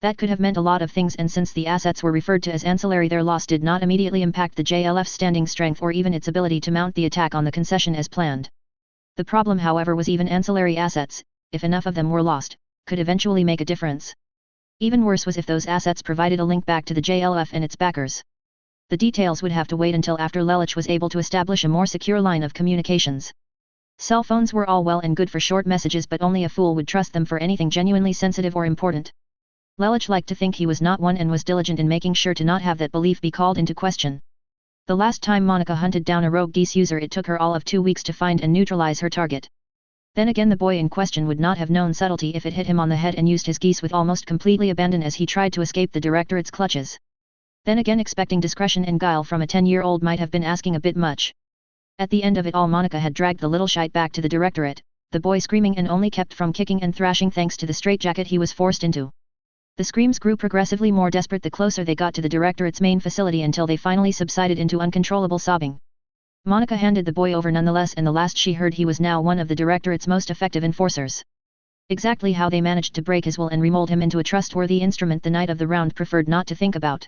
That could have meant a lot of things, and since the assets were referred to as ancillary, their loss did not immediately impact the JLF's standing strength or even its ability to mount the attack on the concession as planned. The problem, however, was even ancillary assets, if enough of them were lost, could eventually make a difference. Even worse was if those assets provided a link back to the JLF and its backers. The details would have to wait until after Lelich was able to establish a more secure line of communications. Cell phones were all well and good for short messages, but only a fool would trust them for anything genuinely sensitive or important. Lelich liked to think he was not one and was diligent in making sure to not have that belief be called into question. The last time Monica hunted down a rogue Geass user, it took her all of 2 weeks to find and neutralize her target. Then again, the boy in question would not have known subtlety if it hit him on the head and used his Geass with almost completely abandon as he tried to escape the Directorate's clutches. Then again, expecting discretion and guile from a 10-year-old might have been asking a bit much. At the end of it all, Monica had dragged the little shite back to the Directorate, the boy screaming and only kept from kicking and thrashing thanks to the straitjacket he was forced into. The screams grew progressively more desperate the closer they got to the Directorate's main facility, until they finally subsided into uncontrollable sobbing. Monica handed the boy over nonetheless, and the last she heard, he was now one of the Directorate's most effective enforcers. Exactly how they managed to break his will and remold him into a trustworthy instrument, the Knight of the Round preferred not to think about.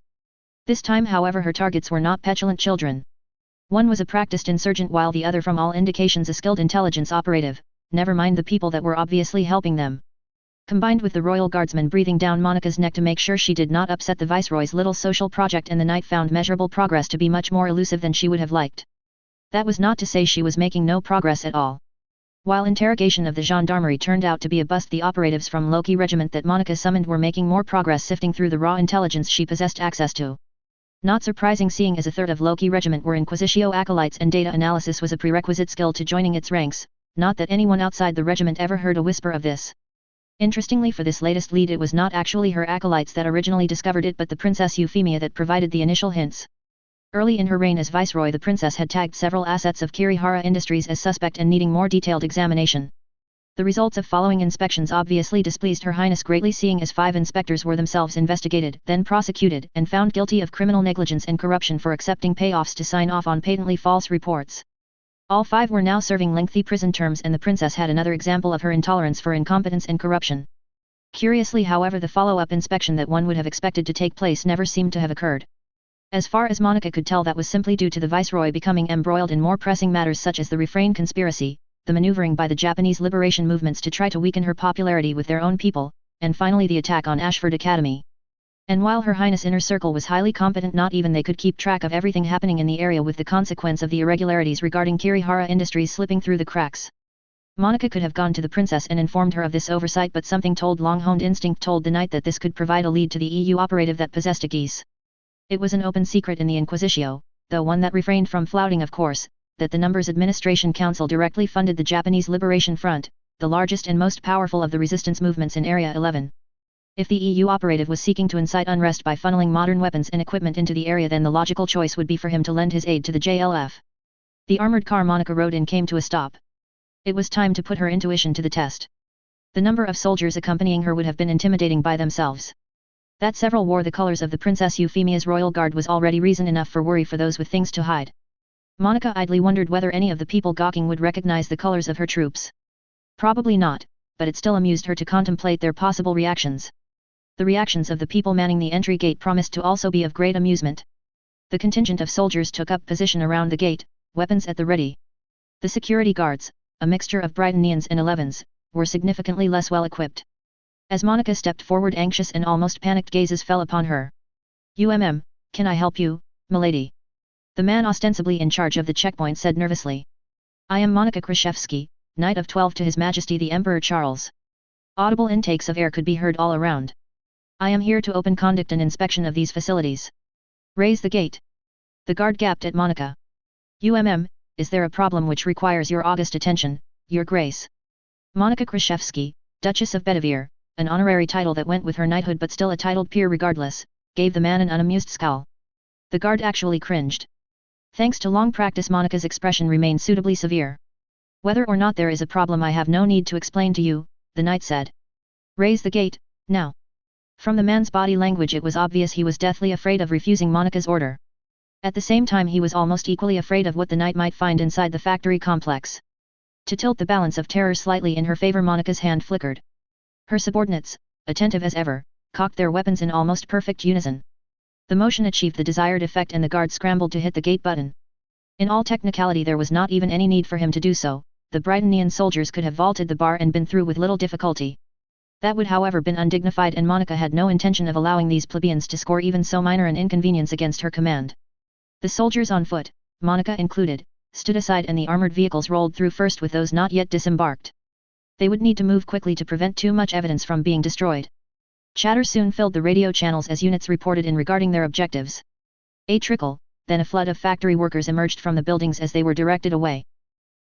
This time, however, her targets were not petulant children. One was a practiced insurgent, while the other, from all indications, a skilled intelligence operative, never mind the people that were obviously helping them. Combined with the royal guardsman breathing down Monica's neck to make sure she did not upset the Viceroy's little social project, and the Knight found measurable progress to be much more elusive than she would have liked. That was not to say she was making no progress at all. While interrogation of the gendarmerie turned out to be a bust, the operatives from Loki Regiment that Monica summoned were making more progress sifting through the raw intelligence she possessed access to. Not surprising, seeing as a third of Loki Regiment were Inquisitio acolytes and data analysis was a prerequisite skill to joining its ranks, not that anyone outside the regiment ever heard a whisper of this. Interestingly, for this latest lead, it was not actually her acolytes that originally discovered it, but the Princess Euphemia that provided the initial hints. Early in her reign as Viceroy, the princess had tagged several assets of Kirihara Industries as suspect and needing more detailed examination. The results of following inspections obviously displeased Her Highness greatly, seeing as 5 inspectors were themselves investigated, then prosecuted, and found guilty of criminal negligence and corruption for accepting payoffs to sign off on patently false reports. All 5 were now serving lengthy prison terms, and the princess had another example of her intolerance for incompetence and corruption. Curiously, however, the follow-up inspection that one would have expected to take place never seemed to have occurred. As far as Monica could tell, that was simply due to the Viceroy becoming embroiled in more pressing matters such as the Refrain Conspiracy, the maneuvering by the Japanese liberation movements to try to weaken her popularity with their own people, and finally the attack on Ashford Academy. And while Her Highness' inner circle was highly competent, not even they could keep track of everything happening in the area, with the consequence of the irregularities regarding Kirihara Industries slipping through the cracks. Monica could have gone to the princess and informed her of this oversight, but something told long-honed instinct told the Knight that this could provide a lead to the EU operative that possessed a Geass. It was an open secret in the Inquisitio, though one that refrained from flouting, of course, that the Numbers Administration Council directly funded the Japanese Liberation Front, the largest and most powerful of the resistance movements in Area 11. If the EU operative was seeking to incite unrest by funneling modern weapons and equipment into the area, then the logical choice would be for him to lend his aid to the JLF. The armored car Monica rode in came to a stop. It was time to put her intuition to the test. The number of soldiers accompanying her would have been intimidating by themselves. That several wore the colors of the Princess Euphemia's royal guard was already reason enough for worry for those with things to hide. Monica idly wondered whether any of the people gawking would recognize the colors of her troops. Probably not, but it still amused her to contemplate their possible reactions. The reactions of the people manning the entry gate promised to also be of great amusement. The contingent of soldiers took up position around the gate, weapons at the ready. The security guards, a mixture of Brightonians and 11s, were significantly less well equipped. As Monica stepped forward, anxious and almost panicked gazes fell upon her. Can I help you, milady? The man ostensibly in charge of the checkpoint said nervously. I am Monica Krzyzewski, Knight of 12 to His Majesty the Emperor Charles. Audible intakes of air could be heard all around. I am here to open conduct and inspection of these facilities. Raise the gate. The guard gaped at Monica. Is there a problem which requires your august attention, your grace? Monica Krzyzewski, Duchess of Bedivere, an honorary title that went with her knighthood but still a titled peer regardless, gave the man an unamused scowl. The guard actually cringed. Thanks to long practice, Monica's expression remained suitably severe. Whether or not there is a problem I have no need to explain to you, the knight said. Raise the gate, now. From the man's body language it was obvious he was deathly afraid of refusing Monica's order. At the same time he was almost equally afraid of what the night might find inside the factory complex. To tilt the balance of terror slightly in her favor, Monica's hand flickered. Her subordinates, attentive as ever, cocked their weapons in almost perfect unison. The motion achieved the desired effect and the guard scrambled to hit the gate button. In all technicality there was not even any need for him to do so, the Britonian soldiers could have vaulted the bar and been through with little difficulty. That would however been undignified, and Monica had no intention of allowing these plebeians to score even so minor an inconvenience against her command. The soldiers on foot, Monica included, stood aside and the armored vehicles rolled through first with those not yet disembarked. They would need to move quickly to prevent too much evidence from being destroyed. Chatter soon filled the radio channels as units reported in regarding their objectives. A trickle, then a flood of factory workers emerged from the buildings as they were directed away.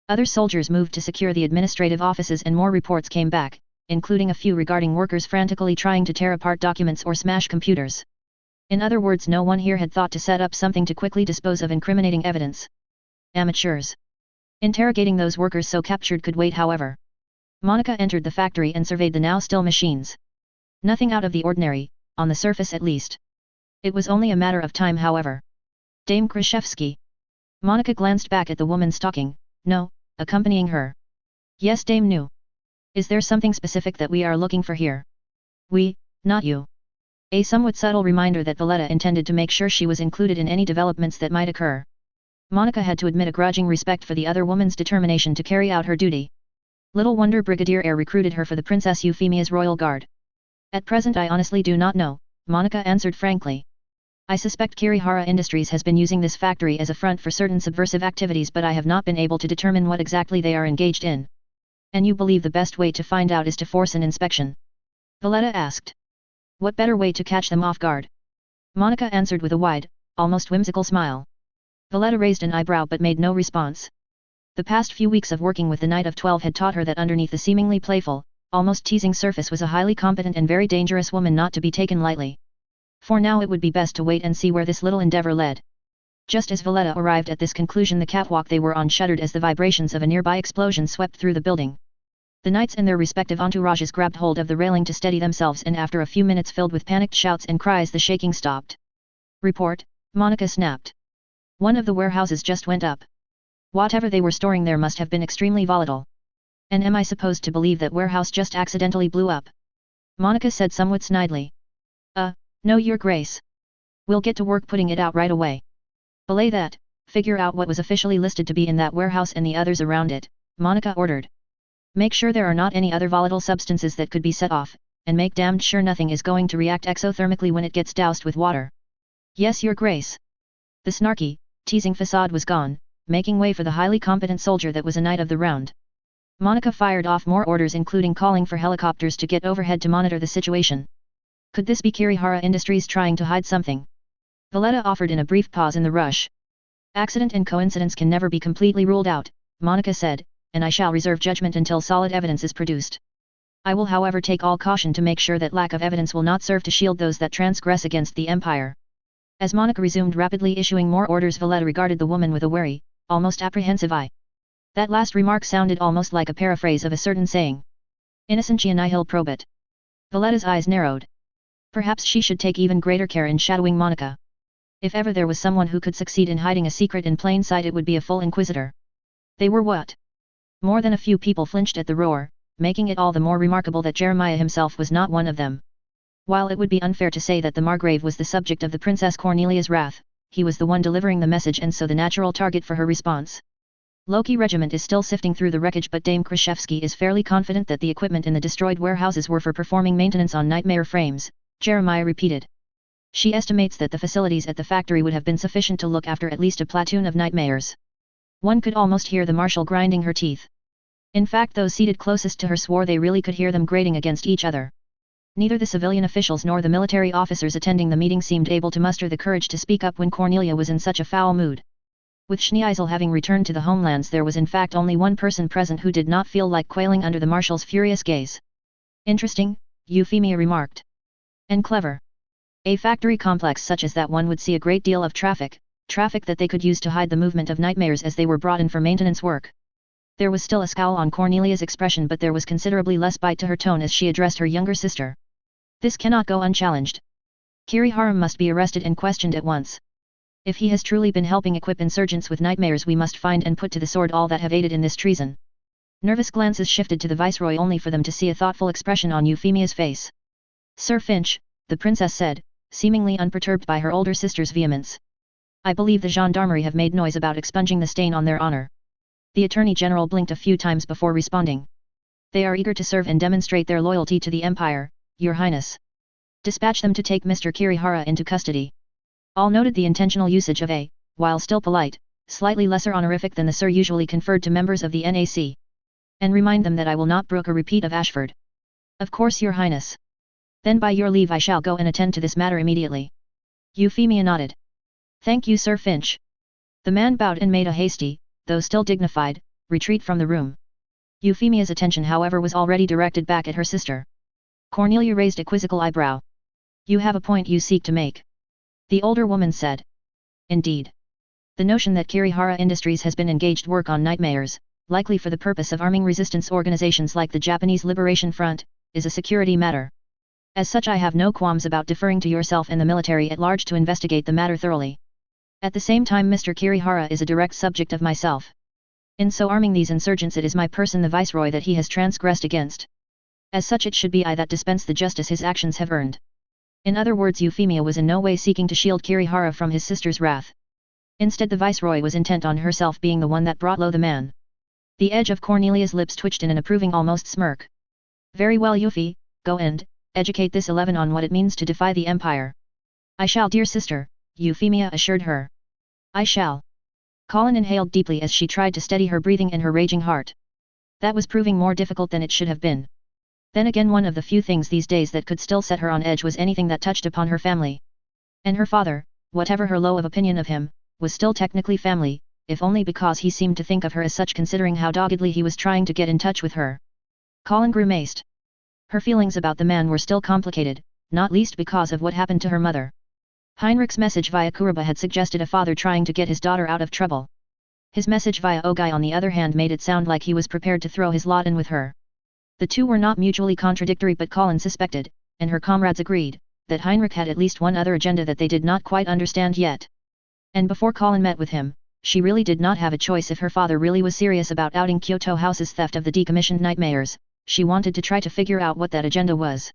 Other soldiers moved to secure the administrative offices and more reports came back, including a few regarding workers frantically trying to tear apart documents or smash computers. In other words, no one here had thought to set up something to quickly dispose of incriminating evidence. Amateurs. Interrogating those workers so captured could wait, however. Monica entered the factory and surveyed the now still machines. Nothing out of the ordinary, on the surface at least. It was only a matter of time, however. Dame Kraszewski. Monica glanced back at the woman stalking, no, accompanying her. Yes, Dame knew. Is there something specific that we are looking for here? We, not you. A somewhat subtle reminder that Valletta intended to make sure she was included in any developments that might occur. Monica had to admit a grudging respect for the other woman's determination to carry out her duty. Little wonder Brigadier Eyre recruited her for the Princess Euphemia's royal guard. At present I honestly do not know, Monica answered frankly. I suspect Kirihara Industries has been using this factory as a front for certain subversive activities, but I have not been able to determine what exactly they are engaged in. And you believe the best way to find out is to force an inspection? Valletta asked. What better way to catch them off guard? Monica answered with a wide, almost whimsical smile. Valletta raised an eyebrow but made no response. The past few weeks of working with the Knight of 12 had taught her that underneath the seemingly playful, almost teasing surface was a highly competent and very dangerous woman not to be taken lightly. For now it would be best to wait and see where this little endeavor led. Just as Valletta arrived at this conclusion, the catwalk they were on shuddered as the vibrations of a nearby explosion swept through the building. The knights and their respective entourages grabbed hold of the railing to steady themselves, and after a few minutes filled with panicked shouts and cries the shaking stopped. Report, Monica snapped. One of the warehouses just went up. Whatever they were storing there must have been extremely volatile. And am I supposed to believe that warehouse just accidentally blew up? Monica said somewhat snidely. No, Your Grace. We'll get to work putting it out right away. Belay that, figure out what was officially listed to be in that warehouse and the others around it, Monica ordered. Make sure there are not any other volatile substances that could be set off, and make damned sure nothing is going to react exothermically when it gets doused with water. Yes, Your Grace. The snarky, teasing facade was gone, making way for the highly competent soldier that was a knight of the round. Monica fired off more orders, including calling for helicopters to get overhead to monitor the situation. Could this be Kirihara Industries trying to hide something? Valletta offered in a brief pause in the rush. Accident and coincidence can never be completely ruled out, Monica said, and I shall reserve judgment until solid evidence is produced. I will however take all caution to make sure that lack of evidence will not serve to shield those that transgress against the Empire. As Monica resumed rapidly issuing more orders, Valletta regarded the woman with a wary, almost apprehensive eye. That last remark sounded almost like a paraphrase of a certain saying. Innocentia nihil probit. Valletta's eyes narrowed. Perhaps she should take even greater care in shadowing Monica. If ever there was someone who could succeed in hiding a secret in plain sight, it would be a full inquisitor. They were what? More than a few people flinched at the roar, making it all the more remarkable that Jeremiah himself was not one of them. While it would be unfair to say that the Margrave was the subject of the Princess Cornelia's wrath, he was the one delivering the message and so the natural target for her response. Loki Regiment is still sifting through the wreckage, but Dame Kraszewski is fairly confident that the equipment in the destroyed warehouses were for performing maintenance on nightmare frames, Jeremiah repeated. She estimates that the facilities at the factory would have been sufficient to look after at least a platoon of nightmares. One could almost hear the marshal grinding her teeth. In fact, those seated closest to her swore they really could hear them grating against each other. Neither the civilian officials nor the military officers attending the meeting seemed able to muster the courage to speak up when Cornelia was in such a foul mood. With Schneisel having returned to the homelands, there was in fact only one person present who did not feel like quailing under the marshal's furious gaze. Interesting, Euphemia remarked. And clever. A factory complex such as that one would see a great deal of traffic that they could use to hide the movement of nightmares as they were brought in for maintenance work. There was still a scowl on Cornelia's expression, but there was considerably less bite to her tone as she addressed her younger sister. This cannot go unchallenged. Kirihara must be arrested and questioned at once. If he has truly been helping equip insurgents with nightmares, we must find and put to the sword all that have aided in this treason. Nervous glances shifted to the viceroy only for them to see a thoughtful expression on Euphemia's face. Sir Finch, the princess said, seemingly unperturbed by her older sister's vehemence. I believe the gendarmerie have made noise about expunging the stain on their honor. The Attorney General blinked a few times before responding. They are eager to serve and demonstrate their loyalty to the Empire, Your Highness. Dispatch them to take Mr. Kirihara into custody. All noted the intentional usage of a, while still polite, slightly lesser honorific than the Sir usually conferred to members of the NAC. And remind them that I will not brook a repeat of Ashford. Of course, Your Highness. Then by your leave I shall go and attend to this matter immediately. Euphemia nodded. Thank you, Sir Finch. The man bowed and made a hasty, though still dignified, retreat from the room. Euphemia's attention, however, was already directed back at her sister. Cornelia raised a quizzical eyebrow. You have a point you seek to make. The older woman said. Indeed. The notion that Kirihara Industries has been engaged work on nightmares, likely for the purpose of arming resistance organizations like the Japanese Liberation Front, is a security matter. As such, I have no qualms about deferring to yourself and the military at large to investigate the matter thoroughly. At the same time, Mr. Kirihara is a direct subject of myself. In so arming these insurgents, it is my person, the viceroy, that he has transgressed against. As such, it should be I that dispense the justice his actions have earned. In other words, Euphemia was in no way seeking to shield Kirihara from his sister's wrath. Instead, the viceroy was intent on herself being the one that brought low the man. The edge of Cornelia's lips twitched in an approving, almost smirk. Very well, Euphy, go and educate this 11 on what it means to defy the Empire. I shall, dear sister, Euphemia assured her. I shall. Colin inhaled deeply as she tried to steady her breathing and her raging heart. That was proving more difficult than it should have been. Then again, one of the few things these days that could still set her on edge was anything that touched upon her family. And her father, whatever her low of opinion of him, was still technically family, if only because he seemed to think of her as such, considering how doggedly he was trying to get in touch with her. Colin grimaced. Her feelings about the man were still complicated, not least because of what happened to her mother. Heinrich's message via Kuruba had suggested a father trying to get his daughter out of trouble. His message via Ogai, on the other hand, made it sound like he was prepared to throw his lot in with her. The two were not mutually contradictory, but Colin suspected, and her comrades agreed, that Heinrich had at least one other agenda that they did not quite understand yet. And before Colin met with him, she really did not have a choice. If her father really was serious about outing Kyoto House's theft of the decommissioned nightmares, she wanted to try to figure out what that agenda was.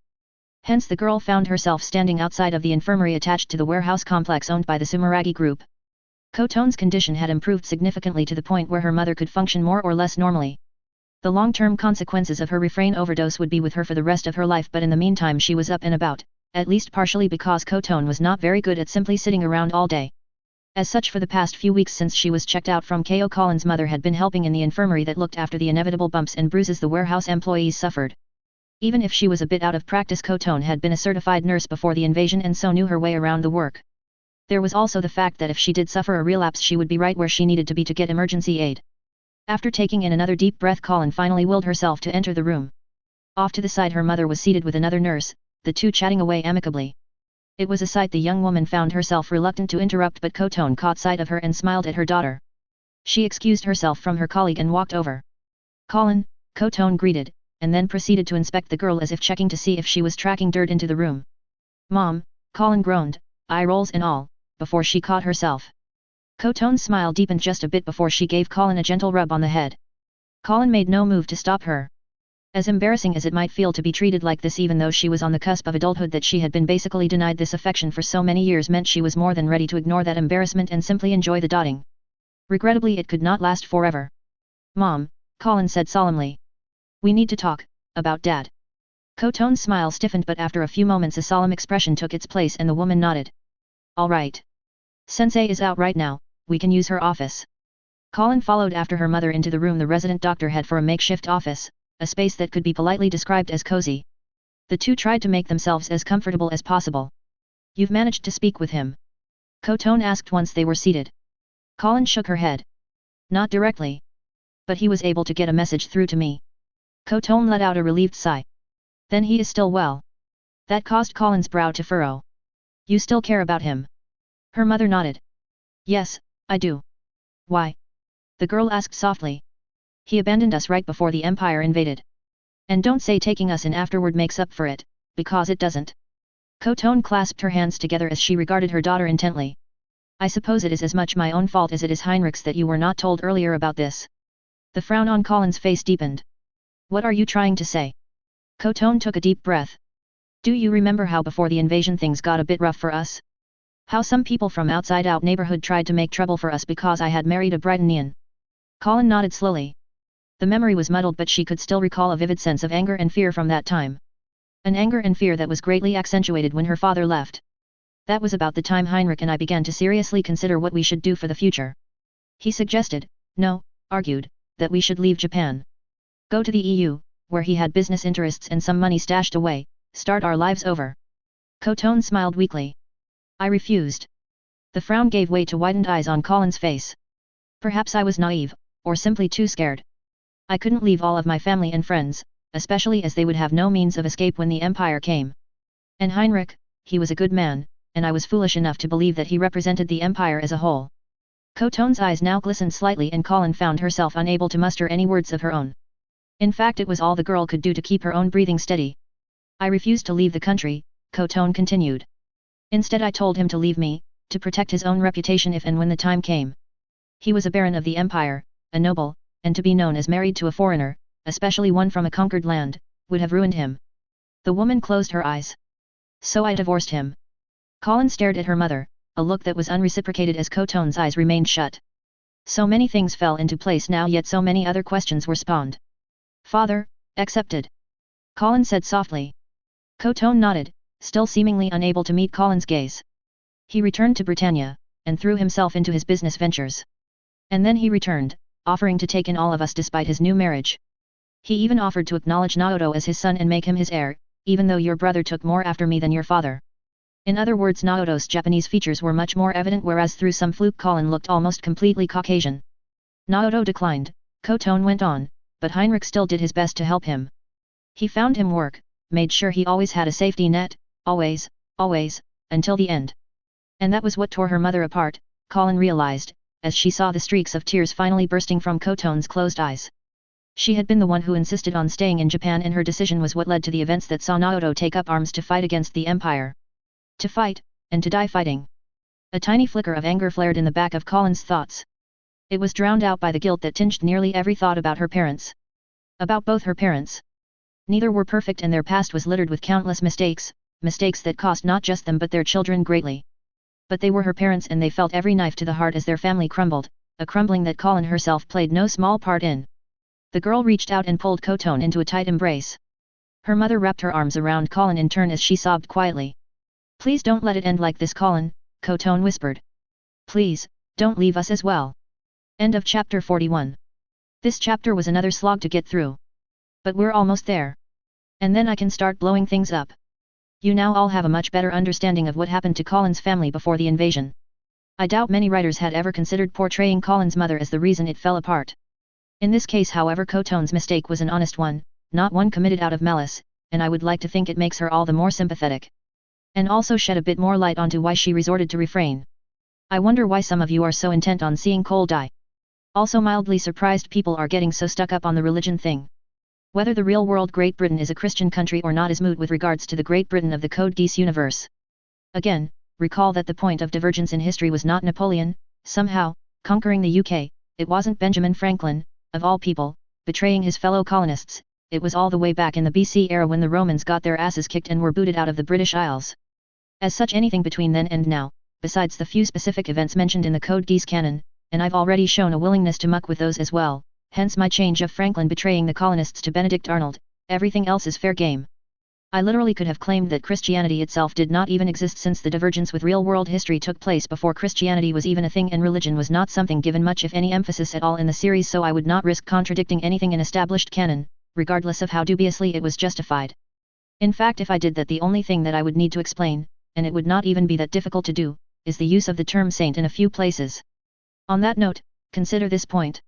Hence the girl found herself standing outside of the infirmary attached to the warehouse complex owned by the Sumeragi Group. Kotone's condition had improved significantly to the point where her mother could function more or less normally. The long-term consequences of her refrain overdose would be with her for the rest of her life, but in the meantime she was up and about, at least partially because Kotone was not very good at simply sitting around all day. As such, for the past few weeks since she was checked out from KO, Colin's mother had been helping in the infirmary that looked after the inevitable bumps and bruises the warehouse employees suffered. Even if she was a bit out of practice, Kotone had been a certified nurse before the invasion and so knew her way around the work. There was also the fact that if she did suffer a relapse, she would be right where she needed to be to get emergency aid. After taking in another deep breath, Colin finally willed herself to enter the room. Off to the side, her mother was seated with another nurse, the two chatting away amicably. It was a sight the young woman found herself reluctant to interrupt, but Kotone caught sight of her and smiled at her daughter. She excused herself from her colleague and walked over. Colin, Kotone greeted, and then proceeded to inspect the girl as if checking to see if she was tracking dirt into the room. Mom, Colin groaned, eye rolls and all, before she caught herself. Kotone's smile deepened just a bit before she gave Colin a gentle rub on the head. Colin made no move to stop her. As embarrassing as it might feel to be treated like this, even though she was on the cusp of adulthood, that she had been basically denied this affection for so many years meant she was more than ready to ignore that embarrassment and simply enjoy the dotting. Regrettably, it could not last forever. Mom, Colin said solemnly. We need to talk about Dad. Kotone's smile stiffened, but after a few moments a solemn expression took its place and the woman nodded. All right. Sensei is out right now, we can use her office. Colin followed after her mother into the room the resident doctor had for a makeshift office, a space that could be politely described as cozy. The two tried to make themselves as comfortable as possible. You've managed to speak with him? Kotone asked once they were seated. Colin shook her head. Not directly. But he was able to get a message through to me. Kotone let out a relieved sigh. Then he is still well. That caused Colin's brow to furrow. You still care about him? Her mother nodded. Yes, I do. Why? The girl asked softly. He abandoned us right before the Empire invaded. And don't say taking us in afterward makes up for it, because it doesn't. Kotone clasped her hands together as she regarded her daughter intently. I suppose it is as much my own fault as it is Heinrich's that you were not told earlier about this. The frown on Colin's face deepened. What are you trying to say? Coton took a deep breath. Do you remember how before the invasion things got a bit rough for us? How some people from outside our neighborhood tried to make trouble for us because I had married a Brightonian? Colin nodded slowly. The memory was muddled, but she could still recall a vivid sense of anger and fear from that time. An anger and fear that was greatly accentuated when her father left. That was about the time Heinrich and I began to seriously consider what we should do for the future. He suggested, no, argued, that we should leave Japan. Go to the EU, where he had business interests and some money stashed away, start our lives over. Coton smiled weakly. I refused. The frown gave way to widened eyes on Colin's face. Perhaps I was naive, or simply too scared. I couldn't leave all of my family and friends, especially as they would have no means of escape when the Empire came. And Heinrich, he was a good man, and I was foolish enough to believe that he represented the Empire as a whole. Coton's eyes now glistened slightly and Colin found herself unable to muster any words of her own. In fact, it was all the girl could do to keep her own breathing steady. I refused to leave the country, Coton continued. Instead I told him to leave me, to protect his own reputation if and when the time came. He was a baron of the Empire, a noble, and to be known as married to a foreigner, especially one from a conquered land, would have ruined him. The woman closed her eyes. So I divorced him. Colin stared at her mother, a look that was unreciprocated as Coton's eyes remained shut. So many things fell into place now, yet so many other questions were spawned. Father, accepted. Colin said softly. Coton nodded, still seemingly unable to meet Colin's gaze. He returned to Britannia, and threw himself into his business ventures. And then he returned, offering to take in all of us despite his new marriage. He even offered to acknowledge Naoto as his son and make him his heir, even though your brother took more after me than your father. In other words, Naoto's Japanese features were much more evident, whereas through some fluke Colin looked almost completely Caucasian. Naoto declined, Coton went on, but Heinrich still did his best to help him. He found him work, made sure he always had a safety net, always, until the end. And that was what tore her mother apart, Colin realized, as she saw the streaks of tears finally bursting from Coton's closed eyes. She had been the one who insisted on staying in Japan, and her decision was what led to the events that saw Naoto take up arms to fight against the Empire. To fight, and to die fighting. A tiny flicker of anger flared in the back of Colin's thoughts. It was drowned out by the guilt that tinged nearly every thought about her parents. About both her parents. Neither were perfect, and their past was littered with countless mistakes that cost not just them but their children greatly. But they were her parents, and they felt every knife to the heart as their family crumbled, a crumbling that Colin herself played no small part in. The girl reached out and pulled Coton into a tight embrace. Her mother wrapped her arms around Colin in turn as she sobbed quietly. Please don't let it end like this, Colin, Coton whispered. Please, don't leave us as well. End of chapter 41. This chapter was another slog to get through. But we're almost there. And then I can start blowing things up. You now all have a much better understanding of what happened to Colin's family before the invasion. I doubt many writers had ever considered portraying Colin's mother as the reason it fell apart. In this case, however, Coton's mistake was an honest one, not one committed out of malice, and I would like to think it makes her all the more sympathetic. And also shed a bit more light onto why she resorted to refrain. I wonder why some of you are so intent on seeing Cole die. Also mildly surprised people are getting so stuck up on the religion thing. Whether the real world Great Britain is a Christian country or not is moot with regards to the Great Britain of the Code Geass universe. Again, recall that the point of divergence in history was not Napoleon, somehow, conquering the UK, it wasn't Benjamin Franklin, of all people, betraying his fellow colonists, it was all the way back in the BC era when the Romans got their asses kicked and were booted out of the British Isles. As such, anything between then and now, besides the few specific events mentioned in the Code Geass canon, and I've already shown a willingness to muck with those as well, hence my change of Franklin betraying the colonists to Benedict Arnold, everything else is fair game. I literally could have claimed that Christianity itself did not even exist, since the divergence with real-world history took place before Christianity was even a thing, and religion was not something given much if any emphasis at all in the series, so I would not risk contradicting anything in established canon, regardless of how dubiously it was justified. In fact, if I did that, the only thing that I would need to explain, and it would not even be that difficult to do, is the use of the term saint in a few places. On that note, consider this point.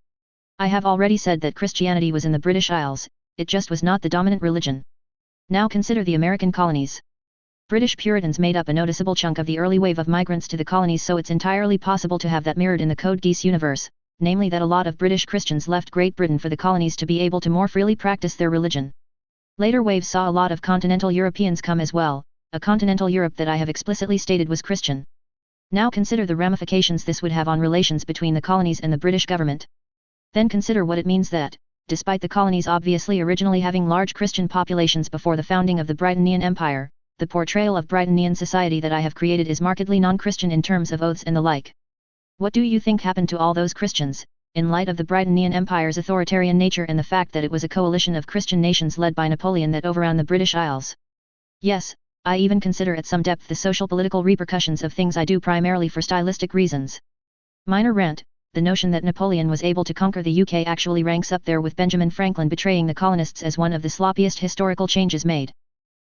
I have already said that Christianity was in the British Isles, it just was not the dominant religion. Now consider the American colonies. British Puritans made up a noticeable chunk of the early wave of migrants to the colonies, so it's entirely possible to have that mirrored in the Code Geass universe, namely that a lot of British Christians left Great Britain for the colonies to be able to more freely practice their religion. Later waves saw a lot of continental Europeans come as well, a continental Europe that I have explicitly stated was Christian. Now consider the ramifications this would have on relations between the colonies and the British government. Then consider what it means that, despite the colonies obviously originally having large Christian populations before the founding of the Britannian Empire, the portrayal of Britannian society that I have created is markedly non-Christian in terms of oaths and the like. What do you think happened to all those Christians, in light of the Britannian Empire's authoritarian nature and the fact that it was a coalition of Christian nations led by Napoleon that overran the British Isles? Yes, I even consider at some depth the social-political repercussions of things I do primarily for stylistic reasons. Minor rant, the notion that Napoleon was able to conquer the UK actually ranks up there with Benjamin Franklin betraying the colonists as one of the sloppiest historical changes made.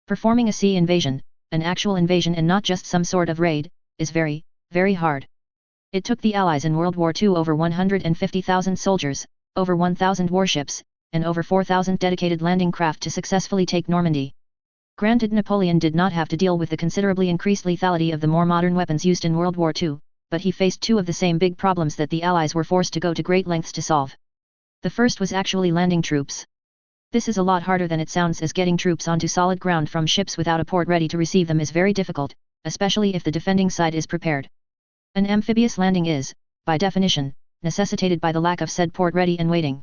Performing a sea invasion, an actual invasion and not just some sort of raid, is very, very hard. It took the Allies in World War II over 150,000 soldiers, over 1,000 warships, and over 4,000 dedicated landing craft to successfully take Normandy. Granted, Napoleon did not have to deal with the considerably increased lethality of the more modern weapons used in World War II, but he faced two of the same big problems that the Allies were forced to go to great lengths to solve. The first was actually landing troops. This is a lot harder than it sounds, as getting troops onto solid ground from ships without a port ready to receive them is very difficult, especially if the defending side is prepared. An amphibious landing is, by definition, necessitated by the lack of said port ready and waiting.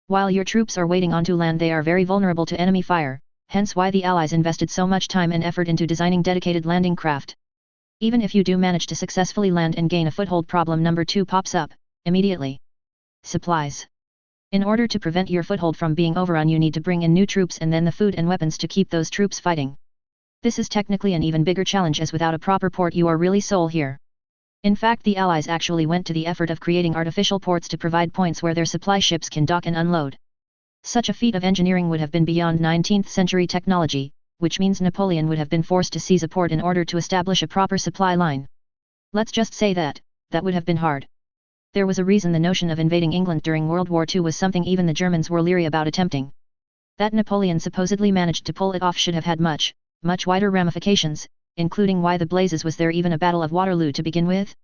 While your troops are waiting onto land, they are very vulnerable to enemy fire, hence why the Allies invested so much time and effort into designing dedicated landing craft. Even if you do manage to successfully land and gain a foothold, problem number 2 pops up, immediately. Supplies. In order to prevent your foothold from being overrun, you need to bring in new troops and then the food and weapons to keep those troops fighting. This is technically an even bigger challenge, as without a proper port you are really sole here. In fact, the Allies actually went to the effort of creating artificial ports to provide points where their supply ships can dock and unload. Such a feat of engineering would have been beyond 19th century technology, which means Napoleon would have been forced to seize a port in order to establish a proper supply line. Let's just say that would have been hard. There was a reason the notion of invading England during World War II was something even the Germans were leery about attempting. That Napoleon supposedly managed to pull it off should have had much, much wider ramifications, including why the blazes was there even a Battle of Waterloo to begin with?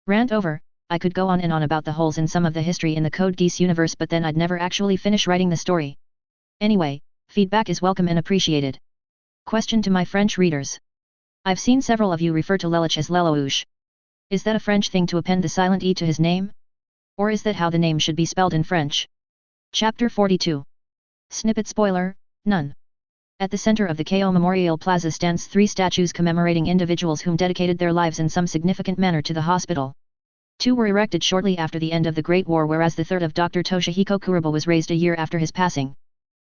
Rant over. I could go on and on about the holes in some of the history in the Code Geass universe, but then I'd never actually finish writing the story. Anyway, feedback is welcome and appreciated. Question to my French readers. I've seen several of you refer to Lelouch as Lelouch. Is that a French thing to append the silent E to his name? Or is that how the name should be spelled in French? Chapter 42. Snippet spoiler, none. At the center of the KO Memorial Plaza stands 3 statues commemorating individuals whom dedicated their lives in some significant manner to the hospital. 2 were erected shortly after the end of the Great War, whereas the third of Dr. Toshihiko Kuroba was raised a year after his passing.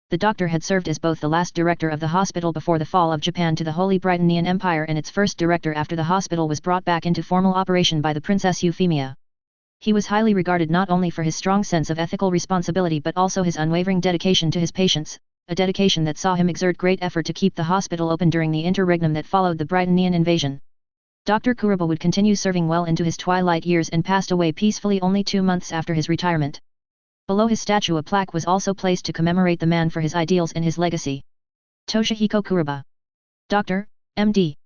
The doctor had served as both the last director of the hospital before the fall of Japan to the Holy Britannian Empire and its first director after the hospital was brought back into formal operation by the Princess Euphemia. He was highly regarded not only for his strong sense of ethical responsibility but also his unwavering dedication to his patients, a dedication that saw him exert great effort to keep the hospital open during the interregnum that followed the Britannian invasion. Dr. Kuroba would continue serving well into his twilight years and passed away peacefully only 2 months after his retirement. Below his statue a plaque was also placed to commemorate the man for his ideals and his legacy. Toshihiko Kuroba. Dr. M.D.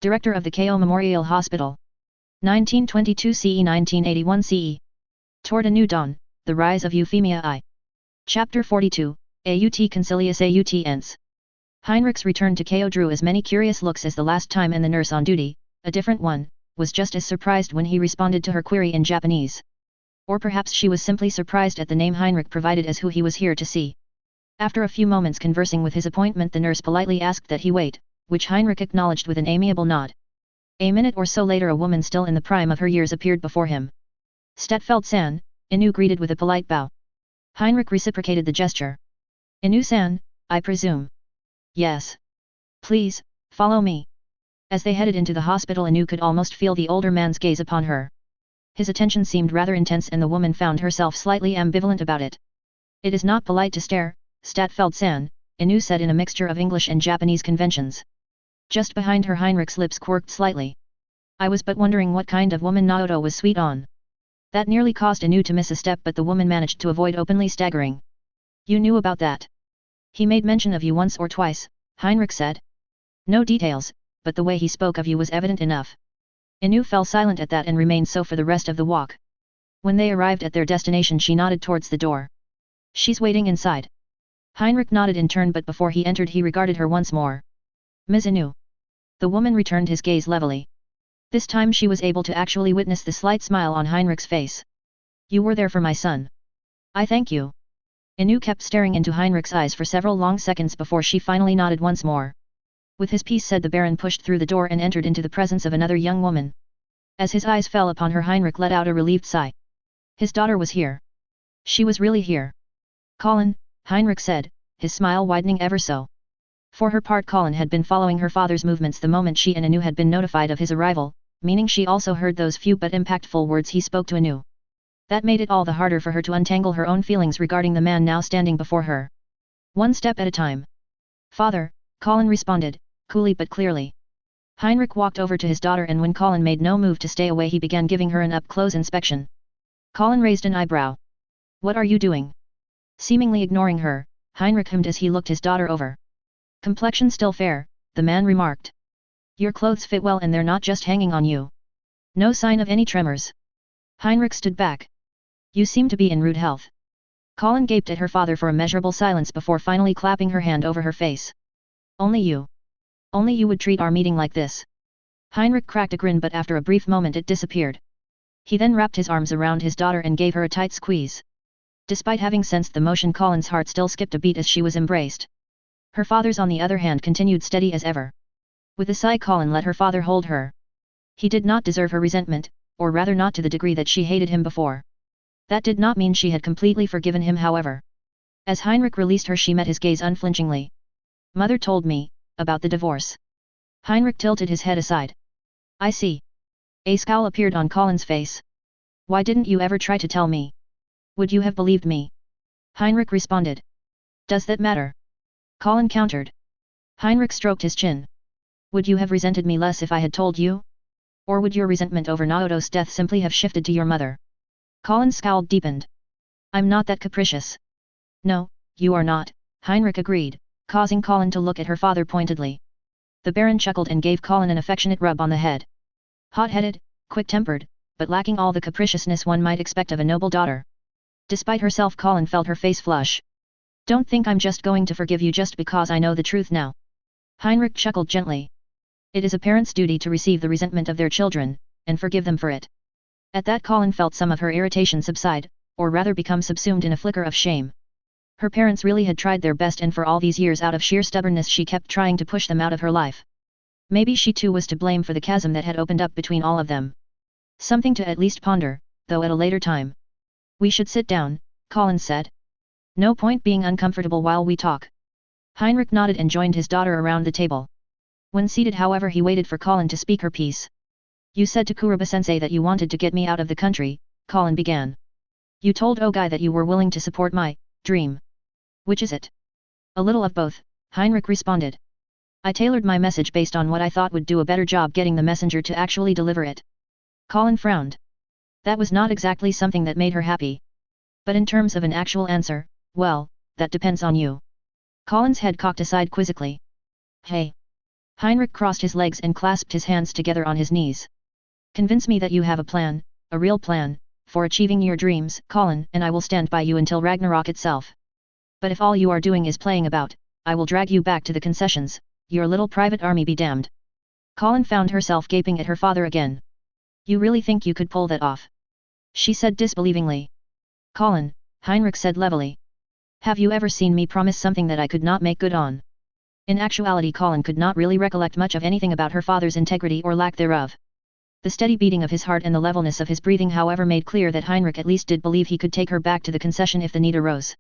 Director of the KO Memorial Hospital. 1922 CE 1981 CE. Toward a New Dawn, The Rise of Euphemia I. Chapter 42, Aut Concilius Aut Ens. Heinrich's return to KO drew as many curious looks as the last time, and the nurse on duty, a different one, was just as surprised when he responded to her query in Japanese. Or perhaps she was simply surprised at the name Heinrich provided as who he was here to see. After a few moments conversing with his appointment, the nurse politely asked that he wait, which Heinrich acknowledged with an amiable nod. A minute or so later a woman still in the prime of her years appeared before him. Stadtfeld-san, Inu greeted with a polite bow. Heinrich reciprocated the gesture. Inu-san, I presume. Yes. Please, follow me. As they headed into the hospital, Inu could almost feel the older man's gaze upon her. His attention seemed rather intense and the woman found herself slightly ambivalent about it. It is not polite to stare, Stadtfeld-san, Inu said in a mixture of English and Japanese conventions. Just behind her Heinrich's lips quirked slightly. I was but wondering what kind of woman Naoto was sweet on. That nearly caused Inu to miss a step, but the woman managed to avoid openly staggering. You knew about that? He made mention of you once or twice, Heinrich said. No details, but the way he spoke of you was evident enough. Inu fell silent at that and remained so for the rest of the walk. When they arrived at their destination she nodded towards the door. She's waiting inside. Heinrich nodded in turn, but before he entered he regarded her once more. Ms. Inu. The woman returned his gaze levelly. This time she was able to actually witness the slight smile on Heinrich's face. You were there for my son. I thank you. Inu kept staring into Heinrich's eyes for several long seconds before she finally nodded once more. With his piece said, the Baron pushed through the door and entered into the presence of another young woman. As his eyes fell upon her, Heinrich let out a relieved sigh. His daughter was here. She was really here. Colin, Heinrich said, his smile widening ever so. For her part, Colin had been following her father's movements the moment she and Inu had been notified of his arrival, meaning she also heard those few but impactful words he spoke to Inu. That made it all the harder for her to untangle her own feelings regarding the man now standing before her. One step at a time. Father, Colin responded, coolly but clearly. Heinrich walked over to his daughter, and when Colin made no move to stay away, he began giving her an up-close inspection. Colin raised an eyebrow. What are you doing? Seemingly ignoring her, Heinrich hummed as he looked his daughter over. Complexion still fair, the man remarked. Your clothes fit well and they're not just hanging on you. No sign of any tremors. Heinrich stood back. You seem to be in rude health. Colin gaped at her father for a measurable silence before finally clapping her hand over her face. Only you would treat our meeting like this. Heinrich cracked a grin, but after a brief moment it disappeared. He then wrapped his arms around his daughter and gave her a tight squeeze. Despite having sensed the motion, Colin's heart still skipped a beat as she was embraced. Her father's, on the other hand, continued steady as ever. With a sigh, Colin let her father hold her. He did not deserve her resentment, or rather not to the degree that she hated him before. That did not mean she had completely forgiven him, however. As Heinrich released her, she met his gaze unflinchingly. Mother told me about the divorce. Heinrich tilted his head aside. I see. A scowl appeared on Colin's face. Why didn't you ever try to tell me? Would you have believed me? Heinrich responded. Does that matter? Colin countered. Heinrich stroked his chin. Would you have resented me less if I had told you? Or would your resentment over Naoto's death simply have shifted to your mother? Colin's scowl deepened. I'm not that capricious. No, you are not, Heinrich agreed, causing Colin to look at her father pointedly. The Baron chuckled and gave Colin an affectionate rub on the head. Hot-headed, quick-tempered, but lacking all the capriciousness one might expect of a noble daughter. Despite herself, Colin felt her face flush. Don't think I'm just going to forgive you just because I know the truth now. Heinrich chuckled gently. It is a parent's duty to receive the resentment of their children, and forgive them for it. At that, Colin felt some of her irritation subside, or rather become subsumed in a flicker of shame. Her parents really had tried their best, and for all these years out of sheer stubbornness she kept trying to push them out of her life. Maybe she too was to blame for the chasm that had opened up between all of them. Something to at least ponder, though at a later time. We should sit down, Colin said. No point being uncomfortable while we talk. Heinrich nodded and joined his daughter around the table. When seated, however, he waited for Colin to speak her piece. You said to Kuroba-sensei that you wanted to get me out of the country, Colin began. You told Ogai that you were willing to support my dream. Which is it? A little of both, Heinrich responded. I tailored my message based on what I thought would do a better job getting the messenger to actually deliver it. Colin frowned. That was not exactly something that made her happy. But in terms of an actual answer, well, that depends on you. Colin's head cocked aside quizzically. Hey. Heinrich crossed his legs and clasped his hands together on his knees. Convince me that you have a plan, a real plan, for achieving your dreams, Colin, and I will stand by you until Ragnarok itself. But if all you are doing is playing about, I will drag you back to the concessions, your little private army be damned. Colin found herself gaping at her father again. You really think you could pull that off? She said disbelievingly. Colin, Heinrich said levelly. Have you ever seen me promise something that I could not make good on? In actuality, Colin could not really recollect much of anything about her father's integrity or lack thereof. The steady beating of his heart and the levelness of his breathing, however, made clear that Heinrich at least did believe he could take her back to the concession if the need arose.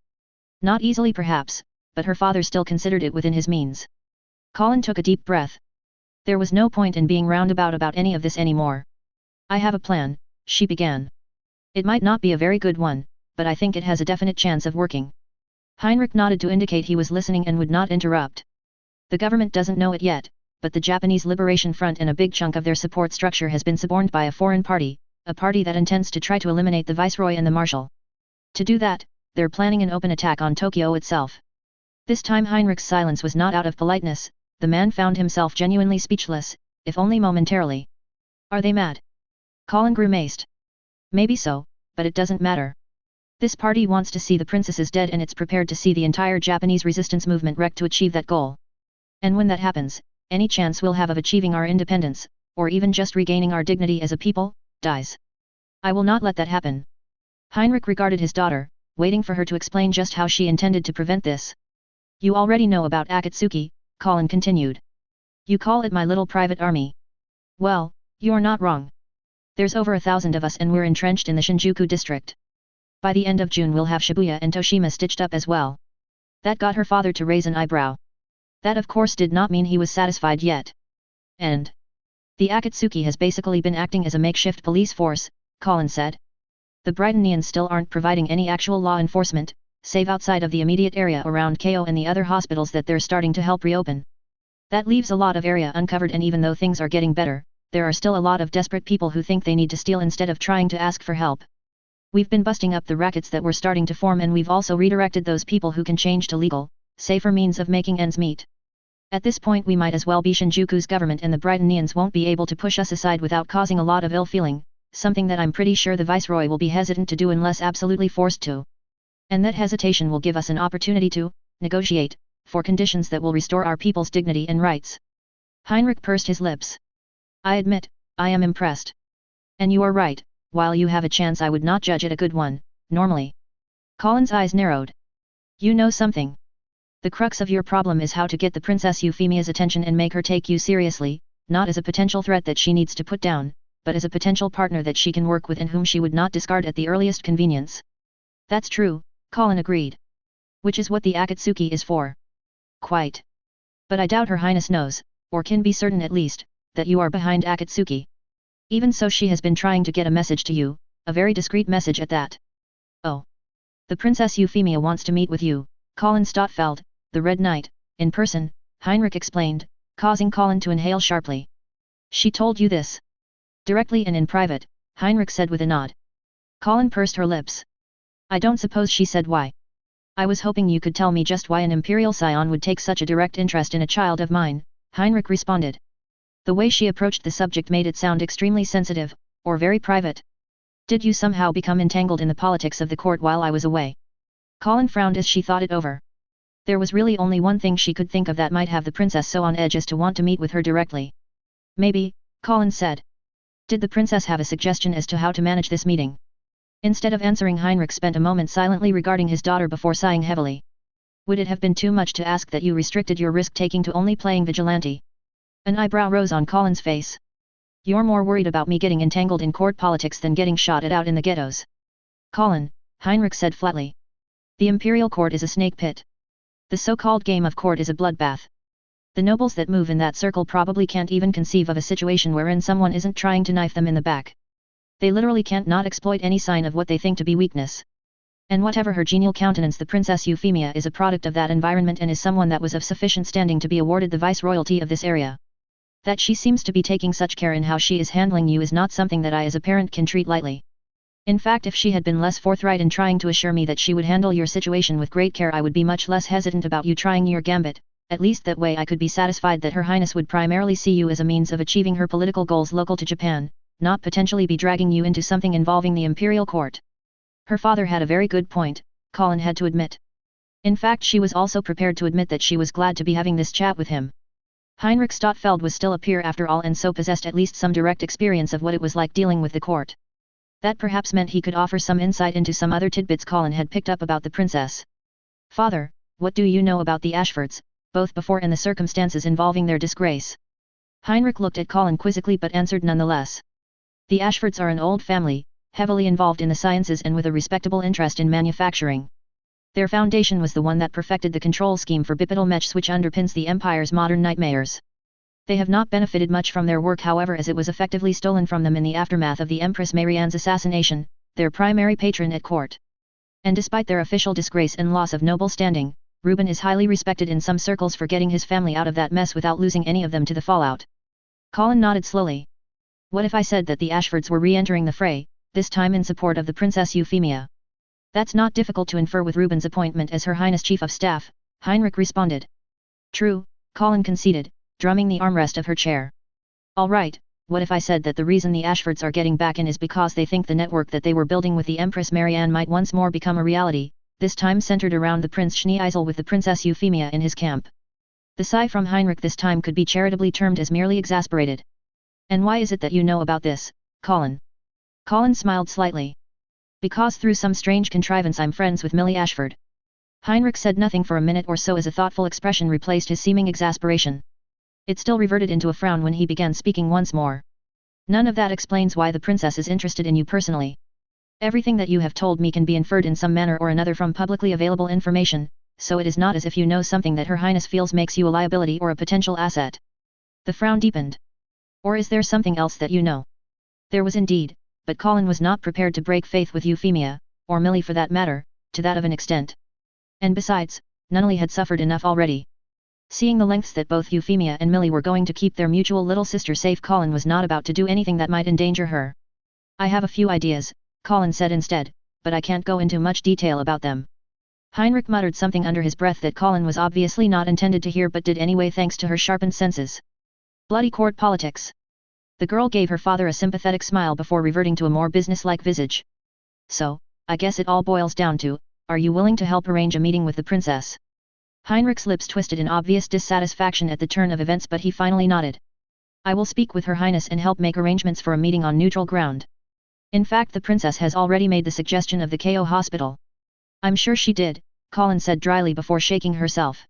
Not easily perhaps, but her father still considered it within his means. Colin took a deep breath. There was no point in being roundabout about any of this anymore. I have a plan, she began. It might not be a very good one, but I think it has a definite chance of working. Heinrich nodded to indicate he was listening and would not interrupt. The government doesn't know it yet, but the Japanese Liberation Front and a big chunk of their support structure has been suborned by a foreign party, a party that intends to try to eliminate the viceroy and the marshal. To do that, they're planning an open attack on Tokyo itself. This time Heinrich's silence was not out of politeness, the man found himself genuinely speechless, if only momentarily. Are they mad? Colin grimaced. Maybe so, but it doesn't matter. This party wants to see the princesses dead, and it's prepared to see the entire Japanese resistance movement wrecked to achieve that goal. And when that happens, any chance we'll have of achieving our independence, or even just regaining our dignity as a people, dies. I will not let that happen. Heinrich regarded his daughter, waiting for her to explain just how she intended to prevent this. You already know about Akatsuki, Colin continued. You call it my little private army. Well, you're not wrong. There's over 1,000 of us and we're entrenched in the Shinjuku district. By the end of June we'll have Shibuya and Toshima stitched up as well. That got her father to raise an eyebrow. That of course did not mean he was satisfied yet. And the Akatsuki has basically been acting as a makeshift police force, Colin said. The Brightonians still aren't providing any actual law enforcement, save outside of the immediate area around KO and the other hospitals that they're starting to help reopen. That leaves a lot of area uncovered, and even though things are getting better, there are still a lot of desperate people who think they need to steal instead of trying to ask for help. We've been busting up the rackets that were starting to form, and we've also redirected those people who can change to legal, safer means of making ends meet. At this point we might as well be Shinjuku's government, and the Brightonians won't be able to push us aside without causing a lot of ill feeling, something that I'm pretty sure the Viceroy will be hesitant to do unless absolutely forced to. And that hesitation will give us an opportunity to negotiate for conditions that will restore our people's dignity and rights. Heinrich pursed his lips. I admit, I am impressed. And you are right, while you have a chance I would not judge it a good one, normally. Colin's eyes narrowed. You know something. The crux of your problem is how to get the Princess Euphemia's attention and make her take you seriously, not as a potential threat that she needs to put down, but as a potential partner that she can work with and whom she would not discard at the earliest convenience. That's true, Colin agreed. Which is what the Akatsuki is for. Quite. But I doubt Her Highness knows, or can be certain at least, that you are behind Akatsuki. Even so, she has been trying to get a message to you, a very discreet message at that. Oh. The Princess Euphemia wants to meet with you, Colin Stotfeld, the Red Knight, in person, Heinrich explained, causing Colin to inhale sharply. She told you this? Directly and in private, Heinrich said with a nod. Colin pursed her lips. I don't suppose she said why. I was hoping you could tell me just why an imperial scion would take such a direct interest in a child of mine, Heinrich responded. The way she approached the subject made it sound extremely sensitive, or very private. Did you somehow become entangled in the politics of the court while I was away? Colin frowned as she thought it over. There was really only one thing she could think of that might have the princess so on edge as to want to meet with her directly. Maybe, Colin said. Did the princess have a suggestion as to how to manage this meeting? Instead of answering, Heinrich spent a moment silently regarding his daughter before sighing heavily. Would it have been too much to ask that you restricted your risk-taking to only playing vigilante? An eyebrow rose on Colin's face. You're more worried about me getting entangled in court politics than getting shot at out in the ghettos. Colin, Heinrich said flatly. The imperial court is a snake pit. The so-called game of court is a bloodbath. The nobles that move in that circle probably can't even conceive of a situation wherein someone isn't trying to knife them in the back. They literally can't not exploit any sign of what they think to be weakness. And whatever her genial countenance, the Princess Euphemia is a product of that environment and is someone that was of sufficient standing to be awarded the viceroyalty of this area. That she seems to be taking such care in how she is handling you is not something that I as a parent can treat lightly. In fact, if she had been less forthright in trying to assure me that she would handle your situation with great care, I would be much less hesitant about you trying your gambit. At least that way I could be satisfied that Her Highness would primarily see you as a means of achieving her political goals local to Japan, not potentially be dragging you into something involving the imperial court. Her father had a very good point, Colin had to admit. In fact, she was also prepared to admit that she was glad to be having this chat with him. Heinrich Stotfeld was still a peer after all, and so possessed at least some direct experience of what it was like dealing with the court. That perhaps meant he could offer some insight into some other tidbits Colin had picked up about the princess. Father, what do you know about the Ashfords, both before and the circumstances involving their disgrace? Heinrich looked at Colin quizzically but answered nonetheless. The Ashfords are an old family, heavily involved in the sciences and with a respectable interest in manufacturing. Their foundation was the one that perfected the control scheme for bipedal mesh which underpins the Empire's modern nightmares. They have not benefited much from their work, however, as it was effectively stolen from them in the aftermath of the Empress Marianne's assassination, their primary patron at court. And despite their official disgrace and loss of noble standing, Reuben is highly respected in some circles for getting his family out of that mess without losing any of them to the fallout. Colin nodded slowly. What if I said that the Ashfords were re-entering the fray, this time in support of the Princess Euphemia? That's not difficult to infer with Reuben's appointment as Her Highness Chief of Staff, Heinrich responded. True, Colin conceded, drumming the armrest of her chair. All right, what if I said that the reason the Ashfords are getting back in is because they think the network that they were building with the Empress Marianne might once more become a reality, this time centered around the Prince Schneeisel with the Princess Euphemia in his camp. The sigh from Heinrich this time could be charitably termed as merely exasperated. And why is it that you know about this, Colin? Colin smiled slightly. Because through some strange contrivance I'm friends with Millie Ashford. Heinrich said nothing for a minute or so as a thoughtful expression replaced his seeming exasperation. It still reverted into a frown when he began speaking once more. None of that explains why the princess is interested in you personally. Everything that you have told me can be inferred in some manner or another from publicly available information, so it is not as if you know something that Her Highness feels makes you a liability or a potential asset. The frown deepened. Or is there something else that you know? There was indeed, but Colin was not prepared to break faith with Euphemia, or Millie for that matter, to that of an extent. And besides, Nunnally had suffered enough already. Seeing the lengths that both Euphemia and Millie were going to keep their mutual little sister safe, Colin was not about to do anything that might endanger her. I have a few ideas, Colin said instead, but I can't go into much detail about them. Heinrich muttered something under his breath that Colin was obviously not intended to hear but did anyway thanks to her sharpened senses. Bloody court politics. The girl gave her father a sympathetic smile before reverting to a more businesslike visage. So, I guess it all boils down to, are you willing to help arrange a meeting with the princess? Heinrich's lips twisted in obvious dissatisfaction at the turn of events, but he finally nodded. I will speak with Her Highness and help make arrangements for a meeting on neutral ground. In fact, the princess has already made the suggestion of the KO hospital. I'm sure she did, Colin said dryly before shaking herself.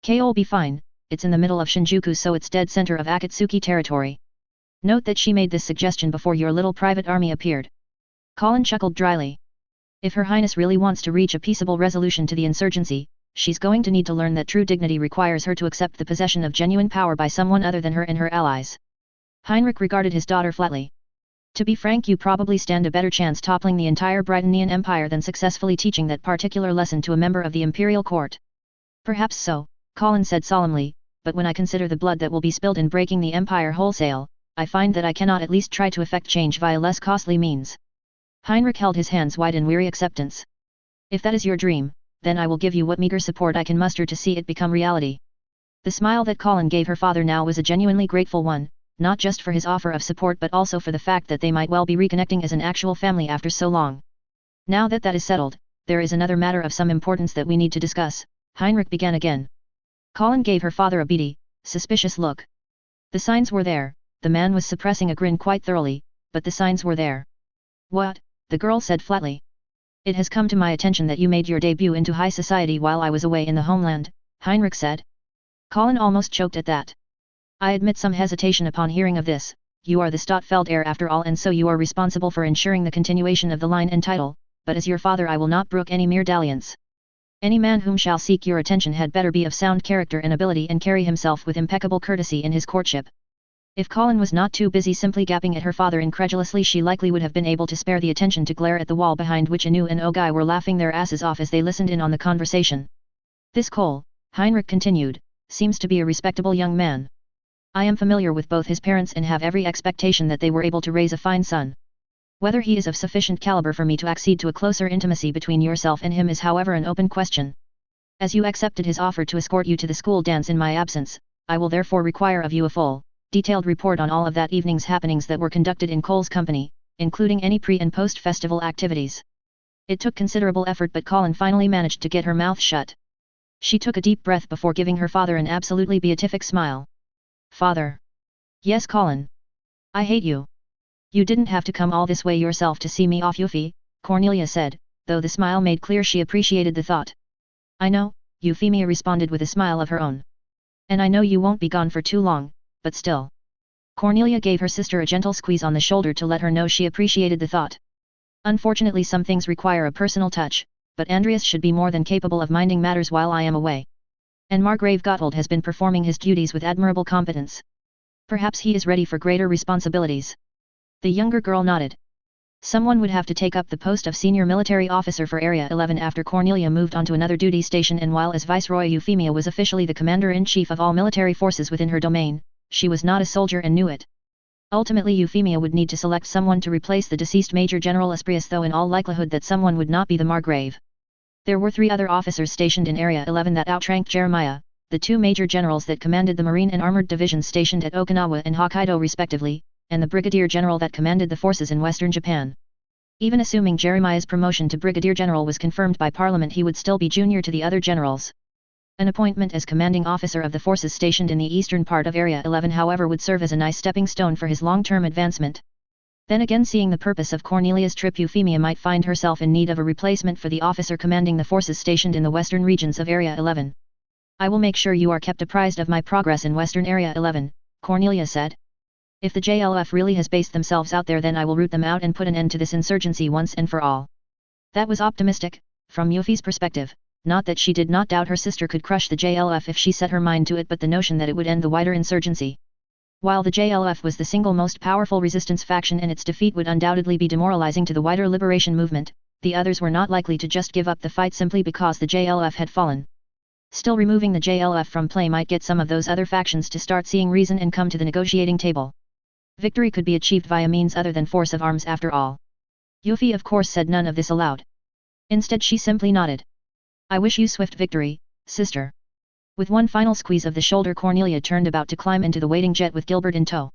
KO'll be fine, it's in the middle of Shinjuku, so it's dead center of Akatsuki territory. Note that she made this suggestion before your little private army appeared. Colin chuckled dryly. If Her Highness really wants to reach a peaceable resolution to the insurgency, she's going to need to learn that true dignity requires her to accept the possession of genuine power by someone other than her and her allies. Heinrich regarded his daughter flatly. To be frank, you probably stand a better chance toppling the entire Britannian Empire than successfully teaching that particular lesson to a member of the imperial court. Perhaps so, Colin said solemnly, but when I consider the blood that will be spilled in breaking the empire wholesale, I find that I cannot at least try to effect change via less costly means. Heinrich held his hands wide in weary acceptance. If that is your dream, then I will give you what meager support I can muster to see it become reality. The smile that Colin gave her father now was a genuinely grateful one, not just for his offer of support but also for the fact that they might well be reconnecting as an actual family after so long. Now that that is settled, there is another matter of some importance that we need to discuss, Heinrich began again. Colin gave her father a beady, suspicious look. The signs were there, the man was suppressing a grin quite thoroughly, but the signs were there. What? The girl said flatly. It has come to my attention that you made your debut into high society while I was away in the homeland, Heinrich said. Colin almost choked at that. I admit some hesitation upon hearing of this. You are the Stottfeld heir after all, and so you are responsible for ensuring the continuation of the line and title, but as your father I will not brook any mere dalliance. Any man whom shall seek your attention had better be of sound character and ability and carry himself with impeccable courtesy in his courtship. If Colin was not too busy simply gaping at her father incredulously, she likely would have been able to spare the attention to glare at the wall behind which Anu and Ogai were laughing their asses off as they listened in on the conversation. This Cole, Heinrich continued, seems to be a respectable young man. I am familiar with both his parents and have every expectation that they were able to raise a fine son. Whether he is of sufficient caliber for me to accede to a closer intimacy between yourself and him is however an open question. As you accepted his offer to escort you to the school dance in my absence, I will therefore require of you a full, detailed report on all of that evening's happenings that were conducted in Cole's company, including any pre- and post-festival activities. It took considerable effort, but Colin finally managed to get her mouth shut. She took a deep breath before giving her father an absolutely beatific smile. Father. Yes, Colin. I hate you. You didn't have to come all this way yourself to see me off, Yuffie, Cornelia said, though the smile made clear she appreciated the thought. I know, Euphemia responded with a smile of her own. And I know you won't be gone for too long, but still. Cornelia gave her sister a gentle squeeze on the shoulder to let her know she appreciated the thought. Unfortunately, some things require a personal touch, but Andreas should be more than capable of minding matters while I am away. And Margrave Gotthold has been performing his duties with admirable competence. Perhaps he is ready for greater responsibilities. The younger girl nodded. Someone would have to take up the post of senior military officer for Area 11 after Cornelia moved on to another duty station, and while as Viceroy Euphemia was officially the commander-in-chief of all military forces within her domain, she was not a soldier and knew it. Ultimately, Euphemia would need to select someone to replace the deceased Major General Asprius, though in all likelihood that someone would not be the Margrave. There were 3 other officers stationed in Area 11 that outranked Jeremiah, the 2 major generals that commanded the Marine and Armored Divisions stationed at Okinawa and Hokkaido respectively, and the Brigadier General that commanded the forces in western Japan. Even assuming Jeremiah's promotion to Brigadier General was confirmed by Parliament, he would still be junior to the other generals. An appointment as commanding officer of the forces stationed in the eastern part of Area 11 however would serve as a nice stepping stone for his long-term advancement. Then again, seeing the purpose of Cornelia's trip, Euphemia might find herself in need of a replacement for the officer commanding the forces stationed in the western regions of Area 11. I will make sure you are kept apprised of my progress in Western Area 11, Cornelia said. If the JLF really has based themselves out there, then I will root them out and put an end to this insurgency once and for all. That was optimistic, from Yuffie's perspective. Not that she did not doubt her sister could crush the JLF if she set her mind to it, but the notion that it would end the wider insurgency. While the JLF was the single most powerful resistance faction and its defeat would undoubtedly be demoralizing to the wider liberation movement, the others were not likely to just give up the fight simply because the JLF had fallen. Still, removing the JLF from play might get some of those other factions to start seeing reason and come to the negotiating table. Victory could be achieved via means other than force of arms after all. Yuffie of course said none of this aloud. Instead she simply nodded. I wish you swift victory, sister. With one final squeeze of the shoulder, Cornelia turned about to climb into the waiting jet with Gilbert in tow.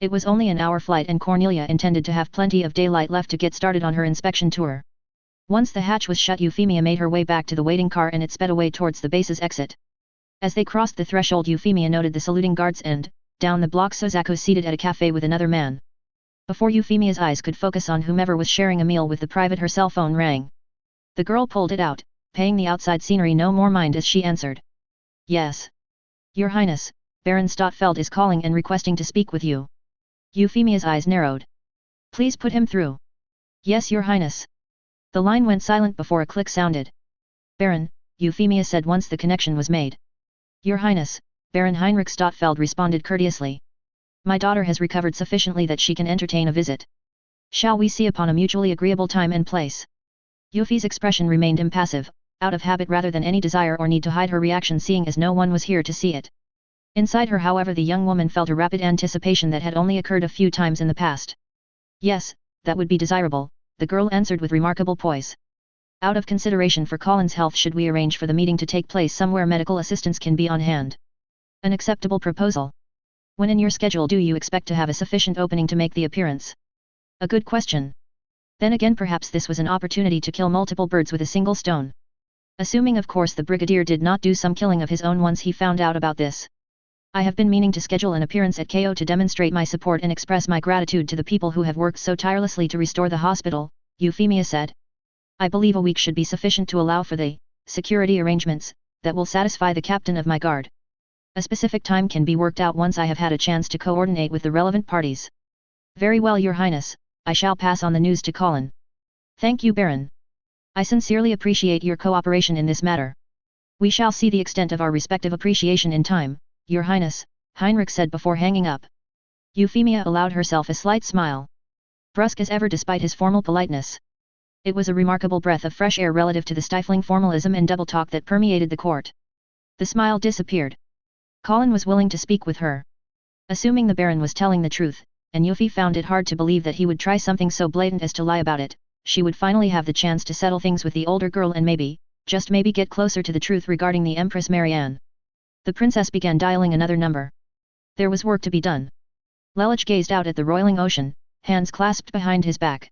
It was only an hour flight and Cornelia intended to have plenty of daylight left to get started on her inspection tour. Once the hatch was shut, Euphemia made her way back to the waiting car and it sped away towards the base's exit. As they crossed the threshold, Euphemia noted the saluting guards and, down the block, Sozako seated at a cafe with another man. Before Euphemia's eyes could focus on whomever was sharing a meal with the private, her cell phone rang. The girl pulled it out, paying the outside scenery no more mind as she answered. Yes. Your Highness, Baron Stotfeld is calling and requesting to speak with you. Euphemia's eyes narrowed. Please put him through. Yes, Your Highness. The line went silent before a click sounded. Baron, Euphemia said once the connection was made. Your Highness, Baron Heinrich Stotfeld responded courteously. My daughter has recovered sufficiently that she can entertain a visit. Shall we see upon a mutually agreeable time and place? Yuffie's expression remained impassive, out of habit rather than any desire or need to hide her reaction, seeing as no one was here to see it. Inside her, however, the young woman felt a rapid anticipation that had only occurred a few times in the past. Yes, that would be desirable, the girl answered with remarkable poise. Out of consideration for Colin's health, should we arrange for the meeting to take place somewhere medical assistance can be on hand? An acceptable proposal. When in your schedule do you expect to have a sufficient opening to make the appearance? A good question. Then again, perhaps this was an opportunity to kill multiple birds with a single stone. Assuming of course the brigadier did not do some killing of his own once he found out about this. I have been meaning to schedule an appearance at KO to demonstrate my support and express my gratitude to the people who have worked so tirelessly to restore the hospital, Euphemia said. I believe a week should be sufficient to allow for the security arrangements that will satisfy the captain of my guard. A specific time can be worked out once I have had a chance to coordinate with the relevant parties. Very well, Your Highness, I shall pass on the news to Colin. Thank you, Baron. I sincerely appreciate your cooperation in this matter. We shall see the extent of our respective appreciation in time, Your Highness, Heinrich said before hanging up. Euphemia allowed herself a slight smile. Brusque as ever despite his formal politeness. It was a remarkable breath of fresh air relative to the stifling formalism and double talk that permeated the court. The smile disappeared. Colin was willing to speak with her. Assuming the Baron was telling the truth, and Yuffie found it hard to believe that he would try something so blatant as to lie about it, she would finally have the chance to settle things with the older girl and maybe, just maybe, get closer to the truth regarding the Empress Marianne. The princess began dialing another number. There was work to be done. Lelich gazed out at the roiling ocean, hands clasped behind his back.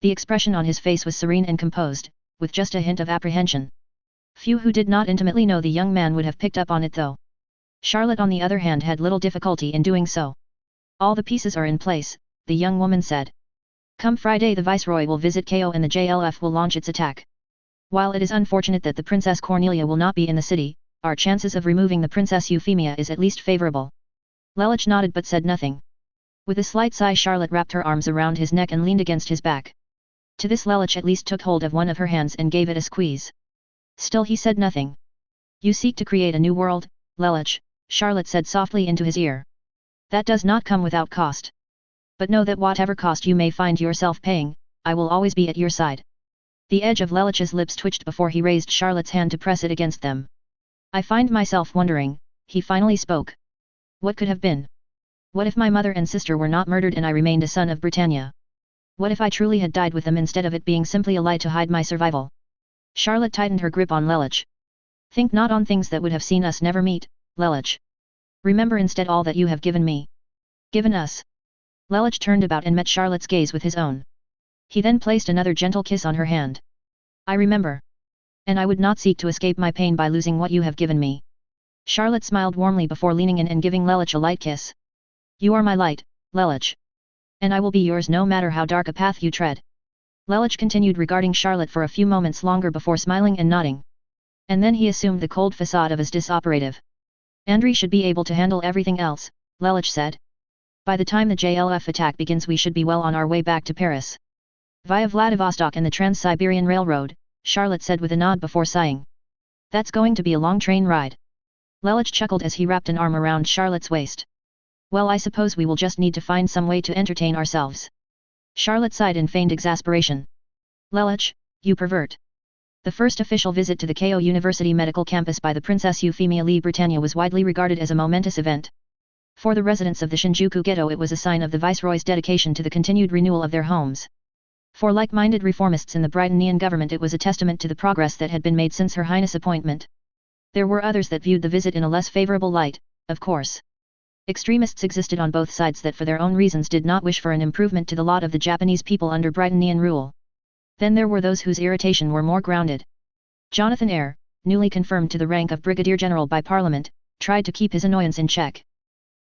The expression on his face was serene and composed, with just a hint of apprehension. Few who did not intimately know the young man would have picked up on it though. Charlotte on the other hand had little difficulty in doing so. All the pieces are in place, the young woman said. Come Friday the Viceroy will visit KO and the JLF will launch its attack. While it is unfortunate that the Princess Cornelia will not be in the city, our chances of removing the Princess Euphemia is at least favorable. Lelich nodded but said nothing. With a slight sigh, Charlotte wrapped her arms around his neck and leaned against his back. To this Lelich at least took hold of one of her hands and gave it a squeeze. Still he said nothing. You seek to create a new world, Lelich, Charlotte said softly into his ear. That does not come without cost. But know that whatever cost you may find yourself paying, I will always be at your side. The edge of Lelich's lips twitched before he raised Charlotte's hand to press it against them. I find myself wondering, he finally spoke. What could have been? What if my mother and sister were not murdered and I remained a son of Britannia? What if I truly had died with them instead of it being simply a lie to hide my survival? Charlotte tightened her grip on Lelich. Think not on things that would have seen us never meet, Lelich. Remember instead all that you have given me. Given us. Lelich turned about and met Charlotte's gaze with his own. He then placed another gentle kiss on her hand. I remember. And I would not seek to escape my pain by losing what you have given me. Charlotte smiled warmly before leaning in and giving Lelich a light kiss. You are my light, Lelich. And I will be yours no matter how dark a path you tread. Lelich continued regarding Charlotte for a few moments longer before smiling and nodding. And then he assumed the cold facade of his disoperative. Andrei should be able to handle everything else, Lelich said. By the time the JLF attack begins we should be well on our way back to Paris. Via Vladivostok and the Trans-Siberian Railroad, Charlotte said with a nod before sighing. That's going to be a long train ride. Lelich chuckled as he wrapped an arm around Charlotte's waist. Well, I suppose we will just need to find some way to entertain ourselves. Charlotte sighed in feigned exasperation. Lelich, you pervert. The first official visit to the Keio University Medical Campus by the Princess Euphemia Lee Britannia was widely regarded as a momentous event. For the residents of the Shinjuku Ghetto it was a sign of the Viceroy's dedication to the continued renewal of their homes. For like-minded reformists in the Britannian government it was a testament to the progress that had been made since Her Highness' appointment. There were others that viewed the visit in a less favorable light, of course. Extremists existed on both sides that for their own reasons did not wish for an improvement to the lot of the Japanese people under Britannian rule. Then there were those whose irritation were more grounded. Jonathan Eyre, newly confirmed to the rank of Brigadier General by Parliament, tried to keep his annoyance in check.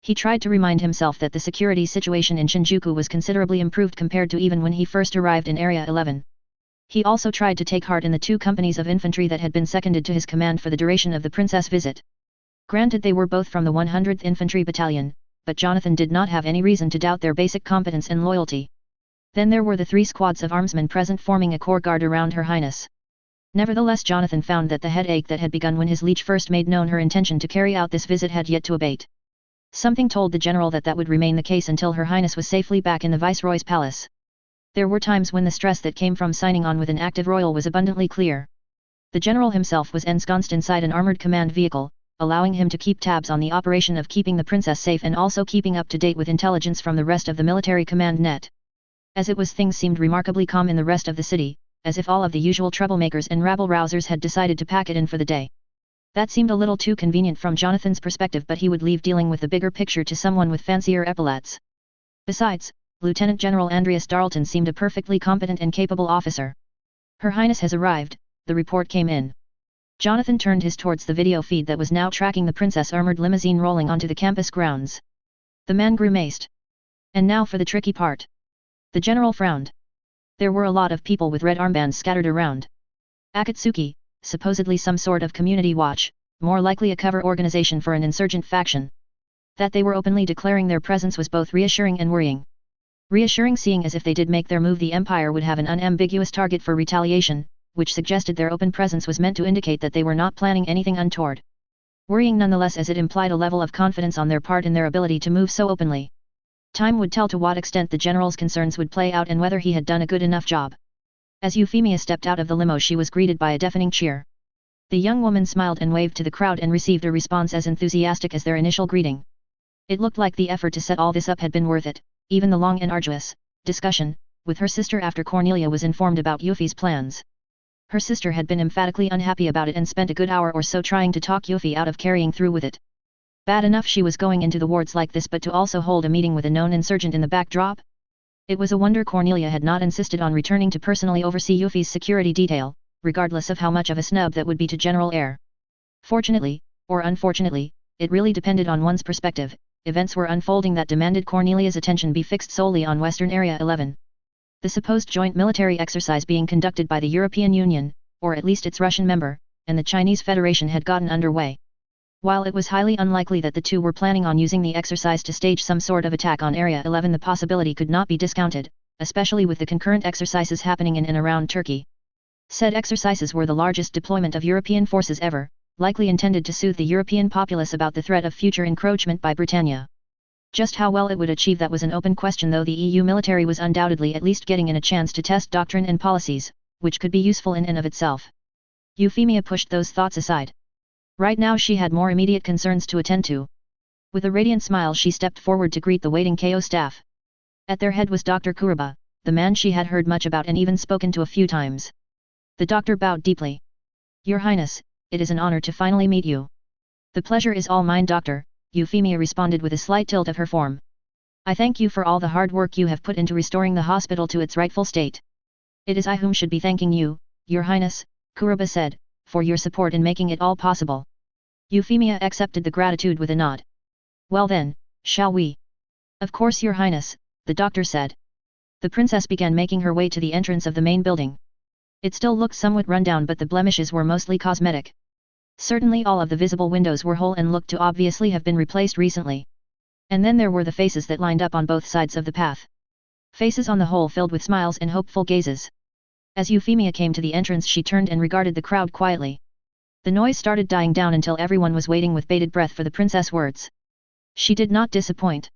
He tried to remind himself that the security situation in Shinjuku was considerably improved compared to even when he first arrived in Area 11. He also tried to take heart in the 2 companies of infantry that had been seconded to his command for the duration of the princess visit. Granted they were both from the 100th Infantry Battalion, but Jonathan did not have any reason to doubt their basic competence and loyalty. Then there were the 3 squads of armsmen present forming a corps guard around Her Highness. Nevertheless Jonathan found that the headache that had begun when his liege first made known her intention to carry out this visit had yet to abate. Something told the general that would remain the case until Her Highness was safely back in the Viceroy's palace. There were times when the stress that came from signing on with an active royal was abundantly clear. The general himself was ensconced inside an armored command vehicle, allowing him to keep tabs on the operation of keeping the princess safe and also keeping up to date with intelligence from the rest of the military command net. As it was, things seemed remarkably calm in the rest of the city, as if all of the usual troublemakers and rabble-rousers had decided to pack it in for the day. That seemed a little too convenient from Jonathan's perspective, but he would leave dealing with the bigger picture to someone with fancier epaulets. Besides, Lieutenant General Andreas Darlton seemed a perfectly competent and capable officer. Her Highness has arrived, the report came in. Jonathan turned his towards the video feed that was now tracking the princess armored limousine rolling onto the campus grounds. The man grimaced. And now for the tricky part. The general frowned. There were a lot of people with red armbands scattered around. Akatsuki, supposedly some sort of community watch, more likely a cover organization for an insurgent faction. That they were openly declaring their presence was both reassuring and worrying. Reassuring seeing as if they did make their move the Empire would have an unambiguous target for retaliation, which suggested their open presence was meant to indicate that they were not planning anything untoward. Worrying nonetheless as it implied a level of confidence on their part in their ability to move so openly. Time would tell to what extent the general's concerns would play out and whether he had done a good enough job. As Euphemia stepped out of the limo she was greeted by a deafening cheer. The young woman smiled and waved to the crowd and received a response as enthusiastic as their initial greeting. It looked like the effort to set all this up had been worth it, even the long and arduous discussion with her sister after Cornelia was informed about Eufy's plans. Her sister had been emphatically unhappy about it and spent a good hour or so trying to talk Eufy out of carrying through with it. Bad enough she was going into the wards like this, but to also hold a meeting with a known insurgent in the backdrop? It was a wonder Cornelia had not insisted on returning to personally oversee Eufy's security detail, regardless of how much of a snub that would be to General Eyre. Fortunately, or unfortunately, it really depended on one's perspective, events were unfolding that demanded Cornelia's attention be fixed solely on Western Area 11. The supposed joint military exercise being conducted by the European Union, or at least its Russian member, and the Chinese Federation had gotten underway. While it was highly unlikely that the two were planning on using the exercise to stage some sort of attack on Area 11, the possibility could not be discounted, especially with the concurrent exercises happening in and around Turkey. Said exercises were the largest deployment of European forces ever, likely intended to soothe the European populace about the threat of future encroachment by Britannia. Just how well it would achieve that was an open question, though the EU military was undoubtedly at least getting in a chance to test doctrine and policies, which could be useful in and of itself. Euphemia pushed those thoughts aside. Right now she had more immediate concerns to attend to. With a radiant smile she stepped forward to greet the waiting KO staff. At their head was Dr. Kuruba, the man she had heard much about and even spoken to a few times. The doctor bowed deeply. Your Highness, it is an honor to finally meet you. The pleasure is all mine, Doctor, Euphemia responded with a slight tilt of her form. I thank you for all the hard work you have put into restoring the hospital to its rightful state. It is I whom should be thanking you, Your Highness, Kuruba said, for your support in making it all possible. Euphemia accepted the gratitude with a nod. Well then, shall we? Of course your highness, the doctor said. The princess began making her way to the entrance of the main building. It still looked somewhat run down, but the blemishes were mostly cosmetic. Certainly all of the visible windows were whole and looked to obviously have been replaced recently. And then there were the faces that lined up on both sides of the path. Faces on the whole filled with smiles and hopeful gazes. As Euphemia came to the entrance, she turned and regarded the crowd quietly. The noise started dying down until everyone was waiting with bated breath for the princess' words. She did not disappoint.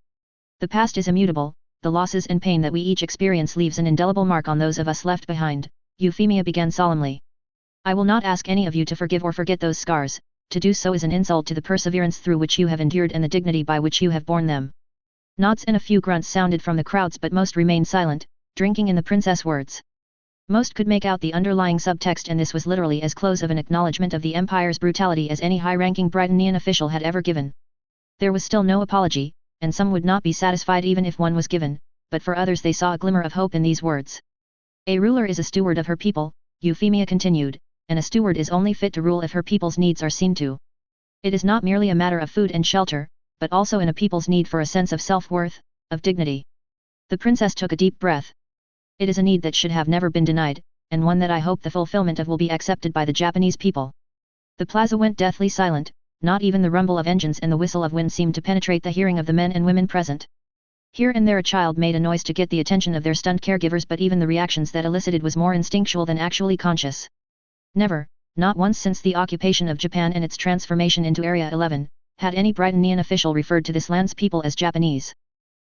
The past is immutable, the losses and pain that we each experience leaves an indelible mark on those of us left behind, Euphemia began solemnly. I will not ask any of you to forgive or forget those scars. To do so is an insult to the perseverance through which you have endured and the dignity by which you have borne them. Nods and a few grunts sounded from the crowds, but most remained silent, drinking in the princess' words. Most could make out the underlying subtext, and this was literally as close of an acknowledgement of the empire's brutality as any high-ranking Britanian official had ever given. There was still no apology, and some would not be satisfied even if one was given, but for others they saw a glimmer of hope in these words. A ruler is a steward of her people, Euphemia continued, and a steward is only fit to rule if her people's needs are seen to. It is not merely a matter of food and shelter, but also in a people's need for a sense of self-worth, of dignity. The princess took a deep breath. It is a need that should have never been denied, and one that I hope the fulfillment of will be accepted by the Japanese people. The plaza went deathly silent, not even the rumble of engines and the whistle of wind seemed to penetrate the hearing of the men and women present. Here and there a child made a noise to get the attention of their stunned caregivers, but even the reactions that elicited was more instinctual than actually conscious. Never, not once since the occupation of Japan and its transformation into Area 11, had any Britanian official referred to this land's people as Japanese.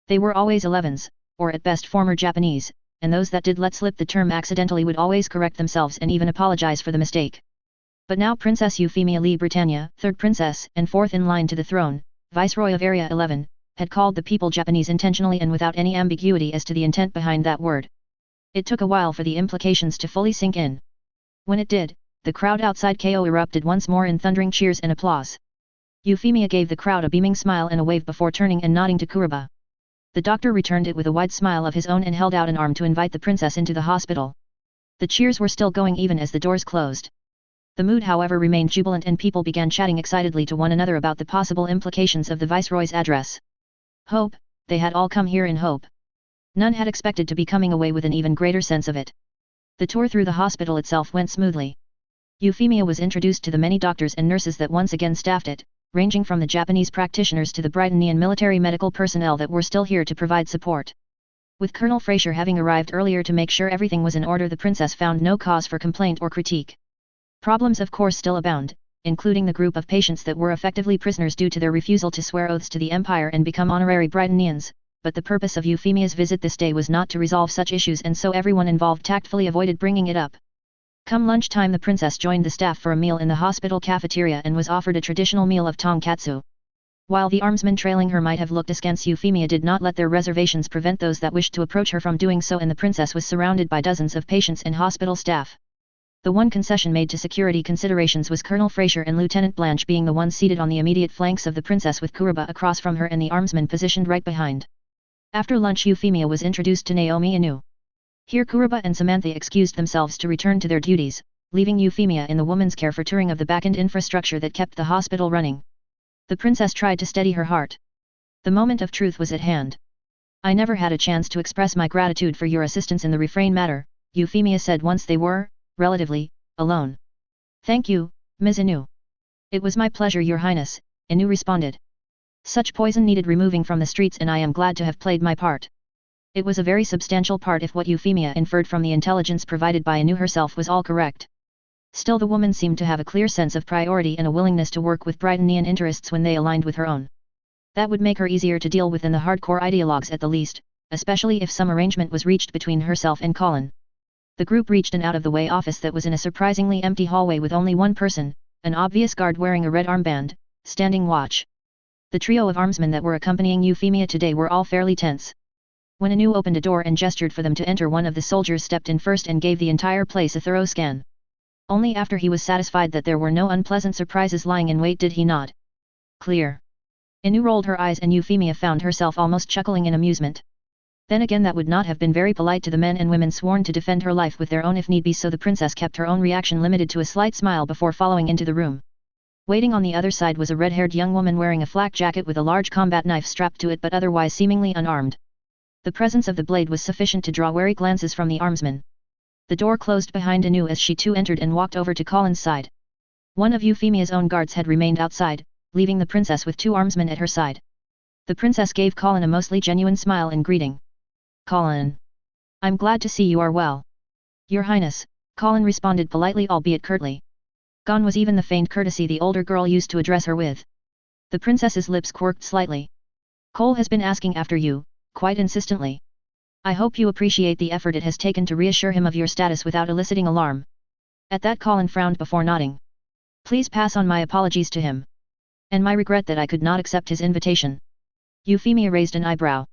They were always 11s, or at best former Japanese, and those that did let slip the term accidentally would always correct themselves and even apologize for the mistake. But now Princess Euphemia Lee Britannia, third princess and fourth in line to the throne, Viceroy of Area 11, had called the people Japanese intentionally and without any ambiguity as to the intent behind that word. It took a while for the implications to fully sink in. When it did, the crowd outside KO erupted once more in thundering cheers and applause. Euphemia gave the crowd a beaming smile and a wave before turning and nodding to Kuruba. The doctor returned it with a wide smile of his own and held out an arm to invite the princess into the hospital. The cheers were still going even as the doors closed. The mood however remained jubilant and people began chatting excitedly to one another about the possible implications of the viceroy's address. Hope, they had all come here in hope. None had expected to be coming away with an even greater sense of it. The tour through the hospital itself went smoothly. Euphemia was introduced to the many doctors and nurses that once again staffed it, ranging from the Japanese practitioners to the Britanian military medical personnel that were still here to provide support. With Colonel Fraser having arrived earlier to make sure everything was in order, the princess found no cause for complaint or critique. Problems of course still abound, including the group of patients that were effectively prisoners due to their refusal to swear oaths to the Empire and become honorary Britanians, but the purpose of Euphemia's visit this day was not to resolve such issues, and so everyone involved tactfully avoided bringing it up. Come lunchtime, the princess joined the staff for a meal in the hospital cafeteria and was offered a traditional meal of tonkatsu. While the armsmen trailing her might have looked askance, Euphemia did not let their reservations prevent those that wished to approach her from doing so, and the princess was surrounded by dozens of patients and hospital staff. The one concession made to security considerations was Colonel Fraser and Lieutenant Blanche being the ones seated on the immediate flanks of the princess, with Kuruba across from her and the armsmen positioned right behind. After lunch, Euphemia was introduced to Naomi Inu. Here Kuruba and Samantha excused themselves to return to their duties, leaving Euphemia in the woman's care for touring of the back-end infrastructure that kept the hospital running. The princess tried to steady her heart. The moment of truth was at hand. I never had a chance to express my gratitude for your assistance in the refrain matter, Euphemia said once they were, relatively, alone. Thank you, Ms. Inu. It was my pleasure, Your Highness, Inu responded. Such poison needed removing from the streets, and I am glad to have played my part. It was a very substantial part if what Euphemia inferred from the intelligence provided by Inu herself was all correct. Still, the woman seemed to have a clear sense of priority and a willingness to work with Britanian interests when they aligned with her own. That would make her easier to deal with than the hardcore ideologues at the least, especially if some arrangement was reached between herself and Colin. The group reached an out-of-the-way office that was in a surprisingly empty hallway with only one person, an obvious guard wearing a red armband, standing watch. The trio of armsmen that were accompanying Euphemia today were all fairly tense. When Anu opened a door and gestured for them to enter, one of the soldiers stepped in first and gave the entire place a thorough scan. Only after he was satisfied that there were no unpleasant surprises lying in wait did he nod. Clear. Anu rolled her eyes and Euphemia found herself almost chuckling in amusement. Then again, that would not have been very polite to the men and women sworn to defend her life with their own if need be, so the princess kept her own reaction limited to a slight smile before following into the room. Waiting on the other side was a red-haired young woman wearing a flak jacket with a large combat knife strapped to it but otherwise seemingly unarmed. The presence of the blade was sufficient to draw wary glances from the armsman. The door closed behind Anu as she too entered and walked over to Colin's side. One of Euphemia's own guards had remained outside, leaving the princess with two armsmen at her side. The princess gave Colin a mostly genuine smile in greeting. "Colin. I'm glad to see you are well." "Your Highness," Colin responded politely albeit curtly. Gone was even the feigned courtesy the older girl used to address her with. The princess's lips quirked slightly. "Cole has been asking after you, quite insistently. I hope you appreciate the effort it has taken to reassure him of your status without eliciting alarm." At that Colin frowned before nodding. "Please pass on my apologies to him. And my regret that I could not accept his invitation." Euphemia raised an eyebrow.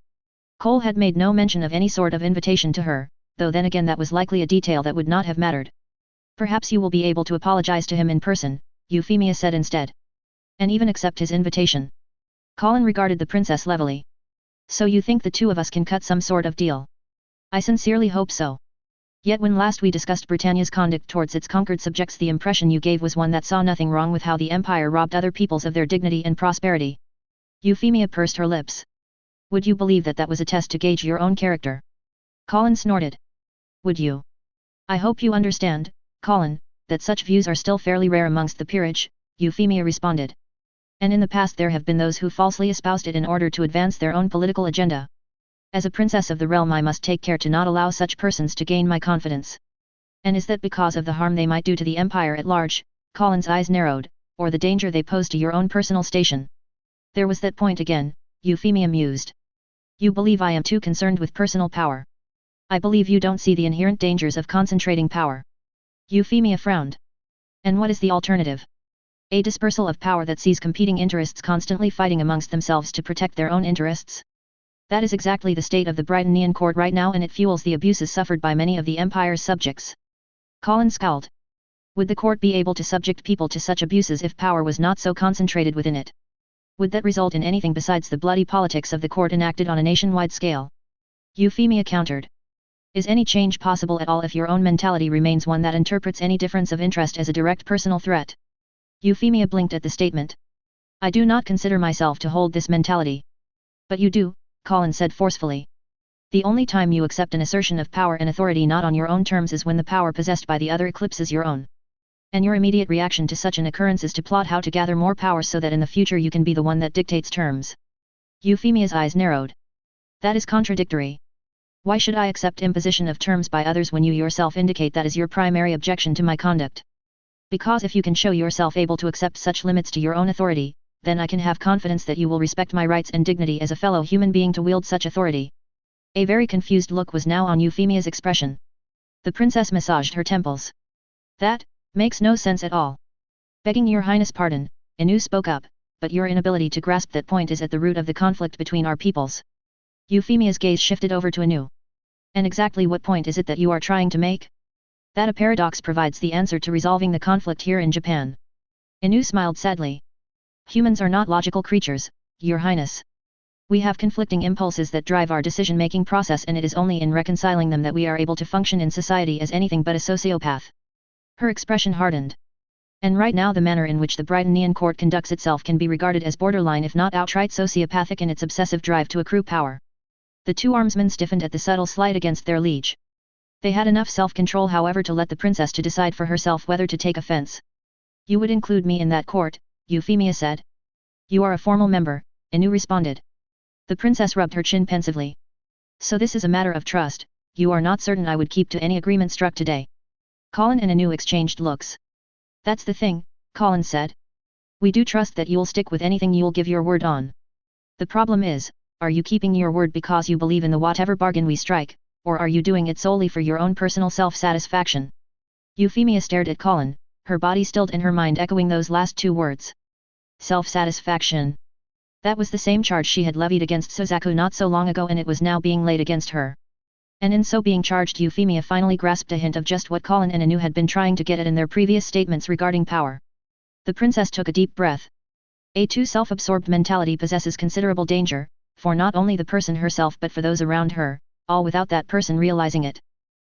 Cole had made no mention of any sort of invitation to her, though then again that was likely a detail that would not have mattered. "Perhaps you will be able to apologize to him in person," Euphemia said instead. "And even accept his invitation." Colin regarded the princess levelly. "So you think the two of us can cut some sort of deal?" "I sincerely hope so. Yet when last we discussed Britannia's conduct towards its conquered subjects, the impression you gave was one that saw nothing wrong with how the Empire robbed other peoples of their dignity and prosperity." Euphemia pursed her lips. "Would you believe that that was a test to gauge your own character?" Colin snorted. "Would you? I hope you understand, Colin, that such views are still fairly rare amongst the peerage," Euphemia responded. "And in the past there have been those who falsely espoused it in order to advance their own political agenda. As a princess of the realm I must take care to not allow such persons to gain my confidence." "And is that because of the harm they might do to the Empire at large?" Colin's eyes narrowed, "or the danger they pose to your own personal station?" "There was that point again," Euphemia mused. "You believe I am too concerned with personal power. I believe you don't see the inherent dangers of concentrating power." Euphemia frowned. "And what is the alternative?" "A dispersal of power that sees competing interests constantly fighting amongst themselves to protect their own interests. That is exactly the state of the Britannian court right now, and it fuels the abuses suffered by many of the Empire's subjects." Colin scowled. Would the court be able to subject people to such abuses if power was not so concentrated within it? Would that result in anything besides the bloody politics of the court enacted on a nationwide scale? Euphemia countered. "Is any change possible at all if your own mentality remains one that interprets any difference of interest as a direct personal threat?" Euphemia blinked at the statement. "I do not consider myself to hold this mentality." "But you do," Colin said forcefully. "The only time you accept an assertion of power and authority not on your own terms is when the power possessed by the other eclipses your own. And your immediate reaction to such an occurrence is to plot how to gather more power so that in the future you can be the one that dictates terms." Euphemia's eyes narrowed. "That is contradictory. Why should I accept imposition of terms by others when you yourself indicate that is your primary objection to my conduct?" "Because if you can show yourself able to accept such limits to your own authority, then I can have confidence that you will respect my rights and dignity as a fellow human being to wield such authority." A very confused look was now on Euphemia's expression. The princess massaged her temples. "That makes no sense at all." "Begging your highness pardon," Anu spoke up, "but your inability to grasp that point is at the root of the conflict between our peoples." Euphemia's gaze shifted over to Anu. "And exactly what point is it that you are trying to make?" "That a paradox provides the answer to resolving the conflict here in Japan." Anu smiled sadly. "Humans are not logical creatures, your highness. We have conflicting impulses that drive our decision-making process, and it is only in reconciling them that we are able to function in society as anything but a sociopath." Her expression hardened. "And right now the manner in which the Britannian court conducts itself can be regarded as borderline if not outright sociopathic in its obsessive drive to accrue power." The two armsmen stiffened at the subtle slight against their liege. They had enough self-control however to let the princess to decide for herself whether to take offense. "You would include me in that court," Euphemia said. "You are a formal member," Anu responded. The princess rubbed her chin pensively. "So this is a matter of trust, you are not certain I would keep to any agreement struck today?" Colin and Anu exchanged looks. "That's the thing," Colin said. "We do trust that you'll stick with anything you'll give your word on. The problem is, are you keeping your word because you believe in the whatever bargain we strike, or are you doing it solely for your own personal self-satisfaction?" Euphemia stared at Colin, her body stilled and her mind echoing those last two words. Self-satisfaction. That was the same charge she had levied against Suzaku not so long ago, and it was now being laid against her. And in so being charged, Euphemia finally grasped a hint of just what Colin and Anu had been trying to get at in their previous statements regarding power. The princess took a deep breath. A too self-absorbed mentality possesses considerable danger, for not only the person herself but for those around her, all without that person realizing it.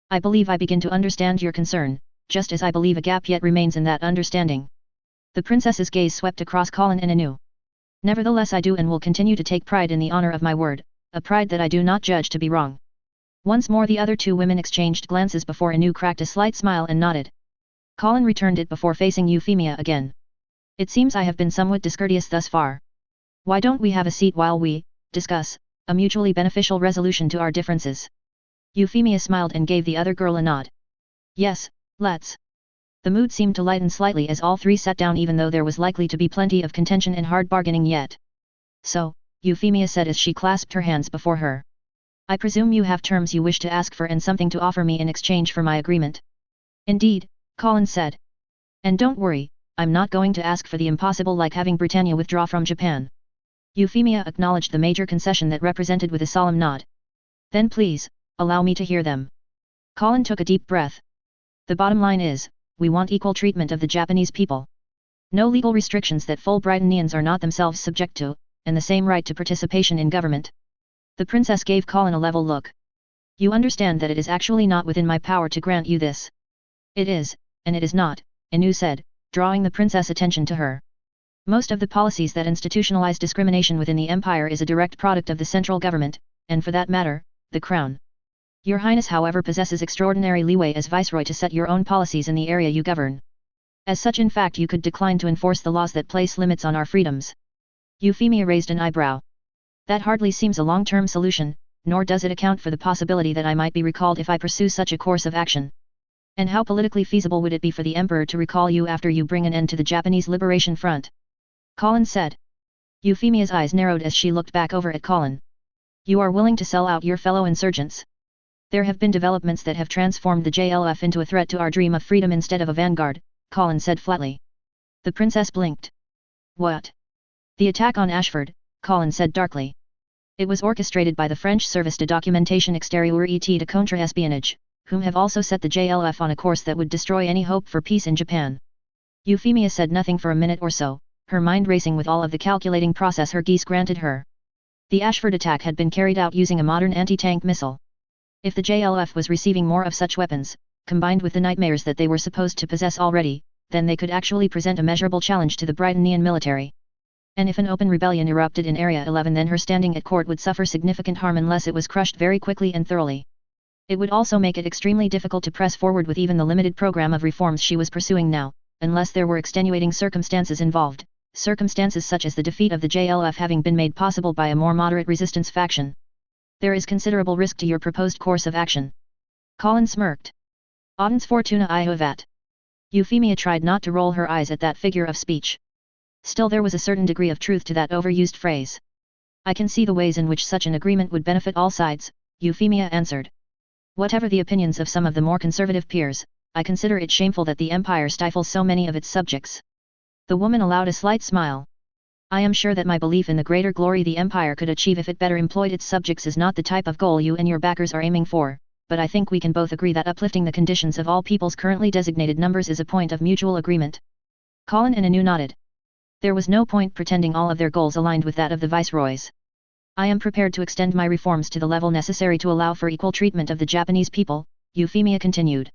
I believe I begin to understand your concern, just as I believe a gap yet remains in that understanding. The princess's gaze swept across Colin and anew. Nevertheless I do and will continue to take pride in the honor of my word, a pride that I do not judge to be wrong. Once more the other two women exchanged glances before Anu cracked a slight smile and nodded. Colin returned it before facing Euphemia again. It seems I have been somewhat discourteous thus far. Why don't we have a seat while we discuss a mutually beneficial resolution to our differences? Euphemia smiled and gave the other girl a nod. Yes, let's. The mood seemed to lighten slightly as all three sat down even though there was likely to be plenty of contention and hard bargaining yet. So, Euphemia said as she clasped her hands before her. I presume you have terms you wish to ask for and something to offer me in exchange for my agreement. Indeed, Colin said. And don't worry, I'm not going to ask for the impossible like having Britannia withdraw from Japan. Euphemia acknowledged the major concession that represented with a solemn nod. Then please, allow me to hear them. Colin took a deep breath. The bottom line is, we want equal treatment of the Japanese people. No legal restrictions that Fulbrightonians are not themselves subject to, and the same right to participation in government. The princess gave Colin a level look. You understand that it is actually not within my power to grant you this. It is, and it is not, Anu said, drawing the princess' attention to her. Most of the policies that institutionalize discrimination within the empire is a direct product of the central government, and for that matter, the crown. Your Highness however possesses extraordinary leeway as viceroy to set your own policies in the area you govern. As such in fact you could decline to enforce the laws that place limits on our freedoms. Euphemia raised an eyebrow. That hardly seems a long-term solution, nor does it account for the possibility that I might be recalled if I pursue such a course of action. And how politically feasible would it be for the Emperor to recall you after you bring an end to the Japanese Liberation Front? Colin said. Euphemia's eyes narrowed as she looked back over at Colin. You are willing to sell out your fellow insurgents? There have been developments that have transformed the JLF into a threat to our dream of freedom instead of a vanguard, Colin said flatly. The princess blinked. What? The attack on Ashford, Colin said darkly. It was orchestrated by the French Service de Documentation Extérieure et de Contre-Espionnage, whom have also set the JLF on a course that would destroy any hope for peace in Japan. Euphemia said nothing for a minute or so, her mind racing with all of the calculating process her Geass granted her. The Ashford attack had been carried out using a modern anti-tank missile. If the JLF was receiving more of such weapons, combined with the nightmares that they were supposed to possess already, then they could actually present a measurable challenge to the Brightonian military. And if an open rebellion erupted in Area 11 then her standing at court would suffer significant harm unless it was crushed very quickly and thoroughly. It would also make it extremely difficult to press forward with even the limited program of reforms she was pursuing now, unless there were extenuating circumstances involved, circumstances such as the defeat of the JLF having been made possible by a more moderate resistance faction. There is considerable risk to your proposed course of action. Colin smirked. Audens fortuna I have. Euphemia tried not to roll her eyes at that figure of speech. Still there was a certain degree of truth to that overused phrase. I can see the ways in which such an agreement would benefit all sides, Euphemia answered. Whatever the opinions of some of the more conservative peers, I consider it shameful that the empire stifles so many of its subjects. The woman allowed a slight smile. I am sure that my belief in the greater glory the empire could achieve if it better employed its subjects is not the type of goal you and your backers are aiming for, but I think we can both agree that uplifting the conditions of all people's currently designated numbers is a point of mutual agreement. Colin and Anu nodded. There was no point pretending all of their goals aligned with that of the viceroys. I am prepared to extend my reforms to the level necessary to allow for equal treatment of the Japanese people, Euphemia continued.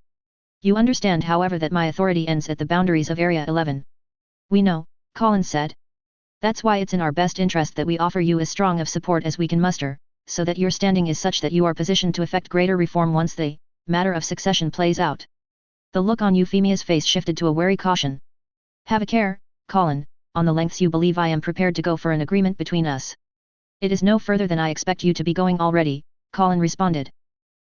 You understand however that my authority ends at the boundaries of Area 11. We know, Colin said. That's why it's in our best interest that we offer you as strong of support as we can muster, so that your standing is such that you are positioned to effect greater reform once the matter of succession plays out. The look on Euphemia's face shifted to a wary caution. Have a care, Colin, on the lengths you believe I am prepared to go for an agreement between us. It is no further than I expect you to be going already, Colin responded.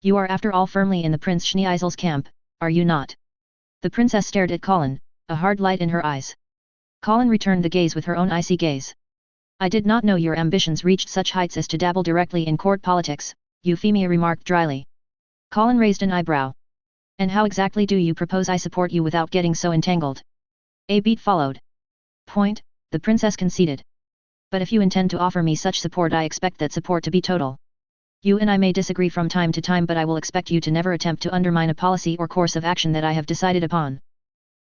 You are after all firmly in the Prince Schneeisel's camp, are you not? The princess stared at Colin, a hard light in her eyes. Colin returned the gaze with her own icy gaze. I did not know your ambitions reached such heights as to dabble directly in court politics, Euphemia remarked dryly. Colin raised an eyebrow. And how exactly do you propose I support you without getting so entangled? A beat followed. Point, the princess conceded. But if you intend to offer me such support I expect that support to be total. You and I may disagree from time to time but I will expect you to never attempt to undermine a policy or course of action that I have decided upon.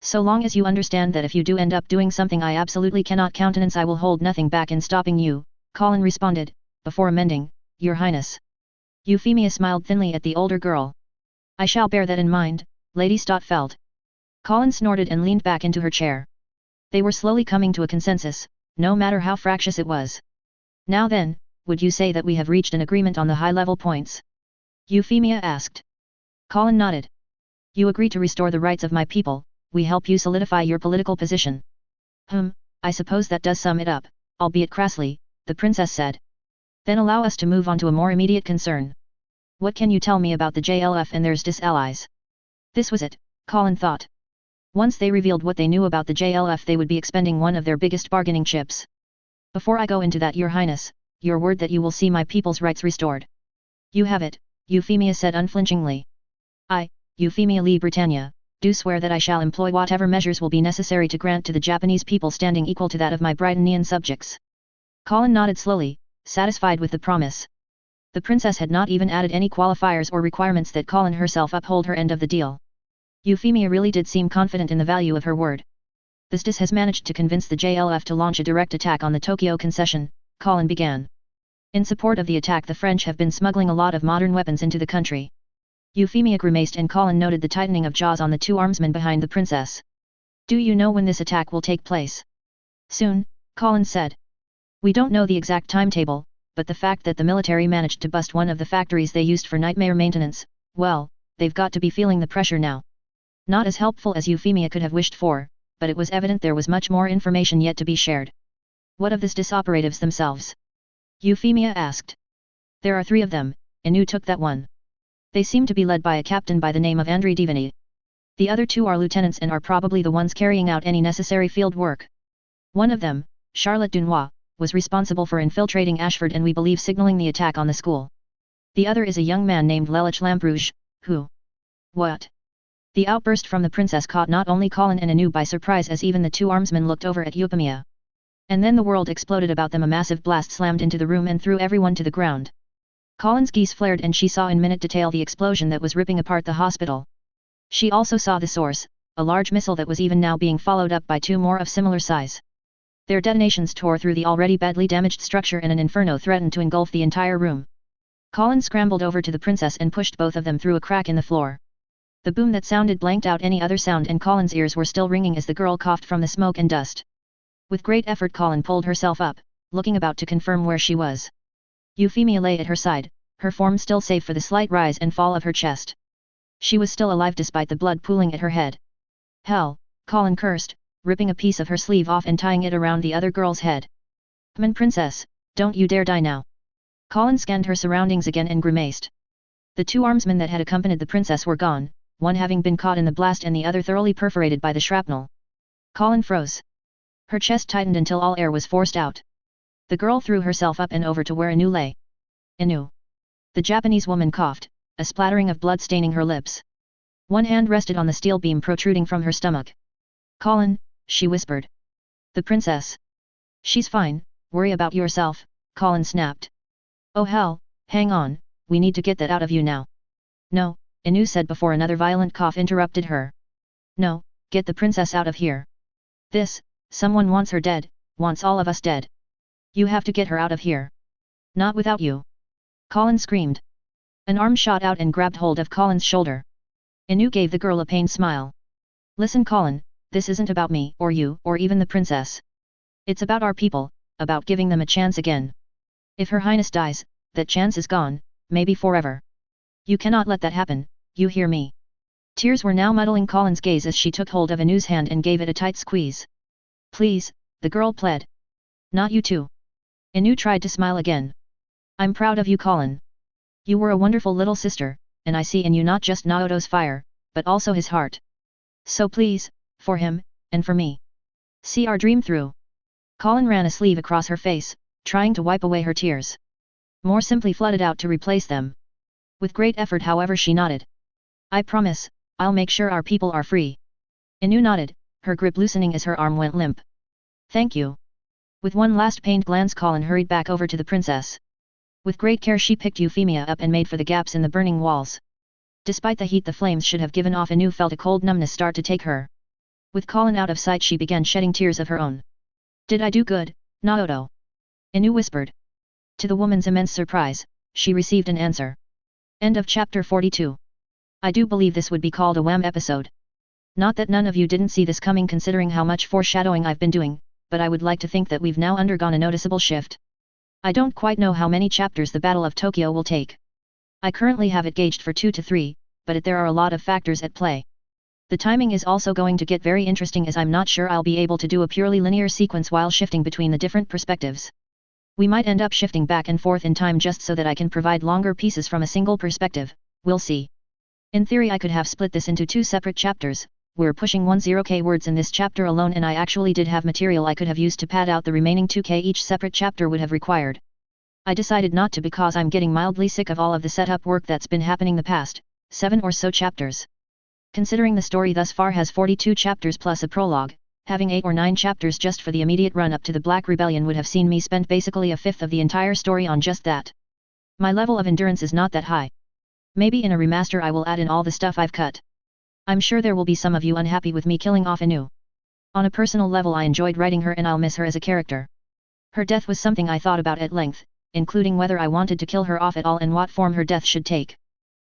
So long as you understand that if you do end up doing something I absolutely cannot countenance I will hold nothing back in stopping you, Colin responded, before amending, Your Highness. Euphemia smiled thinly at the older girl. I shall bear that in mind, Lady Stotfeld. Colin snorted and leaned back into her chair. They were slowly coming to a consensus, no matter how fractious it was. Now then, would you say that we have reached an agreement on the high-level points? Euphemia asked. Colin nodded. You agree to restore the rights of my people, we help you solidify your political position. I suppose that does sum it up, albeit crassly, the princess said. Then allow us to move on to a more immediate concern. What can you tell me about the JLF and their disallies? This was it, Colin thought. Once they revealed what they knew about the JLF they would be expending one of their biggest bargaining chips. Before I go into that, Your Highness, your word that you will see my people's rights restored. You have it, Euphemia said unflinchingly. I, Euphemia Lee Britannia, do swear that I shall employ whatever measures will be necessary to grant to the Japanese people standing equal to that of my Britannian subjects. Colin nodded slowly, satisfied with the promise. The princess had not even added any qualifiers or requirements that Colin herself uphold her end of the deal. Euphemia really did seem confident in the value of her word. The SDIS has managed to convince the JLF to launch a direct attack on the Tokyo concession, Colin began. In support of the attack, the French have been smuggling a lot of modern weapons into the country. Euphemia grimaced and Colin noted the tightening of jaws on the two armsmen behind the princess. Do you know when this attack will take place? Soon, Colin said. We don't know the exact timetable, but the fact that the military managed to bust one of the factories they used for nightmare maintenance, well, they've got to be feeling the pressure now. Not as helpful as Euphemia could have wished for, but it was evident there was much more information yet to be shared. What of the SDIS operatives themselves? Euphemia asked. There are 3 of them, and you took that one. They seem to be led by a captain by the name of André Divany. The other 2 are lieutenants and are probably the ones carrying out any necessary field work. One of them, Charlotte Dunois, was responsible for infiltrating Ashford and we believe signaling the attack on the school. The other is a young man named Lelich Lamprouge, who... What? The outburst from the princess caught not only Colin and Anu by surprise as even the 2 armsmen looked over at Euphemia. And then the world exploded about them. A massive blast slammed into the room and threw everyone to the ground. Colin's geese flared and she saw in minute detail the explosion that was ripping apart the hospital. She also saw the source, a large missile that was even now being followed up by 2 more of similar size. Their detonations tore through the already badly damaged structure and an inferno threatened to engulf the entire room. Colin scrambled over to the princess and pushed both of them through a crack in the floor. The boom that sounded blanked out any other sound and Colin's ears were still ringing as the girl coughed from the smoke and dust. With great effort Colin pulled herself up, looking about to confirm where she was. Euphemia lay at her side, her form still save for the slight rise and fall of her chest. She was still alive despite the blood pooling at her head. Hell, Colin cursed, ripping a piece of her sleeve off and tying it around the other girl's head. Come on, princess, don't you dare die now. Colin scanned her surroundings again and grimaced. The 2 armsmen that had accompanied the princess were gone, one having been caught in the blast and the other thoroughly perforated by the shrapnel. Colin froze. Her chest tightened until all air was forced out. The girl threw herself up and over to where Anu lay. Anu. The Japanese woman coughed, a splattering of blood staining her lips. One hand rested on the steel beam protruding from her stomach. Colin, she whispered. The princess. She's fine, worry about yourself, Colin snapped. Oh hell, hang on, we need to get that out of you now. No, Anu said before another violent cough interrupted her. No, get the princess out of here. Someone wants her dead, wants all of us dead. You have to get her out of here. Not without you. Colin screamed. An arm shot out and grabbed hold of Colin's shoulder. Anu gave the girl a pained smile. Listen Colin, this isn't about me or you or even the princess. It's about our people, about giving them a chance again. If Her Highness dies, that chance is gone, maybe forever. You cannot let that happen, you hear me? Tears were now muddling Colin's gaze as she took hold of Anu's hand and gave it a tight squeeze. Please, the girl pled. Not you too. Anu tried to smile again. I'm proud of you Colin. You were a wonderful little sister, and I see in you not just Naoto's fire, but also his heart. So please, for him, and for me. See our dream through. Colin ran a sleeve across her face, trying to wipe away her tears. More simply flooded out to replace them. With great effort however she nodded. I promise, I'll make sure our people are free. Anu nodded, her grip loosening as her arm went limp. Thank you. With one last pained glance Colin hurried back over to the princess. With great care she picked Euphemia up and made for the gaps in the burning walls. Despite the heat the flames should have given off, Anu felt a cold numbness start to take her. With Colin out of sight she began shedding tears of her own. Did I do good, Naoto? Anu whispered. To the woman's immense surprise, she received an answer. End of chapter 42. I do believe this would be called a wham episode. Not that none of you didn't see this coming considering how much foreshadowing I've been doing, but I would like to think that we've now undergone a noticeable shift. I don't quite know how many chapters the Battle of Tokyo will take. I currently have it gauged for 2 to 3, but there are a lot of factors at play. The timing is also going to get very interesting as I'm not sure I'll be able to do a purely linear sequence while shifting between the different perspectives. We might end up shifting back and forth in time just so that I can provide longer pieces from a single perspective, we'll see. In theory I could have split this into 2 separate chapters. We're pushing 10k words in this chapter alone and I actually did have material I could have used to pad out the remaining 2k each separate chapter would have required. I decided not to because I'm getting mildly sick of all of the setup work that's been happening the past 7 or so chapters. Considering the story thus far has 42 chapters plus a prologue, having 8 or 9 chapters just for the immediate run up to the Black Rebellion would have seen me spend basically a fifth of the entire story on just that. My level of endurance is not that high. Maybe in a remaster I will add in all the stuff I've cut. I'm sure there will be some of you unhappy with me killing off Inu. On a personal level I enjoyed writing her and I'll miss her as a character. Her death was something I thought about at length, including whether I wanted to kill her off at all and what form her death should take.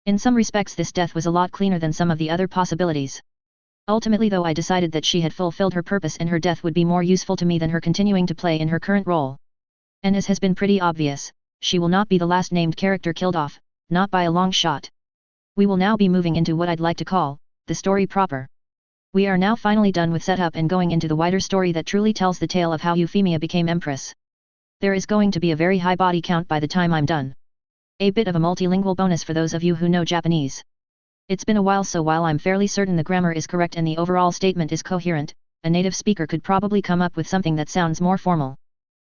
In some respects this death was a lot cleaner than some of the other possibilities. Ultimately though I decided that she had fulfilled her purpose and her death would be more useful to me than her continuing to play in her current role. And as has been pretty obvious, she will not be the last named character killed off, not by a long shot. We will now be moving into what I'd like to call the story proper. We are now finally done with setup and going into the wider story that truly tells the tale of how Euphemia became Empress. There is going to be a very high body count by the time I'm done. A bit of a multilingual bonus for those of you who know Japanese. It's been a while, so while I'm fairly certain the grammar is correct and the overall statement is coherent, a native speaker could probably come up with something that sounds more formal.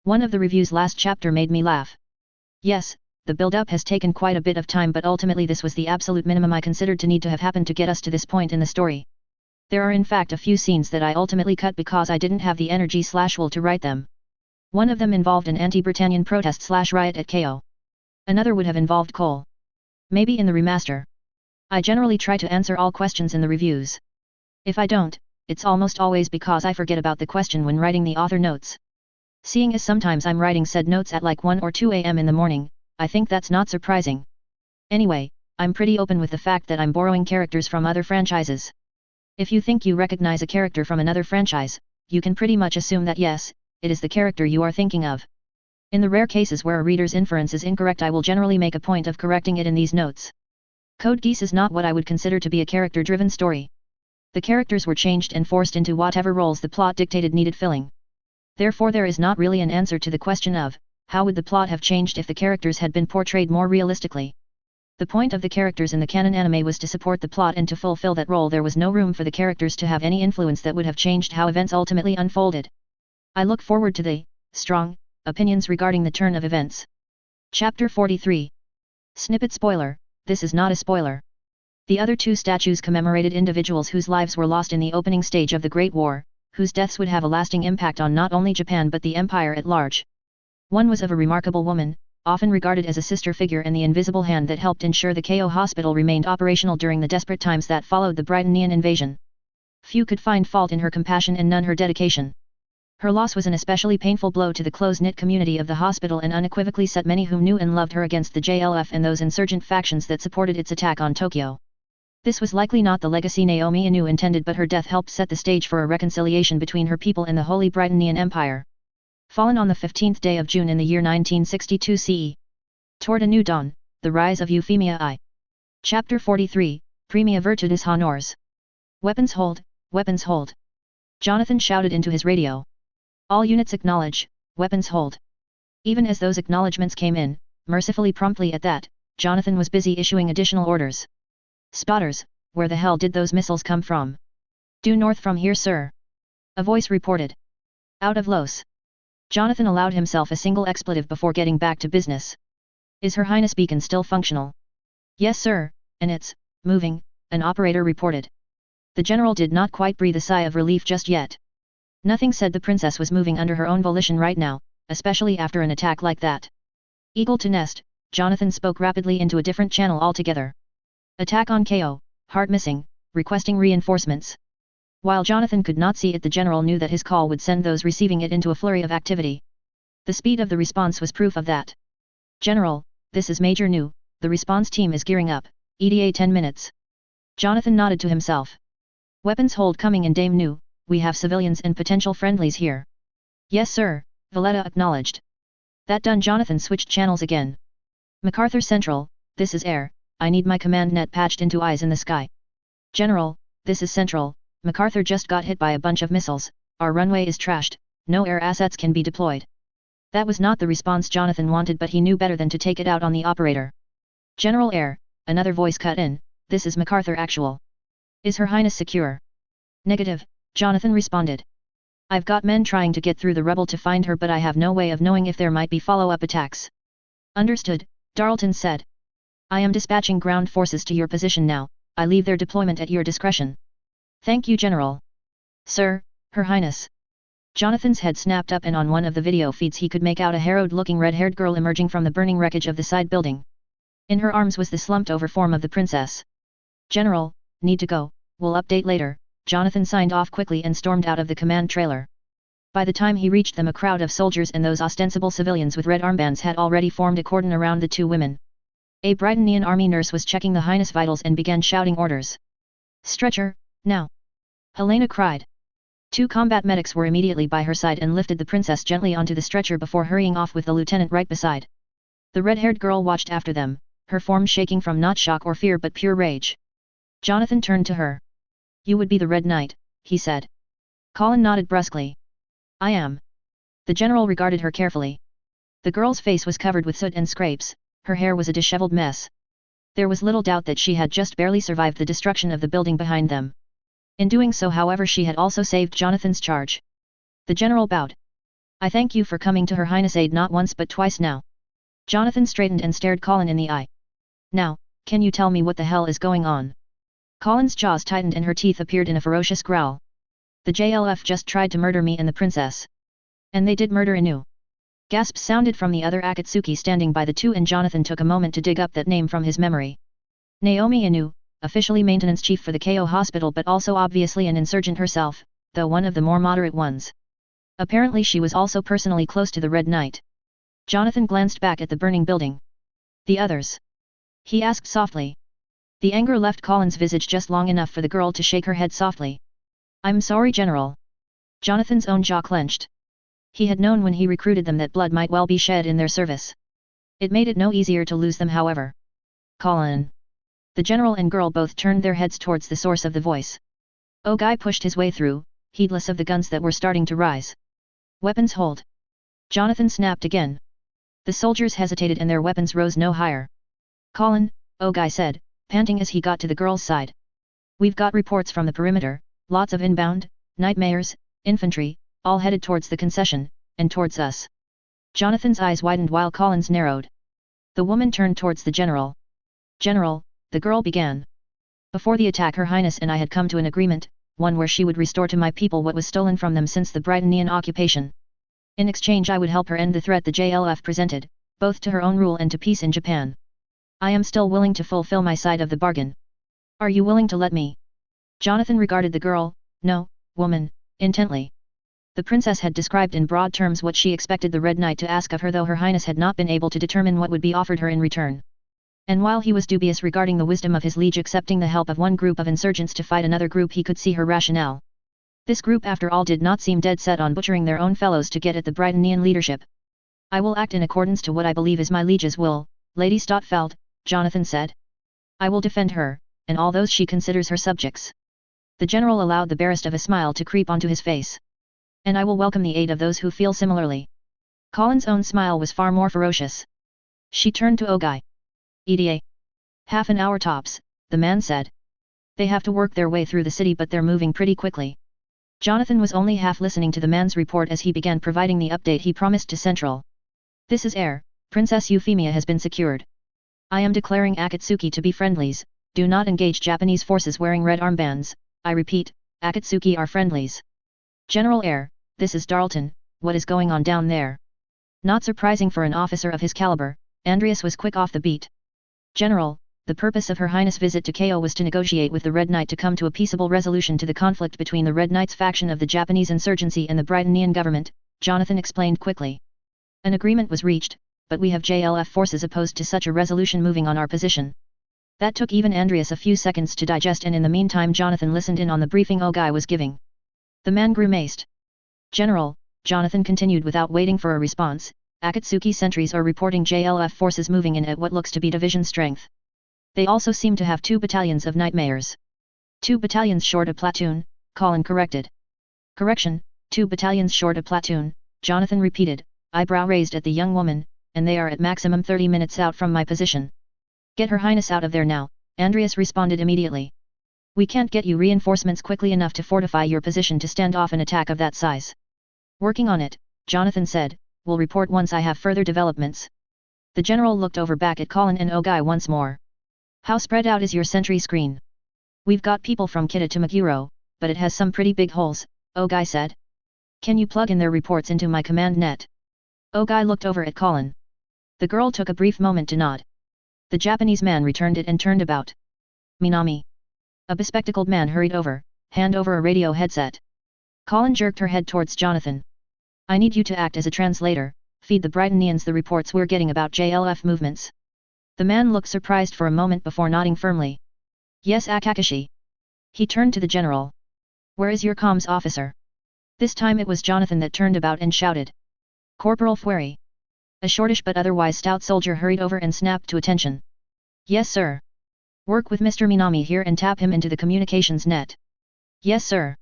One of the reviews last chapter made me laugh. Yes, the build-up has taken quite a bit of time, but ultimately this was the absolute minimum I considered to need to have happened to get us to this point in the story. There are in fact a few scenes that I ultimately cut because I didn't have the energy/will to write them. One of them involved an anti-Britannian protest/riot at KO. Another would have involved coal. Maybe in the remaster. I generally try to answer all questions in the reviews. If I don't, it's almost always because I forget about the question when writing the author notes. Seeing as sometimes I'm writing said notes at like 1 or 2 a.m. in the morning, I think that's not surprising. Anyway, I'm pretty open with the fact that I'm borrowing characters from other franchises. If you think you recognize a character from another franchise, you can pretty much assume that yes, it is the character you are thinking of. In the rare cases where a reader's inference is incorrect, I will generally make a point of correcting it in these notes. Code Geass is not what I would consider to be a character-driven story. The characters were changed and forced into whatever roles the plot dictated needed filling. Therefore there is not really an answer to the question of, how would the plot have changed if the characters had been portrayed more realistically? The point of the characters in the canon anime was to support the plot and to fulfill that role. There was no room for the characters to have any influence that would have changed how events ultimately unfolded. I look forward to the strong opinions regarding the turn of events. Chapter 43. Snippet spoiler, this is not a spoiler. The other 2 statues commemorated individuals whose lives were lost in the opening stage of the Great War, whose deaths would have a lasting impact on not only Japan but the empire at large. One was of a remarkable woman, often regarded as a sister figure and the invisible hand that helped ensure the KO hospital remained operational during the desperate times that followed the Britannian invasion. Few could find fault in her compassion and none her dedication. Her loss was an especially painful blow to the close-knit community of the hospital and unequivocally set many who knew and loved her against the JLF and those insurgent factions that supported its attack on Tokyo. This was likely not the legacy Naomi Inu intended, but her death helped set the stage for a reconciliation between her people and the Holy Britannian Empire. Fallen on the 15th day of June in the year 1962 CE. Toward a new dawn, the rise of Euphemia I. Chapter 43, Premia Virtutis Honors. Weapons hold, weapons hold. Jonathan shouted into his radio. All units acknowledge, weapons hold. Even as those acknowledgements came in, mercifully promptly at that, Jonathan was busy issuing additional orders. Spotters, where the hell did those missiles come from? Due north from here, sir. A voice reported. Out of Los. Jonathan allowed himself a single expletive before getting back to business. Is Her Highness beacon still functional? Yes sir, and it's moving, an operator reported. The general did not quite breathe a sigh of relief just yet. Nothing said the princess was moving under her own volition right now, especially after an attack like that. Eagle to nest, Jonathan spoke rapidly into a different channel altogether. Attack on KO, heart missing, requesting reinforcements. While Jonathan could not see it, the general knew that his call would send those receiving it into a flurry of activity. The speed of the response was proof of that. General, this is Major Nu, the response team is gearing up, ETA 10 minutes. Jonathan nodded to himself. Weapons hold coming in Dame Nu, we have civilians and potential friendlies here. Yes sir, Valletta acknowledged. That done, Jonathan switched channels again. MacArthur Central, this is Air, I need my command net patched into eyes in the sky. General, this is Central, MacArthur just got hit by a bunch of missiles, our runway is trashed, no air assets can be deployed. That was not the response Jonathan wanted, but he knew better than to take it out on the operator. General Air, another voice cut in, this is MacArthur Actual. Is Her Highness secure? Negative, Jonathan responded. I've got men trying to get through the rubble to find her, but I have no way of knowing if there might be follow-up attacks. Understood, Darlton said. I am dispatching ground forces to your position now, I leave their deployment at your discretion. Thank you, General. Sir, Her Highness. Jonathan's head snapped up, and on one of the video feeds he could make out a harrowed-looking red-haired girl emerging from the burning wreckage of the side building. In her arms was the slumped-over form of the princess. General, need to go, we'll update later, Jonathan signed off quickly and stormed out of the command trailer. By the time he reached them, a crowd of soldiers and those ostensible civilians with red armbands had already formed a cordon around the two women. A Britannian army nurse was checking the Highness vitals and began shouting orders. Stretcher, now! Helena cried. Two combat medics were immediately by her side and lifted the princess gently onto the stretcher before hurrying off with the lieutenant right beside. The red-haired girl watched after them, her form shaking from not shock or fear but pure rage. Jonathan turned to her. You would be the Red Knight, he said. Colin nodded brusquely. I am. The general regarded her carefully. The girl's face was covered with soot and scrapes, her hair was a disheveled mess. There was little doubt that she had just barely survived the destruction of the building behind them. In doing so, however, she had also saved Jonathan's charge. The general bowed. I thank you for coming to Her Highness' aid not once but twice now. Jonathan straightened and stared Colin in the eye. Now, can you tell me what the hell is going on? Colin's jaws tightened and her teeth appeared in a ferocious growl. The JLF just tried to murder me and the princess. And they did murder Inu. Gasps sounded from the other Akatsuki standing by the two, and Jonathan took a moment to dig up that name from his memory. Naomi Inu, officially maintenance chief for the KO hospital but also obviously an insurgent herself, though one of the more moderate ones. Apparently she was also personally close to the Red Knight. Jonathan glanced back at the burning building. The others? He asked softly. The anger left Colin's visage just long enough for the girl to shake her head softly. I'm sorry, General. Jonathan's own jaw clenched. He had known when he recruited them that blood might well be shed in their service. It made it no easier to lose them, however. Colin. The general and girl both turned their heads towards the source of the voice. Guy pushed his way through, heedless of the guns that were starting to rise. Weapons hold. Jonathan snapped again. The soldiers hesitated and their weapons rose no higher. Colin, Guy said, panting as he got to the girl's side. We've got reports from the perimeter, lots of inbound, nightmares, infantry, all headed towards the concession, and towards us. Jonathan's eyes widened while Colin's narrowed. The woman turned towards the general. General, the girl began. Before the attack, Her Highness and I had come to an agreement, one where she would restore to my people what was stolen from them since the Britannian occupation. In exchange I would help her end the threat the JLF presented, both to her own rule and to peace in Japan. I am still willing to fulfill my side of the bargain. Are you willing to let me? Jonathan regarded the girl, no, woman, intently. The princess had described in broad terms what she expected the Red Knight to ask of her, though Her Highness had not been able to determine what would be offered her in return. And while he was dubious regarding the wisdom of his liege accepting the help of one group of insurgents to fight another group, he could see her rationale. This group after all did not seem dead set on butchering their own fellows to get at the Britannian leadership. I will act in accordance to what I believe is my liege's will, Lady Stotfeld, Jonathan said. I will defend her, and all those she considers her subjects. The general allowed the barest of a smile to creep onto his face. And I will welcome the aid of those who feel similarly. Colin's own smile was far more ferocious. She turned to Guy. ETA. Half an hour tops, the man said. They have to work their way through the city, but they're moving pretty quickly. Jonathan was only half listening to the man's report as he began providing the update he promised to Central. This is Air, Princess Euphemia has been secured. I am declaring Akatsuki to be friendlies, do not engage Japanese forces wearing red armbands, I repeat, Akatsuki are friendlies. General Air, this is Darlton, what is going on down there? Not surprising for an officer of his caliber, Andreas was quick off the beat. General, the purpose of Her Highness' visit to KO was to negotiate with the Red Knight to come to a peaceable resolution to the conflict between the Red Knight's faction of the Japanese insurgency and the Britannian government, Jonathan explained quickly. An agreement was reached, but we have JLF forces opposed to such a resolution moving on our position. That took even Andreas a few seconds to digest, and in the meantime Jonathan listened in on the briefing Ogai was giving. The man grew maced. General, Jonathan continued without waiting for a response, Akatsuki sentries are reporting JLF forces moving in at what looks to be division strength. They also seem to have 2 battalions of nightmares. 2 battalions short a platoon, Colin corrected. Correction, 2 battalions short a platoon, Jonathan repeated, eyebrow raised at the young woman, and they are at maximum 30 minutes out from my position. Get Her Highness out of there now, Andreas responded immediately. We can't get you reinforcements quickly enough to fortify your position to stand off an attack of that size. Working on it, Jonathan said, will report once I have further developments. The general looked over back at Colin and Ogai once more. How spread out is your sentry screen? We've got people from Kita to Maguro, but it has some pretty big holes, Ogai said. Can you plug in their reports into my command net? Ogai looked over at Colin. The girl took a brief moment to nod. The Japanese man returned it and turned about. Minami. A bespectacled man hurried over, hand over a radio headset. Colin jerked her head towards Jonathan. I need you to act as a translator, feed the Brightonians the reports we're getting about JLF movements. The man looked surprised for a moment before nodding firmly. Yes, Akakashi. He turned to the general. Where is your comms officer? This time it was Jonathan that turned about and shouted. Corporal Fueri. A shortish but otherwise stout soldier hurried over and snapped to attention. Yes, sir. Work with Mr. Minami here and tap him into the communications net. Yes, sir.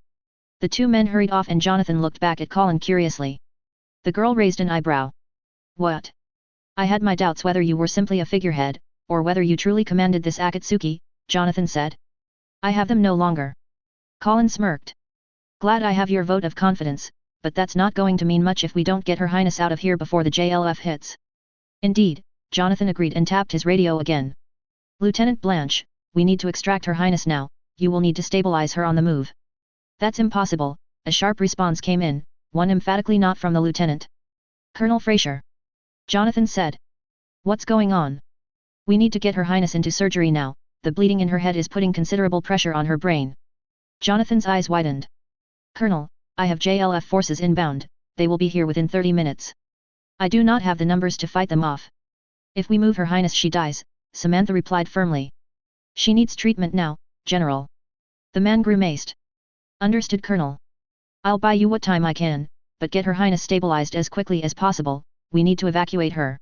The 2 men hurried off and Jonathan looked back at Colin curiously. The girl raised an eyebrow. What? I had my doubts whether you were simply a figurehead, or whether you truly commanded this Akatsuki, Jonathan said. I have them no longer. Colin smirked. Glad I have your vote of confidence, but that's not going to mean much if we don't get Her Highness out of here before the JLF hits. Indeed, Jonathan agreed and tapped his radio again. Lieutenant Blanche, we need to extract Her Highness now, you will need to stabilize her on the move. That's impossible, a sharp response came in, one emphatically not from the lieutenant. Colonel Fraser. Jonathan said. What's going on? We need to get Her Highness into surgery now, the bleeding in her head is putting considerable pressure on her brain. Jonathan's eyes widened. Colonel, I have JLF forces inbound, they will be here within 30 minutes. I do not have the numbers to fight them off. If we move Her Highness she dies, Samantha replied firmly. She needs treatment now, General. The man grew maced. Understood, Colonel. I'll buy you what time I can, but get Her Highness stabilized as quickly as possible, we need to evacuate her.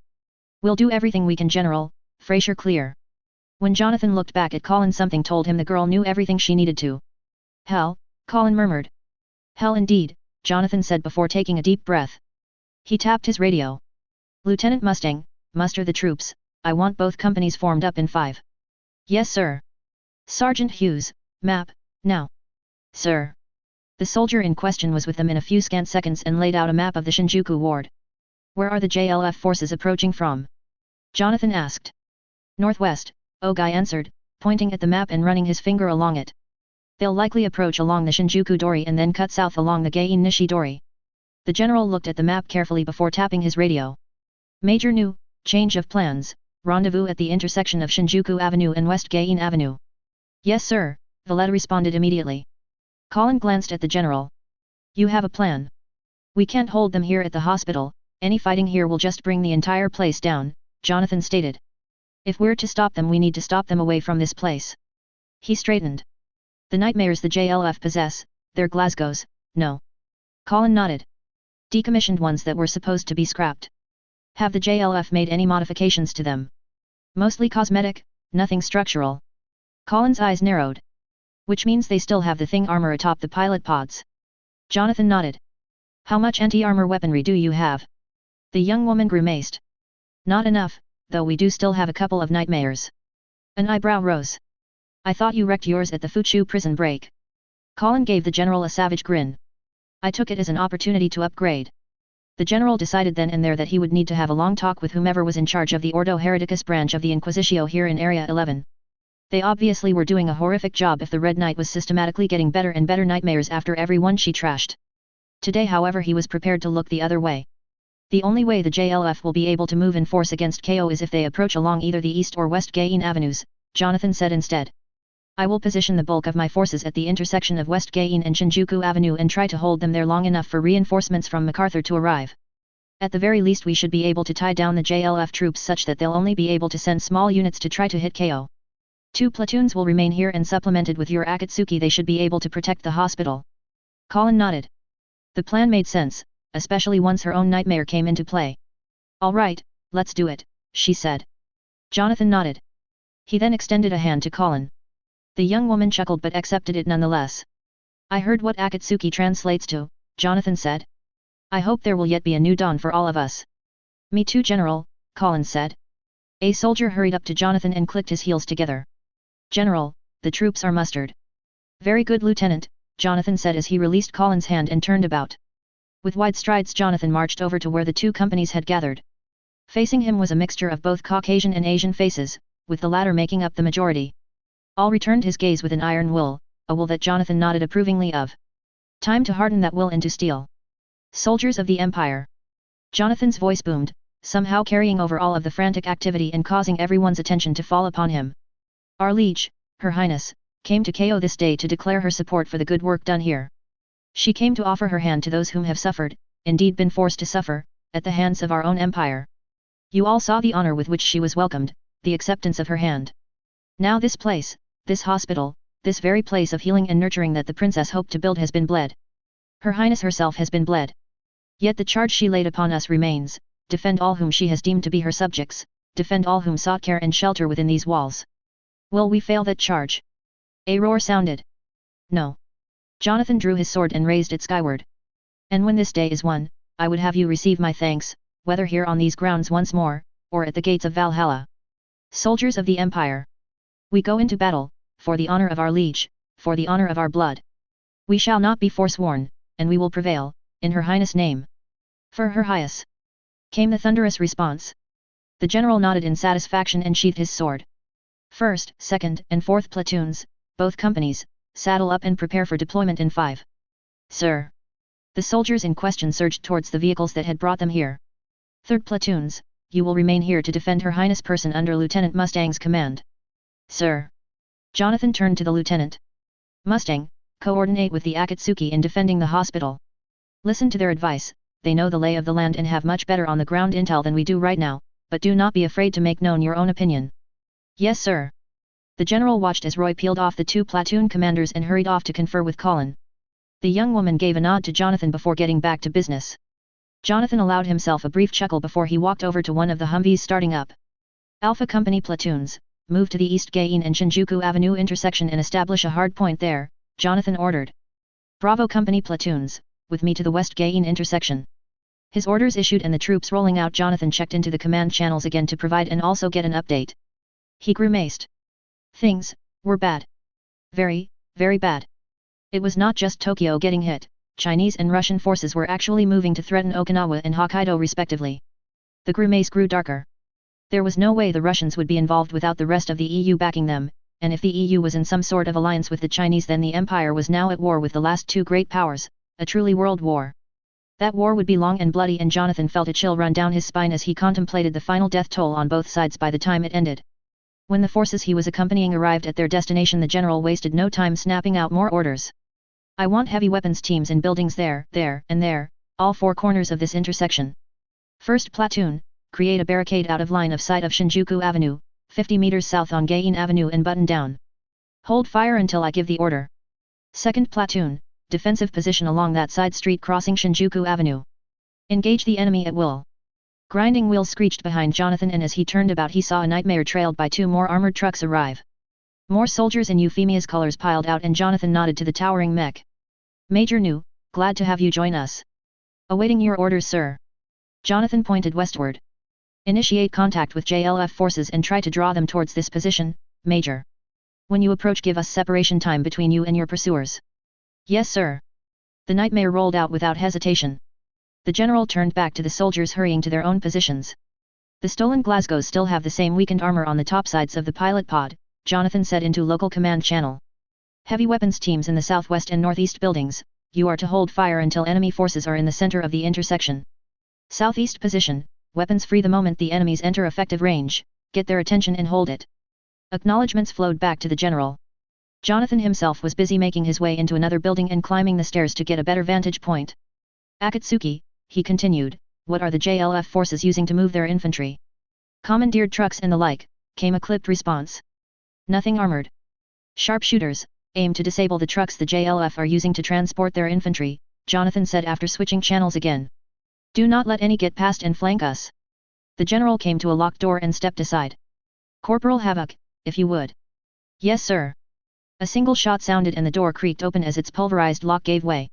We'll do everything we can, General, Fraser clear. When Jonathan looked back at Colin, something told him the girl knew everything she needed to. Hell, Colin murmured. Hell indeed, Jonathan said before taking a deep breath. He tapped his radio. Lieutenant Mustang, muster the troops, I want both companies formed up in 5. Yes, sir. Sergeant Hughes, map, now. Sir. The soldier in question was with them in a few scant seconds and laid out a map of the Shinjuku ward. Where are the JLF forces approaching from? Jonathan asked. Northwest, Ogai answered, pointing at the map and running his finger along it. They'll likely approach along the Shinjuku Dori and then cut south along the Gein Nishi Dori. The general looked at the map carefully before tapping his radio. Major New, change of plans, rendezvous at the intersection of Shinjuku Avenue and West Gein Avenue. Yes, sir, Valletta responded immediately. Colin glanced at the general. You have a plan. We can't hold them here at the hospital, any fighting here will just bring the entire place down, Jonathan stated. If we're to stop them we need to stop them away from this place. He straightened. The nightmares the JLF possess, they're Glasgow's, no. Colin nodded. Decommissioned ones that were supposed to be scrapped. Have the JLF made any modifications to them? Mostly cosmetic, nothing structural. Colin's eyes narrowed. Which means they still have the thing armor atop the pilot pods. Jonathan nodded. How much anti-armor weaponry do you have? The young woman grimaced. Not enough, though we do still have a couple of nightmares. An eyebrow rose. I thought you wrecked yours at the Fuchu prison break. Colin gave the general a savage grin. I took it as an opportunity to upgrade. The general decided then and there that he would need to have a long talk with whomever was in charge of the Ordo Hereticus branch of the Inquisitio here in Area 11. They obviously were doing a horrific job if the Red Knight was systematically getting better and better nightmares after every one she trashed. Today however he was prepared to look the other way. The only way the JLF will be able to move in force against KO is if they approach along either the East or West Gein avenues, Jonathan said instead. I will position the bulk of my forces at the intersection of West Gein and Shinjuku Avenue and try to hold them there long enough for reinforcements from MacArthur to arrive. At the very least we should be able to tie down the JLF troops such that they'll only be able to send small units to try to hit KO. 2 platoons will remain here and supplemented with your Akatsuki they should be able to protect the hospital. Colin nodded. The plan made sense, especially once her own nightmare came into play. Alright, let's do it, she said. Jonathan nodded. He then extended a hand to Colin. The young woman chuckled but accepted it nonetheless. I heard what Akatsuki translates to, Jonathan said. I hope there will yet be a new dawn for all of us. Me too, General, Colin said. A soldier hurried up to Jonathan and clicked his heels together. General, the troops are mustered. Very good, Lieutenant, Jonathan said as he released Colin's hand and turned about. With wide strides Jonathan marched over to where the 2 companies had gathered. Facing him was a mixture of both Caucasian and Asian faces, with the latter making up the majority. All returned his gaze with an iron will, a will that Jonathan nodded approvingly of. Time to harden that will into steel. Soldiers of the Empire. Jonathan's voice boomed, somehow carrying over all of the frantic activity and causing everyone's attention to fall upon him. Our liege, Her Highness, came to KO this day to declare her support for the good work done here. She came to offer her hand to those whom have suffered, indeed been forced to suffer, at the hands of our own empire. You all saw the honor with which she was welcomed, the acceptance of her hand. Now this place, this hospital, this very place of healing and nurturing that the princess hoped to build has been bled. Her Highness herself has been bled. Yet the charge she laid upon us remains, defend all whom she has deemed to be her subjects, defend all whom sought care and shelter within these walls. Will we fail that charge? A roar sounded. No. Jonathan drew his sword and raised it skyward. And when this day is won, I would have you receive my thanks, whether here on these grounds once more, or at the gates of Valhalla. Soldiers of the Empire. We go into battle, for the honor of our liege, for the honor of our blood. We shall not be forsworn, and we will prevail, in Her Highness' name. For Her Highness. Came the thunderous response. The general nodded in satisfaction and sheathed his sword. 1st, 2nd, and 4th platoons, both companies, saddle up and prepare for deployment in 5. Sir. The soldiers in question surged towards the vehicles that had brought them here. 3rd platoons, you will remain here to defend Her Highness' person under Lieutenant Mustang's command. Sir. Jonathan turned to the lieutenant. Mustang, coordinate with the Akatsuki in defending the hospital. Listen to their advice, they know the lay of the land and have much better on the ground intel than we do right now, but do not be afraid to make known your own opinion. Yes sir. The general watched as Roy peeled off the 2 platoon commanders and hurried off to confer with Colin. The young woman gave a nod to Jonathan before getting back to business. Jonathan allowed himself a brief chuckle before he walked over to one of the Humvees starting up. Alpha Company platoons, move to the East Gain and Shinjuku Avenue intersection and establish a hard point there, Jonathan ordered. Bravo Company platoons, with me to the West Gain intersection. His orders issued and the troops rolling out. Jonathan checked into the command channels again to provide and also get an update. He grimaced. Things were bad. Very, very bad. It was not just Tokyo getting hit, Chinese and Russian forces were actually moving to threaten Okinawa and Hokkaido respectively. The grimace grew darker. There was no way the Russians would be involved without the rest of the EU backing them, and if the EU was in some sort of alliance with the Chinese then the Empire was now at war with the last 2 great powers, a truly world war. That war would be long and bloody and Jonathan felt a chill run down his spine as he contemplated the final death toll on both sides by the time it ended. When the forces he was accompanying arrived at their destination the general wasted no time snapping out more orders. I want heavy weapons teams in buildings there, and there, all 4 corners of this intersection. 1st platoon, create a barricade out of line of sight of Shinjuku Avenue, 50 meters south on Gain Avenue and button down. Hold fire until I give the order. 2nd platoon, defensive position along that side street crossing Shinjuku Avenue. Engage the enemy at will. Grinding wheels screeched behind Jonathan and as he turned about he saw a nightmare trailed by 2 more armored trucks arrive. More soldiers in Euphemia's colors piled out and Jonathan nodded to the towering mech. Major New, glad to have you join us. Awaiting your orders sir. Jonathan pointed westward. Initiate contact with JLF forces and try to draw them towards this position, Major. When you approach give us separation time between you and your pursuers. Yes sir. The nightmare rolled out without hesitation. The general turned back to the soldiers hurrying to their own positions. The stolen Glasgows still have the same weakened armor on the topsides of the pilot pod, Jonathan said into local command channel. Heavy weapons teams in the southwest and northeast buildings, you are to hold fire until enemy forces are in the center of the intersection. Southeast position, weapons free the moment the enemies enter effective range, get their attention and hold it. Acknowledgements flowed back to the general. Jonathan himself was busy making his way into another building and climbing the stairs to get a better vantage point. Akatsuki, he continued, what are the JLF forces using to move their infantry? Commandeered trucks and the like, came a clipped response. Nothing armored. Sharpshooters, aim to disable the trucks the JLF are using to transport their infantry, Jonathan said after switching channels again. Do not let any get past and flank us. The general came to a locked door and stepped aside. Corporal Havoc, if you would. Yes sir. A single shot sounded and the door creaked open as its pulverized lock gave way.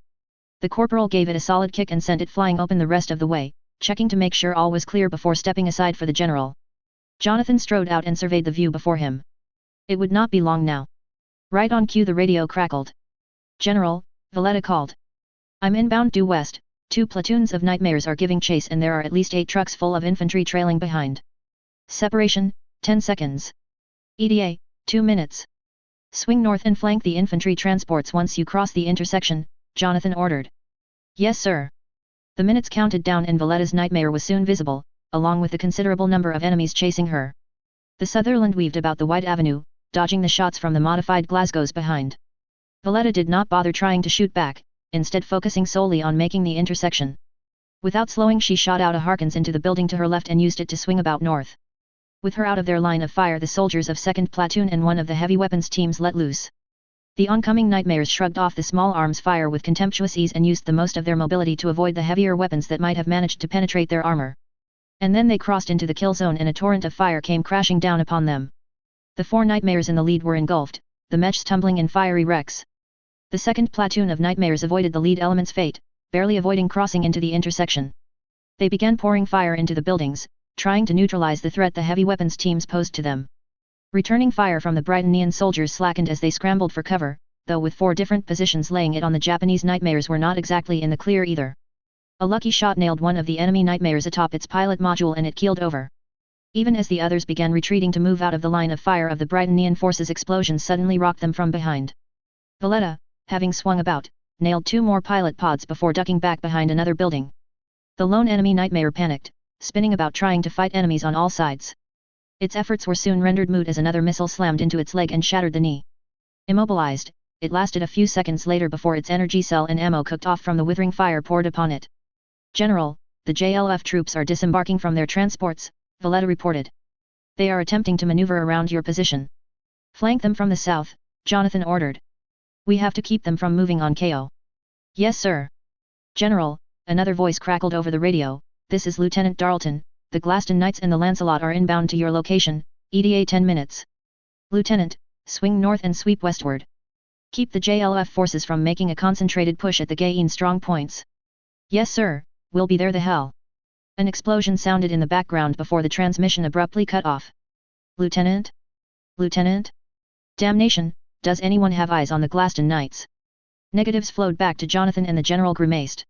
The corporal gave it a solid kick and sent it flying open the rest of the way, checking to make sure all was clear before stepping aside for the general. Jonathan strode out and surveyed the view before him. It would not be long now. Right on cue the radio crackled. General, Valletta called. I'm inbound due west, 2 platoons of nightmares are giving chase and there are at least 8 trucks full of infantry trailing behind. Separation, 10 seconds. ETA, 2 minutes. Swing north and flank the infantry transports once you cross the intersection, Jonathan ordered. Yes sir. The minutes counted down and Valletta's nightmare was soon visible, along with a considerable number of enemies chasing her. The Sutherland weaved about the wide avenue, dodging the shots from the modified Glasgows behind. Valletta did not bother trying to shoot back, instead focusing solely on making the intersection. Without slowing she shot out a Harkins into the building to her left and used it to swing about north. With her out of their line of fire the soldiers of 2nd Platoon and one of the heavy weapons teams let loose. The oncoming nightmares shrugged off the small arms fire with contemptuous ease and used the most of their mobility to avoid the heavier weapons that might have managed to penetrate their armor. And then they crossed into the kill zone and a torrent of fire came crashing down upon them. The 4 nightmares in the lead were engulfed, the mechs tumbling in fiery wrecks. The 2nd Platoon of nightmares avoided the lead element's fate, barely avoiding crossing into the intersection. They began pouring fire into the buildings, trying to neutralize the threat the heavy weapons teams posed to them. Returning fire from the Britannian soldiers slackened as they scrambled for cover, though with 4 different positions laying it on the Japanese nightmares were not exactly in the clear either. A lucky shot nailed one of the enemy nightmares atop its pilot module and it keeled over. Even as the others began retreating to move out of the line of fire of the Britannian forces, explosions suddenly rocked them from behind. Valletta, having swung about, nailed 2 more pilot pods before ducking back behind another building. The lone enemy nightmare panicked, spinning about trying to fight enemies on all sides. Its efforts were soon rendered moot as another missile slammed into its leg and shattered the knee. Immobilized, it lasted a few seconds later before its energy cell and ammo cooked off from the withering fire poured upon it. General, the JLF troops are disembarking from their transports, Valletta reported. They are attempting to maneuver around your position. Flank them from the south, Jonathan ordered. We have to keep them from moving on KO. Yes sir. General, another voice crackled over the radio, this is Lieutenant Darlton, the Glaston Knights and the Lancelot are inbound to your location, ETA 10 minutes. Lieutenant, swing north and sweep westward. Keep the JLF forces from making a concentrated push at the Gain strong points. Yes sir, we'll be there the hell. An explosion sounded in the background before the transmission abruptly cut off. Lieutenant? Lieutenant? Damnation, does anyone have eyes on the Glaston Knights? Negatives flowed back to Jonathan and the general grimaced.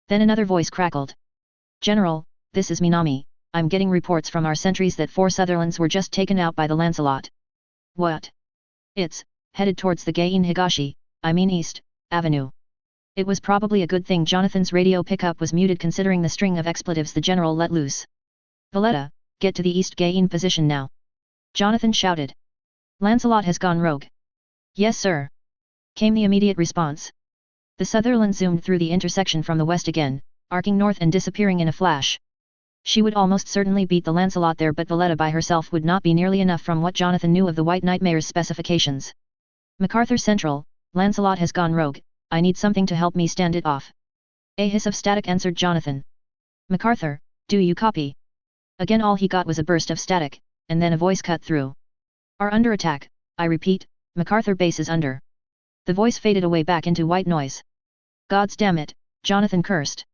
Then another voice crackled. General, this is Minami, I'm getting reports from our sentries that 4 Sutherlands were just taken out by the Lancelot. What? It's headed towards the Gain Higashi, I mean East Avenue. It was probably a good thing Jonathan's radio pickup was muted considering the string of expletives the general let loose. Valletta, get to the East Gain position now. Jonathan shouted. Lancelot has gone rogue. Yes sir. Came the immediate response. The Sutherland zoomed through the intersection from the west again, arcing north and disappearing in a flash. She would almost certainly beat the Lancelot there, but Valletta by herself would not be nearly enough from what Jonathan knew of the White Nightmare's specifications. MacArthur Central, Lancelot has gone rogue, I need something to help me stand it off. A hiss of static answered Jonathan. MacArthur, do you copy? Again all he got was a burst of static, and then a voice cut through. Are under attack, I repeat, MacArthur base is under. The voice faded away back into white noise. Gods damn it, Jonathan cursed.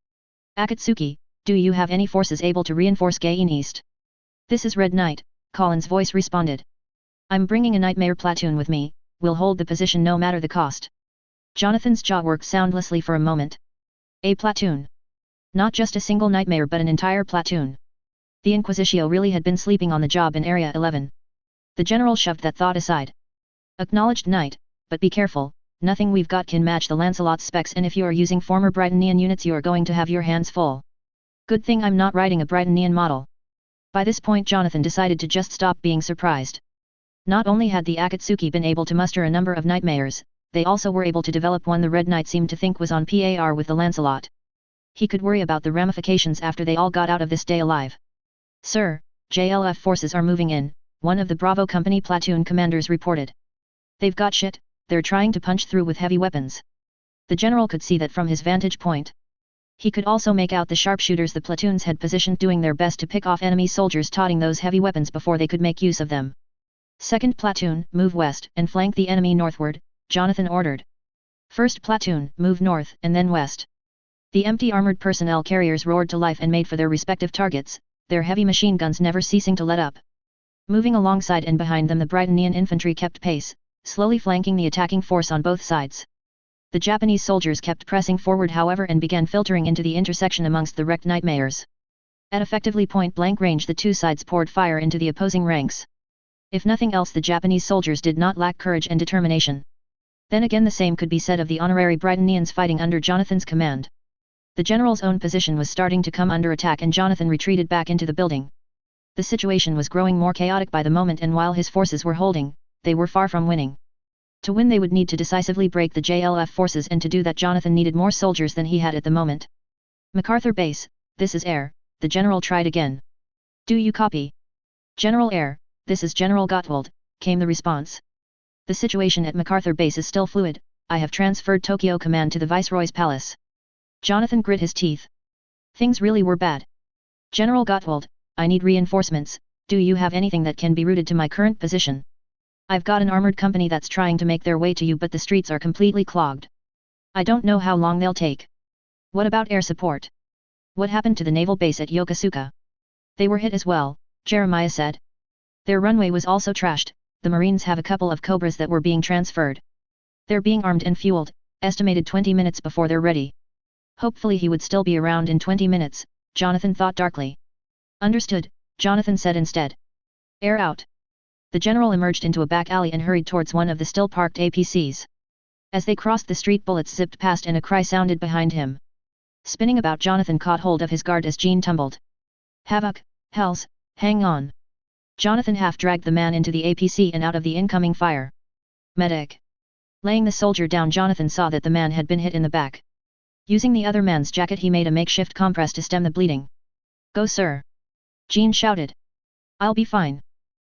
Akatsuki, do you have any forces able to reinforce Gain East? This is Red Knight, Colin's voice responded. I'm bringing a nightmare platoon with me, we'll hold the position no matter the cost. Jonathan's jaw worked soundlessly for a moment. A platoon. Not just a single nightmare but an entire platoon. The Inquisitio really had been sleeping on the job in Area 11. The general shoved that thought aside. Acknowledged Knight, but be careful, nothing we've got can match the Lancelot's specs, and if you are using former Britannian units you are going to have your hands full. Good thing I'm not riding a Britannian model. By this point Jonathan decided to just stop being surprised. Not only had the Akatsuki been able to muster a number of nightmares, they also were able to develop one the Red Knight seemed to think was on par with the Lancelot. He could worry about the ramifications after they all got out of this day alive. Sir, JLF forces are moving in, one of the Bravo Company platoon commanders reported. They've got shit, they're trying to punch through with heavy weapons. The general could see that from his vantage point. He could also make out the sharpshooters the platoons had positioned doing their best to pick off enemy soldiers toting those heavy weapons before they could make use of them. Second platoon, move west and flank the enemy northward, Jonathan ordered. First platoon, move north and then west. The empty armored personnel carriers roared to life and made for their respective targets, their heavy machine guns never ceasing to let up. Moving alongside and behind them the Brightonian infantry kept pace, slowly flanking the attacking force on both sides. The Japanese soldiers kept pressing forward however and began filtering into the intersection amongst the wrecked nightmares. At effectively point-blank range the two sides poured fire into the opposing ranks. If nothing else the Japanese soldiers did not lack courage and determination. Then again the same could be said of the honorary Brightonians fighting under Jonathan's command. The general's own position was starting to come under attack and Jonathan retreated back into the building. The situation was growing more chaotic by the moment and while his forces were holding, they were far from winning. To win they would need to decisively break the JLF forces and to do that Jonathan needed more soldiers than he had at the moment. MacArthur Base, this is Air, the general tried again. Do you copy? General Air, this is General Gottwald, came the response. The situation at MacArthur Base is still fluid, I have transferred Tokyo command to the Viceroy's palace. Jonathan grit his teeth. Things really were bad. General Gottwald, I need reinforcements, do you have anything that can be routed to my current position? I've got an armored company that's trying to make their way to you but the streets are completely clogged. I don't know how long they'll take. What about air support? What happened to the naval base at Yokosuka? They were hit as well, Jeremiah said. Their runway was also trashed, the Marines have a couple of Cobras that were being transferred. They're being armed and fueled, estimated 20 minutes before they're ready. Hopefully he would still be around in 20 minutes, Jonathan thought darkly. Understood, Jonathan said instead. Air out. The general emerged into a back alley and hurried towards one of the still parked APCs. As they crossed the street bullets zipped past and a cry sounded behind him. Spinning about Jonathan caught hold of his guard as Jean tumbled. Havoc, hells, hang on. Jonathan half-dragged the man into the APC and out of the incoming fire. Medic. Laying the soldier down Jonathan saw that the man had been hit in the back. Using the other man's jacket he made a makeshift compress to stem the bleeding. Go sir. Jean shouted. I'll be fine.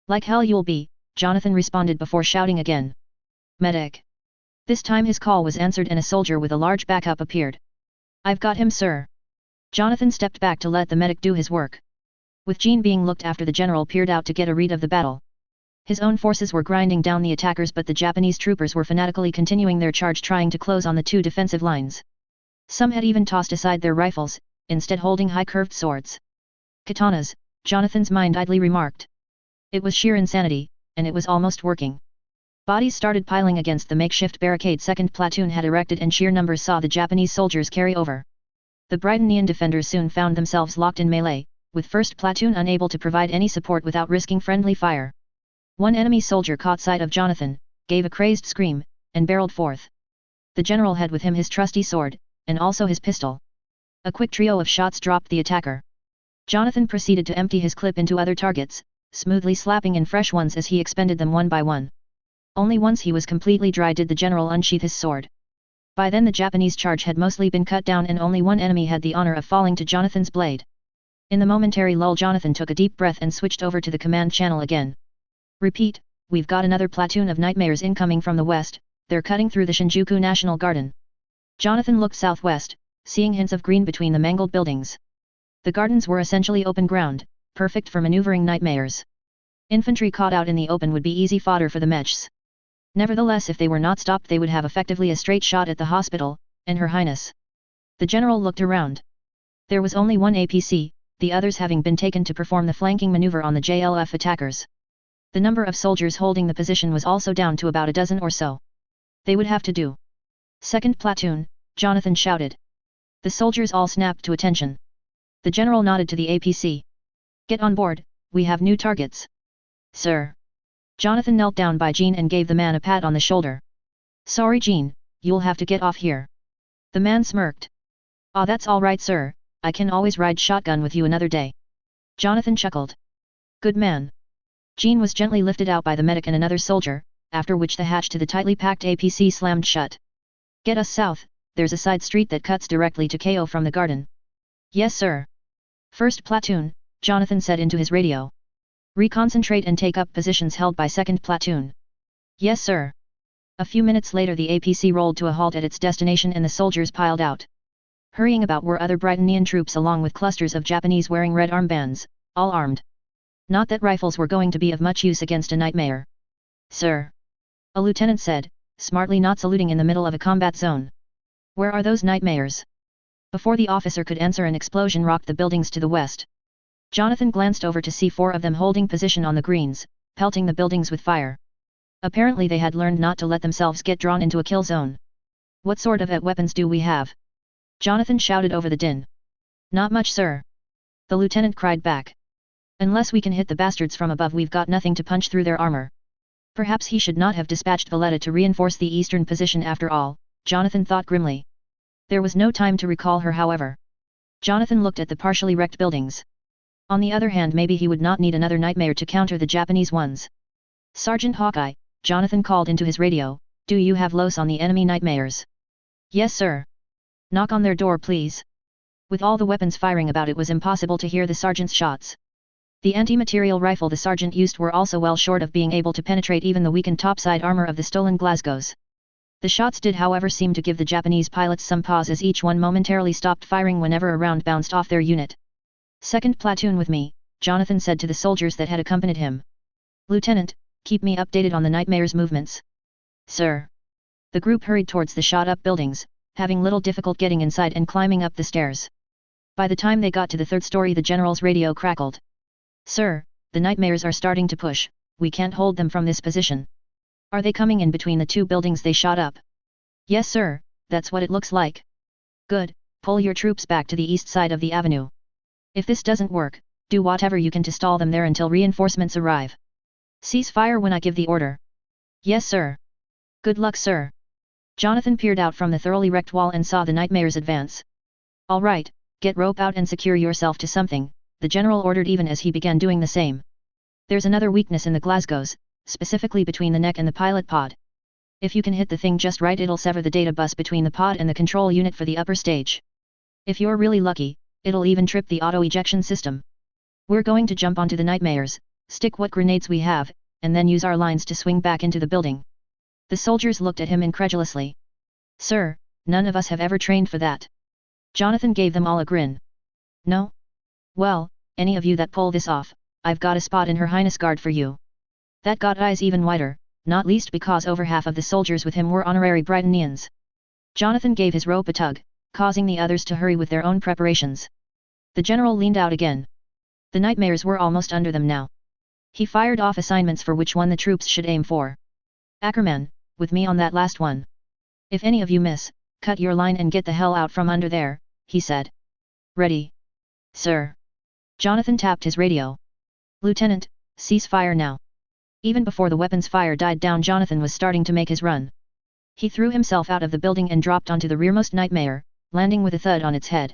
Like hell you'll be, Jonathan responded before shouting again. Medic. This time his call was answered and a soldier with a large backup appeared. I've got him sir. Jonathan stepped back to let the medic do his work. With Jean being looked after the general peered out to get a read of the battle. His own forces were grinding down the attackers but the Japanese troopers were fanatically continuing their charge trying to close on the two defensive lines. Some had even tossed aside their rifles, instead holding high-curved swords. Katanas, Jonathan's mind idly remarked. It was sheer insanity, and it was almost working. Bodies started piling against the makeshift barricade second platoon had erected and sheer numbers saw the Japanese soldiers carry over. The Brightonian defenders soon found themselves locked in melee, with first platoon unable to provide any support without risking friendly fire. One enemy soldier caught sight of Jonathan, gave a crazed scream, and barreled forth. The general had with him his trusty sword, and also his pistol. A quick trio of shots dropped the attacker. Jonathan proceeded to empty his clip into other targets, smoothly slapping in fresh ones as he expended them one by one. Only once he was completely dry did the general unsheath his sword. By then the Japanese charge had mostly been cut down and only one enemy had the honor of falling to Jonathan's blade. In the momentary lull Jonathan took a deep breath and switched over to the command channel again. Repeat, we've got another platoon of nightmares incoming from the west, they're cutting through the Shinjuku National Garden. Jonathan looked southwest, seeing hints of green between the mangled buildings. The gardens were essentially open ground, perfect for maneuvering nightmares. Infantry caught out in the open would be easy fodder for the mechs. Nevertheless if they were not stopped they would have effectively a straight shot at the hospital, and Her Highness. The general looked around. There was only one APC, the others having been taken to perform the flanking maneuver on the JLF attackers. The number of soldiers holding the position was also down to about a dozen or so. They would have to do. Second platoon, Jonathan shouted. The soldiers all snapped to attention. The general nodded to the APC. Get on board, we have new targets. Sir. Jonathan knelt down by Jean and gave the man a pat on the shoulder. Sorry Jean, you'll have to get off here. The man smirked. Ah that's all right sir, I can always ride shotgun with you another day. Jonathan chuckled. Good man. Jean was gently lifted out by the medic and another soldier, after which the hatch to the tightly packed APC slammed shut. Get us south, there's a side street that cuts directly to KO from the garden. Yes sir. First platoon, Jonathan said into his radio. Reconcentrate and take up positions held by second platoon. Yes sir. A few minutes later the APC rolled to a halt at its destination and the soldiers piled out. Hurrying about were other Britannian troops along with clusters of Japanese wearing red armbands, all armed. Not that rifles were going to be of much use against a nightmare. Sir. A lieutenant said, smartly not saluting in the middle of a combat zone. Where are those nightmares? Before the officer could answer, an explosion rocked the buildings to the west. Jonathan glanced over to see 4 of them holding position on the greens, pelting the buildings with fire. Apparently they had learned not to let themselves get drawn into a kill zone. What sort of weapons do we have? Jonathan shouted over the din. Not much sir. The lieutenant cried back. Unless we can hit the bastards from above, we've got nothing to punch through their armor. Perhaps he should not have dispatched Valletta to reinforce the eastern position after all, Jonathan thought grimly. There was no time to recall her however. Jonathan looked at the partially wrecked buildings. On the other hand, maybe he would not need another nightmare to counter the Japanese ones. Sergeant Hawkeye, Jonathan called into his radio, do you have los on the enemy nightmares? Yes sir. Knock on their door please. With all the weapons firing about, it was impossible to hear the sergeant's shots. The anti-material rifle the sergeant used were also well short of being able to penetrate even the weakened topside armor of the stolen Glasgows. The shots did however seem to give the Japanese pilots some pause, as each one momentarily stopped firing whenever a round bounced off their unit. Second platoon with me, Jonathan said to the soldiers that had accompanied him. Lieutenant, keep me updated on the nightmare's movements. Sir. The group hurried towards the shot-up buildings, having little difficulty getting inside and climbing up the stairs. By the time they got to the 3rd story, the general's radio crackled. Sir, the nightmares are starting to push, we can't hold them from this position. Are they coming in between the 2 buildings they shot up? Yes sir, that's what it looks like. Good, pull your troops back to the east side of the avenue. If this doesn't work, do whatever you can to stall them there until reinforcements arrive. Cease fire when I give the order. Yes sir. Good luck sir. Jonathan peered out from the thoroughly wrecked wall and saw the nightmares advance. All right, get rope out and secure yourself to something, the general ordered even as he began doing the same. There's another weakness in the Glasgows, specifically between the neck and the pilot pod. If you can hit the thing just right, it'll sever the data bus between the pod and the control unit for the upper stage. If you're really lucky, it'll even trip the auto-ejection system. We're going to jump onto the nightmares, stick what grenades we have, and then use our lines to swing back into the building. The soldiers looked at him incredulously. Sir, none of us have ever trained for that. Jonathan gave them all a grin. No? Well, any of you that pull this off, I've got a spot in Her Highness Guard for you. That got eyes even wider, not least because over half of the soldiers with him were honorary Britannians. Jonathan gave his rope a tug, causing the others to hurry with their own preparations. The general leaned out again. The nightmares were almost under them now. He fired off assignments for which one the troops should aim for. Ackerman, with me on that last one. If any of you miss, cut your line and get the hell out from under there, he said. Ready. Sir. Jonathan tapped his radio. Lieutenant, cease fire now. Even before the weapons fire died down, Jonathan was starting to make his run. He threw himself out of the building and dropped onto the rearmost nightmare, landing with a thud on its head.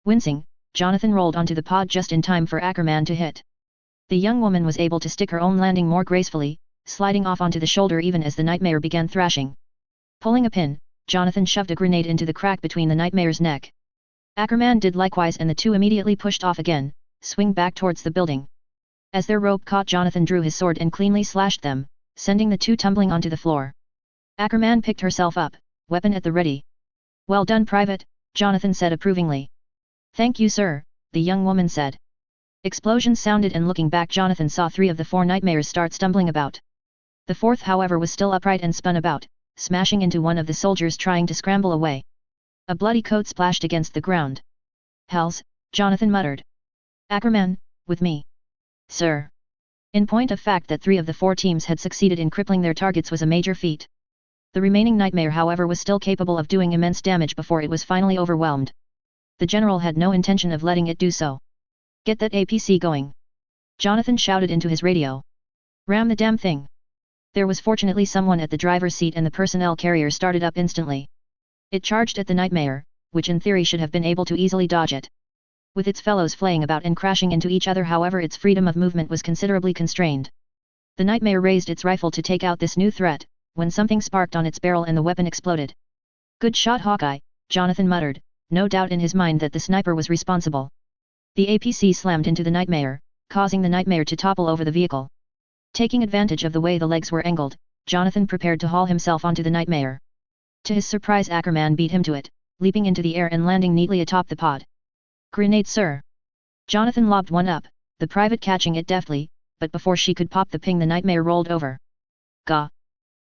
Wincing, Jonathan rolled onto the pod just in time for Ackerman to hit. The young woman was able to stick her own landing more gracefully, sliding off onto the shoulder even as the nightmare began thrashing. Pulling a pin, Jonathan shoved a grenade into the crack between the nightmare's neck. Ackerman did likewise and the two immediately pushed off again, swing back towards the building. As their rope caught, Jonathan drew his sword and cleanly slashed them, sending the two tumbling onto the floor. Ackerman picked herself up, weapon at the ready. Well done, Private, Jonathan said approvingly. Thank you, sir, the young woman said. Explosions sounded and looking back, Jonathan saw 3 of the 4 nightmares start stumbling about. The 4th, however, was still upright and spun about, smashing into one of the soldiers trying to scramble away. A bloody coat splashed against the ground. Hells, Jonathan muttered. Ackerman, with me. Sir. In point of fact, that 3 of the 4 teams had succeeded in crippling their targets was a major feat. The remaining nightmare, however, was still capable of doing immense damage before it was finally overwhelmed. The general had no intention of letting it do so. Get that APC going. Jonathan shouted into his radio. Ram the damn thing. There was fortunately someone at the driver's seat and the personnel carrier started up instantly. It charged at the nightmare, which in theory should have been able to easily dodge it. With its fellows flaying about and crashing into each other, however, its freedom of movement was considerably constrained. The nightmare raised its rifle to take out this new threat, when something sparked on its barrel and the weapon exploded. Good shot, Hawkeye, Jonathan muttered, no doubt in his mind that the sniper was responsible. The APC slammed into the Nightmare, causing the Nightmare to topple over the vehicle. Taking advantage of the way the legs were angled, Jonathan prepared to haul himself onto the Nightmare. To his surprise, Ackerman beat him to it, leaping into the air and landing neatly atop the pod. Grenade, sir! Jonathan lobbed one up, the private catching it deftly, but before she could pop the ping, the Nightmare rolled over. Gah!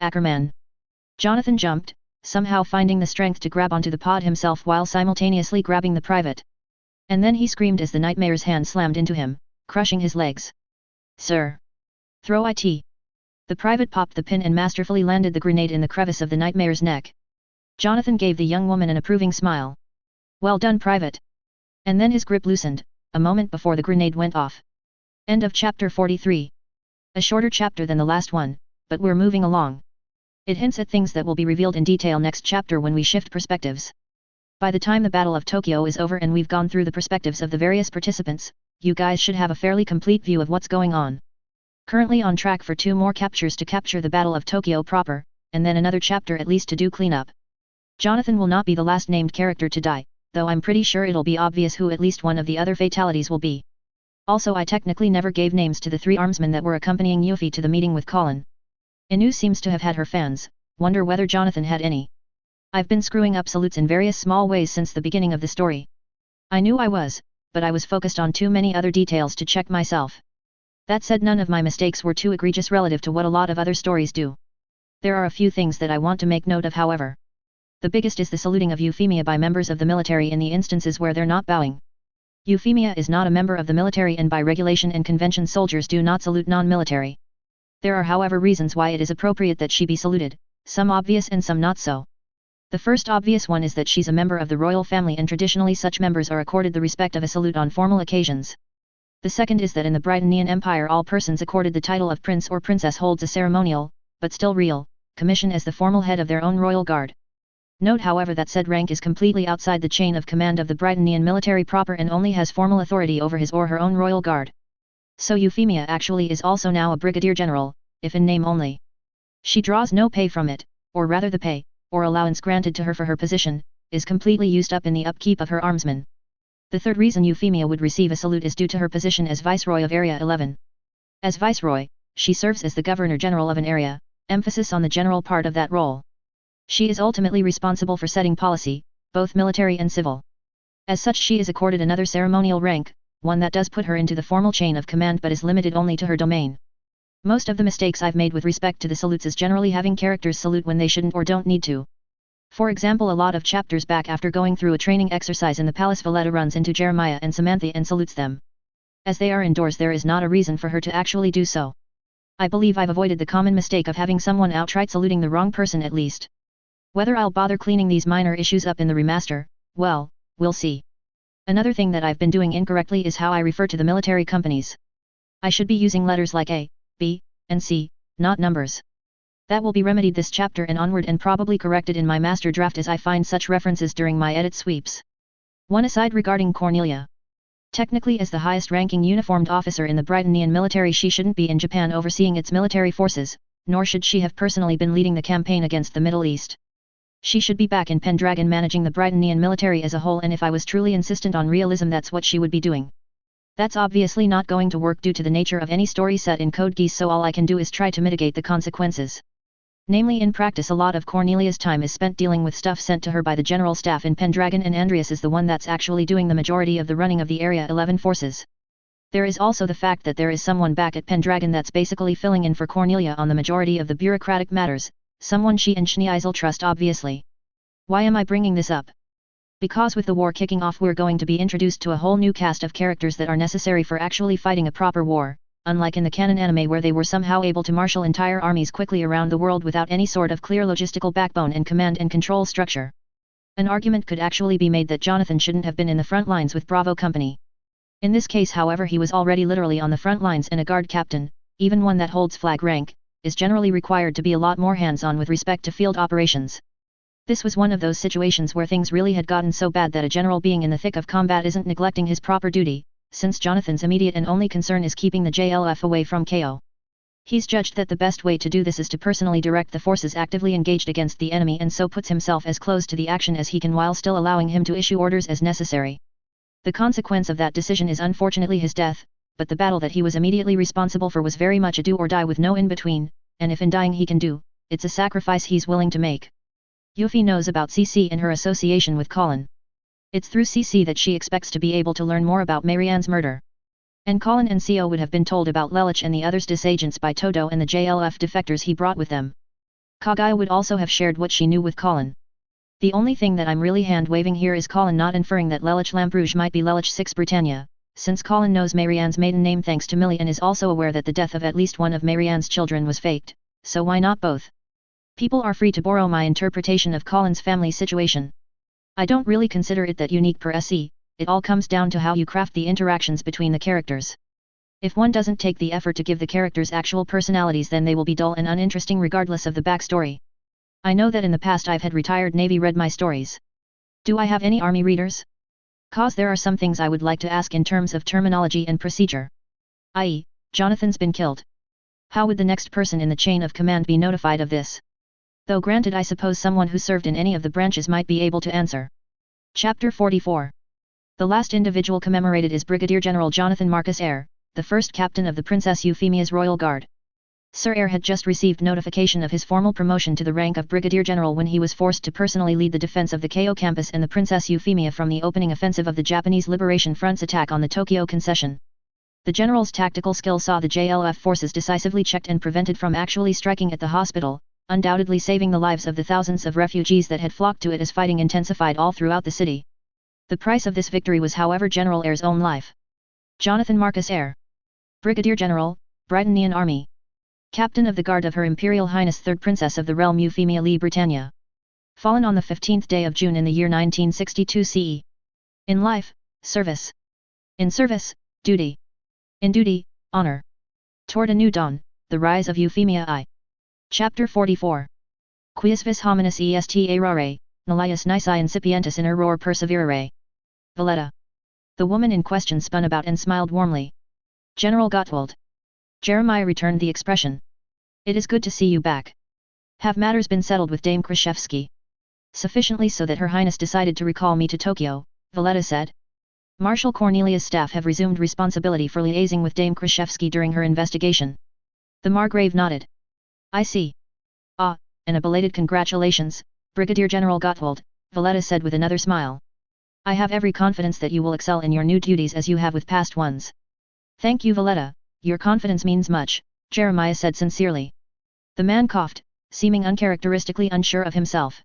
Ackerman! Jonathan jumped, somehow finding the strength to grab onto the pod himself while simultaneously grabbing the private. And then he screamed as the Nightmare's hand slammed into him, crushing his legs. Sir! Throw it! The private popped the pin and masterfully landed the grenade in the crevice of the Nightmare's neck. Jonathan gave the young woman an approving smile. Well done, private! And then his grip loosened, a moment before the grenade went off. End of chapter 43. A shorter chapter than the last one, but we're moving along. It hints at things that will be revealed in detail next chapter when we shift perspectives. By the time the Battle of Tokyo is over and we've gone through the perspectives of the various participants, you guys should have a fairly complete view of what's going on. Currently on track for 2 more captures to capture the Battle of Tokyo proper, and then another chapter at least to do cleanup. Jonathan will not be the last named character to die, though I'm pretty sure it'll be obvious who at least one of the other fatalities will be. Also, I technically never gave names to the 3 armsmen that were accompanying Yuffie to the meeting with Colin. Inu seems to have had her fans, wonder whether Jonathan had any. I've been screwing up salutes in various small ways since the beginning of the story. I knew I was, but I was focused on too many other details to check myself. That said, none of my mistakes were too egregious relative to what a lot of other stories do. There are a few things that I want to make note of, however. The biggest is the saluting of Euphemia by members of the military in the instances where they're not bowing. Euphemia is not a member of the military, and by regulation and convention soldiers do not salute non-military. There are however reasons why it is appropriate that she be saluted, some obvious and some not so. The first obvious one is that she's a member of the royal family, and traditionally such members are accorded the respect of a salute on formal occasions. The second is that in the Britannian Empire all persons accorded the title of prince or princess holds a ceremonial, but still real, commission as the formal head of their own royal guard. Note however that said rank is completely outside the chain of command of the Britannian military proper and only has formal authority over his or her own royal guard. So Euphemia actually is also now a brigadier general, if in name only. She draws no pay from it, or rather the pay, or allowance granted to her for her position, is completely used up in the upkeep of her armsmen. The third reason Euphemia would receive a salute is due to her position as Viceroy of Area 11. As Viceroy, she serves as the Governor-General of an area, emphasis on the general part of that role. She is ultimately responsible for setting policy, both military and civil. As such, she is accorded another ceremonial rank, one that does put her into the formal chain of command but is limited only to her domain. Most of the mistakes I've made with respect to the salutes is generally having characters salute when they shouldn't or don't need to. For example, a lot of chapters back, after going through a training exercise in the palace, Valletta runs into Jeremiah and Samantha and salutes them. As they are indoors, there is not a reason for her to actually do so. I believe I've avoided the common mistake of having someone outright saluting the wrong person at least. Whether I'll bother cleaning these minor issues up in the remaster, well, we'll see. Another thing that I've been doing incorrectly is how I refer to the military companies. I should be using letters like A, B, and C, not numbers. That will be remedied this chapter and onward, and probably corrected in my master draft as I find such references during my edit sweeps. One aside regarding Cornelia. Technically, as the highest-ranking uniformed officer in the Britannian military, she shouldn't be in Japan overseeing its military forces, nor should she have personally been leading the campaign against the Middle East. She should be back in Pendragon managing the Britannian military as a whole, and if I was truly insistent on realism, that's what she would be doing. That's obviously not going to work due to the nature of any story set in Code Geass, so all I can do is try to mitigate the consequences. Namely, in practice, a lot of Cornelia's time is spent dealing with stuff sent to her by the general staff in Pendragon, and Andreas is the one that's actually doing the majority of the running of the Area 11 forces. There is also the fact that there is someone back at Pendragon that's basically filling in for Cornelia on the majority of the bureaucratic matters, someone she and Schneisel trust obviously. Why am I bringing this up? Because with the war kicking off, we're going to be introduced to a whole new cast of characters that are necessary for actually fighting a proper war, unlike in the canon anime where they were somehow able to marshal entire armies quickly around the world without any sort of clear logistical backbone and command and control structure. An argument could actually be made that Jonathan shouldn't have been in the front lines with Bravo Company. In this case, however, he was already literally on the front lines, and a guard captain, even one that holds flag rank, is generally required to be a lot more hands-on with respect to field operations. This was one of those situations where things really had gotten so bad that a general being in the thick of combat isn't neglecting his proper duty, since Jonathan's immediate and only concern is keeping the JLF away from KO. He's judged that the best way to do this is to personally direct the forces actively engaged against the enemy and so puts himself as close to the action as he can while still allowing him to issue orders as necessary. The consequence of that decision is unfortunately his death, but the battle that he was immediately responsible for was very much a do or die with no in-between, and if in dying he can do, it's a sacrifice he's willing to make. Yuffie knows about CC and her association with Colin. It's through CC that she expects to be able to learn more about Marianne's murder. And Colin and Co would have been told about Lelich and the others' disagents by Todo and the JLF defectors he brought with them. Kaguya would also have shared what she knew with Colin. The only thing that I'm really hand-waving here is Colin not inferring that Lelich Lamperouge might be Lelich 6 Britannia, since Colin knows Marianne's maiden name thanks to Millie and is also aware that the death of at least one of Marianne's children was faked, so why not both? People are free to borrow my interpretation of Colin's family situation. I don't really consider it that unique per se, it all comes down to how you craft the interactions between the characters. If one doesn't take the effort to give the characters actual personalities, then they will be dull and uninteresting regardless of the backstory. I know that in the past I've had retired Navy read my stories. Do I have any Army readers? Cause there are some things I would like to ask in terms of terminology and procedure. I.e., Jonathan's been killed. How would the next person in the chain of command be notified of this? Though granted, I suppose someone who served in any of the branches might be able to answer. Chapter 44. The last individual commemorated is Brigadier General Jonathan Marcus Eyre, the first captain of the Princess Euphemia's Royal Guard. Sir Eyre had just received notification of his formal promotion to the rank of Brigadier General when he was forced to personally lead the defense of the KO campus and the Princess Euphemia from the opening offensive of the Japanese Liberation Front's attack on the Tokyo concession. The general's tactical skill saw the JLF forces decisively checked and prevented from actually striking at the hospital, undoubtedly saving the lives of the thousands of refugees that had flocked to it as fighting intensified all throughout the city. The price of this victory was, however, General Eyre's own life. Jonathan Marcus Eyre, Brigadier General, Britannian Army. Captain of the Guard of Her Imperial Highness 3rd Princess of the Realm Euphemia Lee Britannia. Fallen on the 15th day of June in the year 1962 CE. In life, service. In service, duty. In duty, honor. Toward a new dawn, the rise of Euphemia I. Chapter 44. Quies vis hominis est errare, nullius nisi incipientis in error perseverare. Valletta. The woman in question spun about and smiled warmly. General Gottwald. Jeremiah returned the expression. It is good to see you back. Have matters been settled with Dame Krzyzewski? Sufficiently so that Her Highness decided to recall me to Tokyo, Valletta said. Marshal Cornelia's staff have resumed responsibility for liaising with Dame Krzyzewski during her investigation. The Margrave nodded. I see. Ah, and a belated congratulations, Brigadier General Gottwald, Valletta said with another smile. I have every confidence that you will excel in your new duties as you have with past ones. Thank you, Valletta, your confidence means much, Jeremiah said sincerely. The man coughed, seeming uncharacteristically unsure of himself.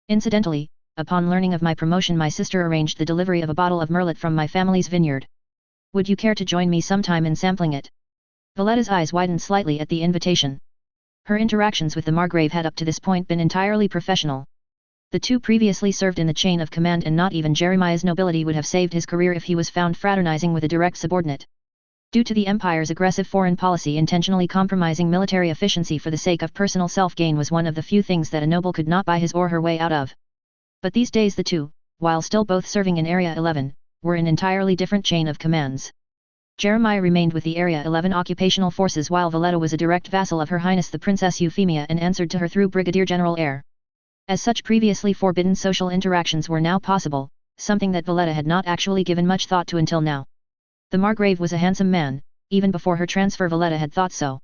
Incidentally, upon learning of my promotion, my sister arranged the delivery of a bottle of Merlot from my family's vineyard. Would you care to join me sometime in sampling it? Valletta's eyes widened slightly at the invitation. Her interactions with the Margrave had up to this point been entirely professional. The two previously served in the chain of command, and not even Jeremiah's nobility would have saved his career if he was found fraternizing with a direct subordinate. Due to the Empire's aggressive foreign policy, intentionally compromising military efficiency for the sake of personal self-gain was one of the few things that a noble could not buy his or her way out of. But these days the two, while still both serving in Area 11, were in entirely different chain of commands. Jeremiah remained with the Area 11 occupational forces while Valletta was a direct vassal of Her Highness the Princess Euphemia and answered to her through Brigadier General Eyre. As such, previously forbidden social interactions were now possible, something that Valletta had not actually given much thought to until now. The Margrave was a handsome man, even before her transfer Valletta had thought so.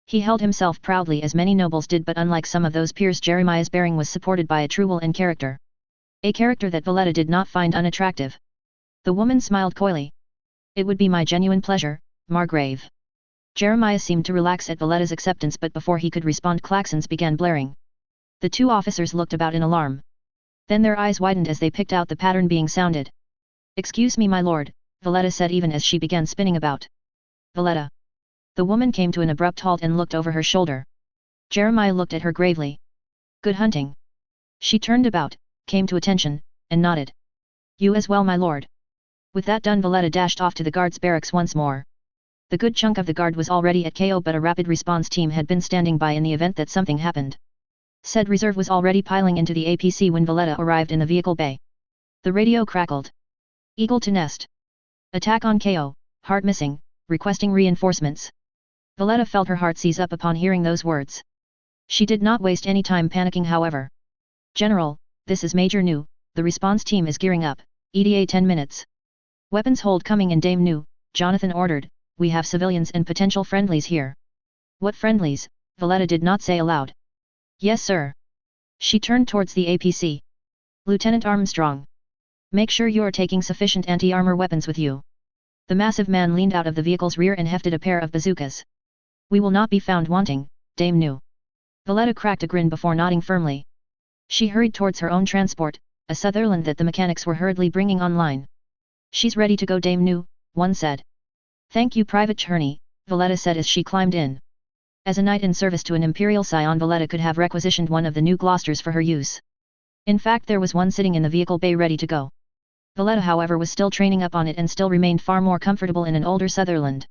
He held himself proudly as many nobles did, but unlike some of those peers, Jeremiah's bearing was supported by a true will and character. A character that Valletta did not find unattractive. The woman smiled coyly. It would be my genuine pleasure, Margrave. Jeremiah seemed to relax at Valletta's acceptance, but before he could respond, klaxons began blaring. The two officers looked about in alarm. Then their eyes widened as they picked out the pattern being sounded. Excuse me, my lord, Valletta said even as she began spinning about. Valletta. The woman came to an abrupt halt and looked over her shoulder. Jeremiah looked at her gravely. Good hunting. She turned about, came to attention, and nodded. You as well, my lord. With that done, Valletta dashed off to the guards' barracks once more. The good chunk of the guard was already at KO, but a rapid response team had been standing by in the event that something happened. Said reserve was already piling into the APC when Valletta arrived in the vehicle bay. The radio crackled. Eagle to nest. Attack on KO, heart missing, requesting reinforcements. Valletta felt her heart seize up upon hearing those words. She did not waste any time panicking however. General, this is Major Nu, the response team is gearing up, ETA 10 minutes. Weapons hold coming in Dame Nu, Jonathan ordered, we have civilians and potential friendlies here. What friendlies? Valletta did not say aloud. Yes sir. She turned towards the APC. Lieutenant Armstrong. Make sure you are taking sufficient anti-armor weapons with you. The massive man leaned out of the vehicle's rear and hefted a pair of bazookas. We will not be found wanting, Dame Nu. Valletta cracked a grin before nodding firmly. She hurried towards her own transport, a Sutherland that the mechanics were hurriedly bringing online. She's ready to go Dame Nu, one said. Thank you Private Cherney, Valletta said as she climbed in. As a knight in service to an Imperial Scion, Valletta could have requisitioned one of the new Gloucesters for her use. In fact there was one sitting in the vehicle bay ready to go. Valletta however was still training up on it and still remained far more comfortable in an older Sutherland.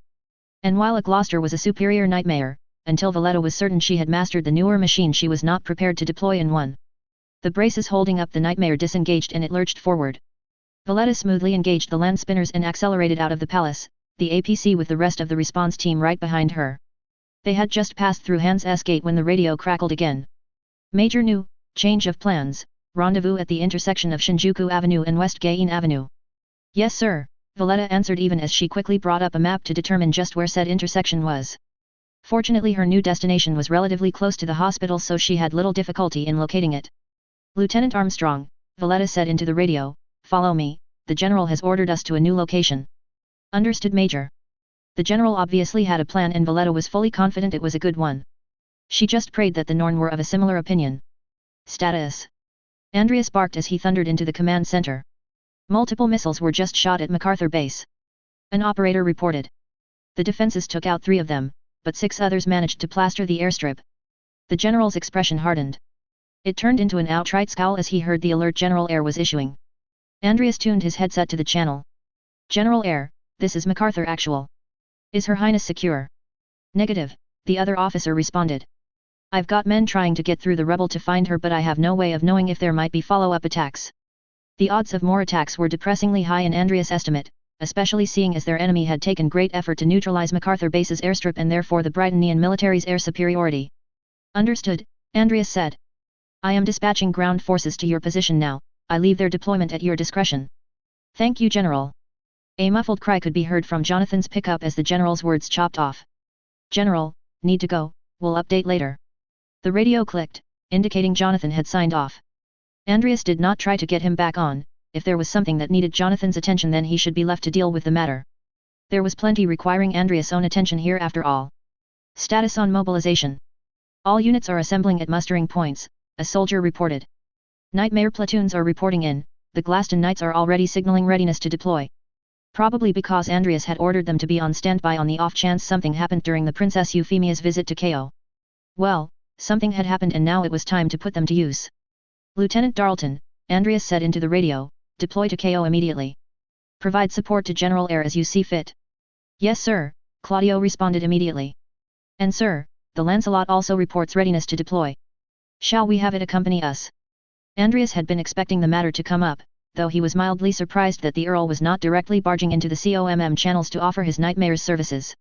And while a Gloucester was a superior nightmare, until Valletta was certain she had mastered the newer machine she was not prepared to deploy in one. The braces holding up the nightmare disengaged and it lurched forward. Valletta smoothly engaged the land spinners and accelerated out of the palace, the APC with the rest of the response team right behind her. They had just passed through Hans S gate when the radio crackled again. Major Nu, change of plans, rendezvous at the intersection of Shinjuku Avenue and West Gain Avenue. Yes sir, Valletta answered even as she quickly brought up a map to determine just where said intersection was. Fortunately her new destination was relatively close to the hospital so she had little difficulty in locating it. Lieutenant Armstrong, Valletta said into the radio, follow me, the general has ordered us to a new location. Understood Major. The general obviously had a plan and Valletta was fully confident it was a good one. She just prayed that the Norn were of a similar opinion. Status. Andreas barked as he thundered into the command center. Multiple missiles were just shot at MacArthur Base. An operator reported. The defenses took out 3 of them, but 6 others managed to plaster the airstrip. The general's expression hardened. It turned into an outright scowl as he heard the alert General Air was issuing. Andreas tuned his headset to the channel. General Air, this is MacArthur Actual. Is Her Highness secure? Negative, the other officer responded. I've got men trying to get through the rubble to find her but I have no way of knowing if there might be follow-up attacks. The odds of more attacks were depressingly high in Andreas' estimate, especially seeing as their enemy had taken great effort to neutralize MacArthur Base's airstrip and therefore the Britannian military's air superiority. Understood, Andreas said. I am dispatching ground forces to your position now, I leave their deployment at your discretion. Thank you General. A muffled cry could be heard from Jonathan's pickup as the general's words chopped off. General, need to go, we'll update later. The radio clicked, indicating Jonathan had signed off. Andreas did not try to get him back on, if there was something that needed Jonathan's attention then he should be left to deal with the matter. There was plenty requiring Andreas' own attention here after all. Status on mobilization. All units are assembling at mustering points, a soldier reported. Nightmare platoons are reporting in, the Glaston Knights are already signaling readiness to deploy. Probably because Andreas had ordered them to be on standby on the off chance something happened during the Princess Euphemia's visit to KO. Well, something had happened and now it was time to put them to use. Lieutenant Darlton, Andreas said into the radio, deploy to KO immediately. Provide support to General Air as you see fit. Yes sir, Claudio responded immediately. And sir, the Lancelot also reports readiness to deploy. Shall we have it accompany us? Andreas had been expecting the matter to come up, though he was mildly surprised that the Earl was not directly barging into the COMM channels to offer his nightmare's services.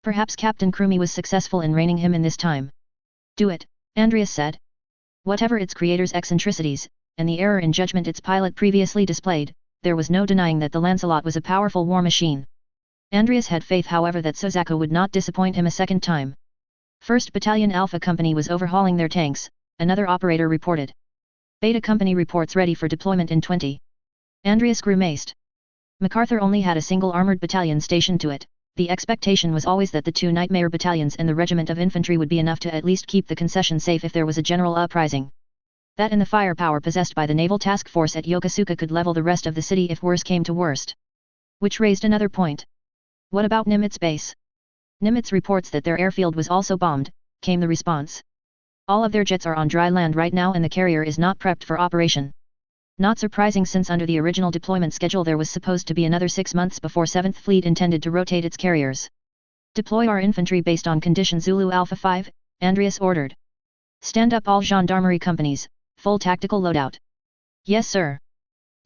Perhaps Captain Crumey was successful in reining him in this time. Do it, Andreas said. Whatever its creator's eccentricities, and the error in judgment its pilot previously displayed, there was no denying that the Lancelot was a powerful war machine. Andreas had faith however that Suzaku would not disappoint him a second time. 1st Battalion Alpha Company was overhauling their tanks, another operator reported. Beta Company reports ready for deployment in 20. Andreas grimaced. MacArthur only had a single armoured battalion stationed to it. The expectation was always that the 2 Nightmare battalions and the regiment of infantry would be enough to at least keep the concession safe if there was a general uprising. That and the firepower possessed by the naval task force at Yokosuka could level the rest of the city if worse came to worst. Which raised another point. What about Nimitz base? Nimitz reports that their airfield was also bombed, came the response. All of their jets are on dry land right now and the carrier is not prepped for operation. Not surprising since under the original deployment schedule there was supposed to be another 6 months before 7th Fleet intended to rotate its carriers. Deploy our infantry based on condition Zulu Alpha 5, Andreas ordered. Stand up all gendarmerie companies, full tactical loadout. Yes sir.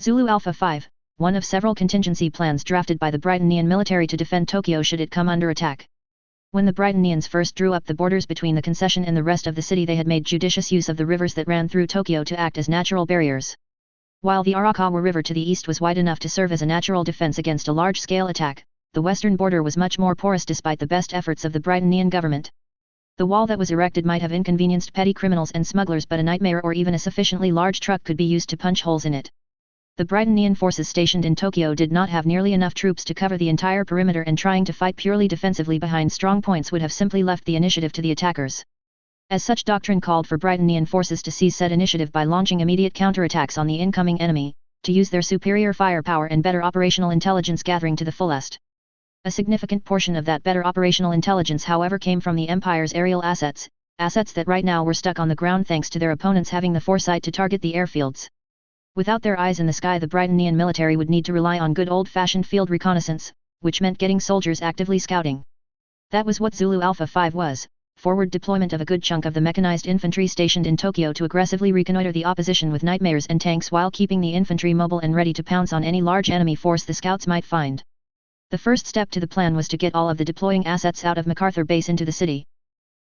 Zulu Alpha 5, one of several contingency plans drafted by the Britannian military to defend Tokyo should it come under attack. When the Brightonnians first drew up the borders between the concession and the rest of the city, they had made judicious use of the rivers that ran through Tokyo to act as natural barriers. While the Arakawa River to the east was wide enough to serve as a natural defense against a large-scale attack, the western border was much more porous despite the best efforts of the Brightonian government. The wall that was erected might have inconvenienced petty criminals and smugglers, but a nightmare or even a sufficiently large truck could be used to punch holes in it. The Brightonian forces stationed in Tokyo did not have nearly enough troops to cover the entire perimeter, and trying to fight purely defensively behind strong points would have simply left the initiative to the attackers. As such doctrine called for Brightonian forces to seize said initiative by launching immediate counterattacks on the incoming enemy, to use their superior firepower and better operational intelligence gathering to the fullest. A significant portion of that better operational intelligence, however, came from the Empire's aerial assets that right now were stuck on the ground thanks to their opponents having the foresight to target the airfields. Without their eyes in the sky, the Brightonian military would need to rely on good old-fashioned field reconnaissance, which meant getting soldiers actively scouting. That was what Zulu Alpha 5 was, forward deployment of a good chunk of the mechanized infantry stationed in Tokyo to aggressively reconnoiter the opposition with nightmares and tanks while keeping the infantry mobile and ready to pounce on any large enemy force the scouts might find. The first step to the plan was to get all of the deploying assets out of MacArthur Base into the city.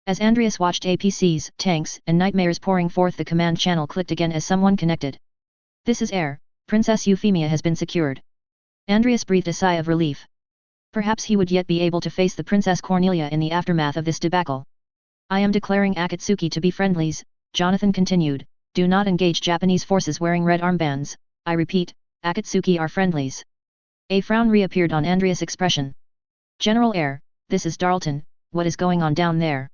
As Andreas watched APCs, tanks, and nightmares pouring forth, the command channel clicked again as someone connected. "This is Air. Princess Euphemia has been secured." Andreas breathed a sigh of relief. Perhaps he would yet be able to face the Princess Cornelia in the aftermath of this debacle. "I am declaring Akatsuki to be friendlies," Jonathan continued. "Do not engage Japanese forces wearing red armbands. I repeat, Akatsuki are friendlies." A frown reappeared on Andreas' expression. "General Air, this is Darlton. What is going on down there?"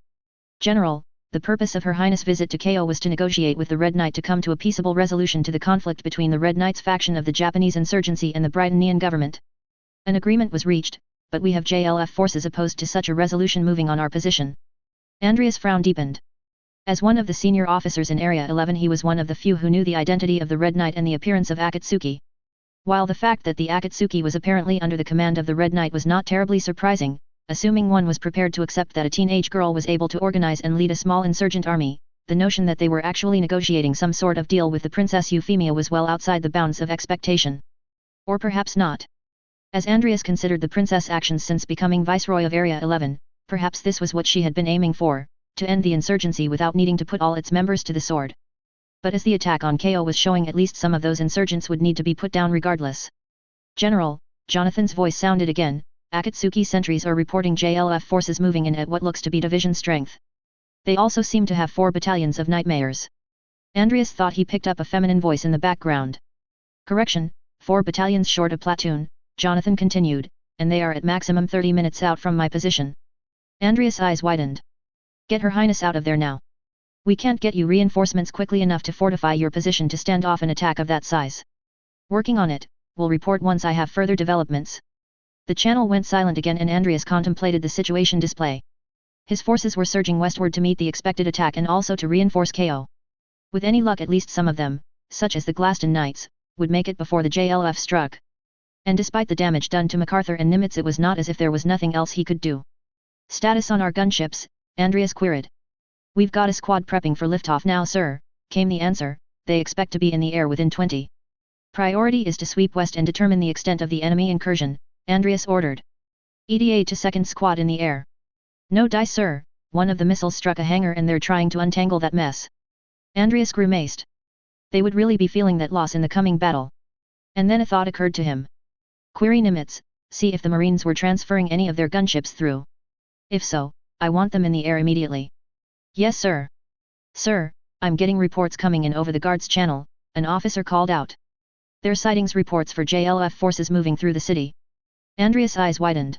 "General, the purpose of Her Highness' visit to KO was to negotiate with the Red Knight to come to a peaceable resolution to the conflict between the Red Knights faction of the Japanese insurgency and the Brightonian government. An agreement was reached, but we have JLF forces opposed to such a resolution moving on our position." Andreas' frown deepened. As one of the senior officers in Area 11, he was one of the few who knew the identity of the Red Knight and the appearance of Akatsuki. While the fact that the Akatsuki was apparently under the command of the Red Knight was not terribly surprising, assuming one was prepared to accept that a teenage girl was able to organize and lead a small insurgent army, the notion that they were actually negotiating some sort of deal with the Princess Euphemia was well outside the bounds of expectation. Or perhaps not. As Andreas considered the princess' actions since becoming Viceroy of Area 11, perhaps this was what she had been aiming for, to end the insurgency without needing to put all its members to the sword. But as the attack on KO was showing, at least some of those insurgents would need to be put down regardless. "General," Jonathan's voice sounded again, "Akatsuki sentries are reporting JLF forces moving in at what looks to be division strength. They also seem to have 4 battalions of nightmares." Andreas thought he picked up a feminine voice in the background. "Correction, 4 battalions short a platoon," Jonathan continued, "and they are at maximum 30 minutes out from my position." Andreas' eyes widened. "Get Her Highness out of there now. We can't get you reinforcements quickly enough to fortify your position to stand off an attack of that size." "Working on it, will report once I have further developments." The channel went silent again and Andreas contemplated the situation display. His forces were surging westward to meet the expected attack and also to reinforce KO. With any luck, at least some of them, such as the Glaston Knights, would make it before the JLF struck. And despite the damage done to MacArthur and Nimitz, it was not as if there was nothing else he could do. "Status on our gunships?" Andreas queried. "We've got a squad prepping for liftoff now, sir," came the answer. "They expect to be in the air within 20. Priority is to sweep west and determine the extent of the enemy incursion," Andreas ordered. "EDA to second squad in the air." "No dice, sir, one of the missiles struck a hangar and they're trying to untangle that mess." Andreas grimaced. They would really be feeling that loss in the coming battle. And then a thought occurred to him. "Query Nimitz, see if the Marines were transferring any of their gunships through. If so, I want them in the air immediately." "Yes, sir." "Sir, I'm getting reports coming in over the guards channel," an officer called out. "Their sightings reports for JLF forces moving through the city." Andreas' eyes widened.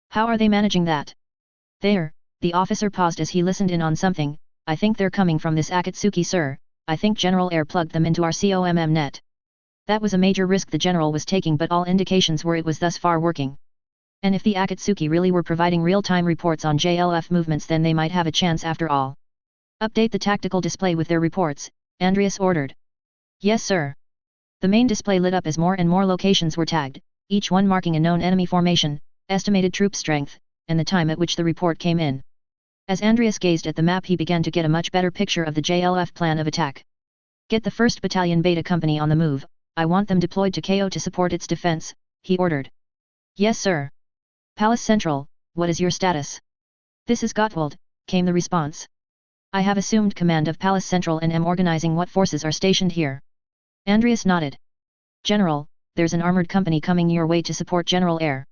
"How are they managing that?" The officer paused as he listened in on something. "I think they're coming from this Akatsuki, sir. I think General Air plugged them into our COMM net." That was a major risk the general was taking, but all indications were it was thus far working. And if the Akatsuki really were providing real-time reports on JLF movements, then they might have a chance after all. "Update the tactical display with their reports," Andreas ordered. "Yes, sir." The main display lit up as more and more locations were tagged, each one marking a known enemy formation, estimated troop strength, and the time at which the report came in. As Andreas gazed at the map, he began to get a much better picture of the JLF plan of attack. "Get the 1st Battalion Beta Company on the move. I want them deployed to KO to support its defense," he ordered. "Yes, sir." "Palace Central, what is your status?" "This is Gottwald," came the response. "I have assumed command of Palace Central and am organizing what forces are stationed here." Andreas nodded. "General, there's an armored company coming your way to support General Air.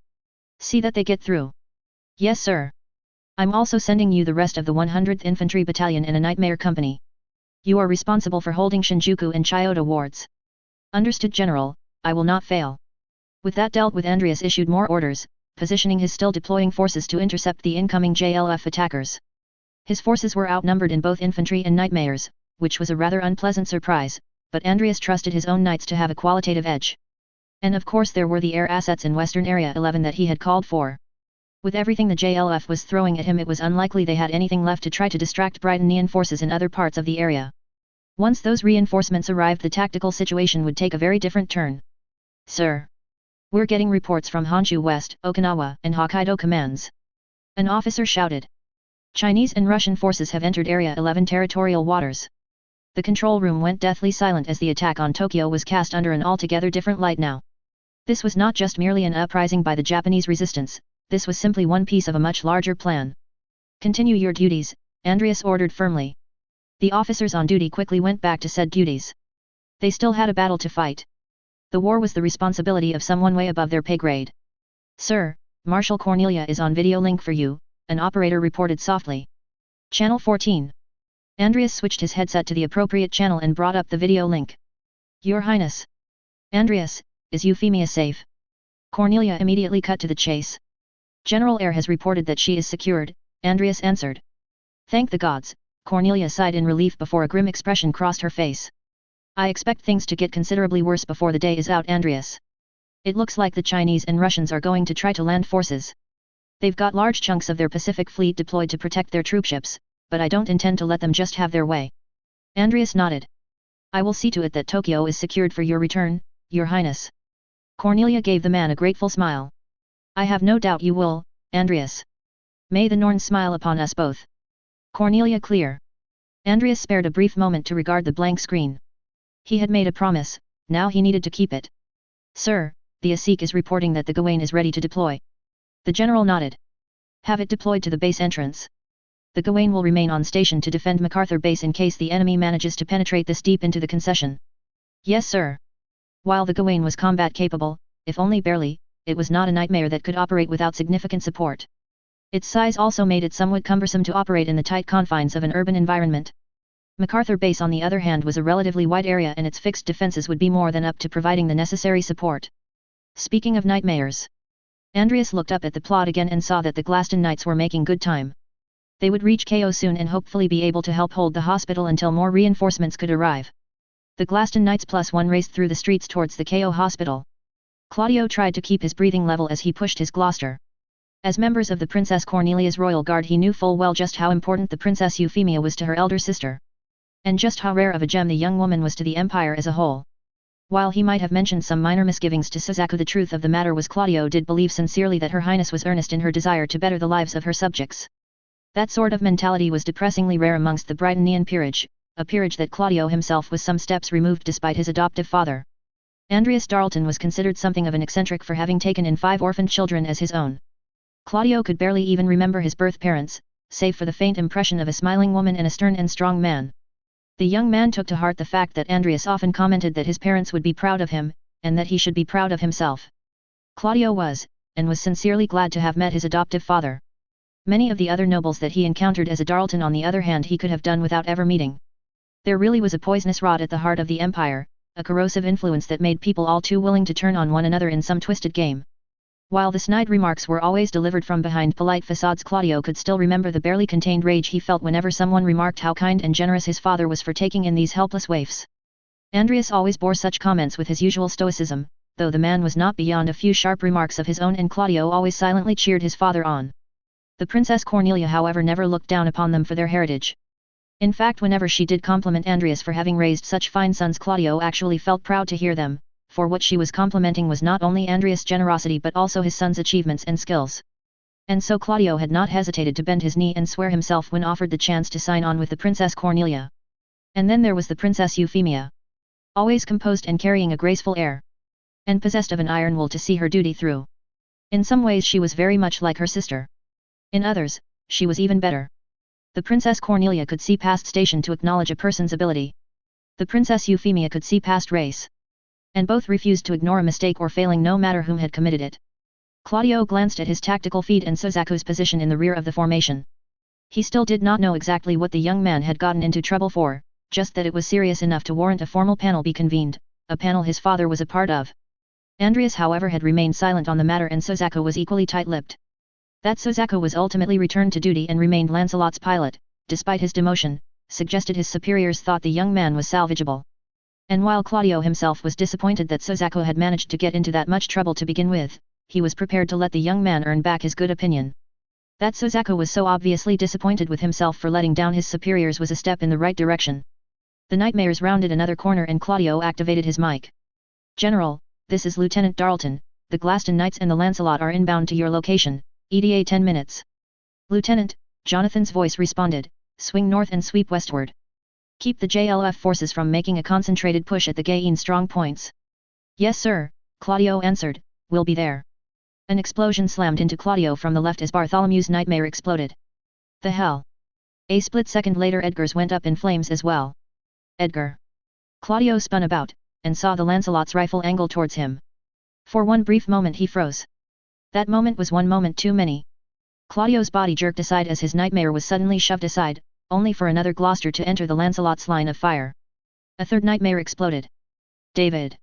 See that they get through." "Yes sir. I'm also sending you the rest of the 100th Infantry Battalion and a Nightmare Company. You are responsible for holding Shinjuku and Chiyoda wards." "Understood General, I will not fail." With that dealt with, Andreas issued more orders, positioning his still deploying forces to intercept the incoming JLF attackers. His forces were outnumbered in both infantry and nightmares, which was a rather unpleasant surprise, but Andreas trusted his own knights to have a qualitative edge. And of course there were the air assets in Western Area 11 that he had called for. With everything the JLF was throwing at him, it was unlikely they had anything left to try to distract Britannian forces in other parts of the area. Once those reinforcements arrived, the tactical situation would take a very different turn. "Sir. We're getting reports from Honshu West, Okinawa, and Hokkaido commands." An officer shouted. "Chinese and Russian forces have entered Area 11 territorial waters." The control room went deathly silent as the attack on Tokyo was cast under an altogether different light now. This was not just merely an uprising by the Japanese resistance, this was simply one piece of a much larger plan. "Continue your duties," Andreas ordered firmly. The officers on duty quickly went back to said duties. They still had a battle to fight. The war was the responsibility of someone way above their pay grade. "Sir, Marshal Cornelia is on video link for you," an operator reported softly. "Channel 14. Andreas switched his headset to the appropriate channel and brought up the video link. "Your Highness." "Andreas, is Euphemia safe?" Cornelia immediately cut to the chase. "General Air has reported that she is secured," Andreas answered. "Thank the gods," Cornelia sighed in relief before a grim expression crossed her face. "I expect things to get considerably worse before the day is out, Andreas. It looks like the Chinese and Russians are going to try to land forces. They've got large chunks of their Pacific fleet deployed to protect their troopships, but I don't intend to let them just have their way." Andreas nodded. "I will see to it that Tokyo is secured for your return, Your Highness." Cornelia gave the man a grateful smile. "I have no doubt you will, Andreas. May the Norns smile upon us both." Cornelia clear. Andreas spared a brief moment to regard the blank screen. He had made a promise, now he needed to keep it. "Sir, the ASIC is reporting that the Gawain is ready to deploy." The general nodded. "Have it deployed to the base entrance. The Gawain will remain on station to defend MacArthur Base in case the enemy manages to penetrate this deep into the concession." "Yes sir." While the Gawain was combat capable, if only barely, it was not a nightmare that could operate without significant support. Its size also made it somewhat cumbersome to operate in the tight confines of an urban environment. MacArthur Base on the other hand was a relatively wide area and its fixed defenses would be more than up to providing the necessary support. Speaking of nightmares. Andreas looked up at the plot again and saw that the Glaston Knights were making good time. They would reach KO soon and hopefully be able to help hold the hospital until more reinforcements could arrive. The Glaston Knights +1 raced through the streets towards the KO hospital. Claudio tried to keep his breathing level as he pushed his Gloucester. As members of the Princess Cornelia's royal guard, he knew full well just how important the Princess Euphemia was to her elder sister. And just how rare of a gem the young woman was to the empire as a whole. While he might have mentioned some minor misgivings to Suzaku, the truth of the matter was Claudio did believe sincerely that Her Highness was earnest in her desire to better the lives of her subjects. That sort of mentality was depressingly rare amongst the Britannian peerage, a peerage that Claudio himself was some steps removed despite his adoptive father. Andreas Darlton was considered something of an eccentric for having taken in 5 orphaned children as his own. Claudio could barely even remember his birth parents, save for the faint impression of a smiling woman and a stern and strong man. The young man took to heart the fact that Andreas often commented that his parents would be proud of him, and that he should be proud of himself. Claudio was, and was sincerely glad to have met his adoptive father. Many of the other nobles that he encountered as a Darlton on the other hand he could have done without ever meeting. There really was a poisonous rot at the heart of the empire, a corrosive influence that made people all too willing to turn on one another in some twisted game. While the snide remarks were always delivered from behind polite facades, Claudio could still remember the barely contained rage he felt whenever someone remarked how kind and generous his father was for taking in these helpless waifs. Andreas always bore such comments with his usual stoicism, though the man was not beyond a few sharp remarks of his own, and Claudio always silently cheered his father on. The Princess Cornelia however never looked down upon them for their heritage. In fact, whenever she did compliment Andreas for having raised such fine sons, Claudio actually felt proud to hear them, for what she was complimenting was not only Andreas' generosity but also his son's achievements and skills. And so Claudio had not hesitated to bend his knee and swear himself when offered the chance to sign on with the Princess Cornelia. And then there was the Princess Euphemia. Always composed and carrying a graceful air. And possessed of an iron will to see her duty through. In some ways she was very much like her sister. In others, she was even better. The Princess Cornelia could see past station to acknowledge a person's ability. The Princess Euphemia could see past race. And both refused to ignore a mistake or failing no matter whom had committed it. Claudio glanced at his tactical feat and Suzaku's position in the rear of the formation. He still did not know exactly what the young man had gotten into trouble for, just that it was serious enough to warrant a formal panel be convened, a panel his father was a part of. Andreas however had remained silent on the matter and Suzaku was equally tight-lipped. That Suzaku was ultimately returned to duty and remained Lancelot's pilot, despite his demotion, suggested his superiors thought the young man was salvageable. And while Claudio himself was disappointed that Suzaku had managed to get into that much trouble to begin with, he was prepared to let the young man earn back his good opinion. That Suzaku was so obviously disappointed with himself for letting down his superiors was a step in the right direction. The nightmares rounded another corner and Claudio activated his mic. "General, this is Lieutenant Darlton, the Glaston Knights and the Lancelot are inbound to your location, ETA 10 minutes. Lieutenant, Jonathan's voice responded, swing north and sweep westward. Keep the JLF forces from making a concentrated push at the Gain strong points." "Yes sir," Claudio answered, "we'll be there." An explosion slammed into Claudio from the left as Bartholomew's nightmare exploded. "The hell?" A split second later Edgar's went up in flames as well. "Edgar!" Claudio spun about, and saw the Lancelot's rifle angle towards him. For one brief moment he froze. That moment was one moment too many. Claudio's body jerked aside as his nightmare was suddenly shoved aside, only for another Gloucester to enter the Lancelot's line of fire. A third nightmare exploded. "David!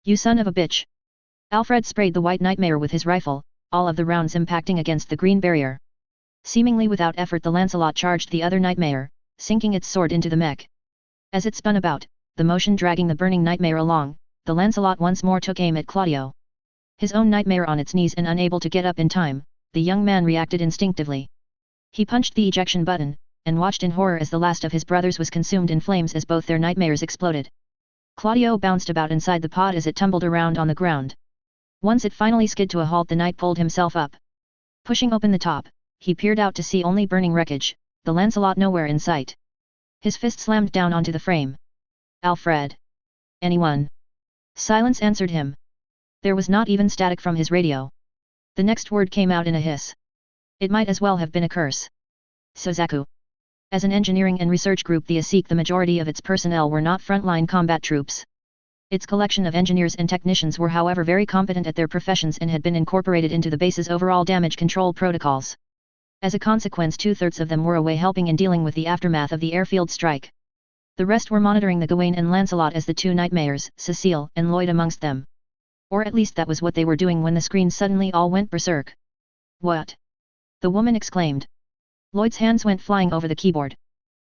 You son of a bitch!" Alfred sprayed the white nightmare with his rifle, all of the rounds impacting against the green barrier. Seemingly without effort the Lancelot charged the other nightmare, sinking its sword into the mech. As it spun about, the motion dragging the burning nightmare along, the Lancelot once more took aim at Claudio. His own nightmare on its knees and unable to get up in time, the young man reacted instinctively. He punched the ejection button, and watched in horror as the last of his brothers was consumed in flames as both their nightmares exploded. Claudio bounced about inside the pod as it tumbled around on the ground. Once it finally skid to a halt the knight pulled himself up. Pushing open the top, he peered out to see only burning wreckage, the Lancelot nowhere in sight. His fist slammed down onto the frame. "Alfred! Anyone?" Silence answered him. There was not even static from his radio. The next word came out in a hiss. It might as well have been a curse. "Suzaku." As an engineering and research group the ASEC the majority of its personnel were not frontline combat troops. Its collection of engineers and technicians were however very competent at their professions and had been incorporated into the base's overall damage control protocols. As a consequence 2/3 of them were away helping in dealing with the aftermath of the airfield strike. The rest were monitoring the Gawain and Lancelot as the two nightmares, Cecile and Lloyd amongst them. Or at least that was what they were doing when the screen suddenly all went berserk. "What?" the woman exclaimed. Lloyd's hands went flying over the keyboard.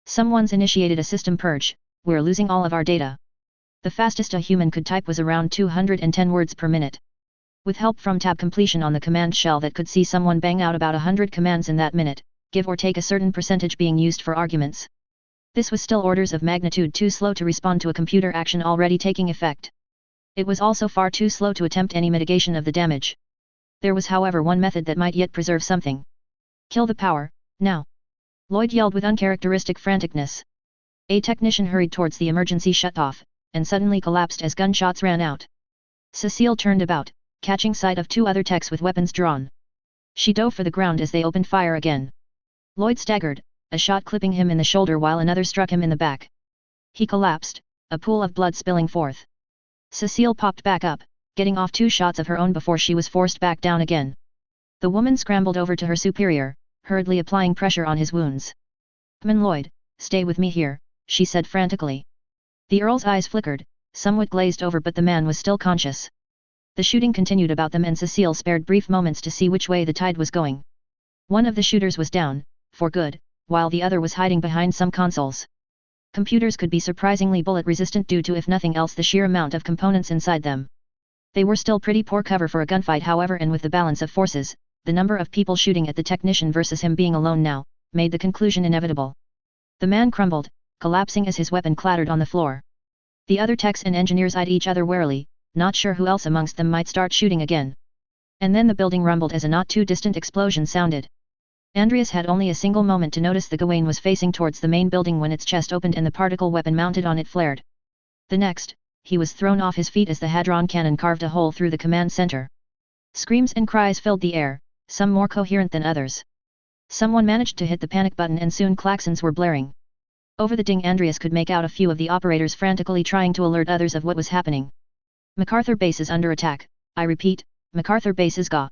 "Someone's initiated a system purge, we're losing all of our data." The fastest a human could type was around 210 words per minute. With help from tab completion on the command shell that could see someone bang out about 100 commands in that minute, give or take a certain percentage being used for arguments. This was still orders of magnitude too slow to respond to a computer action already taking effect. It was also far too slow to attempt any mitigation of the damage. There was however one method that might yet preserve something. "Kill the power, now!" Lloyd yelled with uncharacteristic franticness. A technician hurried towards the emergency shutoff, and suddenly collapsed as gunshots ran out. Cecile turned about, catching sight of two other techs with weapons drawn. She dove for the ground as they opened fire again. Lloyd staggered, a shot clipping him in the shoulder while another struck him in the back. He collapsed, a pool of blood spilling forth. Cecile popped back up, getting off 2 shots of her own before she was forced back down again. The woman scrambled over to her superior, hurriedly applying pressure on his wounds. "Come, Lloyd, stay with me here," she said frantically. The Earl's eyes flickered, somewhat glazed over, but the man was still conscious. The shooting continued about them and Cecile spared brief moments to see which way the tide was going. One of the shooters was down, for good, while the other was hiding behind some consoles. Computers could be surprisingly bullet-resistant due to if nothing else the sheer amount of components inside them. They were still pretty poor cover for a gunfight however, and with the balance of forces, the number of people shooting at the technician versus him being alone now, made the conclusion inevitable. The man crumbled, collapsing as his weapon clattered on the floor. The other techs and engineers eyed each other warily, not sure who else amongst them might start shooting again. And then the building rumbled as a not too distant explosion sounded. Andreas had only a single moment to notice the Gawain was facing towards the main building when its chest opened and the particle weapon mounted on it flared. The next, he was thrown off his feet as the hadron cannon carved a hole through the command center. Screams and cries filled the air, some more coherent than others. Someone managed to hit the panic button and soon klaxons were blaring. Over the ding Andreas could make out a few of the operators frantically trying to alert others of what was happening. MacArthur Base is under attack, I repeat, MacArthur Base is GA.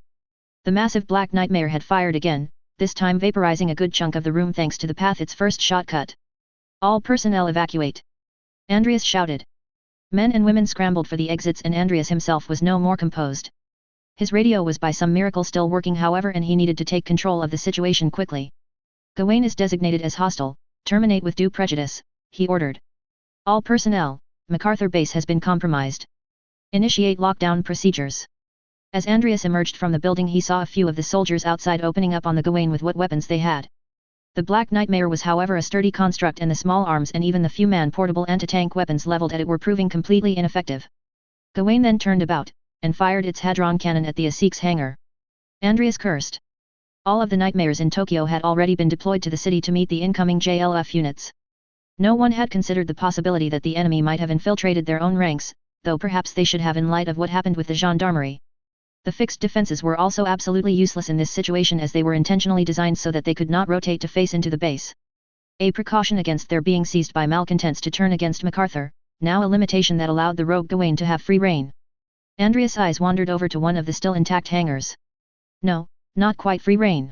The massive black nightmare had fired again, this time vaporizing a good chunk of the room thanks to the path its first shot cut. All personnel evacuate. Andreas shouted. Men and women scrambled for the exits and Andreas himself was no more composed. His radio was by some miracle still working however and he needed to take control of the situation quickly. Gawain is designated as hostile, terminate with due prejudice, he ordered. All personnel, MacArthur Base has been compromised. Initiate lockdown procedures. As Andreas emerged from the building he saw a few of the soldiers outside opening up on the Gawain with what weapons they had. The Black Nightmare was however a sturdy construct and the small arms and even the few man-portable anti-tank weapons leveled at it were proving completely ineffective. Gawain then turned about, and fired its hadron cannon at the Asique's hangar. Andreas cursed. All of the nightmares in Tokyo had already been deployed to the city to meet the incoming JLF units. No one had considered the possibility that the enemy might have infiltrated their own ranks, though perhaps they should have in light of what happened with the gendarmerie. The fixed defenses were also absolutely useless in this situation as they were intentionally designed so that they could not rotate to face into the base. A precaution against their being seized by malcontents to turn against MacArthur, now a limitation that allowed the rogue Gawain to have free rein. Andreas' eyes wandered over to one of the still intact hangars. No, not quite free rein.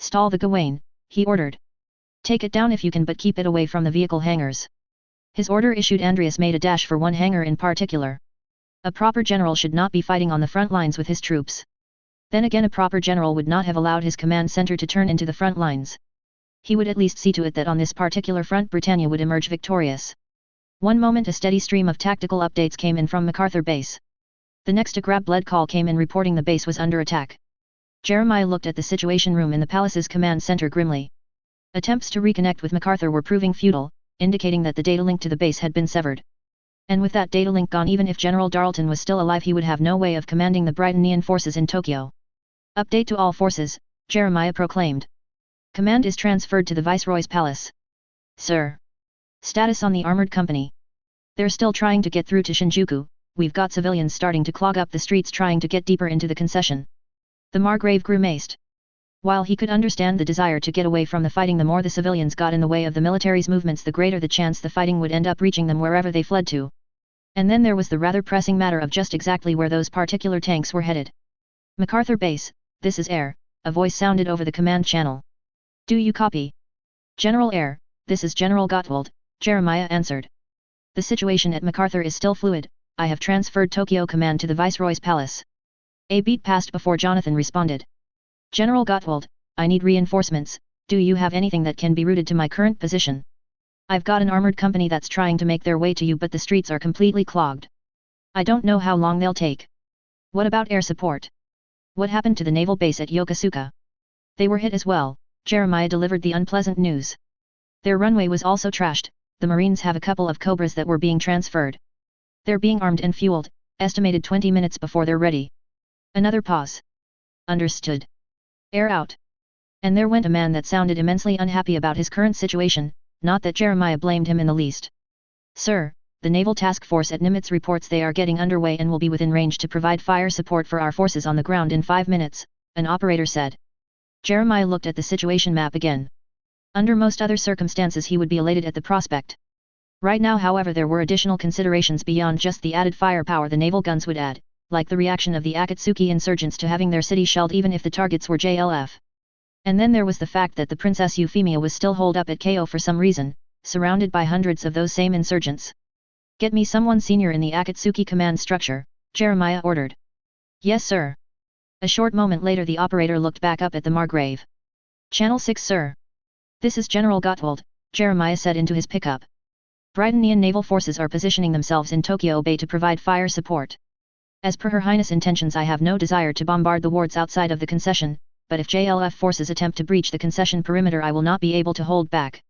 Stall the Gawain, he ordered. Take it down if you can but keep it away from the vehicle hangars. His order issued Andreas made a dash for one hangar in particular. A proper general should not be fighting on the front lines with his troops. Then again a proper general would not have allowed his command center to turn into the front lines. He would at least see to it that on this particular front Britannia would emerge victorious. One moment a steady stream of tactical updates came in from MacArthur Base. The next a grab blood call came in reporting the base was under attack. Jeremiah looked at the situation room in the palace's command center grimly. Attempts to reconnect with MacArthur were proving futile, indicating that the data link to the base had been severed. And with that data link gone even if General Darlton was still alive he would have no way of commanding the Britannian forces in Tokyo. Update to all forces, Jeremiah proclaimed. Command is transferred to the Viceroy's palace. Sir. Status on the armored company. They're still trying to get through to Shinjuku, we've got civilians starting to clog up the streets trying to get deeper into the concession. The Margrave grimaced. While he could understand the desire to get away from the fighting the more the civilians got in the way of the military's movements the greater the chance the fighting would end up reaching them wherever they fled to. And then there was the rather pressing matter of just exactly where those particular tanks were headed. MacArthur Base, this is Air, a voice sounded over the command channel. Do you copy? General Air, this is General Gottwald, Jeremiah answered. The situation at MacArthur is still fluid, I have transferred Tokyo command to the Viceroy's palace. A beat passed before Jonathan responded. General Gottwald, I need reinforcements, do you have anything that can be routed to my current position? I've got an armored company that's trying to make their way to you but the streets are completely clogged. I don't know how long they'll take. What about air support? What happened to the naval base at Yokosuka? They were hit as well, Jeremiah delivered the unpleasant news. Their runway was also trashed, the Marines have a couple of Cobras that were being transferred. They're being armed and fueled, estimated 20 minutes before they're ready. Another pause. Understood. Air out. And there went a man that sounded immensely unhappy about his current situation, not that Jeremiah blamed him in the least. Sir, the Naval Task Force at Nimitz reports they are getting underway and will be within range to provide fire support for our forces on the ground in 5 minutes, an operator said. Jeremiah looked at the situation map again. Under most other circumstances he would be elated at the prospect. Right now however there were additional considerations beyond just the added firepower the naval guns would add, like the reaction of the Akatsuki insurgents to having their city shelled even if the targets were JLF. And then there was the fact that the Princess Euphemia was still holed up at KO for some reason, surrounded by hundreds of those same insurgents. Get me someone senior in the Akatsuki command structure, Jeremiah ordered. Yes sir. A short moment later the operator looked back up at the Margrave. Channel 6 sir. This is General Gottwald, Jeremiah said into his pickup. Britannian naval forces are positioning themselves in Tokyo Bay to provide fire support. As per Her Highness' intentions I have no desire to bombard the wards outside of the concession, but if JLF forces attempt to breach the concession perimeter I will not be able to hold back.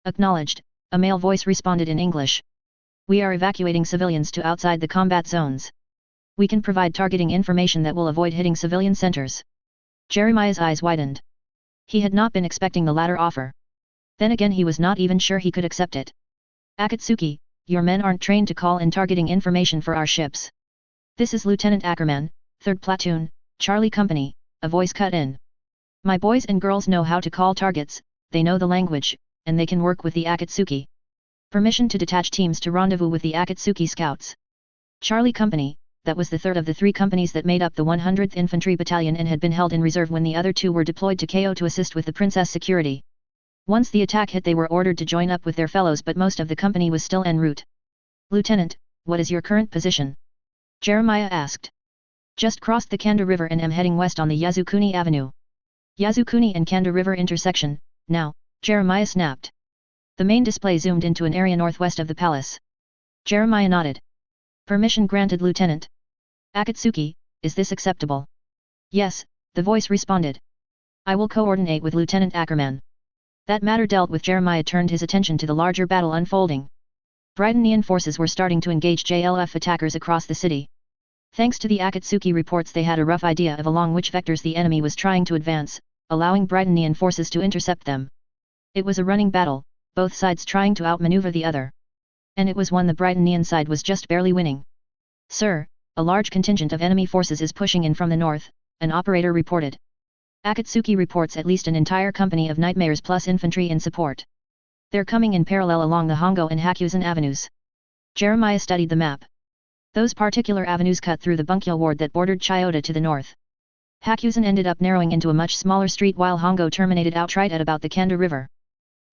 Acknowledged, a male voice responded in English. We are evacuating civilians to outside the combat zones. We can provide targeting information that will avoid hitting civilian centers. Jeremiah's eyes widened. He had not been expecting the latter offer. Then again he was not even sure he could accept it. Akatsuki, your men aren't trained to call in targeting information for our ships. This is Lieutenant Ackerman, 3rd Platoon, Charlie Company, a voice cut in. My boys and girls know how to call targets, they know the language, and they can work with the Akatsuki. Permission to detach teams to rendezvous with the Akatsuki scouts. Charlie Company, that was the third of the three companies that made up the 100th Infantry Battalion and had been held in reserve when the other two were deployed to KO to assist with the princess security. Once the attack hit they were ordered to join up with their fellows, but most of the company was still en route. Lieutenant, what is your current position? Jeremiah asked. Just crossed the Kanda River and am heading west on the Yasukuni Avenue. Yasukuni and Kanda River intersection, now, Jeremiah snapped. The main display zoomed into an area northwest of the palace. Jeremiah nodded. Permission granted, Lieutenant. Akatsuki, is this acceptable? Yes, the voice responded. I will coordinate with Lieutenant Ackerman. That matter dealt with, Jeremiah turned his attention to the larger battle unfolding. Brightonian forces were starting to engage JLF attackers across the city. Thanks to the Akatsuki reports they had a rough idea of along which vectors the enemy was trying to advance, allowing Brightonian forces to intercept them. It was a running battle, both sides trying to outmaneuver the other. And it was one the Brightonian side was just barely winning. Sir, a large contingent of enemy forces is pushing in from the north, an operator reported. Akatsuki reports at least an entire company of Nightmares plus infantry in support. They're coming in parallel along the Hongo and Hakuzen avenues. Jeremiah studied the map. Those particular avenues cut through the Bunkyo ward that bordered Chiyoda to the north. Hakuzen ended up narrowing into a much smaller street while Hongo terminated outright at about the Kanda River.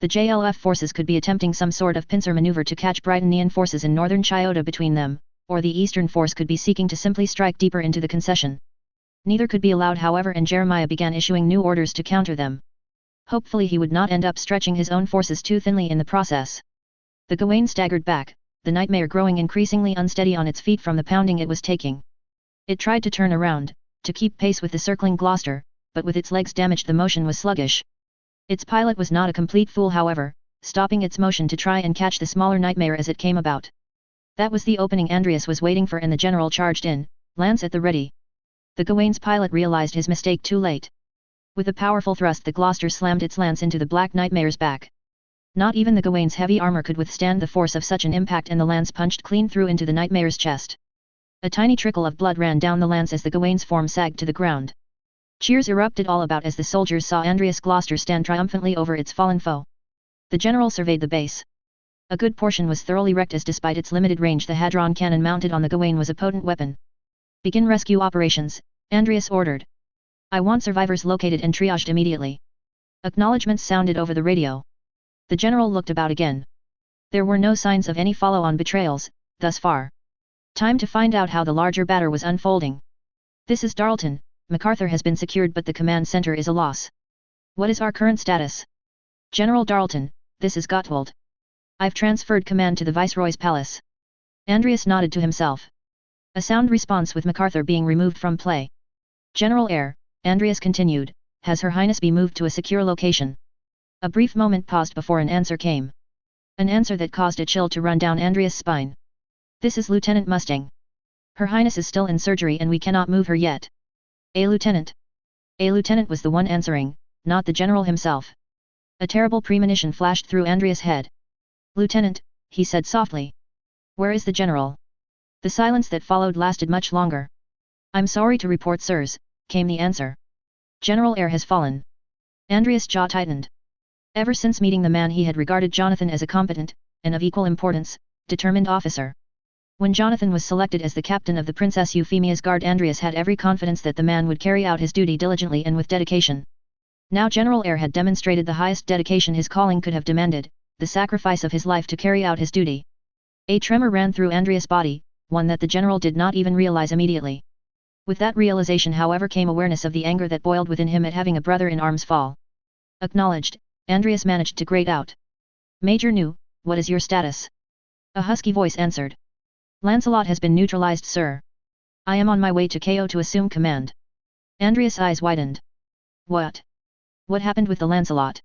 The JLF forces could be attempting some sort of pincer maneuver to catch Brightonian forces in northern Chiyoda between them, or the eastern force could be seeking to simply strike deeper into the concession. Neither could be allowed, however, and Jeremiah began issuing new orders to counter them. Hopefully he would not end up stretching his own forces too thinly in the process. The Gawain staggered back, the Nightmare growing increasingly unsteady on its feet from the pounding it was taking. It tried to turn around, to keep pace with the circling Gloucester, but with its legs damaged the motion was sluggish. Its pilot was not a complete fool, however, stopping its motion to try and catch the smaller Nightmare as it came about. That was the opening Andreas was waiting for, and the general charged in, lance at the ready. The Gawain's pilot realized his mistake too late. With a powerful thrust the Gloucester slammed its lance into the Black Nightmare's back. Not even the Gawain's heavy armor could withstand the force of such an impact, and the lance punched clean through into the Nightmare's chest. A tiny trickle of blood ran down the lance as the Gawain's form sagged to the ground. Cheers erupted all about as the soldiers saw Andreas Gloucester stand triumphantly over its fallen foe. The general surveyed the base. A good portion was thoroughly wrecked, as despite its limited range the hadron cannon mounted on the Gawain was a potent weapon. Begin rescue operations, Andreas ordered. I want survivors located and triaged immediately. Acknowledgements sounded over the radio. The general looked about again. There were no signs of any follow-on betrayals, thus far. Time to find out how the larger battle was unfolding. This is Darlton, MacArthur has been secured but the command center is a loss. What is our current status? General Darlton, this is Gottwald. I've transferred command to the Viceroy's palace. Andreas nodded to himself. A sound response with MacArthur being removed from play. General Eyre, Andreas continued, has Her Highness be moved to a secure location. A brief moment paused before an answer came. An answer that caused a chill to run down Andreas' spine. This is Lieutenant Mustang. Her Highness is still in surgery and we cannot move her yet. A lieutenant. A lieutenant was the one answering, not the general himself. A terrible premonition flashed through Andreas' head. Lieutenant, he said softly. Where is the general? The silence that followed lasted much longer. I'm sorry to report, sirs, came the answer. General Eyre has fallen. Andreas' jaw tightened. Ever since meeting the man he had regarded Jonathan as a competent, and of equal importance, determined officer. When Jonathan was selected as the captain of the Princess Euphemia's guard, Andreas had every confidence that the man would carry out his duty diligently and with dedication. Now General Eyre had demonstrated the highest dedication his calling could have demanded, the sacrifice of his life to carry out his duty. A tremor ran through Andreas' body, one that the general did not even realize immediately. With that realization, however, came awareness of the anger that boiled within him at having a brother in arms fall. Acknowledged, Andreas managed to grate out. Major New, what is your status? A husky voice answered. Lancelot has been neutralized, sir. I am on my way to KO to assume command. Andreas' eyes widened. What? What happened with the Lancelot?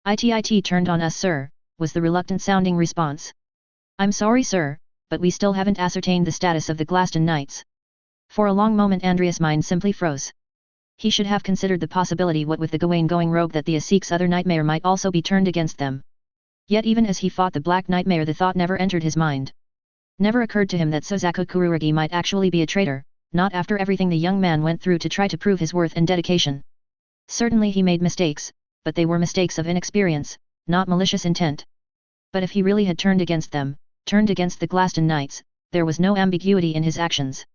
It turned on us, sir, was the reluctant sounding response. I'm sorry, sir, but we still haven't ascertained the status of the Glaston Knights. For a long moment Andreas' mind simply froze. He should have considered the possibility, what with the Gawain going rogue, that the Asik's other nightmare might also be turned against them. Yet even as he fought the Black Nightmare, the thought never entered his mind. Never occurred to him that Suzaku Kururugi might actually be a traitor, not after everything the young man went through to try to prove his worth and dedication. Certainly he made mistakes, but they were mistakes of inexperience, not malicious intent. But if he really had turned against them, turned against the Glaston Knights, there was no ambiguity in his actions.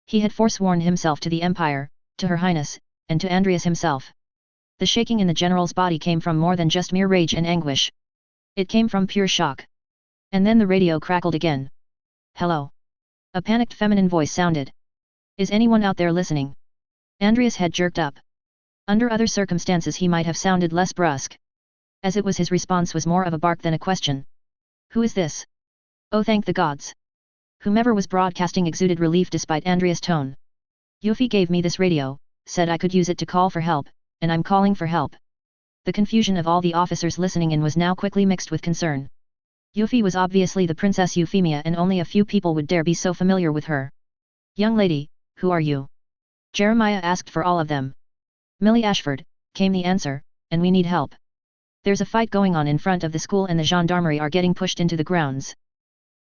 He had forsworn himself to the Empire, to Her Highness, and to Andreas himself. The shaking in the general's body came from more than just mere rage and anguish. It came from pure shock. And then the radio crackled again. "Hello?" A panicked feminine voice sounded. "Is anyone out there listening?" Andreas' head jerked up. Under other circumstances he might have sounded less brusque. As it was, his response was more of a bark than a question. "Who is this?" "Oh, thank the gods!" Whomever was broadcasting exuded relief despite Andreas' tone. "Yuffie gave me this radio, said I could use it to call for help, and I'm calling for help." The confusion of all the officers listening in was now quickly mixed with concern. Yuffie was obviously the Princess Euphemia, and only a few people would dare be so familiar with her. "Young lady, who are you?" Jeremiah asked for all of them. "Millie Ashford," came the answer, "and we need help. There's a fight going on in front of the school and the gendarmerie are getting pushed into the grounds."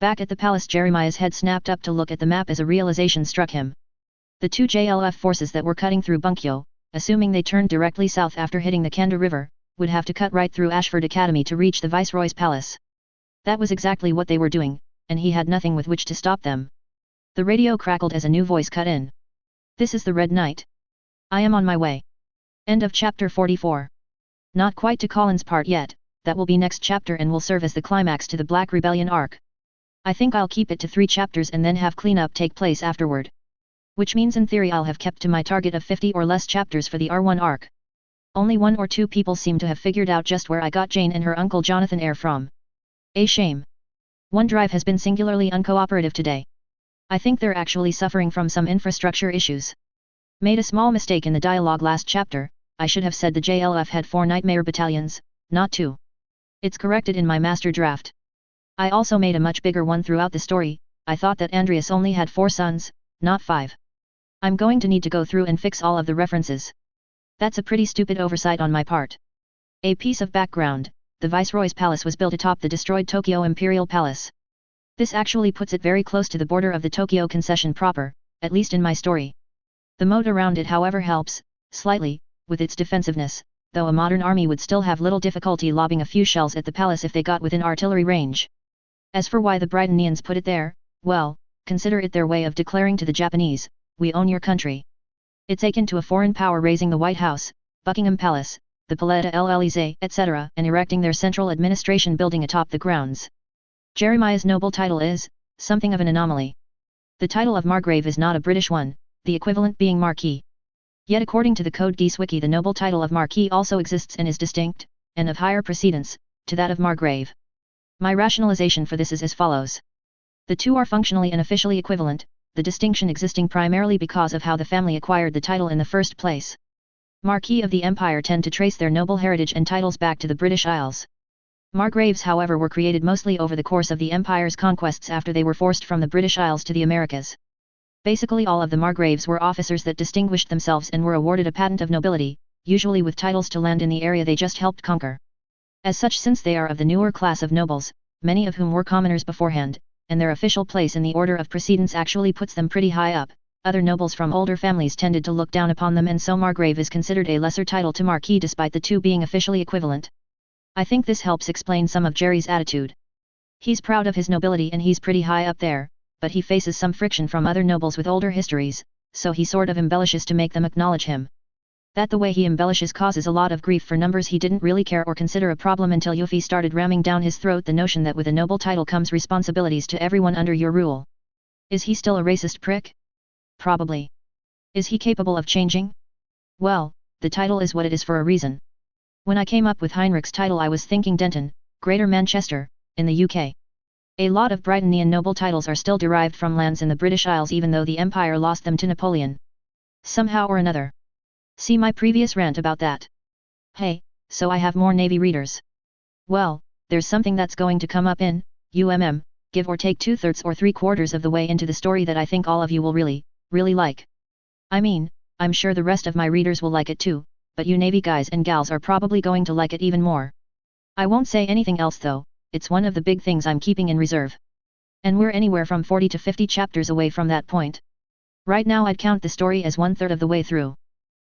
Back at the palace, Jeremiah's head snapped up to look at the map as a realization struck him. The two JLF forces that were cutting through Bunkyo, assuming they turned directly south after hitting the Kanda River, would have to cut right through Ashford Academy to reach the Viceroy's palace. That was exactly what they were doing, and he had nothing with which to stop them. The radio crackled as a new voice cut in. "This is the Red Knight. I am on my way." End of chapter 44. Not quite to Colin's part yet, that will be next chapter and will serve as the climax to the Black Rebellion arc. I think I'll keep it to 3 chapters and then have cleanup take place afterward. Which means in theory I'll have kept to my target of 50 or less chapters for the R1 arc. Only 1 or 2 people seem to have figured out just where I got Jane and her uncle Jonathan Eyre from. A shame. OneDrive has been singularly uncooperative today. I think they're actually suffering from some infrastructure issues. Made a small mistake in the dialogue last chapter. I should have said the JLF had 4 Nightmare battalions, not 2. It's corrected in my master draft. I also made a much bigger one throughout the story. I thought that Andreas only had 4 sons, not 5. I'm going to need to go through and fix all of the references. That's a pretty stupid oversight on my part. A piece of background: the Viceroy's palace was built atop the destroyed Tokyo Imperial Palace. This actually puts it very close to the border of the Tokyo concession proper, at least in my story. The moat around it however helps, slightly, with its defensiveness, though a modern army would still have little difficulty lobbing a few shells at the palace if they got within artillery range. As for why the Britonians put it there, well, consider it their way of declaring to the Japanese, "We own your country." It's akin to a foreign power raising the White House, Buckingham Palace, the Palais de l'Élysée, etc., and erecting their central administration building atop the grounds. Jeremiah's noble title is something of an anomaly. The title of Margrave is not a British one, the equivalent being Marquis. Yet according to the Code Geass wiki, the noble title of Marquis also exists and is distinct, and of higher precedence, to that of Margrave. My rationalization for this is as follows. The two are functionally and officially equivalent, the distinction existing primarily because of how the family acquired the title in the first place. Marquis of the Empire tend to trace their noble heritage and titles back to the British Isles. Margraves, however, were created mostly over the course of the Empire's conquests after they were forced from the British Isles to the Americas. Basically all of the Margraves were officers that distinguished themselves and were awarded a patent of nobility, usually with titles to land in the area they just helped conquer. As such, since they are of the newer class of nobles, many of whom were commoners beforehand, and their official place in the order of precedence actually puts them pretty high up, other nobles from older families tended to look down upon them, and so Margrave is considered a lesser title to Marquis despite the two being officially equivalent. I think this helps explain some of Jerry's attitude. He's proud of his nobility and he's pretty high up there, but he faces some friction from other nobles with older histories, so he sort of embellishes to make them acknowledge him. That the way he embellishes causes a lot of grief for numbers he didn't really care or consider a problem until Yuffie started ramming down his throat the notion that with a noble title comes responsibilities to everyone under your rule. Is he still a racist prick? Probably. Is he capable of changing? Well, the title is what it is for a reason. When I came up with Heinrich's title I was thinking Denton, Greater Manchester, in the UK. A lot of Britonian noble titles are still derived from lands in the British Isles even though the Empire lost them to Napoleon. Somehow or another. See my previous rant about that. Hey, so I have more Navy readers. Well, there's something that's going to come up in give or take 2/3 or 3/4 of the way into the story that I think all of you will really like. I mean, I'm sure the rest of my readers will like it too, but you Navy guys and gals are probably going to like it even more. I won't say anything else though, it's one of the big things I'm keeping in reserve. And we're anywhere from 40 to 50 chapters away from that point. Right now I'd count the story as 1/3 of the way through.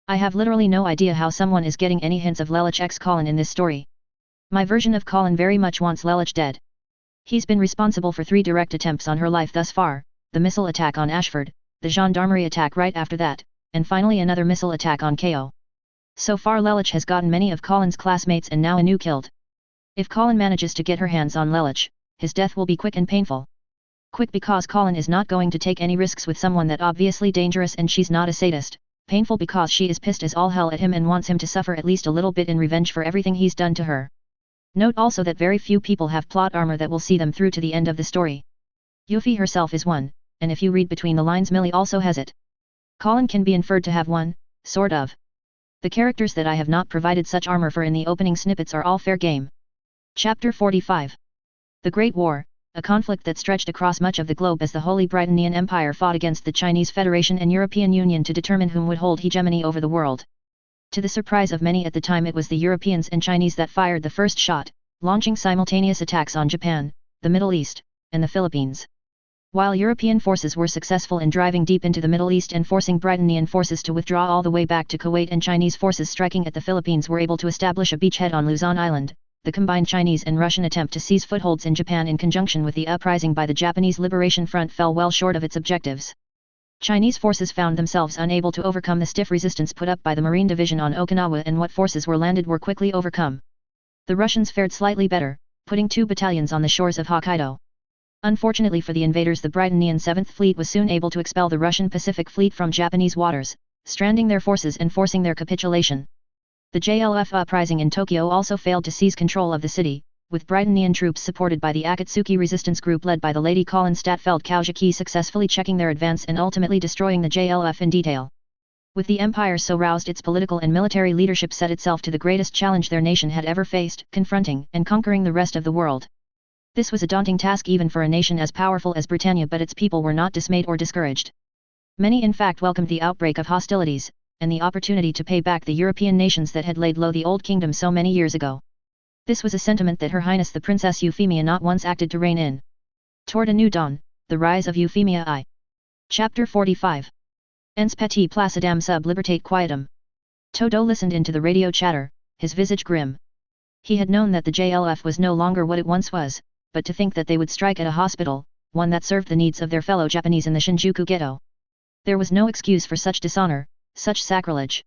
I have literally no idea how someone is getting any hints of Lelich x Colin in this story. My version of Colin very much wants Lelich dead. He's been responsible for 3 direct attempts on her life thus far, the missile attack on Ashford, the gendarmerie attack right after that, and finally another missile attack on KO. So far Lelich has gotten many of Colin's classmates and now a new killed. If Colin manages to get her hands on Lelich, his death will be quick and painful. Quick because Colin is not going to take any risks with someone that obviously dangerous and she's not a sadist. Painful because she is pissed as all hell at him and wants him to suffer at least a little bit in revenge for everything he's done to her. Note also that very few people have plot armor that will see them through to the end of the story. Yuffie herself is one, and if you read between the lines Millie also has it. Colin can be inferred to have one, sort of. The characters that I have not provided such armor for in the opening snippets are all fair game. Chapter 45. The Great War, a conflict that stretched across much of the globe as the Holy Britannian Empire fought against the Chinese Federation and European Union to determine whom would hold hegemony over the world. To the surprise of many at the time it was the Europeans and Chinese that fired the first shot, launching simultaneous attacks on Japan, the Middle East, and the Philippines. While European forces were successful in driving deep into the Middle East and forcing Britannian forces to withdraw all the way back to Kuwait and Chinese forces striking at the Philippines were able to establish a beachhead on Luzon Island, the combined Chinese and Russian attempt to seize footholds in Japan in conjunction with the uprising by the Japanese Liberation Front fell well short of its objectives. Chinese forces found themselves unable to overcome the stiff resistance put up by the Marine Division on Okinawa and what forces were landed were quickly overcome. The Russians fared slightly better, putting 2 battalions on the shores of Hokkaido. Unfortunately for the invaders the Britannian 7th Fleet was soon able to expel the Russian Pacific Fleet from Japanese waters, stranding their forces and forcing their capitulation. The JLF uprising in Tokyo also failed to seize control of the city, with Britannian troops supported by the Akatsuki resistance group led by the Lady Colin Statfeld Kaujiki successfully checking their advance and ultimately destroying the JLF in detail. With the empire so roused its political and military leadership set itself to the greatest challenge their nation had ever faced, confronting and conquering the rest of the world. This was a daunting task even for a nation as powerful as Britannia, but its people were not dismayed or discouraged. Many in fact welcomed the outbreak of hostilities, and the opportunity to pay back the European nations that had laid low the old kingdom so many years ago. This was a sentiment that Her Highness the Princess Euphemia not once acted to rein in. Toward a new dawn, the rise of Euphemia I. Chapter 45. Ens petit placidam sub libertate quietum. Todo listened into the radio chatter, his visage grim. He had known that the JLF was no longer what it once was, but to think that they would strike at a hospital, one that served the needs of their fellow Japanese in the Shinjuku ghetto. There was no excuse for such dishonor, such sacrilege.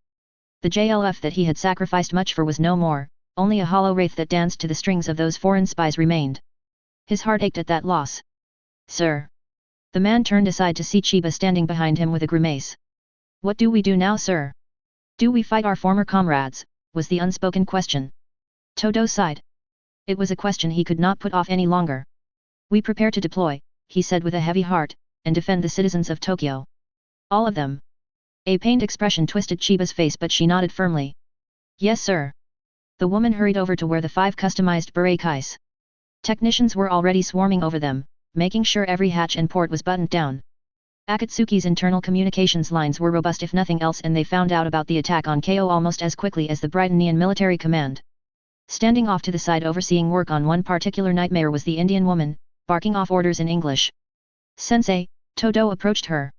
The JLF that he had sacrificed much for was no more. Only a hollow wraith that danced to the strings of those foreign spies remained. His heart ached at that loss. Sir. The man turned aside to see Chiba standing behind him with a grimace. What do we do now, sir? Do we fight our former comrades? Was the unspoken question. Todo sighed. It was a question he could not put off any longer. We prepare to deploy, he said with a heavy heart, and defend the citizens of Tokyo. All of them. A pained expression twisted Chiba's face but she nodded firmly. Yes, sir. The woman hurried over to where the 5 customized Bureikais technicians were already swarming over them, making sure every hatch and port was buttoned down. Akatsuki's internal communications lines were robust if nothing else, and they found out about the attack on KO almost as quickly as the Britannian military command. Standing off to the side overseeing work on one particular nightmare was the Indian woman, barking off orders in English. Sensei, Todo approached her.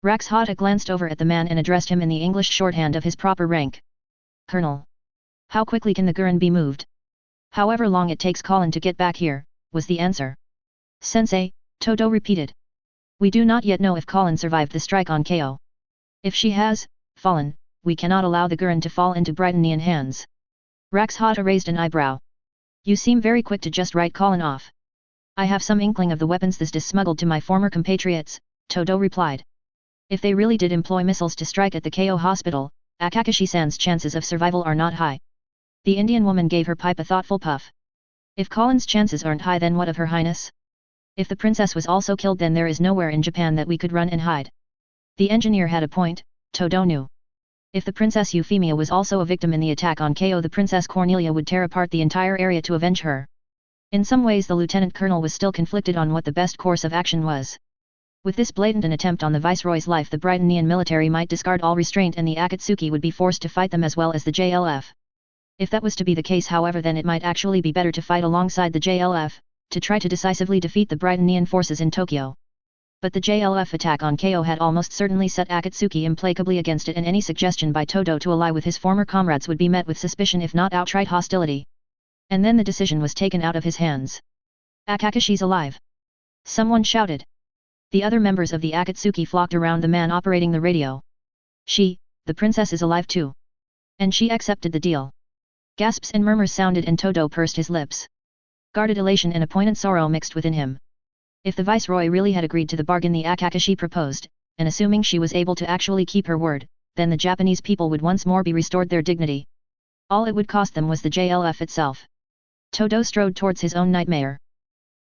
Raxhata glanced over at the man and addressed him in the English shorthand of his proper rank. Colonel. How quickly can the Gurren be moved? However long it takes Colin to get back here, was the answer. Sensei, Todo repeated. We do not yet know if Colin survived the strike on KO. If she has fallen, we cannot allow the Gurren to fall into Britannian hands. Raxhata raised an eyebrow. You seem very quick to just write Colin off. I have some inkling of the weapons this dis smuggled to my former compatriots, Todo replied. If they really did employ missiles to strike at the KO hospital, Akakashi-san's chances of survival are not high. The Indian woman gave her pipe a thoughtful puff. If Colin's chances aren't high, then what of Her Highness? If the princess was also killed, then there is nowhere in Japan that we could run and hide. The engineer had a point, Todo knew. If the Princess Euphemia was also a victim in the attack on KO, the Princess Cornelia would tear apart the entire area to avenge her. In some ways the lieutenant colonel was still conflicted on what the best course of action was. With this blatant an attempt on the viceroy's life, the Britannian military might discard all restraint and the Akatsuki would be forced to fight them as well as the JLF. If that was to be the case, however, then it might actually be better to fight alongside the JLF, to try to decisively defeat the Britannian forces in Tokyo. But the JLF attack on KO had almost certainly set Akatsuki implacably against it, and any suggestion by Todo to ally with his former comrades would be met with suspicion if not outright hostility. And then the decision was taken out of his hands. "Akakashi's alive!" someone shouted. The other members of the Akatsuki flocked around the man operating the radio. The princess is alive too. And she accepted the deal." Gasps and murmurs sounded, and Todo pursed his lips. Guarded elation and a poignant sorrow mixed within him. If the viceroy really had agreed to the bargain the Akakashi proposed, and assuming she was able to actually keep her word, then the Japanese people would once more be restored their dignity. All it would cost them was the JLF itself. Todo strode towards his own nightmare.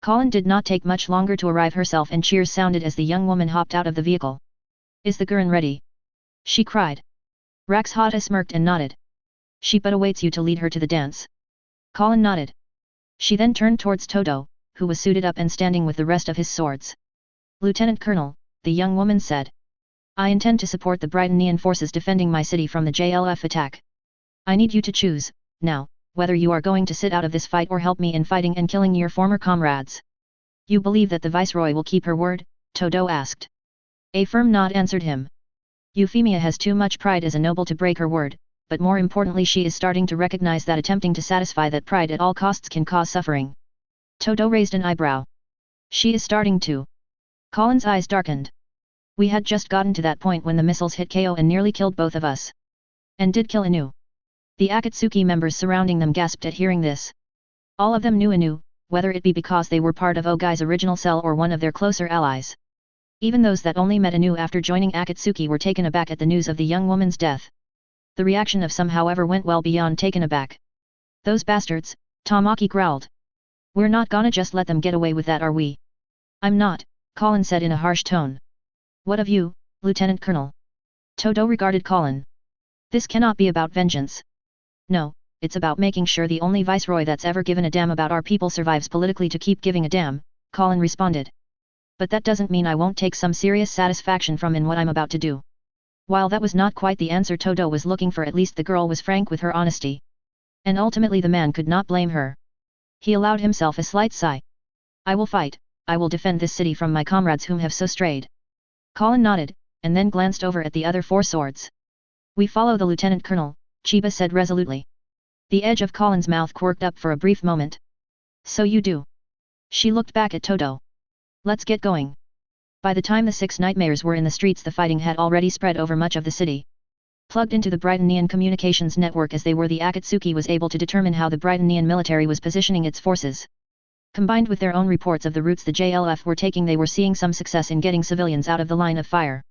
Colin did not take much longer to arrive herself, and cheers sounded as the young woman hopped out of the vehicle. "Is the Gurren ready?" she cried. Raxhata smirked and nodded. "She but awaits you to lead her to the dance." Colin nodded. She then turned towards Todo, who was suited up and standing with the rest of his swords. "Lieutenant Colonel," the young woman said. "I intend to support the Britannian forces defending my city from the JLF attack. I need you to choose, now, whether you are going to sit out of this fight or help me in fighting and killing your former comrades." "You believe that the viceroy will keep her word?" Todo asked. A firm nod answered him. Euphemia has too much pride as a noble to break her word, but more importantly she is starting to recognize that attempting to satisfy that pride at all costs can cause suffering. Todo raised an eyebrow. "She is starting to." Colin's eyes darkened. "We had just gotten to that point when the missiles hit KO and nearly killed both of us. And did kill Inu." The Akatsuki members surrounding them gasped at hearing this. All of them knew Inu, whether it be because they were part of Ogai's original cell or one of their closer allies. Even those that only met Inu after joining Akatsuki were taken aback at the news of the young woman's death. The reaction of some however went well beyond taken aback. "Those bastards," Tamaki growled. "We're not gonna just let them get away with that, are we?" "I'm not," Colin said in a harsh tone. "What of you, Lieutenant Colonel?" Todo regarded Colin. "This cannot be about vengeance." "No, it's about making sure the only viceroy that's ever given a damn about our people survives politically to keep giving a damn," Colin responded. "But that doesn't mean I won't take some serious satisfaction from in what I'm about to do." While that was not quite the answer Todo was looking for, at least the girl was frank with her honesty. And ultimately the man could not blame her. He allowed himself a slight sigh. "I will fight, I will defend this city from my comrades whom have so strayed." Colin nodded, and then glanced over at the other four swords. "We follow the Lieutenant Colonel," Chiba said resolutely. The edge of Colin's mouth quirked up for a brief moment. "So you do." She looked back at Todo. "Let's get going." By the time the six nightmares were in the streets, the fighting had already spread over much of the city. Plugged into the Britannian communications network as they were, the Akatsuki was able to determine how the Britannian military was positioning its forces. Combined with their own reports of the routes the JLF were taking, they were seeing some success in getting civilians out of the line of fire.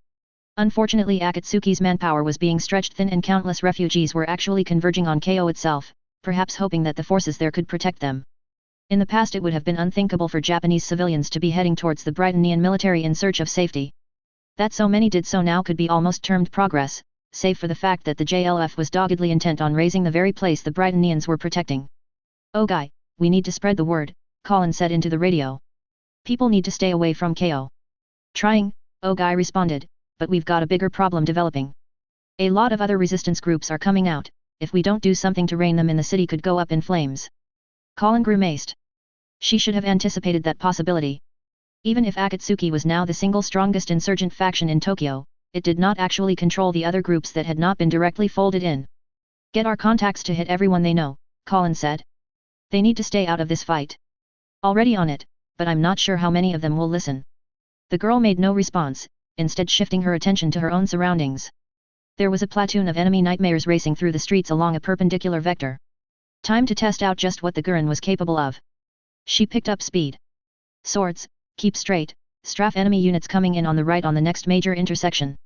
Unfortunately, Akatsuki's manpower was being stretched thin and countless refugees were actually converging on KO itself, perhaps hoping that the forces there could protect them. In the past it would have been unthinkable for Japanese civilians to be heading towards the Britannian military in search of safety. That so many did so now could be almost termed progress, save for the fact that the JLF was doggedly intent on razing the very place the Britannians were protecting. "Ogai, we need to spread the word," Colin said into the radio. "People need to stay away from KO." "Trying," Ogai responded, "but we've got a bigger problem developing. A lot of other resistance groups are coming out, if we don't do something to rein them in the city could go up in flames." Colin grimaced. She should have anticipated that possibility. Even if Akatsuki was now the single strongest insurgent faction in Tokyo, it did not actually control the other groups that had not been directly folded in. "Get our contacts to hit everyone they know," Colin said. "They need to stay out of this fight." "Already on it, but I'm not sure how many of them will listen." The girl made no response, instead shifting her attention to her own surroundings. There was a platoon of enemy nightmares racing through the streets along a perpendicular vector. Time to test out just what the Gurren was capable of. She picked up speed. "Swords, keep straight, strafe enemy units coming in on the right on the next major intersection."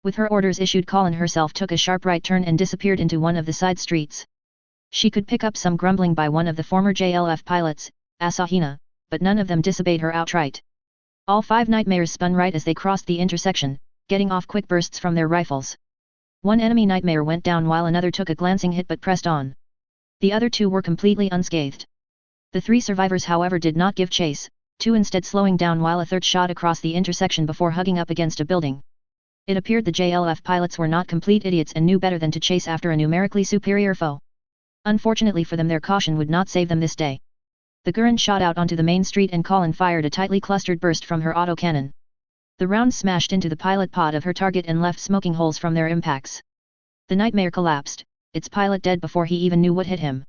With her orders issued, Colin herself took a sharp right turn and disappeared into one of the side streets. She could pick up some grumbling by one of the former JLF pilots, Asahina, but none of them disobeyed her outright. All five nightmares spun right as they crossed the intersection, getting off quick bursts from their rifles. One enemy nightmare went down while another took a glancing hit but pressed on. The other two were completely unscathed. The three survivors however did not give chase, two instead slowing down while a third shot across the intersection before hugging up against a building. It appeared the JLF pilots were not complete idiots and knew better than to chase after a numerically superior foe. Unfortunately for them, their caution would not save them this day. The Gurren shot out onto the main street and Colin fired a tightly clustered burst from her autocannon. The rounds smashed into the pilot pod of her target and left smoking holes from their impacts. The Nightmare collapsed, its pilot dead before he even knew what hit him.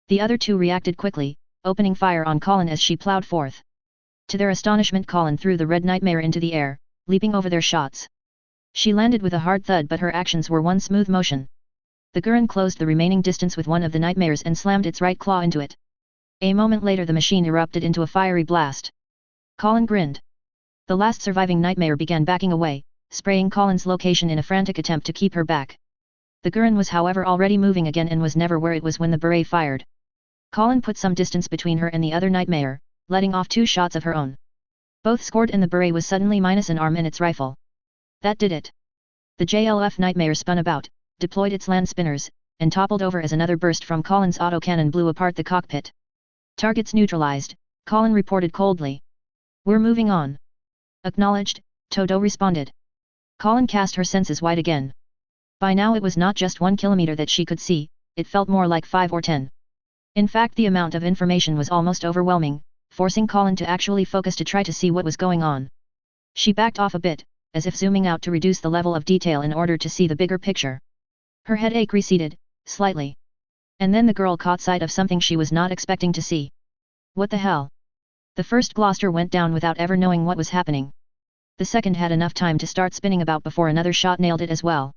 The other two reacted quickly, opening fire on Colin as she plowed forth. To their astonishment, Colin threw the Red Nightmare into the air, leaping over their shots. She landed with a hard thud, but her actions were one smooth motion. The Gurren closed the remaining distance with one of the Nightmares and slammed its right claw into it. A moment later the machine erupted into a fiery blast. Colin grinned. The last surviving Nightmare began backing away, spraying Colin's location in a frantic attempt to keep her back. The Gurren was however already moving again and was never where it was when the beret fired. Colin put some distance between her and the other Nightmare, letting off 2 shots of her own. Both scored and the beret was suddenly minus an arm and its rifle. That did it. The JLF Nightmare spun about, deployed its land spinners, and toppled over as another burst from Colin's autocannon blew apart the cockpit. Targets neutralized, Colin reported coldly. We're moving on. Acknowledged, Todo responded. Colin cast her senses wide again. By now it was not just 1 kilometer that she could see, it felt more like 5 or 10. In fact, the amount of information was almost overwhelming, forcing Colin to actually focus to try to see what was going on. She backed off a bit, as if zooming out to reduce the level of detail in order to see the bigger picture. Her headache receded, slightly. And then the girl caught sight of something she was not expecting to see. What the hell? The first Gloucester went down without ever knowing what was happening. The second had enough time to start spinning about before another shot nailed it as well.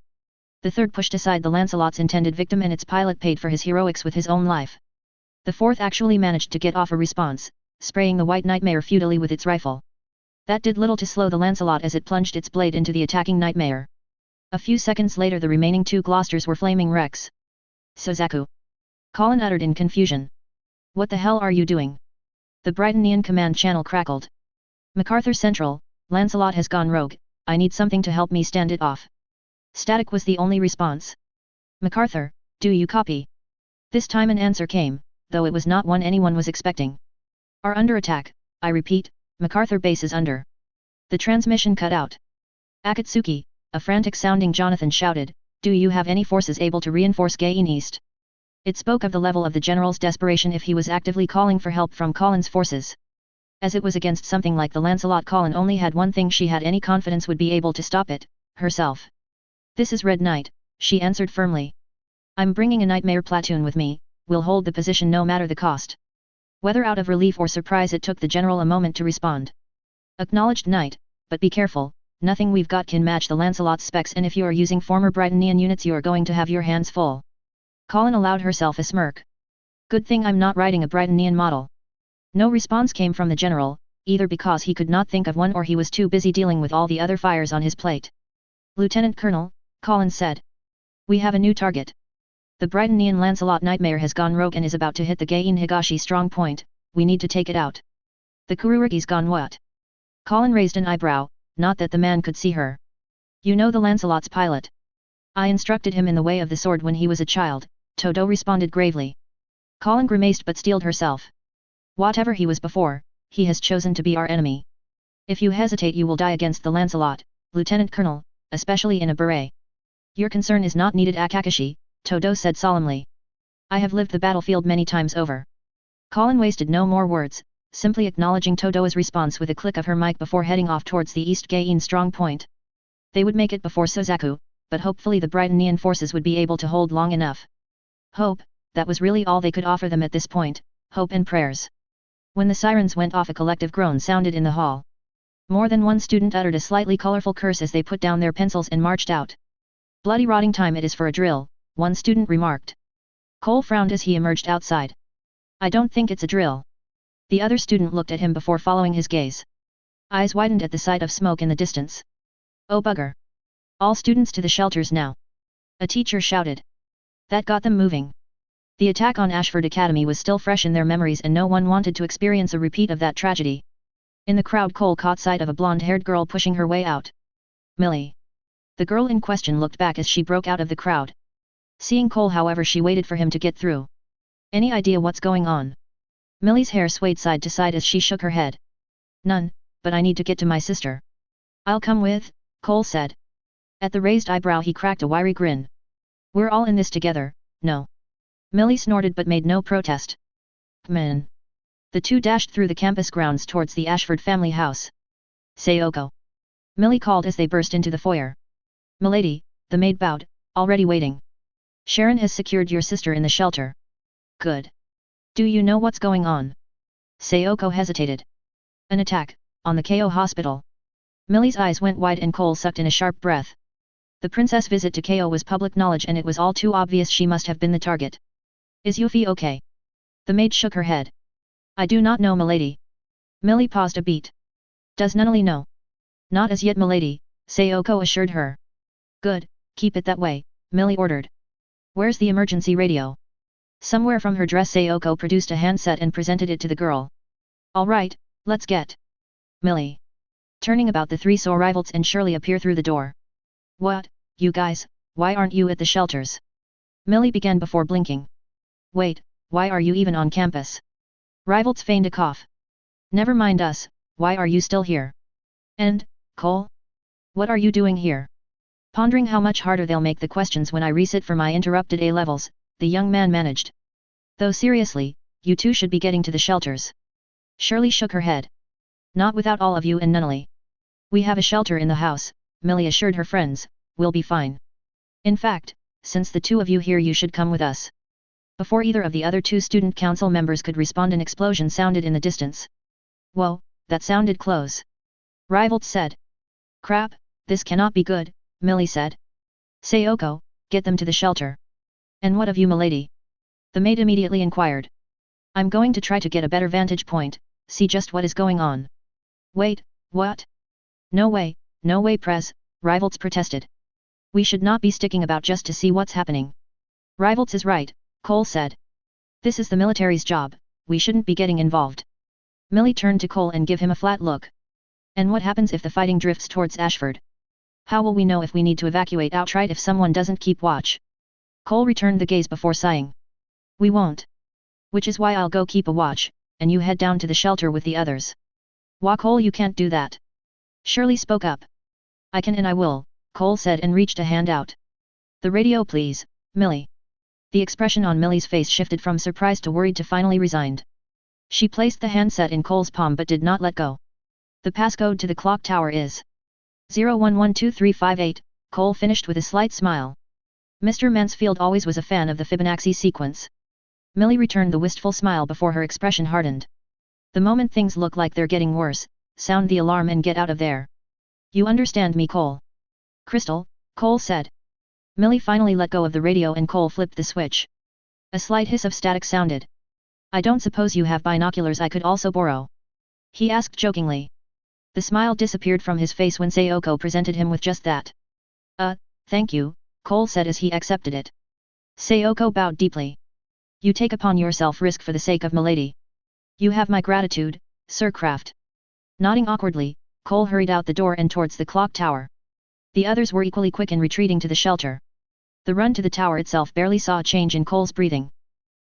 The third pushed aside the Lancelot's intended victim and its pilot paid for his heroics with his own life. The fourth actually managed to get off a response, spraying the White Nightmare futilely with its rifle. That did little to slow the Lancelot as it plunged its blade into the attacking Nightmare. A few seconds later the remaining 2 Gloucesters were flaming wrecks. Sozaku! Colin uttered in confusion. What the hell are you doing? The Brightonian command channel crackled. MacArthur Central, Lancelot has gone rogue, I need something to help me stand it off. Static was the only response. MacArthur, do you copy? This time an answer came, though it was not one anyone was expecting. Are under attack, I repeat, MacArthur base is under. The transmission cut out. Akatsuki, a frantic-sounding Jonathan shouted, do you have any forces able to reinforce Gain East? It spoke of the level of the general's desperation if he was actively calling for help from Colin's forces. As it was against something like the Lancelot, Colin only had one thing she had any confidence would be able to stop it, herself. This is Red Knight, she answered firmly. I'm bringing a Nightmare platoon with me, we'll hold the position no matter the cost. Whether out of relief or surprise it took the general a moment to respond. Acknowledged Knight, but be careful, nothing we've got can match the Lancelot's specs and if you are using former Brightonian units you are going to have your hands full. Colin allowed herself a smirk. Good thing I'm not riding a Brightonian model. No response came from the general, either because he could not think of one or he was too busy dealing with all the other fires on his plate. Lieutenant Colonel, Colin said. We have a new target. The Brightonian Lancelot Nightmare has gone rogue and is about to hit the Gain Higashi strong point, we need to take it out. The Kuruiki's gone what? Colin raised an eyebrow, not that the man could see her. You know the Lancelot's pilot. I instructed him in the way of the sword when he was a child, Todo responded gravely. Colin grimaced but steeled herself. Whatever he was before, he has chosen to be our enemy. If you hesitate you will die against the Lancelot, Lieutenant Colonel, especially in a beret. Your concern is not needed Akakashi, Todo said solemnly. I have lived the battlefield many times over. Colin wasted no more words, simply acknowledging Todo's response with a click of her mic before heading off towards the East Gain strong point. They would make it before Sozaku, but hopefully the Brightonian forces would be able to hold long enough. Hope, that was really all they could offer them at this point, hope and prayers. When the sirens went off a collective groan sounded in the hall. More than one student uttered a slightly colorful curse as they put down their pencils and marched out. Bloody rotting time it is for a drill, one student remarked. Cole frowned as he emerged outside. I don't think it's a drill. The other student looked at him before following his gaze. Eyes widened at the sight of smoke in the distance. Oh bugger. All students to the shelters now. A teacher shouted. That got them moving. The attack on Ashford Academy was still fresh in their memories and no one wanted to experience a repeat of that tragedy. In the crowd Cole caught sight of a blonde-haired girl pushing her way out. Millie. The girl in question looked back as she broke out of the crowd. Seeing Cole however she waited for him to get through. Any idea what's going on? Millie's hair swayed side to side as she shook her head. None, but I need to get to my sister. I'll come with, Cole said. At the raised eyebrow he cracked a wiry grin. We're all in this together, no. Millie snorted but made no protest. Man. The two dashed through the campus grounds towards the Ashford family house. Sayoko. Millie called as they burst into the foyer. "Milady," the maid bowed, "already waiting. Sharon has secured your sister in the shelter." "Good. Do you know what's going on?" Sayoko hesitated. "An attack, on the KO hospital." Millie's eyes went wide and Cole sucked in a sharp breath. The princess' visit to KO was public knowledge and it was all too obvious she must have been the target. "Is Yuffie okay?" The maid shook her head. "I do not know, milady." Millie paused a beat. "Does Nunnally know?" "Not as yet, milady," Sayoko assured her. "Good, keep it that way," Millie ordered. "Where's the emergency radio?" Somewhere from her dress Sayoko produced a handset and presented it to the girl. "All right, let's get." Millie. Turning about, the three saw Rivals and Shirley appear through the door. "What, you guys, why aren't you at the shelters?" Millie began before blinking. "Wait, why are you even on campus?" Rivals feigned a cough. "Never mind us, why are you still here?" "And, Cole? What are you doing here?" Pondering how much harder they'll make the questions when I resit for my interrupted A-levels, the young man managed. "Though seriously, you two should be getting to the shelters." Shirley shook her head. "Not without all of you and Nunnally." "We have a shelter in the house," Millie assured her friends, "we'll be fine. In fact, since the two of you here, you should come with us." Before either of the other two student council members could respond, an explosion sounded in the distance. "Whoa, that sounded close," Rivals said. "Crap, this cannot be good," Millie said. "Sayoko, get them to the shelter." "And what of you, milady?" the maid immediately inquired. "I'm going to try to get a better vantage point, see just what is going on." "Wait, what? No way press," Rivals protested. "We should not be sticking about just to see what's happening." "Rivals is right," Cole said. "This is the military's job, we shouldn't be getting involved." Millie turned to Cole and gave him a flat look. "And what happens if the fighting drifts towards Ashford? How will we know if we need to evacuate outright if someone doesn't keep watch?" Cole returned the gaze before sighing. "We won't. Which is why I'll go keep a watch, and you head down to the shelter with the others." "Wah, Cole, you can't do that." Shirley spoke up. "I can and I will," Cole said and reached a hand out. "The radio please, Millie." The expression on Millie's face shifted from surprise to worried to finally resigned. She placed the handset in Cole's palm but did not let go. "The passcode to the clock tower is 01123588, Cole finished with a slight smile. Mr. Mansfield always was a fan of the Fibonacci sequence. Millie returned the wistful smile before her expression hardened. "The moment things look like they're getting worse, sound the alarm and get out of there. You understand me, Cole?" "Crystal," Cole said. Millie finally let go of the radio and Cole flipped the switch. A slight hiss of static sounded. "I don't suppose you have binoculars I could also borrow?" he asked jokingly. The smile disappeared from his face when Sayoko presented him with just that. Thank you," Cole said as he accepted it. Sayoko bowed deeply. "You take upon yourself risk for the sake of milady." "You have my gratitude, Sir Craft." Nodding awkwardly, Cole hurried out the door and towards the clock tower. The others were equally quick in retreating to the shelter. The run to the tower itself barely saw a change in Cole's breathing.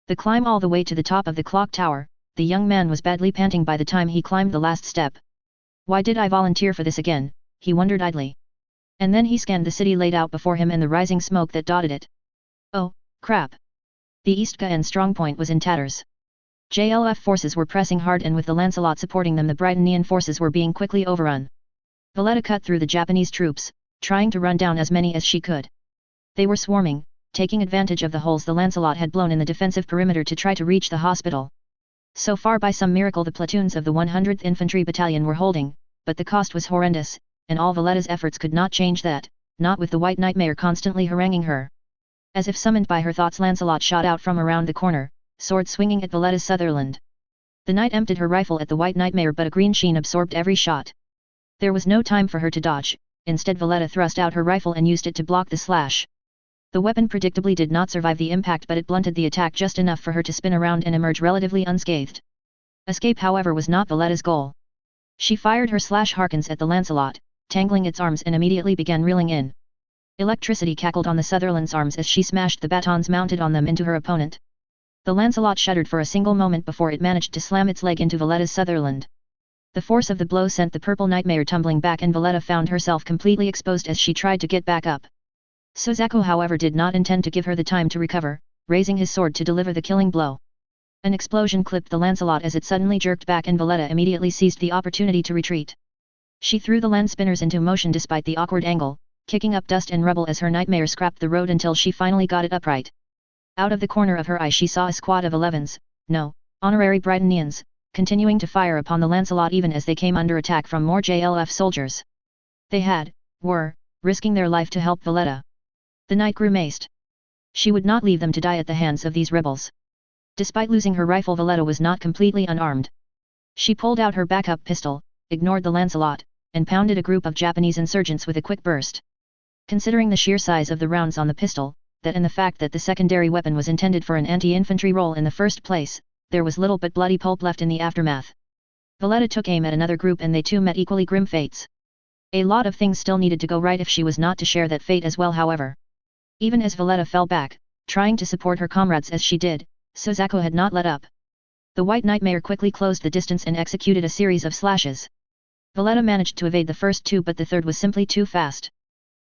The climb all the way to the top of the clock tower, the young man was badly panting by the time he climbed the last step. Why did I volunteer for this again, he wondered idly. And then he scanned the city laid out before him and the rising smoke that dotted it. Oh, crap! The East Gaen strongpoint was in tatters. JLF forces were pressing hard and with the Lancelot supporting them the Britannian forces were being quickly overrun. Valletta cut through the Japanese troops, trying to run down as many as she could. They were swarming, taking advantage of the holes the Lancelot had blown in the defensive perimeter to try to reach the hospital. So far by some miracle the platoons of the 100th Infantry Battalion were holding, but the cost was horrendous, and all Valletta's efforts could not change that, not with the White Nightmare constantly haranguing her. As if summoned by her thoughts, Lancelot shot out from around the corner, sword swinging at Valletta Sutherland. The knight emptied her rifle at the White Nightmare but a green sheen absorbed every shot. There was no time for her to dodge, instead Valletta thrust out her rifle and used it to block the slash. The weapon predictably did not survive the impact but it blunted the attack just enough for her to spin around and emerge relatively unscathed. Escape however was not Valletta's goal. She fired her slash harkins at the Lancelot, tangling its arms and immediately began reeling in. Electricity cackled on the Sutherland's arms as she smashed the batons mounted on them into her opponent. The Lancelot shuddered for a single moment before it managed to slam its leg into Valletta's Sutherland. The force of the blow sent the purple nightmare tumbling back and Valletta found herself completely exposed as she tried to get back up. Suzaku however did not intend to give her the time to recover, raising his sword to deliver the killing blow. An explosion clipped the Lancelot as it suddenly jerked back and Valletta immediately seized the opportunity to retreat. She threw the land spinners into motion despite the awkward angle, kicking up dust and rubble as her nightmare scrapped the road until she finally got it upright. Out of the corner of her eye she saw a squad of 11s, no, honorary Brightonians, continuing to fire upon the Lancelot even as they came under attack from more JLF soldiers. They were, risking their life to help Valletta. The knight grew maced. She would not leave them to die at the hands of these rebels. Despite losing her rifle, Valletta was not completely unarmed. She pulled out her backup pistol, ignored the Lancelot, and pounded a group of Japanese insurgents with a quick burst. Considering the sheer size of the rounds on the pistol, that and the fact that the secondary weapon was intended for an anti-infantry role in the first place, there was little but bloody pulp left in the aftermath. Valletta took aim at another group and they too met equally grim fates. A lot of things still needed to go right if she was not to share that fate as well, however. Even as Valletta fell back, trying to support her comrades as she did, Suzaku had not let up. The White Nightmare quickly closed the distance and executed a series of slashes. Valletta managed to evade the first two, but the third was simply too fast.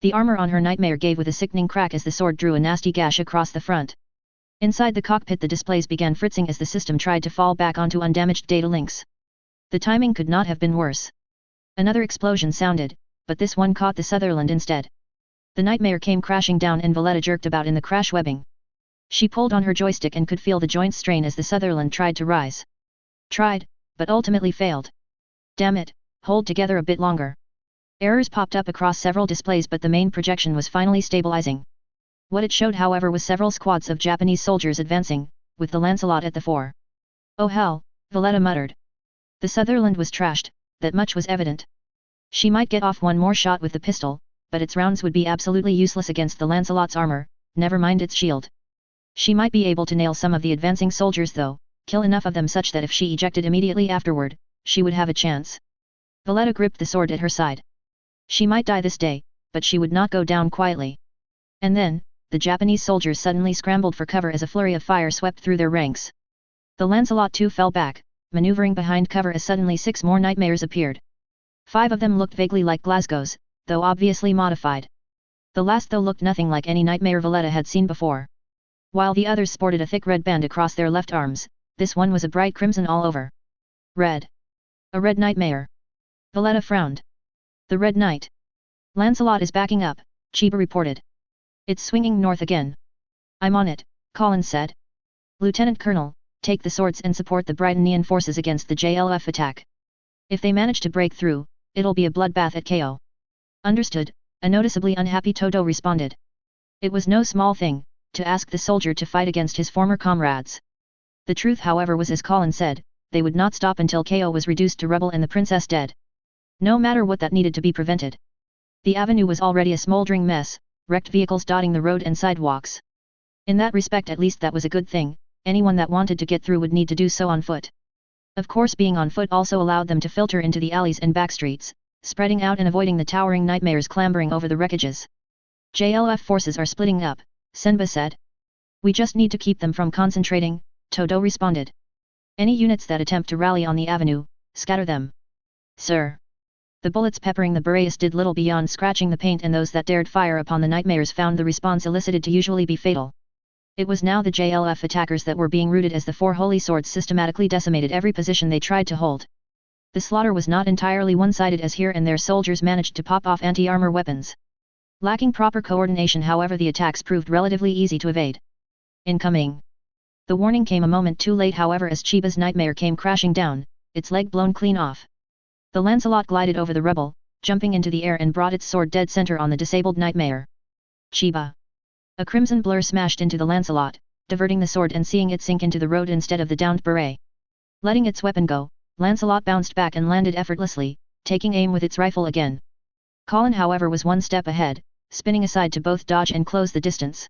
The armor on her nightmare gave with a sickening crack as the sword drew a nasty gash across the front. Inside the cockpit the displays began fritzing as the system tried to fall back onto undamaged data links. The timing could not have been worse. Another explosion sounded, but this one caught the Sutherland instead. The nightmare came crashing down and Valletta jerked about in the crash webbing. She pulled on her joystick and could feel the joints strain as the Sutherland tried to rise. Tried, but ultimately failed. Damn it, hold together a bit longer. Errors popped up across several displays, but the main projection was finally stabilizing. What it showed, however, was several squads of Japanese soldiers advancing, with the Lancelot at the fore. Oh hell, Valletta muttered. The Sutherland was trashed, that much was evident. She might get off one more shot with the pistol, but its rounds would be absolutely useless against the Lancelot's armor, never mind its shield. She might be able to nail some of the advancing soldiers though, kill enough of them such that if she ejected immediately afterward, she would have a chance. Valletta gripped the sword at her side. She might die this day, but she would not go down quietly. And then, the Japanese soldiers suddenly scrambled for cover as a flurry of fire swept through their ranks. The Lancelot too fell back, maneuvering behind cover as suddenly 6 more nightmares appeared. 5 of them looked vaguely like Glasgow's, though obviously modified. The last though looked nothing like any nightmare Valletta had seen before. While the others sported a thick red band across their left arms, this one was a bright crimson all over. Red. A red nightmare. Valletta frowned. The Red Knight. Lancelot is backing up, Chiba reported. It's swinging north again. I'm on it, Colin said. Lieutenant Colonel, take the swords and support the Brightonian forces against the JLF attack. If they manage to break through, it'll be a bloodbath at KO. Understood, a noticeably unhappy Toto responded. It was no small thing, to ask the soldier to fight against his former comrades. The truth, however, was as Colin said, they would not stop until KO was reduced to rubble and the princess dead. No matter what, that needed to be prevented. The avenue was already a smoldering mess, wrecked vehicles dotting the road and sidewalks. In that respect at least that was a good thing, anyone that wanted to get through would need to do so on foot. Of course, being on foot also allowed them to filter into the alleys and backstreets, spreading out and avoiding the towering nightmares clambering over the wreckages. JLF forces are splitting up, Senba said. We just need to keep them from concentrating, Todo responded. Any units that attempt to rally on the avenue, scatter them. Sir. The bullets peppering the Boreas did little beyond scratching the paint, and those that dared fire upon the nightmares found the response elicited to usually be fatal. It was now the JLF attackers that were being routed as the 4 holy swords systematically decimated every position they tried to hold. The slaughter was not entirely one-sided, as here and there soldiers managed to pop off anti-armor weapons. Lacking proper coordination, however, the attacks proved relatively easy to evade. Incoming! The warning came a moment too late, however, as Chiba's nightmare came crashing down, its leg blown clean off. The Lancelot glided over the rebel, jumping into the air and brought its sword dead center on the disabled nightmare. Chiba! A crimson blur smashed into the Lancelot, diverting the sword and seeing it sink into the road instead of the downed beret. Letting its weapon go, Lancelot bounced back and landed effortlessly, taking aim with its rifle again. Colin, however, was one step ahead, spinning aside to both dodge and close the distance.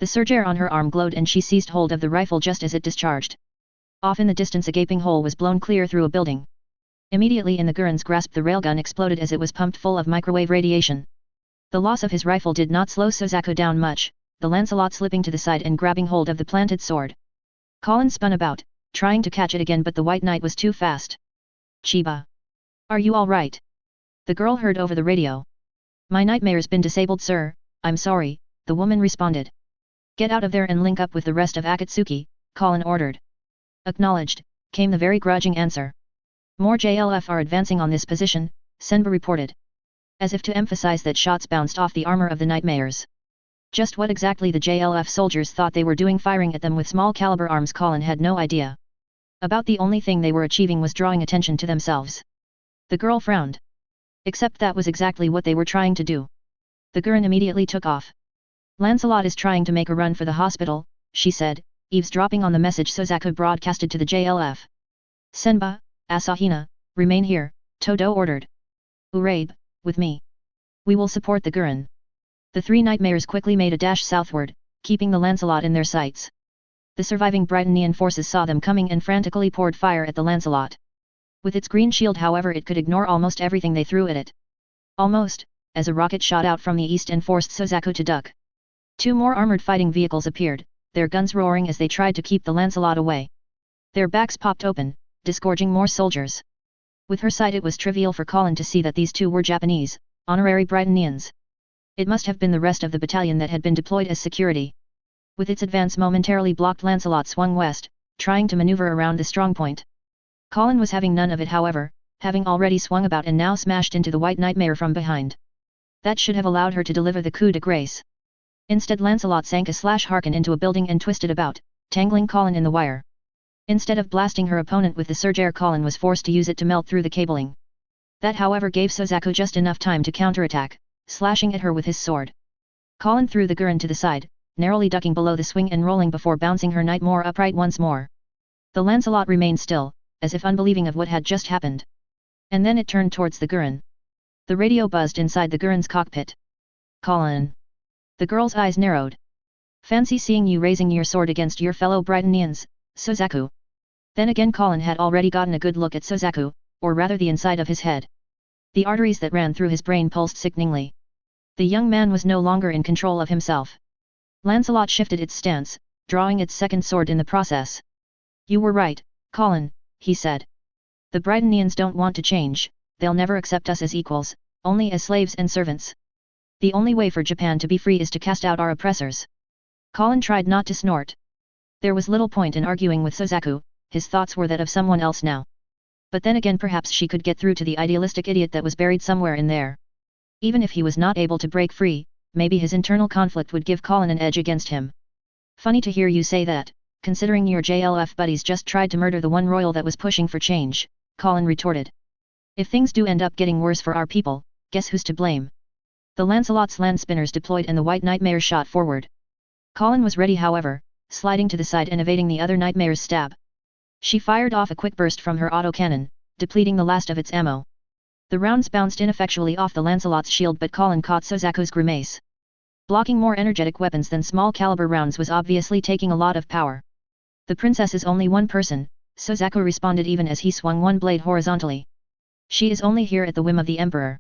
The surgear on her arm glowed and she seized hold of the rifle just as it discharged. Off in the distance a gaping hole was blown clear through a building. Immediately in the Gurren's grasp the railgun exploded as it was pumped full of microwave radiation. The loss of his rifle did not slow Suzaku down much, the Lancelot slipping to the side and grabbing hold of the planted sword. Colin spun about, trying to catch it again, but the White Knight was too fast. Chiba! Are you all right? The girl heard over the radio. My nightmare's been disabled, sir, I'm sorry, the woman responded. Get out of there and link up with the rest of Akatsuki, Colin ordered. Acknowledged, came the very grudging answer. More JLF are advancing on this position, Senba reported. As if to emphasize that shots bounced off the armor of the nightmares. Just what exactly the JLF soldiers thought they were doing firing at them with small caliber arms Colin had no idea. About the only thing they were achieving was drawing attention to themselves. The girl frowned. Except that was exactly what they were trying to do. The Gurren immediately took off. Lancelot is trying to make a run for the hospital, she said, eavesdropping on the message Suzaku broadcasted to the JLF. Senba, Asahina, remain here, Todo ordered. Urabe, with me. We will support the Gurren. The three nightmares quickly made a dash southward, keeping the Lancelot in their sights. The surviving Britannian forces saw them coming and frantically poured fire at the Lancelot. With its green shield however it could ignore almost everything they threw at it. Almost, as a rocket shot out from the east and forced Suzaku to duck. Two more armored fighting vehicles appeared, their guns roaring as they tried to keep the Lancelot away. Their backs popped open, disgorging more soldiers. With her sight it was trivial for Colin to see that these two were Japanese, honorary Britannians. It must have been the rest of the battalion that had been deployed as security. With its advance momentarily blocked, Lancelot swung west, trying to maneuver around the strongpoint. Colin was having none of it however, having already swung about and now smashed into the White Nightmare from behind. That should have allowed her to deliver the coup de grace. Instead Lancelot sank a harken into a building and twisted about, tangling Colin in the wire. Instead of blasting her opponent with the surge, Colin was forced to use it to melt through the cabling. That however gave Suzaku just enough time to counterattack, slashing at her with his sword. Colin threw the Gurren to the side, narrowly ducking below the swing and rolling before bouncing her Nightmare upright once more. The Lancelot remained still, as if unbelieving of what had just happened. And then it turned towards the Gurren. The radio buzzed inside the Gurren's cockpit. Colin. The girl's eyes narrowed. Fancy seeing you raising your sword against your fellow Britannians, Suzaku. Then again Colin had already gotten a good look at Suzaku, or rather the inside of his head. The arteries that ran through his brain pulsed sickeningly. The young man was no longer in control of himself. Lancelot shifted its stance, drawing its second sword in the process. You were right, Colin, he said. The Britannians don't want to change, they'll never accept us as equals, only as slaves and servants. The only way for Japan to be free is to cast out our oppressors. Colin tried not to snort. There was little point in arguing with Suzaku, his thoughts were that of someone else now. But then again perhaps she could get through to the idealistic idiot that was buried somewhere in there. Even if he was not able to break free, maybe his internal conflict would give Colin an edge against him. Funny to hear you say that, considering your JLF buddies just tried to murder the one royal that was pushing for change, Colin retorted. If things do end up getting worse for our people, guess who's to blame? The Lancelot's land spinners deployed and the White Nightmare shot forward. Colin was ready however, sliding to the side and evading the other Nightmare's stab. She fired off a quick burst from her autocannon, depleting the last of its ammo. The rounds bounced ineffectually off the Lancelot's shield but Colin caught Suzaku's grimace. Blocking more energetic weapons than small caliber rounds was obviously taking a lot of power. The princess is only one person, Suzaku responded even as he swung one blade horizontally. She is only here at the whim of the Emperor.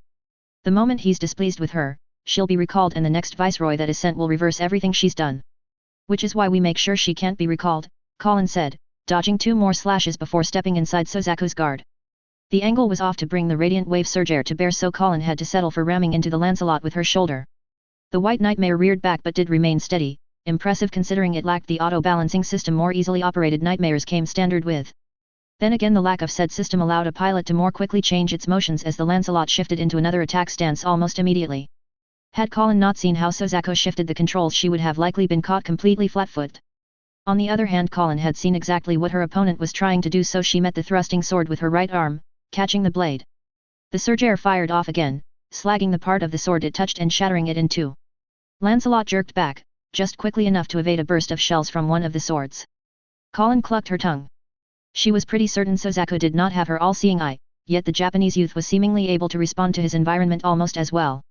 The moment he's displeased with her, she'll be recalled and the next viceroy that is sent will reverse everything she's done. Which is why we make sure she can't be recalled, Colin said, dodging two more slashes before stepping inside Suzaku's guard. The angle was off to bring the radiant wave surge to bear so Colin had to settle for ramming into the Lancelot with her shoulder. The White Nightmare reared back but did remain steady, impressive considering it lacked the auto-balancing system more easily operated nightmares came standard with. Then again the lack of said system allowed a pilot to more quickly change its motions as the Lancelot shifted into another attack stance almost immediately. Had Colin not seen how Suzaku shifted the controls she would have likely been caught completely flat-footed. On the other hand Colin had seen exactly what her opponent was trying to do so she met the thrusting sword with her right arm, catching the blade. The surge fired off again, slagging the part of the sword it touched and shattering it in two. Lancelot jerked back, just quickly enough to evade a burst of shells from one of the swords. Colin clucked her tongue. She was pretty certain Suzaku did not have her all-seeing eye, yet the Japanese youth was seemingly able to respond to his environment almost as well.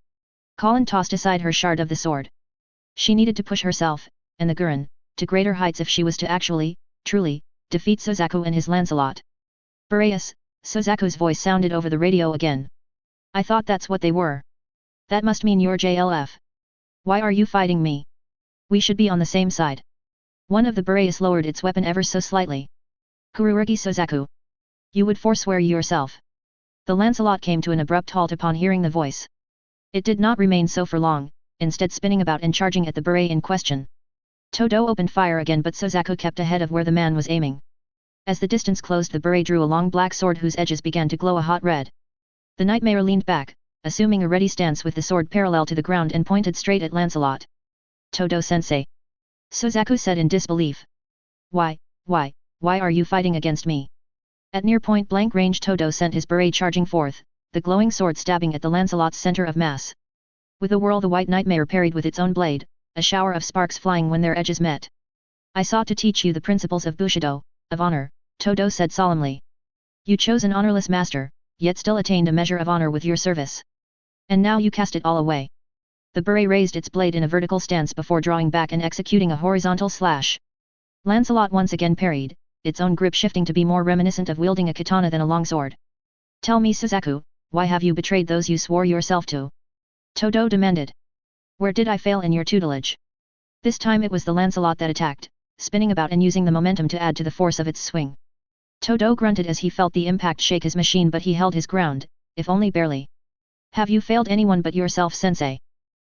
Colin tossed aside her shard of the sword. She needed to push herself, and the Gurren, to greater heights if she was to actually, truly, defeat Suzaku and his Lancelot. Boreas, Suzaku's voice sounded over the radio again. I thought that's what they were. That must mean you're JLF. Why are you fighting me? We should be on the same side. One of the Boreas lowered its weapon ever so slightly. Kururugi Suzaku. You would forswear yourself. The Lancelot came to an abrupt halt upon hearing the voice. It did not remain so for long, instead spinning about and charging at the beret in question. Todo opened fire again but Suzaku kept ahead of where the man was aiming. As the distance closed the beret drew a long black sword whose edges began to glow a hot red. The nightmare leaned back, assuming a ready stance with the sword parallel to the ground and pointed straight at Lancelot. Todo-sensei. Suzaku said in disbelief. Why are you fighting against me? At near point-blank range Todo sent his beret charging forth, the glowing sword stabbing at the Lancelot's center of mass. With a whirl the white nightmare parried with its own blade, a shower of sparks flying when their edges met. I sought to teach you the principles of Bushido, of honor, Todo said solemnly. You chose an honorless master, yet still attained a measure of honor with your service. And now you cast it all away. The beret raised its blade in a vertical stance before drawing back and executing a horizontal slash. Lancelot once again parried, its own grip shifting to be more reminiscent of wielding a katana than a longsword. Tell me Suzaku, why have you betrayed those you swore yourself to? Todo demanded. Where did I fail in your tutelage? This time it was the Lancelot that attacked, spinning about and using the momentum to add to the force of its swing. Todo grunted as he felt the impact shake his machine, but he held his ground, if only barely. Have you failed anyone but yourself, sensei?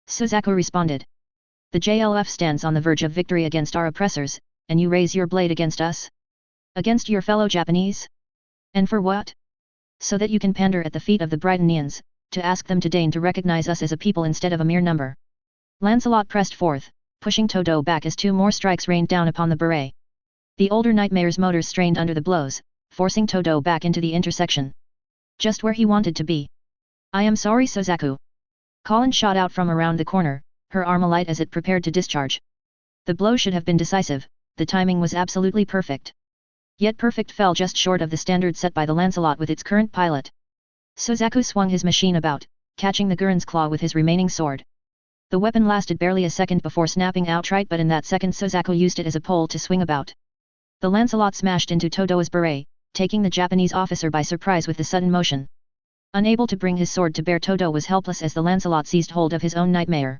Suzaku responded. The JLF stands on the verge of victory against our oppressors, and you raise your blade against us? Against your fellow Japanese? And for what? So that you can pander at the feet of the Britannians, to ask them to deign to recognize us as a people instead of a mere number. Lancelot pressed forth, pushing Todo back as two more strikes rained down upon the beret. The older nightmare's motors strained under the blows, forcing Todo back into the intersection. Just where he wanted to be. I am sorry Suzaku. Colin shot out from around the corner, her arm alight as it prepared to discharge. The blow should have been decisive, the timing was absolutely perfect. Yet perfect fell just short of the standard set by the Lancelot with its current pilot. Suzaku swung his machine about, catching the Gurren's claw with his remaining sword. The weapon lasted barely a second before snapping outright, but in that second Suzaku used it as a pole to swing about. The Lancelot smashed into Todo's beret, taking the Japanese officer by surprise with the sudden motion. Unable to bring his sword to bear, Todo was helpless as the Lancelot seized hold of his own nightmare.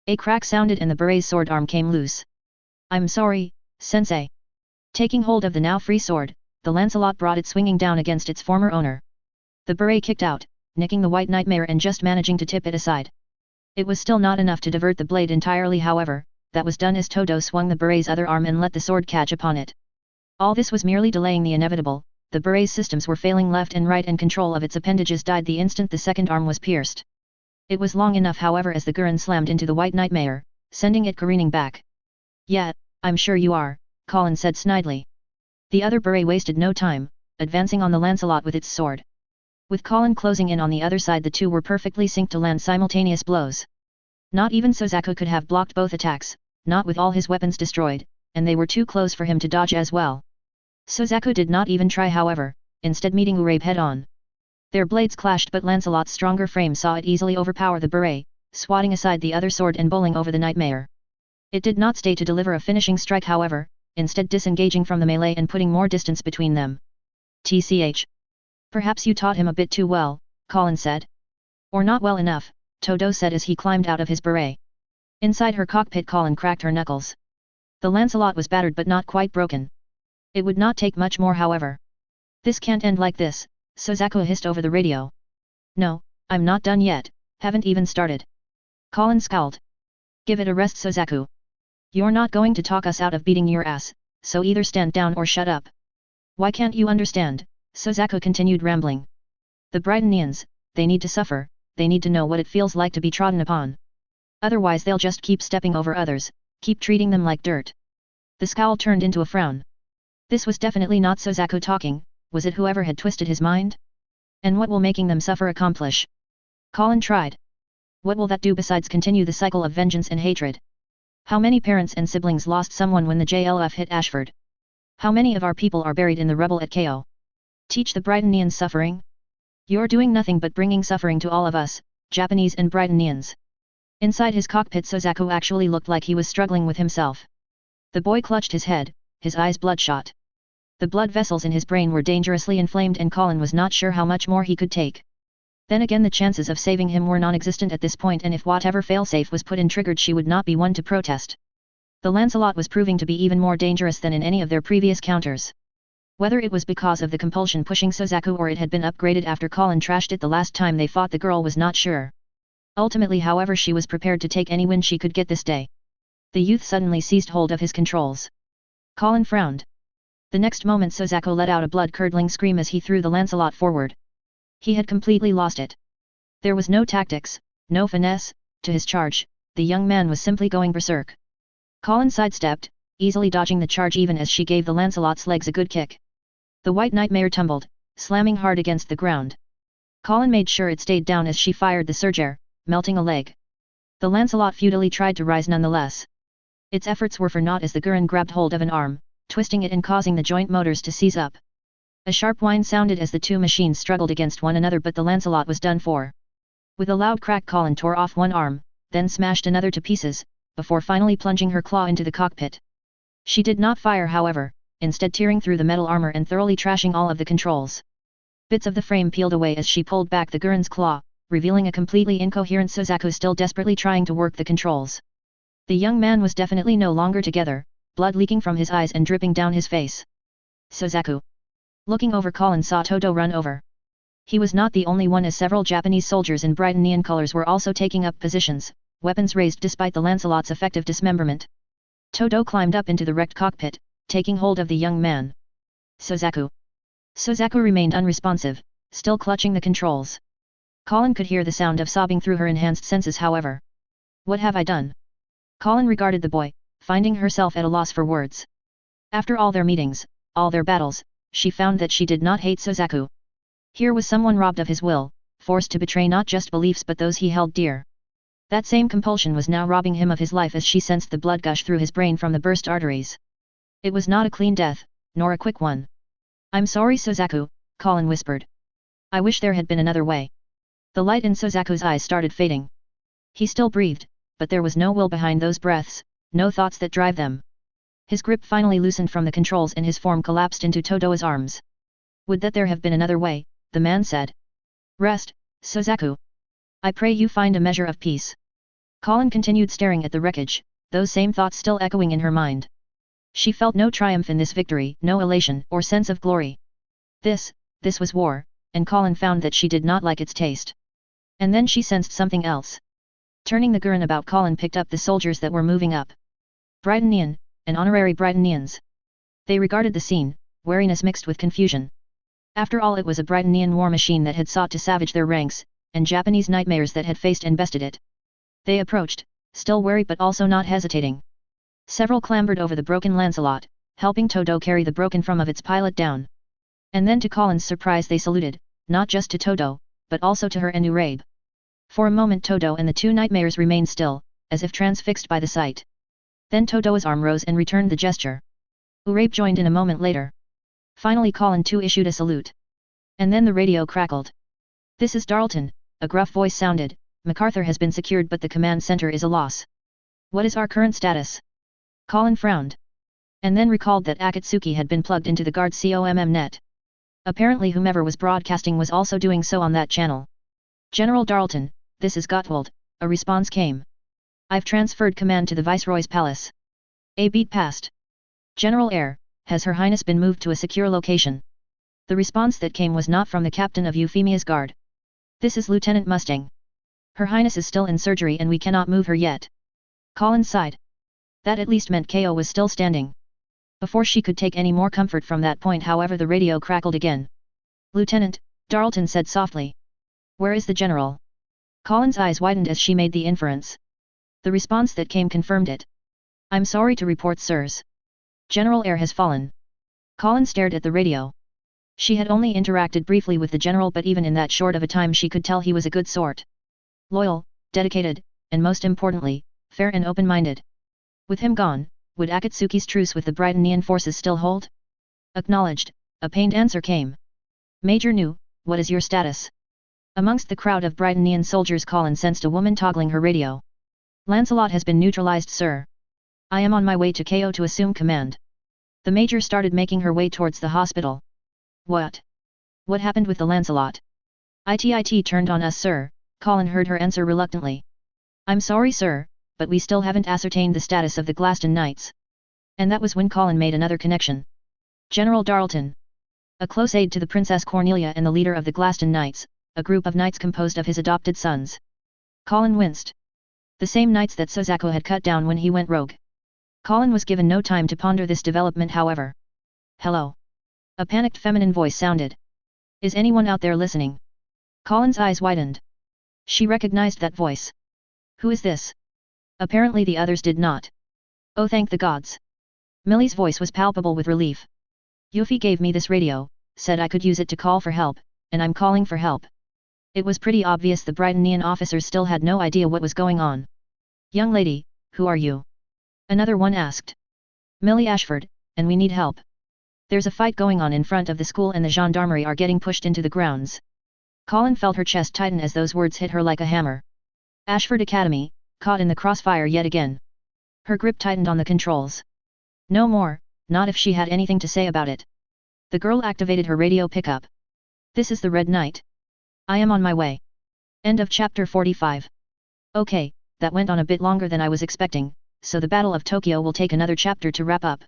A crack sounded and the beret's sword arm came loose. I'm sorry, sensei. Taking hold of the now free sword, the Lancelot brought it swinging down against its former owner. The beret kicked out, nicking the white nightmare and just managing to tip it aside. It was still not enough to divert the blade entirely, however, that was done as Todo swung the beret's other arm and let the sword catch upon it. All this was merely delaying the inevitable. The beret's systems were failing left and right and control of its appendages died the instant the second arm was pierced. It was long enough, however, as the Gurren slammed into the white nightmare, sending it careening back. Yeah, I'm sure you are, Colin said snidely. The other beret wasted no time, advancing on the Lancelot with its sword. With Colin closing in on the other side, the two were perfectly synced to land simultaneous blows. Not even Suzaku could have blocked both attacks, not with all his weapons destroyed, and they were too close for him to dodge as well. Suzaku did not even try, however, instead meeting Urabe head-on. Their blades clashed, but Lancelot's stronger frame saw it easily overpower the beret, swatting aside the other sword and bowling over the nightmare. It did not stay to deliver a finishing strike, however, instead disengaging from the melee and putting more distance between them. TCH. Perhaps you taught him a bit too well, Colin said. Or not well enough, Todo said as he climbed out of his beret. Inside her cockpit, Colin cracked her knuckles. The Lancelot was battered but not quite broken. It would not take much more, however. This can't end like this, Suzaku hissed over the radio. No, I'm not done yet, haven't even started. Colin scowled. Give it a rest, Suzaku. You're not going to talk us out of beating your ass, so either stand down or shut up. Why can't you understand? Suzaku continued rambling. The Britannians, they need to suffer, they need to know what it feels like to be trodden upon. Otherwise they'll just keep stepping over others, keep treating them like dirt. The scowl turned into a frown. This was definitely not Suzaku talking, was it whoever had twisted his mind? And what will making them suffer accomplish? Colin tried. What will that do besides continue the cycle of vengeance and hatred? How many parents and siblings lost someone when the JLF hit Ashford? How many of our people are buried in the rubble at KO? Teach the Britannians suffering? You're doing nothing but bringing suffering to all of us, Japanese and Britannians. Inside his cockpit, Suzaku actually looked like he was struggling with himself. The boy clutched his head, his eyes bloodshot. The blood vessels in his brain were dangerously inflamed and Colin was not sure how much more he could take. Then again, the chances of saving him were non-existent at this point, and if whatever failsafe was put in triggered, she would not be one to protest. The Lancelot was proving to be even more dangerous than in any of their previous counters. Whether it was because of the compulsion pushing Suzaku or it had been upgraded after Colin trashed it the last time they fought, the girl was not sure. Ultimately, however, she was prepared to take any win she could get this day. The youth suddenly seized hold of his controls. Colin frowned. The next moment Suzaku let out a blood-curdling scream as he threw the Lancelot forward. He had completely lost it. There was no tactics, no finesse, to his charge, the young man was simply going berserk. Colin sidestepped, easily dodging the charge even as she gave the Lancelot's legs a good kick. The white nightmare tumbled, slamming hard against the ground. Colin made sure it stayed down as she fired the surger, melting a leg. The Lancelot futilely tried to rise nonetheless. Its efforts were for naught as the Gurren grabbed hold of an arm, twisting it and causing the joint motors to seize up. A sharp whine sounded as the two machines struggled against one another, but the Lancelot was done for. With a loud crack, Colin tore off one arm, then smashed another to pieces, before finally plunging her claw into the cockpit. She did not fire, however, instead tearing through the metal armor and thoroughly trashing all of the controls. Bits of the frame peeled away as she pulled back the Gurren's claw, revealing a completely incoherent Suzaku still desperately trying to work the controls. The young man was definitely no longer together, blood leaking from his eyes and dripping down his face. Suzaku. Looking over, Colin saw Todo run over. He was not the only one, as several Japanese soldiers in bright neon colors were also taking up positions, weapons raised despite the Lancelot's effective dismemberment. Todo climbed up into the wrecked cockpit, taking hold of the young man. Suzaku. Suzaku remained unresponsive, still clutching the controls. Colin could hear the sound of sobbing through her enhanced senses, however. What have I done? Colin regarded the boy, finding herself at a loss for words. After all their meetings, all their battles, she found that she did not hate Suzaku. Here was someone robbed of his will, forced to betray not just beliefs but those he held dear. That same compulsion was now robbing him of his life as she sensed the blood gush through his brain from the burst arteries. It was not a clean death, nor a quick one. I'm sorry, Suzaku, Colin whispered. I wish there had been another way. The light in Suzaku's eyes started fading. He still breathed, but there was no will behind those breaths, no thoughts that drive them. His grip finally loosened from the controls and his form collapsed into Todo's arms. Would that there have been another way, the man said. Rest, Suzaku. I pray you find a measure of peace. Colin continued staring at the wreckage, those same thoughts still echoing in her mind. She felt no triumph in this victory, no elation or sense of glory. This was war, and Colin found that she did not like its taste. And then she sensed something else. Turning the Gurren about, Colin picked up the soldiers that were moving up. Brighton and honorary Brightonians. They regarded the scene, wariness mixed with confusion. After all, it was a Brightonian war machine that had sought to savage their ranks, and Japanese nightmares that had faced and bested it. They approached, still wary but also not hesitating. Several clambered over the broken Lancelot, helping Todo carry the broken from of its pilot down. And then to Colin's surprise they saluted, not just to Todo, but also to her and Urabe. For a moment Todo and the two nightmares remained still, as if transfixed by the sight. Then Todo's arm rose and returned the gesture. Urabe joined in a moment later. Finally Colin too issued a salute. And then the radio crackled. This is Darlton, a gruff voice sounded. MacArthur has been secured but the command center is a loss. What is our current status? Colin frowned. And then recalled that Akatsuki had been plugged into the guard COMM net. Apparently whomever was broadcasting was also doing so on that channel. General Darlton, this is Gottwald, a response came. I've transferred command to the Viceroy's palace. A beat passed. General Air, has Her Highness been moved to a secure location? The response that came was not from the captain of Euphemia's guard. This is Lieutenant Mustang. Her Highness is still in surgery and we cannot move her yet. Colin sighed. That at least meant Ko was still standing. Before she could take any more comfort from that point, however, the radio crackled again. Lieutenant, Darlton said softly. Where is the general? Colin's eyes widened as she made the inference. The response that came confirmed it. I'm sorry to report, sirs. General Air has fallen. Colin stared at the radio. She had only interacted briefly with the general, but even in that short of a time she could tell he was a good sort. Loyal, dedicated, and most importantly, fair and open-minded. With him gone, would Akatsuki's truce with the Brightonian forces still hold? Acknowledged, a pained answer came. Major New, what is your status? Amongst the crowd of Brightonian soldiers Colin sensed a woman toggling her radio. Lancelot has been neutralized, sir. I am on my way to Ko to assume command. The major started making her way towards the hospital. What? What happened with the Lancelot? It turned on us, sir, Colin heard her answer reluctantly. I'm sorry, sir, but we still haven't ascertained the status of the Glaston Knights. And that was when Colin made another connection. General Darlton. A close aide to the Princess Cornelia and the leader of the Glaston Knights, a group of knights composed of his adopted sons. Colin winced. The same knights that Suzaku had cut down when he went rogue. Colin was given no time to ponder this development, however. Hello. A panicked feminine voice sounded. Is anyone out there listening? Colin's eyes widened. She recognized that voice. Who is this? Apparently the others did not. Oh, thank the gods. Millie's voice was palpable with relief. Yuffie gave me this radio, said I could use it to call for help, and I'm calling for help. It was pretty obvious the Brightonnian officers still had no idea what was going on. Young lady, who are you? Another one asked. Millie Ashford, and we need help. There's a fight going on in front of the school and the gendarmerie are getting pushed into the grounds. Colin felt her chest tighten as those words hit her like a hammer. Ashford Academy, caught in the crossfire yet again. Her grip tightened on the controls. No more, not if she had anything to say about it. The girl activated her radio pickup. This is the Red Knight. I am on my way. End of chapter 45. Okay, that went on a bit longer than I was expecting, so the Battle of Tokyo will take another chapter to wrap up.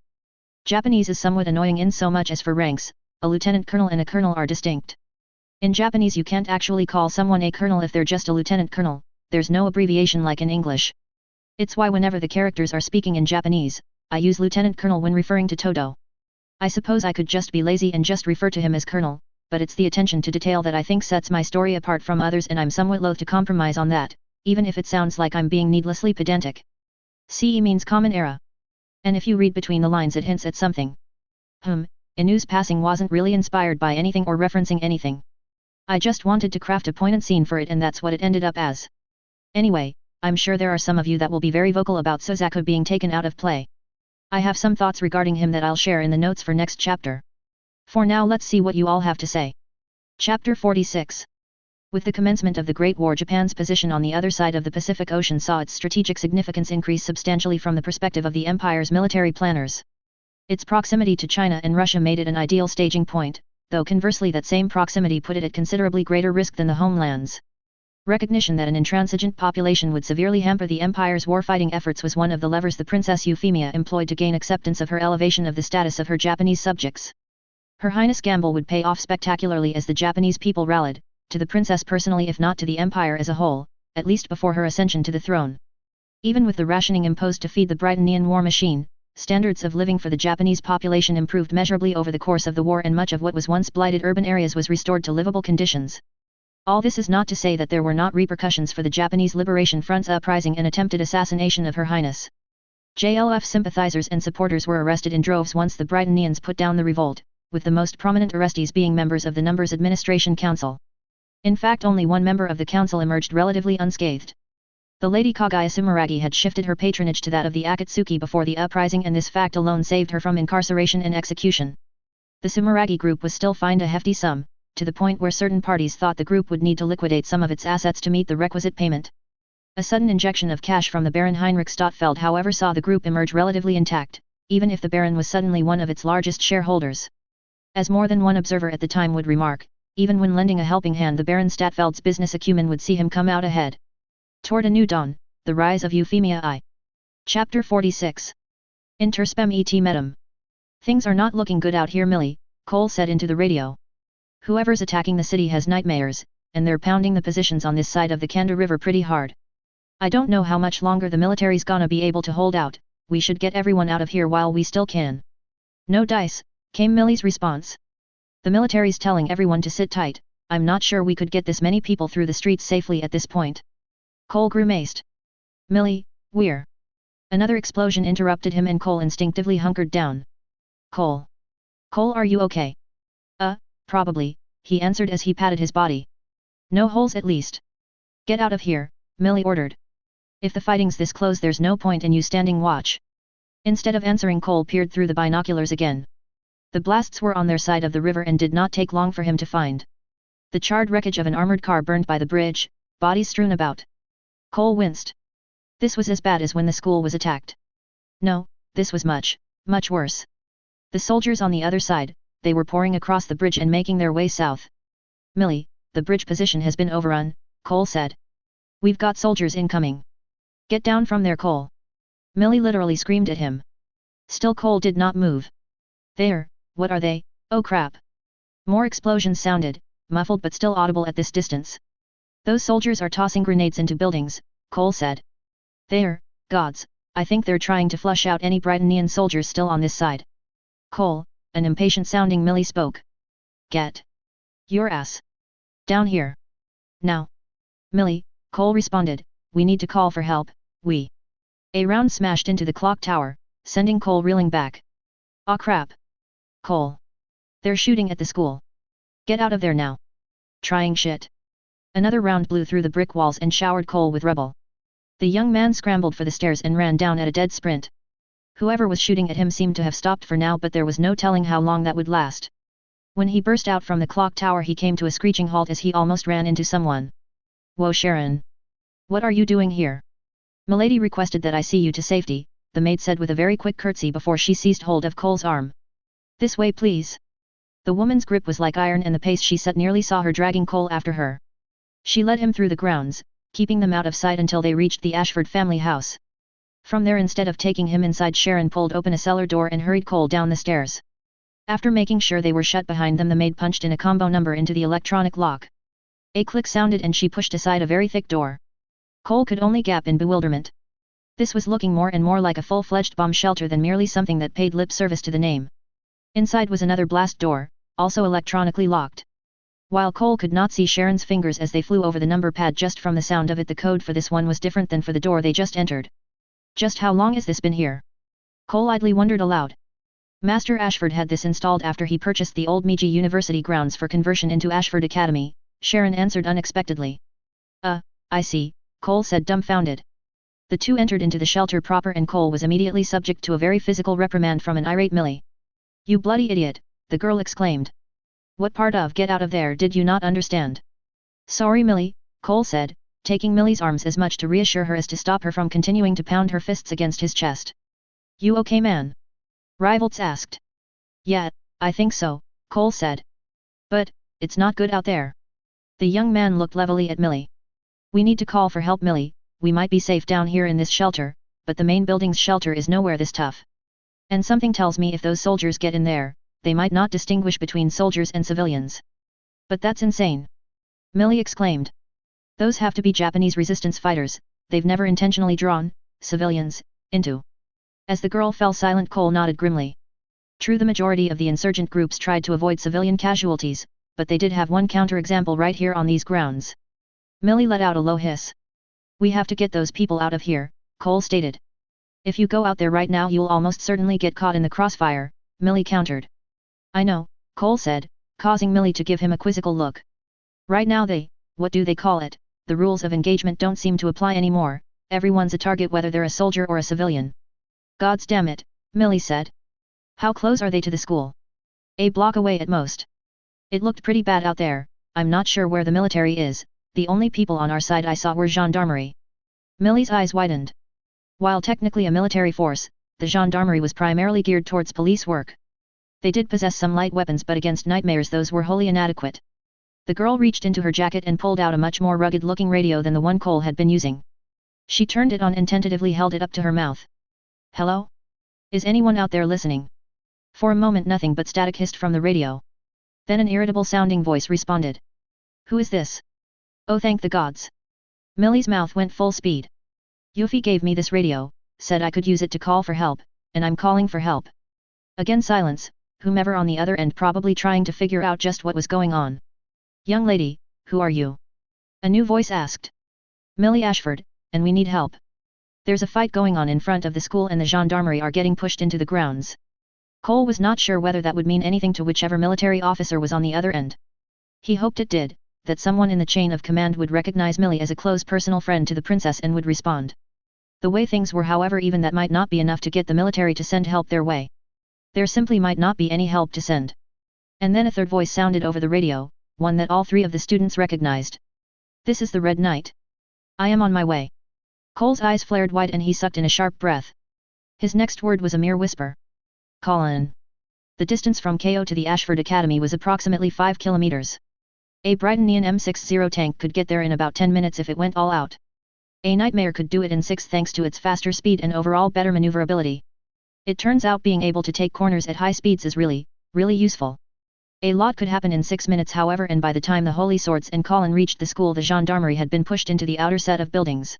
Japanese is somewhat annoying in so much as for ranks, a lieutenant colonel and a colonel are distinct. In Japanese you can't actually call someone a colonel if they're just a lieutenant colonel, there's no abbreviation like in English. It's why whenever the characters are speaking in Japanese, I use lieutenant colonel when referring to Todo. I suppose I could just be lazy and just refer to him as colonel, but it's the attention to detail that I think sets my story apart from others and I'm somewhat loath to compromise on that, even if it sounds like I'm being needlessly pedantic. CE means common era. And if you read between the lines it hints at something. Inu's passing wasn't really inspired by anything or referencing anything. I just wanted to craft a poignant scene for it and that's what it ended up as. Anyway, I'm sure there are some of you that will be very vocal about Suzaku being taken out of play. I have some thoughts regarding him that I'll share in the notes for next chapter. For now let's see what you all have to say. Chapter 46. With the commencement of the Great War, Japan's position on the other side of the Pacific Ocean saw its strategic significance increase substantially from the perspective of the empire's military planners. Its proximity to China and Russia made it an ideal staging point, though conversely that same proximity put it at considerably greater risk than the homelands. Recognition that an intransigent population would severely hamper the empire's warfighting efforts was one of the levers the Princess Euphemia employed to gain acceptance of her elevation of the status of her Japanese subjects. Her Highness' gamble would pay off spectacularly as the Japanese people rallied, to the princess personally if not to the empire as a whole, at least before her ascension to the throne. Even with the rationing imposed to feed the Brightonnian war machine, standards of living for the Japanese population improved measurably over the course of the war and much of what was once blighted urban areas was restored to livable conditions. All this is not to say that there were not repercussions for the Japanese Liberation Front's uprising and attempted assassination of Her Highness. JLF sympathizers and supporters were arrested in droves once the Brightonians put down the revolt, with the most prominent arrestees being members of the Numbers Administration Council. In fact, only one member of the council emerged relatively unscathed. The Lady Kagaya Sumeragi had shifted her patronage to that of the Akatsuki before the uprising, and this fact alone saved her from incarceration and execution. The Sumeragi group was still fined a hefty sum, to the point where certain parties thought the group would need to liquidate some of its assets to meet the requisite payment. A sudden injection of cash from the Baron Heinrich Stottfeld however saw the group emerge relatively intact, even if the Baron was suddenly one of its largest shareholders. As more than one observer at the time would remark, even when lending a helping hand the Baron Stottfeld's business acumen would see him come out ahead. Toward a new dawn, the rise of Euphemia I. Chapter 46. Interspem et metum. Things are not looking good out here, Millie, Cole said into the radio. Whoever's attacking the city has nightmares, and they're pounding the positions on this side of the Kanda River pretty hard. I don't know how much longer the military's gonna be able to hold out, we should get everyone out of here while we still can. No dice, came Millie's response. The military's telling everyone to sit tight, I'm not sure we could get this many people through the streets safely at this point. Cole grimaced. Millie, we're... Another explosion interrupted him and Cole instinctively hunkered down. Cole. Cole, are you okay? Probably, he answered as he patted his body. No holes at least. Get out of here, Millie ordered. If the fighting's this close there's no point in you standing watch. Instead of answering, Cole peered through the binoculars again. The blasts were on their side of the river and did not take long for him to find the charred wreckage of an armored car burned by the bridge, bodies strewn about. Cole winced. This was as bad as when the school was attacked. No, this was much, much worse. The soldiers on the other side, they were pouring across the bridge and making their way south. Millie, the bridge position has been overrun, Cole said. We've got soldiers incoming. Get down from there, Cole. Millie literally screamed at him. Still Cole did not move. There, what are they? Oh crap. More explosions sounded, muffled but still audible at this distance. Those soldiers are tossing grenades into buildings, Cole said. There, gods, I think they're trying to flush out any Brightonian soldiers still on this side. Cole, an impatient-sounding Millie spoke. Get your ass down here. Now. Millie, Cole responded, we need to call for help, we. A round smashed into the clock tower, sending Cole reeling back. Aw crap. Cole. They're shooting at the school. Get out of there now. Trying shit. Another round blew through the brick walls and showered Cole with rubble. The young man scrambled for the stairs and ran down at a dead sprint. Whoever was shooting at him seemed to have stopped for now, but there was no telling how long that would last. When he burst out from the clock tower, he came to a screeching halt as he almost ran into someone. Whoa, Sharon. What are you doing here? Milady requested that I see you to safety, the maid said with a very quick curtsy before she seized hold of Cole's arm. This way please. The woman's grip was like iron and the pace she set nearly saw her dragging Cole after her. She led him through the grounds, keeping them out of sight until they reached the Ashford family house. From there, instead of taking him inside, Sharon pulled open a cellar door and hurried Cole down the stairs. After making sure they were shut behind them, the maid punched in a combo number into the electronic lock. A click sounded and she pushed aside a very thick door. Cole could only gape in bewilderment. This was looking more and more like a full-fledged bomb shelter than merely something that paid lip service to the name. Inside was another blast door, also electronically locked. While Cole could not see Sharon's fingers as they flew over the number pad just from the sound of it, the code for this one was different than for the door they just entered. Just how long has this been here? Cole idly wondered aloud. Master Ashford had this installed after he purchased the old Meiji University grounds for conversion into Ashford Academy, Sharon answered unexpectedly. I see, Cole said, dumbfounded. The two entered into the shelter proper and Cole was immediately subject to a very physical reprimand from an irate Millie. You bloody idiot, the girl exclaimed. What part of get out of there did you not understand? Sorry Millie, Cole said, taking Millie's arms as much to reassure her as to stop her from continuing to pound her fists against his chest. You okay, man? Rivalts asked. Yeah, I think so, Cole said. But, it's not good out there. The young man looked levelly at Millie. We need to call for help, Millie. We might be safe down here in this shelter, but the main building's shelter is nowhere this tough. And something tells me if those soldiers get in there, they might not distinguish between soldiers and civilians. But that's insane. Millie exclaimed. Those have to be Japanese resistance fighters, they've never intentionally drawn civilians into. As the girl fell silent, Cole nodded grimly. True, the majority of the insurgent groups tried to avoid civilian casualties, but they did have one counterexample right here on these grounds. Millie let out a low hiss. We have to get those people out of here, Cole stated. If you go out there right now you'll almost certainly get caught in the crossfire, Millie countered. I know, Cole said, causing Millie to give him a quizzical look. Right now what do they call it, the rules of engagement don't seem to apply anymore, everyone's a target whether they're a soldier or a civilian. Gods damn it, Millie said. How close are they to the school? A block away at most. It looked pretty bad out there, I'm not sure where the military is, the only people on our side I saw were gendarmerie. Millie's eyes widened. While technically a military force, the gendarmerie was primarily geared towards police work. They did possess some light weapons, but against nightmares those were wholly inadequate. The girl reached into her jacket and pulled out a much more rugged-looking radio than the one Cole had been using. She turned it on and tentatively held it up to her mouth. Hello? Is anyone out there listening? For a moment nothing but static hissed from the radio. Then an irritable-sounding voice responded. Who is this? Oh, thank the gods. Millie's mouth went full speed. Yuffie gave me this radio, said I could use it to call for help, and I'm calling for help. Again silence, whomever on the other end probably trying to figure out just what was going on. Young lady, who are you? A new voice asked. Millie Ashford, and we need help. There's a fight going on in front of the school and the gendarmerie are getting pushed into the grounds. Cole was not sure whether that would mean anything to whichever military officer was on the other end. He hoped it did, that someone in the chain of command would recognize Millie as a close personal friend to the princess and would respond. The way things were, however, even that might not be enough to get the military to send help their way. There simply might not be any help to send. And then a third voice sounded over the radio, one that all three of the students recognized. This is the Red Knight. I am on my way. Cole's eyes flared wide and he sucked in a sharp breath. His next word was a mere whisper. Colin. The distance from KO to the Ashford Academy was approximately 5 kilometers. A Brighton M60 tank could get there in about 10 minutes if it went all out. A Nightmare could do it in 6 thanks to its faster speed and overall better maneuverability. It turns out being able to take corners at high speeds is really useful. A lot could happen in 6 minutes, however, and by the time the Holy Swords and Colin reached the school, the gendarmerie had been pushed into the outer set of buildings.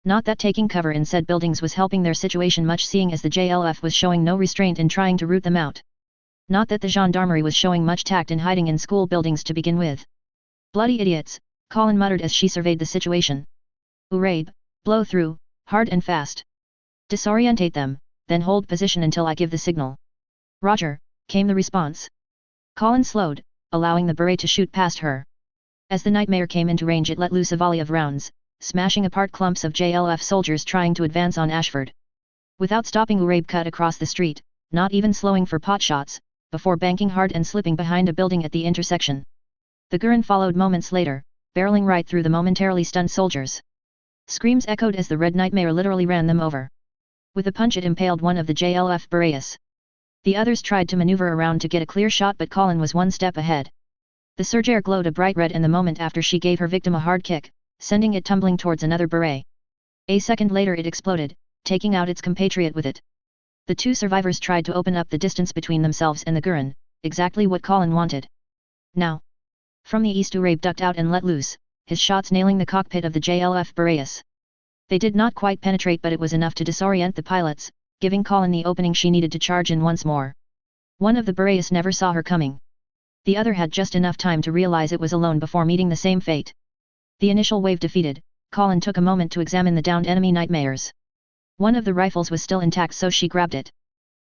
Not that taking cover in said buildings was helping their situation much, seeing as the JLF was showing no restraint in trying to root them out. Not that the gendarmerie was showing much tact in hiding in school buildings to begin with. Bloody idiots, Colin muttered as she surveyed the situation. Urabe, blow through, hard and fast. Disorientate them, then hold position until I give the signal. Roger, came the response. Colin slowed, allowing the beret to shoot past her. As the nightmare came into range it let loose a volley of rounds, smashing apart clumps of JLF soldiers trying to advance on Ashford. Without stopping, Urabe cut across the street, not even slowing for pot shots, before banking hard and slipping behind a building at the intersection. The Gurren followed moments later, barreling right through the momentarily stunned soldiers. Screams echoed as the red nightmare literally ran them over. With a punch it impaled one of the JLF berets. The others tried to maneuver around to get a clear shot, but Colin was one step ahead. The surgeon glowed a bright red in the moment after she gave her victim a hard kick, sending it tumbling towards another beret. A second later it exploded, taking out its compatriot with it. The two survivors tried to open up the distance between themselves and the Gurren, exactly what Colin wanted. Now. From the east Urabe ducked out and let loose, his shots nailing the cockpit of the JLF berets. They did not quite penetrate, but it was enough to disorient the pilots, giving Colin the opening she needed to charge in once more. One of the berets never saw her coming. The other had just enough time to realize it was alone before meeting the same fate. The initial wave defeated, Colin took a moment to examine the downed enemy nightmares. One of the rifles was still intact, so she grabbed it.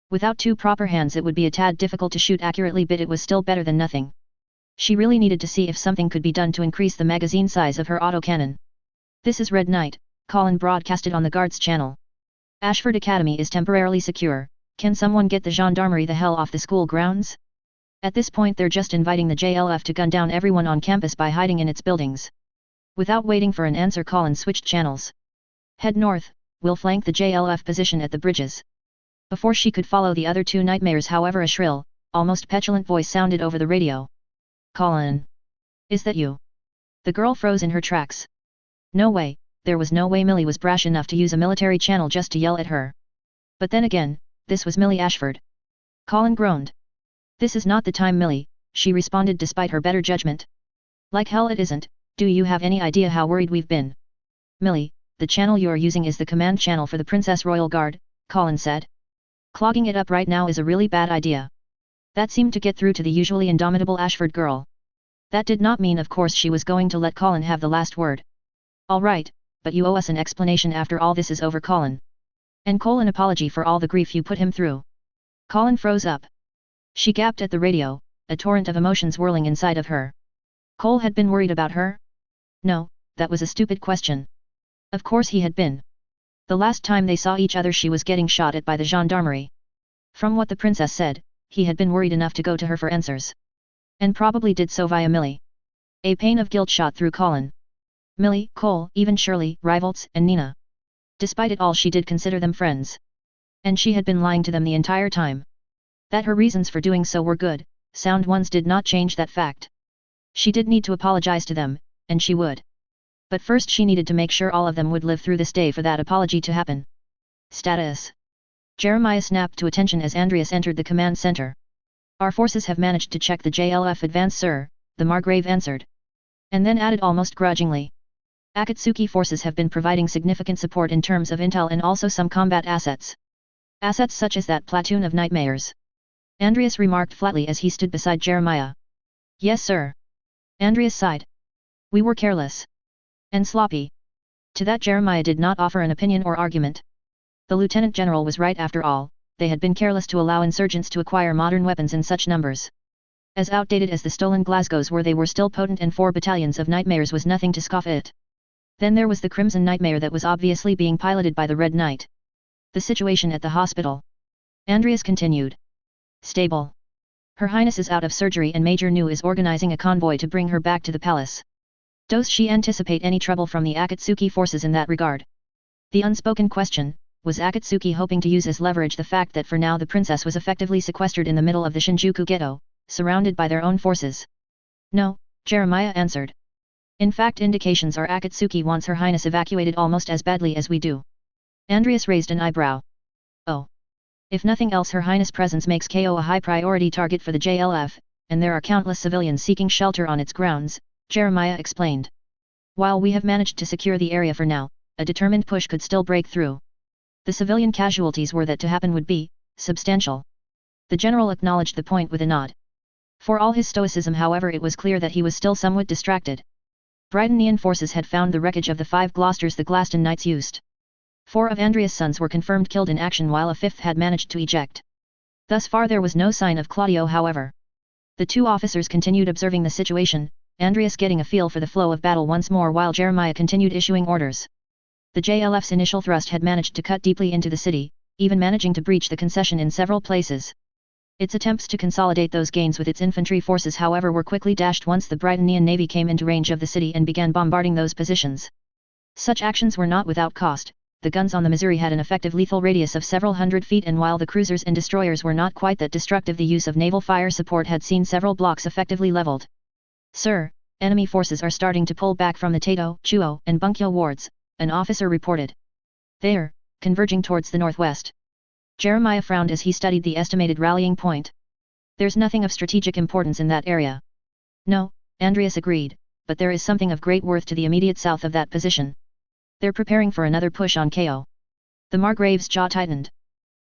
Without two proper hands it would be a tad difficult to shoot accurately, but it was still better than nothing. She really needed to see if something could be done to increase the magazine size of her autocannon. "This is Red Knight," Colin broadcasted on the guards channel. "Ashford Academy is temporarily secure. Can someone get the gendarmerie the hell off the school grounds? At this point they're just inviting the JLF to gun down everyone on campus by hiding in its buildings." Without waiting for an answer, Colin switched channels. "Head north, we'll flank the JLF position at the bridges." Before she could follow the other two nightmares, however, a shrill, almost petulant voice sounded over the radio. "Colin. Is that you?" The girl froze in her tracks. No way, there was no way Millie was brash enough to use a military channel just to yell at her. But then again, this was Millie Ashford. Colin groaned. "This is not the time, Millie," she responded despite her better judgment. "Like hell it isn't. Do you have any idea how worried we've been?" "Millie, the channel you're using is the command channel for the Princess Royal Guard," Colin said. "Clogging it up right now is a really bad idea." That seemed to get through to the usually indomitable Ashford girl. That did not mean, of course, she was going to let Colin have the last word. "All right, but you owe us an explanation after all this is over, Colin. And Cole an apology for all the grief you put him through." Colin froze up. She gasped at the radio, a torrent of emotions whirling inside of her. Cole had been worried about her? No, that was a stupid question. Of course he had been. The last time they saw each other she was getting shot at by the gendarmerie. From what the princess said, he had been worried enough to go to her for answers. And probably did so via Millie. A pain of guilt shot through Colin. Millie, Cole, even Shirley, Rivalts, and Nina. Despite it all she did consider them friends. And she had been lying to them the entire time. That her reasons for doing so were good, sound ones did not change that fact. She did need to apologize to them, and she would. But first she needed to make sure all of them would live through this day for that apology to happen. Status. Jeremiah snapped to attention as Andreas entered the command center. "Our forces have managed to check the JLF advance, sir," the Margrave answered. And then added almost grudgingly. "Akatsuki forces have been providing significant support in terms of intel and also some combat assets. Assets such as that platoon of nightmares." Andreas remarked flatly as he stood beside Jeremiah. "Yes, sir." Andreas sighed. "We were careless. And sloppy." To that Jeremiah did not offer an opinion or argument. The lieutenant general was right after all, they had been careless to allow insurgents to acquire modern weapons in such numbers. As outdated as the stolen Glasgows were, they were still potent, and 4 battalions of nightmares was nothing to scoff at. Then there was the Crimson Nightmare that was obviously being piloted by the Red Knight. "The situation at the hospital," Andreas continued. "Stable. Her Highness is out of surgery and Major New is organizing a convoy to bring her back to the palace." "Does she anticipate any trouble from the Akatsuki forces in that regard?" The unspoken question, was Akatsuki hoping to use as leverage the fact that for now the princess was effectively sequestered in the middle of the Shinjuku ghetto, surrounded by their own forces? "No," Jeremiah answered. "In fact, indications are Akatsuki wants Her Highness evacuated almost as badly as we do." Andreas raised an eyebrow. "Oh. If nothing else, Her Highness' presence makes KO a high priority target for the JLF, and there are countless civilians seeking shelter on its grounds," Jeremiah explained. "While we have managed to secure the area for now, a determined push could still break through. The civilian casualties were that to happen would be substantial." The general acknowledged the point with a nod. For all his stoicism, however, it was clear that he was still somewhat distracted. Brytonian forces had found the wreckage of the 5 Gloucesters the Glaston Knights used. 4 of Andreas' sons were confirmed killed in action while a 5th had managed to eject. Thus far there was no sign of Claudio however. The 2 officers continued observing the situation, Andreas getting a feel for the flow of battle once more while Jeremiah continued issuing orders. The JLF's initial thrust had managed to cut deeply into the city, even managing to breach the concession in several places. Its attempts to consolidate those gains with its infantry forces however were quickly dashed once the Brytonian navy came into range of the city and began bombarding those positions. Such actions were not without cost. The guns on the Missouri had an effective lethal radius of several hundred feet, and while the cruisers and destroyers were not quite that destructive, the use of naval fire support had seen several blocks effectively leveled. "Sir, enemy forces are starting to pull back from the Tato, Chuo, and Bunkyo wards," an officer reported. "There, converging towards the northwest." Jeremiah frowned as he studied the estimated rallying point. "There's nothing of strategic importance in that area." "No," Andreas agreed, "but there is something of great worth to the immediate south of that position. They're preparing for another push on KO." The Margrave's jaw tightened.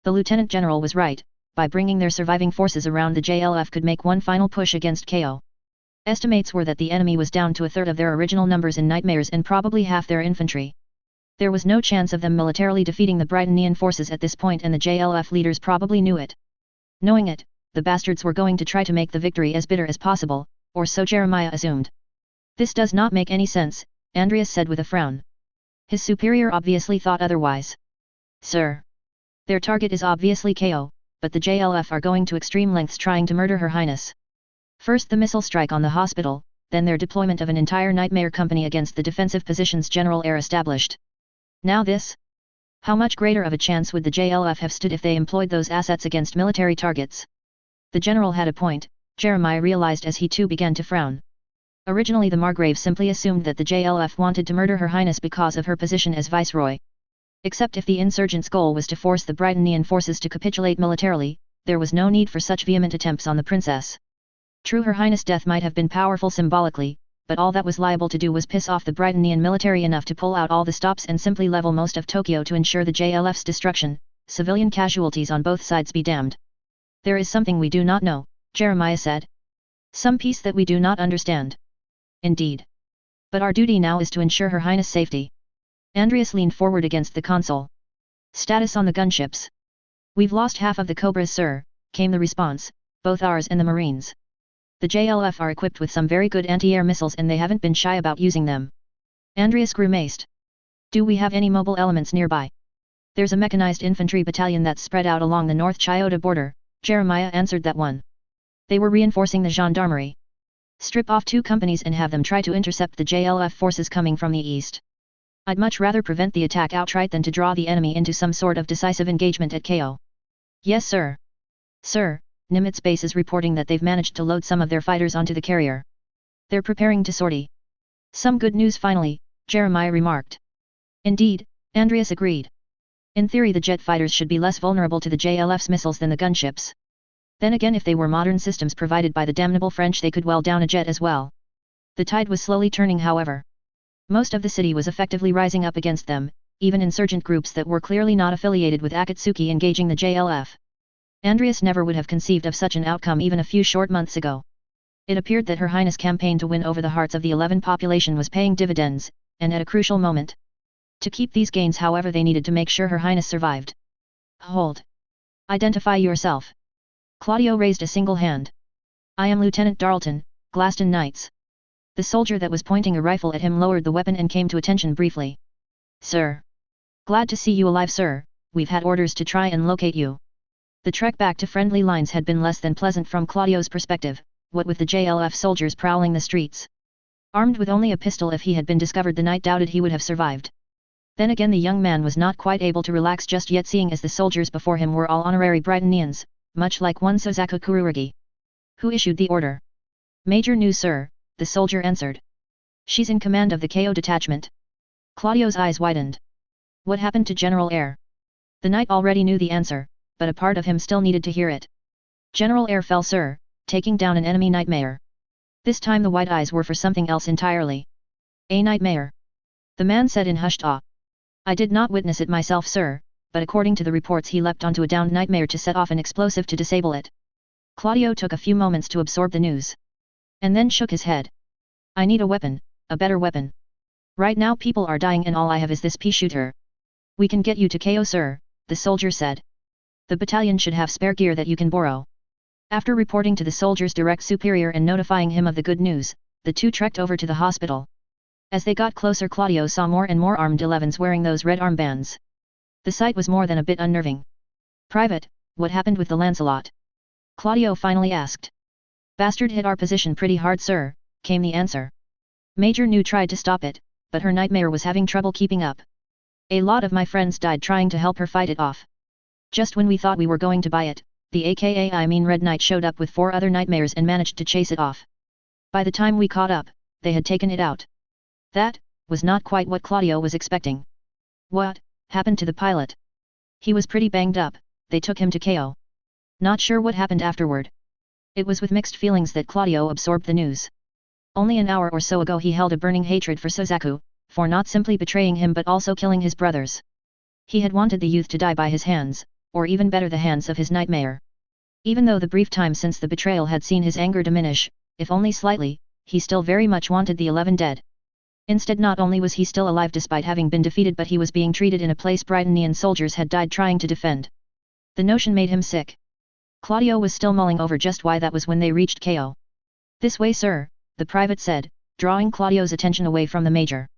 The lieutenant general was right. By bringing their surviving forces around, the JLF could make one final push against KO. Estimates were that the enemy was down to a third of their original numbers in Nightmares and probably half their infantry. There was no chance of them militarily defeating the Brytonian forces at this point, and the JLF leaders probably knew it. Knowing it, the bastards were going to try to make the victory as bitter as possible, or so Jeremiah assumed. "This does not make any sense," Andreas said with a frown. His superior obviously thought otherwise. "Sir, their target is obviously KO, but the JLF are going to extreme lengths trying to murder Her Highness. First the missile strike on the hospital, then their deployment of an entire Nightmare company against the defensive positions General Air established. Now this? How much greater of a chance would the JLF have stood if they employed those assets against military targets?" The general had a point, Jeremiah realized as he too began to frown. Originally the Margrave simply assumed that the JLF wanted to murder Her Highness because of her position as viceroy. Except if the insurgents' goal was to force the Brytonian forces to capitulate militarily, there was no need for such vehement attempts on the princess. True, Her Highness' death might have been powerful symbolically, but all that was liable to do was piss off the Brytonian military enough to pull out all the stops and simply level most of Tokyo to ensure the JLF's destruction, civilian casualties on both sides be damned. "There is something we do not know," Jeremiah said. "Some piece that we do not understand." "Indeed. But our duty now is to ensure Her Highness' safety." Andreas leaned forward against the console. "Status on the gunships?" "We've lost half of the Cobras, sir," came the response, "both ours and the Marines. The JLF are equipped with some very good anti-air missiles and they haven't been shy about using them." Andreas grimaced. "Do we have any mobile elements nearby?" "There's a mechanized infantry battalion that's spread out along the North Chiyoda border," Jeremiah answered that one. "They were reinforcing the gendarmerie. Strip off 2 companies and have them try to intercept the JLF forces coming from the east. I'd much rather prevent the attack outright than to draw the enemy into some sort of decisive engagement at KO." "Yes sir." "Sir, Nimitz base is reporting that they've managed to load some of their fighters onto the carrier. They're preparing to sortie." "Some good news finally," Jeremiah remarked. "Indeed," Andreas agreed. "In theory the jet fighters should be less vulnerable to the JLF's missiles than the gunships. Then again, if they were modern systems provided by the damnable French, they could well down a jet as well." The tide was slowly turning however. Most of the city was effectively rising up against them, even insurgent groups that were clearly not affiliated with Akatsuki engaging the JLF. Andreas never would have conceived of such an outcome even a few short months ago. It appeared that Her Highness' campaign to win over the hearts of the 11 population was paying dividends, and at a crucial moment. To keep these gains however they needed to make sure Her Highness survived. "Hold. Identify yourself." Claudio raised a single hand. "I am Lieutenant Darlton, Glaston Knights." The soldier that was pointing a rifle at him lowered the weapon and came to attention briefly. "Sir. Glad to see you alive, sir. We've had orders to try and locate you." The trek back to friendly lines had been less than pleasant from Claudio's perspective, what with the JLF soldiers prowling the streets. Armed with only a pistol, if he had been discovered the knight doubted he would have survived. Then again the young man was not quite able to relax just yet, seeing as the soldiers before him were all honorary Brytonians, much like one Suzaku Kururugi. "Who issued the order?" "Major New, sir," the soldier answered. "She's in command of the KO detachment." Claudio's eyes widened. What happened to General Air? The knight already knew the answer, but a part of him still needed to hear it. "General Air fell, sir, taking down an enemy nightmare." This time the wide eyes were for something else entirely. "A nightmare?" the man said in hushed awe. "I did not witness it myself, sir, but according to the reports he leapt onto a downed nightmare to set off an explosive to disable it." Claudio took a few moments to absorb the news. And then shook his head. "I need a weapon," a better weapon. Right now people are dying and all I have is this pea shooter. We can get you to KO sir, the soldier said. The battalion should have spare gear that you can borrow. After reporting to the soldier's direct superior and notifying him of the good news, the two trekked over to the hospital. As they got closer Claudio saw more and more armed 11s wearing those red armbands. The sight was more than a bit unnerving. Private, what happened with the Lancelot? Claudio finally asked. Bastard hit our position pretty hard sir, came the answer. Major New tried to stop it, but her nightmare was having trouble keeping up. A lot of my friends died trying to help her fight it off. Just when we thought we were going to buy it, the Red Knight showed up with 4 other nightmares and managed to chase it off. By the time we caught up, they had taken it out. That was not quite what Claudio was expecting. What happened to the pilot? He was pretty banged up, they took him to KO. Not sure what happened afterward. It was with mixed feelings that Claudio absorbed the news. Only an hour or so ago he held a burning hatred for Suzaku, for not simply betraying him but also killing his brothers. He had wanted the youth to die by his hands, or even better the hands of his nightmare. Even though the brief time since the betrayal had seen his anger diminish, if only slightly, he still very much wanted the 11 dead. Instead not only was he still alive despite having been defeated but he was being treated in a place Britonian soldiers had died trying to defend. The notion made him sick. Claudio was still mulling over just why that was when they reached KO. This way sir, the private said, drawing Claudio's attention away from the major.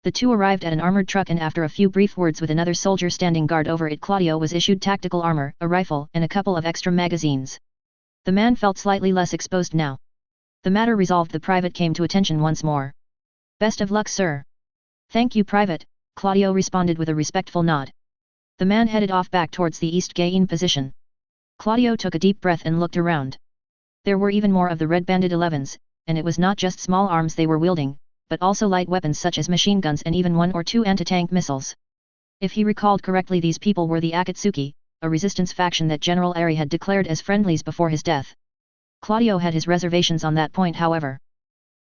The two arrived at an armored truck and after a few brief words with another soldier standing guard over it Claudio was issued tactical armor, a rifle and a couple of extra magazines. The man felt slightly less exposed now. The matter resolved the private came to attention once more. Best of luck sir. Thank you private, Claudio responded with a respectful nod. The man headed off back towards the East Gain position. Claudio took a deep breath and looked around. There were even more of the red-banded 11s, and it was not just small arms they were wielding, but also light weapons such as machine guns and even 1 or 2 anti-tank missiles. If he recalled correctly these people were the Akatsuki, a resistance faction that General Ari had declared as friendlies before his death. Claudio had his reservations on that point however.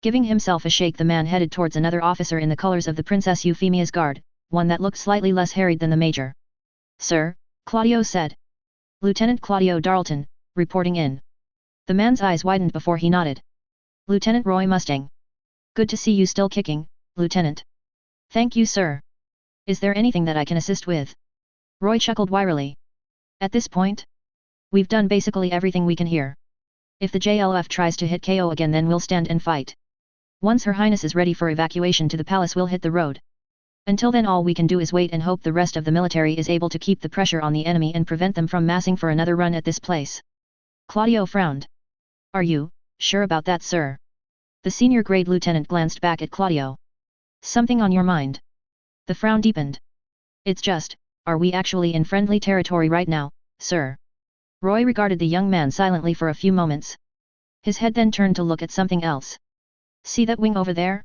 Giving himself a shake the man headed towards another officer in the colors of the Princess Euphemia's guard, one that looked slightly less harried than the major. Sir, Claudio said. Lieutenant Claudio Darlton, reporting in. The man's eyes widened before he nodded. Lieutenant Roy Mustang. Good to see you still kicking, Lieutenant. Thank you sir. Is there anything that I can assist with? Roy chuckled wearily. At this point? We've done basically everything we can here. If the JLF tries to hit KO again then we'll stand and fight. Once Her Highness is ready for evacuation to the palace we'll hit the road. Until then all we can do is wait and hope the rest of the military is able to keep the pressure on the enemy and prevent them from massing for another run at this place. Claudio frowned. Are you sure about that sir? The senior grade lieutenant glanced back at Claudio. Something on your mind? The frown deepened. It's just, are we actually in friendly territory right now, sir? Roy regarded the young man silently for a few moments. His head then turned to look at something else. See that wing over there?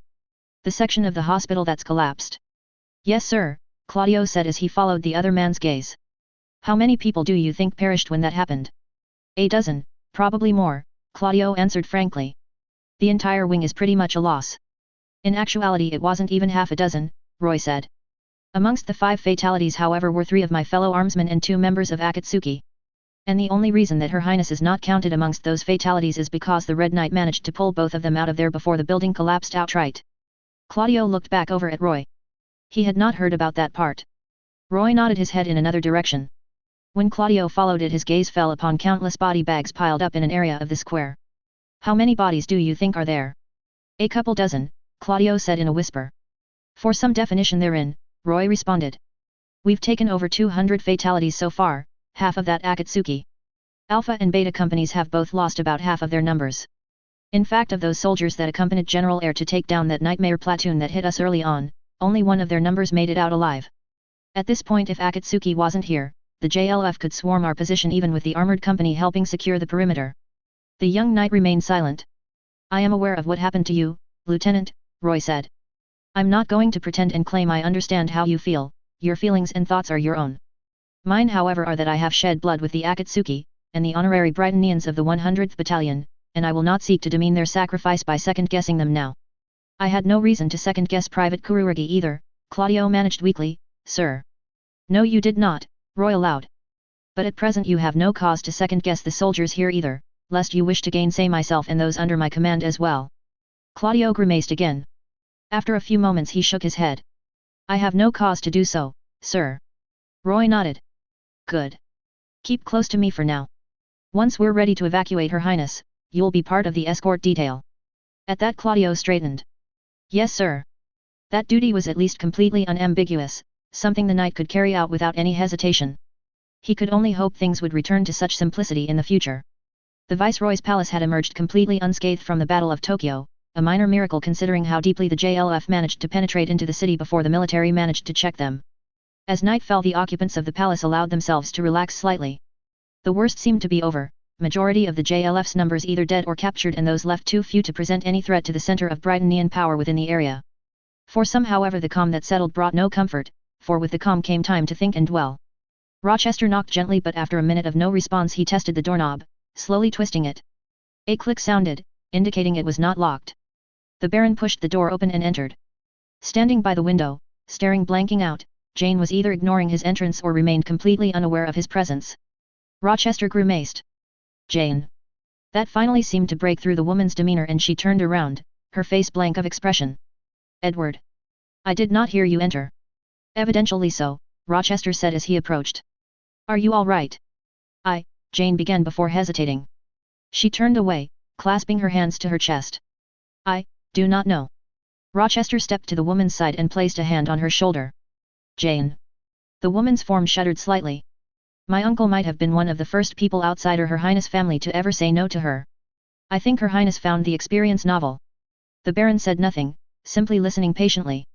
The section of the hospital that's collapsed. Yes sir, Claudio said as he followed the other man's gaze. How many people do you think perished when that happened? A dozen, probably more, Claudio answered frankly. The entire wing is pretty much a loss. In actuality it wasn't even half a dozen, Roy said. Amongst the 5 fatalities however were 3 of my fellow armsmen and 2 members of Akatsuki. And the only reason that Her Highness is not counted amongst those fatalities is because the Red Knight managed to pull both of them out of there before the building collapsed outright. Claudio looked back over at Roy. He had not heard about that part. Roy nodded his head in another direction. When Claudio followed it his gaze fell upon countless body bags piled up in an area of the square. How many bodies do you think are there? A couple dozen, Claudio said in a whisper. For some definition therein, Roy responded. We've taken over 200 fatalities so far, half of that Akatsuki. Alpha and Beta companies have both lost about half of their numbers. In fact of those soldiers that accompanied General Air to take down that nightmare platoon that hit us early on, only 1 of their numbers made it out alive. At this point if Akatsuki wasn't here, the JLF could swarm our position even with the armored company helping secure the perimeter. The young knight remained silent. I am aware of what happened to you, Lieutenant, Roy said. I'm not going to pretend and claim I understand how you feel, your feelings and thoughts are your own. Mine however are that I have shed blood with the Akatsuki, and the honorary Britonians of the 100th Battalion, and I will not seek to demean their sacrifice by second-guessing them now. I had no reason to second-guess Private Kurugi either, Claudio managed weakly, sir. No you did not, Roy allowed. But at present you have no cause to second-guess the soldiers here either, lest you wish to gainsay myself and those under my command as well. Claudio grimaced again. After a few moments he shook his head. I have no cause to do so, sir. Roy nodded. Good. Keep close to me for now. Once we're ready to evacuate Her Highness, you'll be part of the escort detail. At that Claudio straightened. Yes sir. That duty was at least completely unambiguous, something the knight could carry out without any hesitation. He could only hope things would return to such simplicity in the future. The Viceroy's palace had emerged completely unscathed from the Battle of Tokyo, a minor miracle considering how deeply the JLF managed to penetrate into the city before the military managed to check them. As night fell, the occupants of the palace allowed themselves to relax slightly. The worst seemed to be over, majority of the JLF's numbers either dead or captured and those left too few to present any threat to the center of Britannian power within the area. For some however the calm that settled brought no comfort, for with the calm came time to think and dwell. Rochester knocked gently but after a minute of no response he tested the doorknob, slowly twisting it. A click sounded, indicating it was not locked. The Baron pushed the door open and entered. Standing by the window, staring blanking out, Jane was either ignoring his entrance or remained completely unaware of his presence. Rochester grimaced. Jane. That finally seemed to break through the woman's demeanor and she turned around, her face blank of expression. Edward. I did not hear you enter. Evidentially so, Rochester said as he approached. Are you all right? Jane began before hesitating. She turned away, clasping her hands to her chest. I do not know. Rochester stepped to the woman's side and placed a hand on her shoulder. Jane. The woman's form shuddered slightly. My uncle might have been one of the first people outside Her Highness family to ever say no to her. I think Her Highness found the experience novel. The Baron said nothing, simply listening patiently.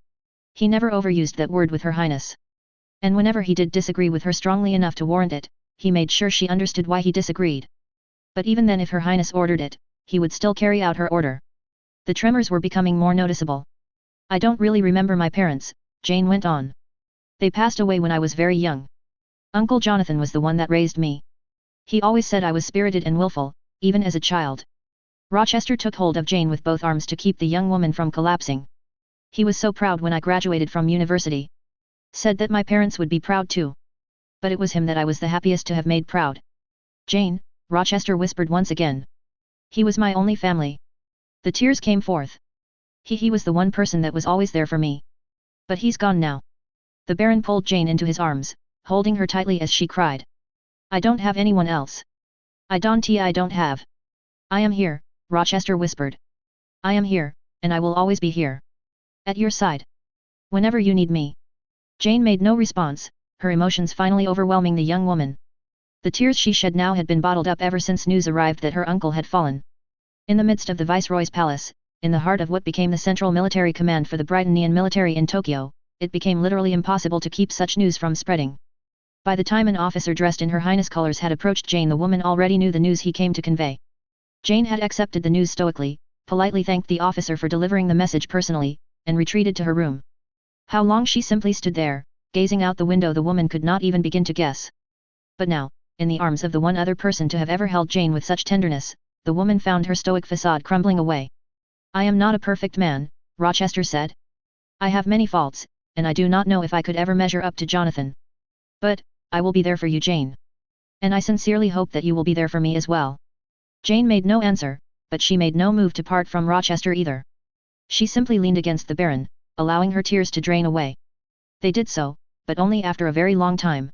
He never overused that word with Her Highness. And whenever he did disagree with her strongly enough to warrant it, he made sure she understood why he disagreed. But even then if Her Highness ordered it, he would still carry out her order. The tremors were becoming more noticeable. I don't really remember my parents, Jane went on. They passed away when I was very young. Uncle Jonathan was the one that raised me. He always said I was spirited and willful, even as a child. Rochester took hold of Jane with both arms to keep the young woman from collapsing. He was so proud when I graduated from university. Said that my parents would be proud too. But it was him that I was the happiest to have made proud. Jane, Rochester whispered once again. He was my only family. The tears came forth. He was the one person that was always there for me. But he's gone now. The Baron pulled Jane into his arms, holding her tightly as she cried. I don't have anyone else. I don't have. I am here, Rochester whispered. I am here, and I will always be here. At your side. Whenever you need me. Jane made no response, her emotions finally overwhelming the young woman. The tears she shed now had been bottled up ever since news arrived that her uncle had fallen. In the midst of the Viceroy's palace, in the heart of what became the central military command for the Britannian military in Tokyo, it became literally impossible to keep such news from spreading. By the time an officer dressed in Her Highness colors had approached Jane, the woman already knew the news he came to convey. Jane had accepted the news stoically, politely thanked the officer for delivering the message personally, and retreated to her room. How long she simply stood there, gazing out the window, the woman could not even begin to guess. But now, in the arms of the one other person to have ever held Jane with such tenderness, the woman found her stoic facade crumbling away. I am not a perfect man, Rochester said. I have many faults, and I do not know if I could ever measure up to Jonathan. But, I will be there for you, Jane. And I sincerely hope that you will be there for me as well. Jane made no answer, but she made no move to part from Rochester either. She simply leaned against the Baron, allowing her tears to drain away. They did so, but only after a very long time.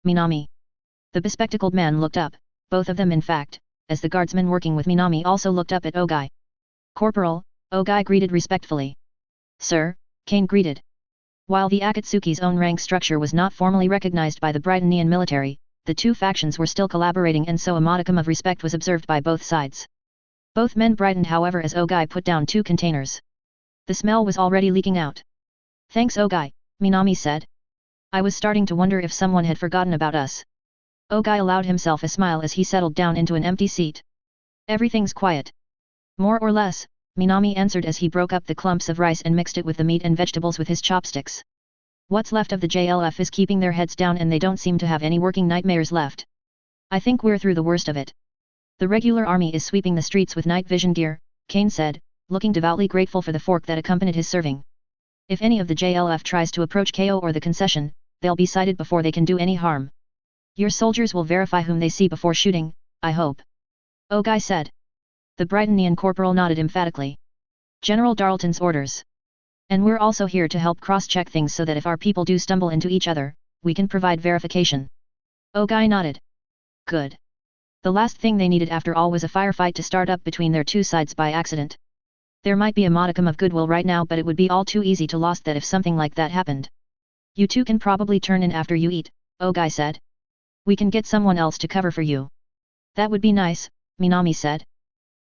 Minami. The bespectacled man looked up, both of them in fact, as the guardsman working with Minami also looked up at Ogai. Corporal, Ogai greeted respectfully. Sir, Kane greeted. While the Akatsuki's own rank structure was not formally recognized by the Britannian military, the two factions were still collaborating and so a modicum of respect was observed by both sides. Both men brightened however as Ogai put down 2 containers. The smell was already leaking out. Thanks Ogai, Minami said. I was starting to wonder if someone had forgotten about us. Ogai allowed himself a smile as he settled down into an empty seat. Everything's quiet. More or less, Minami answered as he broke up the clumps of rice and mixed it with the meat and vegetables with his chopsticks. What's left of the JLF is keeping their heads down and they don't seem to have any working nightmares left. I think we're through the worst of it. The regular army is sweeping the streets with night vision gear, Kane said, looking devoutly grateful for the fork that accompanied his serving. If any of the JLF tries to approach KO or the concession, they'll be sighted before they can do any harm. Your soldiers will verify whom they see before shooting, I hope. Ogai said. The Britannian corporal nodded emphatically. General Darlton's orders. And we're also here to help cross-check things so that if our people do stumble into each other, we can provide verification. Ogai nodded. Good. The last thing they needed after all was a firefight to start up between their two sides by accident. There might be a modicum of goodwill right now, but it would be all too easy to lose that if something like that happened. You two can probably turn in after you eat, Ogai said. We can get someone else to cover for you. That would be nice, Minami said.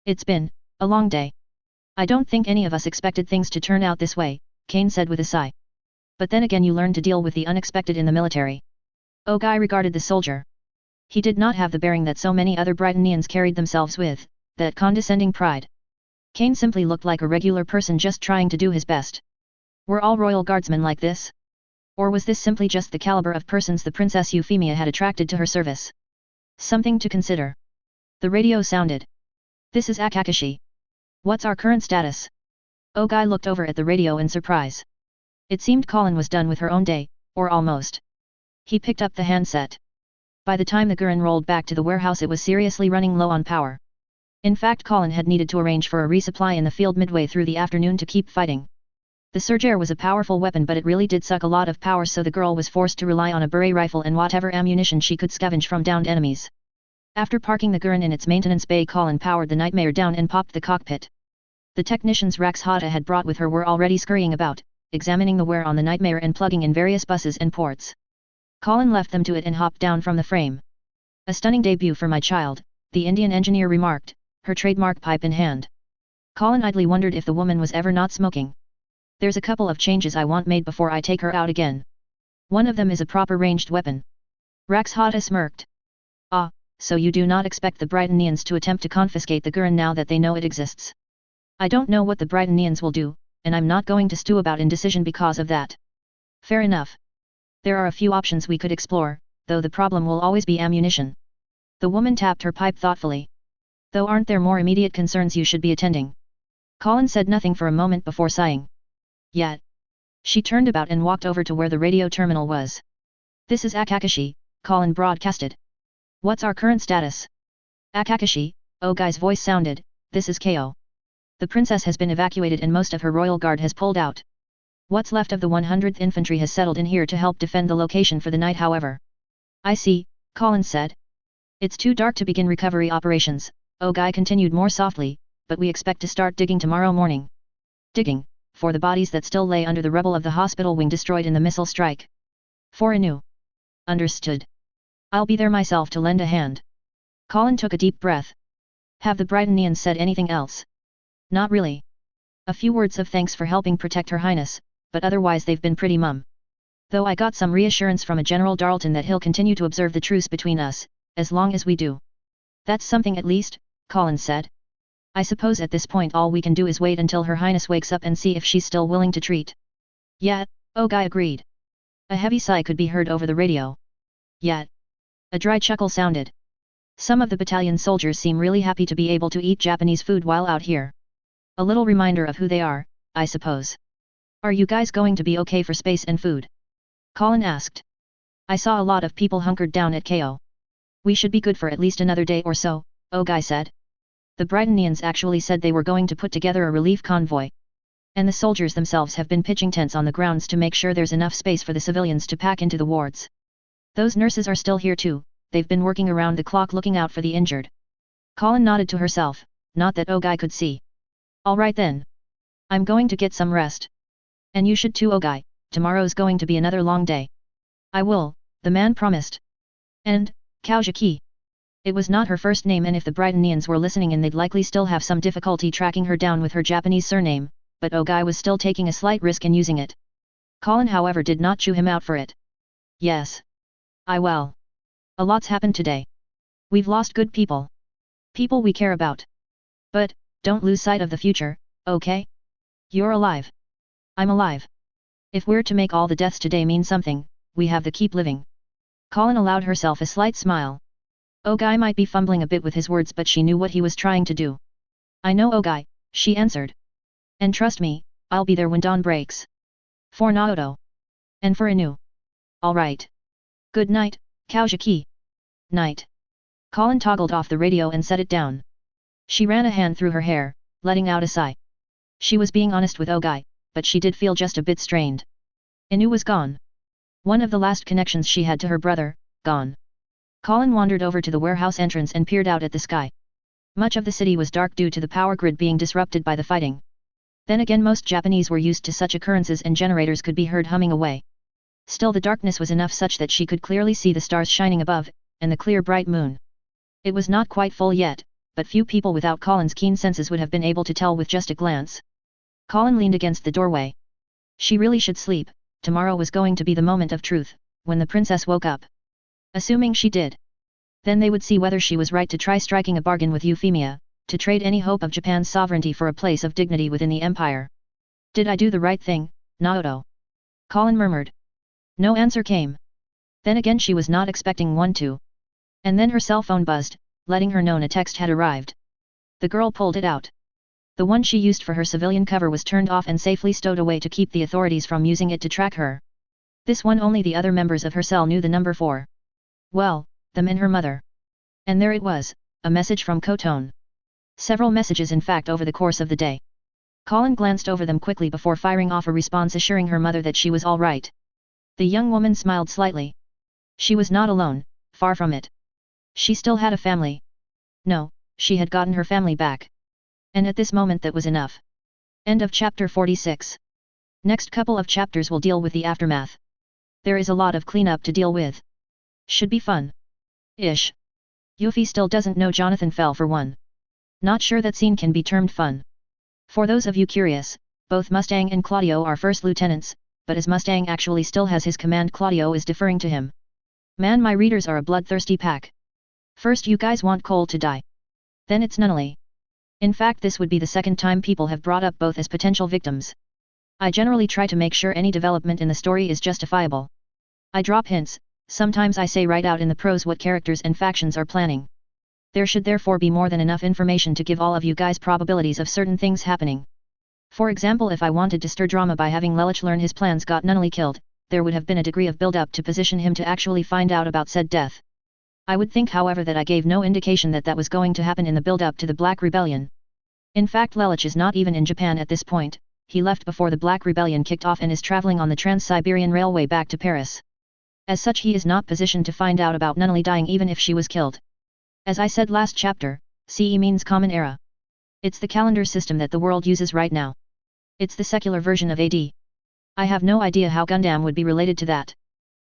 It's been a long day. I don't think any of us expected things to turn out this way, Kane said with a sigh. But then again, you learn to deal with the unexpected in the military. Ogai regarded the soldier. He did not have the bearing that so many other Brightonians carried themselves with, that condescending pride. Kane simply looked like a regular person just trying to do his best. Were all royal guardsmen like this? Or was this simply just the caliber of persons the Princess Euphemia had attracted to her service? Something to consider. The radio sounded. This is Akakashi. What's our current status? Ogai looked over at the radio in surprise. It seemed Colin was done with her own day, or almost. He picked up the handset. By the time the Gurren rolled back to the warehouse, it was seriously running low on power. In fact, Colin had needed to arrange for a resupply in the field midway through the afternoon to keep fighting. The Surgear was a powerful weapon, but it really did suck a lot of power, so the girl was forced to rely on a beret rifle and whatever ammunition she could scavenge from downed enemies. After parking the Gurren in its maintenance bay, Colin powered the Nightmare down and popped the cockpit. The technicians Rax Hata had brought with her were already scurrying about, examining the wear on the Nightmare and plugging in various buses and ports. Colin left them to it and hopped down from the frame. A stunning debut for my child, the Indian engineer remarked, her trademark pipe in hand. Colin idly wondered if the woman was ever not smoking. There's a couple of changes I want made before I take her out again. One of them is a proper ranged weapon. Rax Hata smirked. Ah, so you do not expect the Brightonians to attempt to confiscate the Gurren now that they know it exists. I don't know what the Brightonians will do, and I'm not going to stew about indecision because of that. Fair enough. There are a few options we could explore, though the problem will always be ammunition. The woman tapped her pipe thoughtfully. Though aren't there more immediate concerns you should be attending? Colin said nothing for a moment before sighing. Yet. She turned about and walked over to where the radio terminal was. This is Akakashi, Colin broadcasted. What's our current status? Akakashi, Ogai's voice sounded, this is KO. The princess has been evacuated and most of her royal guard has pulled out. What's left of the 100th Infantry has settled in here to help defend the location for the night, however. I see, Colin said. It's too dark to begin recovery operations, Ogai continued more softly, but we expect to start digging tomorrow morning. Digging, for the bodies that still lay under the rubble of the hospital wing destroyed in the missile strike. For Anu. Understood. I'll be there myself to lend a hand. Colin took a deep breath. Have the Brightonians said anything else? Not really. A few words of thanks for helping protect Her Highness, but otherwise they've been pretty mum. Though I got some reassurance from a General Darlton that he'll continue to observe the truce between us, as long as we do. That's something at least, Colin said. I suppose at this point all we can do is wait until Her Highness wakes up and see if she's still willing to treat. Yeah, Ogai agreed. A heavy sigh could be heard over the radio. Yet. A dry chuckle sounded. Some of the battalion soldiers seem really happy to be able to eat Japanese food while out here. A little reminder of who they are, I suppose. Are you guys going to be okay for space and food? Colin asked. I saw a lot of people hunkered down at KO. We should be good for at least another day or so, Ogai said. The Brightonians actually said they were going to put together a relief convoy. And the soldiers themselves have been pitching tents on the grounds to make sure there's enough space for the civilians to pack into the wards. Those nurses are still here too, they've been working around the clock looking out for the injured. Colin nodded to herself, not that Ogai could see. Alright then. I'm going to get some rest. And you should too, Ogai, tomorrow's going to be another long day. I will, the man promised. And, Kaujiki. It was not her first name, and if the Brightonians were listening in they'd likely still have some difficulty tracking her down with her Japanese surname, but Ogai was still taking a slight risk in using it. Colin however did not chew him out for it. Yes. Well. A lot's happened today. We've lost good people. People we care about. But, don't lose sight of the future, okay? You're alive. I'm alive. If we're to make all the deaths today mean something, we have to keep living. Colin allowed herself a slight smile. Ogai might be fumbling a bit with his words, but she knew what he was trying to do. I know, Ogai, she answered. And trust me, I'll be there when dawn breaks. For Naoto. And for Anu. All right. Good night, Kaujiki. Night. Colin toggled off the radio and set it down. She ran a hand through her hair, letting out a sigh. She was being honest with Ogai, but she did feel just a bit strained. Inu was gone. One of the last connections she had to her brother, gone. Colin wandered over to the warehouse entrance and peered out at the sky. Much of the city was dark due to the power grid being disrupted by the fighting. Then again, most Japanese were used to such occurrences and generators could be heard humming away. Still, the darkness was enough such that she could clearly see the stars shining above, and the clear bright moon. It was not quite full yet, but few people without Colin's keen senses would have been able to tell with just a glance. Colin leaned against the doorway. She really should sleep. Tomorrow was going to be the moment of truth, when the princess woke up. Assuming she did. Then they would see whether she was right to try striking a bargain with Euphemia, to trade any hope of Japan's sovereignty for a place of dignity within the empire. Did I do the right thing, Naoto? Colin murmured. No answer came. Then again, she was not expecting one to. And then her cell phone buzzed, letting her know a text had arrived. The girl pulled it out. The one she used for her civilian cover was turned off and safely stowed away to keep the authorities from using it to track her. This one only the other members of her cell knew the number for. Well, them and her mother. And there it was, a message from Koton. Several messages in fact over the course of the day. Colin glanced over them quickly before firing off a response assuring her mother that she was all right. The young woman smiled slightly. She was not alone, far from it. She still had a family. No, she had gotten her family back. And at this moment that was enough. End of chapter 46. Next couple of chapters will deal with the aftermath. There is a lot of cleanup to deal with. Should be fun. Ish. Yuffie still doesn't know Jonathan fell for one. Not sure that scene can be termed fun. For those of you curious, both Mustang and Claudio are first lieutenants, but as Mustang actually still has his command, Claudio is deferring to him. Man, my readers are a bloodthirsty pack. First you guys want Cole to die. Then it's Nunnally. In fact, this would be the second time people have brought up both as potential victims. I generally try to make sure any development in the story is justifiable. I drop hints, sometimes I say right out in the prose what characters and factions are planning. There should therefore be more than enough information to give all of you guys probabilities of certain things happening. For example, if I wanted to stir drama by having Lelich learn his plans got Nunnally killed, there would have been a degree of build-up to position him to actually find out about said death. I would think, however, that I gave no indication that that was going to happen in the build-up to the Black Rebellion. In fact, Lelich is not even in Japan at this point. He left before the Black Rebellion kicked off and is traveling on the Trans-Siberian Railway back to Paris. As such, he is not positioned to find out about Nunnally dying even if she was killed. As I said last chapter, CE means Common Era. It's the calendar system that the world uses right now. It's the secular version of AD. I have no idea how Gundam would be related to that.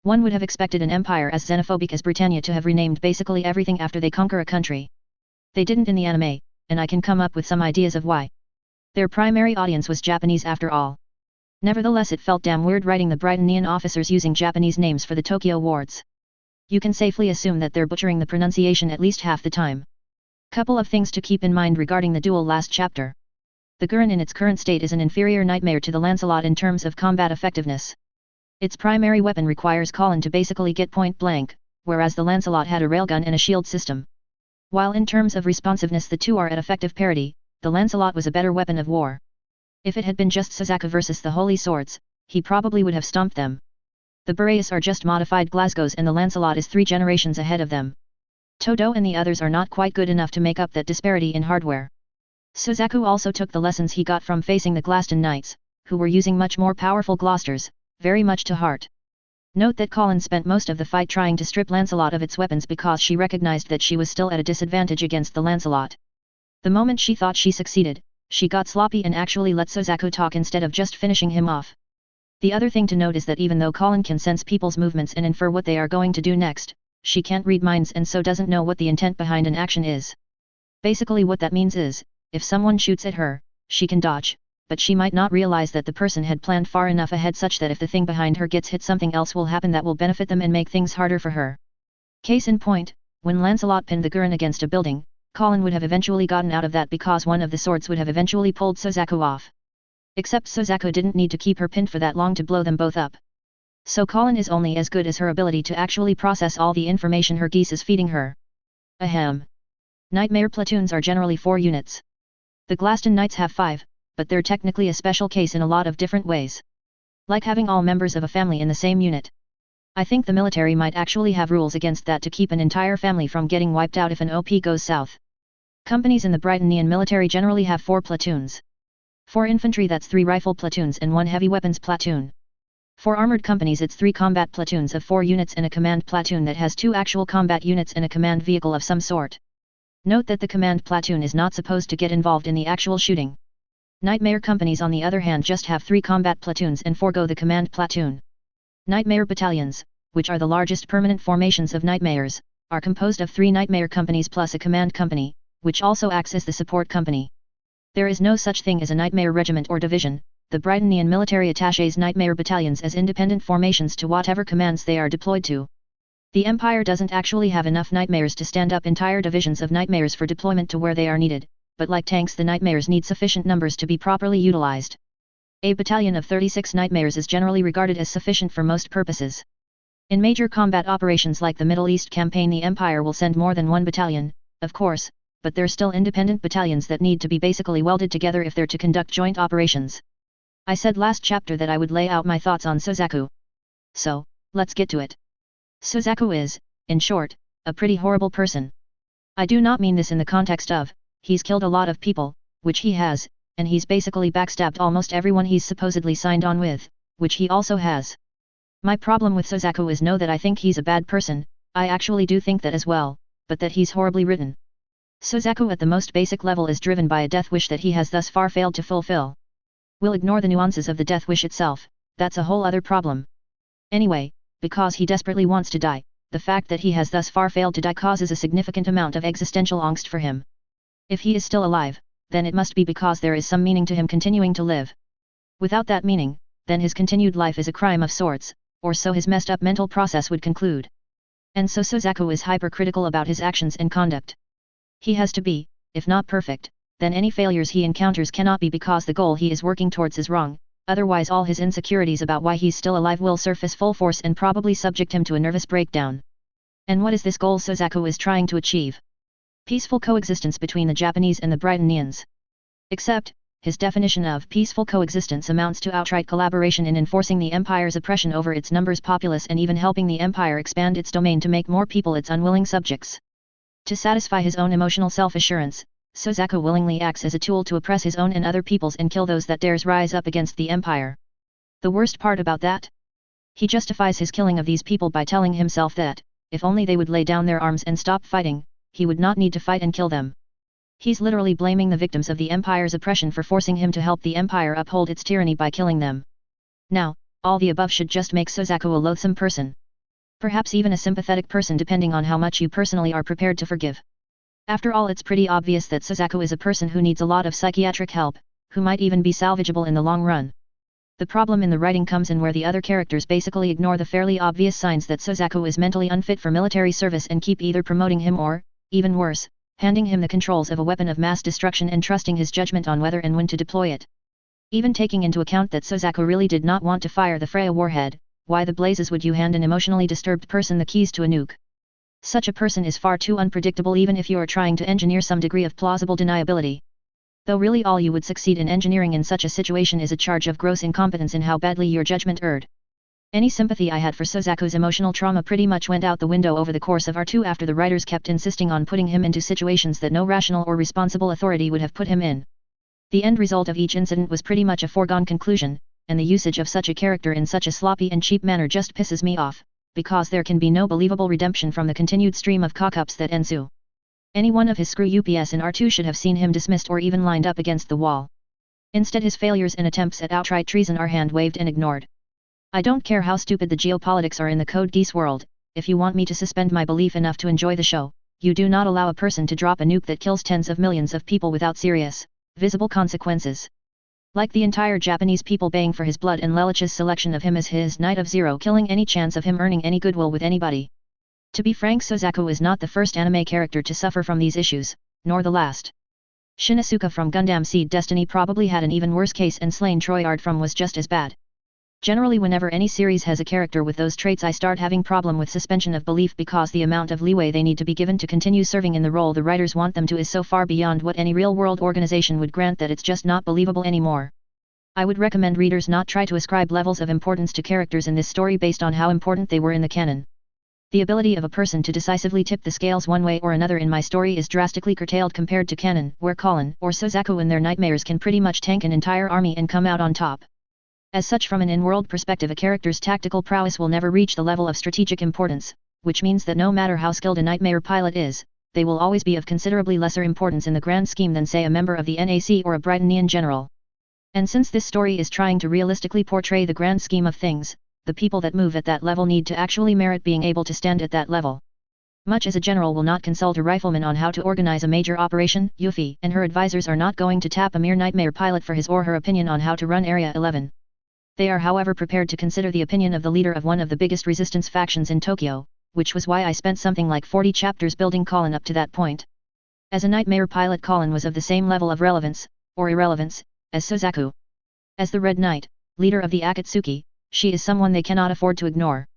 One would have expected an empire as xenophobic as Britannia to have renamed basically everything after they conquer a country. They didn't in the anime, and I can come up with some ideas of why. Their primary audience was Japanese after all. Nevertheless, it felt damn weird writing the Britannian officers using Japanese names for the Tokyo wards. You can safely assume that they're butchering the pronunciation at least half the time. Couple of things to keep in mind regarding the duel last chapter. The Gurren in its current state is an inferior nightmare to the Lancelot in terms of combat effectiveness. Its primary weapon requires Colin to basically get point blank, whereas the Lancelot had a railgun and a shield system. While in terms of responsiveness the two are at effective parity, the Lancelot was a better weapon of war. If it had been just Suzaku versus the Holy Swords, he probably would have stomped them. The Boreas are just modified Glasgows and the Lancelot is 3 generations ahead of them. Todo and the others are not quite good enough to make up that disparity in hardware. Suzaku also took the lessons he got from facing the Glaston Knights, who were using much more powerful Gloucesters, very much to heart. Note that Colin spent most of the fight trying to strip Lancelot of its weapons because she recognized that she was still at a disadvantage against the Lancelot. The moment she thought she succeeded, she got sloppy and actually let Suzaku talk instead of just finishing him off. The other thing to note is that even though Colin can sense people's movements and infer what they are going to do next, she can't read minds and so doesn't know what the intent behind an action is. Basically what that means is, if someone shoots at her, she can dodge, but she might not realize that the person had planned far enough ahead such that if the thing behind her gets hit something else will happen that will benefit them and make things harder for her. Case in point, when Lancelot pinned the Gurren against a building, Colin would have eventually gotten out of that because one of the swords would have eventually pulled Suzaku off. Except Suzaku didn't need to keep her pinned for that long to blow them both up. So Colin is only as good as her ability to actually process all the information her Geass is feeding her. Ahem. Nightmare platoons are generally 4 units. The Glaston Knights have 5, but they're technically a special case in a lot of different ways. Like having all members of a family in the same unit. I think the military might actually have rules against that to keep an entire family from getting wiped out if an OP goes south. Companies in the Britannian military generally have 4 platoons. For infantry that's 3 rifle platoons and 1 heavy weapons platoon. For armored companies it's 3 combat platoons of 4 units and a command platoon that has 2 actual combat units and a command vehicle of some sort. Note that the command platoon is not supposed to get involved in the actual shooting. Nightmare companies on the other hand just have 3 combat platoons and forego the command platoon. Nightmare battalions, which are the largest permanent formations of nightmares, are composed of 3 nightmare companies plus a command company, which also acts as the support company. There is no such thing as a nightmare regiment or division, the Britannian military attaches nightmare battalions as independent formations to whatever commands they are deployed to. The Empire doesn't actually have enough nightmares to stand up entire divisions of nightmares for deployment to where they are needed, but like tanks the nightmares need sufficient numbers to be properly utilized. A battalion of 36 nightmares is generally regarded as sufficient for most purposes. In major combat operations like the Middle East campaign the Empire will send more than 1 battalion, of course, but they're still independent battalions that need to be basically welded together if they're to conduct joint operations. I said last chapter that I would lay out my thoughts on Suzaku. So, let's get to it. Suzaku is, in short, a pretty horrible person. I do not mean this in the context of, he's killed a lot of people, which he has, and he's basically backstabbed almost everyone he's supposedly signed on with, which he also has. My problem with Suzaku is no that I think he's a bad person, I actually do think that as well, but that he's horribly written. Suzaku at the most basic level is driven by a death wish that he has thus far failed to fulfill. We'll ignore the nuances of the death wish itself, that's a whole other problem. Anyway, because he desperately wants to die, the fact that he has thus far failed to die causes a significant amount of existential angst for him. If he is still alive, then it must be because there is some meaning to him continuing to live. Without that meaning, then his continued life is a crime of sorts, or so his messed up mental process would conclude. And so Suzaku is hypercritical about his actions and conduct. He has to be, if not perfect, then any failures he encounters cannot be because the goal he is working towards is wrong, otherwise all his insecurities about why he's still alive will surface full force and probably subject him to a nervous breakdown. And what is this goal Suzaku is trying to achieve? Peaceful coexistence between the Japanese and the Britannians. Except, his definition of peaceful coexistence amounts to outright collaboration in enforcing the Empire's oppression over its numbers populace and even helping the Empire expand its domain to make more people its unwilling subjects. To satisfy his own emotional self-assurance, Suzaku willingly acts as a tool to oppress his own and other peoples and kill those that dares rise up against the Empire. The worst part about that? He justifies his killing of these people by telling himself that, if only they would lay down their arms and stop fighting, he would not need to fight and kill them. He's literally blaming the victims of the Empire's oppression for forcing him to help the Empire uphold its tyranny by killing them. Now, all the above should just make Suzaku a loathsome person. Perhaps even a sympathetic person depending on how much you personally are prepared to forgive. After all, it's pretty obvious that Suzaku is a person who needs a lot of psychiatric help, who might even be salvageable in the long run. The problem in the writing comes in where the other characters basically ignore the fairly obvious signs that Suzaku is mentally unfit for military service and keep either promoting him or, even worse, handing him the controls of a weapon of mass destruction and trusting his judgment on whether and when to deploy it. Even taking into account that Suzaku really did not want to fire the Freya warhead, why the blazes would you hand an emotionally disturbed person the keys to a nuke? Such a person is far too unpredictable even if you are trying to engineer some degree of plausible deniability. Though really all you would succeed in engineering in such a situation is a charge of gross incompetence in how badly your judgment erred. Any sympathy I had for Suzaku's emotional trauma pretty much went out the window over the course of R2 after the writers kept insisting on putting him into situations that no rational or responsible authority would have put him in. The end result of each incident was pretty much a foregone conclusion, and the usage of such a character in such a sloppy and cheap manner just pisses me off, because there can be no believable redemption from the continued stream of cock-ups that ensue. Any one of his screw UPS in R2 should have seen him dismissed or even lined up against the wall. Instead his failures and attempts at outright treason are hand-waved and ignored. I don't care how stupid the geopolitics are in the Code Geass world, if you want me to suspend my belief enough to enjoy the show, you do not allow a person to drop a nuke that kills tens of millions of people without serious, visible consequences. Like the entire Japanese people baying for his blood and Lelich's selection of him as his Knight of Zero killing any chance of him earning any goodwill with anybody. To be frank, Suzaku is not the first anime character to suffer from these issues, nor the last. Shinosuke from Gundam Seed Destiny probably had an even worse case and Slain Troyard from was just as bad. Generally whenever any series has a character with those traits I start having problem with suspension of belief because the amount of leeway they need to be given to continue serving in the role the writers want them to is so far beyond what any real-world organization would grant that it's just not believable anymore. I would recommend readers not try to ascribe levels of importance to characters in this story based on how important they were in the canon. The ability of a person to decisively tip the scales one way or another in my story is drastically curtailed compared to canon, where Colin or Suzaku in their nightmares can pretty much tank an entire army and come out on top. As such, from an in-world perspective, a character's tactical prowess will never reach the level of strategic importance, which means that no matter how skilled a nightmare pilot is, they will always be of considerably lesser importance in the grand scheme than say a member of the NAC or a Brightonian general. And since this story is trying to realistically portray the grand scheme of things, the people that move at that level need to actually merit being able to stand at that level. Much as a general will not consult a rifleman on how to organize a major operation, Yuffie and her advisors are not going to tap a mere nightmare pilot for his or her opinion on how to run Area 11. They are however prepared to consider the opinion of the leader of one of the biggest resistance factions in Tokyo, which was why I spent something like 40 chapters building Colin up to that point. As a nightmare pilot, Colin was of the same level of relevance, or irrelevance, as Suzaku. As the Red Knight, leader of the Akatsuki, she is someone they cannot afford to ignore.